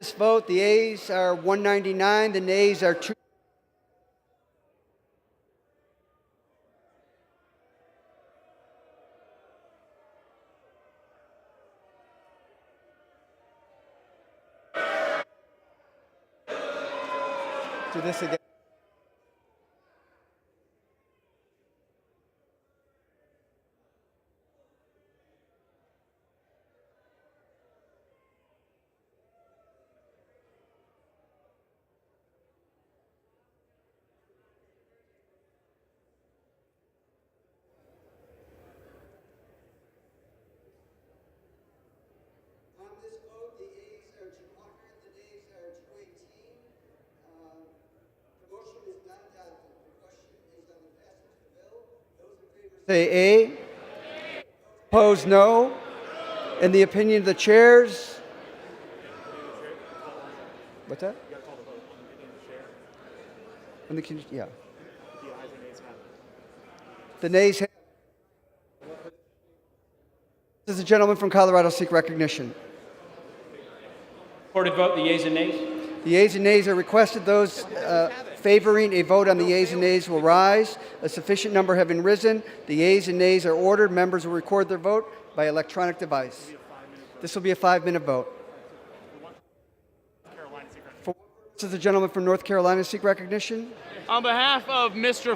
This vote, the ayes are 199, the nays are 2. Do this again. On this vote, the ayes are 200, the nays are 218. The motion is not adopted. The question is on the passage of the bill. Those in favor say aye. Opposed, no. In the opinion of the chairs. What's that? And yeah. The nays have. Does the gentleman from Colorado seek recognition? Recorded vote, the yeas and nays. The yeas and nays are requested. Those favoring a vote on the yeas and nays will rise. A sufficient number having risen, the yeas and nays are ordered. Members will record their vote by electronic device. This will be a 5-minute vote. Does the gentleman from North Carolina seek recognition? On behalf of Mr.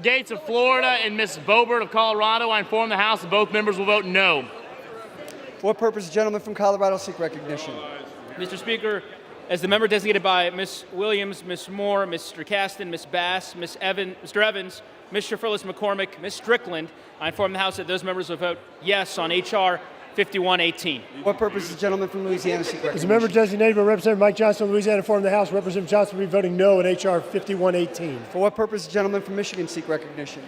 Gates of Florida and Ms. Boebert of Colorado, I inform the House that both members will vote no. For what purpose the gentleman from Colorado seek recognition? Mr. Speaker, as the member designated by Ms. Williams, Ms. Moore, Mr. Caston, Ms. Bass, Mr. Evans, Ms. Shifrillis McCormick, Ms. Strickland, I inform the House that those members will vote yes on H.R. 5118. What purpose does the gentleman from Louisiana seek recognition? As a member designated by Representative Mike Johnson of Louisiana, inform the House Representative Johnson will be voting no on H.R. 5118. For what purpose does the gentleman from Michigan seek recognition?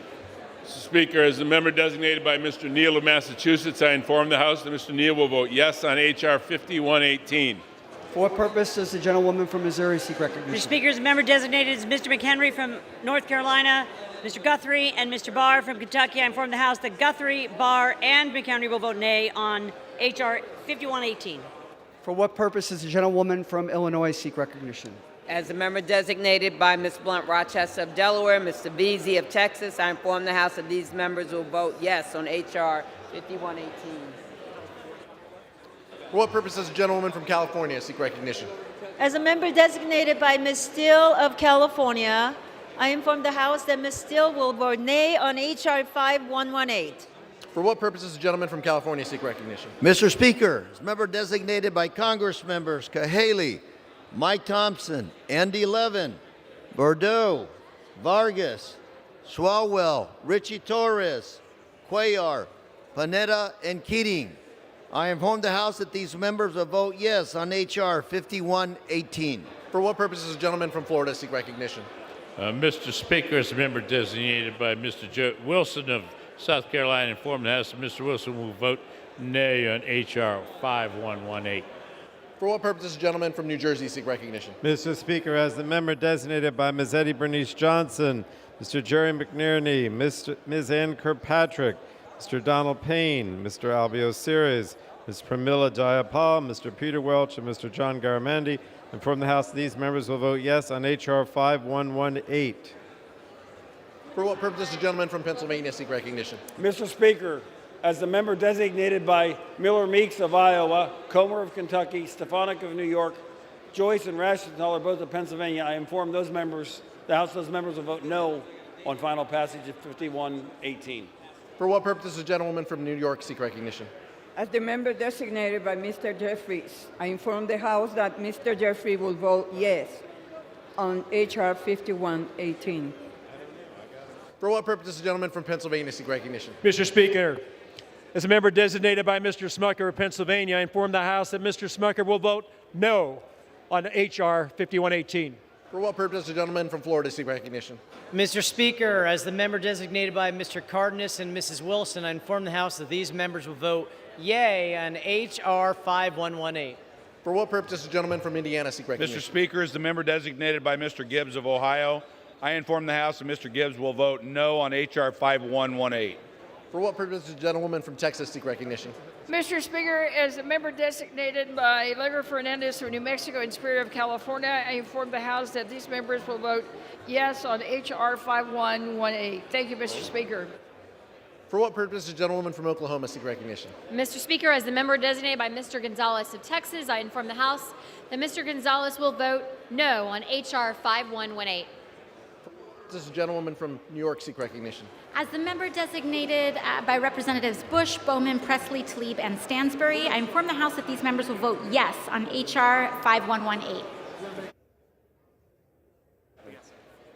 Mr. Speaker, as the member designated by Mr. Neal of Massachusetts, I inform the House that Mr. Neal will vote yes on H.R. 5118. For what purpose does the gentlewoman from Missouri seek recognition? Mr. Speaker, as a member designated is Mr. McHenry from North Carolina, Mr. Guthrie, and Mr. Barr from Kentucky. I inform the House that Guthrie, Barr, and McHenry will vote nay on H.R. 5118. For what purpose does the gentlewoman from Illinois seek recognition? As a member designated by Ms. Blunt Rochester of Delaware, Mr. Veazey of Texas, I inform the House that these members will vote yes on H.R. 5118. For what purpose does the gentlewoman from California seek recognition? As a member designated by Ms. Steele of California, I inform the House that Ms. Steele will vote nay on H.R. 5118. For what purpose does the gentleman from California seek recognition? Mr. Speaker, as member designated by Congress members Cahaley, Mike Thompson, Andy Levin, Bordeaux, Vargas, Swalwell, Richie Torres, Cuellar, Panetta, and Keating. I inform the House that these members will vote yes on H.R. 5118. For what purpose does the gentleman from Florida seek recognition? Mr. Speaker, as a member designated by Mr. Wilson of South Carolina, inform the House that Mr. Wilson will vote nay on H.R. 5118. For what purpose does the gentleman from New Jersey seek recognition? Mr. Speaker, as the member designated by Ms. Eddie Bernice Johnson, Mr. Jerry McNerney, Ms. Ann Kirkpatrick, Mr. Donald Payne, Mr. Albio Ceres, Ms. Pramila Jayapal, Mr. Peter Welch, and Mr. John Garamendi, inform the House that these members will vote yes on H.R. 5118. For what purpose does the gentleman from Pennsylvania seek recognition? Mr. Speaker, as the member designated by Miller Meeks of Iowa, Comer of Kentucky, Stefanik of New York, Joyce and Rashenthal are both of Pennsylvania, I inform those members, the House of those members will vote no on final passage of 5118. For what purpose does the gentlewoman from New York seek recognition? As the member designated by Mr. Jeffries, I inform the House that Mr. Jeffries will vote yes on H.R. 5118. For what purpose does the gentleman from Pennsylvania seek recognition? Mr. Speaker, as a member designated by Mr. Smucker of Pennsylvania, I inform the House that Mr. Smucker will vote no on H.R. 5118. For what purpose does the gentleman from Florida seek recognition? Mr. Speaker, as the member designated by Mr. Cardenas and Mrs. Wilson, I inform the House that these members will vote yay on H.R. 5118. For what purpose does the gentleman from Indiana seek recognition? Mr. Speaker, as the member designated by Mr. Gibbs of Ohio, I inform the House that Mr. Gibbs will vote no on H.R. 5118. For what purpose does the gentlewoman from Texas seek recognition? Mr. Speaker, as a member designated by Leger Fernandez from New Mexico and Superior of California, I inform the House that these members will vote yes on H.R. 5118. Thank you, Mr. Speaker. For what purpose does the gentlewoman from Oklahoma seek recognition? Mr. Speaker, as the member designated by Mr. Gonzalez of Texas, I inform the House that Mr. Gonzalez will vote no on H.R. 5118. Does the gentlewoman from New York seek recognition? As the member designated by Representatives Bush, Bowman, Presley, Tlaib, and Stansbury, I inform the House that these members will vote yes on H.R. 5118.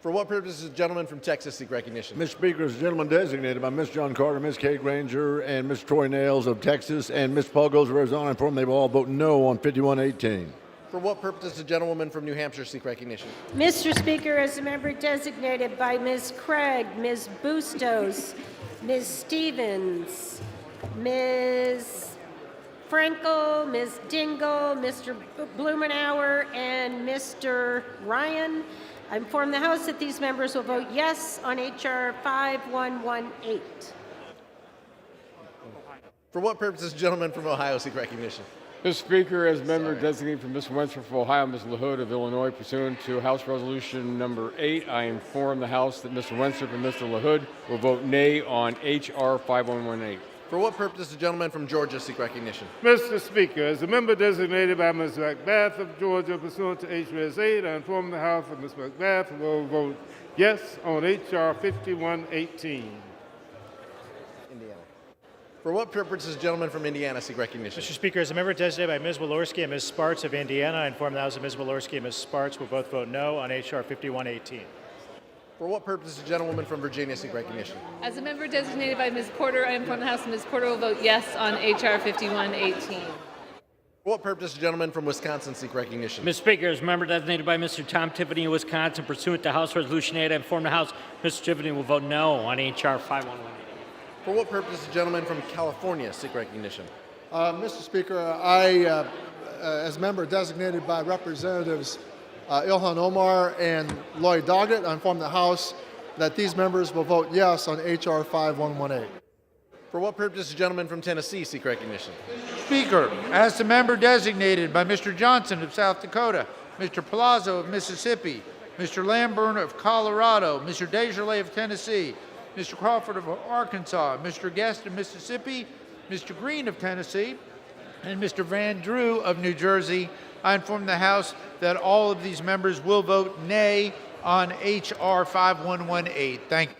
For what purpose does the gentleman from Texas seek recognition? Mr. Speaker, as the gentleman designated by Ms. John Carter, Ms. Kay Granger, and Mr. Troy Nails of Texas, and Ms. Paul Goes of Arizona, I inform they will all vote no on 5118. For what purpose does the gentlewoman from New Hampshire seek recognition? Mr. Speaker, as a member designated by Ms. Craig, Ms. Bustos, Ms. Stevens, Ms. Frankel, Ms. Dingle, Mr. Blumenauer, and Mr. Ryan, I inform the House that these members will vote yes on H.R. 5118. For what purpose does the gentleman from Ohio seek recognition? Mr. Speaker, as member designated for Ms. Wentworth of Ohio, Ms. LaHood of Illinois, pursuant to House Resolution number 8, I inform the House that Mr. Wentworth and Mr. LaHood will vote nay on H.R. 5118. For what purpose does the gentleman from Georgia seek recognition? Mr. Speaker, as a member designated by Ms. Macbeth of Georgia pursuant to H.R.S. 8, I inform the House that Ms. Macbeth will vote yes on H.R. 5118. Indiana. For what purpose does the gentleman from Indiana seek recognition? Mr. Speaker, as a member designated by Ms. Walorski and Ms. Sparts of Indiana, I inform the House that Ms. Walorski and Ms. Sparts will both vote no on H.R. 5118. For what purpose does the gentlewoman from Virginia seek recognition? As a member designated by Ms. Porter, I inform the House that Ms. Porter will vote yes on H.R. 5118. For what purpose does the gentleman from Wisconsin seek recognition? Mr. Speaker, as a member designated by Mr. Tom Tiffany of Wisconsin, pursuant to House Resolution 8, I inform the House Mr. Tiffany will vote no on H.R. 5118. For what purpose does the gentleman from California seek recognition? Mr. Speaker, I, as member designated by Representatives Ilhan Omar and Lloyd Doggett, I inform the House that these members will vote yes on H.R. 5118. For what purpose does the gentleman from Tennessee seek recognition? Speaker, as the member designated by Mr. Johnson of South Dakota, Mr. Palazzo of Mississippi, Mr. Lamburn of Colorado, Mr. Desjardins of Tennessee, Mr. Crawford of Arkansas, Mr. Guest of Mississippi, Mr. Green of Tennessee, and Mr. Van Drew of New Jersey, I inform the House that all of these members will vote nay on H.R. 5118. Thank you.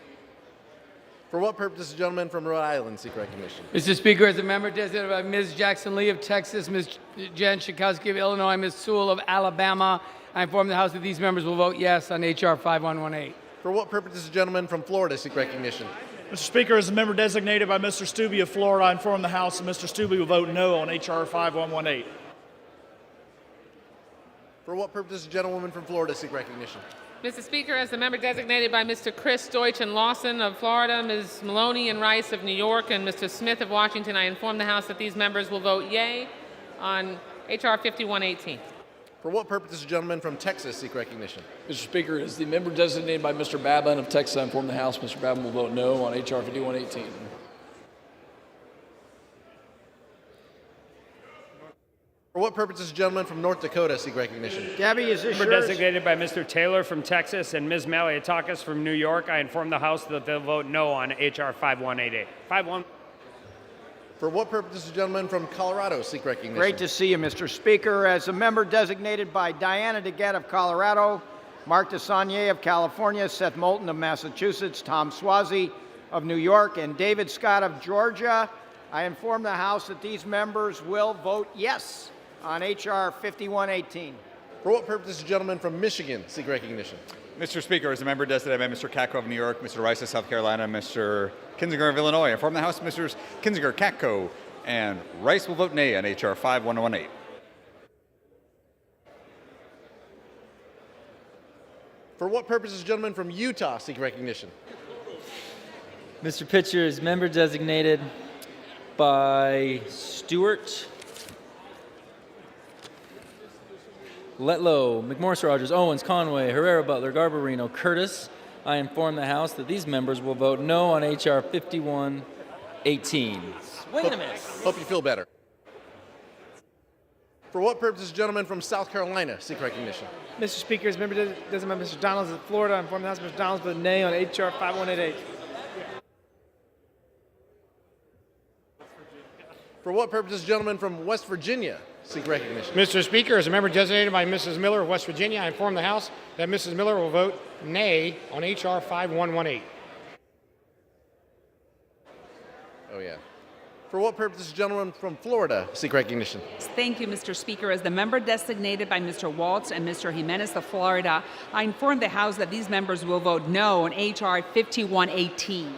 For what purpose does the gentleman from Rhode Island seek recognition? Mr. Speaker, as a member designated by Ms. Jackson Lee of Texas, Ms. Jen Schakowsky of Illinois, Ms. Sewell of Alabama, I inform the House that these members will vote yes on H.R. 5118. For what purpose does the gentleman from Florida seek recognition? Mr. Speaker, as a member designated by Mr. Stubbe of Florida, I inform the House that Mr. Stubbe will vote no on H.R. 5118. For what purpose does the gentlewoman from Florida seek recognition? Mr. Speaker, as the member designated by Mr. Chris Deutsch and Lawson of Florida, Ms. Maloney and Rice of New York, and Mr. Smith of Washington, I inform the House that these members will vote yea on H.R. 5118. For what purpose does the gentleman from Texas seek recognition? Mr. Speaker, as the member designated by Mr. Babin of Texas, I inform the House Mr. Babin will vote no on H.R. 5118. For what purpose does the gentleman from North Dakota seek recognition? Gabby, is this Member yours? designated by Mr. Taylor from Texas and Ms. Maliotakis from New York, I inform the House that they'll vote no on H.R. 5188. For what purpose does the gentleman from Colorado seek recognition? Great to see you, Mr. Speaker. As a member designated by Diana DeGette of Colorado, Mark DeSaulnier of California, Seth Moulton of Massachusetts, Tom Swazi of New York, and David Scott of Georgia, I inform the House that these members will vote yes on H.R. 5118. For what purpose does the gentleman from Michigan seek recognition? Mr. Speaker, as a member designated by Mr. Katko of New York, Mr. Rice of South Carolina, Mr. Kinzinger of Illinois, I inform the House Mr. Kinzinger, Katko, and Rice will vote nay on H.R. 5118. For what purpose does the gentleman from Utah seek recognition? Mr. Pitcher is member designated by Stewart, Letlow, McMorris Rogers, Owens, Conway, Herrera Butler, Garbarino, Curtis. I inform the House that these members will vote no on H.R. 51 5118. Swing and a miss. Hope you feel better. For what purpose does the gentleman from South Carolina seek recognition? Mr. Speaker, as member designated by Mr. Donalds of Florida, I inform the House Mr. Donalds vote nay on H.R. 5188. For what purpose does the gentleman from West Virginia seek recognition? Mr. Speaker, as a member designated by Mrs. Miller of West Virginia, I inform the House that Mrs. Miller will vote nay on H.R. 5118. Oh, yeah. For what purpose does the gentleman from Florida seek recognition? Thank you, Mr. Speaker. As the member designated by Mr. Waltz and Mr. Jimenez of Florida, I inform the House that these members will vote no on H.R. 5118.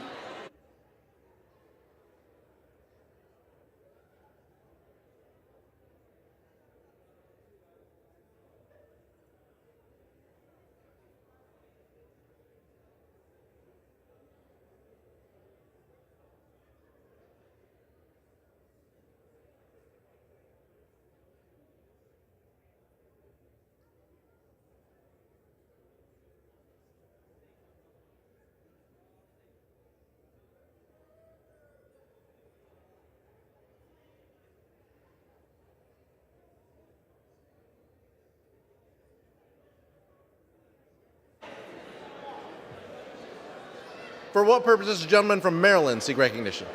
For what purpose does the gentleman from Maryland seek recognition?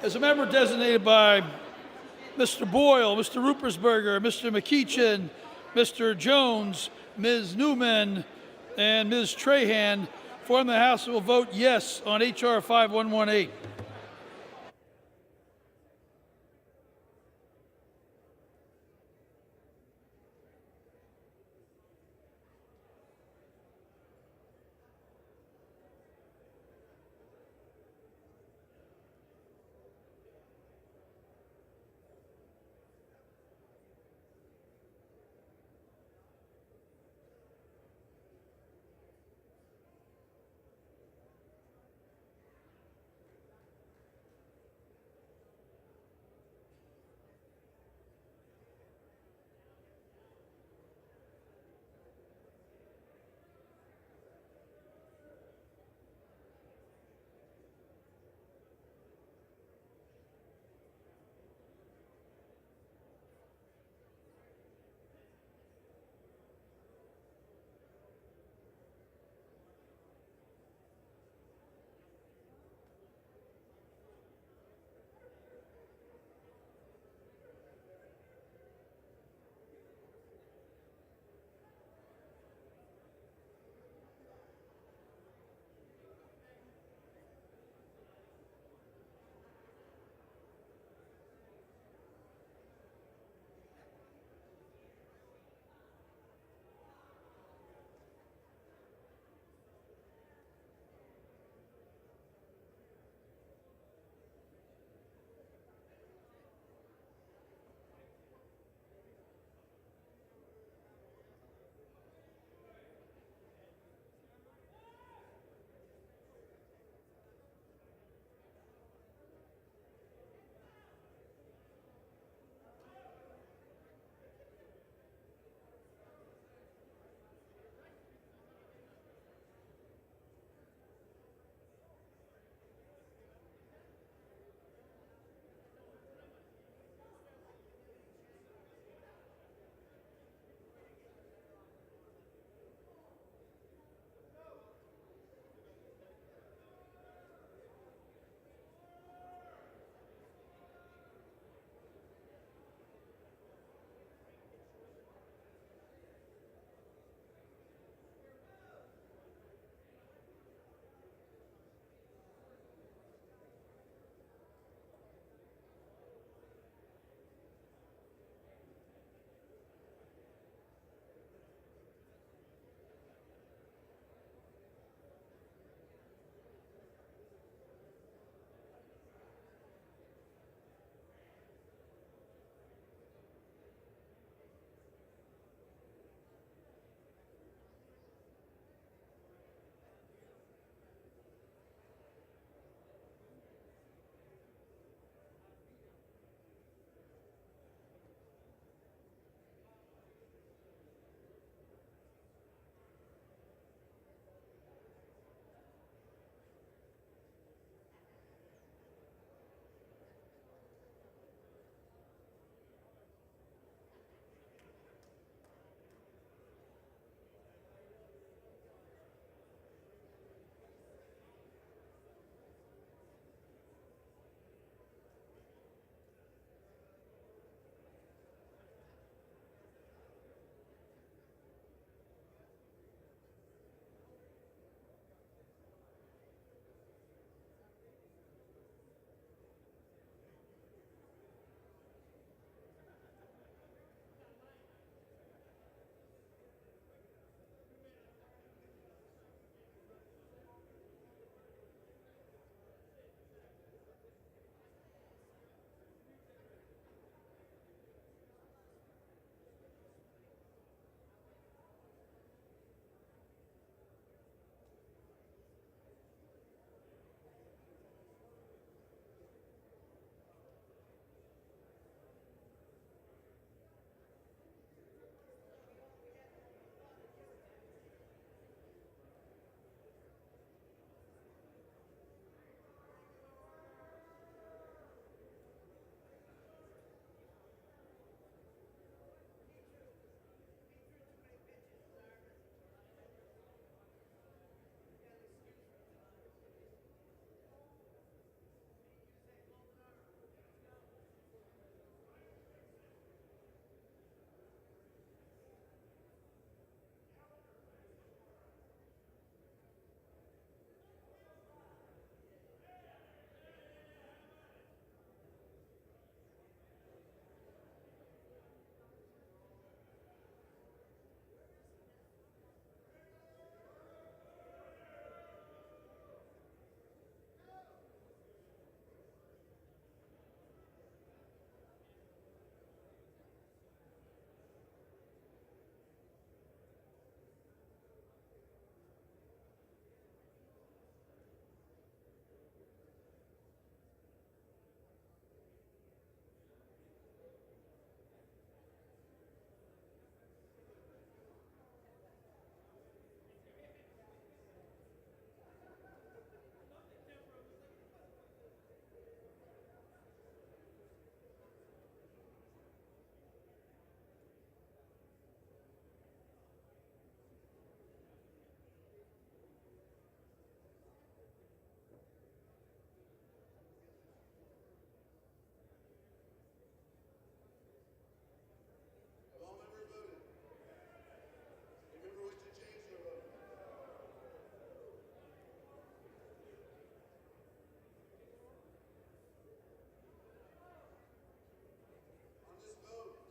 As a member designated by Mr. Boyle, Mr. Rupersberger, Mr. McEachin, Mr. Jones, Ms. Newman, and Ms. Trahan, inform the House will vote yes on H.R. 5118.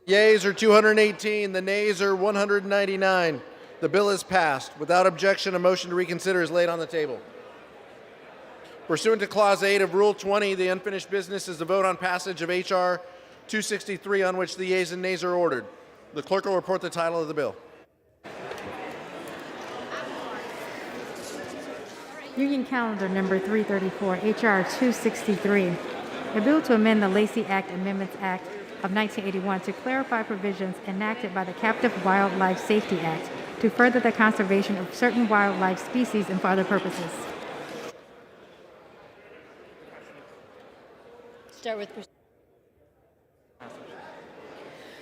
Yeas are 218. The nays are 199. The bill is passed. Without objection, a motion to reconsider is laid on the table. Pursuant to Clause 8 of Rule 20, the unfinished business is the vote on passage of H.R. 263, on which the yeas and nays are ordered. The clerk will report the title of the bill. Union Calendar number 334, H.R. 263, a bill to amend the Lacey Act Amendments Act of 1981 to clarify provisions enacted by the Captive Wildlife Safety Act to further the conservation of certain wildlife species and for other purposes. Start with.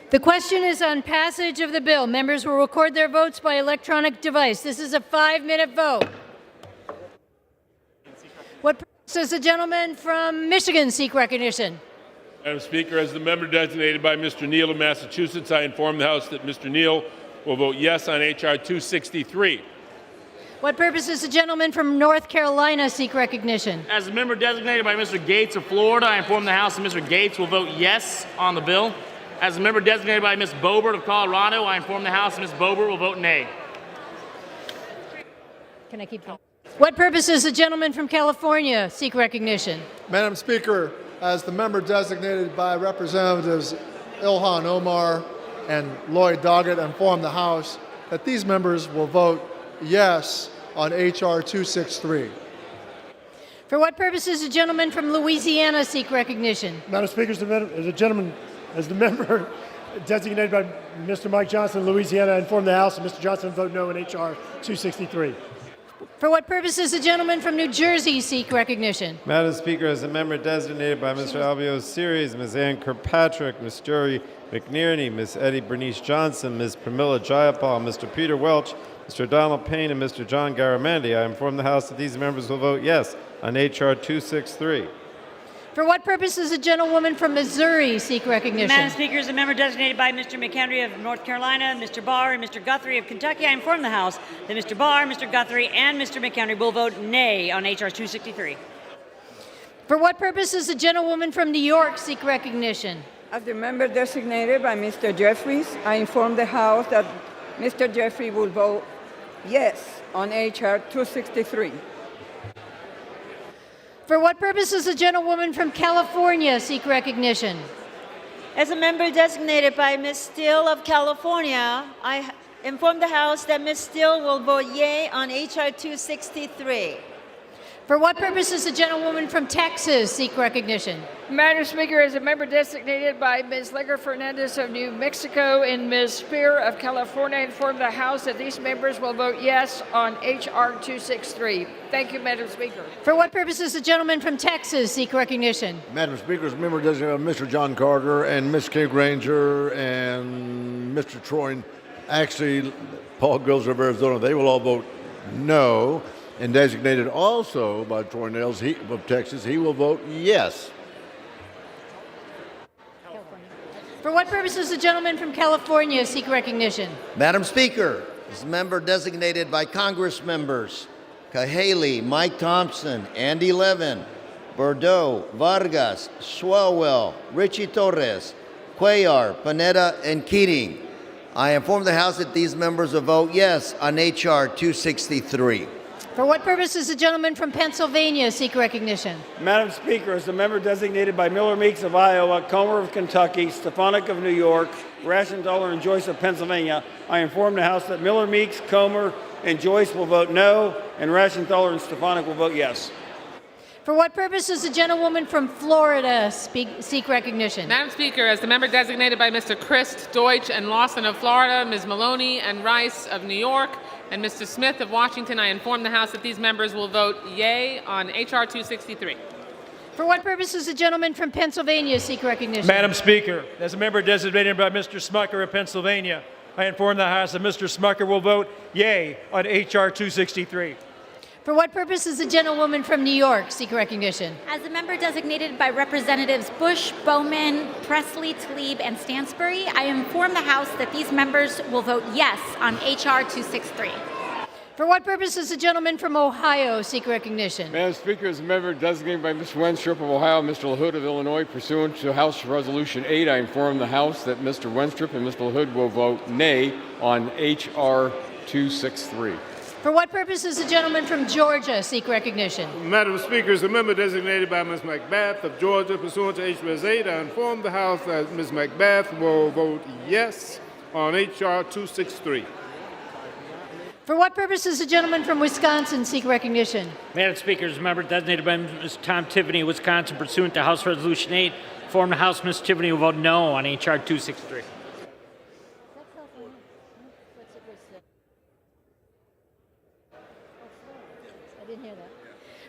The question is on passage of the bill. Members will record their votes by electronic device. This is a 5-minute vote. What does the gentleman from Michigan seek recognition? Madam Speaker, as the member designated by Mr. Neal of Massachusetts, I inform the House that Mr. Neal will vote yes on H.R. 263. What purpose does the gentleman from North Carolina seek recognition? As a member designated by Mr. Gates of Florida, I inform the House that Mr. Gates will vote yes on the bill. As a member designated by Ms. Boebert of Colorado, I inform the House that Ms. Boebert will vote nay. Can I keep going? What purpose does the gentleman from California seek recognition? Madam Speaker, as the member designated by Representatives Ilhan Omar and Lloyd Doggett, inform the House that these members will vote yes on H.R. 263. For what purpose does the gentleman from Louisiana seek recognition? Madam Speaker, as the member designated by Mr. Mike Johnson of Louisiana, I inform the House that Mr. Johnson vote no on H.R. 263. For what purpose does the gentleman from New Jersey seek recognition? Madam Speaker, as a member designated by Mr. Albio Series, Ms. Ann Kirkpatrick, Ms. Jory McNerney, Ms. Eddie Bernice Johnson, Ms. Pramila Jayapal, Mr. Peter Welch, Mr. Donald Payne, and Mr. John Garamendi, I inform the House that these members will vote yes on H.R. 263. For what purpose does the gentlewoman from Missouri seek recognition? Madam Speaker, as a member designated by Mr. McHenry of North Carolina, Mr. Barr, and Mr. Guthrie of Kentucky, I inform the House that Mr. Barr, Mr. Guthrie, and Mr. McHenry will vote nay on H.R. 263. For what purpose does the gentlewoman from New York seek recognition? As the member designated by Mr. Jeffries, I inform the House that Mr. Jeffrey will vote yes on H.R. 263. For what purpose does the gentlewoman from California seek recognition? As a member designated by Ms. Steele of California, I inform the House that Ms. Steele will vote yea on H.R. 263. For what purpose does the gentlewoman from Texas seek recognition? Madam Speaker, as a member designated by Ms. Leger Fernandez of New Mexico and Ms. Spear of California, I inform the House that these members will vote yes on H.R. 263. Thank you, Madam Speaker. For what purpose does the gentleman from Texas seek recognition? Madam Speaker, as a member designated by Mr. John Carter and Ms. Kay Granger and Mr. Troy, actually, Paul Grills of Arizona, they will all vote no. And designated also by Troy Nails of Texas, he will vote yes. For what purpose does the gentleman from California seek recognition? Madam Speaker, as a member designated by Congress members Cahaley, Mike Thompson, Andy Levin, Bordeaux, Vargas, Swalwell, Richie Torres, Cuellar, Panetta, and Keating, I inform the House that these members will vote yes on H.R. 263. For what purpose does the gentleman from Pennsylvania seek recognition? Madam Speaker, as a member designated by Miller Meeks of Iowa, Comer of Kentucky, Stefanik of New York, Raschenthaler and Joyce of Pennsylvania, I inform the House that Miller Meeks, Comer, and Joyce will vote no, and Raschenthaler and Stefanik will vote yes. For what purpose does the gentlewoman from Florida seek recognition? Madam Speaker, as the member designated by Mr. Christ, Deutsch, and Lawson of Florida, Ms. Maloney and Rice of New York, and Mr. Smith of Washington, I inform the House that these members will vote yea on H.R. 263. For what purpose does the gentleman from Pennsylvania seek recognition? Madam Speaker, as a member designated by Mr. Smucker of Pennsylvania, I inform the House that Mr. Smucker will vote yea on H.R. 263. For what purpose does the gentlewoman from New York seek recognition? As a member designated by Representatives Bush, Bowman, Presley, Tlaib, and Stansbury, I inform the House that these members will vote yes on H.R. 263. For what purpose does the gentleman from Ohio seek recognition? Madam Speaker, as a member designated by Mr. Wenstrup of Ohio, Mr. LaHood of Illinois, pursuant to House Resolution 8, I inform the House that Mr. Wenstrup and Mr. LaHood will vote nay on H.R. 263. For what purpose does the gentleman from Georgia seek recognition? Madam Speaker, as a member designated by Ms. Macbeth of Georgia, pursuant to H.R. 8, I inform the House that Ms. Macbeth will vote yes on H.R. 263. For what purpose does the gentleman from Wisconsin seek recognition? Madam Speaker, as a member designated by Ms. Tom Tiffany of Wisconsin, pursuant to House Resolution 8, inform the House Ms. Tiffany will vote no on H.R. 263.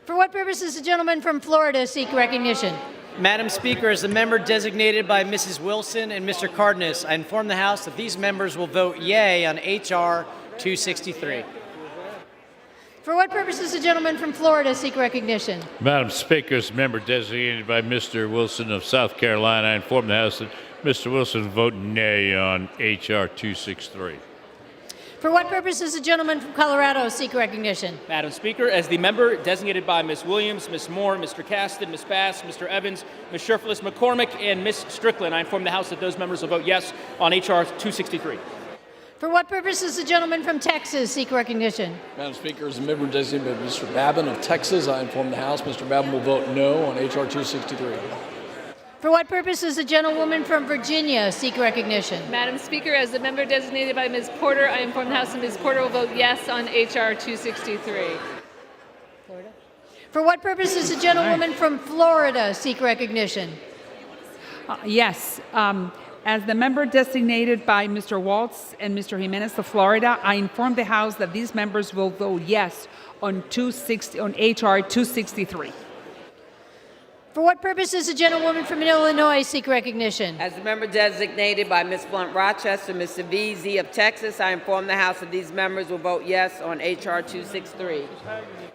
For what purpose does the gentleman from Florida seek recognition? Madam Speaker, as the member designated by Mrs. Wilson and Mr. Cardenas, I inform the House that these members will vote yea on H.R. 263. For what purpose does the gentleman from Florida seek recognition? Madam Speaker, as a member designated by Mr. Wilson of South Carolina, I inform the House that Mr. Wilson will vote nay on H.R. 263. For what purpose does the gentleman from Colorado seek recognition? Madam Speaker, as the member designated by Ms. Williams, Ms. Moore, Mr. Caston, Ms. Bass, Mr. Evans, Ms. Sherfless McCormick, and Ms. Strickland, I inform the House that those members will vote yes on H.R. 263. For what purpose does the gentleman from Texas seek recognition? Madam Speaker, as a member designated by Mr. Babin of Texas, I inform the House Mr. Babin will vote no on H.R. 263. For what purpose does the gentlewoman from Virginia seek recognition? Madam Speaker, as the member designated by Ms. Porter, I inform the House that Ms. Porter will vote yes on H.R. 263. For what purpose does the gentlewoman from Florida seek recognition? Yes. As the member designated by Mr. Waltz and Mr. Jimenez of Florida, I inform the House that these members will vote yes on H.R. 263. For what purpose does the gentlewoman from Illinois seek recognition? As the member designated by Ms. Blunt Rochester, Mr. VZ of Texas, I inform the House that these members will vote yes on H.R. 263.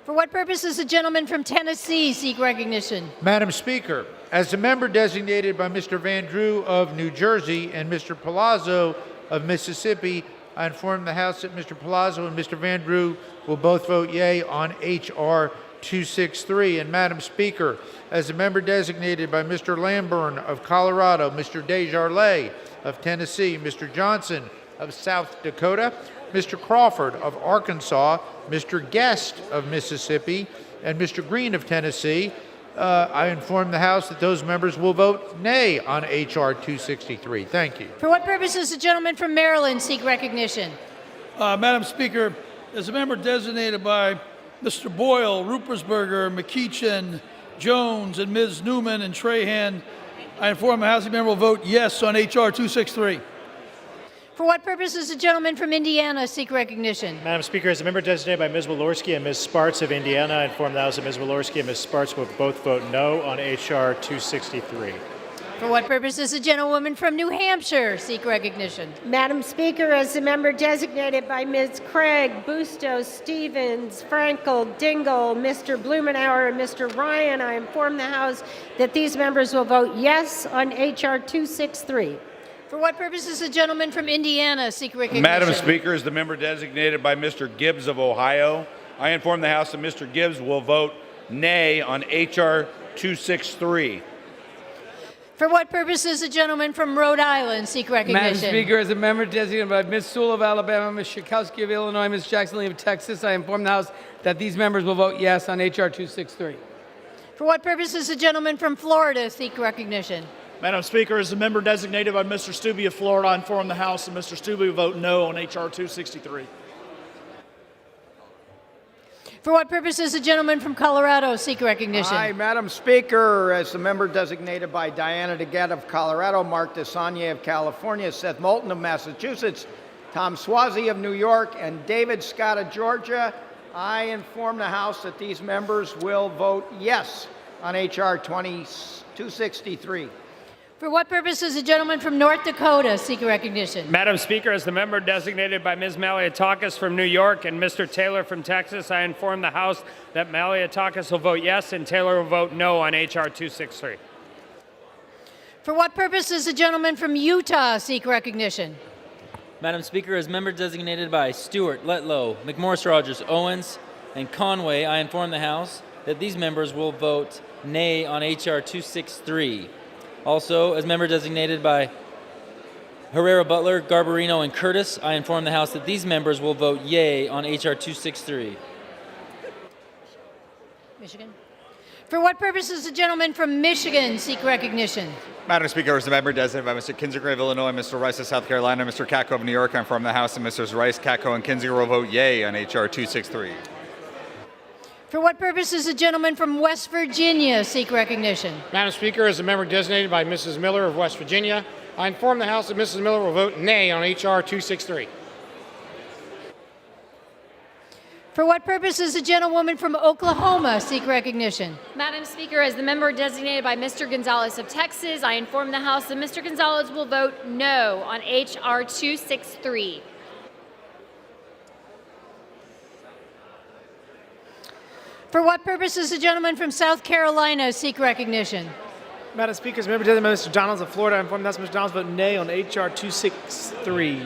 For what purpose does the gentleman from Tennessee seek recognition? Madam Speaker, as the member designated by Mr. Van Drew of New Jersey and Mr. Palazzo of Mississippi, I inform the House that Mr. Palazzo and Mr. Van Drew will both vote yea on H.R. 263. And Madam Speaker, as a member designated by Mr. Lamburn of Colorado, Mr. Desjardins of Tennessee, Mr. Johnson of South Dakota, Mr. Crawford of Arkansas, Mr. Guest of Mississippi, and Mr. Green of Tennessee, I inform the House that those members will vote nay on H.R. 263. Thank you. For what purpose does the gentleman from Maryland seek recognition? Madam Speaker, as a member designated by Mr. Boyle, Rupersberger, McEachin, Jones, and Ms. Newman and Trahan, I inform the House the member will vote yes on H.R. 263. For what purpose does the gentleman from Indiana seek recognition? Madam Speaker, as a member designated by Ms. Walorski and Ms. Sparts of Indiana, I inform the House that Ms. Walorski and Ms. Sparts will both vote no on H.R. 263. For what purpose does the gentlewoman from New Hampshire seek recognition? Madam Speaker, as a member designated by Ms. Craig, Bustos, Stevens, Frankel, Dingle, Mr. Blumenauer, and Mr. Ryan, I inform the House that these members will vote yes on H.R. 263. For what purpose does the gentleman from Indiana seek recognition? Madam Speaker, as the member designated by Mr. Gibbs of Ohio, I inform the House that Mr. Gibbs will vote nay on H.R. 263. For what purpose does the gentleman from Rhode Island seek recognition? Madam Speaker, as a member designated by Ms. Sewell of Alabama, Ms. Schakowsky of Illinois, Ms. Jackson Lee of Texas, I inform the House that these members will vote yes on H.R. 263. For what purpose does the gentleman from Florida seek recognition? Madam Speaker, as a member designated by Mr. Stubbe of Florida, I inform the House that Mr. Stubbe will vote no on H.R. 263. For what purpose does the gentleman from Colorado seek recognition? Hi, Madam Speaker, as the member designated by Diana DeGette of Colorado, Mark DeSagne of California, Seth Moulton of Massachusetts, Tom Swazi of New York, and David Scott of Georgia, I inform the House that these members will vote yes on H.R. 263. For what purpose does the gentleman from North Dakota seek recognition? Madam Speaker, as the member designated by Ms. Maliotakis from New York and Mr. Taylor from Texas, I inform the House that Maliotakis will vote yes and Taylor will vote no on H.R. 263. For what purpose does the gentleman from Utah seek recognition? Madam Speaker, as member designated by Stewart, Letlow, McMorris Rogers, Owens, and Conway, I inform the House that these members will vote nay on H.R. 263. Also, as member designated by Herrera Butler, Garbarino, and Curtis, I inform the House that these members will vote yea on H.R. 263. Michigan. For what purpose does the gentleman from Michigan seek recognition? Madam Speaker, as the member designated by Mr. Kinzinger of Illinois, Mr. Rice of South Carolina, Mr. Katko of New York, I inform the House that Mrs. Rice, Katko, and Kinzinger will vote yea on H.R. 263. For what purpose does the gentleman from West Virginia seek recognition? Madam Speaker, as a member designated by Mrs. Miller of West Virginia, I inform the House that Mrs. Miller will vote nay on H.R. 263. For what purpose does the gentlewoman from Oklahoma seek recognition? Madam Speaker, as the member designated by Mr. Gonzalez of Texas, I inform the House that Mr. Gonzalez will vote no on H.R. 263. For what purpose does the gentleman from South Carolina seek recognition? Madam Speaker, as member designated by Mr. Donalds of Florida, I inform the House that Mr. Donalds vote nay on H.R. 263.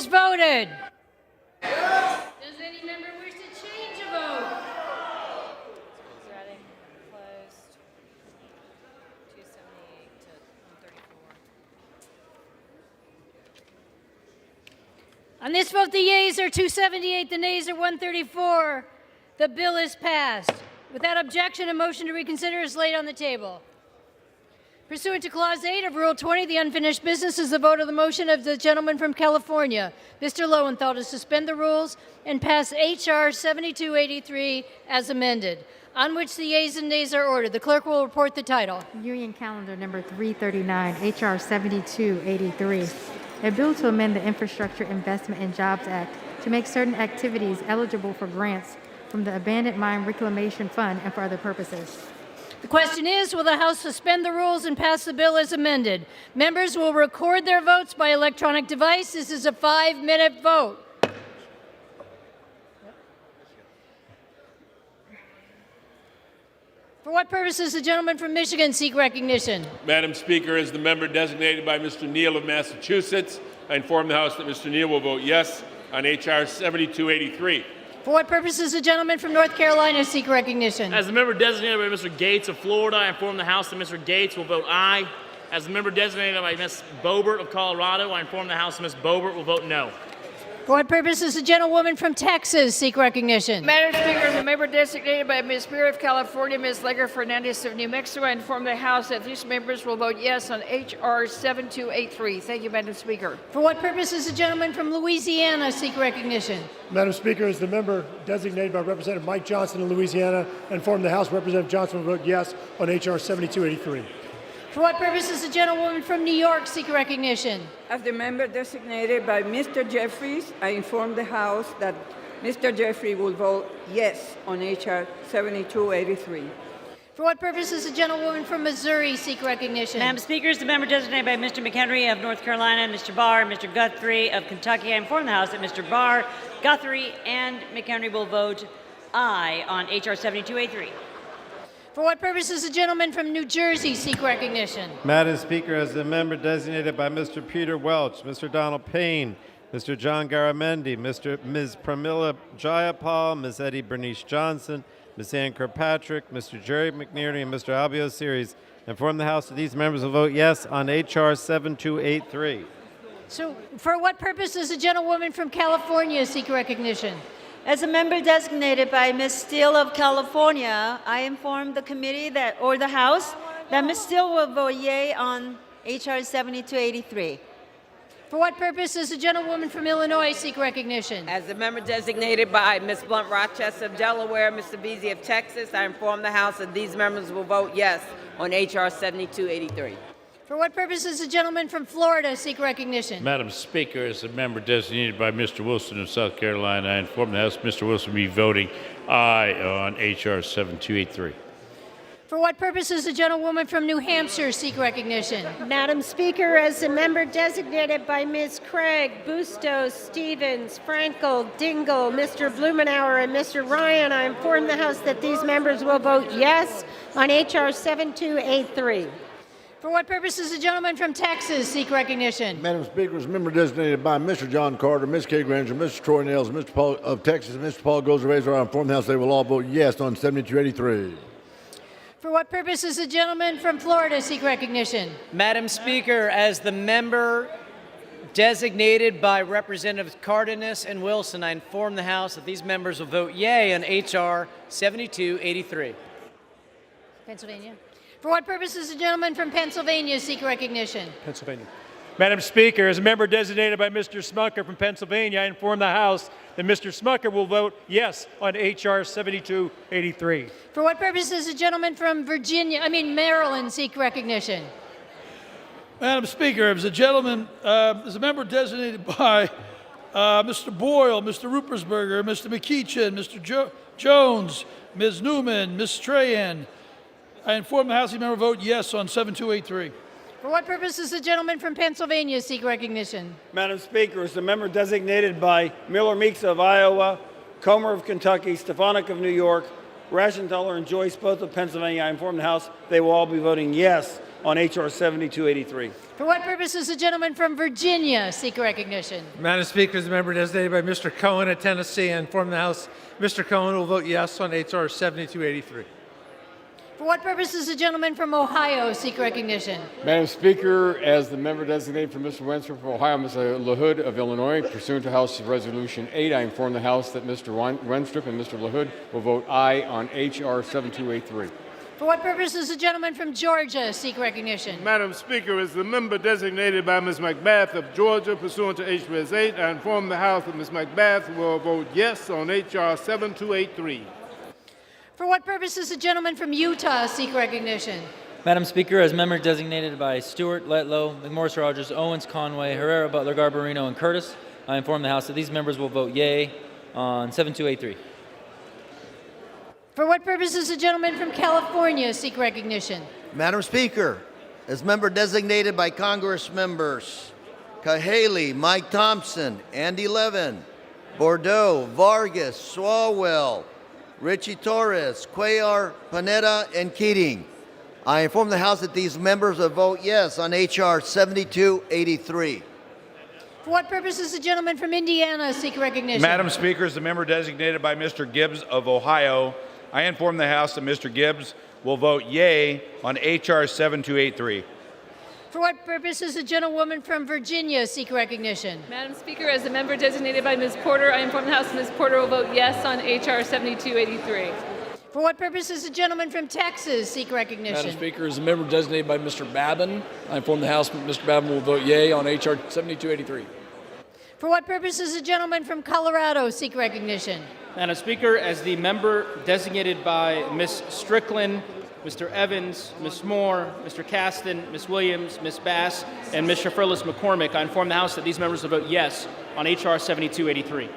members voted? Does any member wish to change a vote? Ready? Closed. 278 to 134. On this vote, the yeas are 278, the nays are 134. The bill is passed. Without objection, a motion to reconsider is laid on the table. Pursuant to Clause 8 of Rule 20, the unfinished business is the vote of the motion of the gentleman from California, Mr. Lowenthal, to suspend the rules and pass H.R. 7283 as amended, on which the yeas and nays are ordered. The clerk will report the title. Union Calendar Number 339, H.R. 7283. A bill to amend the Infrastructure Investment and Jobs Act to make certain activities eligible for grants from the Abandoned Mine Reclamation Fund and for other purposes. The question is, will the House suspend the rules and pass the bill as amended? Members will record their votes by electronic device. This is a 5-minute vote. For what purpose does the gentleman from Michigan seek recognition? Madam Speaker, as the member designated by Mr. Neal of Massachusetts, I inform the House that Mr. Neal will vote yes on H.R. 7283. For what purpose does the gentleman from North Carolina seek recognition? As the member designated by Mr. Gates of Florida, I inform the House that Mr. Gates will vote aye. As the member designated by Ms. Boebert of Colorado, I inform the House that Ms. Boebert will vote no. For what purpose does the gentlewoman from Texas seek recognition? Madam Speaker, as a member designated by Ms. Beer of California, Ms. Legger Fernandez of New Mexico, I inform the House that these members will vote yes on H.R. 7283. Thank you, Madam Speaker. For what purpose does the gentleman from Louisiana seek recognition? Madam Speaker, as the member designated by Representative Mike Johnson of Louisiana, I inform the House Representative Johnson will vote yes on H.R. 7283. For what purpose does the gentlewoman from New York seek recognition? As the member designated by Mr. Jeffries, I inform the House that Mr. Jeffrey will vote yes on H.R. 7283. For what purpose does the gentlewoman from Missouri seek recognition? Madam Speaker, as the member designated by Mr. McHenry of North Carolina, Mr. Barr, and Mr. Guthrie of Kentucky, I inform the House that Mr. Barr, Guthrie, and McHenry will vote aye on H.R. 7283. For what purpose does the gentleman from New Jersey seek recognition? Madam Speaker, as the member designated by Mr. Peter Welch, Mr. Donald Payne, Mr. John Garamendi, Ms. Pramila Jayapal, Ms. Eddie Bernice Johnson, Ms. Ann Kirkpatrick, Mr. Jerry McNerney, and Mr. Albio Series, inform the House that these members will vote yes on H.R. 7283. So, for what purpose does the gentlewoman from California seek recognition? As a member designated by Ms. Steele of California, I inform the committee or the House that Ms. Steele will vote yea on H.R. 7283. For what purpose does the gentlewoman from Illinois seek recognition? As the member designated by Ms. Blunt Rochester of Delaware, Mr. Veazey of Texas, I inform the House that these members will vote yes on H.R. 7283. For what purpose does the gentleman from Florida seek recognition? Madam Speaker, as a member designated by Mr. Wilson of South Carolina, I inform the House Mr. Wilson will be voting aye on H.R. 7283. For what purpose does the gentlewoman from New Hampshire seek recognition? Madam Speaker, as a member designated by Ms. Craig, Bustos, Stevens, Frankel, Dingle, Mr. Blumenauer, and Mr. Ryan, I inform the House that these members will vote yes on H.R. 7283. For what purpose does the gentleman from Texas seek recognition? Madam Speaker, as a member designated by Mr. John Carter, Ms. Kay Granger, Mr. Troy Nails, Mr. Paul of Texas, and Mr. Paul Gozarezer, I inform the House they will all vote yes on 7283. For what purpose does the gentleman from Florida seek recognition? Madam Speaker, as the member designated by Representatives Cardenas and Wilson, I inform the House that these members will vote yea on H.R. 7283. Pennsylvania. For what purpose does the gentleman from Pennsylvania seek recognition? Pennsylvania. Madam Speaker, as a member designated by Mr. Smucker from Pennsylvania, I inform the House that Mr. Smucker will vote yes on H.R. 7283. For what purpose does the gentleman from Maryland seek recognition? Madam Speaker, as a member designated by Mr. Boyle, Mr. Ruppersberger, Mr. McEachin, Mr. Jones, Ms. Newman, Ms. Strahan, I inform the House member vote yes on 7283. For what purpose does the gentleman from Pennsylvania seek recognition? Madam Speaker, as the member designated by Miller Meeks of Iowa, Comer of Kentucky, Stefanik of New York, Rashenthaler and Joyce both of Pennsylvania, I inform the House they will all be voting yes on H.R. 7283. For what purpose does the gentleman from Virginia seek recognition? Madam Speaker, as a member designated by Mr. Cohen of Tennessee, I inform the House Mr. Cohen will vote yes on H.R. 7283. For what purpose does the gentleman from Ohio seek recognition? Madam Speaker, as the member designated for Mr. Wentworth of Ohio, Mr. LaHood of Illinois, pursuant to House Resolution 8, I inform the House that Mr. Wenstrup and Mr. LaHood will vote aye on H.R. 7283. For what purpose does the gentleman from Georgia seek recognition? Madam Speaker, as the member designated by Ms. McBath of Georgia, pursuant to H.R. 8, I inform the House that Ms. McBath will vote yes on H.R. 7283. For what purpose does the gentleman from Utah seek recognition? Madam Speaker, as member designated by Stewart, Letlow, McMorris Rogers, Owens, Conway, Herrera, Butler, Garbarino, and Curtis, I inform the House that these members will vote yea on 7283. For what purpose does the gentleman from California seek recognition? Madam Speaker, as member designated by Congress members Cahaley, Mike Thompson, Andy Levin, Bordeaux, Vargas, Swalwell, Richie Torres, Cuellar, Panetta, and Keating, I inform the House that these members will vote yes on H.R. 7283. For what purpose does the gentleman from Indiana seek recognition? Madam Speaker, as the member designated by Mr. Gibbs of Ohio, I inform the House that Mr. Gibbs will vote yea on H.R. 7283. For what purpose does the gentlewoman from Virginia seek recognition? Madam Speaker, as a member designated by Ms. Porter, I inform the House that Ms. Porter will vote yes on H.R. 7283. For what purpose does the gentleman from Texas seek recognition? Madam Speaker, as a member designated by Mr. Babin, I inform the House that Mr. Babin will vote yea on H.R. 7283. For what purpose does the gentleman from Colorado seek recognition? Madam Speaker, as the member designated by Ms. Strickland, Mr. Evans, Ms. Moore, Mr. Caston, Ms. Williams, Ms. Bass, and Ms. Shafrillis McCormick, I inform the House that these members will vote yes on H.R. 7283.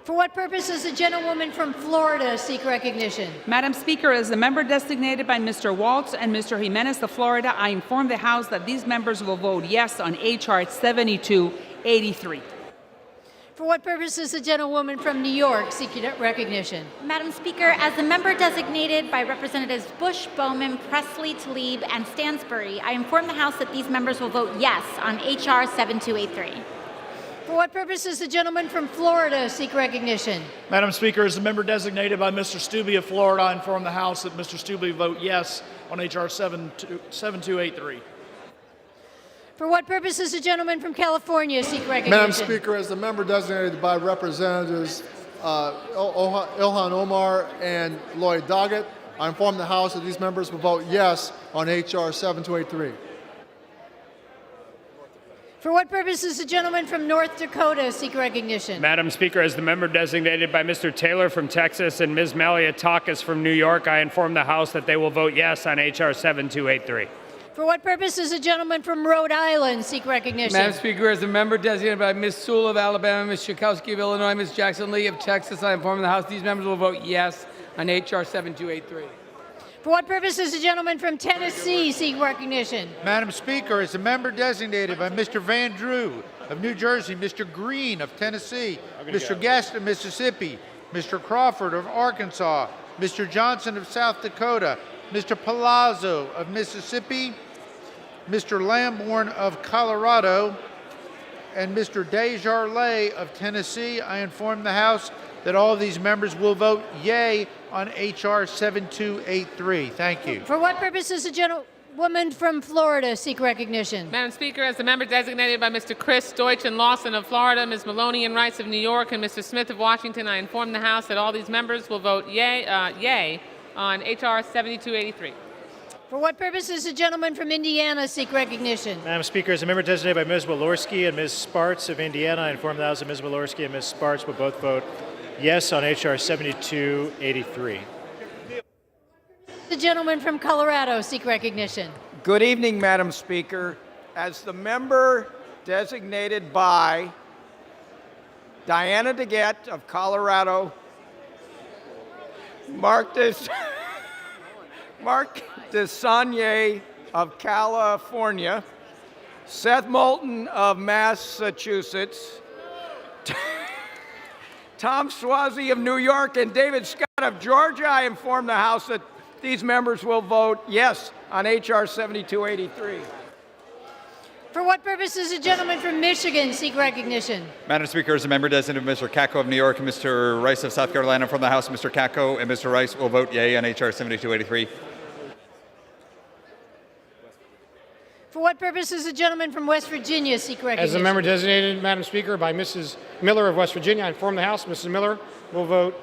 For what purpose does the gentlewoman from Florida seek recognition? Madam Speaker, as the member designated by Mr. Waltz and Mr. Jimenez of Florida, I inform the House that these members will vote yes on H.R. 7283. For what purpose does the gentlewoman from New York seek recognition? Madam Speaker, as the member designated by Representatives Bush, Bowman, Presley, Tlaib, and Stansbury, I inform the House that these members will vote yes on H.R. 7283. For what purpose does the gentleman from Florida seek recognition? Madam Speaker, as the member designated by Mr. Stubbe of Florida, I inform the House that Mr. Stubbe vote yes on H.R. 7283. For what purpose does the gentleman from California seek recognition? Madam Speaker, as the member designated by Representatives Ilhan Omar and Lloyd Doggett, I inform the House that these members will vote yes on H.R. 7283. For what purpose does the gentleman from North Dakota seek recognition? Madam Speaker, as the member designated by Mr. Taylor from Texas and Ms. Maliatakis from New York, I inform the House that they will vote yes on H.R. 7283. For what purpose does the gentleman from Rhode Island seek recognition? Madam Speaker, as a member designated by Ms. Sewell of Alabama, Ms. Schakowsky of Illinois, Ms. Jackson Lee of Texas, I inform the House these members will vote yes on H.R. 7283. For what purpose does the gentleman from Tennessee seek recognition? Madam Speaker, as a member designated by Mr. Van Drew of New Jersey, Mr. Green of Tennessee, Mr. Guest of Mississippi, Mr. Crawford of Arkansas, Mr. Johnson of South Dakota, Mr. Palazzo of Mississippi, Mr. Lamborn of Colorado, and Mr. Desjardins of Tennessee, I inform the House that all of these members will vote yea on H.R. 7283. Thank you. For what purpose does the gentlewoman from Florida seek recognition? Madam Speaker, as the member designated by Mr. Chris Deutsch and Lawson of Florida, Ms. Maloney and Rice of New York, and Mr. Smith of Washington, I inform the House that all these members will vote yea on H.R. 7283. For what purpose does the gentleman from Indiana seek recognition? Madam Speaker, as a member designated by Ms. Walorski and Ms. Sparts of Indiana, I inform the House that Ms. Walorski and Ms. Sparts will both vote yes on H.R. 7283. The gentleman from Colorado seek recognition. Good evening, Madam Speaker. As the member designated by Diana DeGette of Colorado, Mark DeSaulnier of California, Seth Moulton of Massachusetts, Tom Suozzi of New York, and David Scott of Georgia, I inform the House that these members will vote yes on H.R. 7283. For what purpose does the gentleman from Michigan seek recognition? Madam Speaker, as a member designated Mr. Kako of New York and Mr. Rice of South Carolina from the House, Mr. Kako and Mr. Rice will vote yea on H.R. 7283. For what purpose does the gentleman from West Virginia seek recognition? As a member designated, Madam Speaker, by Mrs. Miller of West Virginia, I inform the House Mrs. Miller will vote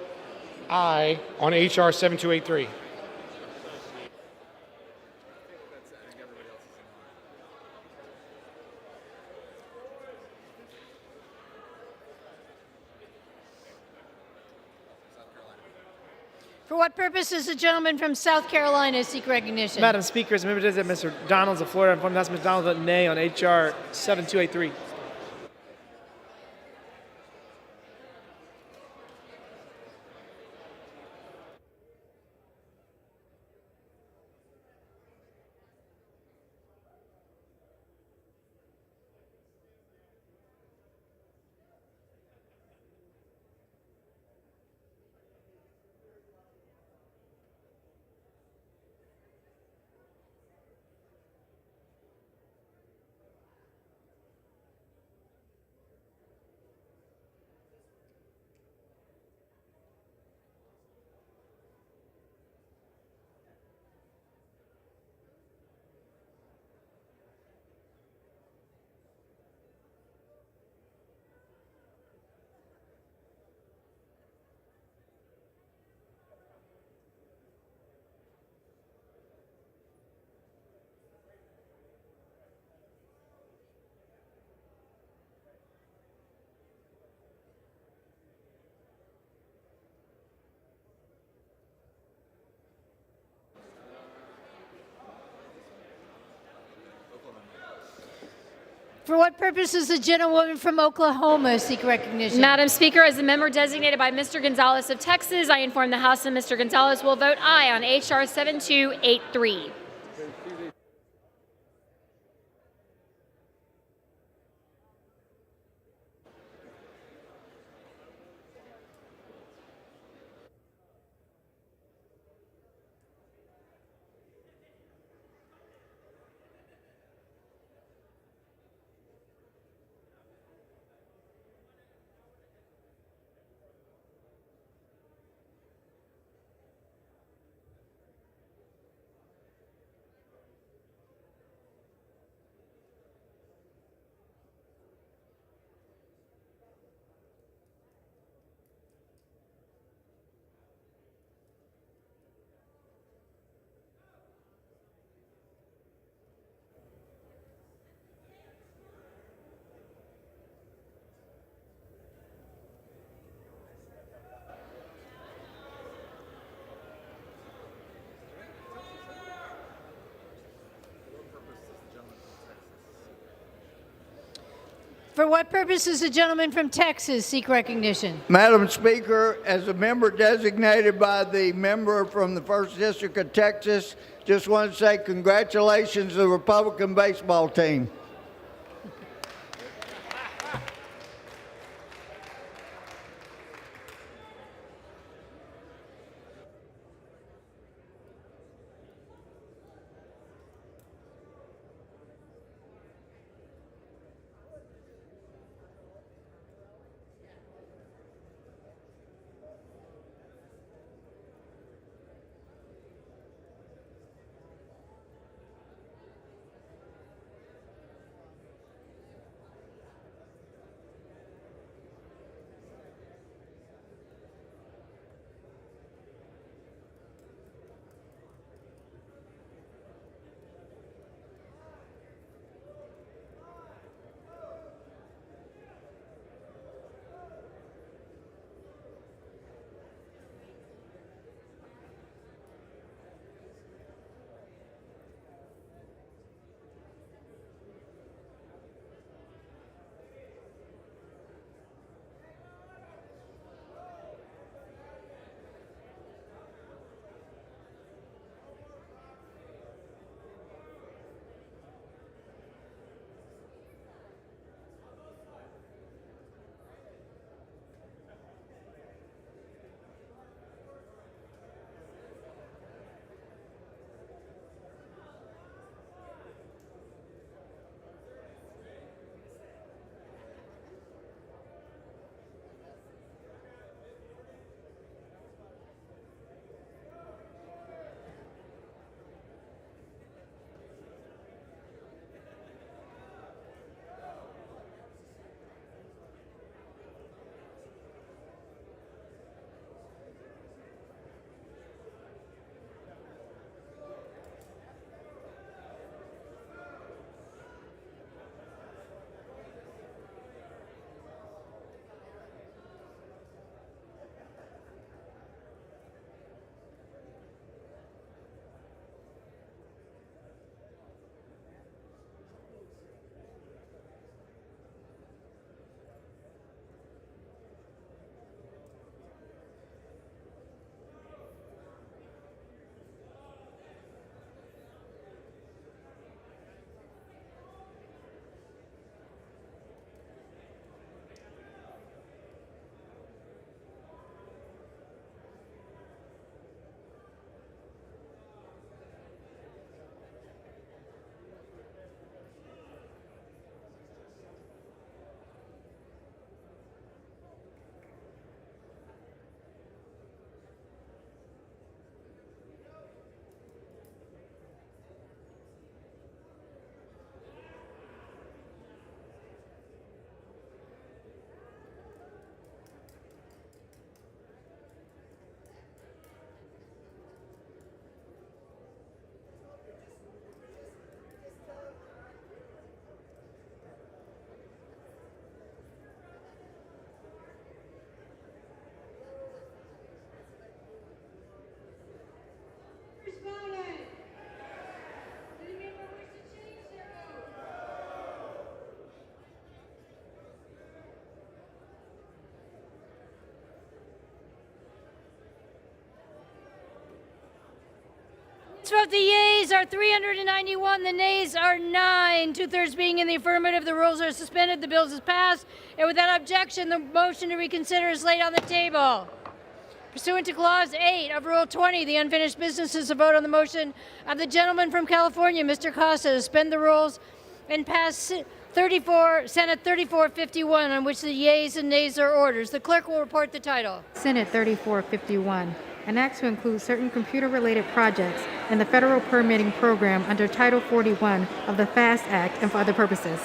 aye on H.R. 7283. For what purpose does the gentleman from South Carolina seek recognition? Madam Speaker, as a member designated Mr. Donalds of Florida, I inform the House Mr. Donalds vote nay on H.R. 7283. For what purpose does the gentlewoman from Oklahoma seek recognition? Madam Speaker, as a member designated by Mr. Gonzalez of Texas, I inform the House that Mr. Gonzalez will vote aye on H.R. 7283. For what purpose does the gentleman from Texas seek recognition? Madam Speaker, as a member designated by the member from the 1st District of Texas, just want to say congratulations to the Republican baseball team. Let's vote. The yeas are 391, the nays are 9. 2/3 being in the affirmative, the rules are suspended, the bill is passed, and without objection, the motion to reconsider is laid on the table. Pursuant to Clause 8 of Rule 20, the unfinished business is a vote on the motion of the gentleman from California, Mr. Costa, to suspend the rules and pass Senate 3451, on which the yeas and nays are orders. The clerk will report the title. Senate 3451, an act to include certain computer-related projects in the federal permitting program under Title 41 of the FAST Act and for other purposes.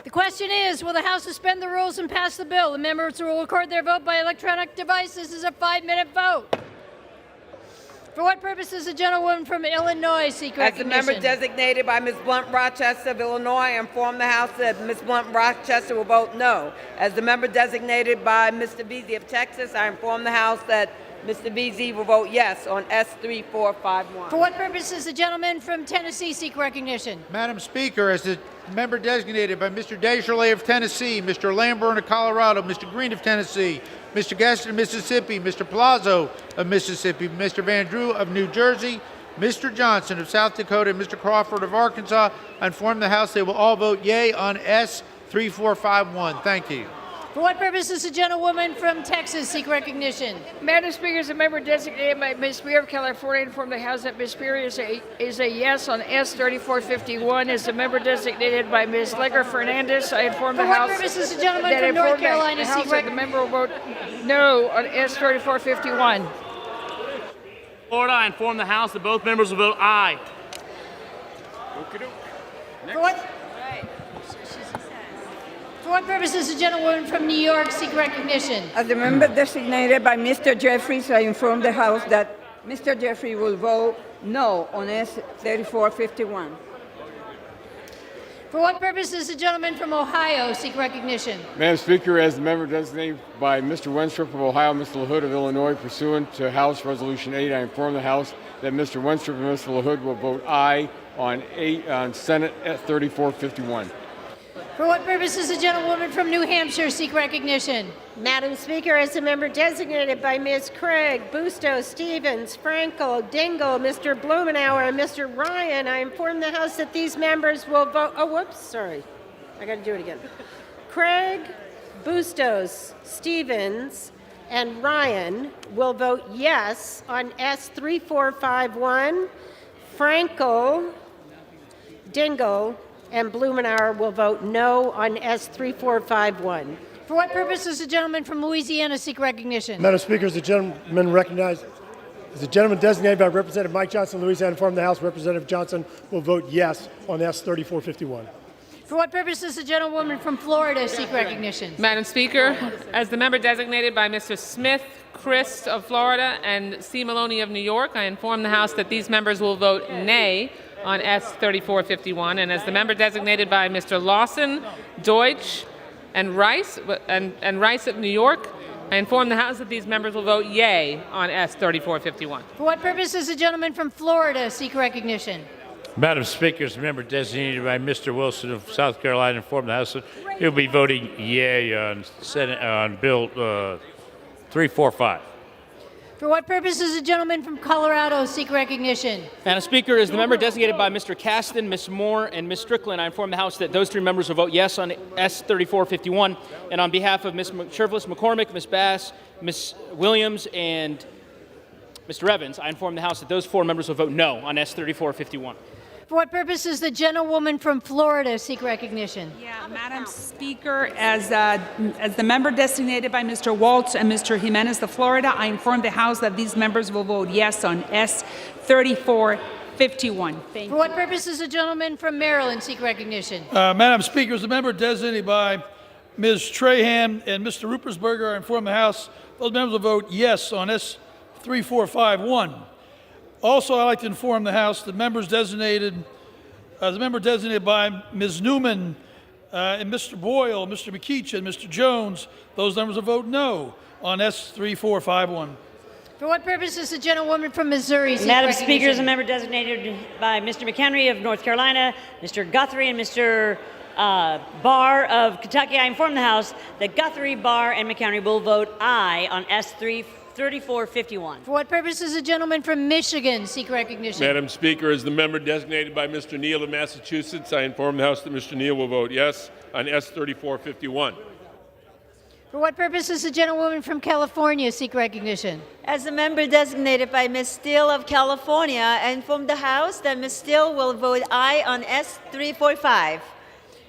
The question is, will the House suspend the rules and pass the bill? The members will record their vote by electronic device. This is a 5-minute vote. For what purpose does the gentlewoman from Illinois seek recognition? As the member designated by Ms. Blunt Rochester of Illinois, I inform the House that Ms. Blunt Rochester will vote no. As the member designated by Mr. Veazey of Texas, I inform the House that Mr. Veazey will vote yes on S3451. For what purpose does the gentleman from Tennessee seek recognition? Madam Speaker, as the member designated by Mr. Descharlet of Tennessee, Mr. Lamborn of Colorado, Mr. Green of Tennessee, Mr. Gaston of Mississippi, Mr. Palazzo of Mississippi, Mr. Van Drew of New Jersey, Mr. Johnson of South Dakota, and Mr. Crawford of Arkansas, I inform the House they will all vote yea on S3451. Thank you. For what purpose does the gentlewoman from Texas seek recognition? Madam Speaker, as a member designated by Ms. Spear of California, I inform the House that Ms. Spear is a yes on S3451. As a member designated by Ms. Legger Fernandez, I inform the House. For what purpose does the gentleman that from North Carolina the House seek that the member will vote no on S3451. Florida, I inform the House that both members will vote aye. For what? For what purpose does the gentlewoman from New York seek recognition? As the member designated by Mr. Jeffries, I inform the House that Mr. Jeffrey will vote no on S3451. For what purpose does the gentleman from Ohio seek recognition? Madam Speaker, as the member designated by Mr. Wenstrup of Ohio, Mr. LaHood of Illinois, pursuant to House Resolution 8, I inform the House that Mr. Wenstrup and Mr. LaHood will vote aye on Senate S3451. For what purpose does the gentlewoman from New Hampshire seek recognition? Madam Speaker, as a member designated by Ms. Craig, Bustos, Stevens, Frankel, Dingle, Mr. Blumenauer, and Mr. Ryan, I inform the House that these members will vote. Oh, whoops, sorry. I got to do it again. Craig, Bustos, Stevens, and Ryan will vote yes on S3451. Frankel, Dingle, and Blumenauer will vote no on S3451. For what purpose does the gentleman from Louisiana seek recognition? Madam Speaker, as the gentleman recognized, as the gentleman designated by Representative Mike Johnson, Louisiana, inform the House Representative Johnson will vote yes on S3451. For what purpose does the gentlewoman from Florida seek recognition? Madam Speaker, as the member designated by Mr. Smith, Christ of Florida, and C. Maloney of New York, I inform the House that these members will vote nay on S3451, and as the member designated by Mr. Lawson, Deutsch, and Rice of New York, I inform the House that these members will vote yea on S3451. For what purpose does the gentleman from Florida seek recognition? Madam Speaker, as a member designated by Mr. Wilson of South Carolina, inform the House that he'll be voting yea on Bill 345. For what purpose does the gentleman from Colorado seek recognition? Madam Speaker, as the member designated by Mr. Caston, Ms. Moore, and Ms. Strickland, I inform the House that those three members will vote yes on S3451. And on behalf of Ms. Shervlis McCormick, Ms. Bass, Ms. Williams, and Mr. Evans, I inform the House that those four members will vote no on S3451. For what purpose does the gentlewoman from Florida seek recognition? Yeah, Madam Speaker, as the member designated by Mr. Waltz and Mr. Jimenez of Florida, I inform the House that these members will vote yes on S3451. Thank you. For what purpose does the gentleman from Maryland seek recognition? Madam Speaker, as a member designated by Ms. Trahan and Mr. Ruppersberger, I inform the House those members will vote yes on S3451. Also, I'd like to inform the House that members designated, as a member designated by Ms. Newman and Mr. Boyle, Mr. McKeach, and Mr. Jones, those members will vote no on S3451. For what purpose does the gentlewoman from Missouri seek Madam recognition? Speaker, as a member designated by Mr. McHenry of North Carolina, Mr. Guthrie, and Mr. Barr of Kentucky, I inform the House that Guthrie, Barr, and McHenry will vote aye on S3451. 3451. For what purpose does the gentleman from Michigan seek recognition? Madam Speaker, as the member designated by Mr. Neal of Massachusetts, I inform the House that Mr. Neal will vote yes on S 3451. For what purpose does the gentlewoman from California seek recognition? As a member designated by Ms. Steele of California, I inform the House that Ms. Steele will vote aye on S 345.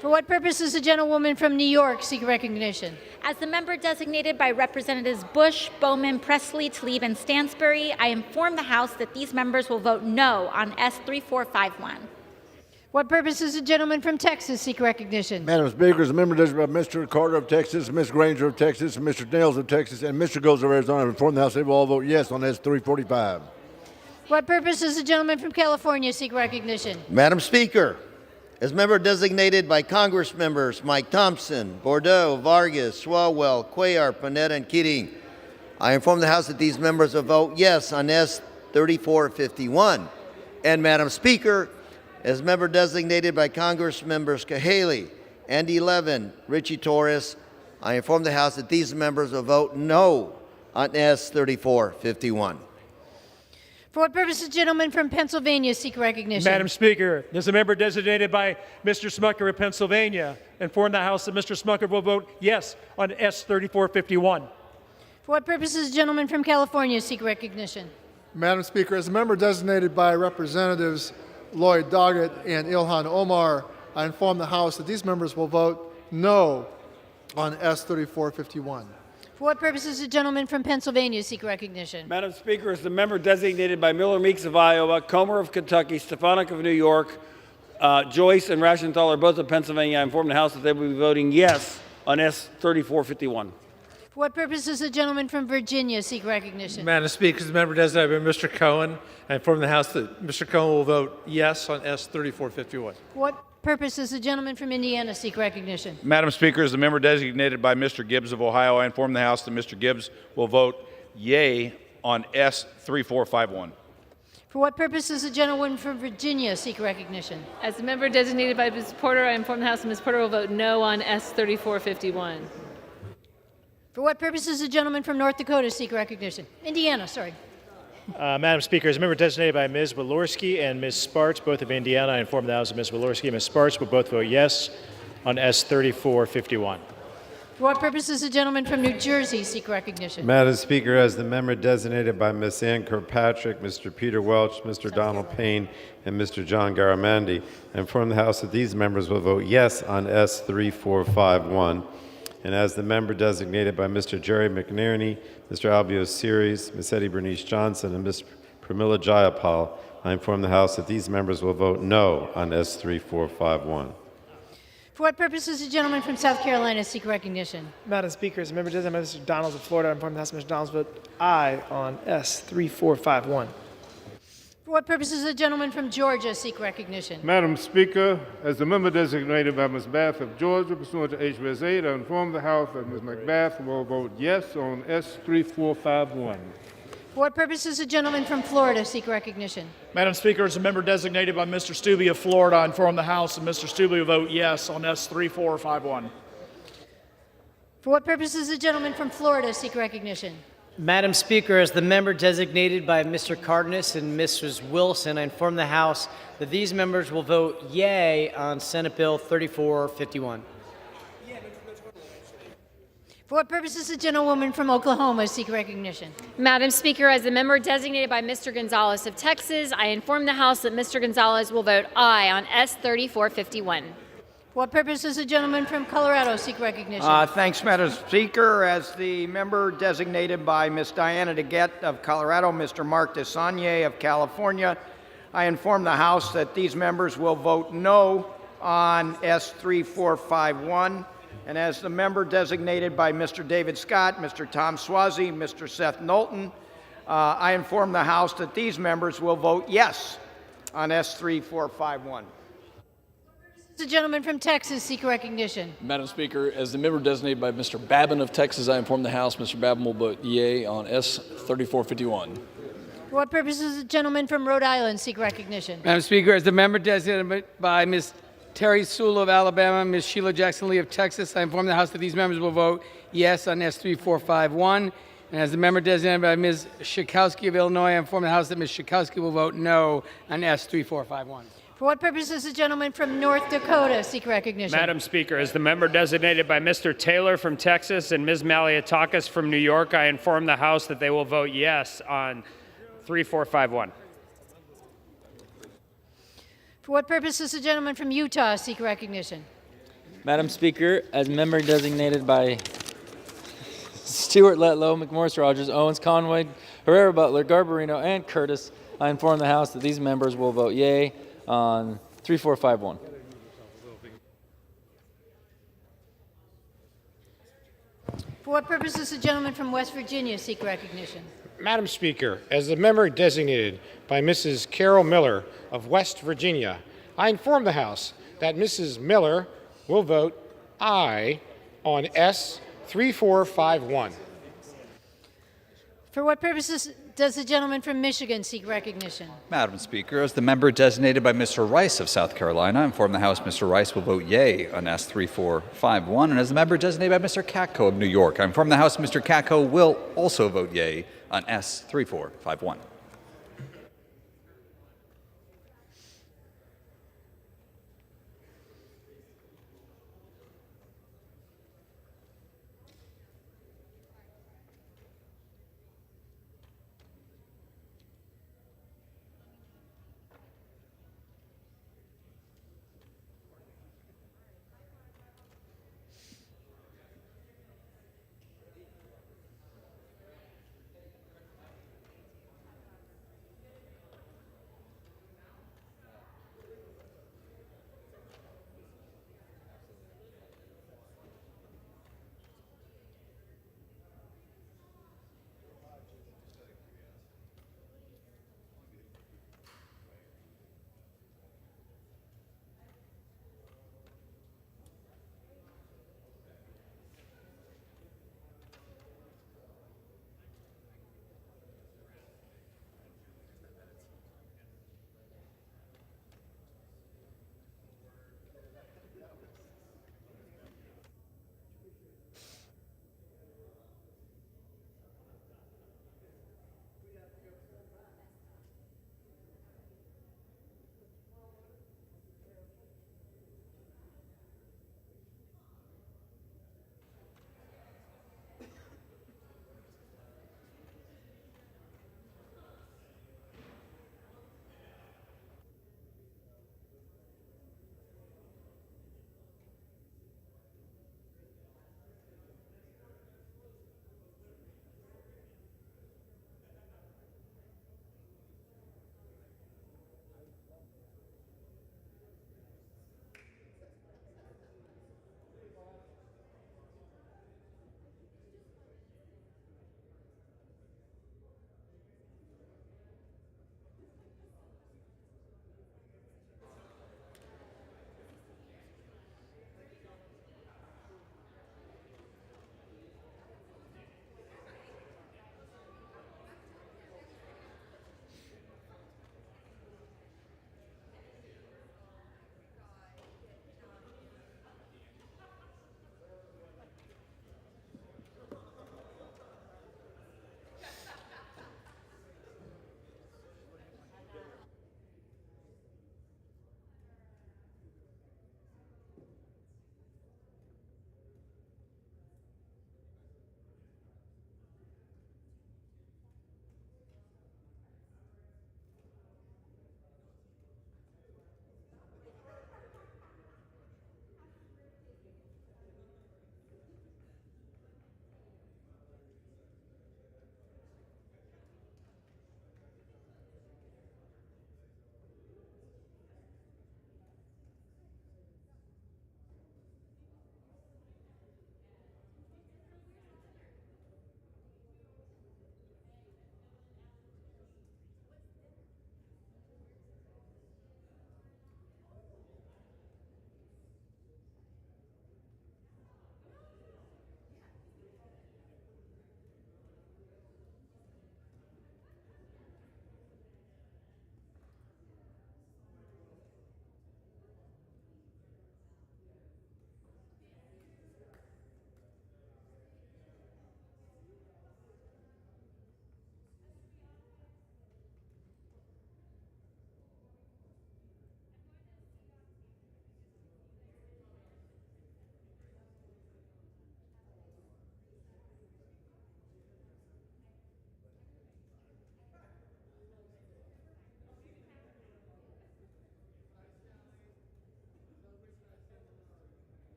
For what purpose does the gentlewoman from New York seek recognition? As the member designated by Representatives Bush, Bowman, Presley, Tlaib, and Stansbury, I inform the House that these members will vote no on S 3451. What purpose does the gentleman from Texas seek recognition? Madam Speaker, as a member designated by Mr. Carter of Texas, Ms. Granger of Texas, and Mr. Nails of Texas, and Mr. Goes of Arizona, I inform the House they will all vote yes on S 345. What purpose does the gentleman from California seek recognition? Madam Speaker, as member designated by Congress members Mike Thompson, Bordeaux, Vargas, Swalwell, Cuellar, Panetta, and Keating, I inform the House that these members will vote yes on S 3451. And Madam Speaker, as member designated by Congress members Cahaley, Andy Levin, Richie Torres, I inform the House that these members will vote no on S 3451. For what purpose does the gentleman from Pennsylvania seek recognition? Madam Speaker, as a member designated by Mr. Smucker of Pennsylvania, inform the House that Mr. Smucker will vote yes on S 3451. For what purpose does the gentleman from California seek recognition? Madam Speaker, as a member designated by Representatives Lloyd Doggett and Ilhan Omar, I inform the House that these members will vote no on S 3451. For what purpose does the gentleman from Pennsylvania seek recognition? Madam Speaker, as the member designated by Miller Meeks of Iowa, Comer of Kentucky, Stefanik of New York, Joyce and Rauschenthal are both of Pennsylvania, I inform the House that they will be voting yes on S 3451. For what purpose does the gentleman from Virginia seek recognition? Madam Speaker, as the member designated by Mr. Cohen, I inform the House that Mr. Cohen will vote yes on S 3451. For what purpose does the gentleman from Indiana seek recognition? Madam Speaker, as the member designated by Mr. Gibbs of Ohio, I inform the House that Mr. Gibbs will vote yea on S 3451. For what purpose does the gentleman from Virginia seek recognition? As the member designated by Ms. Porter, I inform the House that Ms. Porter will vote no on S 3451. For what purpose does the gentleman from North Dakota seek recognition? Indiana, sorry. Madam Speaker, as a member designated by Ms. Walorski and Ms. Sparts, both of Indiana, I inform the House that Ms. Walorski and Ms. Sparts will both vote yes on S 3451. For what purpose does the gentleman from New Jersey seek recognition? Madam Speaker, as the member designated by Ms. Ann Kirkpatrick, Mr. Peter Welch, Mr. Donald Payne, and Mr. John Garamandi, I inform the House that these members will vote yes on S 3451. And as the member designated by Mr. Jerry McNerney, Mr. Albio Series, Ms. Eddie Bernice Johnson, and Ms. Pramila Jayapal, I inform the House that these members will vote no on S 3451. For what purpose does the gentleman from South Carolina seek recognition? Madam Speaker, as a member designated by Mr. Donalds of Florida, I inform the House that Mr. Donalds vote aye on S 3451. For what purpose does the gentleman from Georgia seek recognition? Madam Speaker, as the member designated by Ms. Bath of Georgia, pursuant to H.B.S. 8, I inform the House that Ms. McBath will vote yes on S 3451. For what purpose does the gentleman from Florida seek recognition? Madam Speaker, as a member designated by Mr. Stubbe of Florida, I inform the House that Mr. Stubbe will vote yes on S 3451. For what purpose does the gentleman from Florida seek recognition? Madam Speaker, as the member designated by Mr. Cardenas and Mrs. Wilson, I inform the House that these members will vote yea on Senate Bill 3451. For what purpose does the gentlewoman from Oklahoma seek recognition? Madam Speaker, as the member designated by Mr. Gonzalez of Texas, I inform the House that Mr. Gonzalez will vote aye on S 3451. For what purpose does the gentleman from Colorado seek recognition? Thanks, Madam Speaker. As the member designated by Ms. Diana DeGette of Colorado, Mr. Mark DeSagne of California, I inform the House that these members will vote no on S 3451. And as the member designated by Mr. David Scott, Mr. Tom Swazi, Mr. Seth Knowlton, I inform the House that these members will vote yes on S 3451. The gentleman from Texas seek recognition. Madam Speaker, as the member designated by Mr. Babin of Texas, I inform the House Mr. Babin will vote yea on S 3451. For what purpose does the gentleman from Rhode Island seek recognition? Madam Speaker, as the member designated by Ms. Terry Sewell of Alabama, Ms. Sheila Jackson Lee of Texas, I inform the House that these members will vote yes on S 3451. And as the member designated by Ms. Schakowsky of Illinois, I inform the House that Ms. Schakowsky will vote no on S3451. For what purpose does the gentleman from North Dakota seek recognition? Madam Speaker, as the member designated by Mr. Taylor from Texas and Ms. Maliatakis from New York, I inform the House that they will vote yes on 3451. For what purpose does the gentleman from Utah seek recognition? Madam Speaker, as member designated by Stewart, Letlow, McMorris, Rogers, Owens, Conway, Herrera, Butler, Garbarino, and Curtis, I inform the House that these members will vote yea on 3451. For what purpose does the gentleman from West Virginia seek recognition? Madam Speaker, as the member designated by Mrs. Carol Miller of West Virginia, I inform the House that Mrs. Miller will vote aye on S3451. For what purposes does the gentleman from Michigan seek recognition? Madam Speaker, as the member designated by Mr. Rice of South Carolina, I inform the House Mr. Rice will vote yea on S3451. And as the member designated by Mr. Katko of New York, I inform the House Mr. Katko will also vote yea on S3451.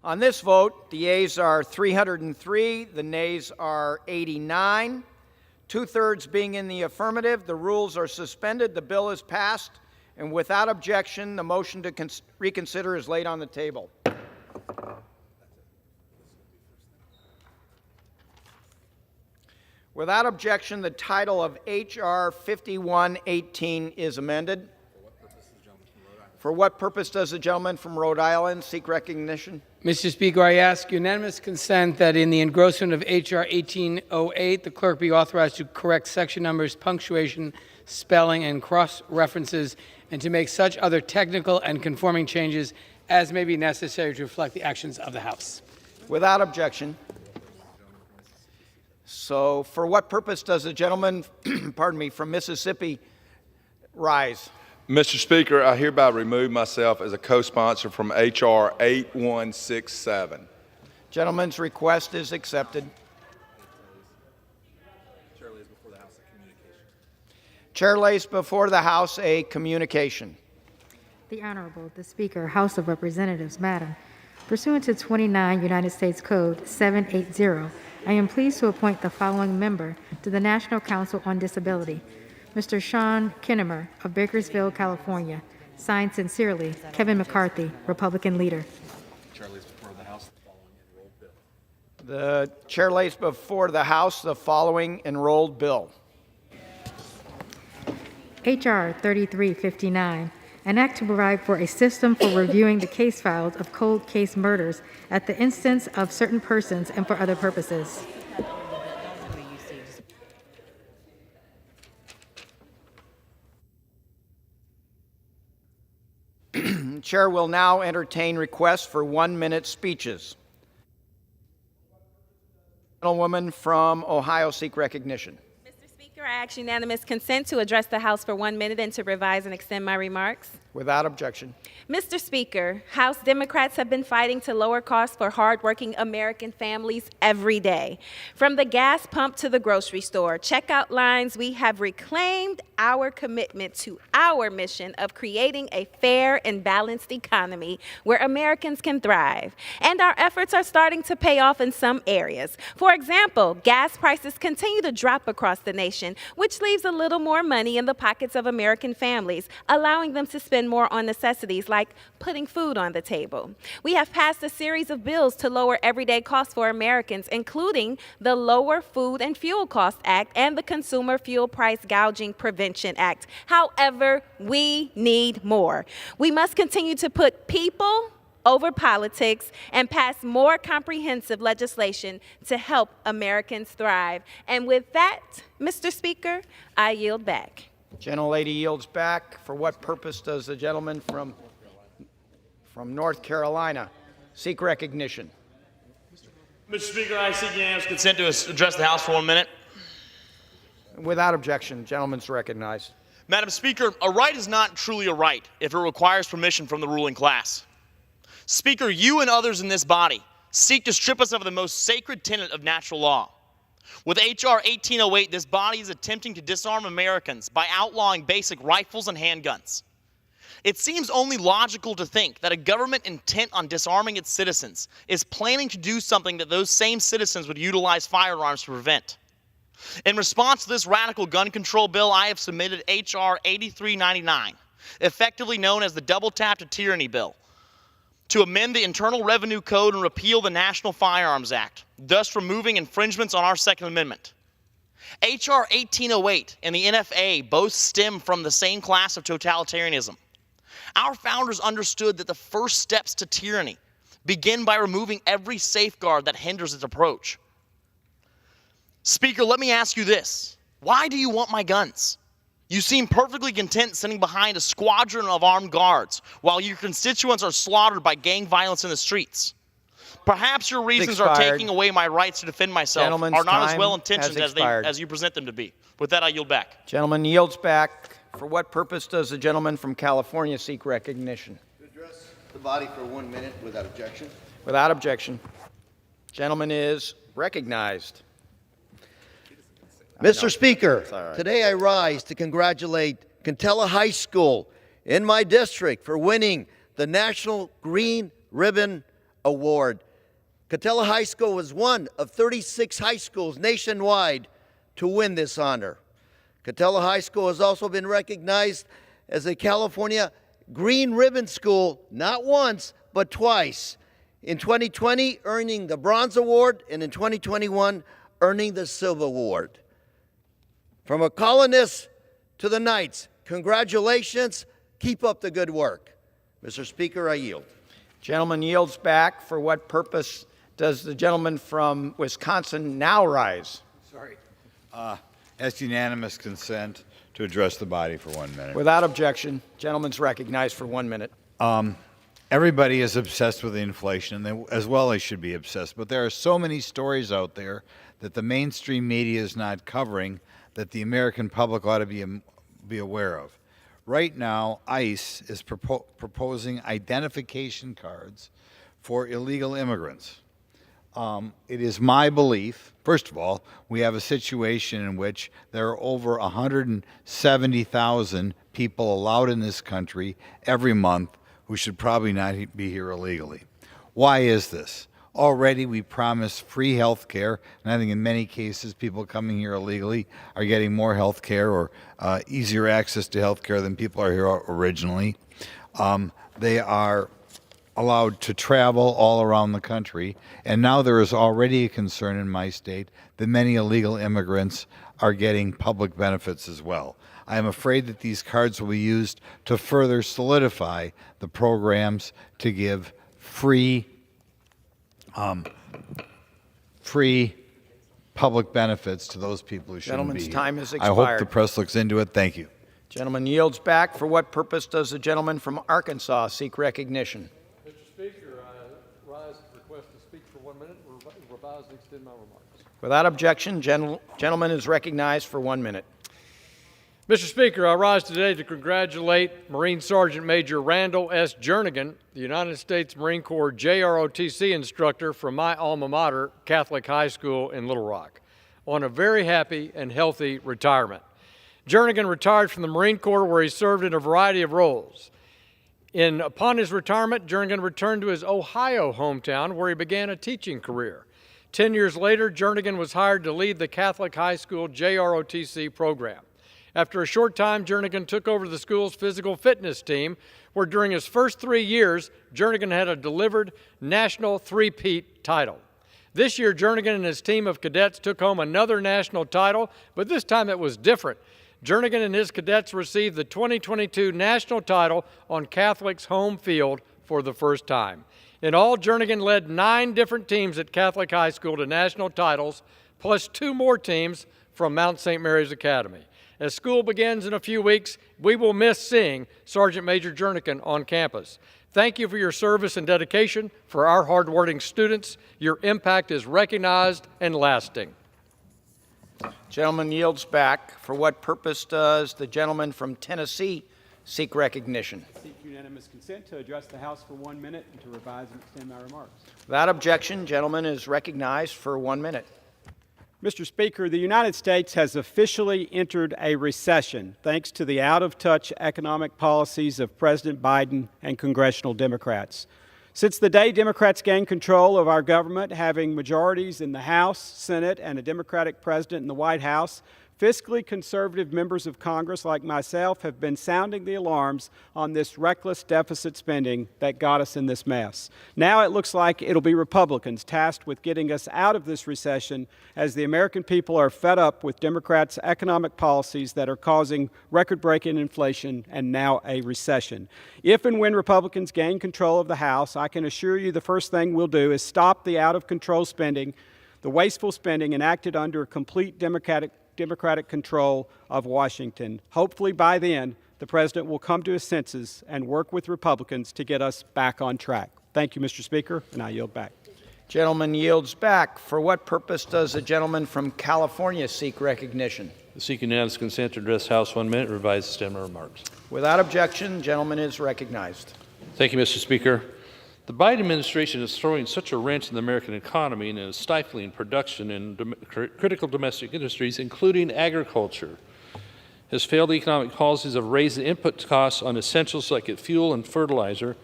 On this vote, the yeas are 303, the nays are 89. Two-thirds being in the affirmative, the rules are suspended, the bill is passed, and without objection, the motion to reconsider is laid on the table. Without objection, the title of H.R. 5118 is amended. For what purpose does the gentleman from Rhode Island seek recognition? Mr. Speaker, I ask unanimous consent that in the engrossment of H.R. 1808, the clerk be authorized to correct section numbers, punctuation, spelling, and cross-references, and to make such other technical and conforming changes as may be necessary to reflect the actions of the House. Without objection. So, for what purpose does the gentleman, pardon me, from Mississippi rise? Mr. Speaker, I hereby remove myself as a co-sponsor from H.R. 8167. Gentleman's request is accepted. Chair lays before the House a communication. The Honorable, the Speaker, House of Representatives, Madam. Pursuant to 29 United States Code 780, I am pleased to appoint the following member to the National Council on Disability. Mr. Sean Kinnemer of Bakersfield, California. Signed sincerely, Kevin McCarthy, Republican Leader. The chair lays before the House the following enrolled bill. H.R. 3359, an act to provide for a system for reviewing the case files of cold case murders at the instance of certain persons and for other purposes. Chair will now entertain requests for 1-minute speeches. Gentlewoman from Ohio seek recognition. Mr. Speaker, I ask unanimous consent to address the House for 1 minute and to revise and extend my remarks. Without objection. Mr. Speaker, House Democrats have been fighting to lower costs for hardworking American families every day. From the gas pump to the grocery store, checkout lines, we have reclaimed our commitment to our mission of creating a fair and balanced economy where Americans can thrive. And our efforts are starting to pay off in some areas. For example, gas prices continue to drop across the nation, which leaves a little more money in the pockets of American families, allowing them to spend more on necessities like putting food on the table. We have passed a series of bills to lower everyday costs for Americans, including the Lower Food and Fuel Cost Act and the Consumer Fuel Price Gouging Prevention Act. However, we need more. We must continue to put people over politics and pass more comprehensive legislation to help Americans thrive. And with that, Mr. Speaker, I yield back. Gentlelady yields back. For what purpose does the gentleman from North Carolina seek recognition? Mr. Speaker, I seek unanimous consent to address the House for 1 minute. Without objection, gentleman's recognized. Madam Speaker, a right is not truly a right if it requires permission from the ruling class. Speaker, you and others in this body seek to strip us of the most sacred tenet of natural law. With H.R. 1808, this body is attempting to disarm Americans by outlawing basic rifles and handguns. It seems only logical to think that a government intent on disarming its citizens is planning to do something that those same citizens would utilize firearms to prevent. In response to this radical gun control bill, I have submitted H.R. 8399, effectively known as the Double Tap to Tyranny Bill, to amend the Internal Revenue Code and repeal the National Firearms Act, thus removing infringements on our Second Amendment. H.R. 1808 and the NFA both stem from the same class of totalitarianism. Our founders understood that the first steps to tyranny begin by removing every safeguard that hinders its approach. Speaker, let me ask you this. Why do you want my guns? You seem perfectly content sitting behind a squadron of armed guards while your constituents are slaughtered by gang violence in the streets. Perhaps your reasons are taking away my rights to defend myself are not as well-intentioned as you present them to be. With that, I yield back. Gentleman yields back. For what purpose does the gentleman from California seek recognition? To address the body for 1 minute without objection. Without objection. Gentleman is recognized. Mr. Speaker, today I rise to congratulate Cantella High School in my district for winning the National Green Ribbon Award. Catella High School was one of 36 high schools nationwide to win this honor. Catella High School has also been recognized as a California Green Ribbon School not once, but twice. In 2020, earning the Bronze Award, and in 2021, earning the Silver Award. From a colonist to the Knights, congratulations. Keep up the good work. Mr. Speaker, I yield. Gentleman yields back. For what purpose does the gentleman from Wisconsin now rise? Sorry. Ask unanimous consent to address the body for 1 minute. Without objection, gentleman's recognized for 1 minute. Everybody is obsessed with the inflation, and they, as well they should be obsessed. But there are so many stories out there that the mainstream media is not covering that the American public ought to be aware of. Right now, ICE is proposing identification cards for illegal immigrants. It is my belief, first of all, we have a situation in which there are over 170,000 people allowed in this country every month who should probably not be here illegally. Why is this? Already we promise free health care, and I think in many cases people coming here illegally are getting more health care or easier access to health care than people are here originally. They are allowed to travel all around the country, and now there is already a concern in my state that many illegal immigrants are getting public benefits as well. I am afraid that these cards will be used to further solidify the programs to give free public benefits to those people who shouldn't be here. Gentleman's time has I expired. hope the press looks into it. Thank you. Gentleman yields back. For what purpose does the gentleman from Arkansas seek recognition? Mr. Speaker, I rise and request to speak for 1 minute, revise and extend my remarks. Without objection, gentleman is recognized for 1 minute. Mr. Speaker, I rise today to congratulate Marine Sergeant Major Randall S. Jernigan, the United States Marine Corps JROTC instructor from my alma mater, Catholic High School in Little Rock, on a very happy and healthy retirement. Jernigan retired from the Marine Corps, where he served in a variety of roles. Upon his retirement, Jernigan returned to his Ohio hometown, where he began a teaching career. 10 years later, Jernigan was hired to lead the Catholic High School JROTC program. After a short time, Jernigan took over the school's physical fitness team, where during his first 3 years, Jernigan had a delivered national three-peat title. This year, Jernigan and his team of cadets took home another national title, but this time it was different. Jernigan and his cadets received the 2022 national title on Catholic's home field for the first time. In all, Jernigan led 9 different teams at Catholic High School to national titles, plus 2 more teams from Mount St. Mary's Academy. As school begins in a few weeks, we will miss seeing Sergeant Major Jernigan on campus. Thank you for your service and dedication for our hardworking students. Your impact is recognized and lasting. Gentleman yields back. For what purpose does the gentleman from Tennessee seek recognition? Seek unanimous consent to address the House for 1 minute and to revise and extend my remarks. Without objection, gentleman is recognized for 1 minute. Mr. Speaker, the United States has officially entered a recession thanks to the out-of-touch economic policies of President Biden and congressional Democrats. Since the day Democrats gained control of our government, having majorities in the House, Senate, and a Democratic president in the White House, fiscally conservative members of Congress like myself have been sounding the alarms on this reckless deficit spending that got us in this mess. Now it looks like it'll be Republicans tasked with getting us out of this recession, as the American people are fed up with Democrats' economic policies that are causing record-breaking inflation and now a recession. If and when Republicans gain control of the House, I can assure you the first thing we'll do is stop the out-of-control spending, the wasteful spending enacted under complete Democratic control of Washington. Hopefully by then, the President will come to his senses and work with Republicans to get us back on track. Thank you, Mr. Speaker, and I yield back. Gentleman yields back. For what purpose does the gentleman from California seek recognition? Seek unanimous consent to address House 1 minute, revise and extend my remarks. Without objection, gentleman is recognized. Thank you, Mr. Speaker. The Biden administration is throwing such a wrench in the American economy and is stifling production in critical domestic industries, including agriculture. His failed economic policies have raised the input costs on essentials like fuel and fertilizer,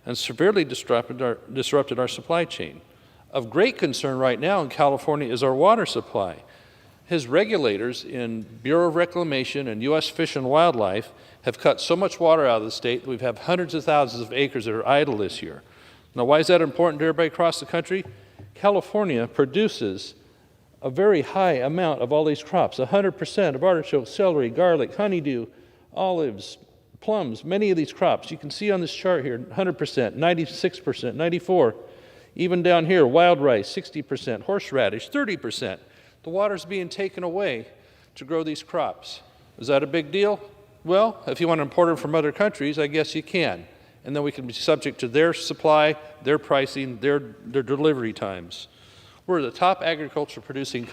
and severely disrupted our supply chain. Of great concern right now in California is our water supply. His regulators in Bureau of Reclamation and U.S. Fish and Wildlife have cut so much water out of the state that we've had hundreds of thousands of acres that are idle this year. Now, why is that important to everybody across the country? California produces a very high amount of all these crops, 100% of artichokes, celery, garlic, honeydew, olives, plums, many of these crops. You can see on this chart here, 100%, 96%, 94%. Even down here, wild rice, 60%, horseradish, 30%. The water's being taken away to grow these crops. Is that a big deal? Well, if you want to import them from other countries, I guess you can. And then we can be subject to their supply, their pricing, their delivery times. We're the top agriculture producing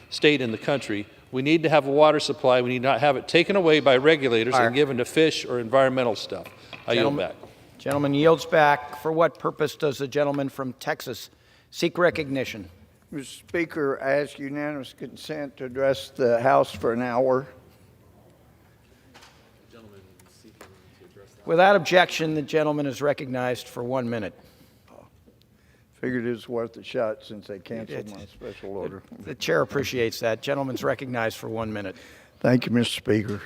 state in the country. We need to have a water supply. We need not have it taken away by regulators and given to fish or environmental stuff. I yield back. Gentleman yields back. For what purpose does the gentleman from Texas seek recognition? Mr. Speaker, I ask unanimous consent to address the House for an hour. Without objection, the gentleman is recognized for 1 minute. Figured it was worth a shot since they canceled my special order. The chair appreciates that. Gentleman's recognized for 1 minute. Thank you, Mr. Speaker.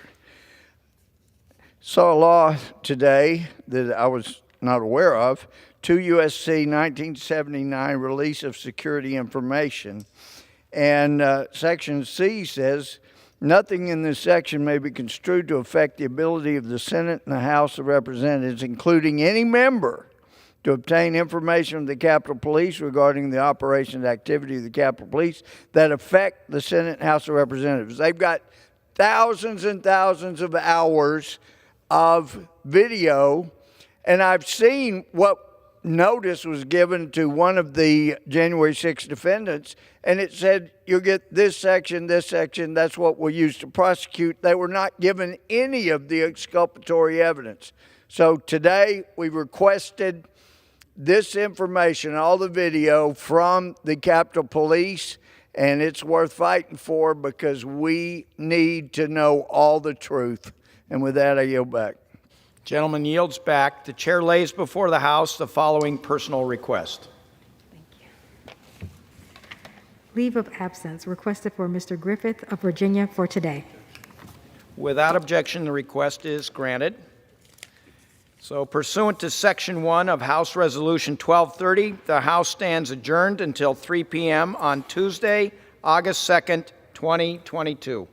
Saw a law today that I was not aware of, 2 U.S.C. 1979, release of security information. And Section C says, nothing in this section may be construed to affect the ability of the Senate and the House of Representatives, including any member, to obtain information from the Capitol Police regarding the operation and activity of the Capitol Police that affect the Senate and House of Representatives. They've got thousands and thousands of hours of video, and I've seen what notice was given to one of the January 6 defendants, and it said, you'll get this section, that's what we'll use to prosecute. They were not given any of the exculpatory evidence. So today we requested this information, all the video from the Capitol Police, and it's worth fighting for because we need to know all the truth. And with that, I yield back. Gentleman yields back. The chair lays before the House the following personal request. Leave of absence requested for Mr. Griffith of Virginia for today. Without objection, the request is granted. So pursuant to Section 1 of House Resolution 1230, the House stands adjourned until 3 p.m. on Tuesday, August 2nd, 2022.